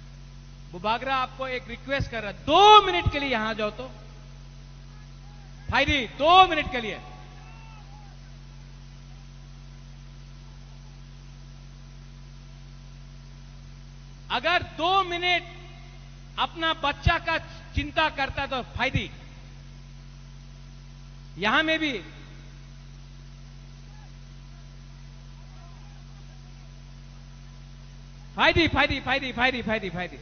बुबागरा आपको एक रिक्वेस्ट कर रहा है, 2 मिनट के लिए यहां जाओ तो भाई, 2 मिनट के लिए। अगर 2 मिनट अपना बच्चा का चिंता करता तो फायदी, यहां में भी फायदी,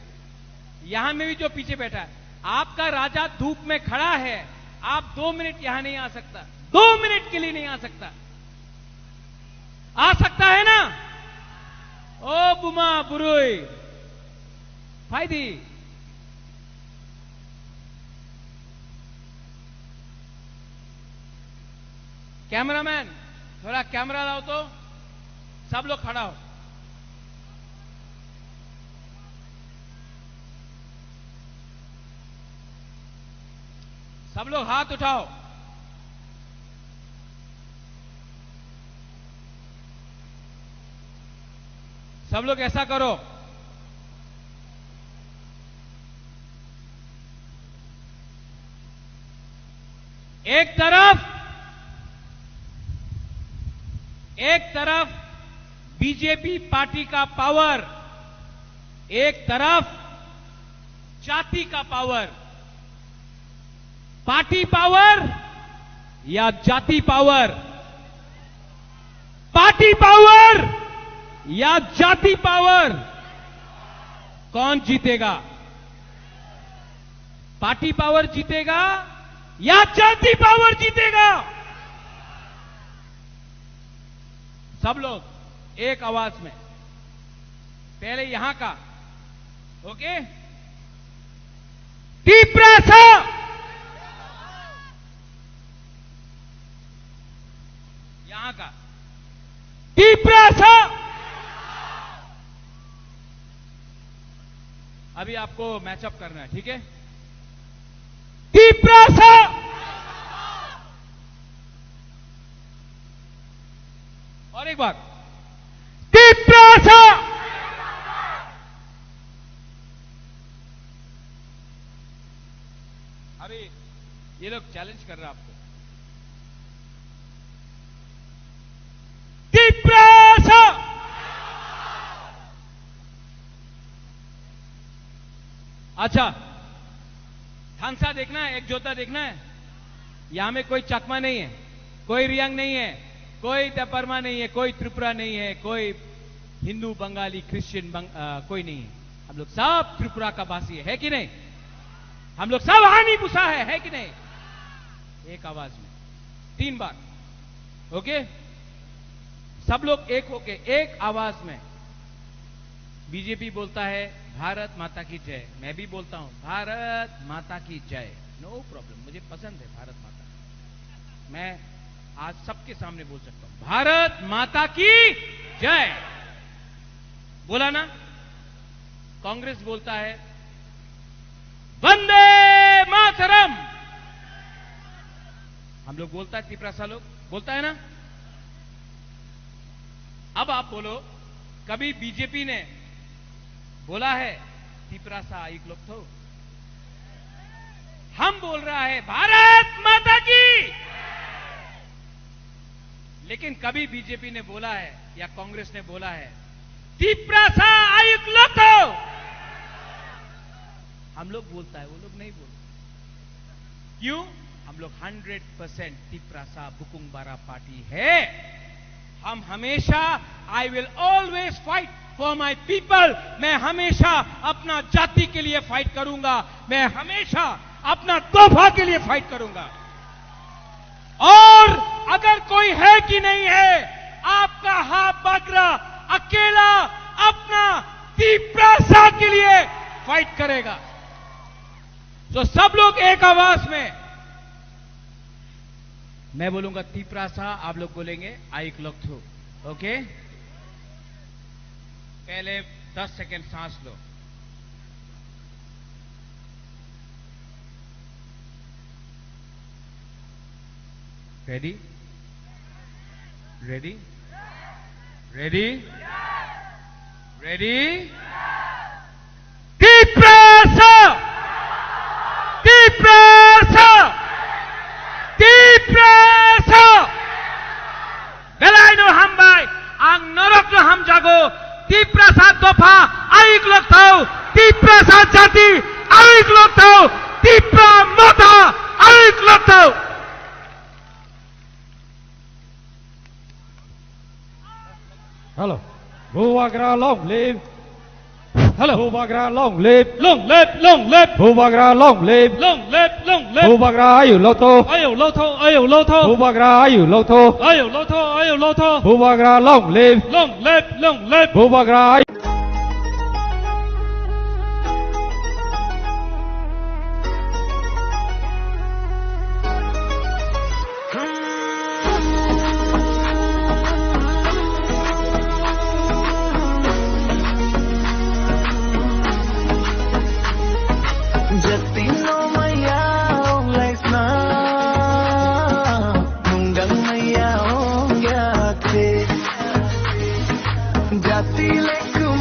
यहां में भी जो पीछे बैठा है, आपका राजा धूप में खड़ा है, आप 2 मिनट यहां नहीं आ सकता, 2 मिनट के लिए नहीं आ सकता। आ सकता है ना? ओ बुमा बुरुई फायदी। कैमरामैन थोड़ा कैमरा लाओ तो, सब लोग खड़ा हो। सब लोग हाथ उठाओ। सब लोग ऐसा करो, एक तरफ बीजेपी पार्टी का पावर, एक तरफ जाति का पावर। पार्टी पावर या जाति पावर? पार्टी पावर या जाति पावर? कौन जीतेगा? पार्टी पावर जीतेगा या जाति पावर जीतेगा? सब लोग एक आवाज में, पहले यहां का, ओके? तीव्रता, यहां का तीव्रता। अभी आपको मैचअप करना है, ठीक है? तीव्रता, और एक बार तीव्रता। अभी ये लोग चैलेंज कर रहे हैं आपको। तीव्रासा अच्छा, थांसा देखना है, एक जोता देखना है। यहां में कोई चकमा नहीं है, कोई रियांग नहीं है, कोई टपरमा नहीं है, कोई त्रिपुरा नहीं है, कोई हिंदू, बंगाली, क्रिश्चियन कोई नहीं है। हम लोग सब त्रिपुरा का वासी है कि नहीं? हम लोग सब हानि पुसा है कि नहीं? एक आवाज में 3 बार, ओके? सब लोग एक होके एक आवाज में। बीजेपी बोलता है भारत माता की जय, मैं भी बोलता हूं भारत माता की जय, नो प्रॉब्लम, मुझे पसंद है भारत माता। मैं आज सबके सामने बोल सकता हूं भारत माता की जय। बोला ना? कांग्रेस बोलता है वंदे मातरम, हम लोग बोलता है, तिपरासा लोग बोलता है ना। अब आप बोलो, कभी बीजेपी ने बोला है तिपरासा आयुक्त लोग तो? हम बोल रहा है भारत माता की, लेकिन कभी बीजेपी ने बोला है या कांग्रेस ने बोला है तिपरासा आयुक्त लोग तो? हम लोग बोलता है, वो लोग नहीं बोलते। क्यों? हम लोग 100% तिपरासा बुकुंगबारा पार्टी है। हम हमेशा, I will always fight for my people, मैं हमेशा अपना जाति के लिए फाइट करूंगा, मैं हमेशा अपना तोहफा के लिए फाइट करूंगा। और अगर कोई है कि नहीं है, आपका हाथ बागरा अकेला अपना तिपरासा के लिए फाइट करेगा। तो सब लोग एक आवाज में, मैं बोलूंगा तिपरासा, आप लोग बोलेंगे आयुक्त लोग थ्रू, ओके? पहले 10 सेकेंड सांस लो। Ready? Ready? Ready? Ready? Tiprasa! Tiprasa! Tiprasa! बेलायनो हामबाय, आं नरकनो हामजागो, तिपरासा दफा आयुक्त लोग थाउ, तिपरासा जाति आयुक्त लोग थाउ, तिपरा माता आयुक्त लोग थाउ। Hello. Bubagra long live. Hello. Bubagra long live. Long live, long live. Bubagra long live. Long live, long live. Bubagra ayu loto. Ayu loto, ayu loto. Bubagra ayu loto. Ayu loto, ayu loto. Bubagra long live. Long live, long live. Bubagra ayu. Jati leku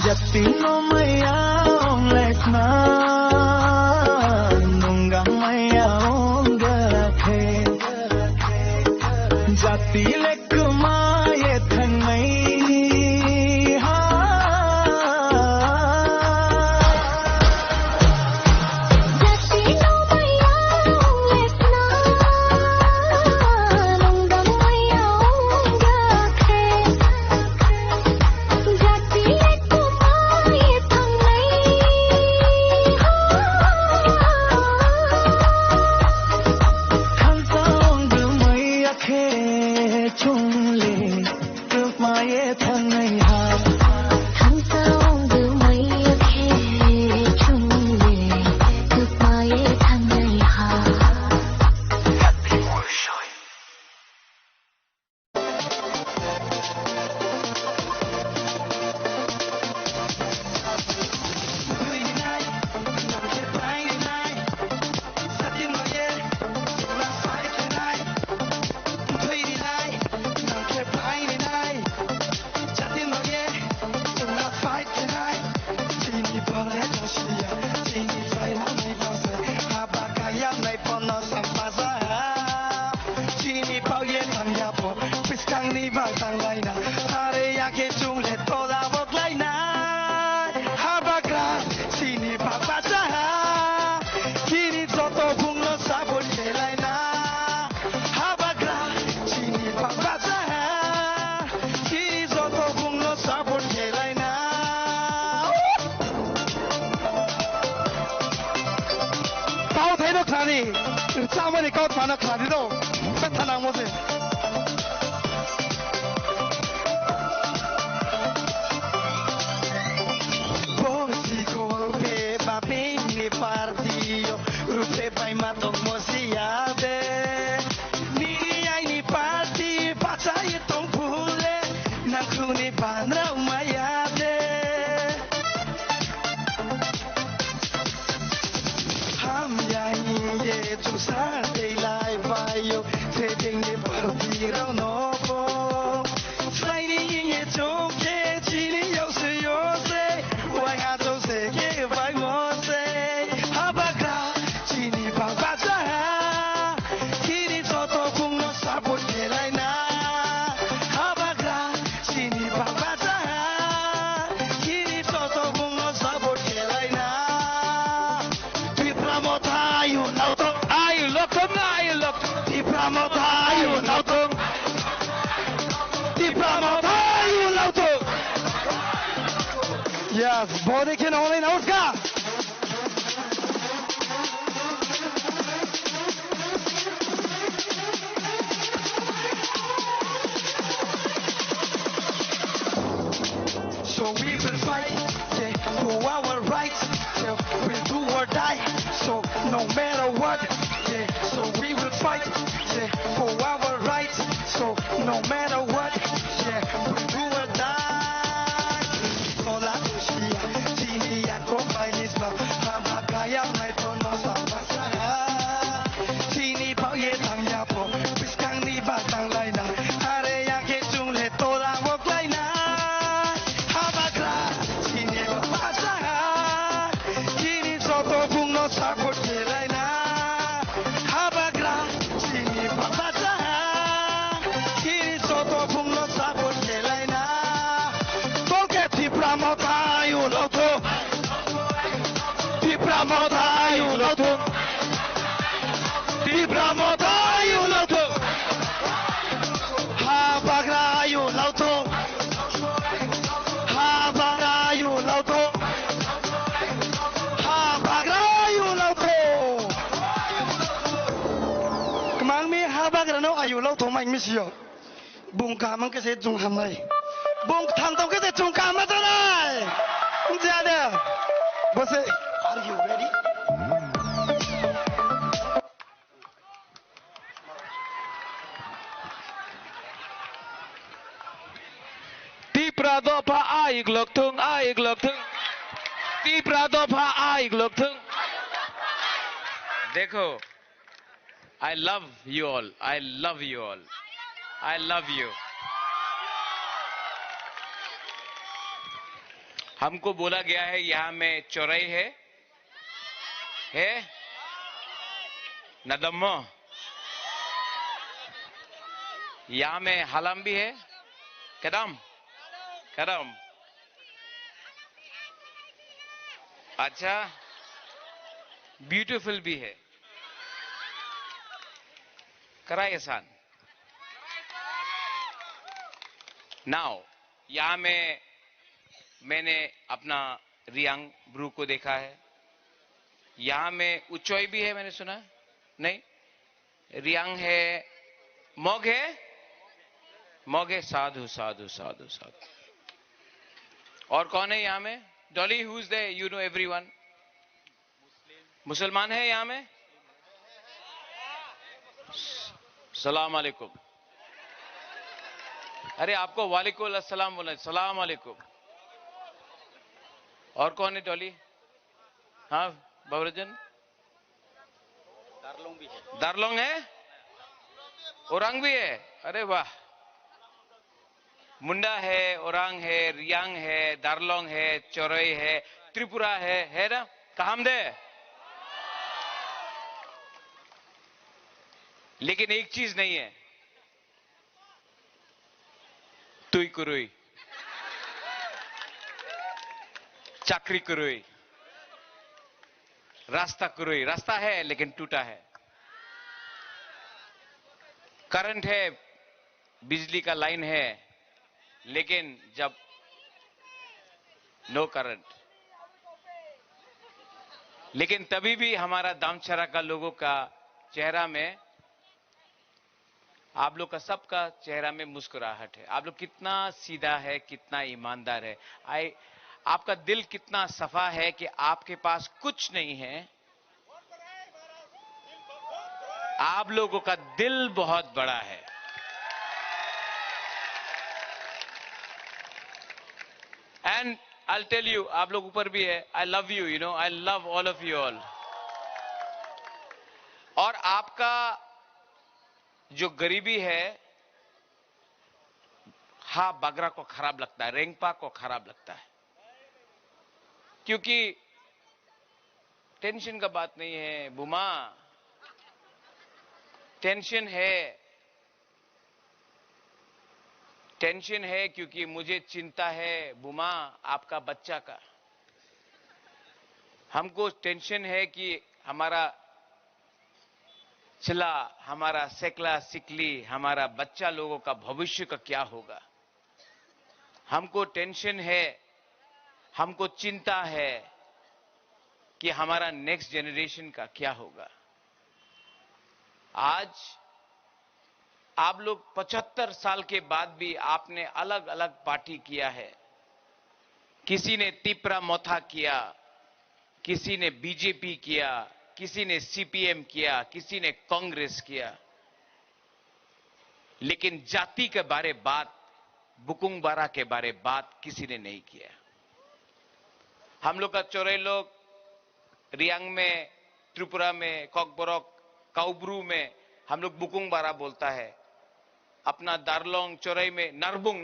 Jatino maya lekna nunga maya ongarakhe jati lekma ye thangai Yes, body can only know Oscar. So we will fight, yeah, for our rights, yeah, we'll do or die. So no matter what, yeah, so we will fight, yeah, for our rights. So no matter what, yeah, we'll do or die. Ayu lau thong mai mi siyo bung ka mang ke se jung ham mai bung thang tong ke se jung ka ma ta lai ja de bose are you ready Ti prado pa ai glok thung Ti prado pa ai glok thung Dekho I love you all. I love you all. I love you. हमको बोला गया है यहां में चौराई है नदम्मो, यहां में हलम भी है, कदम कदम। अच्छा, ब्यूटीफुल भी है, करायसान। नाउ यहां में मैंने अपना रियांग ब्रू को देखा है, यहां में उचोई भी है, मैंने सुना नहीं, रियांग है, मोग है, मोग है, साधु साधु साधु साधु। और कौन है यहां में? Dolly, who is there? You know everyone. मुसलमान है यहां में? सलाम अलैकुम। अरे आपको वालेकुम अस्सलाम बोला, सलाम अलैकुम। और कौन है डॉली? हाँ बाबरजन, दारलोंग भी है। दारलोंग है, ओरंग भी है, अरे वाह। मुंडा है, ओरंग है, रियांग है, दारलोंग है, चौरई है, त्रिपुरा है ना? कामदे। लेकिन एक चीज नहीं है, तुई कुरुई, चाकरी कुरुई, रास्ता कुरुई। रास्ता है लेकिन टूटा है, करंट है, बिजली का लाइन है, लेकिन जब नो करंट, लेकिन तभी भी हमारा दामचरा का लोगों का चेहरा में, आप लोग का सबका चेहरा में मुस्कुराहट है। आप लोग कितना सीधा है, कितना ईमानदार है, आपका दिल कितना सफा है कि आपके पास कुछ नहीं है, आप लोगों का दिल बहुत बड़ा है। एंड आई टेल यू, आप लोग ऊपर भी है, आई love you, you know, I love all of you all. और आपका जो गरीबी है, हा बागरा को खराब लगता है, रेंगपा को खराब लगता है, क्योंकि टेंशन का बात नहीं है बुमा, टेंशन है क्योंकि मुझे चिंता है बुमा आपका बच्चा का। हमको टेंशन है कि हमारा चिल्ला, हमारा सेकला सिकली, हमारा बच्चा लोगों का भविष्य का क्या होगा। हमको टेंशन है, हमको चिंता है कि हमारा नेक्स्ट जनरेशन का क्या होगा। आज आप लोग 75 साल के बाद भी आपने अलग अलग पार्टी किया है, किसी ने तिपरा मोथा किया, किसी ने बीजेपी किया, किसी ने सीपीएम किया, किसी ने कांग्रेस किया, लेकिन जाति के बारे बात, बुकुंग बारा के बारे बात किसी ने नहीं किया। हम लोग का चौरे लोग रियांग में, त्रिपुरा में, कॉकबोरक, काउब्रू में हम लोग बुकुंग बारा बोलता है। अपना दारलोंग चौराई में नारबुंग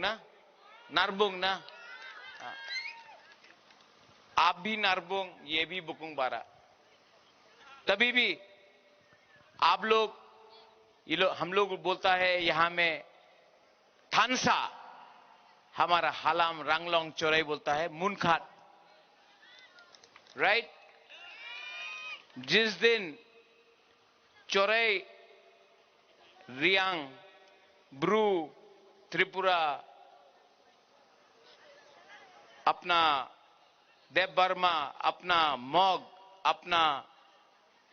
ना, आप भी नारबुंग, ये भी बुकुंग बारा। तभी भी आप लोग, हम लोग बोलता है यहां में थानसा, हमारा हालाम रांगलोंग चौराई बोलता है मुनखाट, राइट। जिस दिन चौराई, रियांग, ब्रू, त्रिपुरा, अपना देव बर्मा, अपना मॉग, अपना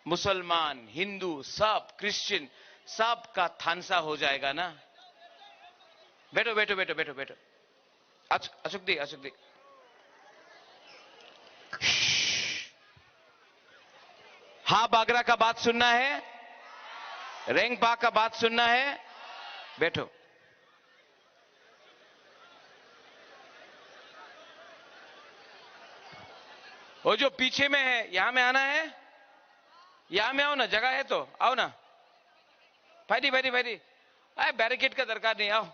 मुसलमान, हिंदू, सब क्रिश्चियन, सब का थानसा हो जाएगा ना। बैठो बैठो बैठो बैठो बैठो, अशोक दी। हा बागरा का बात सुनना है, रेंगपा का बात सुनना है, बैठो। वो जो पीछे में है, यहां में आना है, यहां में आओ ना, जगह है तो आओ ना। भाई अरे बैरिकेड का दरकार नहीं, आओ,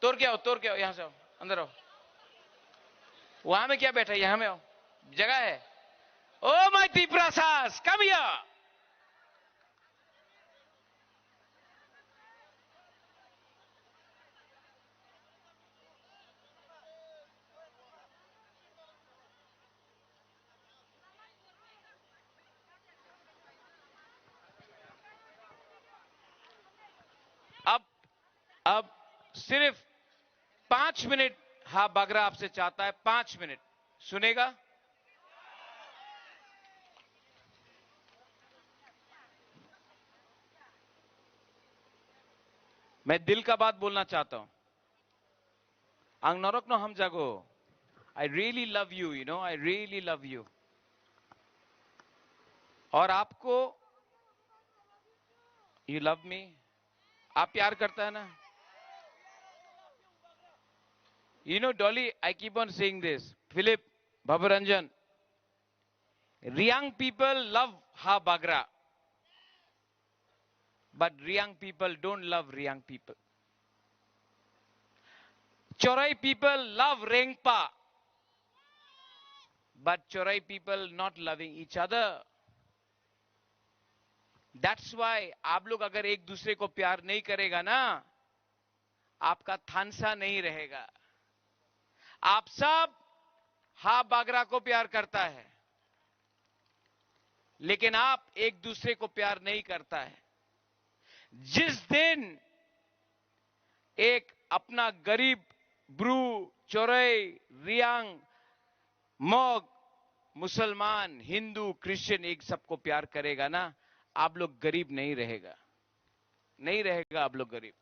तोड़ के आओ, यहां से आओ, अंदर आओ। वहां में क्या बैठा है? यहां में आओ, जगह है। Oh my Tiprasas, come here. अब सिर्फ 5 मिनट हा बागरा आपसे चाहता है, 5 मिनट सुनेगा? मैं दिल का बात बोलना चाहता हूं। आंग नरक नो हम जागो, I really love you, you know, I really love you. और आपको, यू लव मी, आप प्यार करता है ना? You know, Dolly, I keep on saying this. Philip, Babaranjan, Riang people love Ha Bagra. But Riang people don't love Riang people. Chorai people love Rengpa. But Chorai people not loving each other. That's why आप लोग अगर एक दूसरे को प्यार नहीं करेगा ना, आपका थानसा नहीं रहेगा। आप सब हा बागरा को प्यार करता है, लेकिन आप एक दूसरे को प्यार नहीं करता है। जिस दिन एक अपना गरीब ब्रू, चोरई, रियांग, मोग, मुसलमान, हिंदू, क्रिश्चियन एक सबको प्यार करेगा ना, आप लोग गरीब नहीं रहेगा, नहीं रहेगा आप लोग गरीब।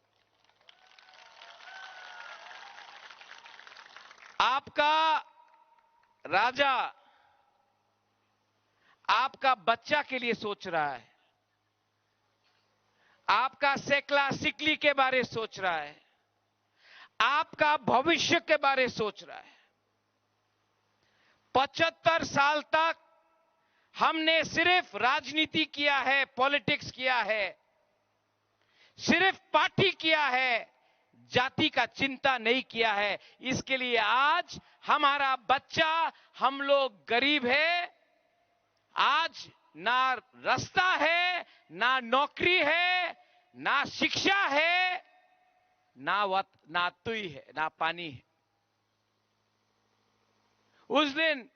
आपका राजा आपका बच्चा के लिए सोच रहा है, आपका सेकला सिकली के बारे सोच रहा है, आपका भविष्य के बारे सोच रहा है। 75 साल तक हमने सिर्फ राजनीति किया है, पॉलिटिक्स किया है, सिर्फ पार्टी किया है, जाति का चिंता नहीं किया है। इसके लिए आज हमारा बच्चा, हम लोग गरीब है, आज ना रास्ता है, ना नौकरी है, ना शिक्षा है, ना तुई है, ना पानी है। उस दिन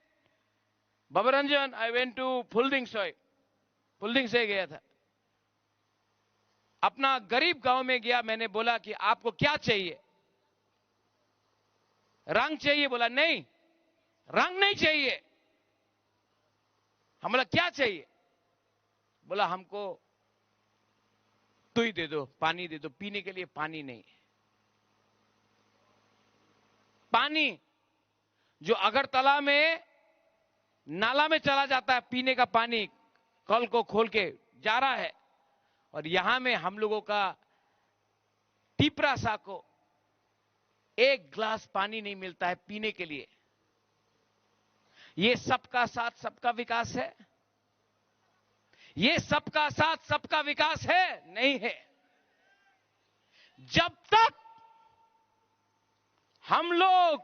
बबरंजन, आई वेंट टू फुलदिंग से गया था, अपना गरीब गांव में गया। मैंने बोला कि आपको क्या चाहिए? रंग चाहिए? बोला नहीं, रंग नहीं चाहिए। हम बोला क्या चाहिए? बोला हमको तुई दे दो, पानी दे दो, पीने के लिए पानी नहीं। पानी जो अगरतला में नाला में चला जाता है, पीने का पानी कल को खोल के जा रहा है, और यहां में हम लोगों का टीपरासा को एक ग्लास पानी नहीं मिलता है पीने के लिए। ये सबका साथ सबका विकास है? ये सबका साथ सबका विकास है? नहीं है। जब तक हम लोग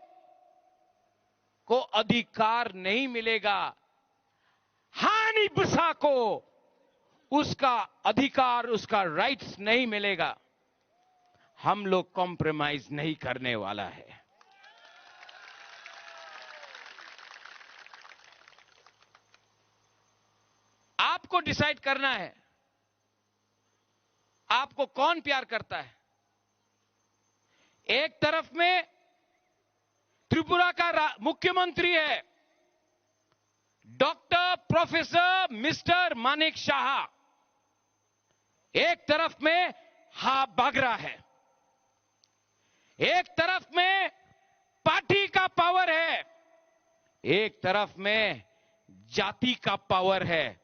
को अधिकार नहीं मिलेगा, हानि बुसा को उसका अधिकार, उसका राइट्स नहीं मिलेगा, हम लोग कॉम्प्रोमाइज नहीं करने वाला है। आपको डिसाइड करना है आपको कौन प्यार करता है। एक तरफ में त्रिपुरा का मुख्यमंत्री है doctor professor mister Manik Shah, एक तरफ में हा बागरा है, एक तरफ में पार्टी का पावर है, एक तरफ में जाति का पावर है।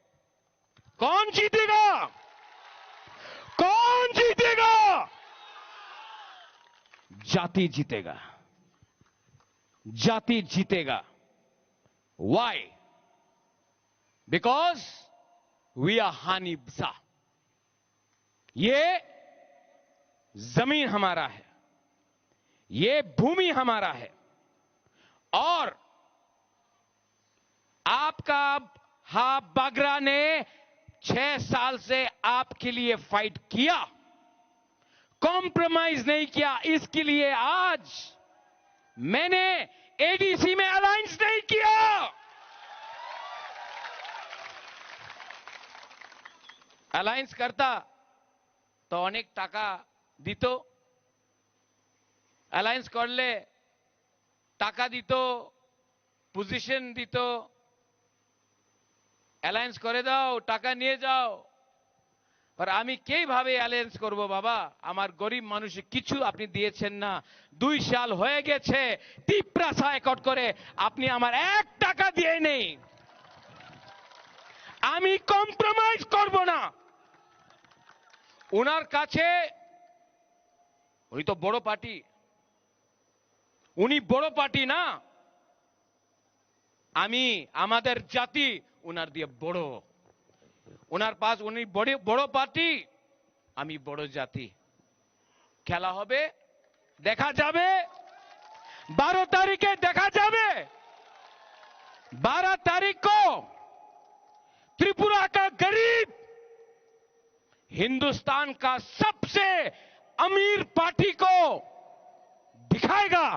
कौन जीतेगा? कौन जीतेगा? जाति जीतेगा, जाति जीतेगा। वाई? बिकॉज वी आर हानि बुसा। ये जमीन हमारा है, ये भूमि हमारा है, और आपका हा बागरा ने 6 साल से आपके लिए फाइट किया, कॉम्प्रोमाइज नहीं किया। इसके लिए आज मैंने एडीसी में अलायंस नहीं किया। अलायंस करता तो अनेक टाका दित, अलायंस करले टाका दित, पजिशन दित। অ্যালায়েন্স করে দাও, টাকা নিয়ে যাও। আর আমি কিভাবে অ্যালায়েন্স করব বাবা? আমার গরিব মানুষে কিছু আপনি দিয়েছেন না। 2 সাল হয়ে গেছে টিপ্রাসা একট করে, আপনি আমার 1 টাকা দিয়ে নেই। আমি কম্প্রোমাইজ করব না। ওনার কাছে উনি তো বড় পার্টি, উনি বড় পার্টি না, আমি আমাদের জাতি উনার দিয়ে বড়। ওনার পাশ উনি বড় পার্টি, আমি বড় জাতি। খেলা হবে, দেখা যাবে। 12 तारीखे देखा जावे। 12 तारीख को त्रिपुरा का गरीब हिंदुस्तान का सबसे अमीर पार्टी को दिखाएगा।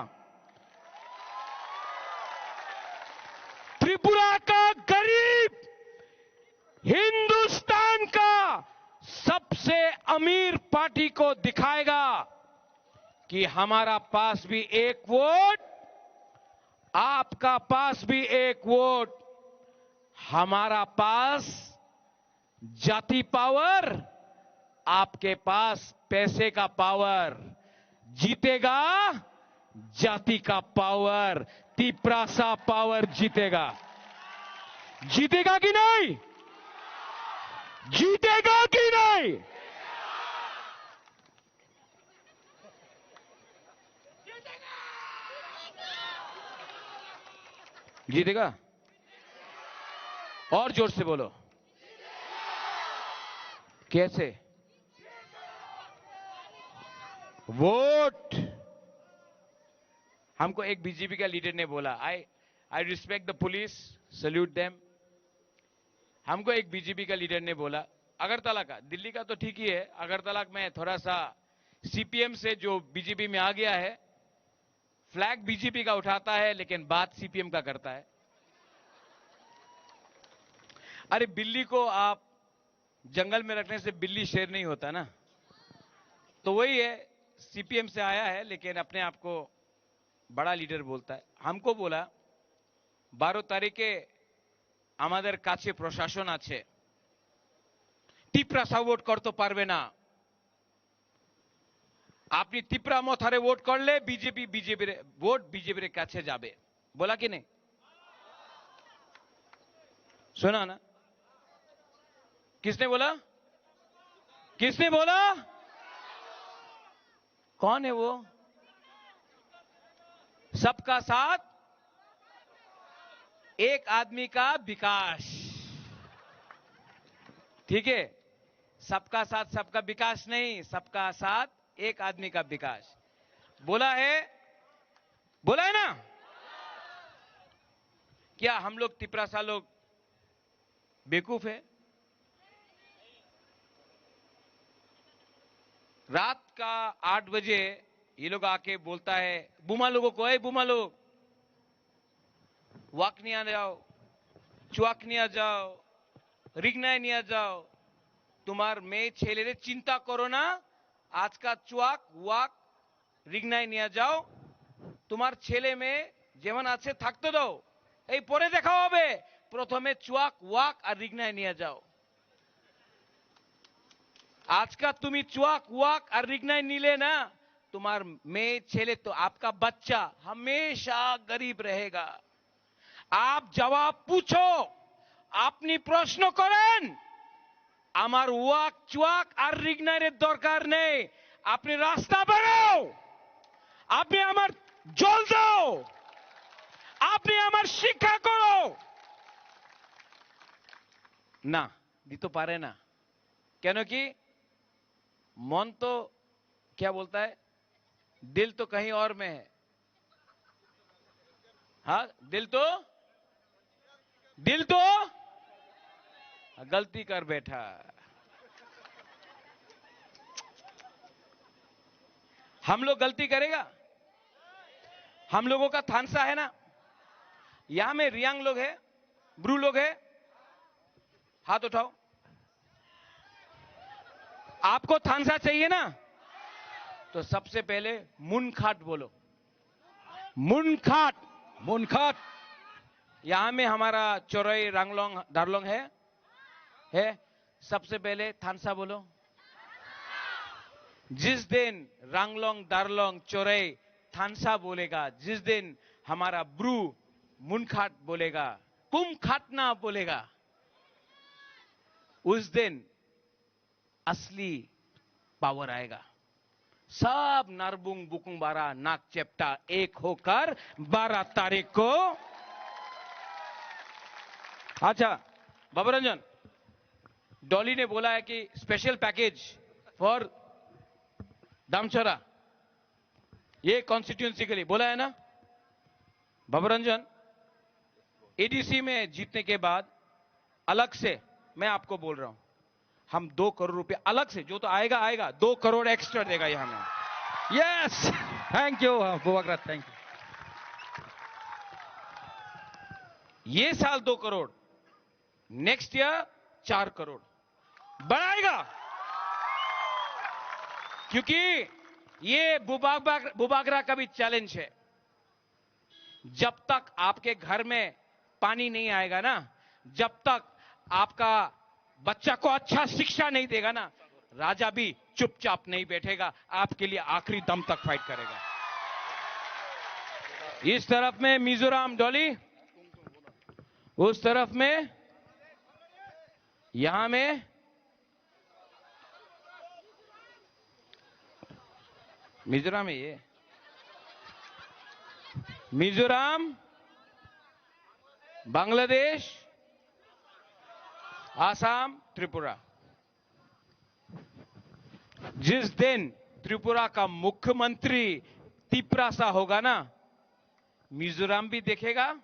त्रिपुरा का गरीब हिंदुस्तान का सबसे अमीर पार्टी को दिखाएगा कि हमारा पास भी एक वोट, आपका पास भी एक वोट, हमारा पास जाति पावर, आपके पास पैसे का पावर। जीतेगा जाति का पावर, तिप्रासा पावर जीतेगा। जीतेगा कि नहीं? जीतेगा कि नहीं? जीतेगा। और जोर से बोलो। कैसे? वोट। हमको एक बीजेपी का लीडर ने बोला, I respect the police, salute them. हमको एक बीजेपी का लीडर ने बोला, अगरतला का, दिल्ली का तो ठीक ही है, अगरतला में थोड़ा सा सीपीएम से जो बीजेपी में आ गया है, फ्लैग बीजेपी का उठाता है लेकिन बात सीपीएम का करता है। अरे बिल्ली को आप जंगल में रखने से बिल्ली शेर नहीं होता ना, तो वही है, सीपीएम से आया है लेकिन अपने आप को बड़ा लीडर बोलता है। हमको बोला 12 तारीखे আমাদের কাছে প্রশাসন আছে, তিপ্রাসা ভোট করতে পারবে না। আপনি তিপ্রা মথারে ভোট করলে বিজেপির ভোট বিজেপির কাছে যাবে। बोला कि नहीं? सुना ना? किसने बोला? किसने बोला? कौन है वो? सबका साथ, एक आदमी का विकास। ठीक है? सबका साथ सबका विकास नहीं, सबका साथ एक आदमी का विकास। बोला है ना? क्या हम लोग तिप्रासा लोग बेवकूफ है? रात का 8 बजे ये लोग आके बोलता है बुमा लोगों को, बुमा लोग वाक नहीं आ जाओ, चुआक नहीं आ जाओ, रिगनाय नहीं आ जाओ, तुम्हार मेये छेलेरे चिंता करो ना, आज का चुआक वाक रिगनाय नहीं आ जाओ, तुम्हार छेले में जेमन आछे थाकते दो, এই পরে দেখা হবে, প্রথমে চুয়াক ওয়াক আর রিগনায় নিয়ে যাও। আজকা তুমি চুয়াক ওয়াক আর রিগনায় নিলে না, তোমার মেয়ে ছেলে তো आपका बच्चा हमेशा गरीब रहेगा। आप जवाब पूछो, আপনি প্রশ্ন করেন, আমার ওয়াক চুয়াক আর রিগনায়ের দরকার নেই, আপনি রাস্তা বানাও, আপনি আমার জল দাও, আপনি আমার শিক্ষা করো। না, দিতে পারে না। কেন কি? मन तो क्या बोलता है, दिल तो कहीं और में है। हाँ, दिल दिल तो गलती कर बैठा। हम लोग गलती करेगा? हम लोगों का थानसा है ना, यहां में रियांग लोग है, ब्रू लोग है, हाथ उठाओ। आपको थानसा चाहिए ना, तो सबसे पहले मुनखाट बोलो। मुनखाट, मुनखाट। यहां में हमारा चोरई रांगलोंग दारलोंग है। सबसे पहले थानसा बोलो। जिस दिन रांगलोंग दारलोंग चोरई थानसा बोलेगा, जिस दिन हमारा ब्रू मुनखाट बोलेगा, कुम खाटना बोलेगा, उस दिन असली पावर आएगा। सब नारबुंग बुकुंग बारा नाक चेप्टा एक होकर 12 तारीख को। अच्छा बाबा रंजन, डॉली ने बोला है कि स्पेशल पैकेज फॉर दामचोरा, ये कॉन्स्टिट्यूंसी के लिए बोला है ना बाबा रंजन। एडीसी में जीतने के बाद अलग से मैं आपको बोल रहा हूं, हम 2 करोड़ रुपए अलग से, जो तो आएगा आएगा, 2 करोड़ एक्स्ट्रा देगा यहां में। Yes, thank you Bubagra, thank you. ये साल 2 करोड़, नेक्स्ट ईयर 4 करोड़ बढ़ाएगा, क्योंकि ये बुबागरा का भी चैलेंज है। जब तक आपके घर में पानी नहीं आएगा ना, जब तक आपका बच्चा को अच्छा शिक्षा नहीं देगा ना, राजा भी चुपचाप नहीं बैठेगा, आपके लिए आखिरी दम तक फाइट करेगा। इस तरफ में मिजोरम डॉली, उस तरफ में, यहां में मिजोरम है। ये मिजोरम, बांग्लादेश, आसाम, त्रिपुरा। जिस दिन त्रिपुरा का मुख्यमंत्री तिपरासा होगा ना, मिजोरम भी देखेगा,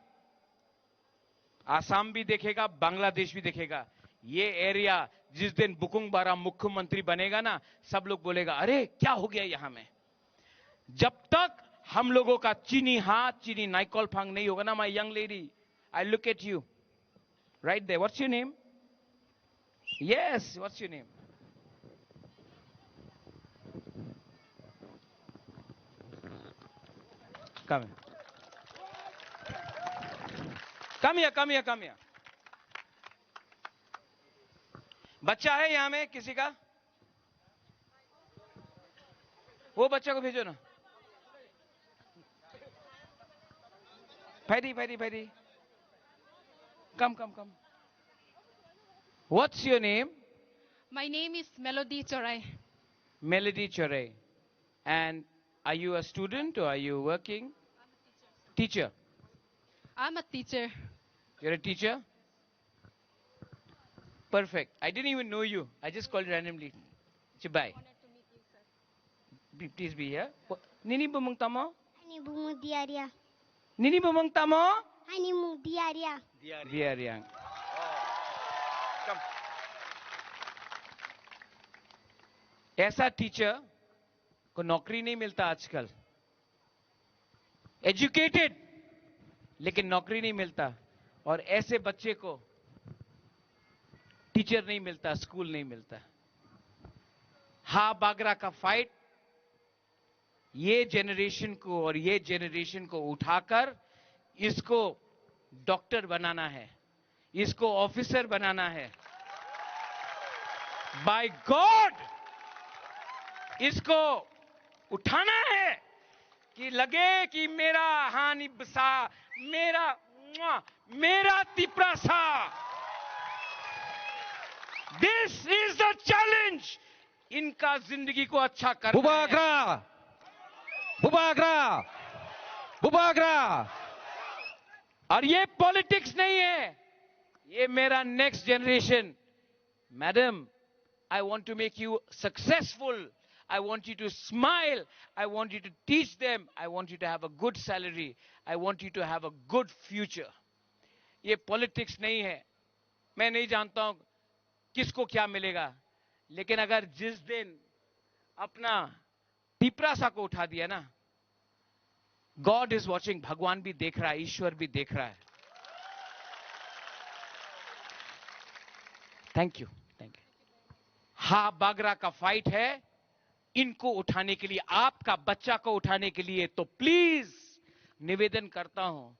आसाम भी देखेगा, बांग्लादेश भी देखेगा। ये एरिया जिस दिन बुकुंग बारा मुख्यमंत्री बनेगा ना, सब लोग बोलेगा अरे क्या हो गया यहां में। जब तक हम लोगों का चीनी हाथ, चीनी नाइकॉल फांग नहीं होगा ना, my young lady, I look at you right there, what's your name? Yes, what's your name? Come here. Come here, come here, come here. बच्चा है यहां में किसी का? वो बच्चा को भेजो ना। Fairy. Come. What's your name? My name is Melody Chorai. Melody Chorai. And are you a student or are you working? Teacher. I'm a teacher. You're a teacher? Perfect. I didn't even know you. I just called randomly. Chibai. Please be here. Nini bumung tamo? Hani bumung diaria. Nini bumung tamo? Hani bumung diaria. Diaria. Come. ऐसा teacher को नौकरी नहीं मिलता आजकल। Educated लेकिन नौकरी नहीं मिलता, और ऐसे बच्चे को टीचर नहीं मिलता, स्कूल नहीं मिलता। हा बागरा का फाइट ये जेनरेशन को और ये जेनरेशन को उठाकर इसको डॉक्टर बनाना है, इसको ऑफिसर बनाना है। बाय गॉड इसको उठाना है कि लगे कि मेरा हानि बसा, मेरा Tiprasa. This is the challenge. इनका जिंदगी को अच्छा करना। बुबागरा। और ये पॉलिटिक्स नहीं है, ये मेरा next generation. Madam, I want to make you successful. I want you to smile. I want you to teach them. I want you to have a good salary. I want you to have a good future. ये politics नहीं है, मैं नहीं जानता हूं किसको क्या मिलेगा, लेकिन अगर जिस दिन अपना तिपरासा को उठा दिया ना, गॉड इज वॉचिंग, भगवान भी देख रहा है, ईश्वर भी देख रहा है। Thank you, thank you. हा बागरा का फाइट है इनको उठाने के लिए, आपका बच्चा को उठाने के लिए। तो प्लीज निवेदन करता हूं,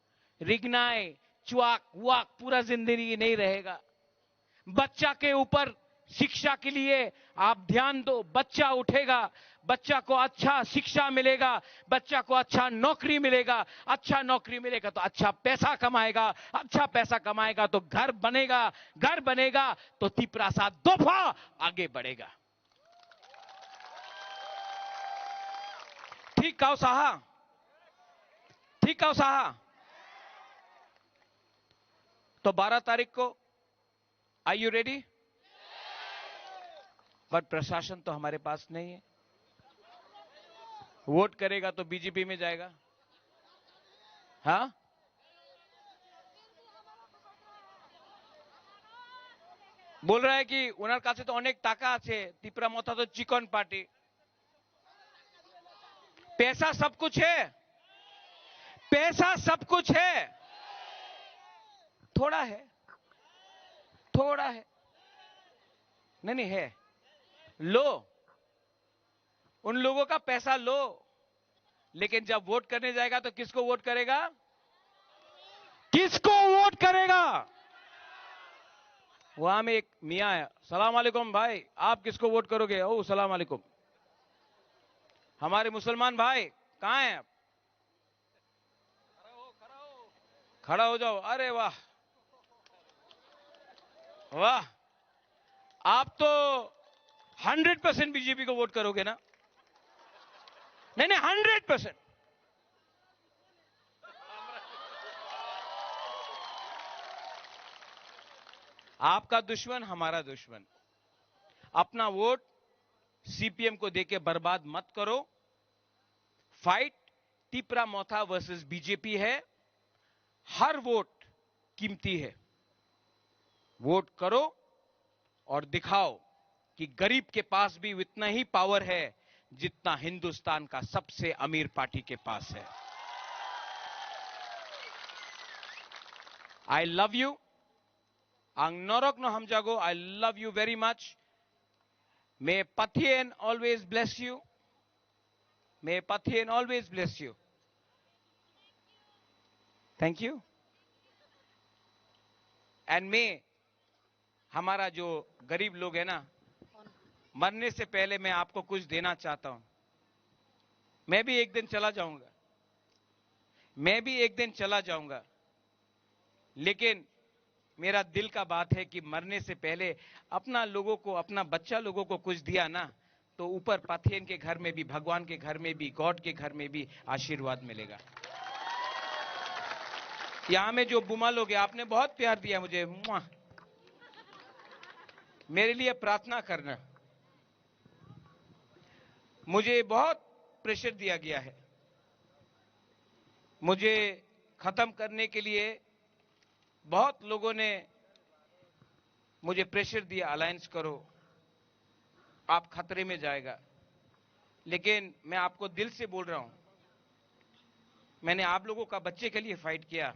रिगनाए च्वाक वाक पूरा जिंदगी नहीं रहेगा। बच्चा के ऊपर शिक्षा के लिए आप ध्यान दो, बच्चा उठेगा, बच्चा को अच्छा शिक्षा मिलेगा, बच्चा को अच्छा नौकरी मिलेगा, अच्छा नौकरी मिलेगा तो अच्छा पैसा कमाएगा, अच्छा पैसा कमाएगा तो घर बनेगा, घर बनेगा तो तिपरासा दफा आगे बढ़ेगा। ठीक कहो साहा, ठीक कहो साहा। तो 12 तारीख को आर यू रेडी? बट प्रशासन तो हमारे पास नहीं है। वोट करेगा तो बीजेपी में जाएगा। हाँ, बोल रहा है कि उनर काছে तो अनेक टाका আছে, तिपरा मोथा तो चिकन पार्टी, पैसा सब कुछ है, पैसा सब कुछ है, थोड़ा है, थोड़ा है, नहीं है, लो, उन लोगों का पैसा लो, लेकिन जब वोट करने जाएगा तो किसको वोट करेगा? किसको वोट करेगा? वहां में एक मियां है, सलाम अलैकुम भाई, आप किसको वोट करोगे? ओ सलाम अलैकुम। हमारे मुसलमान भाई कहां हैं आप? खड़ा हो जाओ। अरे वाह वाह, आप तो 100% बीजेपी को वोट करोगे ना? नहीं 100%। आपका दुश्मन हमारा दुश्मन। अपना वोट सीपीएम को देके बर्बाद मत करो। फाइट तिपरा मोथा वर्सेस बीजेपी है, हर वोट कीमती है। वोट करो और दिखाओ कि गरीब के पास भी उतना ही पावर है जितना हिंदुस्तान का सबसे अमीर पार्टी के पास है। आई लव यू। आंग नरक न हम जागो। आई love you very much. May Pathian always bless you. May Pathian always bless you. Thank you. And may हमारा जो गरीब लोग है ना, मरने से पहले मैं आपको कुछ देना चाहता हूं। मैं भी एक दिन चला जाऊंगा, मैं भी एक दिन चला जाऊंगा, लेकिन मेरा दिल का बात है कि मरने से पहले अपना लोगों को, अपना बच्चा लोगों को कुछ दिया ना, तो ऊपर पाथियन के घर में भी, भगवान के घर में भी, गॉड के घर में भी आशीर्वाद मिलेगा। यहां में जो बुमा लोग हैं, आपने बहुत प्यार दिया मुझे, मेरे लिए प्रार्थना करना। मुझे बहुत प्रेशर दिया गया है, मुझे खत्म करने के लिए बहुत लोगों ने मुझे प्रेशर दिया, अलायंस करो, आप खतरे में जाएगा। लेकिन मैं आपको दिल से बोल रहा हूं, मैंने आप लोगों का बच्चे के लिए फाइट किया,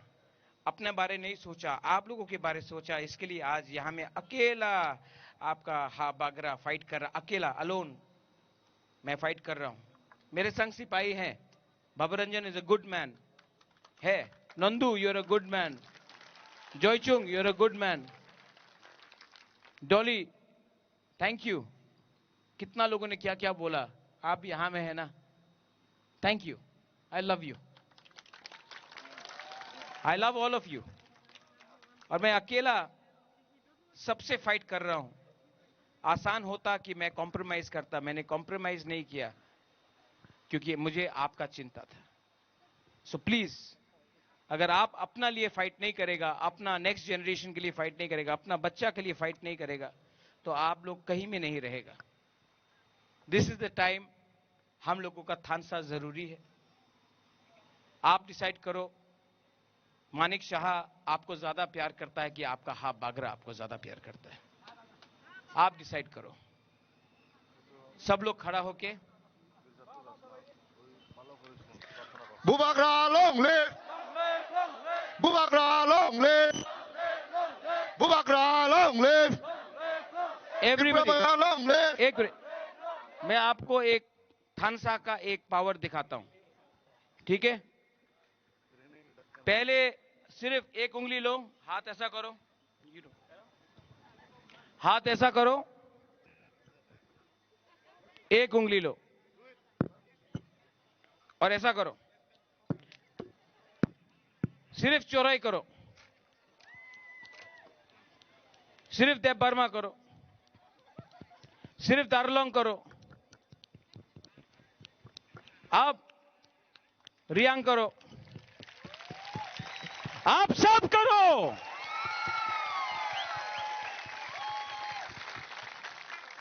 अपने बारे नहीं सोचा, आप लोगों के बारे सोचा। इसके लिए आज यहां में अकेला आपका हा बागरा फाइट कर रहा, अकेला अलोन मैं फाइट कर रहा हूं। मेरे संग सिपाही हैं, Bhabaranjan is a good man है, Nandu you are a good man, Joychung you are a good man, Dolly thank you. कितना लोगों ने क्या क्या बोला, आप यहां में है ना, thank you, I love you, I love all of you. और मैं अकेला सबसे फाइट कर रहा हूं। आसान होता कि मैं कॉम्प्रोमाइज करता, मैंने कॉम्प्रोमाइज नहीं किया क्योंकि मुझे आपका चिंता था। सो प्लीज, अगर आप अपना लिए फाइट नहीं करेगा, अपना नेक्स्ट जनरेशन के लिए फाइट नहीं करेगा, अपना बच्चा के लिए फाइट नहीं करेगा, तो आप लोग कहीं में नहीं रहेगा। दिस इज द टाइम, हम लोगों का थानसा जरूरी है। आप डिसाइड करो मानिक शाह आपको ज्यादा प्यार करता है कि आपका हाफ बागरा आपको ज्यादा प्यार करता है? आप डिसाइड करो। सब लोग खड़ा होके Bubagra long live, Bubagra long live, Bubagra long live, everybody एक मिनट, मैं आपको एक थानसा का एक पावर दिखाता हूं, ठीक है? पहले सिर्फ एक उंगली लो, हाथ ऐसा करो, हाथ ऐसा करो, एक उंगली लो और ऐसा करो, सिर्फ चौराई करो, सिर्फ देव बर्मा करो, सिर्फ दारलोंग करो, आप रियांग करो, आप सब करो।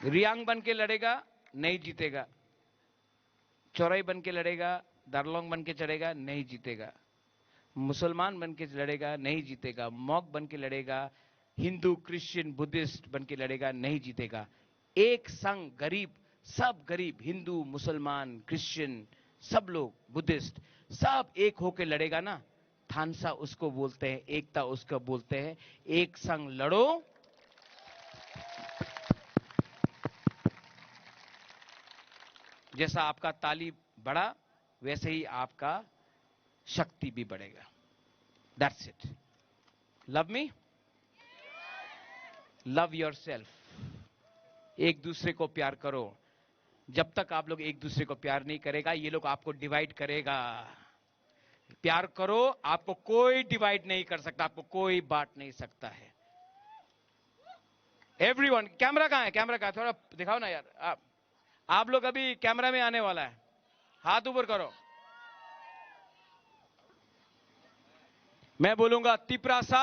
रियांग बन के लड़ेगा, नहीं जीतेगा। चौराई बन के लड़ेगा, दारलोंग बन के चढ़ेगा, नहीं जीतेगा। मुसलमान बन के लड़ेगा, नहीं जीतेगा। मॉक बन के लड़ेगा, हिंदू, क्रिश्चियन, बुद्धिस्ट बन के लड़ेगा, नहीं जीतेगा। एक संग गरीब, सब गरीब, हिंदू, मुसलमान, क्रिश्चियन, सब लोग, बुद्धिस्ट, सब एक होके लड़ेगा ना, थानसा उसको बोलते हैं, एकता उसको बोलते हैं। एक संग लड़ो, जैसा आपका ताली बढ़ा वैसे ही आपका शक्ति भी बढ़ेगा। That's it. Love me, love yourself. एक दूसरे को प्यार करो। जब तक आप लोग एक दूसरे को प्यार नहीं करेगा, ये लोग आपको डिवाइड करेगा। प्यार करो, आपको कोई डिवाइड नहीं कर सकता, आपको कोई बांट नहीं सकता है। एवरीवन, कैमरा कहां है? कैमरा कहां है? थोड़ा दिखाओ ना यार। आप लोग अभी कैमरा में आने वाला है, हाथ ऊपर करो। मैं बोलूंगा तिप्रासा,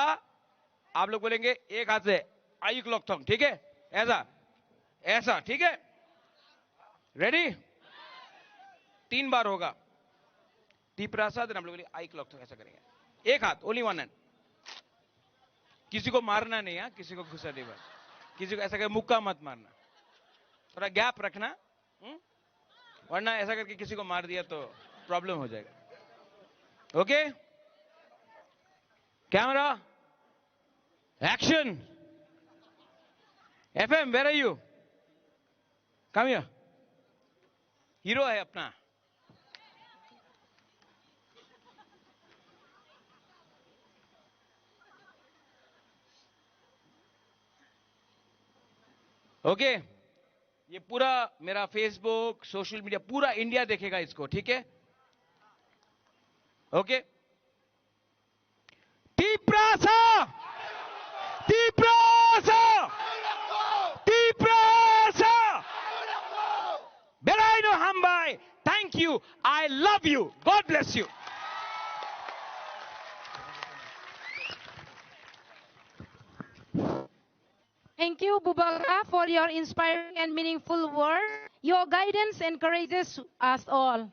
आप लोग बोलेंगे एक हाथ से आई क्लॉक थोंग, ठीक है? ऐसा ऐसा, ठीक है? रेडी? 3 बार होगा तिप्रासा, देन हम लोग आई क्लॉक थोंग, ऐसा करेंगे। एक हाथ, ओनली वन हैंड। किसी को मारना नहीं है, किसी को घुसा नहीं, बस किसी को ऐसा करके मुक्का मत मारना, थोड़ा गैप रखना, वरना ऐसा करके किसी को मार दिया तो प्रॉब्लम हो जाएगा। Okay? Camera action. FM, where are you? Come here. Hero है अपना। ओके? ये पूरा मेरा फेसबुक, सोशल मीडिया, पूरा इंडिया देखेगा इसको, ठीक है? ओके? तिप्रासा, तिप्रासा, तिप्रासा, बेराइनो हमबाई, thank you, I love you, God bless you. Thank you, Bubagra, for your inspiring and meaningful words. Your guidance encourages us all.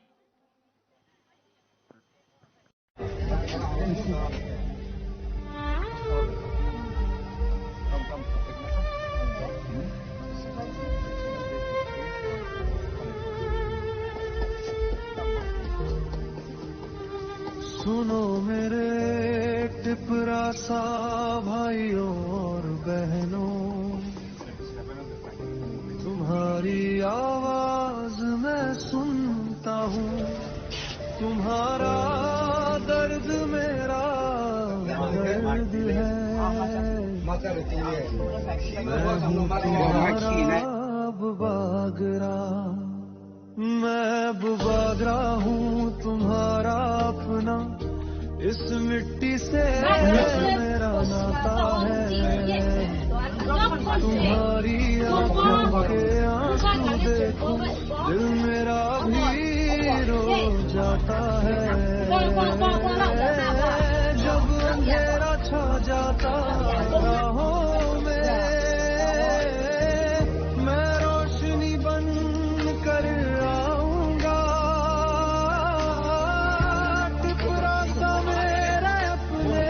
सुनो मेरे टिपरासा भाइयों और बहनों, तुम्हारी आवाज मैं सुनता हूँ, तुम्हारा दर्द मेरा दर्द है। मैं बुबागरा, मैं बुबागरा हूँ तुम्हारा अपना, इस मिट्टी से मेरा नाता है। तुम्हारी आंखों के आंसू देखो, दिल मेरा भी रो जाता है। जब अंधेरा छा जाता राहों में, मैं रोशनी बन कर आऊंगा। टिपरासा मेरे अपने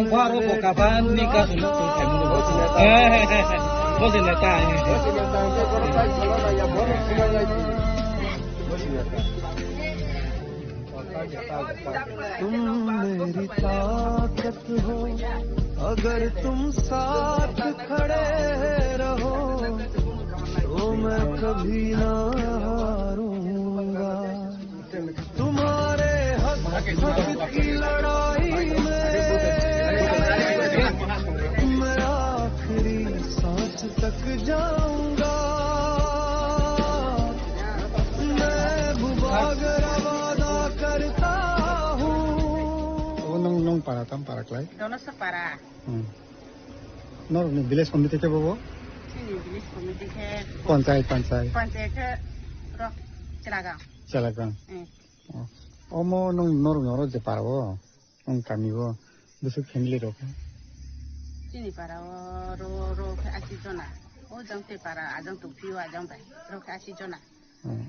바로 복잡한 니가 좀 때문에 멋있네 다. तुम मेरी ताकत हो अगर तुम साथ खड़े रहो तो मैं कभी ना हारूंगा तुम्हारे हक की लड़ाई में मैं आखिरी सांस तक जाऊंगा मैं भूभागरा वादा करता nong para tam para klai Dono separa. nor ni village committee ke bobo Sini village committee ke panchayat ke ro Celagang omo nong nor noro je parabo nong kami bo busuk family ro Sini para ro ke asi jona o jang te para ajang tu piu ajang bai ro ke asi jona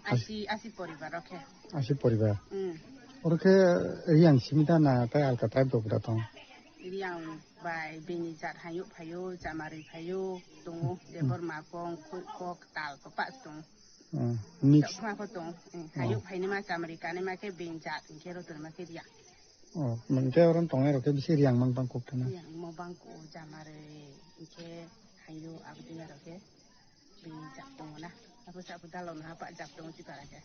asi poribar ro ke asi poribar Oke, yang simita na tay alcatraz do brato. Yang bai bini jat hayuk payu jamari payu tungu debor makong kok tal papak tung. Mix. Ma potong hayuk pai ni ma jamari kan ni ma ke bin jat ke ro tu ma ke dia. Oh, mengke orang tongai ro ke bisi yang mang bangkok tana. Yang mo bangko jamari ke hayu abdi ro ke bin jat tung na. Apa sa dalon ha pak jat tung si para ke.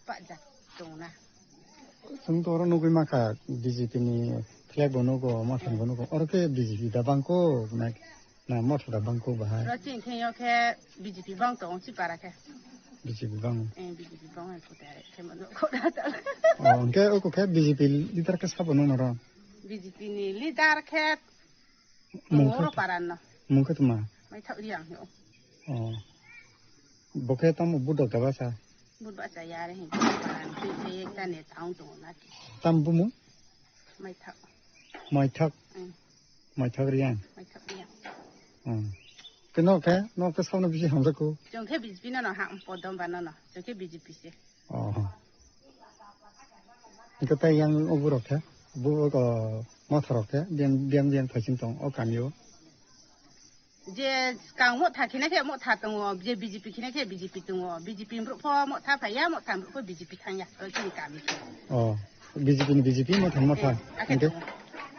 Pak jat tung na. Sungto orang nukui maka BJP ni flag bono ko makan bono ko orang ke BJP da bangko na motor da bangko bahai. Rajin ke yo ke BJP bang tong si para ke. BJP bang. BJP bang ko tare ke mano ko da. Oh, ke ko ke BJP leader ke sabo no ro. BJP ni leader ke moro para no. Mungkin tu mah. Mai thau riang yo. Oh. Boke tamu budok da basa. Bud ba saya re hin paran se kan ne taung to na ki Tambu mu mai thak riang riang ke no ke sauna bisi hamza ko jong ke BJP no ha podom ba no jong ke BJP se oh itu tay yang oburok ke bu ko motorok ke diam phaisin tong o kamyo je kang mo tha kine ke mo tha tong je BJP kine ke BJP tong BJP mbro pho mo tha pha ya mo tha mbro pho BJP thang ya to chi ka mi oh BJP mo tha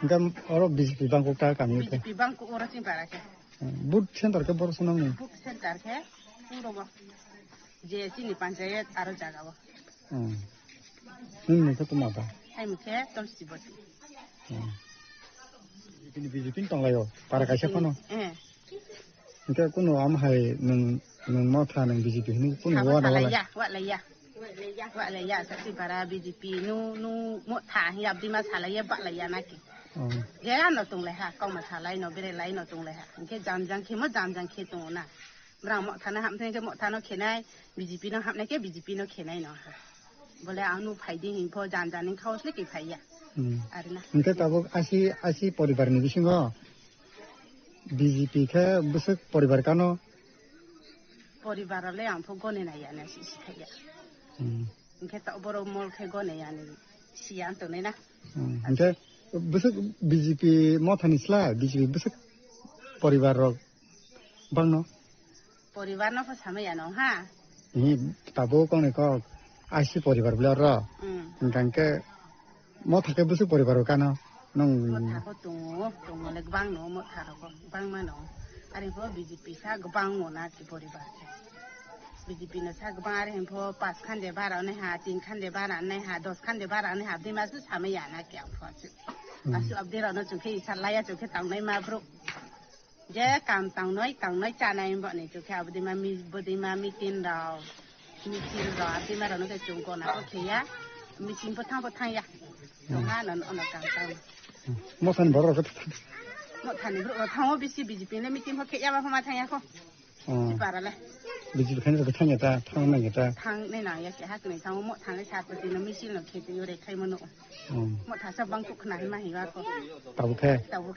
ngam oro BJP bang ko ta kami BJP bang ko ora sin para ke but center ke bor sunang ni but center ke puro mo je sini panchayat aro jaga bo ni ko tuma ba ai mu ke tol si boti ini BJP tong layo para ka se kono Kita kuno am hai nung mau thà nung BJP ni kuno wa da la wa la ya sa si para BJP nu mo tha ya di ma sa la ya ba la ya na ki ya no tung le ha kong ma tha lai no be lai no tung le ha ke jam jang ke mo jam jang ke tung na brang mo tha na ham the ke mo tha no ke nai BJP no ham na ke BJP no ke nai no bole anu phai di hin pho jam jang ning khaus le ki phai ya arina Kita tahu asi poribar ni bisingo BJP ke busuk poribar kano poribar le am pho gone na ya na si ya Nke tak boro mol ke gone ya ni sian to ne na Nke busuk BJP mo thanisla BJP busuk poribar ro bang no poribar no pho sama ya no ha ni tabo ko ne ko asi poribar bla ro ngangke mo thake busuk poribar kano nong ko tung le bang no mo tha ko bang ma no ari pho BJP sa gbang mo na ki poribar BJP no sa gbang ari pho 5 khan de bara ne ha 3 khan de bara ne ha 10 khan de bara ne ha di ma su sama ya na kya pho su asu abdi ro no chu ke sa la ya chu ke tang nai ma bro je kam tang noi cha nai bo ne chu ke abdi ma mi tin rao mi tin rao abdi ma ro no ke chung ko na ko ke ya mi tin pho thang ya no ha no no kang tang mo than bor ko mo than ni bro thang bisi BJP ne mi tin pho ke ya ma pho ma thang ya ko si para le BJP kan ko thang ya ta thang na ya ta thang ne na ya ke ha ke thang mo thang le cha ko tin mi sin no ke ti yo re khai mo no mo tha sa bang ku khna hi ma hi wa ko tabu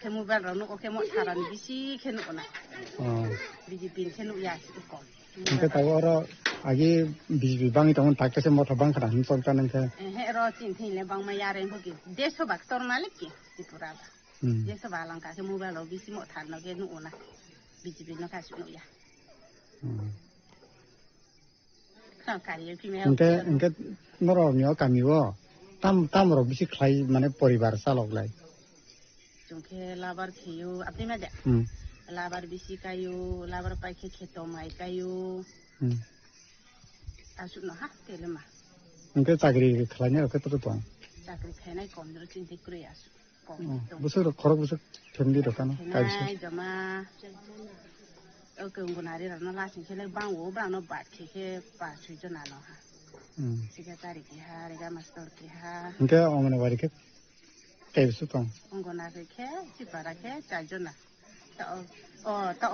ke mo ba ro no ko ke mo tha ra ni bisi ke no na BJP ke no ya si ko Kita tahu orang agi BJP bang itu orang tak kesem motor bang kerana himpun kan engke. Ro cin tin le bang ma ya re ko ki deso bak tor malik ki di pura ये सब बाlang का के mobile lo bisi mo than no ke nu na BJP no ka su no ya kan ka ye phi me इनके नरो neo कामियो ताम रो बिसि खलाई माने परिवार सालक लाई jongke labar khiyo apni ma ja labar bisi kayo labar pai ke kheto mai kayo asu no ha tele ma इनके चाकरी खलाने रखे तो chakri khainai kom ro chinti kre asu बुसुर खरक बुसुर फेमिली रखाना khainai jama ke ngunari ra no la sin khele bang wo bang no bat ke pa chui jo na no ha secretary ki ha rega master ki ha इनके अंगनवाड़ी के कैसे तो अंगनवाड़ी के चिपारा के चारजना तो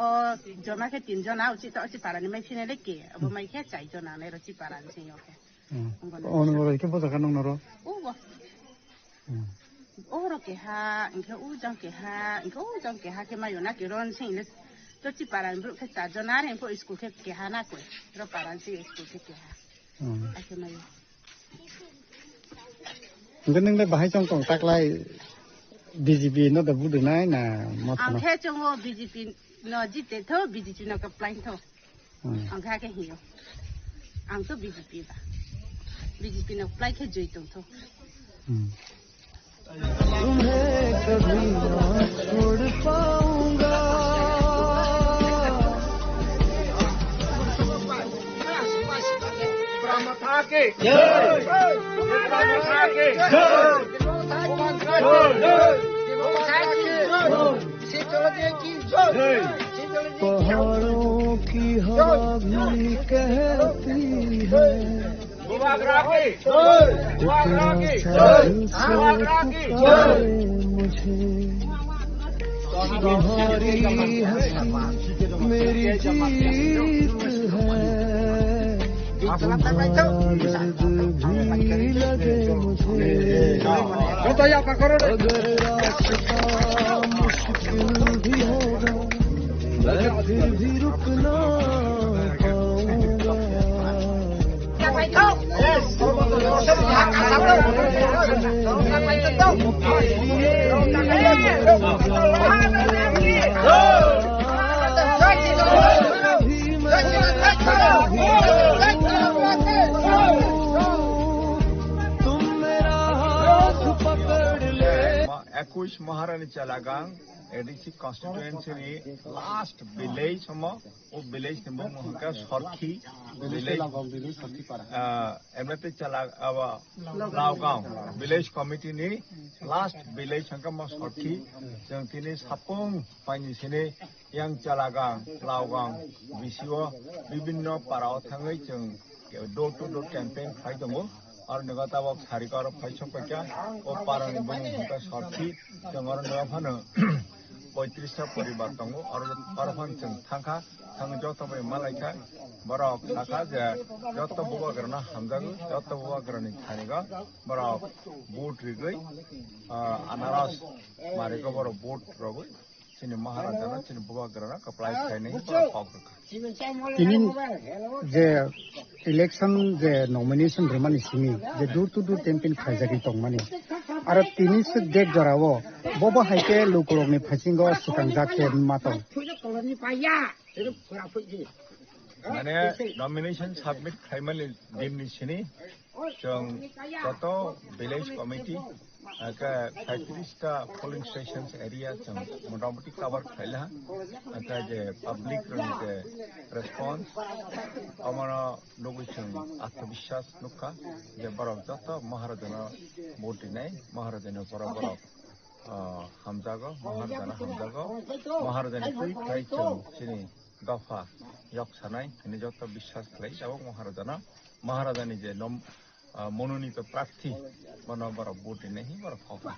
जमा के 3 जना उची तो चिपारा नि mai phine le ke abo mai ke चारजना ne ro चिपारा ni sin yo ke anganwadi के बोझा कानों नरो oro ke ha inke ujang ke ha ke mayo na ke ron sin le to चिपारा ni ke चारजना re po school ke ha na ko ro paran si school ke ha ake mayo इनके नंगे बाहर चंग तंग तकलाई BJP no da budu nai na mot ang khe chong ho BJP no jite tho BJP no ka plan tho ang kha ke hiyo ang to BJP ba BJP no plan ke joi tong tho तुम्हें कभी ना छोड़ पाऊंगा माता के जय माता के पहाड़ों की हवा भी कहती है मुझे तुम्हारी हंसी मेरी जीत है दर्द भी लगे मुझे अगर रास्ता मुश्किल भी होगा मैं फिर भी रुकना Ekush Maharani Chalagang, ADC constituency last village o village nimbo mohaka Sorki village MT Chalaga Laogang village committee ni last village hangka mo Sorki jang tini sapung pani sini yang Chalagang Laogang bisio bibinno parao thangai jang door to door campaign khai dongo और नगता वो सारी car फाइसों पर क्या वो पारंग बनी उनका साथी जंगल नवाफन 35 परिवार तंगो और पारफन थंखा थंग जो तब मलाइका बड़ा खाका जो तब बुआ करना हमदग जो तब बुआ करने खानेगा बड़ा बोट रिगई अनारस मारे का बड़ा बोट रगई चिन्ह महाराजा ना चिन्ह बुआ करना कपड़ाई खाने बड़ा पाक ini je election je nomination remani simi je dur to dur campaign khajagi tongmani aro tini se date jarawo bobo haike lokorok ni phasingo sukangja khen matong माने nomination submit खाइमल दिन निशनी जों कतो village committee का 35 polling stations area जों मोटामोटी cover खाइला का जे public के response हमारा लोगों जों आत्मविश्वास नुका जे बराबर जाता महाराजना वोट नहीं महाराजना बराबर हमजागो महाराजना कोई खाई जों चिनी गफा yok sanai ini jotta বিশ্বাস khlai jabo maharajani je मनोनीत प्रार्थी बना बड़ा वोट नहीं बड़ा फौका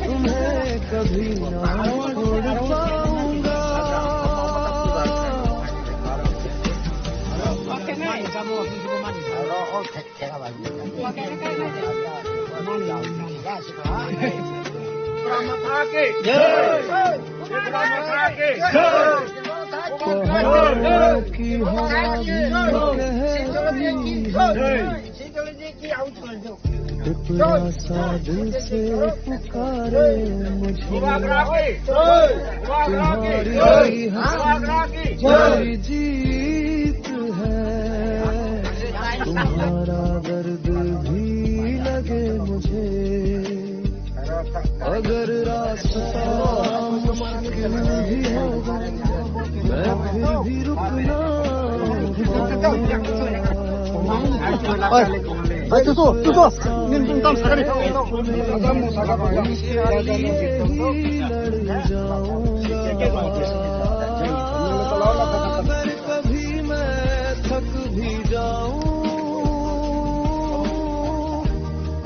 तुम्हें कभी ना छोड़ पाऊंगा पहाड़ों की हवा भी कहती है सा दिल से पुकारे मुझे तुम्हारी जीत है तुम्हारा दर्द भी लगे मुझे अगर रास्ता मुश्किल भी होगा मैं फिर भी रुकना अगर कभी मैं थक भी जाऊं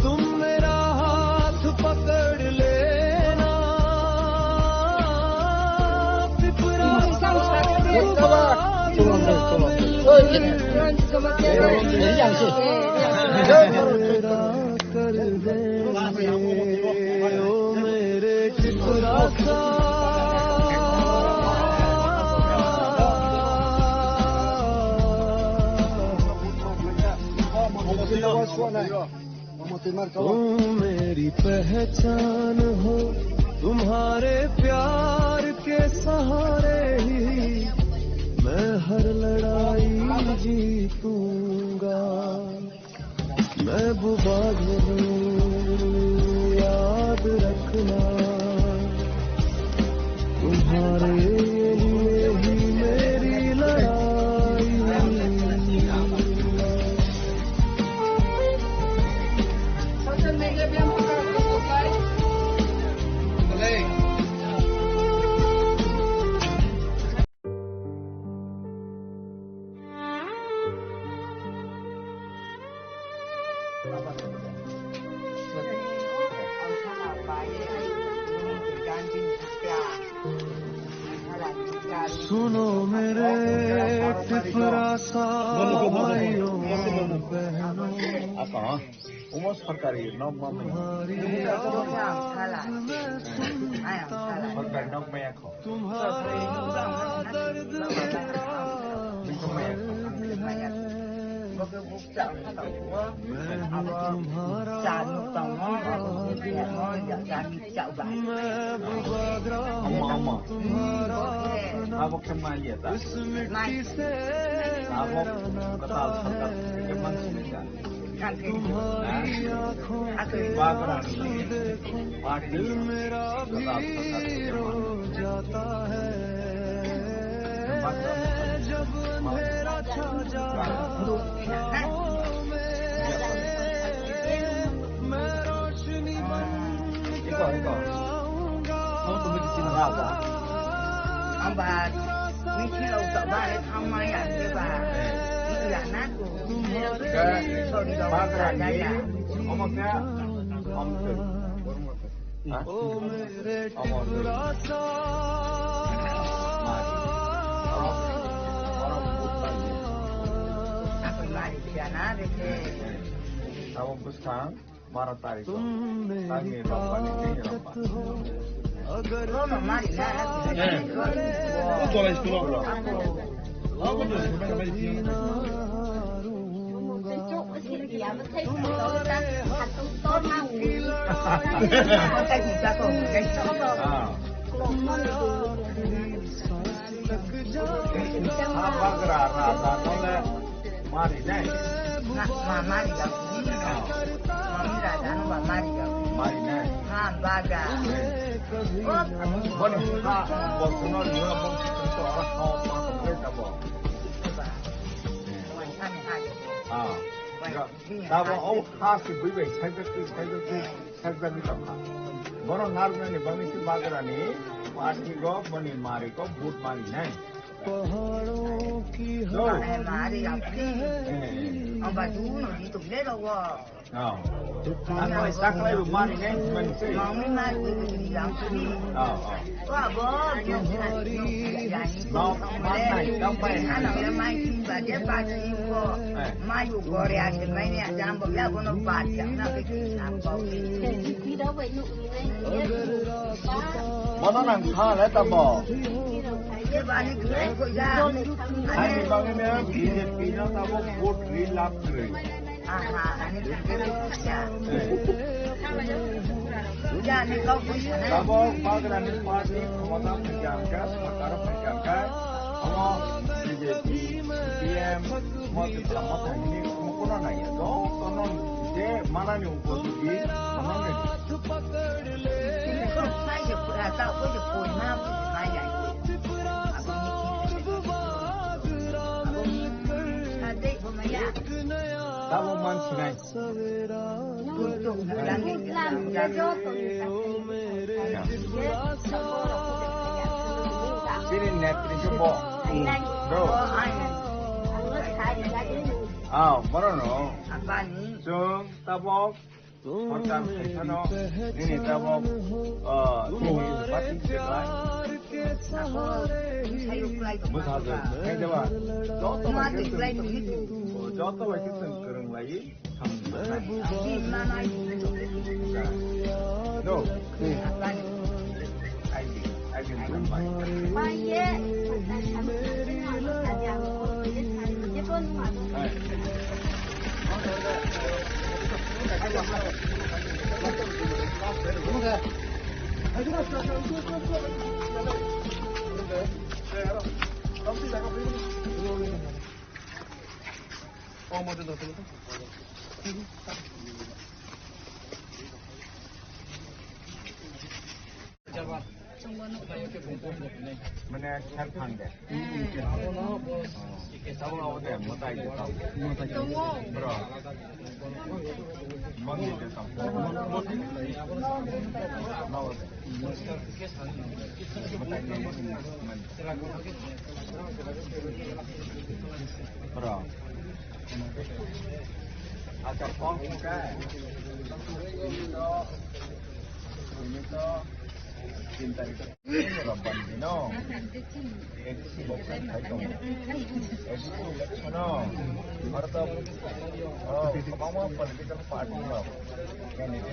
तुम मेरा हाथ पकड़ लेना कर दे ओ मेरे टुकड़ा सा तुम मेरी पहचान हो तुम्हारे प्यार के सहारे ही मैं हर लड़ाई जीतूंगा मैं बुबाग हूँ याद रखना तुम्हारे लिए ही मेरी लड़ाई सुनो मेरे टिपरा सा भाइयों बहनों umur सरकारी नौ तुम्हारी सरकारी नौ में आखो तुम्हारा दर्द Abok sama dia tak? Abok betal serta teman sini. दिल मेरा भी रो जाता है जब अंधेरा छा जाता मैं रोशनी बन आऊंगा ओ मेरे टिपरा सा Tahun besar Maret tarik. तुम मेरी ताकत हो अगर Tahu oh khas ibu saya ni tak. Baru narga ni bami si bagra ni, pasti go bani mari go boot mari nai. पहाड़ों की हमारी अपनी अब दूर नहीं तुम ले लो वो Ano istak lagi rumah ni kan mesti. Mami mari yang sini. Wah bos, no mana sampai anak yang main tiba dia pasti kok mayu Korea ni main ni jangan boleh kono baca nak apa. Tidak boleh nuk ni. Mana nang kah le tabo. Dia balik ke ko ja. Ani bang ni BJP na tabo vote relap kere. Tabok Bagrani Party Khamata Pejangka Sekarang Pejangka Sama BJP PM Semua Khamata ini Kemungkinan aja dong Konon Dia mana nih untuk pergi Mana nih Tabok Mansinai Sini net coba. Bro. Merono. Jung tabok. Makan sana. Ini tabok. Ini pati sebelah. Betul. Ini coba. Joto lagi kereng lagi. No. Mana car pangga. Tahu apa dia? Mata itu tahu. Bro. Mana itu tahu? Bro. Agak pong kan? Ini to. Cinta itu Rabban Dino Edisi bukan Haitong Edisi Leksono Harta Kemauan political party lo Yang ini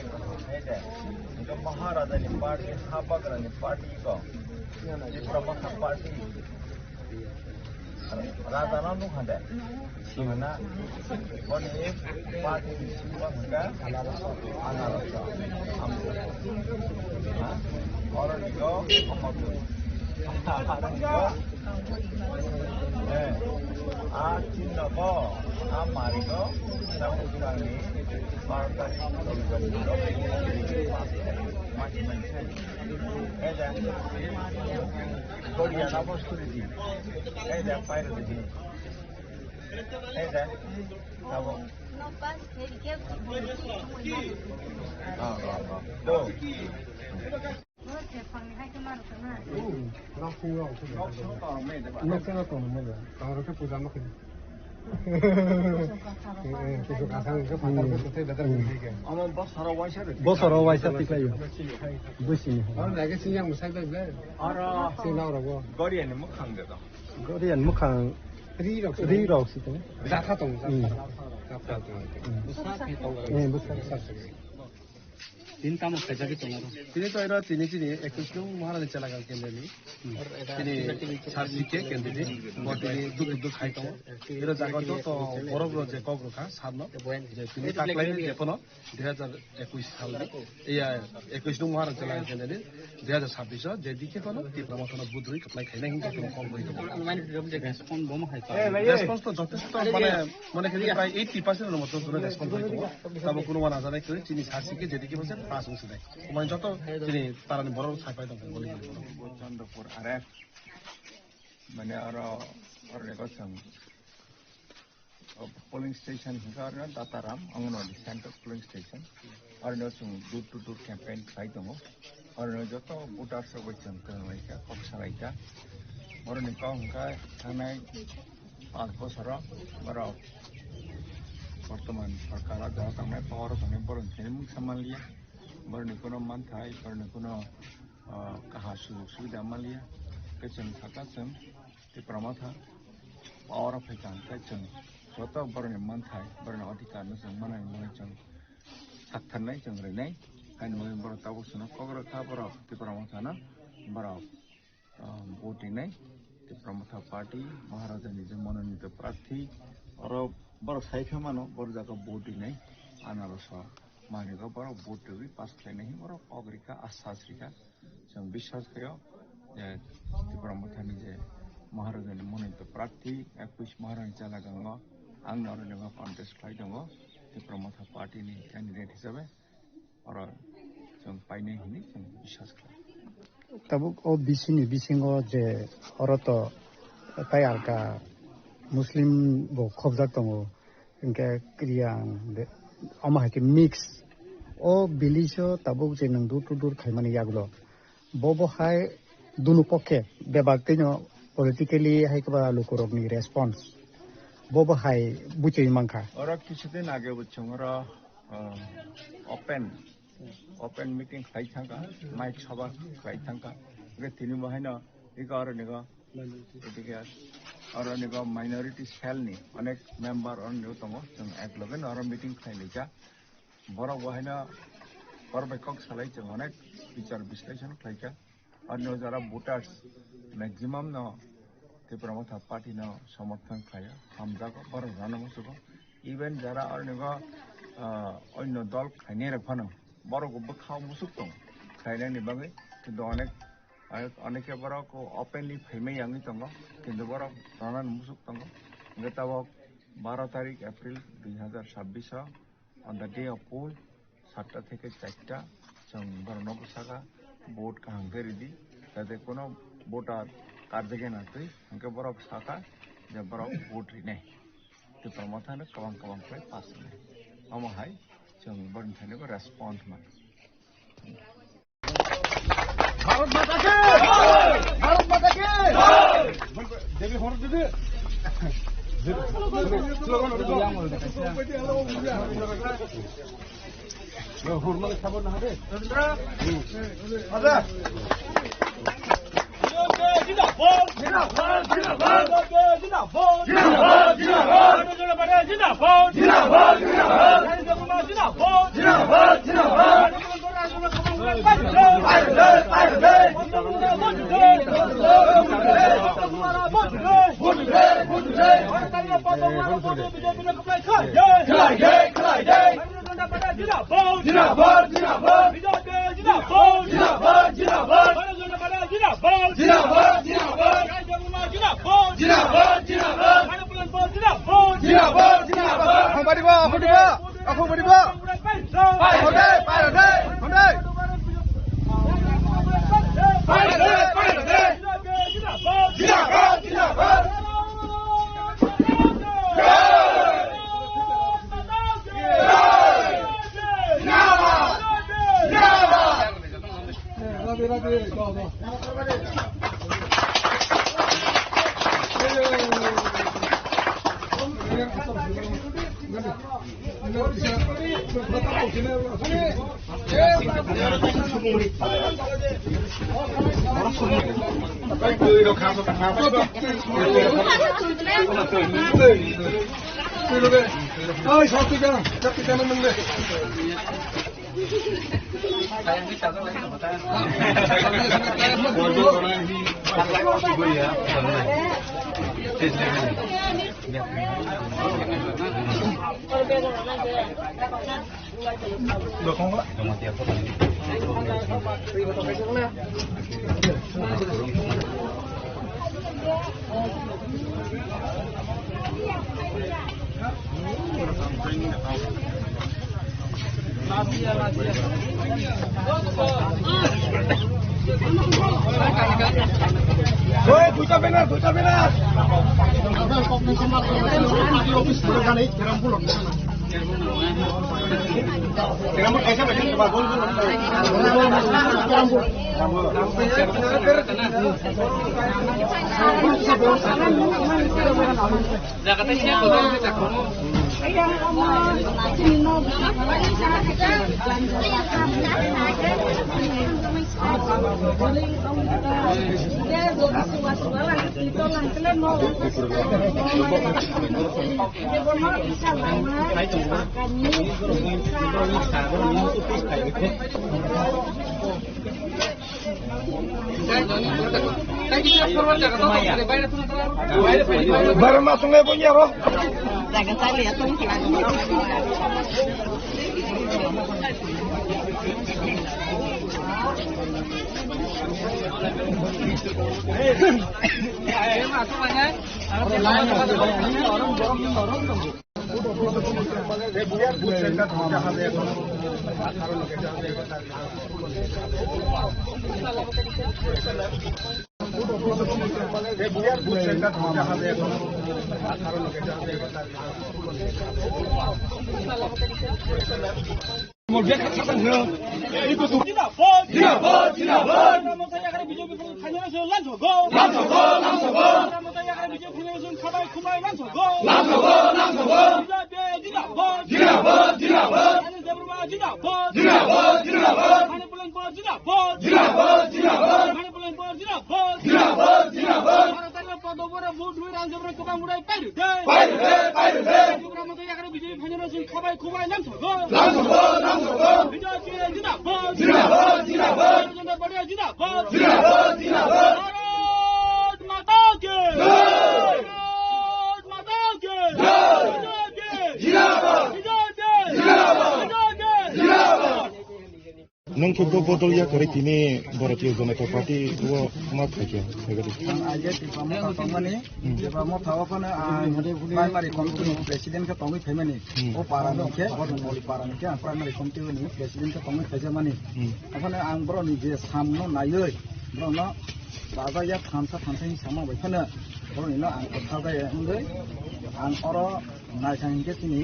ada Itu Maharaja ni party Habakra ni party ko Di Pramuka party Rata Nandu ada di mana Boni party di Siwa juga Anarasa Orang itu orang itu Cina ko Amari ko Sama Sulani Partai Masih mencari Ada Korea apa security Ada fire di sini Ada Tahu Tuh तीन काम कैसा की तुम्हारा तीन तो इरा तीन चीज एक कुछ लोग महाराज चला गया केंद्र में तीन छासी के केंद्र में और तीन दुख दुख खाई तो इरा जागा तो बरफ रोजे कॉक रखा सामने जे तीन ताकलाई जे पनो 2021 साल में या 21 लोग महाराज चला गया केंद्र में 2026 जे दिखे पनो ती प्रमोशन बुद्धि कपलाई खाई नहीं तो कॉल बोई तो रेस्पॉन्स बम है रेस्पॉन्स तो যথেষ্ট মানে খালি প্রায় 80% এর মতো ধরে রেসপন্স হইতো তবে কোনো মানা জানা কি চিনি ছাসি কে যেদিকে বলছে পাঁচ অংশ দেয় মানে যত চিনি তারা বড় ছাই পাই তো বলি চন্দ্রপুর আরএফ মানে আর রেকর্ডসং পোলিং স্টেশন হিসাবে Dataram anganwadi centre polling station আর নসুং ডোর টু ডোর ক্যাম্পেইন খাই দङ আর যত ভোটার সবাই চন্দ্রমাইকা কক্সারাইকা আর নিকা হংকা থানায় 5 বছর আর বর্তমান সরকার যারা তামাই পাওয়ার তামাই বড় মুখ সামালিয়া বরনি কোনো মানথাই বরনি কোনো কাহা সুযোগ সুবিধা মালিয়া কেচন থাকাচন তে প্রমাথা পাওয়ার ফাইকান কেচন যত বরনি মানথাই বরনি অধিকার নসং মানাই মনে চং সাকথাননাই চং রইনাই কাইন মনে বড় তাবুসনা কগরথা বড় তে প্রমাথা না বড় ভোটিং নাই তে প্রমাথা পার্টি মহারাজা নিজ মনোনীত প্রার্থী और बर साइखा मानो बर जागा बोर्ड नहीं आनारस मानिका बर बोर्ड भी पास खाने ही बर अग्रिका आसासरिका जों विश्वास करो जे त्रिपुरा मथानि जे महाराजानि मनोनीत प्रार्थी 21 महारानी जाला गंगा आं नरेंद्र कन्टेस्ट खाई दंगो त्रिपुरा मथा पार्टीनि कैंडिडेट हिसाबै और जों पाइने हिनि जों विश्वास खालामो tabuk o bisini bisingo je oroto tayarka muslim bo khobjak tongo inke kriyang de amahake mix o biliso tabuk je nang dur khaimani yaglo bobo hai dunu pokke bebaktino politically haikaba lokorokni response bobo hai buchei mangkha ora কিছুদিন আগে বুঝছং ora open meeting khai thanga mic sabha khai thanga ge tini bahina ega aro niga edige aro niga minority cell ni onek member on niga tongo jong ekloge aro meeting khai lika boro bahina korbe kok salai jong onek bichar বিশ্লেষণ khlaika अन्य jara voters maximum no Tripura मथा party no समर्थन खाया hamjago boro jana musugo even jara aro niga अन्य दल खाइने रखनो बरो को बखाव मुसुक दं खाइनायनि बागै किन्तु अनेके बरो को ओपनली फाइमै आंनि दङ किन्तु बरो रानान मुसुक दङ गताव 12 तारिख April 2026 on the day of poll 7টা থেকে 4টা जों बरो नबसागा ভোট কাহাঙ্গে রেডি যাতে কোনো ভোটার কার্যকে না তুই हमके बरो साका जे बरो ভোট রিনে तो प्रमथाने कबां पे पास ने अमहाय जों बरनथाने को रेस्पॉन्स मान भारत माता की भारत माता की देवी होर दीदी स्लोगन हुरमल खबर ना दे जिंदाबाद जिंदाबाद जिंदाबाद जिंदाबाद जिंदाबाद जिंदाबाद जिंदाबाद जिंदाबाद जिंदाबाद जिंदाबाद जिंदाबाद Barang masuknya punya roh. Jaga saya lihat tuh नोंखौ बदलिया करे तिनी भारतीय जनता पार्टी वो मा थाके थागरि आजे तिफामो थांमाने तिफामो थावाफानो प्राइमारी कमिटी प्रेसिडेंट का तंगै थाइमाने ओ पारानिके बदनमलि पारानिके प्राइमारी कमिटी नि प्रेसिडेंट का तंगै थाइजामाने अफानो आं ब्रनि जे सामनो नायै ब्रनो बाजाया थामसानि सामा बायफानो ब्रनिनो आं थागाय उन्दै आं अरो नायथांके तिनी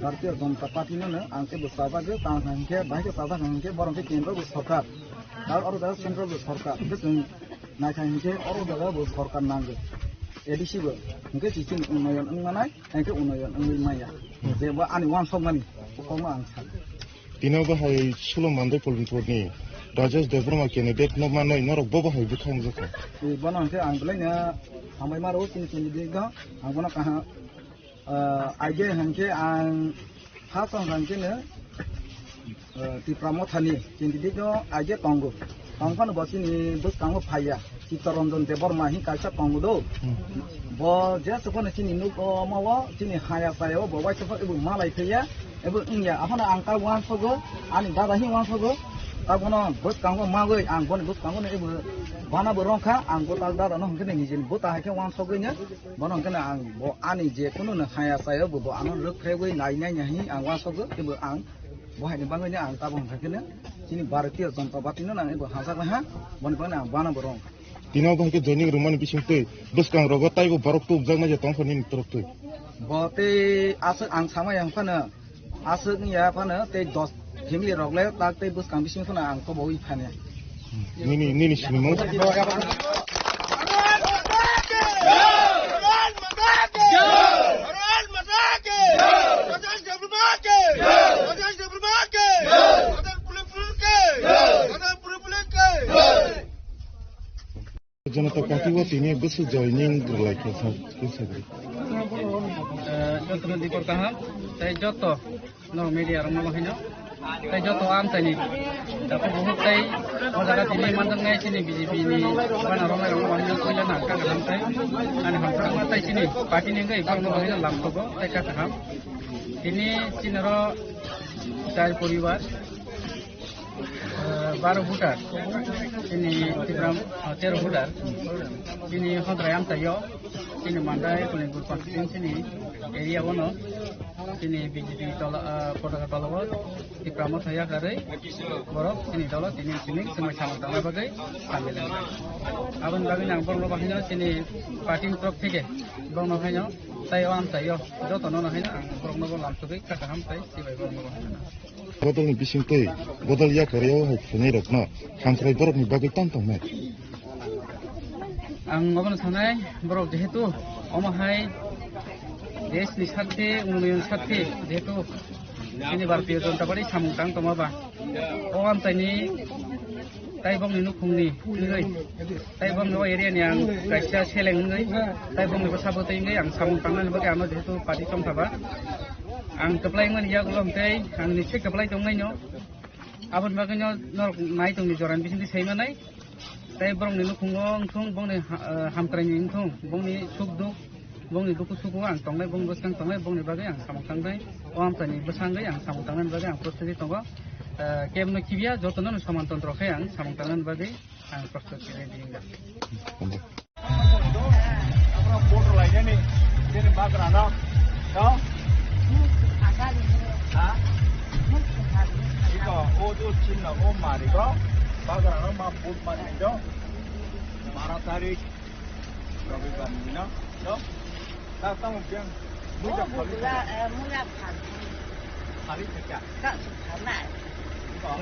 भारतीय जनता पार्टी ने आंके बुसाबागे तांके बाइके सादा खांके बरंके केंद्र सरकार और दादा सेंट्रल सरकार जों नायथांके और दादा सरकार नांगो एडिसिबो इनके सिस्टेम उन्नयन मानाय इनके उन्नयन माया जेबो आनि वान सममानि उखमा आं सान दिनाव बाहाय सुलम मानदै पलबिटनि राजेश देब्रमा केनेडेट न मानै नरक बो बाहाय बुखां जखा ए बनांके आं बलायना हामाय मारो केनेडेट गा आं बना कहा आगे हंके आं फास हंके ने तिप्रामो थानी केनेडेट नो आगे तंगो तंगफान बसिनी बस कांगो फाया चित्तरंजन देबरमा हि कालसा तंगो दो ब जे सफन सिनी नु मावा सिनी हाया सायो ब वाइ सफन एबो मालाय फैया एबो इंया आफाना आंका वान सगो आनि दादा हि वान सगो ताबनो बस कांगो मागै आं बन बस कांगो ने एबो बाना बरंखा आं गताल दादा न हंके नि जिन बता हाके वान सगैnya बन हंके आं ब आनि जे कुनु न हाया सायो ब आन रख्रेबै नायनाय हि आं वान सगो एबो आं बहायनि बाङैनो आं ताबो हंकेने सिनि भारतीय जनता पार्टी न एबो हाजा हा बन बन आं बाना बरं दिनाव बाहायके जयनिं रुमानि बिसिंतै बसकां रग ताइबो बरकतु उबजांना जे तंफनि तरफतै बते आसो आं सामाय हंफानो आसो निया फानो ते 10 फेमिली रगले ताकते बसकां बिसिंखौनो आं तो बoi फाने निनि सिनिमो जनता पार्टी वो तिनी बस जॉइनिंग लाइक था कुसगरी जतो दिपर कहा तै जतो नो मीडिया रंग महिनो तै जतो आम तैनि ताको बहुत तै ओजागा तिनी मानदंगाय सिनि बीजेपी नि बाना रंग रंग महिनो कइला ना का गम तै अनि हमफ्रा तै सिनि पार्टी नि गै गम महिनो लामखबो तै का था तिनी सिनरो चार परिवार 12 भुटार ini tigram 13 भुटार ini hondrayam tayo ini mandai kuning kurpasin sini area wono ini BJP tola kodaka tolawo tigramo saya kare borok ini tola ini sini semai sama sama bagai sambilan abang bagai nang borno bahino sini party prok theke borno bahino tayo am tayo joto no bahino borno bo lam tugai ka ham tai sibai borno bahino बदलनि बिसिंतै बदलिया करेयाव हाय फुनै रत्न खांख्राय बरफनि बागै तांतांनाय आं माबा सानाय बरफ जेहेतु अमाहाय देशनि साथि उन्नयन साथि जेहेतु जोंनि भारतीय जनता पार्टी सामुंतां तमाबा अवाम ताइनि ताइबंनि नुखुंनि नै ताइबंनि एरियानि आं गायसा सेलेंनै ताइबंनि साबोतैनै आं सामुंतांनानै बागै आं जेहेतु पार्टी समथाबा आं कप्लायमोन या गुलमथै आं निसे कप्लाय दंनायनो आबन बागैनो नर नाय दंनि जरान बिसिनि सैमानाय ताइ ब्रंनि नुखुंगो थुं बंनि हामक्रायनि थुं बंनि सुख दुख bongni duku suku ang tonglai bong bosang tonglai bongni bagai ang samang tangai oam tani besangai ang samang tangan bagai ang prostiti tongo kemno kibia jotono saman tantro khe ang samang tangan bagai ang prostiti dinga apna photo lagi nih jadi bagra na no ha iko odu chinna o mari ko bagra na ma put mari do 12 तारीख रविवार ना no ta tao một tiếng mũi chọc mũi là phản phản cả các phản lại có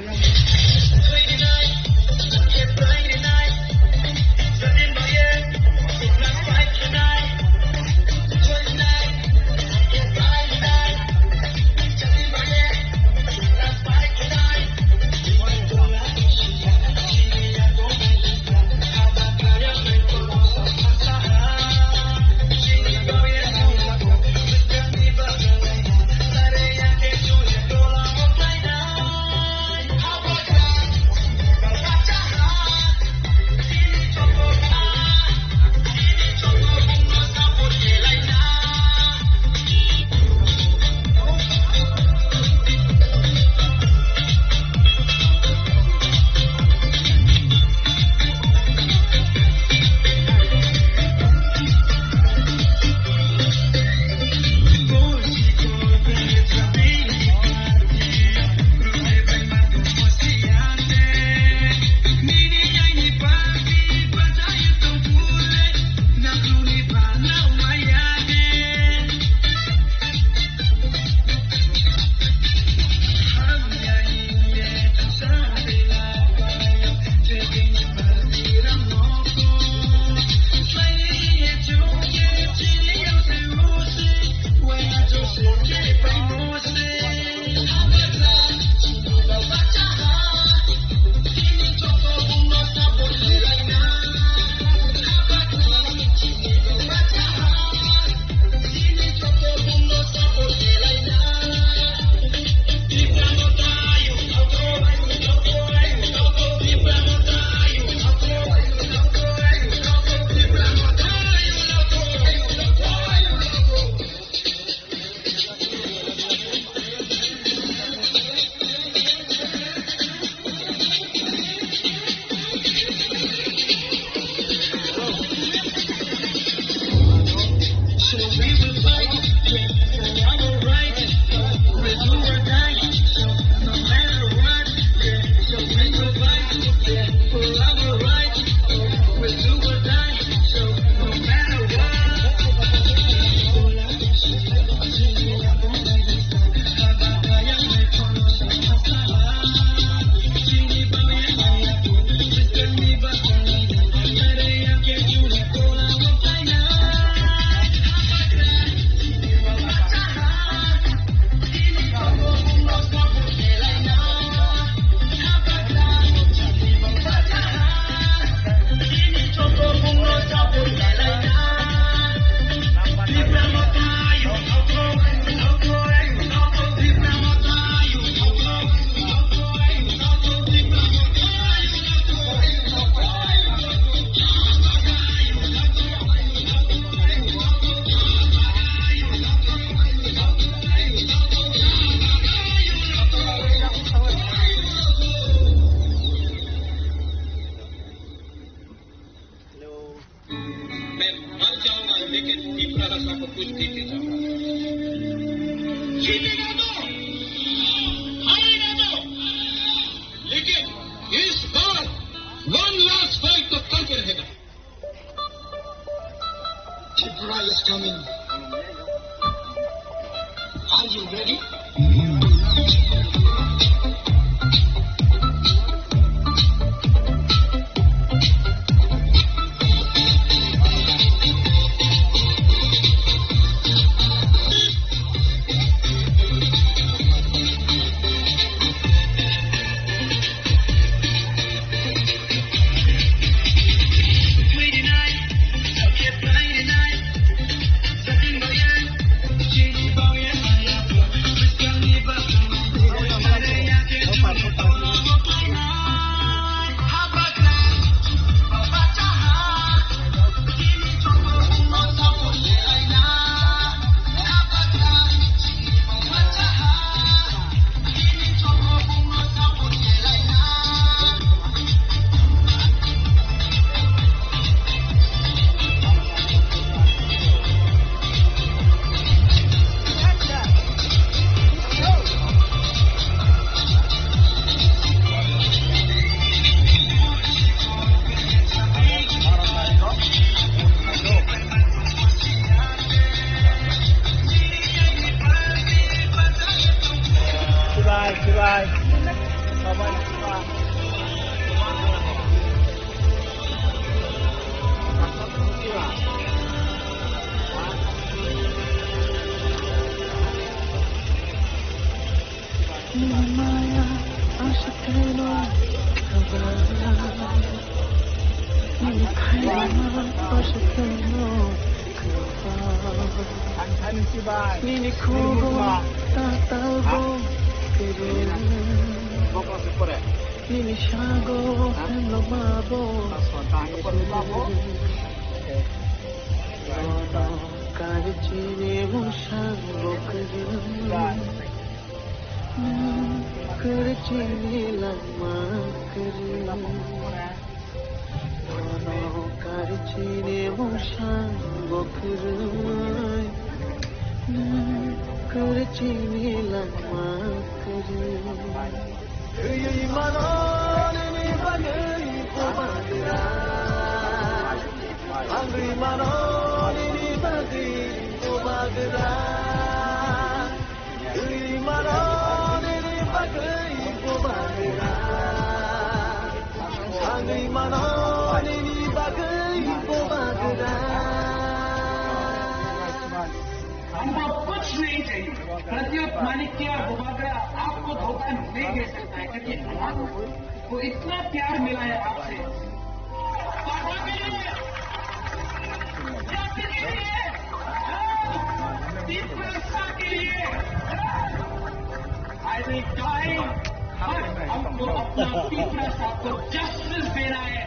Nini kubo tatalbo Nini shago hemlo mabo Karchine mushango Karchine lama Karchine mushango Karchine lama Yei manone ni bagai pomagra Angri manone ni bagai pomagra Yei manone ni bagai pomagra Angri manone ni bagai pomagra हमको कुछ नहीं चाहिए प्रद्युत माणिक्य बुबागरा आपको धोखा नहीं दे सकता है क्योंकि आपको इतना प्यार मिला है आपसे के लिए आई विल डाई हमको अपना तीसरा आपको जस्टिस देना है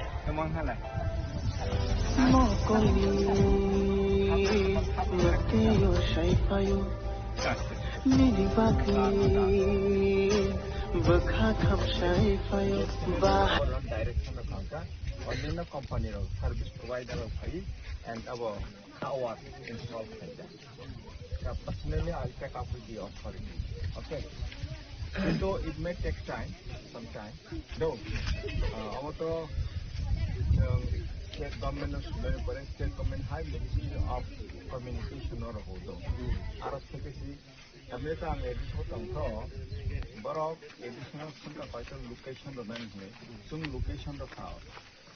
Mateo Shaifayo Mini Baki Bakhakham Shaifayo Bah Direction of Kanka or Nina company of service provider of Hai and our tower installed. Personally, I'll take up with the authority. Okay. So it may take time, some time. Though, our state government of state government high ministry of communication or hodo. Our secretary, America and Edison, Borok, additional location of management, soon location of house.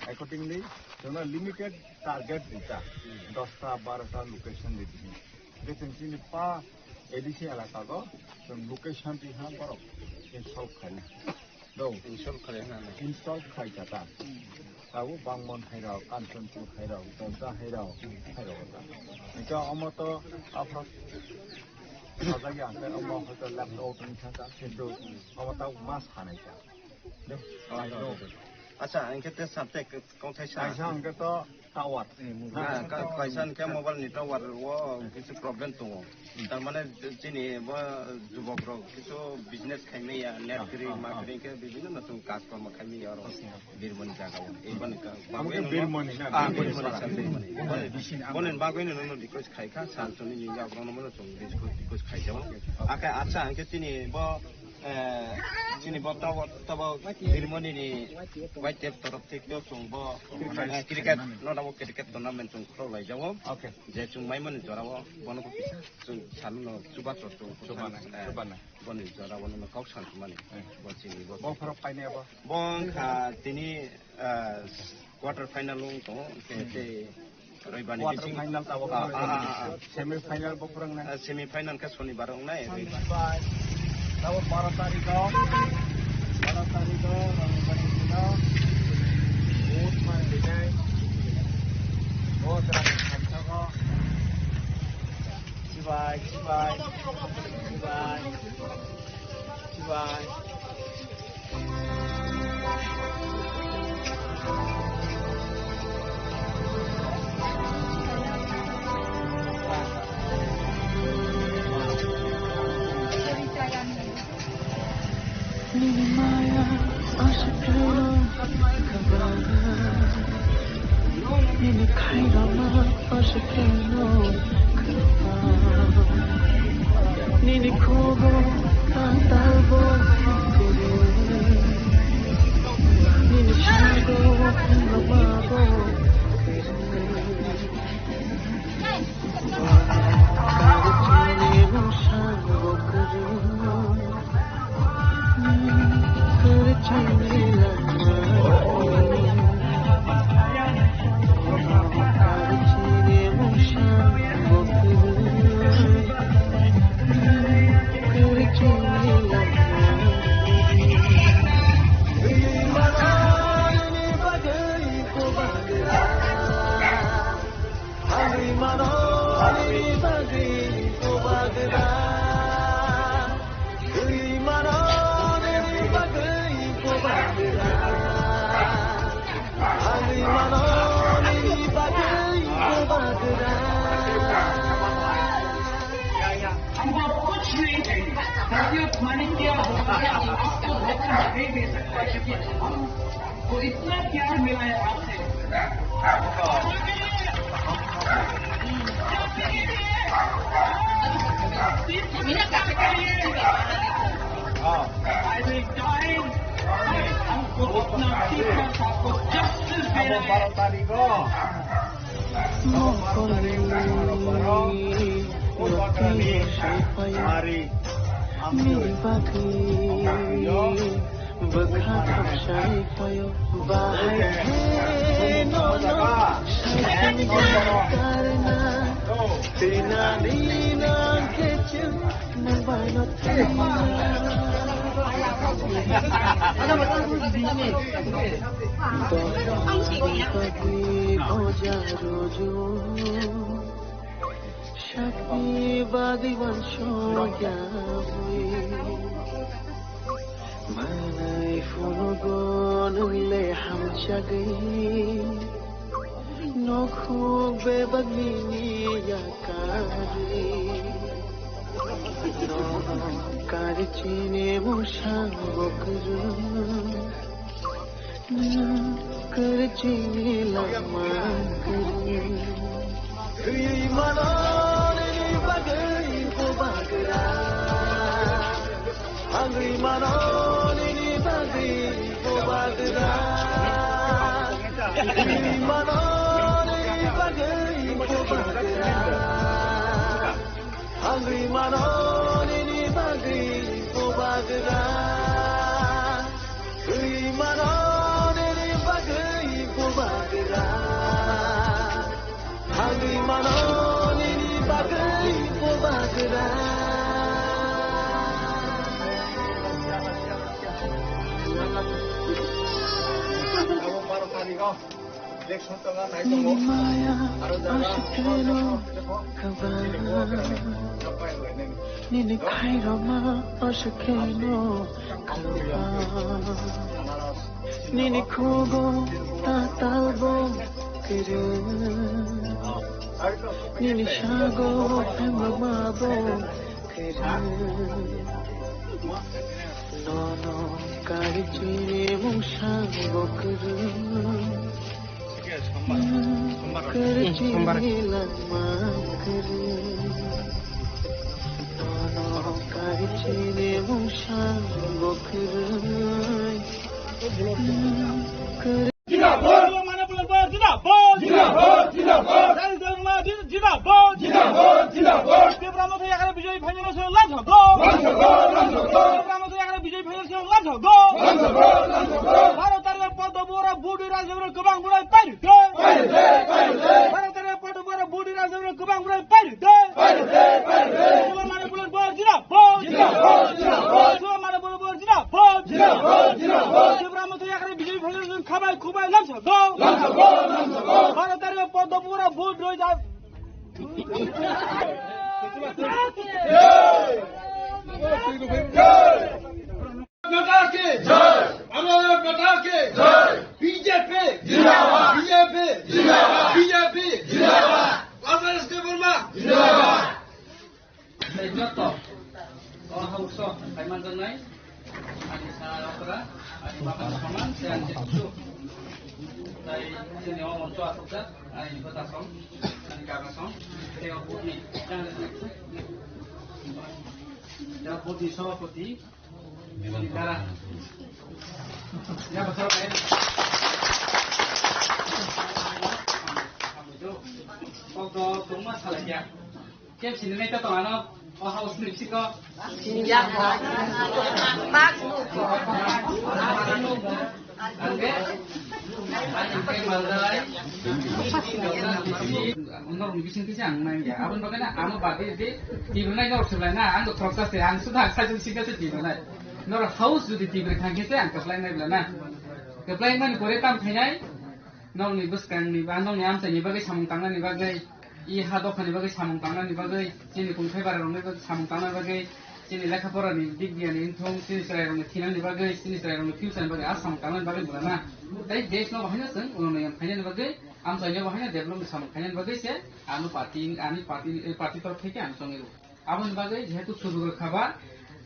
Accordingly, limited target data, Dosta, Barata location reading. This is in Pa Edison Alakago, some location behind Borok, install Kali. No, install Kaitata. Tahu Bangmon Hairao, Kansanpur Hairao, Dosa Hairao, Nika Omoto, Afro Azaya, Omoto left open Santa, Omoto Mas Hanaka. I know. Acha, anh cái sắp tới công thái sản. Anh cái to tawat. Cái sản cái mobile ni tawat, wo কিছু problem তো. তার মানে যিনি যুবক কিছু business Jaime net marketing কে বিভিন্ন নতুন কাজকর্ম খাইমে আর বীরমণি জায়গা এই মানে বীরমণি না বলেন বাগৈনো নো ডিকোস খাইখা সানসনি নি জাগ্রন মনে তো ডিকোস খাইজাও আকা আচ্ছা আঙ্কে তিনি Sini botol ceremony ni white tape torop tekyo sungbo cricket no dawo cricket tournament sung pro lai jawo okay je sung mai mon jorawo bono ko pisa sung salu no suba to subana bon jorawo no kau san mani bo sini bo faro final ba bon kha tini quarter final lung to te Roibani bising final tawo semi final bo kurang na semi final ka shonibar ong nai Tahu 12 tarik Ramadan Mood man dinai Mood terang kancago Cibai Nini Maya Ashikano Kabana Nini Kairama Ashikano Kabana Nini Kobo Tantalbo Nini Shago Hamababo Karitini Mushango Karino Karchine नहीं दे सकता क्योंकि हमको इतना प्यार मिला है आपसे। हमको इतना फीडबैक आपको जस्टिस देना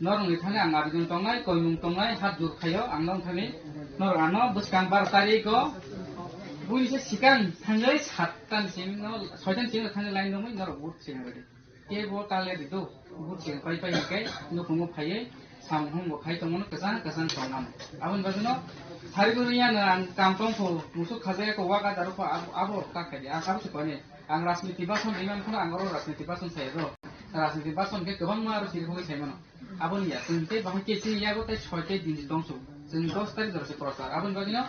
नरंनि थांगे आं आबिदन तंनाय कयमुं तंनाय हात जुर खायो आं नं थांनि नर आनो बसकां 12 तारिखो बुइसे सिगां थांगै 7 तानसिम न 6 तानसिम थांगे लाइन दंमोन नर बुट सिगां बायदि के बो काले दिदो बुट सिगां पाइ पाइ नखुमो फायै सामहुं बो फाय तंमोन कसान कसान तंनाम आबन बाजनो हारिगुरिया न आं कामटंखौ मुसु खाजायाखौ वागा दारुखौ आबो काखादि आं साबसे कने आं राजनीति बासन इमानखौ आं राजनीति बासन सायरो राजनीति बासन के गोबां मारो सिरखौ सायमोन आबन या जोंते बाहाय केसियागो तै 6 ते दिन दंसो जों 10 तारिख जरसे प्रचार आबन बाजिनो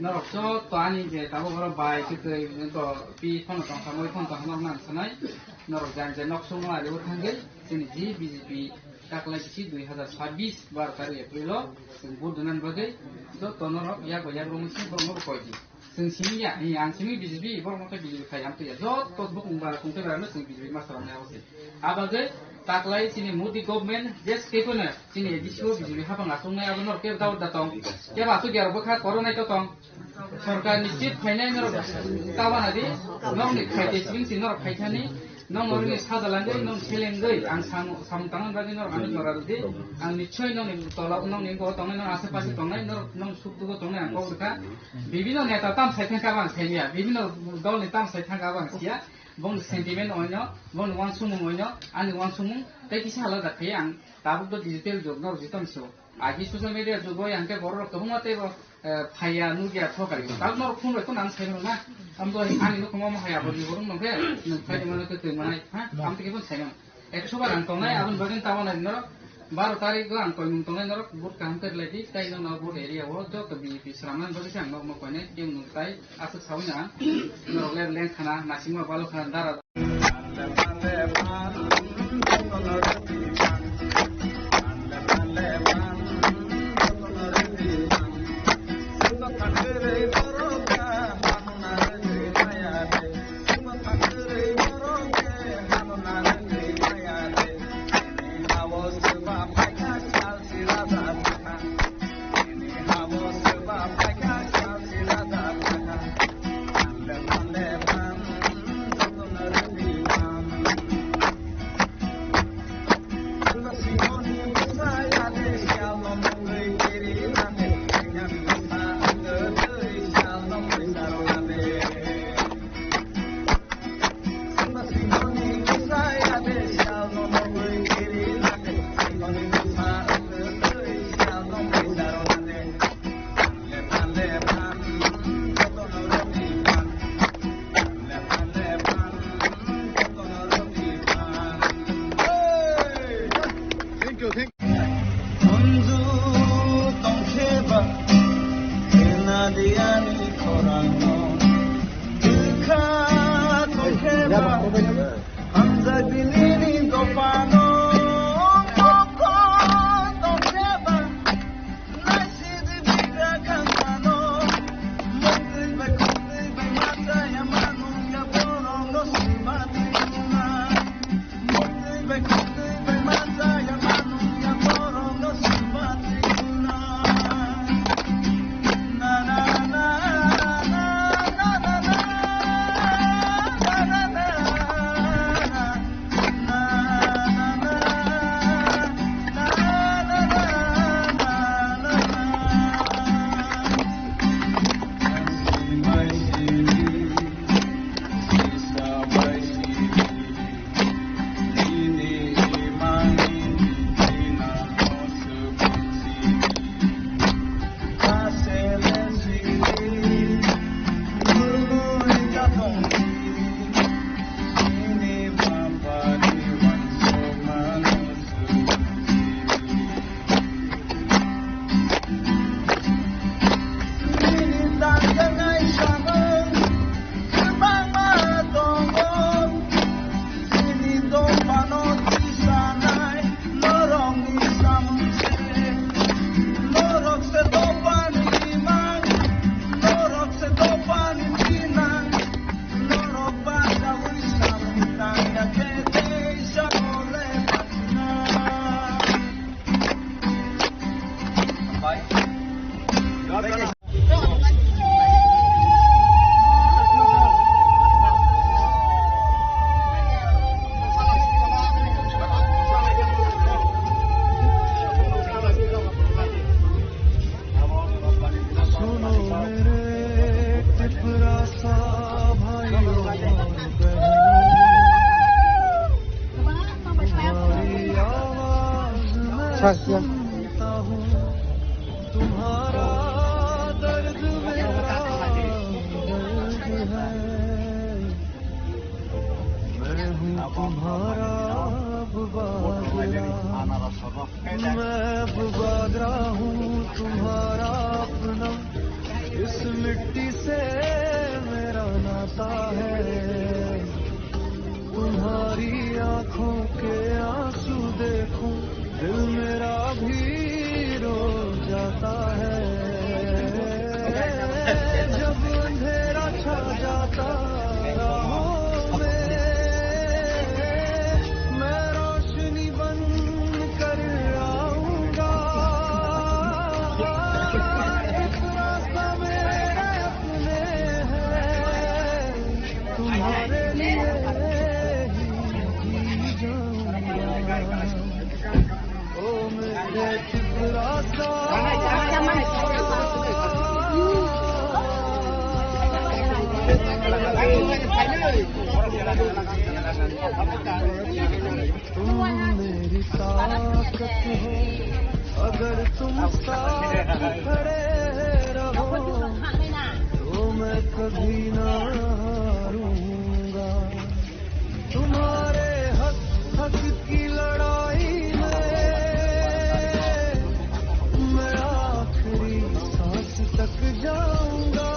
नरक ज तानि जे ताबो बर बाय के तो पि फन तो समय फन तो हमर मान सनाय नरक जान जे नक्सो मारे थांगे जोंनि जि बीजेपी काकलाइसि 2026 12 तारिख एप्रिल जों बुदुनान बगे ज तनरक या गया ब्रह्मसि ब्रह्म कयदि जों सिमिया आं सिमि बीजेपी बरमते बीजेपी खायाम तो ज तो बुंबा कुंते रानो जों बीजेपी मास्टार नावसे आबागे ताकलाय सिनि मोदी गभर्नमेंट जेस केफोनो सिनि दिसो बिजिबि हाबा नासंनाय आबो नर केब दाउ दातं के बासु गेरबो खा करनाय तो तं सरकार निश्चित फाइनाय नर ताबानादि नरनि खायते सिं सिन नर खायथानि नं नरनि सादालांगै नं सेलेंगै आं सामतांन बादि नर आनि नरादि आं निश्चय नंनि तला नंनि गो तंनाय नर आसे पासे तंनाय नर नं सुखदुगो तंनाय आं कबरखा बिभिन्न नेता ताम साइथां काबां साइमिया बिभिन्न दलनि ताम साइथां काबां Siya bong sentiment oino bong wan sumung oino ani wan sumung tai kisa hala dakhe ang tabuk do digital jog no jitam so agi social media jogo yang ke borok kobunga te bo phaya nugia thokari tab no khun ko nam saino na amdo ani no komo haya bo ni borong no ke phai mano ke manai ha am te ke bon saino 100 bar ang tonai abon bagen tawon no 12 तारिख को आंको मुंतोंगे नरक बुट काम कर लेती ताई no बुट area वो जो कभी पिसरामन बजे से आंगो मो कोने के मुंताई आसे छावना नरले लें खाना नासिमा बालो खाना दारा सुनता हूँ तुम्हारा दर्द मेरा दर्द है मैं हूँ तुम्हारा मैं बुबागरा हूँ तुम्हारा अपना इस मिट्टी से मेरा नाता है तुम्हारी आंखों के आंसू देखूं दिल मेरा भी रो जाता है जब अंधेरा छा जाता राहों में मैं रोशनी बन कर आऊंगा एक रास्ता मेरे अपने है तुम्हारे लिए ही जी जाऊंगा ओ मेरे रास्ता तुम मेरी ताकत हो अगर तुम साथ खड़े रहो तो मैं कभी ना हारूंगा तुम्हारे हक हक की लड़ाई में मैं आखिरी सांस तक जाऊंगा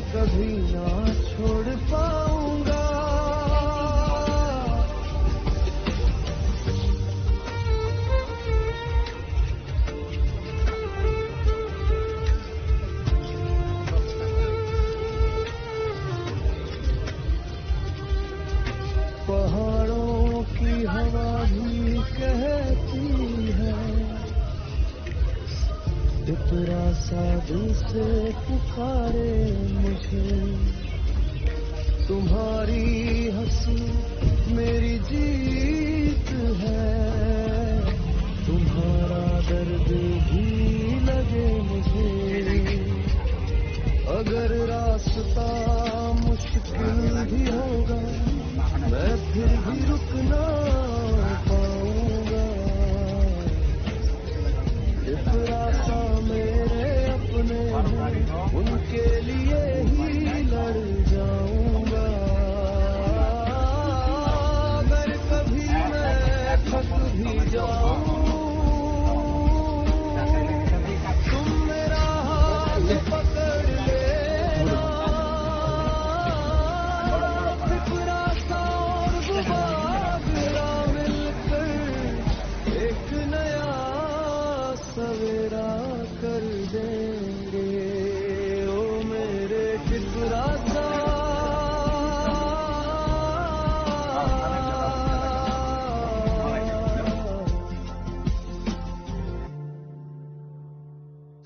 कभी ना छोड़ पाऊंगा पहाड़ों की हवा भी कहती है इतना सा दिल से पुकारे मुझे तुम्हारी हंसी मेरी जीत है तुम्हारा दर्द भी लगे मुझे अगर रास्ता मुश्किल भी होगा मैं फिर भी रुक ना पाऊंगा रास्ता मेरे अपने उनके लिए ही लड़ जाऊंगा अगर कभी मैं थक भी जाऊं तुम मेरा हाथ पकड़ लेना सिर्फ रास्ता और बुबागरा मिलकर एक नया सवेरा कर देंगे ओ मेरे किसरासा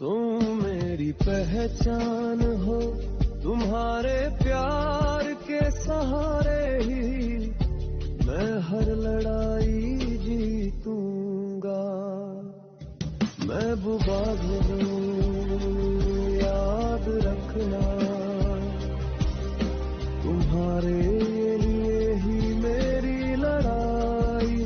तुम मेरी पहचान हो तुम्हारे प्यार के सहारे ही मैं हर लड़ाई जीतूंगा मैं बुबागरा हूँ याद रखना तुम्हारे लिए ही मेरी लड़ाई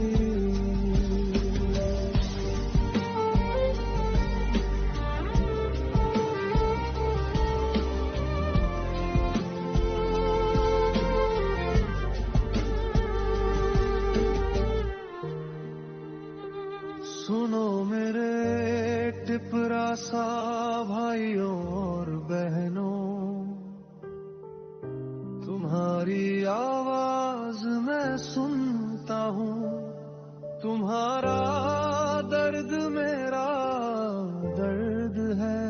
सुनो मेरे टिपरासा भाइयों और बहनों तुम्हारी आवाज मैं सुनता हूँ तुम्हारा दर्द मेरा दर्द है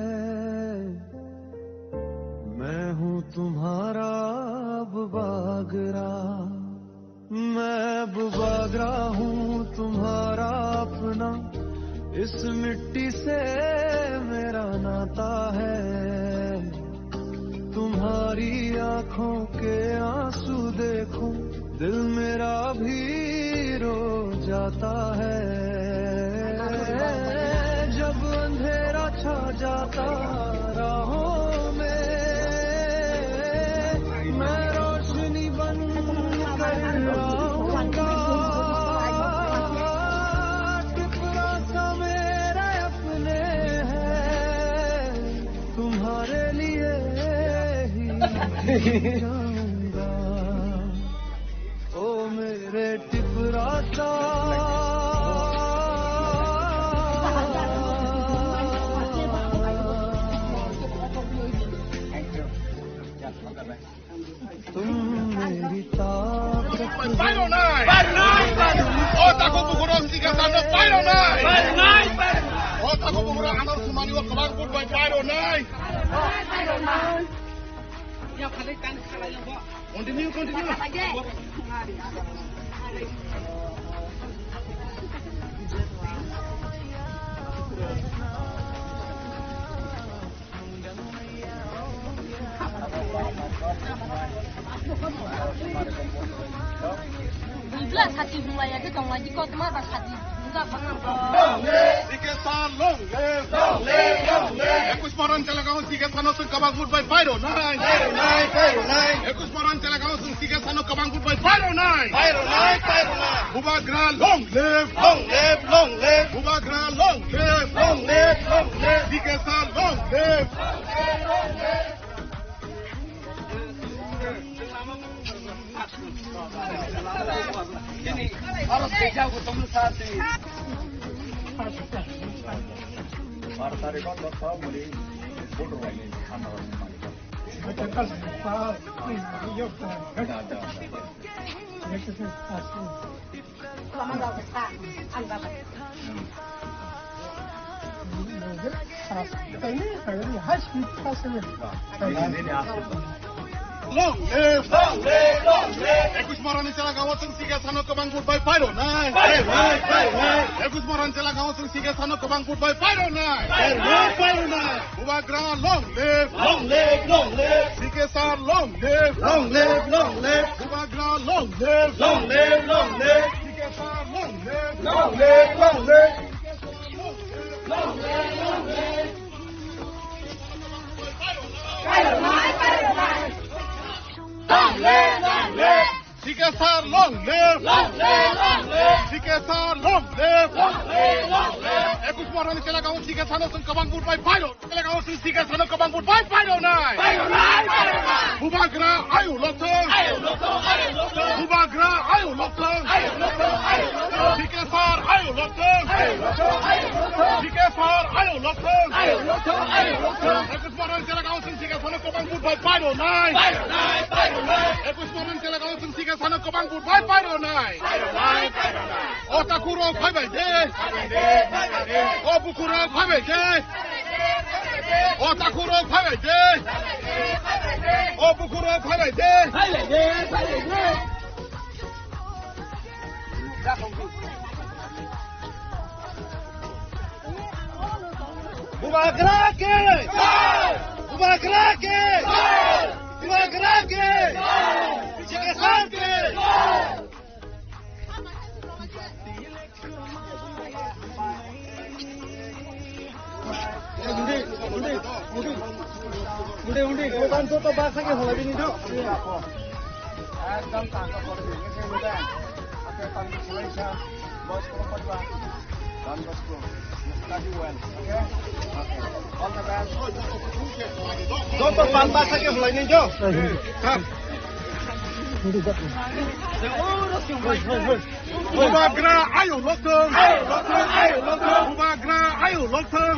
मैं हूँ तुम्हारा बुबागरा मैं बुबागरा हूँ तुम्हारा अपना इस मिट्टी से मेरा नाता है तुम्हारी आंखों के आंसू देखूं दिल मेरा भी रो जाता है जब अंधेरा छा जाता राहों में जाऊंगा ओ मेरे टिपराता तुम मेरी ताकत Final night. Otak ko bukurang tiga sana final night. Otak ko bukurang anak sumani wa kabang pun by final night. Continue. Belas hati bunga ya, kita ngaji kau teman pas hati bunga bangang. Sikesan long live. Ekus moran celakaun sikesan osun kabang pun by final night. Ekus moran celakaun osun sikesan kabang pun by final night. Bubagra long live. Bubagra long live. Sikesan long live. Ini harus dijauh ketemu saat ini. Partai Kota tahu mulai bodoh ini anak Long live. Ekus moran celakaun osun sikesan kabang pun by final night. Ekus moran celakaun osun sikesan kabang pun by final night. Bubagra long live. Sikesan long live. Bubagra long live. Sikesan long live. Sikesar long live. Sikesar long live. Ekus moran celakaun sikesan osun kabang pun by final. Celakaun osun sikesan kabang pun by final night. Bubagra ayu lotong. Bubagra ayu lotong. Sikesar ayu lotong. Sikesar ayu lotong. Ekus moran celakaun osun sikesan kabang pun by final night. Ekus moran celakaun osun sikesan kabang pun by final night. Otakuro bye bye day. Obukuro bye bye day. Otakuro bye bye day. Obukuro bye bye day. Undi, bantu to bahasa ke hola ini dok. एकदम ताकत और okay, thank you Malaysia. Bos ko pa ba? Dan bos ko. Study well, okay? All the best. Contoh bahasa ke hola ini dok. Bubagra ayu lotong. Bubagra ayu lotong.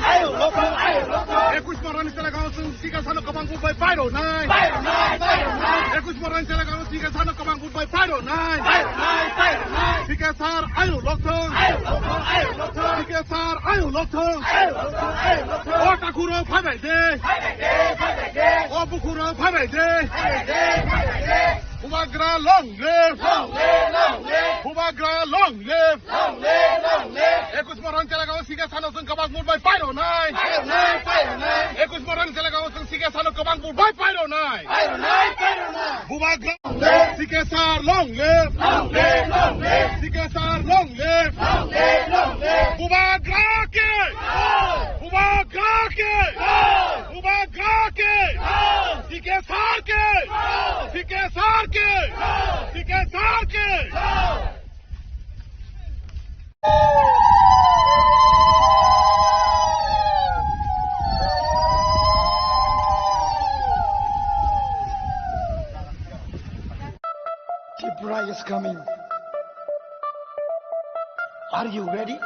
Ekus moran celakaun osun sikesan kabang pun by final night. Ekus moran celakaun osun sikesan kabang pun by final night. Sikesar ayu lotong. Sikesar ayu lotong. Otakuro bye bye day. Obukuro bye bye day. Bubagra long live. Bubagra long live. Ekus moran celakaun sikesan osun kabang pun by final night. Ekus moran celakaun osun sikesan kabang pun by final night. Bubagra sikesar long live. Sikesar long live. Bubagra ke. Sikesar ke. bride is coming. Are you ready?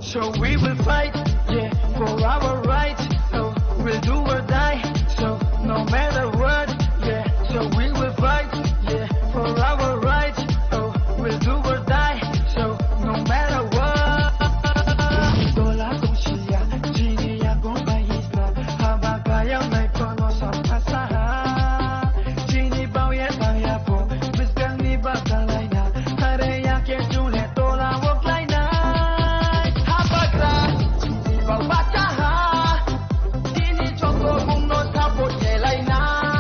So we will fight, yeah, for our rights. So we'll do or die. So no matter what, yeah. So we will fight, yeah, for our rights. So we'll do or die. So no matter what. Tola conchilla, chini ya gomba isla, habagaya may kono sa pasaha. Chini bauye bauya po, misgang ni batalay na, hare ya ke jule tola wok lay na. Baca ha, ini contoh bung no sabot jelai na.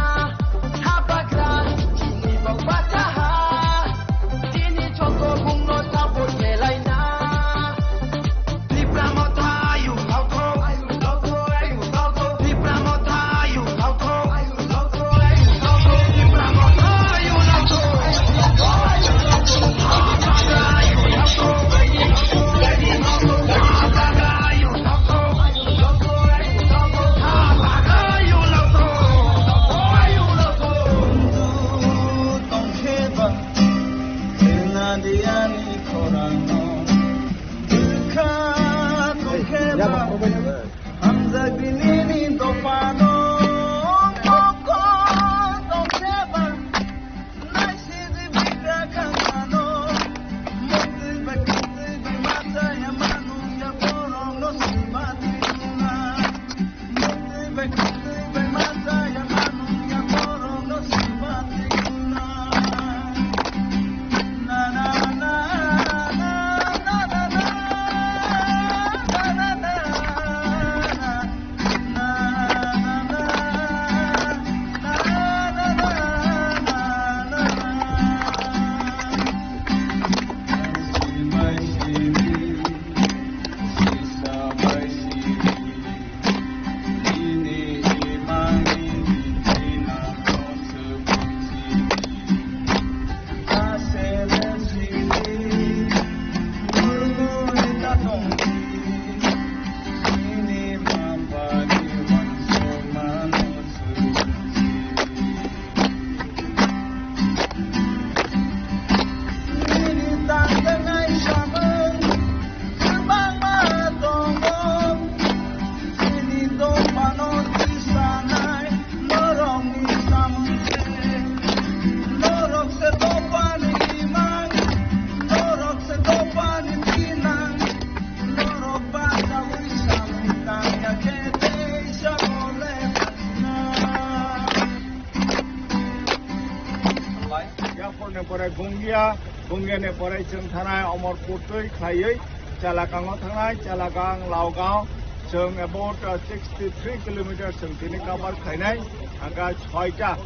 bungia ne porai chung thanai Amorpur tui khlaiui Chalakang thangai Chalakang Laogao chung about 63 kilometers chung tini cover khainai anga 6ta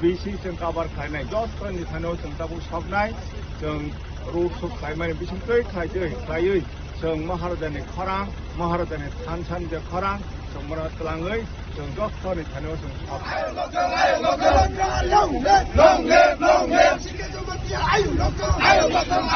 BC chung cover khainai josto ni thano chung tabu soknai chung road sok khaimai bising tui khlaiui chung Maharajani Khorang Maharajani Thansan je Khorang chung mara tlangai chung josto ni thano chung sok long live ayo loco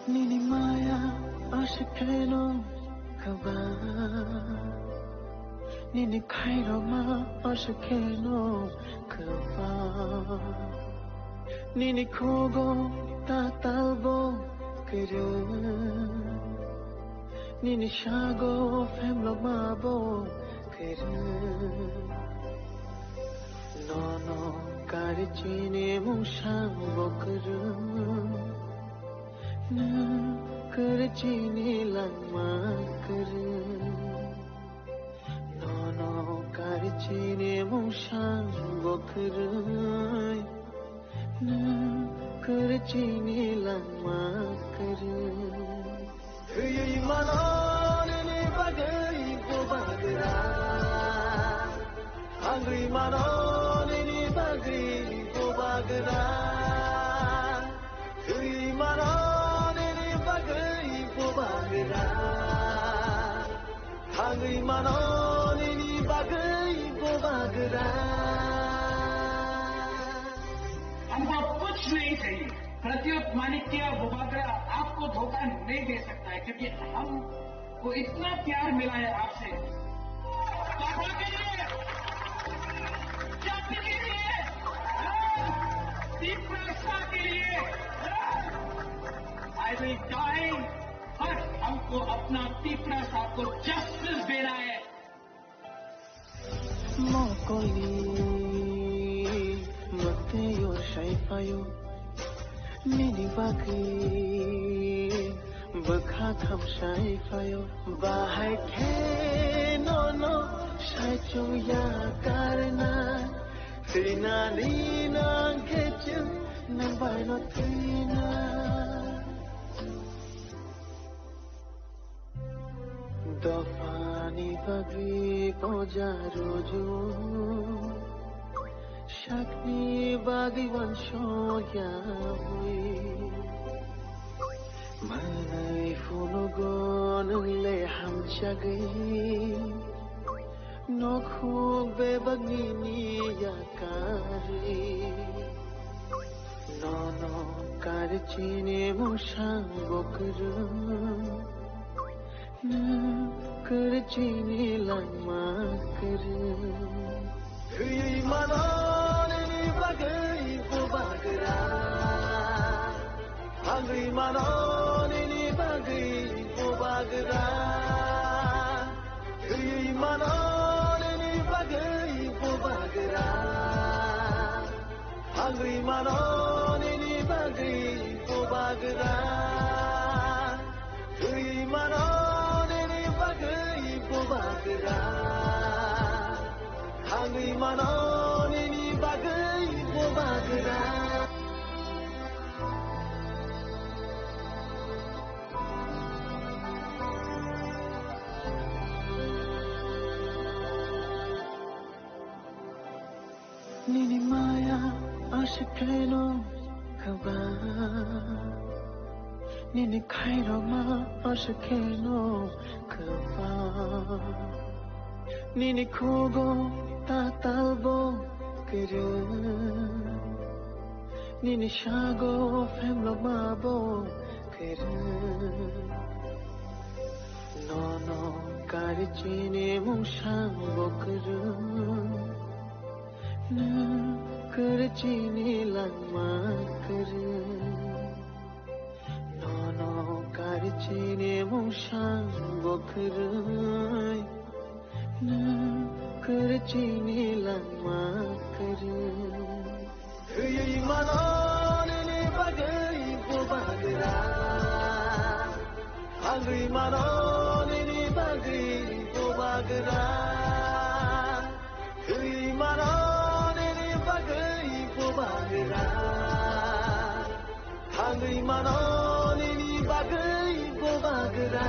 Nini maya ashikeno kaba Nini kairo ma ashikeno kaba Nini kogo tatalbo kere Nini shago femlo mabo kere Nono karichine mushambo kere करचीने लम्मा कर दोनों करचीने मुशान बकर न करचीने लम्मा कर ये मनाने बगई को बगरा अंग्री मनाने बगई को बगरा ये मनाने Hangri manon ini bagai bobagra हमको कुछ नहीं चाहिए प्रत्युत माणिक्य बोबागरा आपको धोखा नहीं दे सकता है क्योंकि हमको इतना प्यार मिला है आपसे पापा के लिए जाति के लिए दीपरास्ता के लिए I will die but हमको अपना तीसरा साथ को जस्टिस देना है Mokoli Mateo Shaifayo Nini Baki Bakha Kham Shaifayo Bahai Ke No Shaichu Ya Karna Trina Lina Ketchum Nambai No Trina Dofani bagri koja rojo Shakni bagi vansho ya hui Manai funugon le ham chagai Nokhug be bagni ya kari Nono karchine mushang bokru करचीने लम्मा कर ये मनाने बगई को बगरा Hungary मनाने बगई को बगरा ये मनाने बगई को बगरा हंगरी मनाने बगई को बगरा ये मनाने Hangri manon ini bagai bobagra Nini maya ashikeno kaba Nini kairo ma ashikeno kaba Nini kogo tatalbo kere Nini shago femlo mabo kere Nono karichine mushambo kere न करचीने लम्मा कर दोनों कर chine musang bokrai na kar chine lama kar ei manon ne bagai ko bagra agri manon ne bagai ko bagra ei manon ne bagai ko bagra agri manon ne bagai ko bagra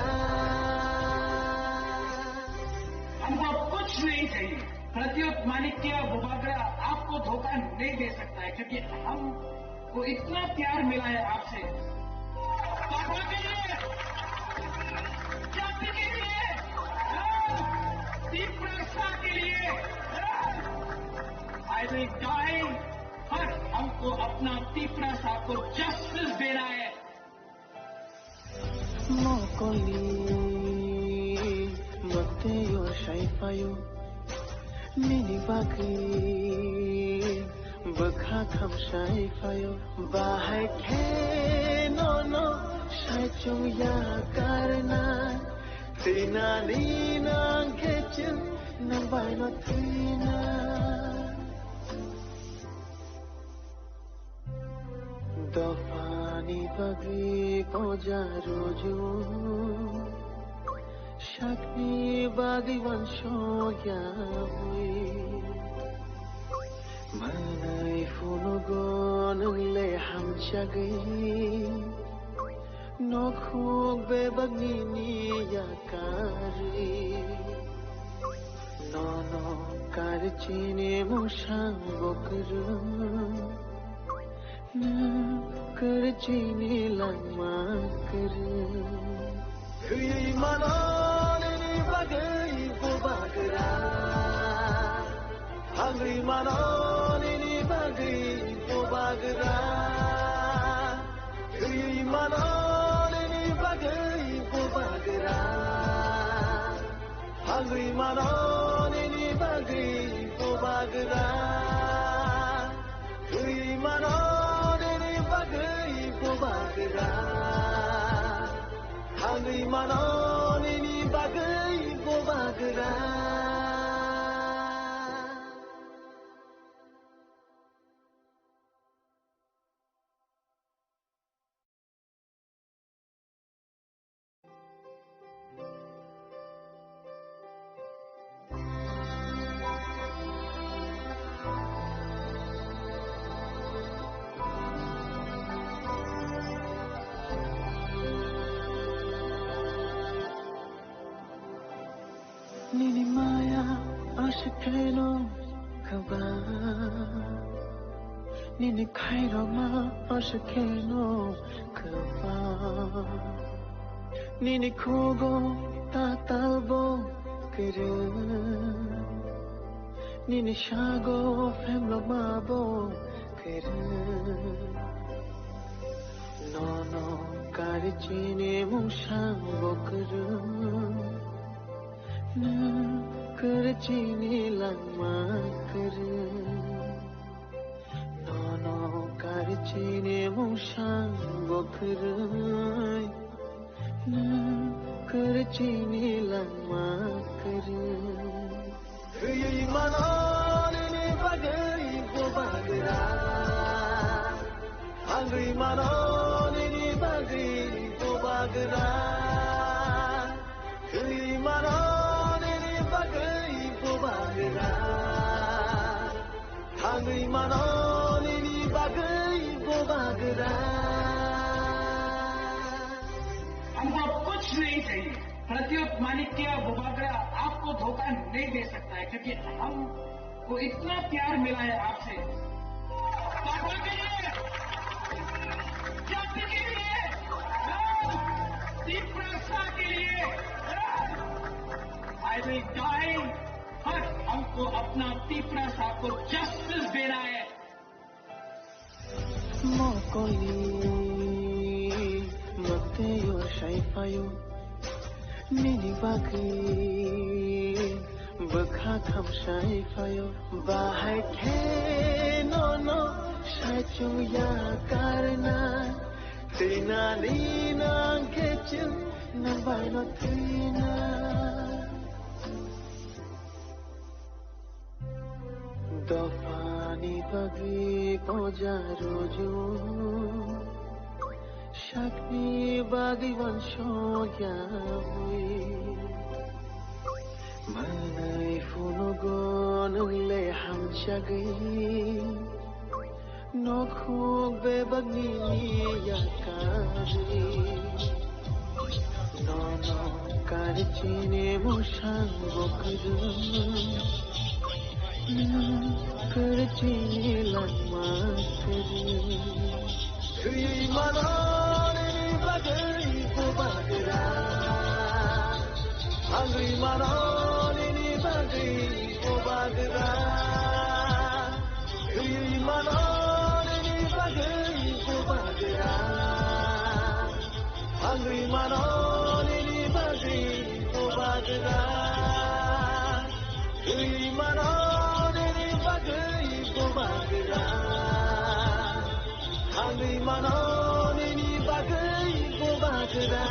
हमको कुछ नहीं चाहिए प्रत्युत माणिक्य बुबागरा आपको धोखा नहीं दे सकता है क्योंकि हमको इतना प्यार मिला है आपसे पापा के लिए जाति के लिए तीव्रता के लिए आई विल डाई पर हमको अपना तीव्रता को जस्टिस देना है Mokoli Mateo Shaifayo Mini Baki Bakha Kham Shaifayo Bahai Ke No No Shaichung Ya Karna Tina Nina Ketchen Nambai No Tina Dofani Bagi Koja Roju Shakni Bagi Vansho Yahui Manai Funugon Le Hamchagi Nokhug Bebagnini Yakari Nono Karichini Mushang Bokuru na kar chine lama kar ei manon ne bagai ko bagra agri manon ne bagai ko bagra ei manon ne bagai ko bagra agri manon ne bagai ko bagra ei manon Hangri manon ini bagai ko bagra Nini maya ashkeno kaba Nini kairo ma ashkeno kaba Nini kogo tatalbo kere Nini shago femlo mabo kere No no karichine mushang bokru na kar chine lama kar no no kar chine mushang bokrai na kar chine lama kar ei manon ne bagai ko bagra agri manon ne bagai ko bagra ei manon Hangri manon ini bagai ko bagra हमको कुछ नहीं चाहिए प्रत्युत माणिक्य बुबागरा आपको धोखा नहीं दे सकता है क्योंकि हमको इतना प्यार मिला है आपसे पापा के लिए जाति के लिए तीव्रता के लिए आई विल डाई पर हमको अपना तीव्रता को जस्टिस देना है Mokoli Mateo Shaifayo Mini Bagi Bakha Kham Shaifayo Bahai Ke No No Shaichung Ya Karna Tinani nang kecil nang bailot tina Dofani pagi pojaroju Shakni bagi vansho yahui Manai funogon le ham shagi Nokhug bebagni yakari Nono karchine mushan bokudum Karchine lamakari Kuyui manoni bagai kubadra Angri manoni bagai kubadra Kuyui manoni Angry manoni bagi kubadra Angry manoni bagi kubadra Angry manoni bagi kubadra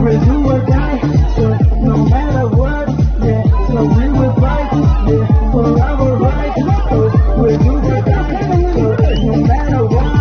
We'll do or die, so no matter what, yeah, so we will fight, yeah, for our right, so we'll do or die, so no matter what.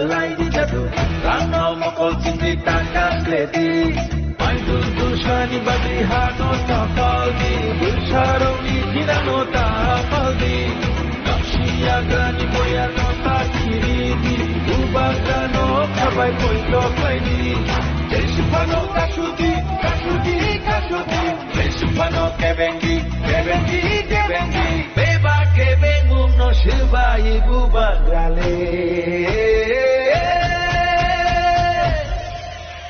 belai di jatuh Rano moko cinti takkan leti Pandu dushani bagi hano tapaldi Bersharoni kinano tapaldi Nakshiya gani boya no takiridi Ubagano kabai poito klaini Desupano kashuti, kashuti, kashuti Desupano kebengi, kebengi, kebengi Beba kebengum no shiba ibu bagrale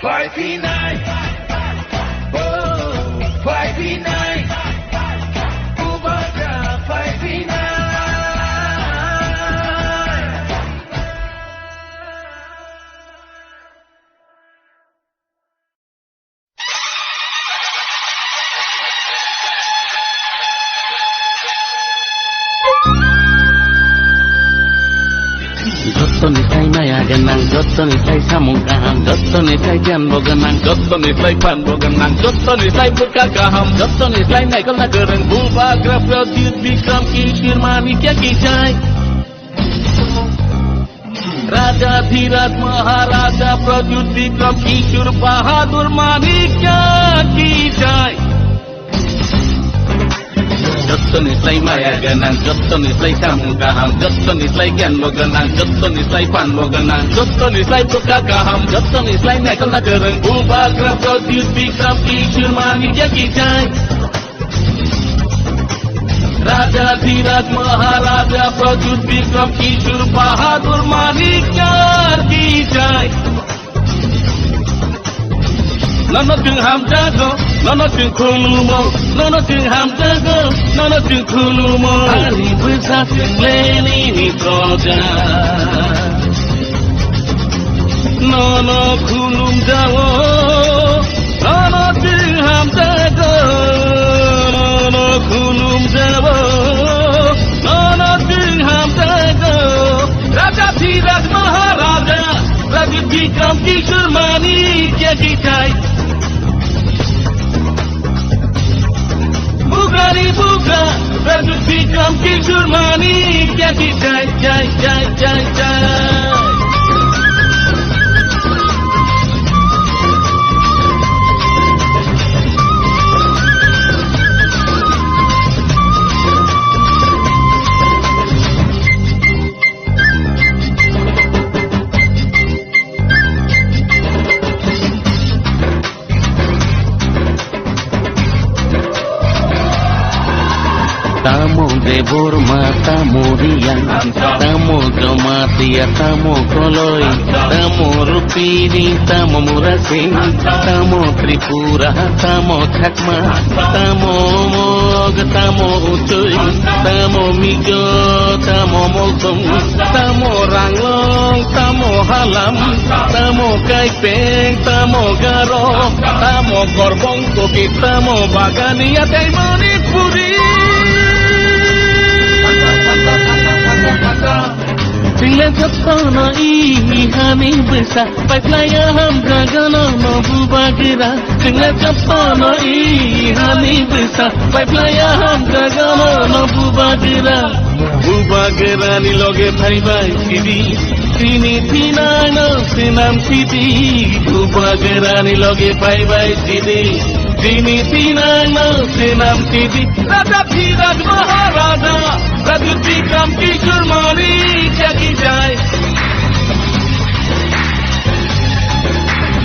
5P9 Oh, 5P9 Ubagra 5P9 Jotto nisai maya ganang, jotto nisai samung kaham, jotto nisai janbo ganang, jotto nisai panbo ganang, jotto nisai buka kaham, jotto nisai naikal na gereng buba grafio dit bikram kishir manikya kijai. Raja Dhirat Maharaja Prajut Bikram Kishur Bahadur Manikya kijai. Jotto nisai maya ganang, jotto nisai samung kaham, jotto nisai janbo ganang, jotto nisai panbo ganang, jotto nisai buka kaham, jotto nisai naikal na gereng buba grafio dit bikram kishur manikya kijai. Raja Dhirat Maharaja Prajut Bikram Kishur Bahadur Manikya kijai. Nono ting ham jago, nono ting khulumo, nono ting ham jago, nono ting khulumo. Hari besar ting leni ni proja. Nono khulum jago, nono ting ham jago, nono khulum jago, nono ting ham jago. Raja Dhirat Maharaja Prajut Bikram Kishur Manikya kijai. Bugari buga, Prajut Bikram Kishur Manikya kijai, jai, jai, jai, jai. Tamu debur mata murian, tamu kematian, tamu koloi, tamu rupini, tamu murasing, tamu tripura, tamu khakma, tamu mog, tamu ucuy, tamu mijo, tamu mogsong, tamu ranglong, tamu halam, tamu kaipeng, tamu garo, tamu korbong kopi, tamu bagania, taimoni puri. Singla japana i hani besa patlaya ham gagana no bubagira singla japana i hani besa patlaya ham gagana no bubagira ni loge bhai bhai sidi tini tina no sinam sidi bubagira ni loge bhai bhai sidi tini tina no sinam sidi Raja Dhirat Maharaja Prajut Bikram Kishur Manikya kijai.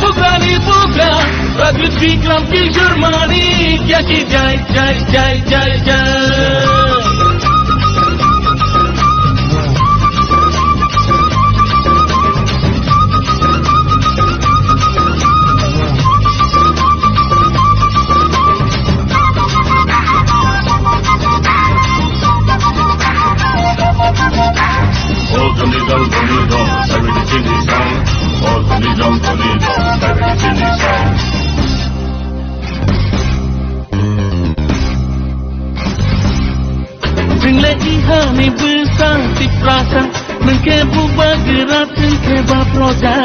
Bugani buga, Prajut Bikram Kishur Manikya kijai, jai, jai, jai, jai. Singla ihani besar di prasa mengke buba gerak mengke baproja.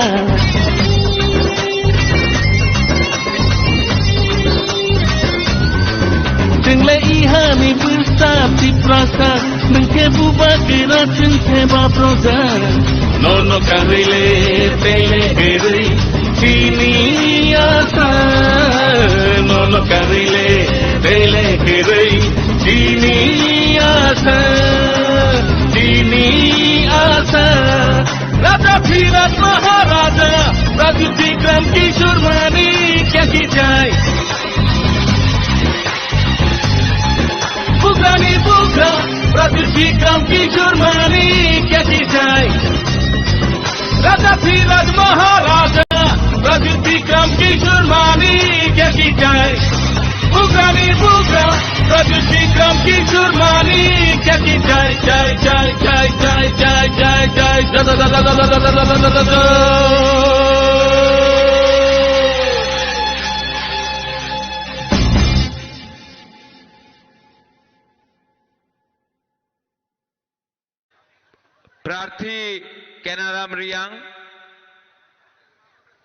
Singla ihani besar di prasa mengke buba gerak mengke baproja. nono karile tele gere tini asa nono karile tele gere tini asa Raja Virat Maharaja Raju Vikram Kishore Mani kya ki jai Bukrani Bukra Raju Vikram Kishore Mani kya ki jai Raja Virat Maharaja Raju Vikram Kishore Mani kya ki jai Bukrani Bukra Raju Vikram Kishore Mani kya ki jai jai jai jai jai jai jai jai da da da da da da da da da da प्रार्थी Kainaram Reang,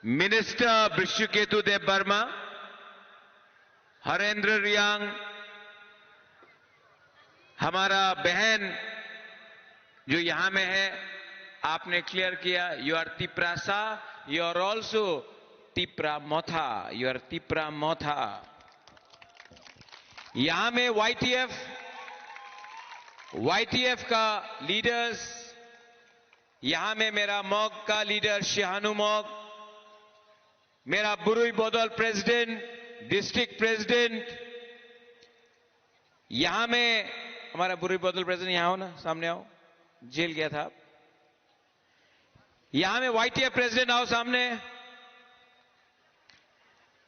minister Bishwaketu Debbarma, Harendra Reang, हमारा बहन जो यहां में है, आपने clear किया you are Tiprasa, you are also Tipra Motha, you are Tipra Motha. यहां में वाईटीएफ का लीडर्स, यहां में मेरा मॉग का लीडर शिहानु मॉग, मेरा बुरुई बोदल प्रेसिडेंट, डिस्ट्रिक्ट प्रेसिडेंट, यहां में हमारा बुरुई बोदल प्रेसिडेंट, यहां हो ना, सामने आओ, जेल गया था। यहां में वाईटीएफ प्रेसिडेंट आओ सामने,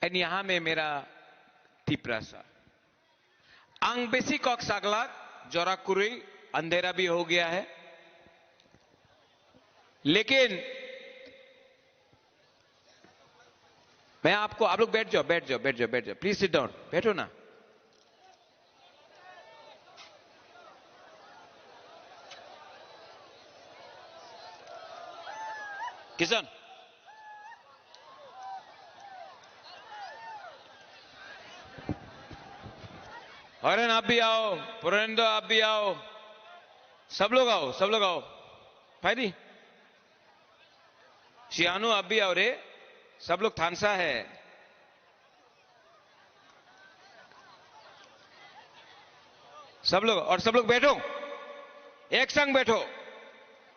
एंड यहां में मेरा तिप्रासा अंग बेसी कॉक सागला जोराकुरी, अंधेरा भी हो गया है, लेकिन मैं आपको, आप लोग बैठ जाओ बैठ जाओ बैठ जाओ बैठ जाओ, प्लीज सिट डाउन, बैठो ना। किशन, हरन आप भी आओ, पुरेंदो आप भी आओ, सब लोग आओ, सब लोग आओ। फायदी शियानु आप भी आओ रे, सब लोग थानसा है। सब लोग, और सब लोग बैठो, एक संग बैठो,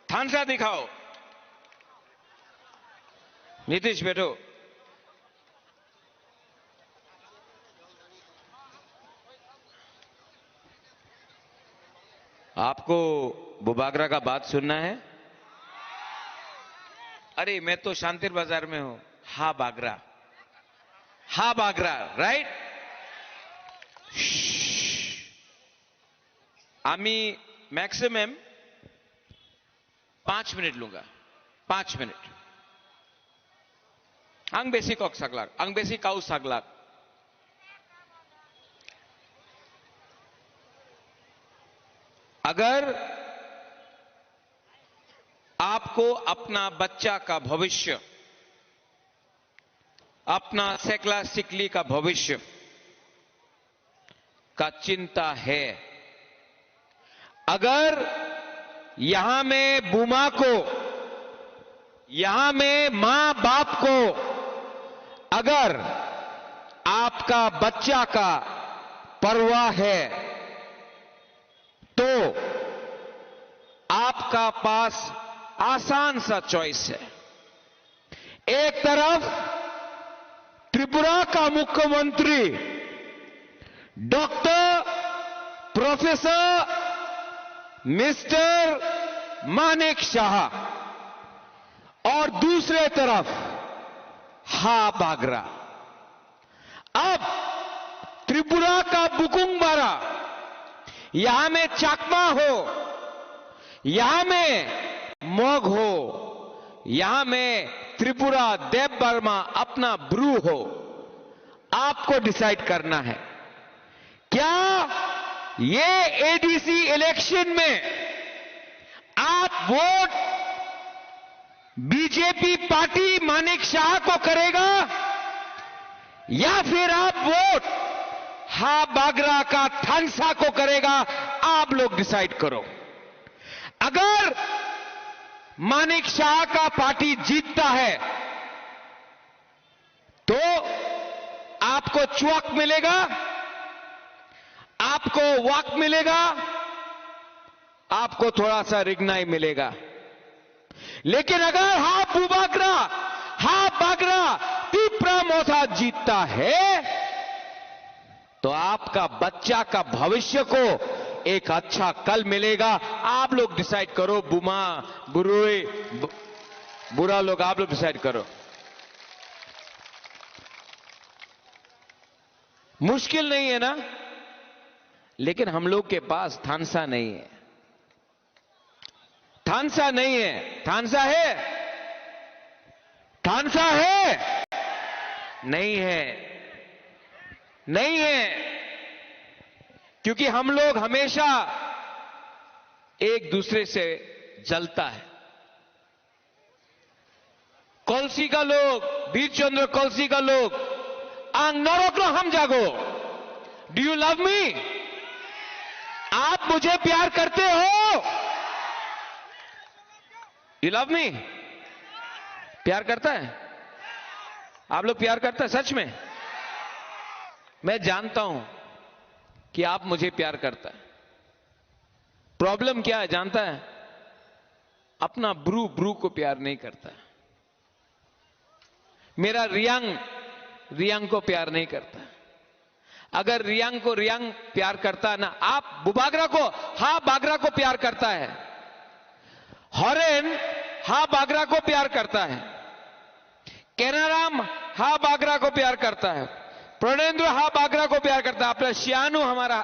थानसा दिखाओ। नीतीश बैठो। आपको बुबागरा का बात सुनना है? अरे मैं तो शांतिर बाजार में हूं। हा बागरा, हा बागरा, राइट? आमी मैक्सिमम 5 मिनट लूंगा, 5 मिनट। आंग बेसी कॉक सागलाक, आंग बेसी काउ सागलाक। अगर आपको अपना बच्चा का भविष्य, अपना सेकला सिकली का भविष्य का चिंता है, अगर यहां में बुमा को, यहां में मां बाप को, अगर आपका बच्चा का परवाह है, तो आपका पास आसान सा चॉइस है। एक तरफ त्रिपुरा का मुख्यमंत्री doctor professor mister Manek Shah, और दूसरे तरफ हा बागरा। अब त्रिपुरा का बुकुंगबारा, यहां में चाकमा हो, यहां में मोग हो, यहां में त्रिपुरा देव वर्मा अपना ब्रू हो, आपको डिसाइड करना है। क्या ये एडीसी इलेक्शन में आप vote BJP party Manek Shah को करेगा, या फिर आप वोट हा बागरा का थानसा को करेगा? आप लोग डिसाइड करो। अगर मानिक शाह का पार्टी जीतता है तो आपको चुआक मिलेगा, आपको वाक मिलेगा, आपको थोड़ा सा रिगनाई मिलेगा। लेकिन अगर हा बागरा तीपरा मोसा जीतता है तो आपका बच्चा का भविष्य को एक अच्छा कल मिलेगा। आप लोग डिसाइड करो, बुरा लोग आप लोग डिसाइड करो। मुश्किल नहीं है ना, लेकिन हम लोग के पास थानसा नहीं है। थानसा नहीं है। थानसा है? थानसा है? नहीं है, नहीं है। क्योंकि हम लोग हमेशा एक दूसरे से जलता है। कलसी का लोग, वीरचंद्र कलसी का लोग आंग नरकलो हम जागो। Do you love me? आप मुझे प्यार करते हो? You love me? प्यार करता है? आप लोग प्यार करता है सच में? मैं जानता हूं कि आप मुझे प्यार करता है। प्रॉब्लम क्या है जानता है? अपना ब्रू को प्यार नहीं करता। मेरा रियांग को प्यार नहीं करता। अगर रियांग को रियांग प्यार करता ना, आप बुबागरा को बागरा को प्यार करता है। हॉरेन बागरा को प्यार करता है। केनाराम बागरा को प्यार करता है। प्रणेंद्र बागरा को प्यार करता है। अपना श्यानु हमारा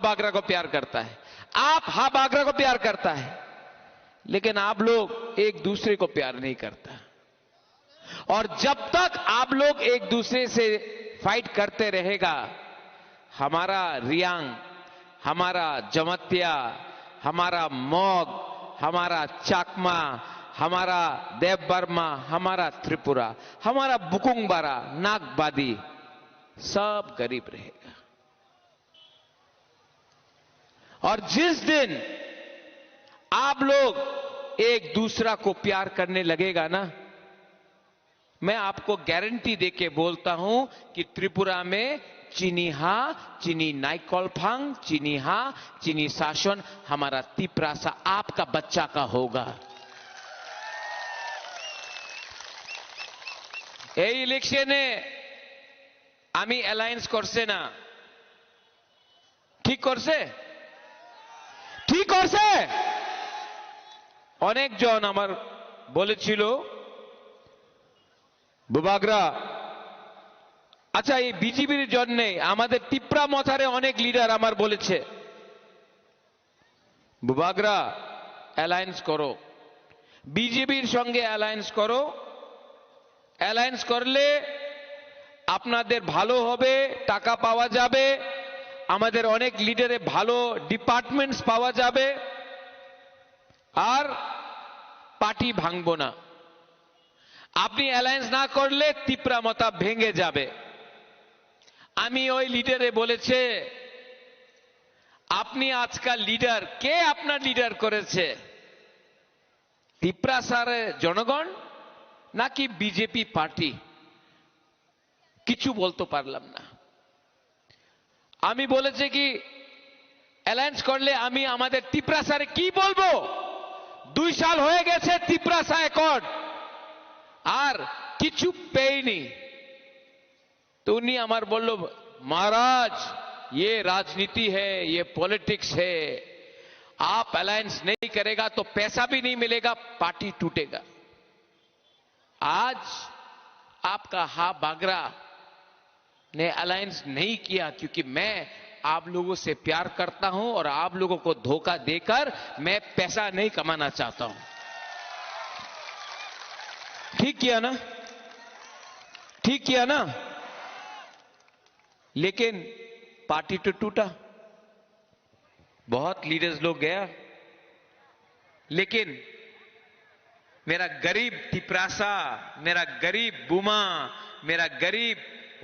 बागरा को प्यार करता है। आप बागरा को प्यार करता है। लेकिन आप लोग एक दूसरे को प्यार नहीं करता। और जब तक आप लोग एक दूसरे से फाइट करते रहेगा, हमारा रियांग, हमारा जमत्या, हमारा मॉग, हमारा चाकमा, हमारा देव बर्मा, हमारा त्रिपुरा, हमारा बुकुंगबारा, नागबादी सब गरीब रहेगा। और जिस दिन आप लोग एक दूसरा को प्यार करने लगेगा ना, मैं आपको गारंटी देके बोलता हूं कि त्रिपुरा में चीनी नाइकोलफांग, चीनी शासन हमारा तिप्रासा आपका बच्चा का होगा। এই ইলেকশনে আমি অ্যালায়েন্স করছে না, ঠিক করছে? ঠিক করছে? অনেকজন আমার বলেছিল বুবাগরা, আচ্ছা এই বিজেপির জন্য আমাদের তিপ্রা মথারে অনেক লিডার আমার বলেছে বুবাগরা অ্যালায়েন্স করো, বিজেপির সঙ্গে অ্যালায়েন্স করো, অ্যালায়েন্স করলে আপনাদের ভালো হবে, টাকা পাওয়া যাবে, আমাদের অনেক লিডারে ভালো ডিপার্টমেন্টস পাওয়া যাবে, আর পার্টি ভাঙবো না। আপনি অ্যালায়েন্স না করলে তিপ্রা মতা ভেঙে যাবে। আমি ওই লিডারে বলেছে, আপনি আজকাল লিডার, কে আপনার লিডার করেছে? তিপ্রা সারে জনগণ নাকি বিজেপি পার্টি? কিছু বলতে পারলাম না। আমি বলেছে কি অ্যালায়েন্স করলে আমি আমাদের তিপ্রা সারে কি বলবো? 2 সাল হয়ে গেছে তিপ্রা সা অ্যাকর্ড, আর কিছু পেইনি। তো উনি আমার বলল, महाराज ये राजनीति है, ये पॉलिटिक्स है, आप अलायंस नहीं करेगा तो पैसा भी नहीं मिलेगा, पार्टी टूटेगा। आज आपका बागरा ने अलायंस नहीं किया क्योंकि मैं आप लोगों से प्यार करता हूं और आप लोगों को धोखा देकर मैं पैसा नहीं कमाना चाहता हूं। ठीक किया ना? ठीक किया ना? लेकिन पार्टी तो टूटा, बहुत लीडर्स लोग गया, लेकिन मेरा गरीब तिप्रासा, मेरा गरीब बुमा, मेरा गरीब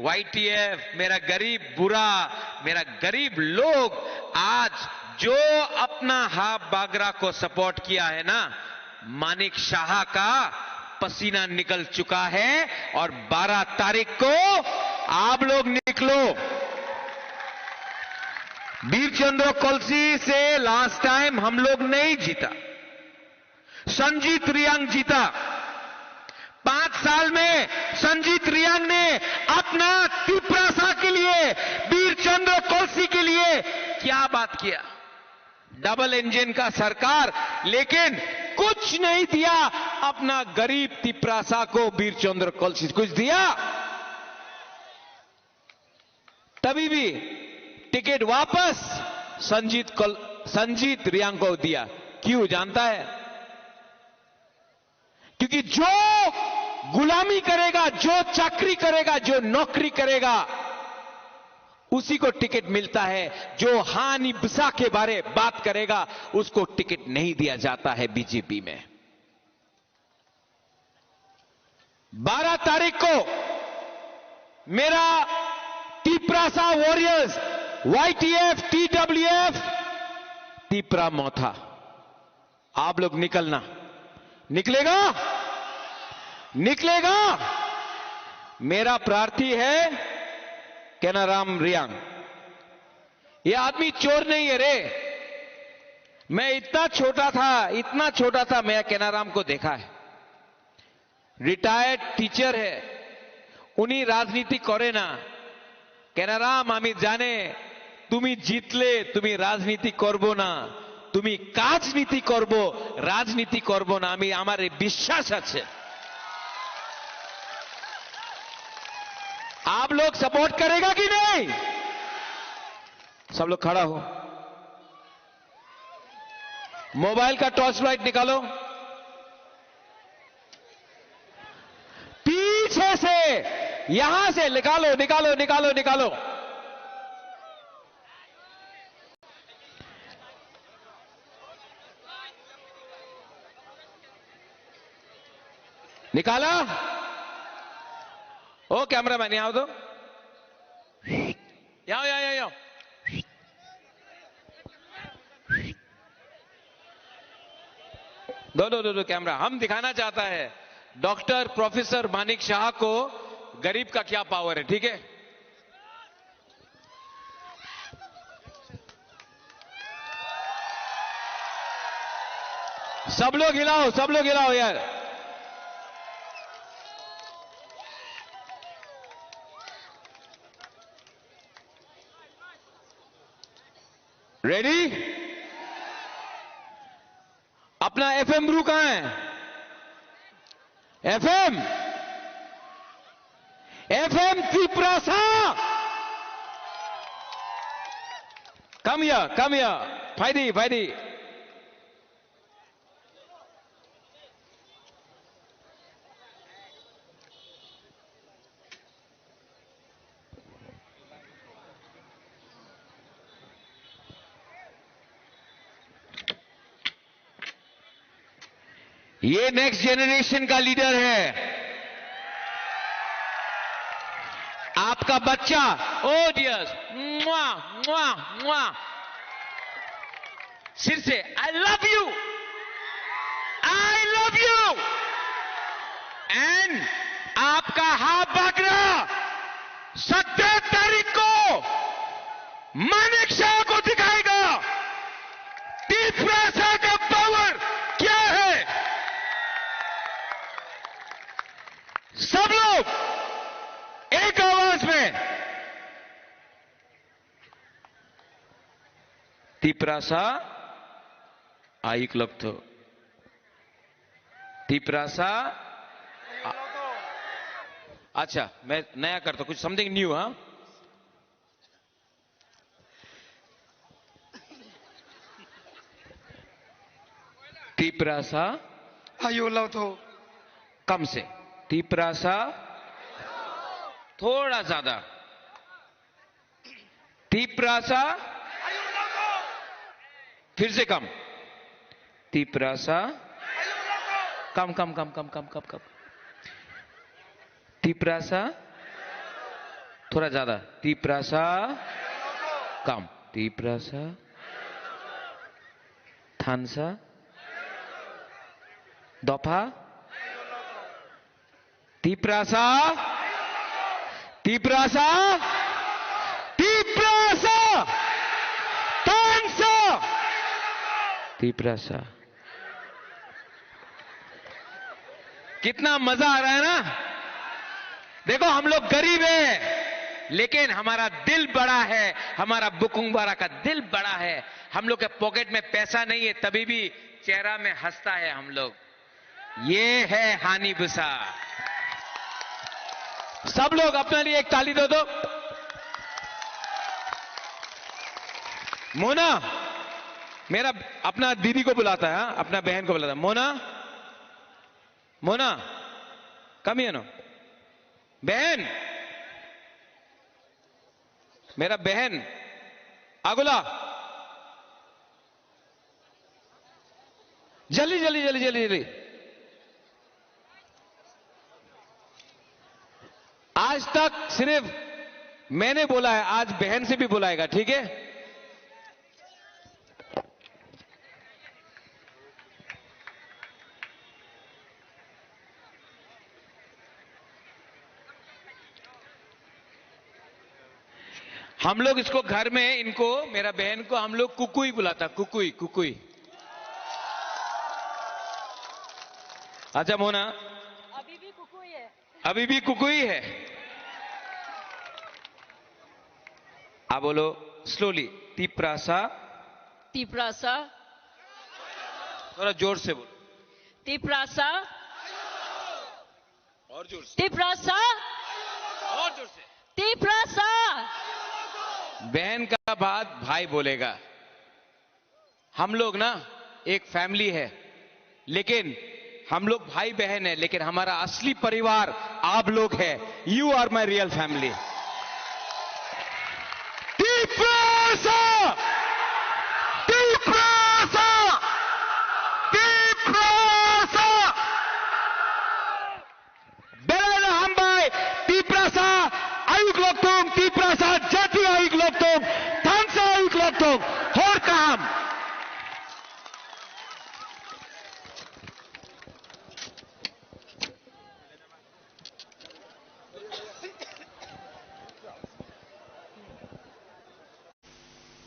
YTF, मेरा गरीब बुरा, मेरा गरीब लोग आज जो अपना बागरा को सपोर्ट किया है ना, मानिक शाह का पसीना निकल चुका है और 12 तारीख को आप लोग निकलो। वीरचंद्र कलसी से लास्ट टाइम हम लोग नहीं जीता, संजीत रियांग जीता। 5 साल में संजीत रियांग ने अपना तिपरासा के लिए, वीरचंद्र कलसी के लिए क्या बात किया। डबल इंजन का सरकार, लेकिन कुछ नहीं दिया अपना गरीब तिपरासा को। वीरचंद्र कलसी कुछ दिया? तभी भी टिकट वापस संजीत रियांग को दिया। क्यों जानता है? क्योंकि जो गुलामी करेगा, जो चाकरी करेगा, जो नौकरी करेगा, उसी को टिकट मिलता है। जो हानि बिसा के बारे बात करेगा उसको टिकट नहीं दिया जाता है बीजेपी में। 12 तारीख को मेरा Tiprasa warriors, YTF, TWF, Tipra Motha, आप लोग निकलना। निकलेगा? निकलेगा? मेरा प्रार्थी है केनाराम रियांग। ये आदमी चोर नहीं है रे। मैं इतना छोटा था, मैं केनाराम को देखा है। रिटायर्ड टीचर है, उन्हीं राजनीति करे ना। केनाराम आमी जाने तुमी जितले तुमी राजनीति करबो ना, तुमी काजनीति करबो, राजनीति करबो ना, आमी आमारे विश्वास आछे। आप लोग सपोर्ट करेगा कि नहीं? सब लोग खड़ा हो, मोबाइल का टॉर्च लाइट निकालो, पीछे से, यहां से निकालो, निकालो, निकालो, निकालो। निकाला? ओ कैमरामैन यहाँ आओ तो, यहाँ यहाँ यहाँ। दो कैमरा। हम दिखाना चाहता है डॉक्टर प्रोफेसर मानिक शाह को गरीब का क्या पावर है, ठीक है? सब लोग हिलाओ, सब लोग हिलाओ यार। रेडी? अपना एफएम ब्रू कहां है? एफएम तिपरासा, कम हियर, फायदी। ये नेक्स्ट जेनरेशन का लीडर है, आपका बच्चा। ओ डियर्स, मुआ मुआ मुआ, सिर से आई लव यू एंड आपका हाथ बागरा 17 तारीख को मानिक शाह को दिखाएगा तिपरासा का पावर क्या है। सब लोग एक आवाज में तिपरासा आइक लगतो, तिपरासा। अच्छा, मैं नया करता हूं, कुछ समथिंग न्यू। हाँ, तिपरासा आयु लगतो, कम से, तिपरासा थोड़ा ज्यादा, तिपरासा फिर से कम, तिपरासा कम, तिपरासा थोड़ा ज्यादा, तिपरासा कम, तिपरासा, थानसा दफा तीप्रासा तीप्रासा तीप्रासा तांसा तीप्रासा। कितना मजा आ रहा है ना। देखो हम लोग गरीब हैं लेकिन हमारा दिल बड़ा है, हमारा बुकुंगबारा का दिल बड़ा है। हम लोग के पॉकेट में पैसा नहीं है तभी भी चेहरा में हंसता है हम लोग। ये है हानि बुसा। सब लोग अपने लिए एक ताली दो। मोना मेरा अपना दीदी को बुलाता है, अपना बहन को बुलाता है। मोना मोना कम ही है ना बहन, मेरा बहन आगुला जल्दी जल्दी जल्दी जल्दी जल्दी। आज तक सिर्फ मैंने बोला है, आज बहन से भी बुलाएगा, ठीक है। हम लोग इसको घर में, इनको मेरा बहन को हम लोग कुकुई बुलाता, कुकुई कुकुई। अच्छा मोना अभी भी कुकुई है, अभी भी कुकुई है। आप बोलो स्लोली, तीप्रासा तीप्रासा, थोड़ा जोर से बोलो। तीप्रासा और जोर से, तीप्रासा और जोर से, तीप्रासा। बहन का बाद भाई बोलेगा। हम लोग ना एक फैमिली है, लेकिन हम लोग भाई बहन है, लेकिन हमारा असली परिवार आप लोग है। You are my real family. Tiprasa Tiprasa Tiprasa बेला हम भाई तीप्रासा आयुक लोग तुम, तीप्रासा जाति आयुक लोग तुम, थानसा आयुक लोग तुम। और काम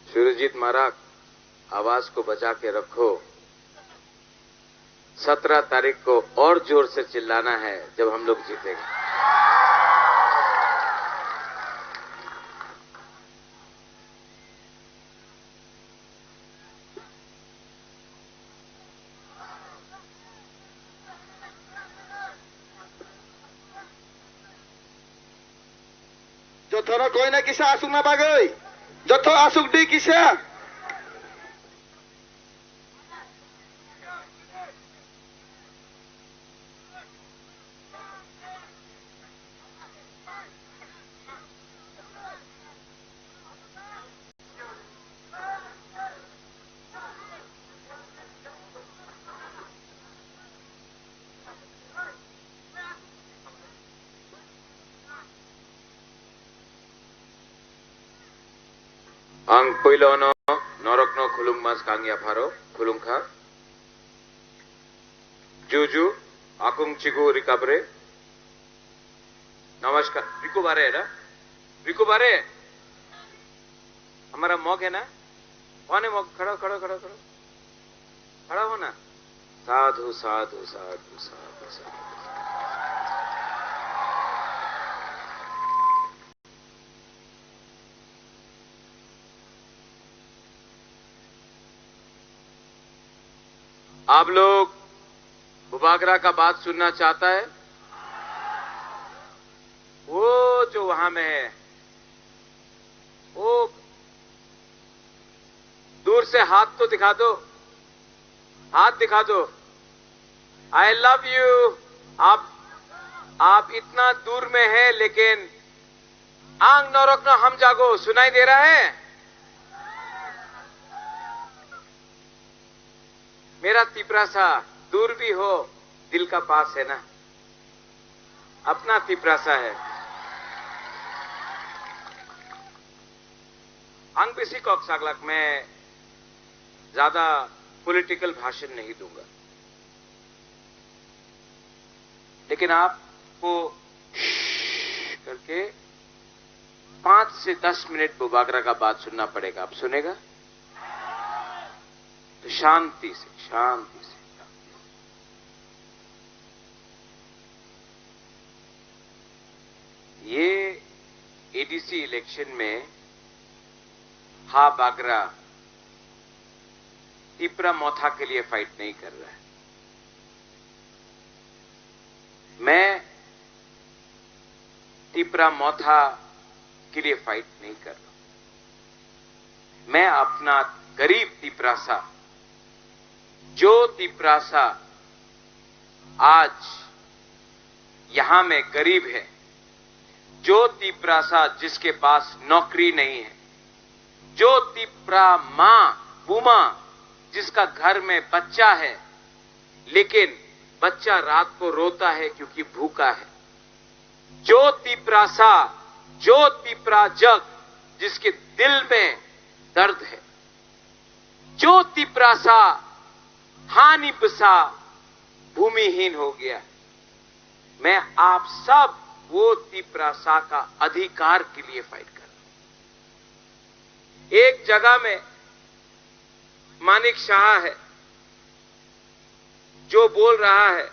सुरजीत माराक, आवाज को बचा के रखो। 17 तारीख को और जोर से चिल्लाना है जब हम लोग जीतेंगे। जथर कोई ना किसा आसुक ना बागै जथ आसुक दी किसा ang पहिलो नरकनो खुलुङ मास कांगिया फारो खुलुङ खा जुजू आकुंग चिगु रिकाबरे। नमस्कार। रिको बारे है ना, रिको बारे हमारा मॉक है ना, कौन है मॉक? खड़ा खड़ा खड़ा खड़ा खड़ा हो ना। साधु साधु साधु साधु साधु। आप लोग बुबागरा का बात सुनना चाहता है? वो जो वहां में है, वो दूर से हाथ तो दिखा दो, हाथ दिखा दो। आई लव यू। आप इतना दूर में है लेकिन आंग नौरक न हम जागो सुनाई दे रहा है? मेरा तीप्रासा दूर भी हो दिल का पास है ना, अपना तीप्रासा है। अंग बेसी कॉक्सागलक मैं ज्यादा पॉलिटिकल भाषण नहीं दूंगा। लेकिन आपको करके 5 से 10 मिनट बुबागरा का बात सुनना पड़ेगा। आप सुनेगा तो शांति से ये एडीसी इलेक्शन में हा बागरा तिपरा मोथा के लिए फाइट नहीं कर रहा है। मैं तिपरा मोथा के लिए फाइट नहीं कर रहा। मैं अपना गरीब तिपरासा, जो तिपरासा आज यहां में गरीब है, जो तिपरासा जिसके पास नौकरी नहीं है, जो तिपरा मां बुमा जिसका घर में बच्चा है लेकिन बच्चा रात को रोता है क्योंकि भूखा है, जो तिपरासा, जो तिपरा जग जिसके दिल में दर्द है, जो तिपरासा हानि बसा भूमिहीन हो गया। मैं आप सब वो तिपरासा का अधिकार के लिए फाइट कर रहा हूं। एक जगह में मानिक शाह है जो बोल रहा है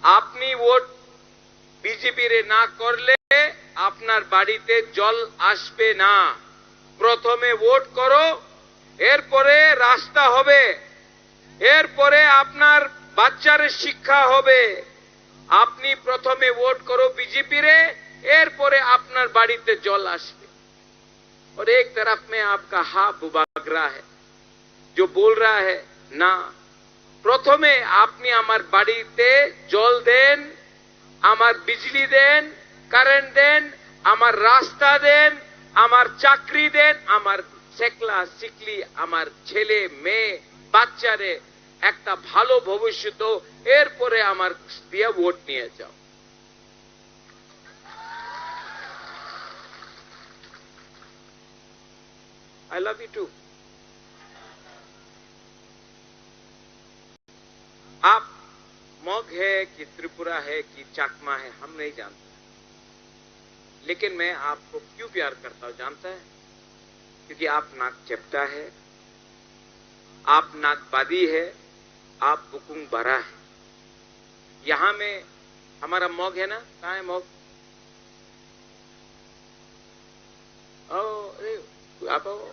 আপনি ভোট বিজেপি রে না করলে আপনার বাড়িতে জল আসবে না, প্রথমে ভোট করো, এরপরে রাস্তা হবে, এরপরে আপনার বাচ্চার শিক্ষা হবে। আপনি প্রথমে ভোট করো বিজেপি রে, এরপরে আপনার বাড়িতে জল আসবে। और एक तरफ में आपका हा बुबागरा है जो बोल रहा है ना, প্রথমে আপনি আমার বাড়িতে জল দেন, আমার বিজলি দেন, কারেন্ট দেন, আমার রাস্তা দেন, আমার চাকরি দেন, আমার সেকলা সিকলি আমার ছেলে মেয়ে বাচ্চারে একটা ভালো ভবিষ্যৎ, এরপরে আমার দিয়ে ভোট নিয়ে যাও। I love you too. आप मग है कि त्रिपुरा है कि चाकमा है हम नहीं जानते, लेकिन मैं आपको क्यों प्यार करता हूं जानता है? क्योंकि आप नाक चपटा है, आप नाकबादी है, आप बुकुंग भरा है। यहां में हमारा मग है ना, कहां है मग? आप आओ,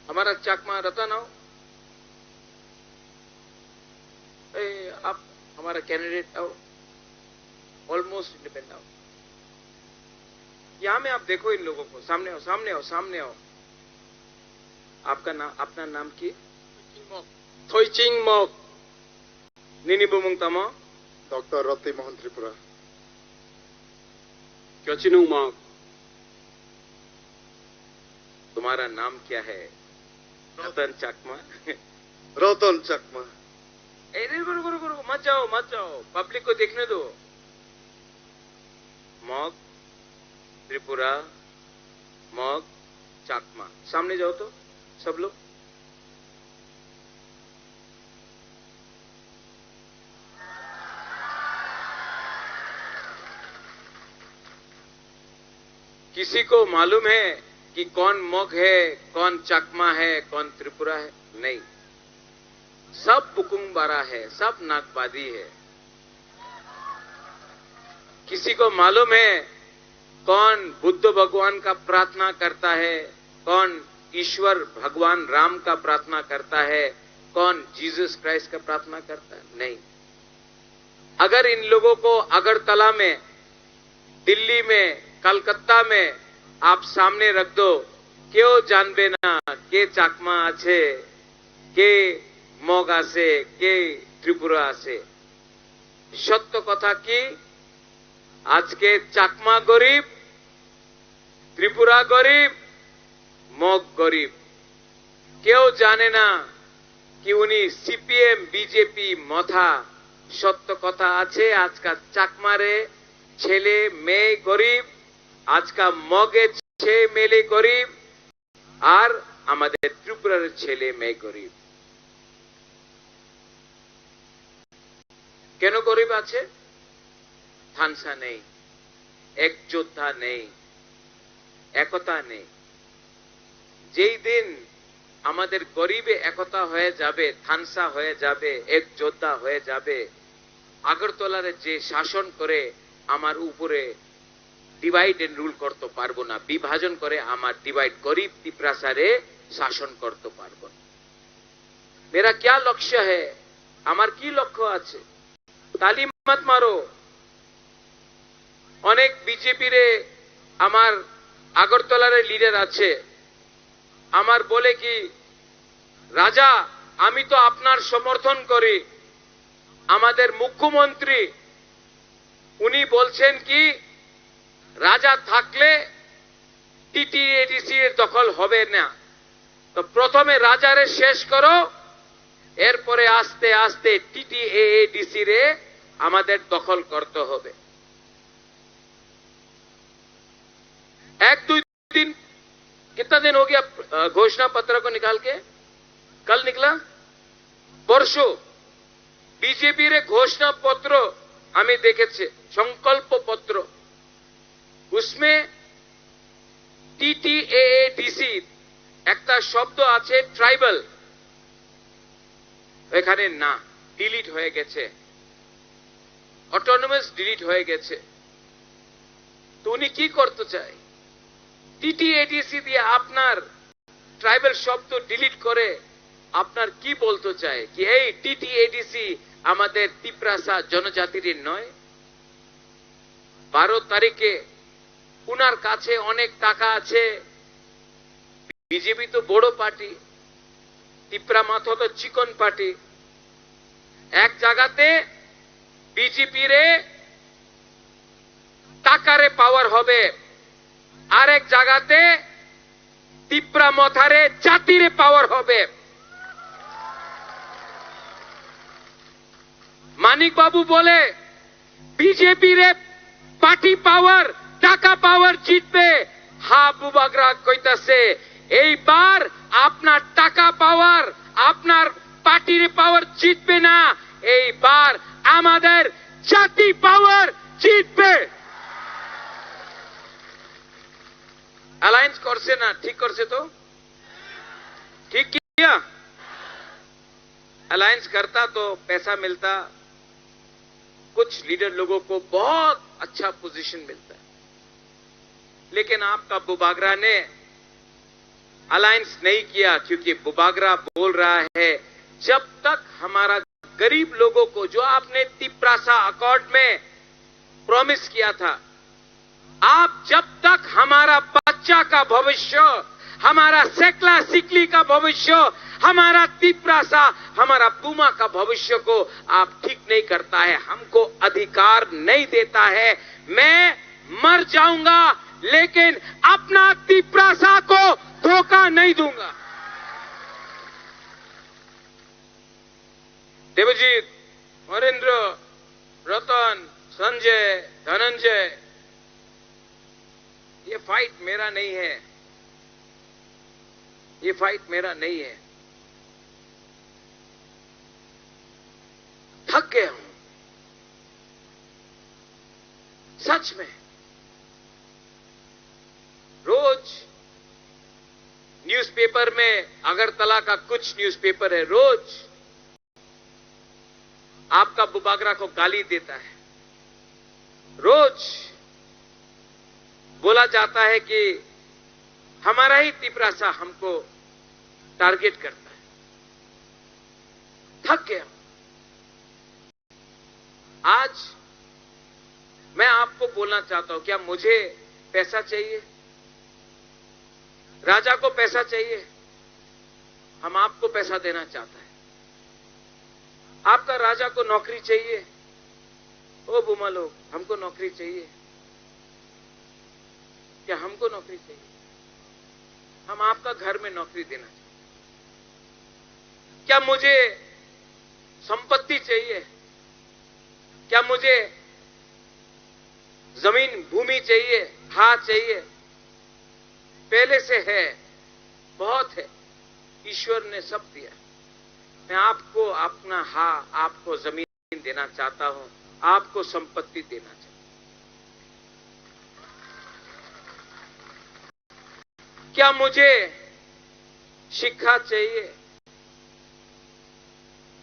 हमारा चाकमा रतन आओ, आप हमारा कैंडिडेट आओ, ऑलमोस्ट इंडिपेंडेंट आओ। यहां में आप देखो इन लोगों को, सामने आओ, सामने आओ, सामने आओ। आपका नाम, अपना नाम की थोइचिंग मग निनी बुमुंग तमा डॉक्टर रति मोहन त्रिपुरा क्योचिनु मग। तुम्हारा नाम क्या है? रतन चकमा। रतन चकमा। गुरु मत जाओ, मत जाओ, पब्लिक को देखने दो। मग त्रिपुरा, मग चाकमा, सामने जाओ तो सब लोग। किसी को मालूम है कि कौन मग है, कौन चकमा है, कौन त्रिपुरा है? नहीं, सब बुकुंगबारा है, सब नागबादी है। किसी को मालूम है कौन बुद्ध भगवान का प्रार्थना करता है, कौन ईश्वर भगवान राम का प्रार्थना करता है, कौन जीसस क्राइस्ट का प्रार्थना करता है? नहीं। अगर इन लोगों को अगरतला में, दिल्ली में, कलकत्ता में आप सामने रख दो, क्यों जानबे ना के चाकमा आछे, के मग आछे, के त्रिपुरा आछे। सत्य कथा की आज के चाकमा गरीब, त्रिपुरा गरीब, मग गरीब। क्यों जाने ना कि उन्हीं सीपीएम बीजेपी मथा। सत्य कथा आछे आज का चाकमारे छेले मेये गरीब, आज का मगे छे मेले गरीब, और आमादेर त्रिपुरार छेले मेये गरीब। কেন গরিব আছে? থানসা নেই, এক যোদ্ধা নেই, একতা নেই। যেই দিন আমাদের গরিবে একতা হয়ে যাবে, থানসা হয়ে যাবে, এক যোদ্ধা হয়ে যাবে, আগরতলার যে শাসন করে আমার উপরে ডিভাইড এন্ড রুল করতে পারবো না, বিভাজন করে আমার ডিভাইড গরিব তিপ্রাসারে শাসন করতে পারবো না। मेरा क्या लक्ष्य है? আমার কি লক্ষ্য আছে? তালিম মত মারো। অনেক বিজেপি রে আমার আগরতলার লিডার আছে, আমার বলে কি রাজা আমি তো আপনার সমর্থন করি, আমাদের মুখ্যমন্ত্রী উনি বলছেন কি রাজা থাকলে টিটিএডিসি এর দখল হবে না, তো প্রথমে রাজারে শেষ করো, এরপরে আস্তে আস্তে টিটিএডিসি রে আমাদের দখল করতে হবে। एक दो दिन, कितना दिन हो गया घोषणा पत्र को निकाल के? कल निकला, परसों बीजेपी रे घोषणा पत्र हमें देखे थे, संकल्प पत्र, उसमें টিটিএডিসি একটা শব্দ আছে ট্রাইবাল, এখানে না, ডিলিট হয়ে গেছে, অটোনমাস ডিলিট হয়ে গেছে। তো উনি কি করতে চায়? টিটিএডিসি দিয়ে আপনার ট্রাইবাল শব্দ ডিলিট করে আপনার কি বলতে চায় কি এই টিটিএডিসি আমাদের তিপ্রাসা জনজাতির নয়? 12 তারিখে উনার কাছে অনেক টাকা আছে, বিজেপি তো বড় পার্টি, তিপ্রা মাথা তো চিকন পার্টি, এক জায়গাতে বিজেপি রে টাকারে পাওয়ার হবে, আরেক জায়গাতে তিপ্রা মাথারে জাতিরে পাওয়ার হবে। মানিক বাবু বলে বিজেপি রে পার্টি পাওয়ার, টাকা পাওয়ার জিতবে। হাবু বাগরা কইতাছে এইবার আপনার টাকা পাওয়ার, আপনার পার্টির পাওয়ার জিতবে না, এইবার আমাদের জাতি পাওয়ার জিতবে। अलायंस करसे ना, ठीक करसे तो ठीक किया। अलायंस करता तो पैसा मिलता, कुछ लीडर लोगों को बहुत अच्छा पोजीशन मिलता है, लेकिन आपका बुबागरा ने अलायंस नहीं किया, क्योंकि बुबागरा बोल रहा है जब तक हमारा गरीब लोगों को जो आपने तिप्रासा अकॉर्ड में प्रॉमिस किया था, आप जब तक हमारा बच्चा का भविष्य, हमारा सेकला सिकली का भविष्य, हमारा तिप्रासा, हमारा पुमा का भविष्य को आप ठीक नहीं करता है, हमको अधिकार नहीं देता है, मैं मर जाऊंगा लेकिन अपना तिप्रासा को धोखा नहीं दूंगा। देवजीत, नरेंद्र, रतन, संजय, धनंजय, ये फाइट मेरा नहीं है, ये फाइट मेरा नहीं है। थक गया हूं सच में। रोज न्यूज़पेपर में, अगरतला का कुछ न्यूज़पेपर है, रोज आपका बुबागरा को गाली देता है, रोज बोला जाता है कि हमारा ही तिप्रासा हमको टारगेट करता है। थक गया। आज मैं आपको बोलना चाहता हूं, क्या मुझे पैसा चाहिए? राजा को पैसा चाहिए? हम आपको पैसा देना चाहता है। आपका राजा को नौकरी चाहिए? ओ बुमा लोग, हमको नौकरी चाहिए। क्या हमको नौकरी चाहिए? हम आपका घर में नौकरी देना चाहिए। क्या मुझे संपत्ति चाहिए? क्या मुझे जमीन भूमि चाहिए, हाथ चाहिए? पहले से है, बहुत है, ईश्वर ने सब दिया। मैं आपको अपना आपको जमीन देना चाहता हूं, आपको संपत्ति देना चाहता हूं। क्या मुझे शिक्षा चाहिए?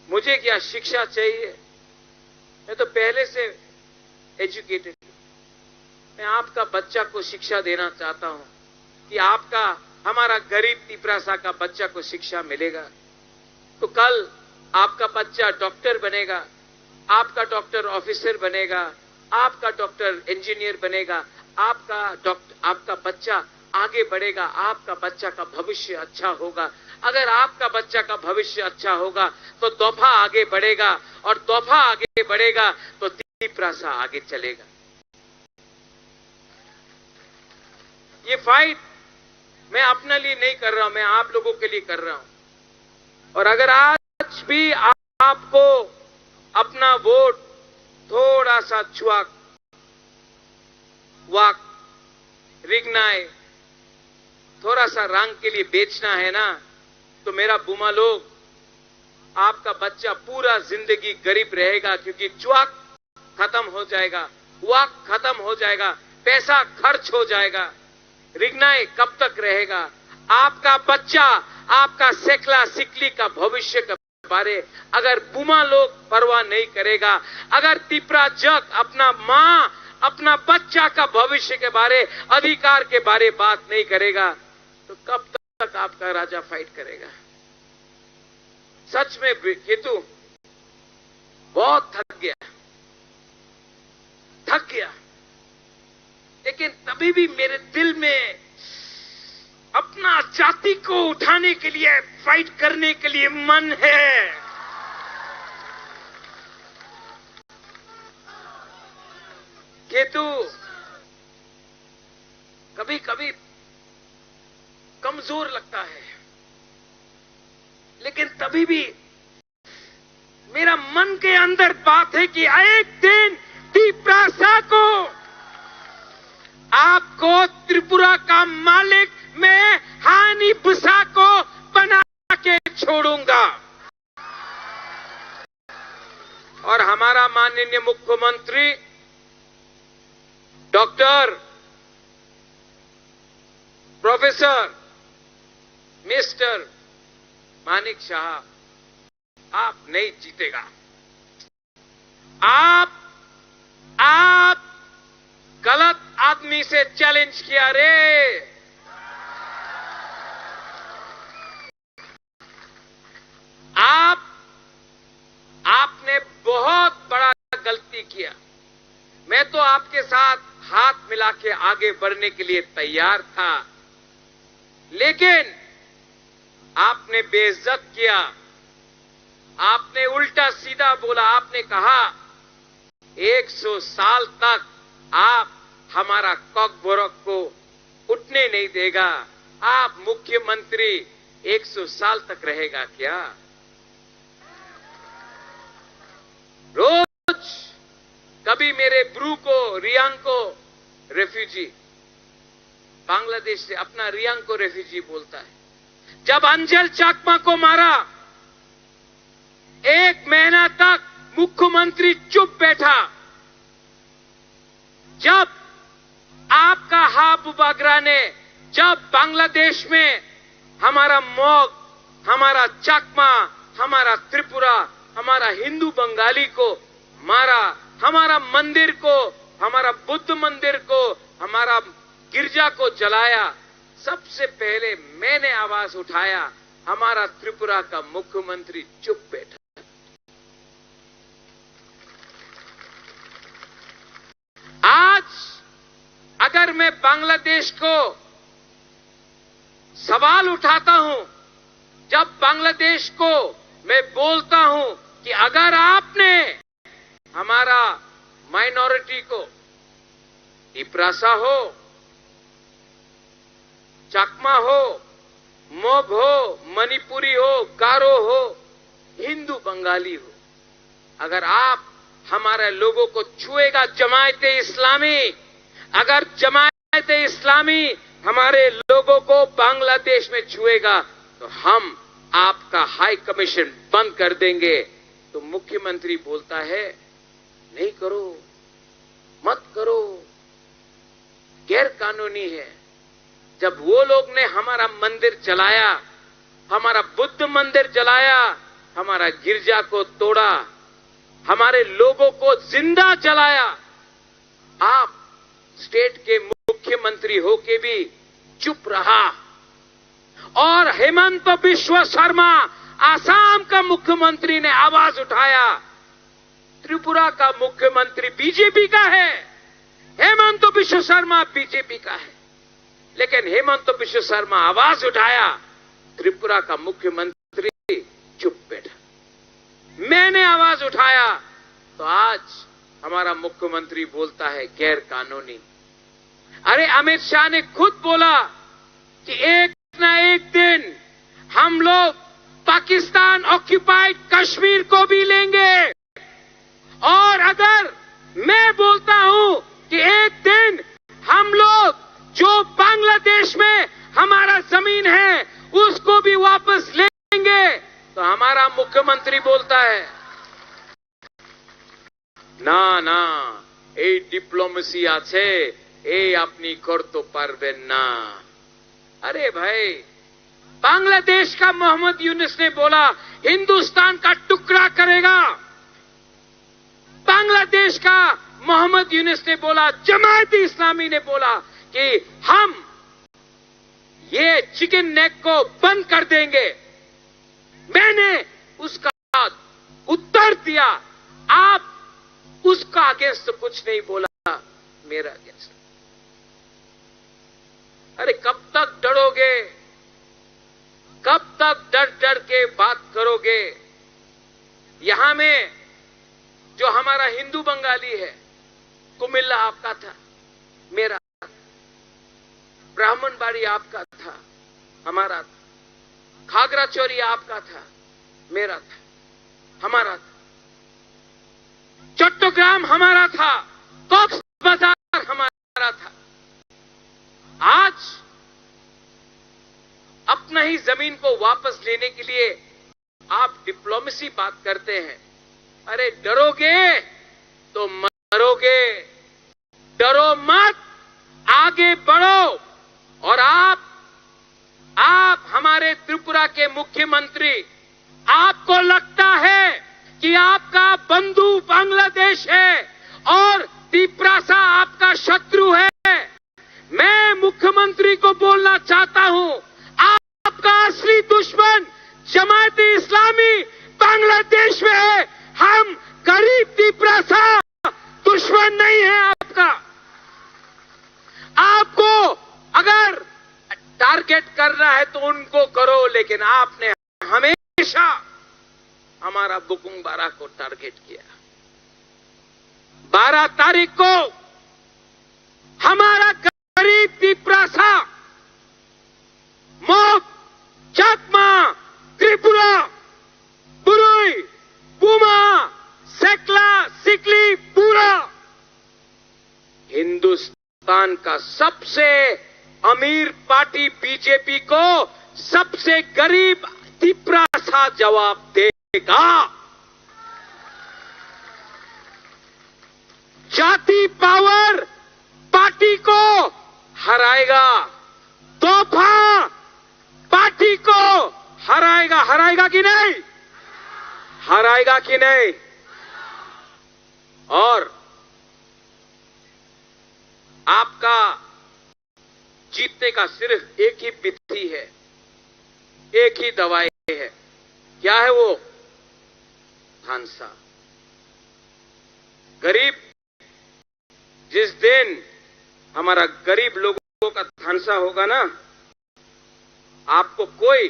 मुझे क्या शिक्षा चाहिए? मैं तो पहले से एजुकेटेड हूं। मैं आपका बच्चा को शिक्षा देना चाहता हूं कि हमारा गरीब तिपरासा का बच्चा को शिक्षा मिलेगा तो कल आपका बच्चा डॉक्टर बनेगा, आपका डॉक्टर ऑफिसर बनेगा, आपका डॉक्टर इंजीनियर बनेगा, आपका बच्चा आगे बढ़ेगा, आपका बच्चा का भविष्य अच्छा होगा। अगर आपका बच्चा का भविष्य अच्छा होगा तो दोफा आगे बढ़ेगा, और दोफा आगे बढ़ेगा तो तिपरासा आगे चलेगा। ये फाइट मैं अपने लिए नहीं कर रहा हूं, मैं आप लोगों के लिए कर रहा हूं। और अगर आज भी आपको अपना वोट थोड़ा सा छुआक वाक रिगनाए थोड़ा सा रंग के लिए बेचना है ना, तो मेरा बुमा लोग, आपका बच्चा पूरा जिंदगी गरीब रहेगा, क्योंकि चुआक खत्म हो जाएगा, वाक खत्म हो जाएगा, पैसा खर्च हो जाएगा। रिगनाए कब तक रहेगा? आपका बच्चा, आपका सेकला सिकली का भविष्य के बारे अगर बुमा लोग परवाह नहीं करेगा, अगर तिपरा जग अपना मां, अपना बच्चा का भविष्य के बारे, अधिकार के बारे बात नहीं करेगा, तो कब तक आपका राजा फाइट करेगा? सच में केतु बहुत थक गया, लेकिन तभी भी मेरे दिल में अपना जाति को उठाने के लिए, फाइट करने के लिए मन है। केतु कभी कभी कमजोर लगता है, लेकिन तभी भी मेरा मन के अंदर बात है कि एक दिन तिपरासा को, आपको त्रिपुरा का मालिक मैं हानि बुसा को बना के छोड़ूंगा। और हमारा माननीय मुख्यमंत्री doctor professor mister Manik Shah, आप नहीं जीतेगा। आप गलत आदमी से चैलेंज किया रे। आपने बहुत बड़ा गलती किया। मैं तो आपके साथ हाथ मिला के आगे बढ़ने के लिए तैयार था, लेकिन आपने बेइज्जत किया, आपने उल्टा सीधा बोला। आपने कहा 100 साल तक आप हमारा कॉकबोरक को उठने नहीं देगा। आप मुख्यमंत्री 100 साल तक रहेगा क्या? रोज कभी मेरे ब्रू को, रियांग को रेफ्यूजी, बांग्लादेश से अपना रियांग को रेफ्यूजी बोलता है। जब अंजल चाकमा को मारा, 1 महीना तक मुख्यमंत्री चुप बैठा। जब आपका हाबू बागरा ने, जब बांग्लादेश में हमारा मोग, हमारा चाकमा, हमारा त्रिपुरा, हमारा हिंदू बंगाली को मारा, हमारा मंदिर को, हमारा बुद्ध मंदिर को, हमारा गिरजा को जलाया, सबसे पहले मैंने आवाज उठाया। हमारा त्रिपुरा का मुख्यमंत्री चुप बैठा। आज अगर मैं बांग्लादेश को सवाल उठाता हूं, जब बांग्लादेश को मैं बोलता हूं कि अगर आपने हमारा माइनॉरिटी को, तिपरासा हो, चाकमा हो, मोग हो, मणिपुरी हो, गारो हो, हिंदू बंगाली हो, अगर आप हमारे लोगों को छुएगा जमायते इस्लामी, अगर जमायते इस्लामी हमारे लोगों को बांग्लादेश में छुएगा, तो हम आपका हाई कमीशन बंद कर देंगे। तो मुख्यमंत्री बोलता है नहीं करो, मत करो, गैर कानूनी है। जब वो लोग ने हमारा मंदिर जलाया, हमारा बुद्ध मंदिर जलाया, हमारा गिरजा को तोड़ा, हमारे लोगों को जिंदा जलाया, आप स्टेट के मुख्यमंत्री होके भी चुप रहा। और हेमंत बिश्व शर्मा आसाम का मुख्यमंत्री ने आवाज उठाया। त्रिपुरा का मुख्यमंत्री बीजेपी का है, हेमंत बिश्व शर्मा बीजेपी का है, लेकिन हेमंत बिश्व शर्मा आवाज उठाया, त्रिपुरा का मुख्यमंत्री चुप बैठा। मैंने आवाज उठाया तो आज हमारा मुख्यमंत्री बोलता है गैर कानूनी। अरे अमित शाह ने खुद बोला कि एक ना एक दिन हम लोग पाकिस्तान ऑक्यूपाइड कश्मीर को भी लेंगे। और अगर मैं बोलता हूं कि एक दिन हम लोग जो बांग्लादेश में हमारा जमीन है उसको भी वापस लेंगे, तो हमारा मुख्यमंत्री बोलता है ना ना, এই ডিপ্লোমেসি আছে, এই আপনি করতে পারবেন না। अरे भाई, बांग्लादेश का मोहम्मद यूनुस ने बोला हिंदुस्तान का टुकड़ा करेगा। बांग्लादेश का मोहम्मद यूनुस ने बोला, जमात इस्लामी ने बोला कि हम ये चिकन नेक को बंद कर देंगे। मैंने उसका उत्तर दिया, आप उसका अगेंस्ट कुछ नहीं बोला, मेरा अगेंस्ट। अरे कब तक डरोगे, कब तक डर डर के बात करोगे? यहां में जो हमारा हिंदू बंगाली है, कुमिल्ला आपका था, मेरा। ब्राह्मणबाड़ी आपका था, हमारा था। खागरा चोरी आपका था, मेरा था, हमारा था। चट्टग्राम हमारा था, कॉक्स बाजार हमारा था। आज अपना ही जमीन को वापस लेने के लिए आप डिप्लोमेसी बात करते हैं। अरे डरोगे तो मरोगे, डरो मत, आगे बढ़ो। और आप हमारे त्रिपुरा के मुख्यमंत्री, आपको लगता है कि आपका बंधु बांग्लादेश है और त्रिपुरा आपका शत्रु है। मैं मुख्यमंत्री को बोलना चाहता हूं, आपका असली दुश्मन जमात इस्लामी बांग्लादेश में है। हम गरीब त्रिपुरा दुश्मन नहीं है आपका। आपको अगर टारगेट करना है तो उनको करो, लेकिन आपने हमेशा हमारा बुकुंग बारा को टारगेट किया। 12 तारीख को हमारा गरीब त्रिपुरा, मोक, चकमा, त्रिपुरा, बुरुई, बुमा, सेकला, सिकली, पूरा हिंदुस्तान का सबसे अमीर पार्टी बीजेपी को सबसे गरीब त्रिपुरा जवाब देगा। जाति पावर पार्टी को हराएगा, तोहफा पार्टी को हराएगा। हराएगा कि नहीं? हराएगा कि नहीं? और आपका जीतने का सिर्फ एक ही विधि है, एक ही दवाई है। क्या है वो? धांसा। गरीब, जिस दिन हमारा गरीब लोगों का धांसा होगा ना, आपको कोई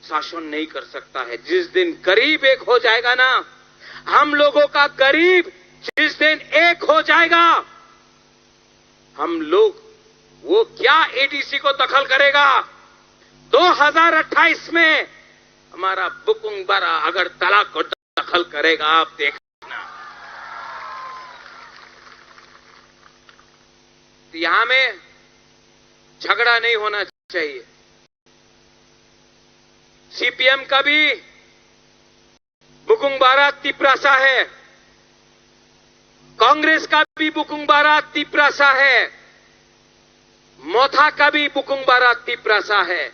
शासन नहीं कर सकता है। जिस दिन गरीब एक हो जाएगा ना, हम लोगों का गरीब जिस दिन एक हो जाएगा, हम लोग, वो क्या एडीसी को दखल करेगा? 2028 में हमारा बुकुंग बारा अगरतला को दखल करेगा, आप देखना। तो यहां में झगड़ा नहीं होना चाहिए। सीपीएम का भी बुकुंगबारा तिप्रासा है, कांग्रेस का भी बुकुंगबारा तिप्रासा है, मोथा का भी बुकुंगबारा तिप्रासा है।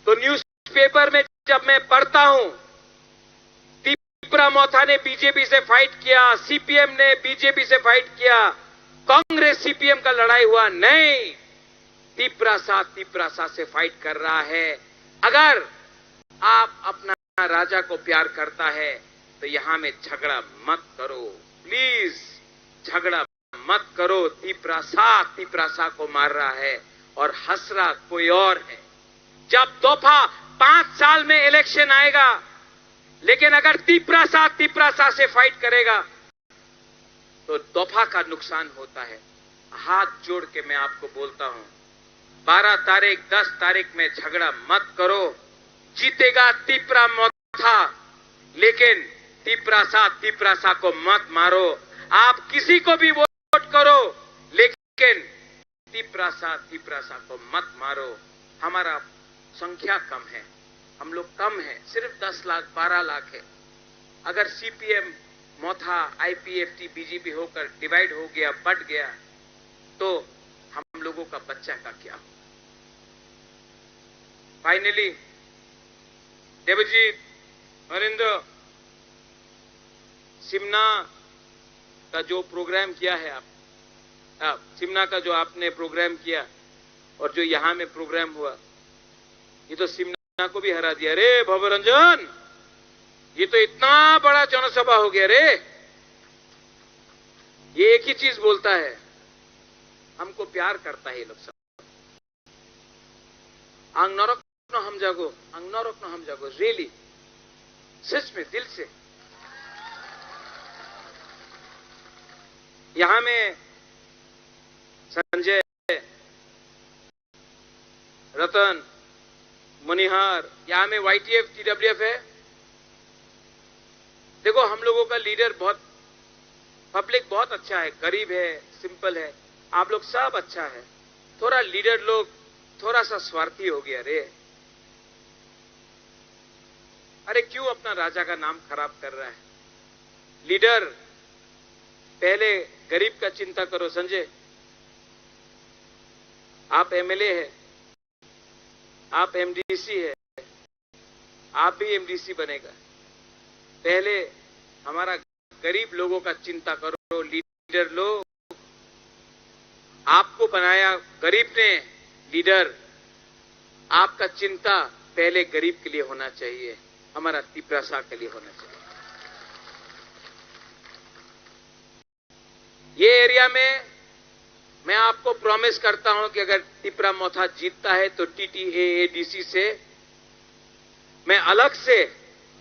तो न्यूज़पेपर में जब मैं पढ़ता हूं, तिप्रा मोथा ने बीजेपी से फाइट किया, सीपीएम ने बीजेपी से फाइट किया, कांग्रेस सीपीएम का लड़ाई हुआ, नहीं, तिप्रासा से फाइट कर रहा है। अगर आप अपना राजा को प्यार करता है तो यहां में झगड़ा मत करो, प्लीज झगड़ा मत करो। तिप्रासा को मार रहा है और हंस रहा कोई और है। जब दफा 5 साल में इलेक्शन आएगा, लेकिन अगर तिप्रासा से फाइट करेगा तो दफा का नुकसान होता है। हाथ जोड़ के मैं आपको बोलता हूं, 12 तारीख 10 तारीख में झगड़ा मत करो। जीतेगा तिप्रा मोथा, लेकिन तिप्रासा को मत मारो। आप किसी को भी वोट करो, लेकिन तिप्रासा को मत मारो। हमारा संख्या कम है, हम लोग कम है, सिर्फ 10 लाख 12 लाख है। अगर सीपीएम मोथा आईपीएफटी बीजेपी होकर डिवाइड हो गया, बट गया, तो हम लोगों का बच्चा का क्या हो। फाइनली देवजीत, हरिंद्र, सिमना का जो प्रोग्राम किया है आप, सिमना का जो आपने प्रोग्राम किया और जो यहां में प्रोग्राम हुआ, ये तो सिमना को भी हरा दिया रे भवरंजन। ये तो इतना बड़ा जनसभा हो गया रे। ये एक ही चीज बोलता है, हमको प्यार करता है ये लोग सब। आंग नरक न हम जागो, आंग नरक न हम जागो, रियली, सच में, दिल से। यहां में संजय, रतन, मनिहार, यहां में वाईटीएफ टीडब्ल्यूएफ है। देखो, हम लोगों का लीडर बहुत, पब्लिक बहुत अच्छा है, गरीब है, सिंपल है, आप लोग सब अच्छा है। थोड़ा लीडर लोग थोड़ा सा स्वार्थी हो गया रे। अरे क्यों अपना राजा का नाम खराब कर रहा है। लीडर पहले गरीब का चिंता करो। संजय, आप एमएलए है, आप एमडीसी है, आप भी एमडीसी बनेगा। पहले हमारा गरीब लोगों का चिंता करो। लीडर लोग, आपको बनाया गरीब ने लीडर, आपका चिंता पहले गरीब के लिए होना चाहिए, हमारा तिप्रासा के लिए होना चाहिए। ये एरिया में मैं आपको प्रॉमिस करता हूं कि अगर तिप्रा मोथा जीतता है तो टीटीएडीसी से मैं अलग से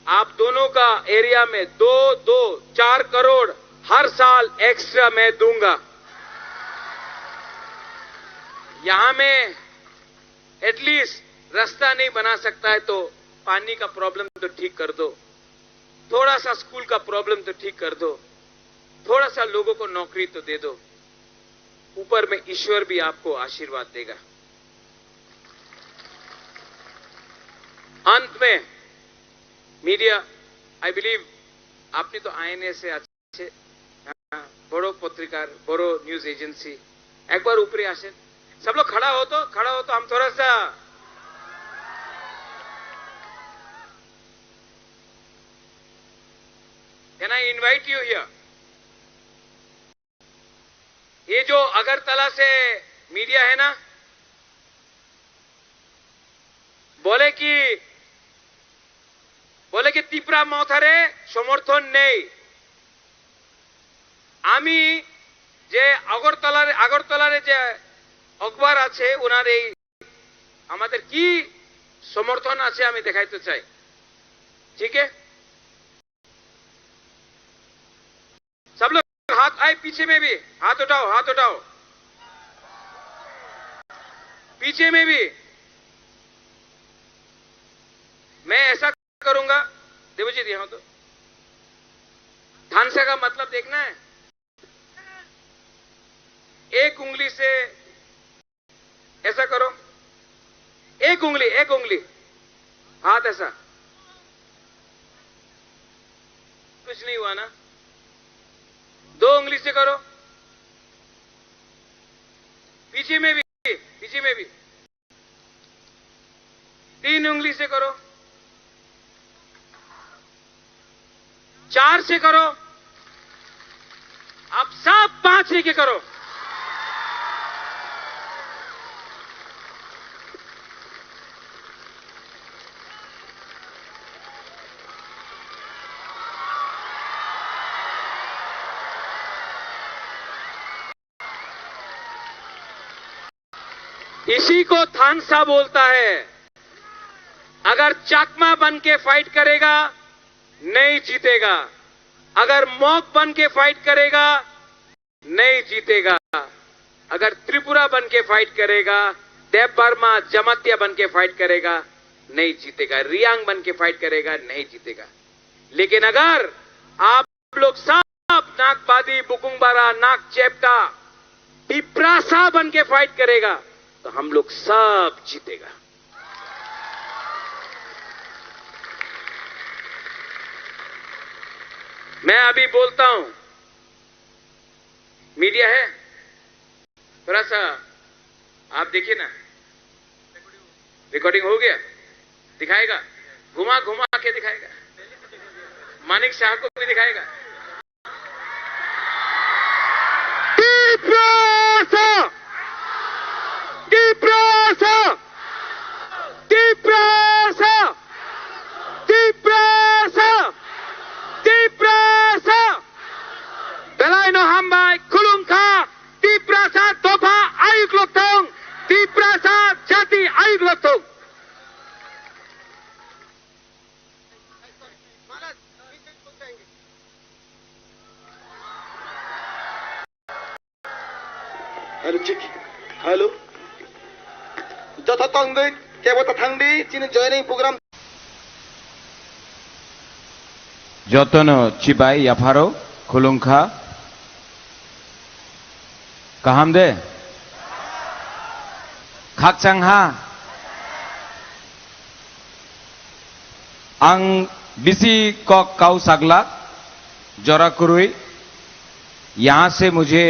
आप दोनों का एरिया में 4 करोड़ हर साल एक्स्ट्रा मैं दूंगा। यहां में एटलीस्ट रास्ता नहीं बना सकता है तो पानी का प्रॉब्लम तो ठीक कर दो, थोड़ा सा स्कूल का प्रॉब्लम तो ठीक कर दो, थोड़ा सा लोगों को नौकरी तो दे दो। ऊपर में ईश्वर भी आपको आशीर्वाद देगा। अंत में मीडिया, आई बिलीव आपने तो आईएनए से अच्छे बड़ो पत्रिकार, बड़ो न्यूज एजेंसी, एक बार ऊपरी आसें, सब लोग खड़ा हो तो हम थोड़ा सा can I invite you here. ये जो अगरतला से मीडिया है ना, बोले कि तिप्रा मोथारे समर्थन নেই। আমি যে আগরতলার যে অখবার আছে ওনার এই আমাদের কি সমর্থন আছে আমি দেখাইতে চাই। ठीक है, सब लोग हाथ आए, पीछे में भी हाथ उठाओ, पीछे में भी। मैं ऐसा करूंगा, देवजीत यहां तो धानसा का मतलब देखना है। एक उंगली से ऐसा करो, एक उंगली हाथ ऐसा, कुछ नहीं हुआ ना? 2 उंगली से करो, पीछे में भी, पीछे में भी 3 उंगली से करो, 4 से करो, अब सब 5 लेके करो। इसी को थानसा बोलता है। अगर चाकमा बन के फाइट करेगा नहीं जीतेगा, अगर मॉक बन के फाइट करेगा नहीं जीतेगा, अगर त्रिपुरा बन के फाइट करेगा, देव वर्मा जमातिया बन के फाइट करेगा नहीं जीतेगा, रियांग बन के फाइट करेगा नहीं जीतेगा। लेकिन अगर आप लोग सब नागबादी, बुकुंगबारा, नाग चेपका, पिपरासा बन के फाइट करेगा तो हम लोग सब जीतेगा। मैं अभी बोलता हूं, मीडिया है, थोड़ा सा आप देखिए ना, रिकॉर्डिंग हो गया, दिखाएगा, घुमा घुमा के दिखाएगा, मानिक शाह को भी दिखाएगा। Belaino hambai kulungka di prasa toba ayuk lotong di prasa jati ayuk lotong. Halo. Jota tangde kebota thangdi chini joining program. Jotono Chibai Yaparo Kulungka Kahamde Kakchangha Ang Bisi Kok Kau Saglak Jorakurui, यहां से मुझे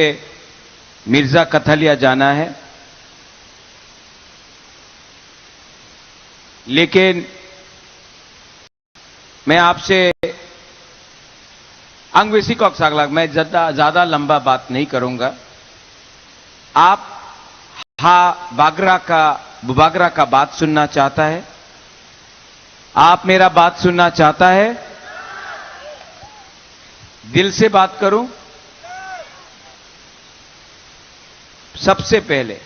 मिर्जा कथलिया जाना है, लेकिन मैं आपसे अंगवेसी Kock सागलाग मैं ज्यादा लंबा बात नहीं करूंगा। आप बुबागरा का बात सुनना चाहता है? आप मेरा बात सुनना चाहता है? दिल से बात करूं? सबसे पहले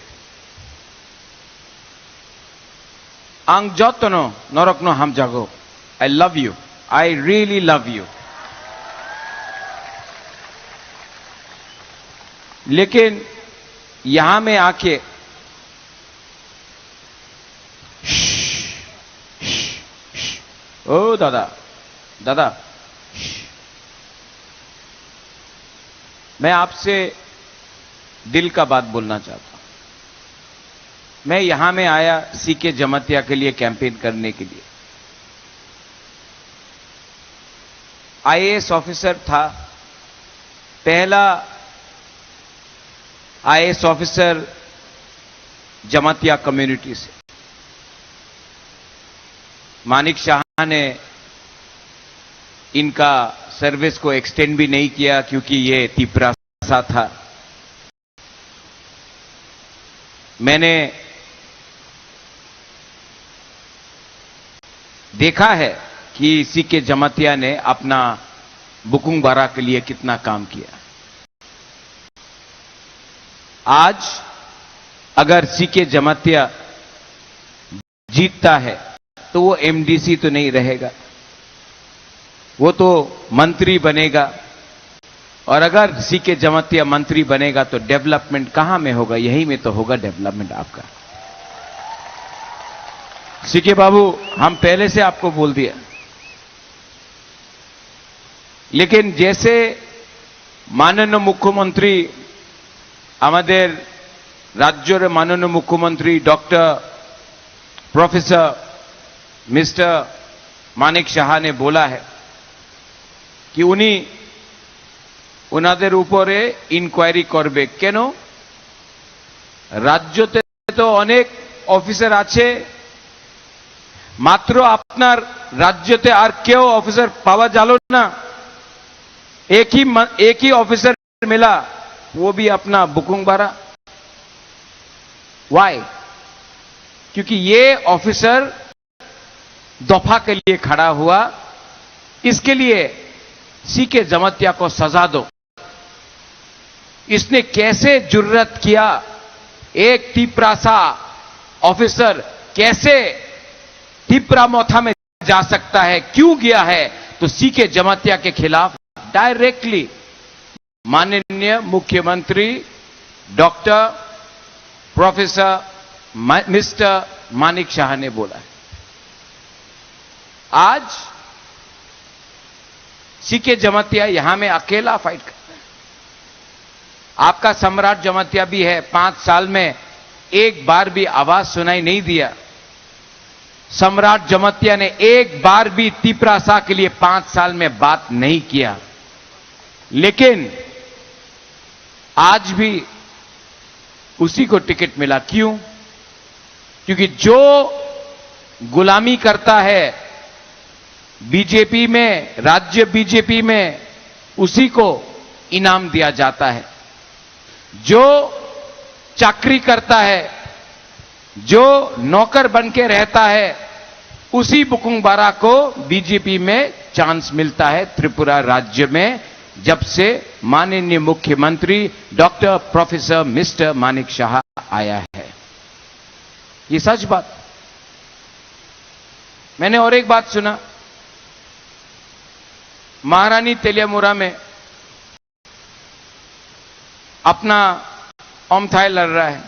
आंग जोतनो नरकनो हम जागो, आई love you, I really love you. लेकिन यहां में आके ओ दादा दादा, मैं आपसे दिल का बात बोलना चाहता हूं। मैं यहां में आया सीके जमातिया के लिए कैंपेन करने के लिए। आईएएस ऑफिसर था, पहला आईएएस ऑफिसर जमातिया कम्युनिटी से। मानिक शाह ने इनका सर्विस को एक्सटेंड भी नहीं किया क्योंकि ये तिपरासा था। मैंने देखा है कि सीके जमातिया ने अपना बुकुंगबारा के लिए कितना काम किया। आज अगर सीके जमातिया जीतता है तो वो एमडीसी तो नहीं रहेगा, वो तो मंत्री बनेगा। और अगर सीके जमातिया मंत्री बनेगा तो डेवलपमेंट कहां में होगा? यहीं में तो होगा डेवलपमेंट आपका। सीके बाबू, हम पहले से आपको बोल दिया, लेकिन जैसे माननीय मुख्यमंत्री हमारे राज्य माननीय मुख्यमंत्री doctor professor mister Manik Shah ने बोला है कि উনাদের উপরে ইনকোয়ারি করবে। কেন? রাজ্যতে তো অনেক অফিসার আছে, মাত্র আপনার রাজ্যতে আর কেউ অফিসার পাওয়া গেল না, एक ही ऑफिसर मिला, वो भी अपना बुकिंग भरा। वाई? क्योंकि ये ऑफिसर दफा के लिए खड़ा हुआ, इसके लिए सीके जमातिया को सजा दो। इसने कैसे जुर्रत किया, एक तिपरासा ऑफिसर कैसे तिपरा मोथा में जा सकता है, क्यों गया है? तो सीके जमातिया के खिलाफ डायरेक्टली माननीय मुख्यमंत्री doctor professor mister Manik Shah ने बोला है। आज सीके जमातिया यहां में अकेला फाइट कर रहा है। आपका सम्राट जमातिया भी है, 5 साल में एक बार भी आवाज सुनाई नहीं दिया। सम्राट जमातिया ने एक बार भी तिपरासा के लिए 5 साल में बात नहीं किया। लेकिन आज भी उसी को टिकट मिला। क्यों? क्योंकि जो गुलामी करता है बीजेपी में, राज्य बीजेपी में, उसी को इनाम दिया जाता है। जो चाकरी करता है, जो नौकर बन के रहता है, उसी बुकुंग बारा को बीजेपी में चांस मिलता है त्रिपुरा राज्य में, जब से माननीय मुख्यमंत्री doctor professor mister Manik Shah आया है। ये सच बात। मैंने और एक बात सुना, महारानी तेलियामुरा में अपना ओमथाई लड़ रहा है,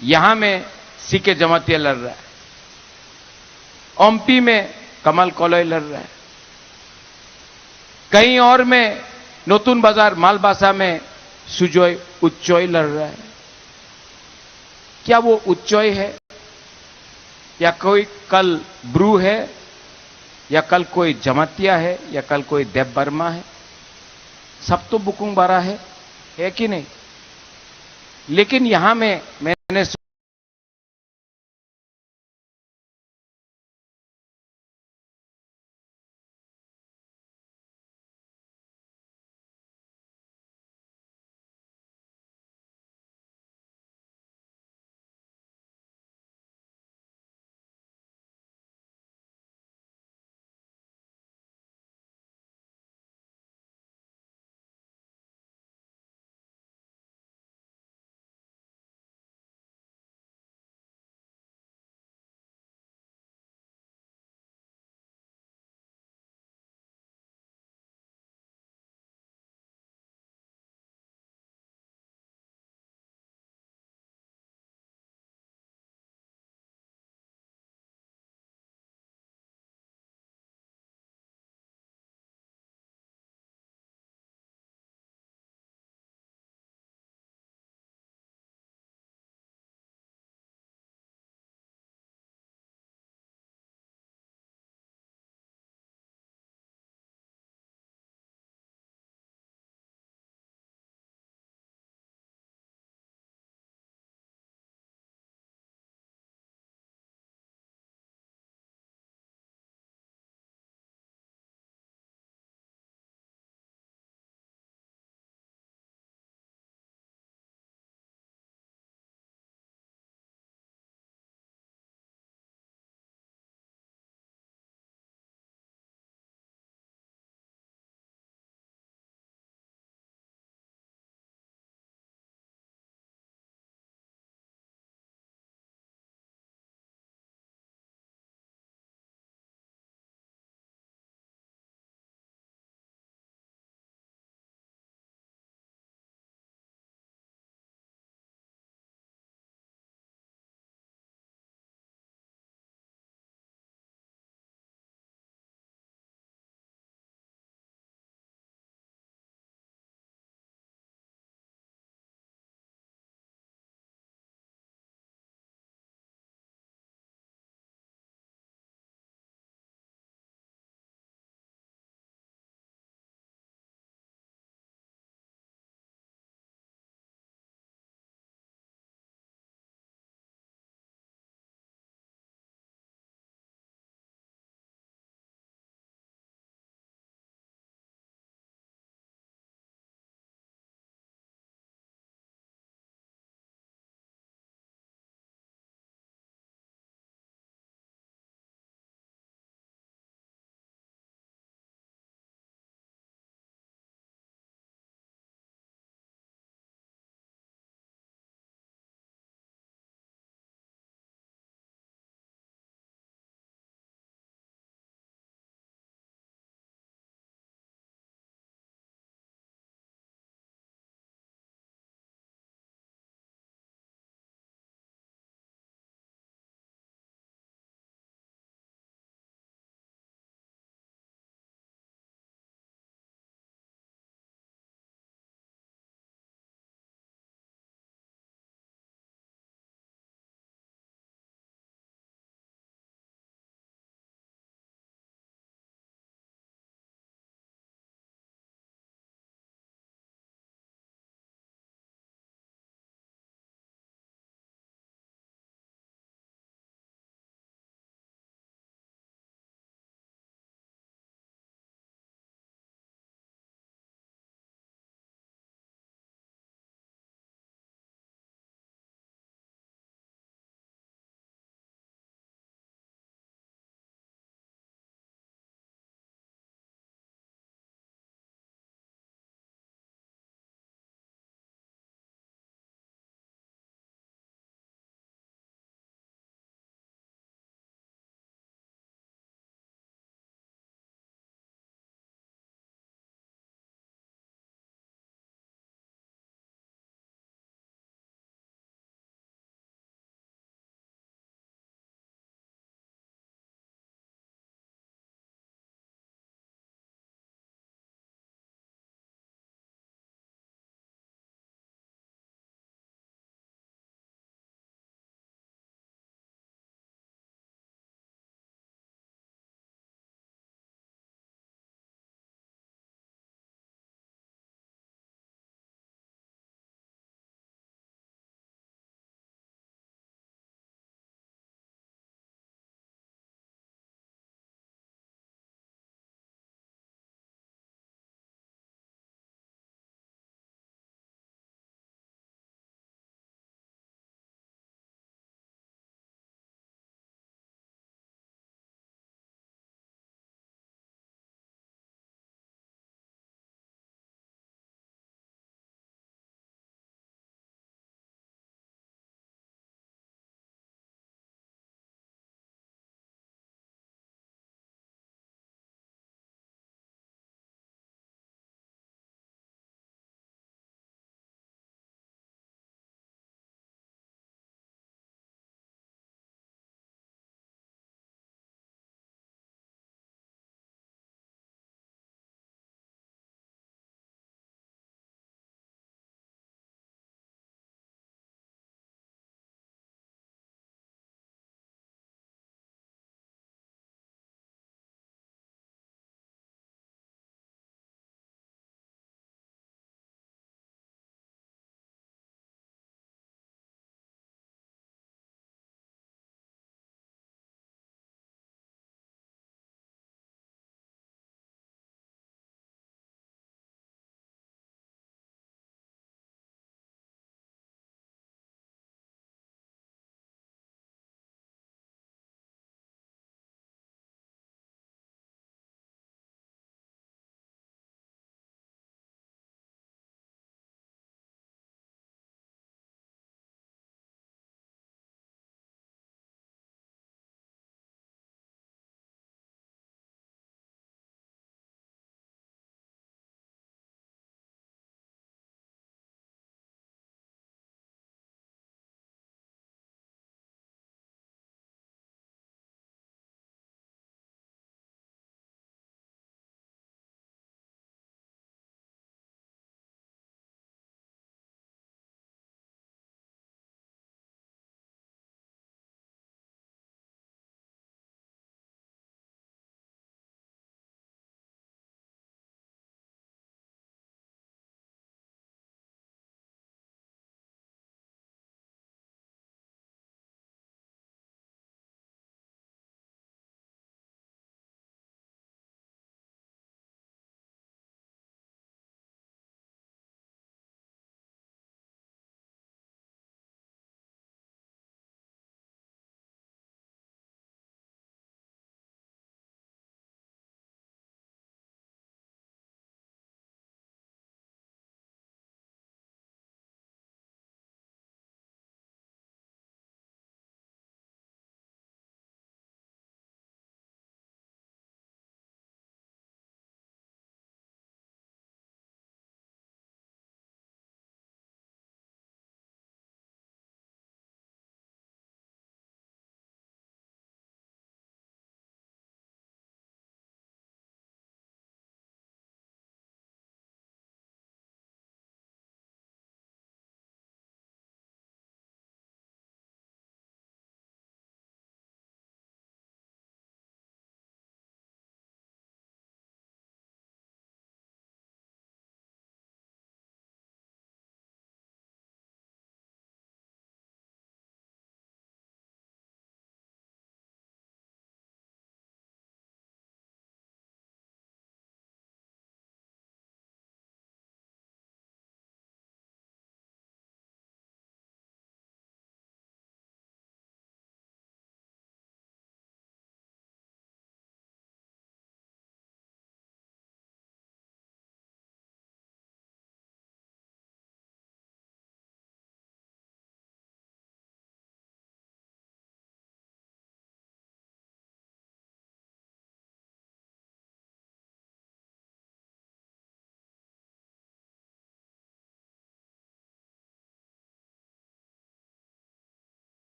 यहां में सीके जमातिया लड़ रहा है, ओमपी में कमल कोलोई लड़ रहा है, कहीं और में नोतुन बाजार मालबासा में सुजोय उच्चोय लड़ रहा है। क्या वो उच्चोय है, या कोई कल ब्रू है, या कल कोई जमातिया है, या कल कोई देव वर्मा है? सब तो बुकुंग बारा है कि नहीं? लेकिन यहां में मैंने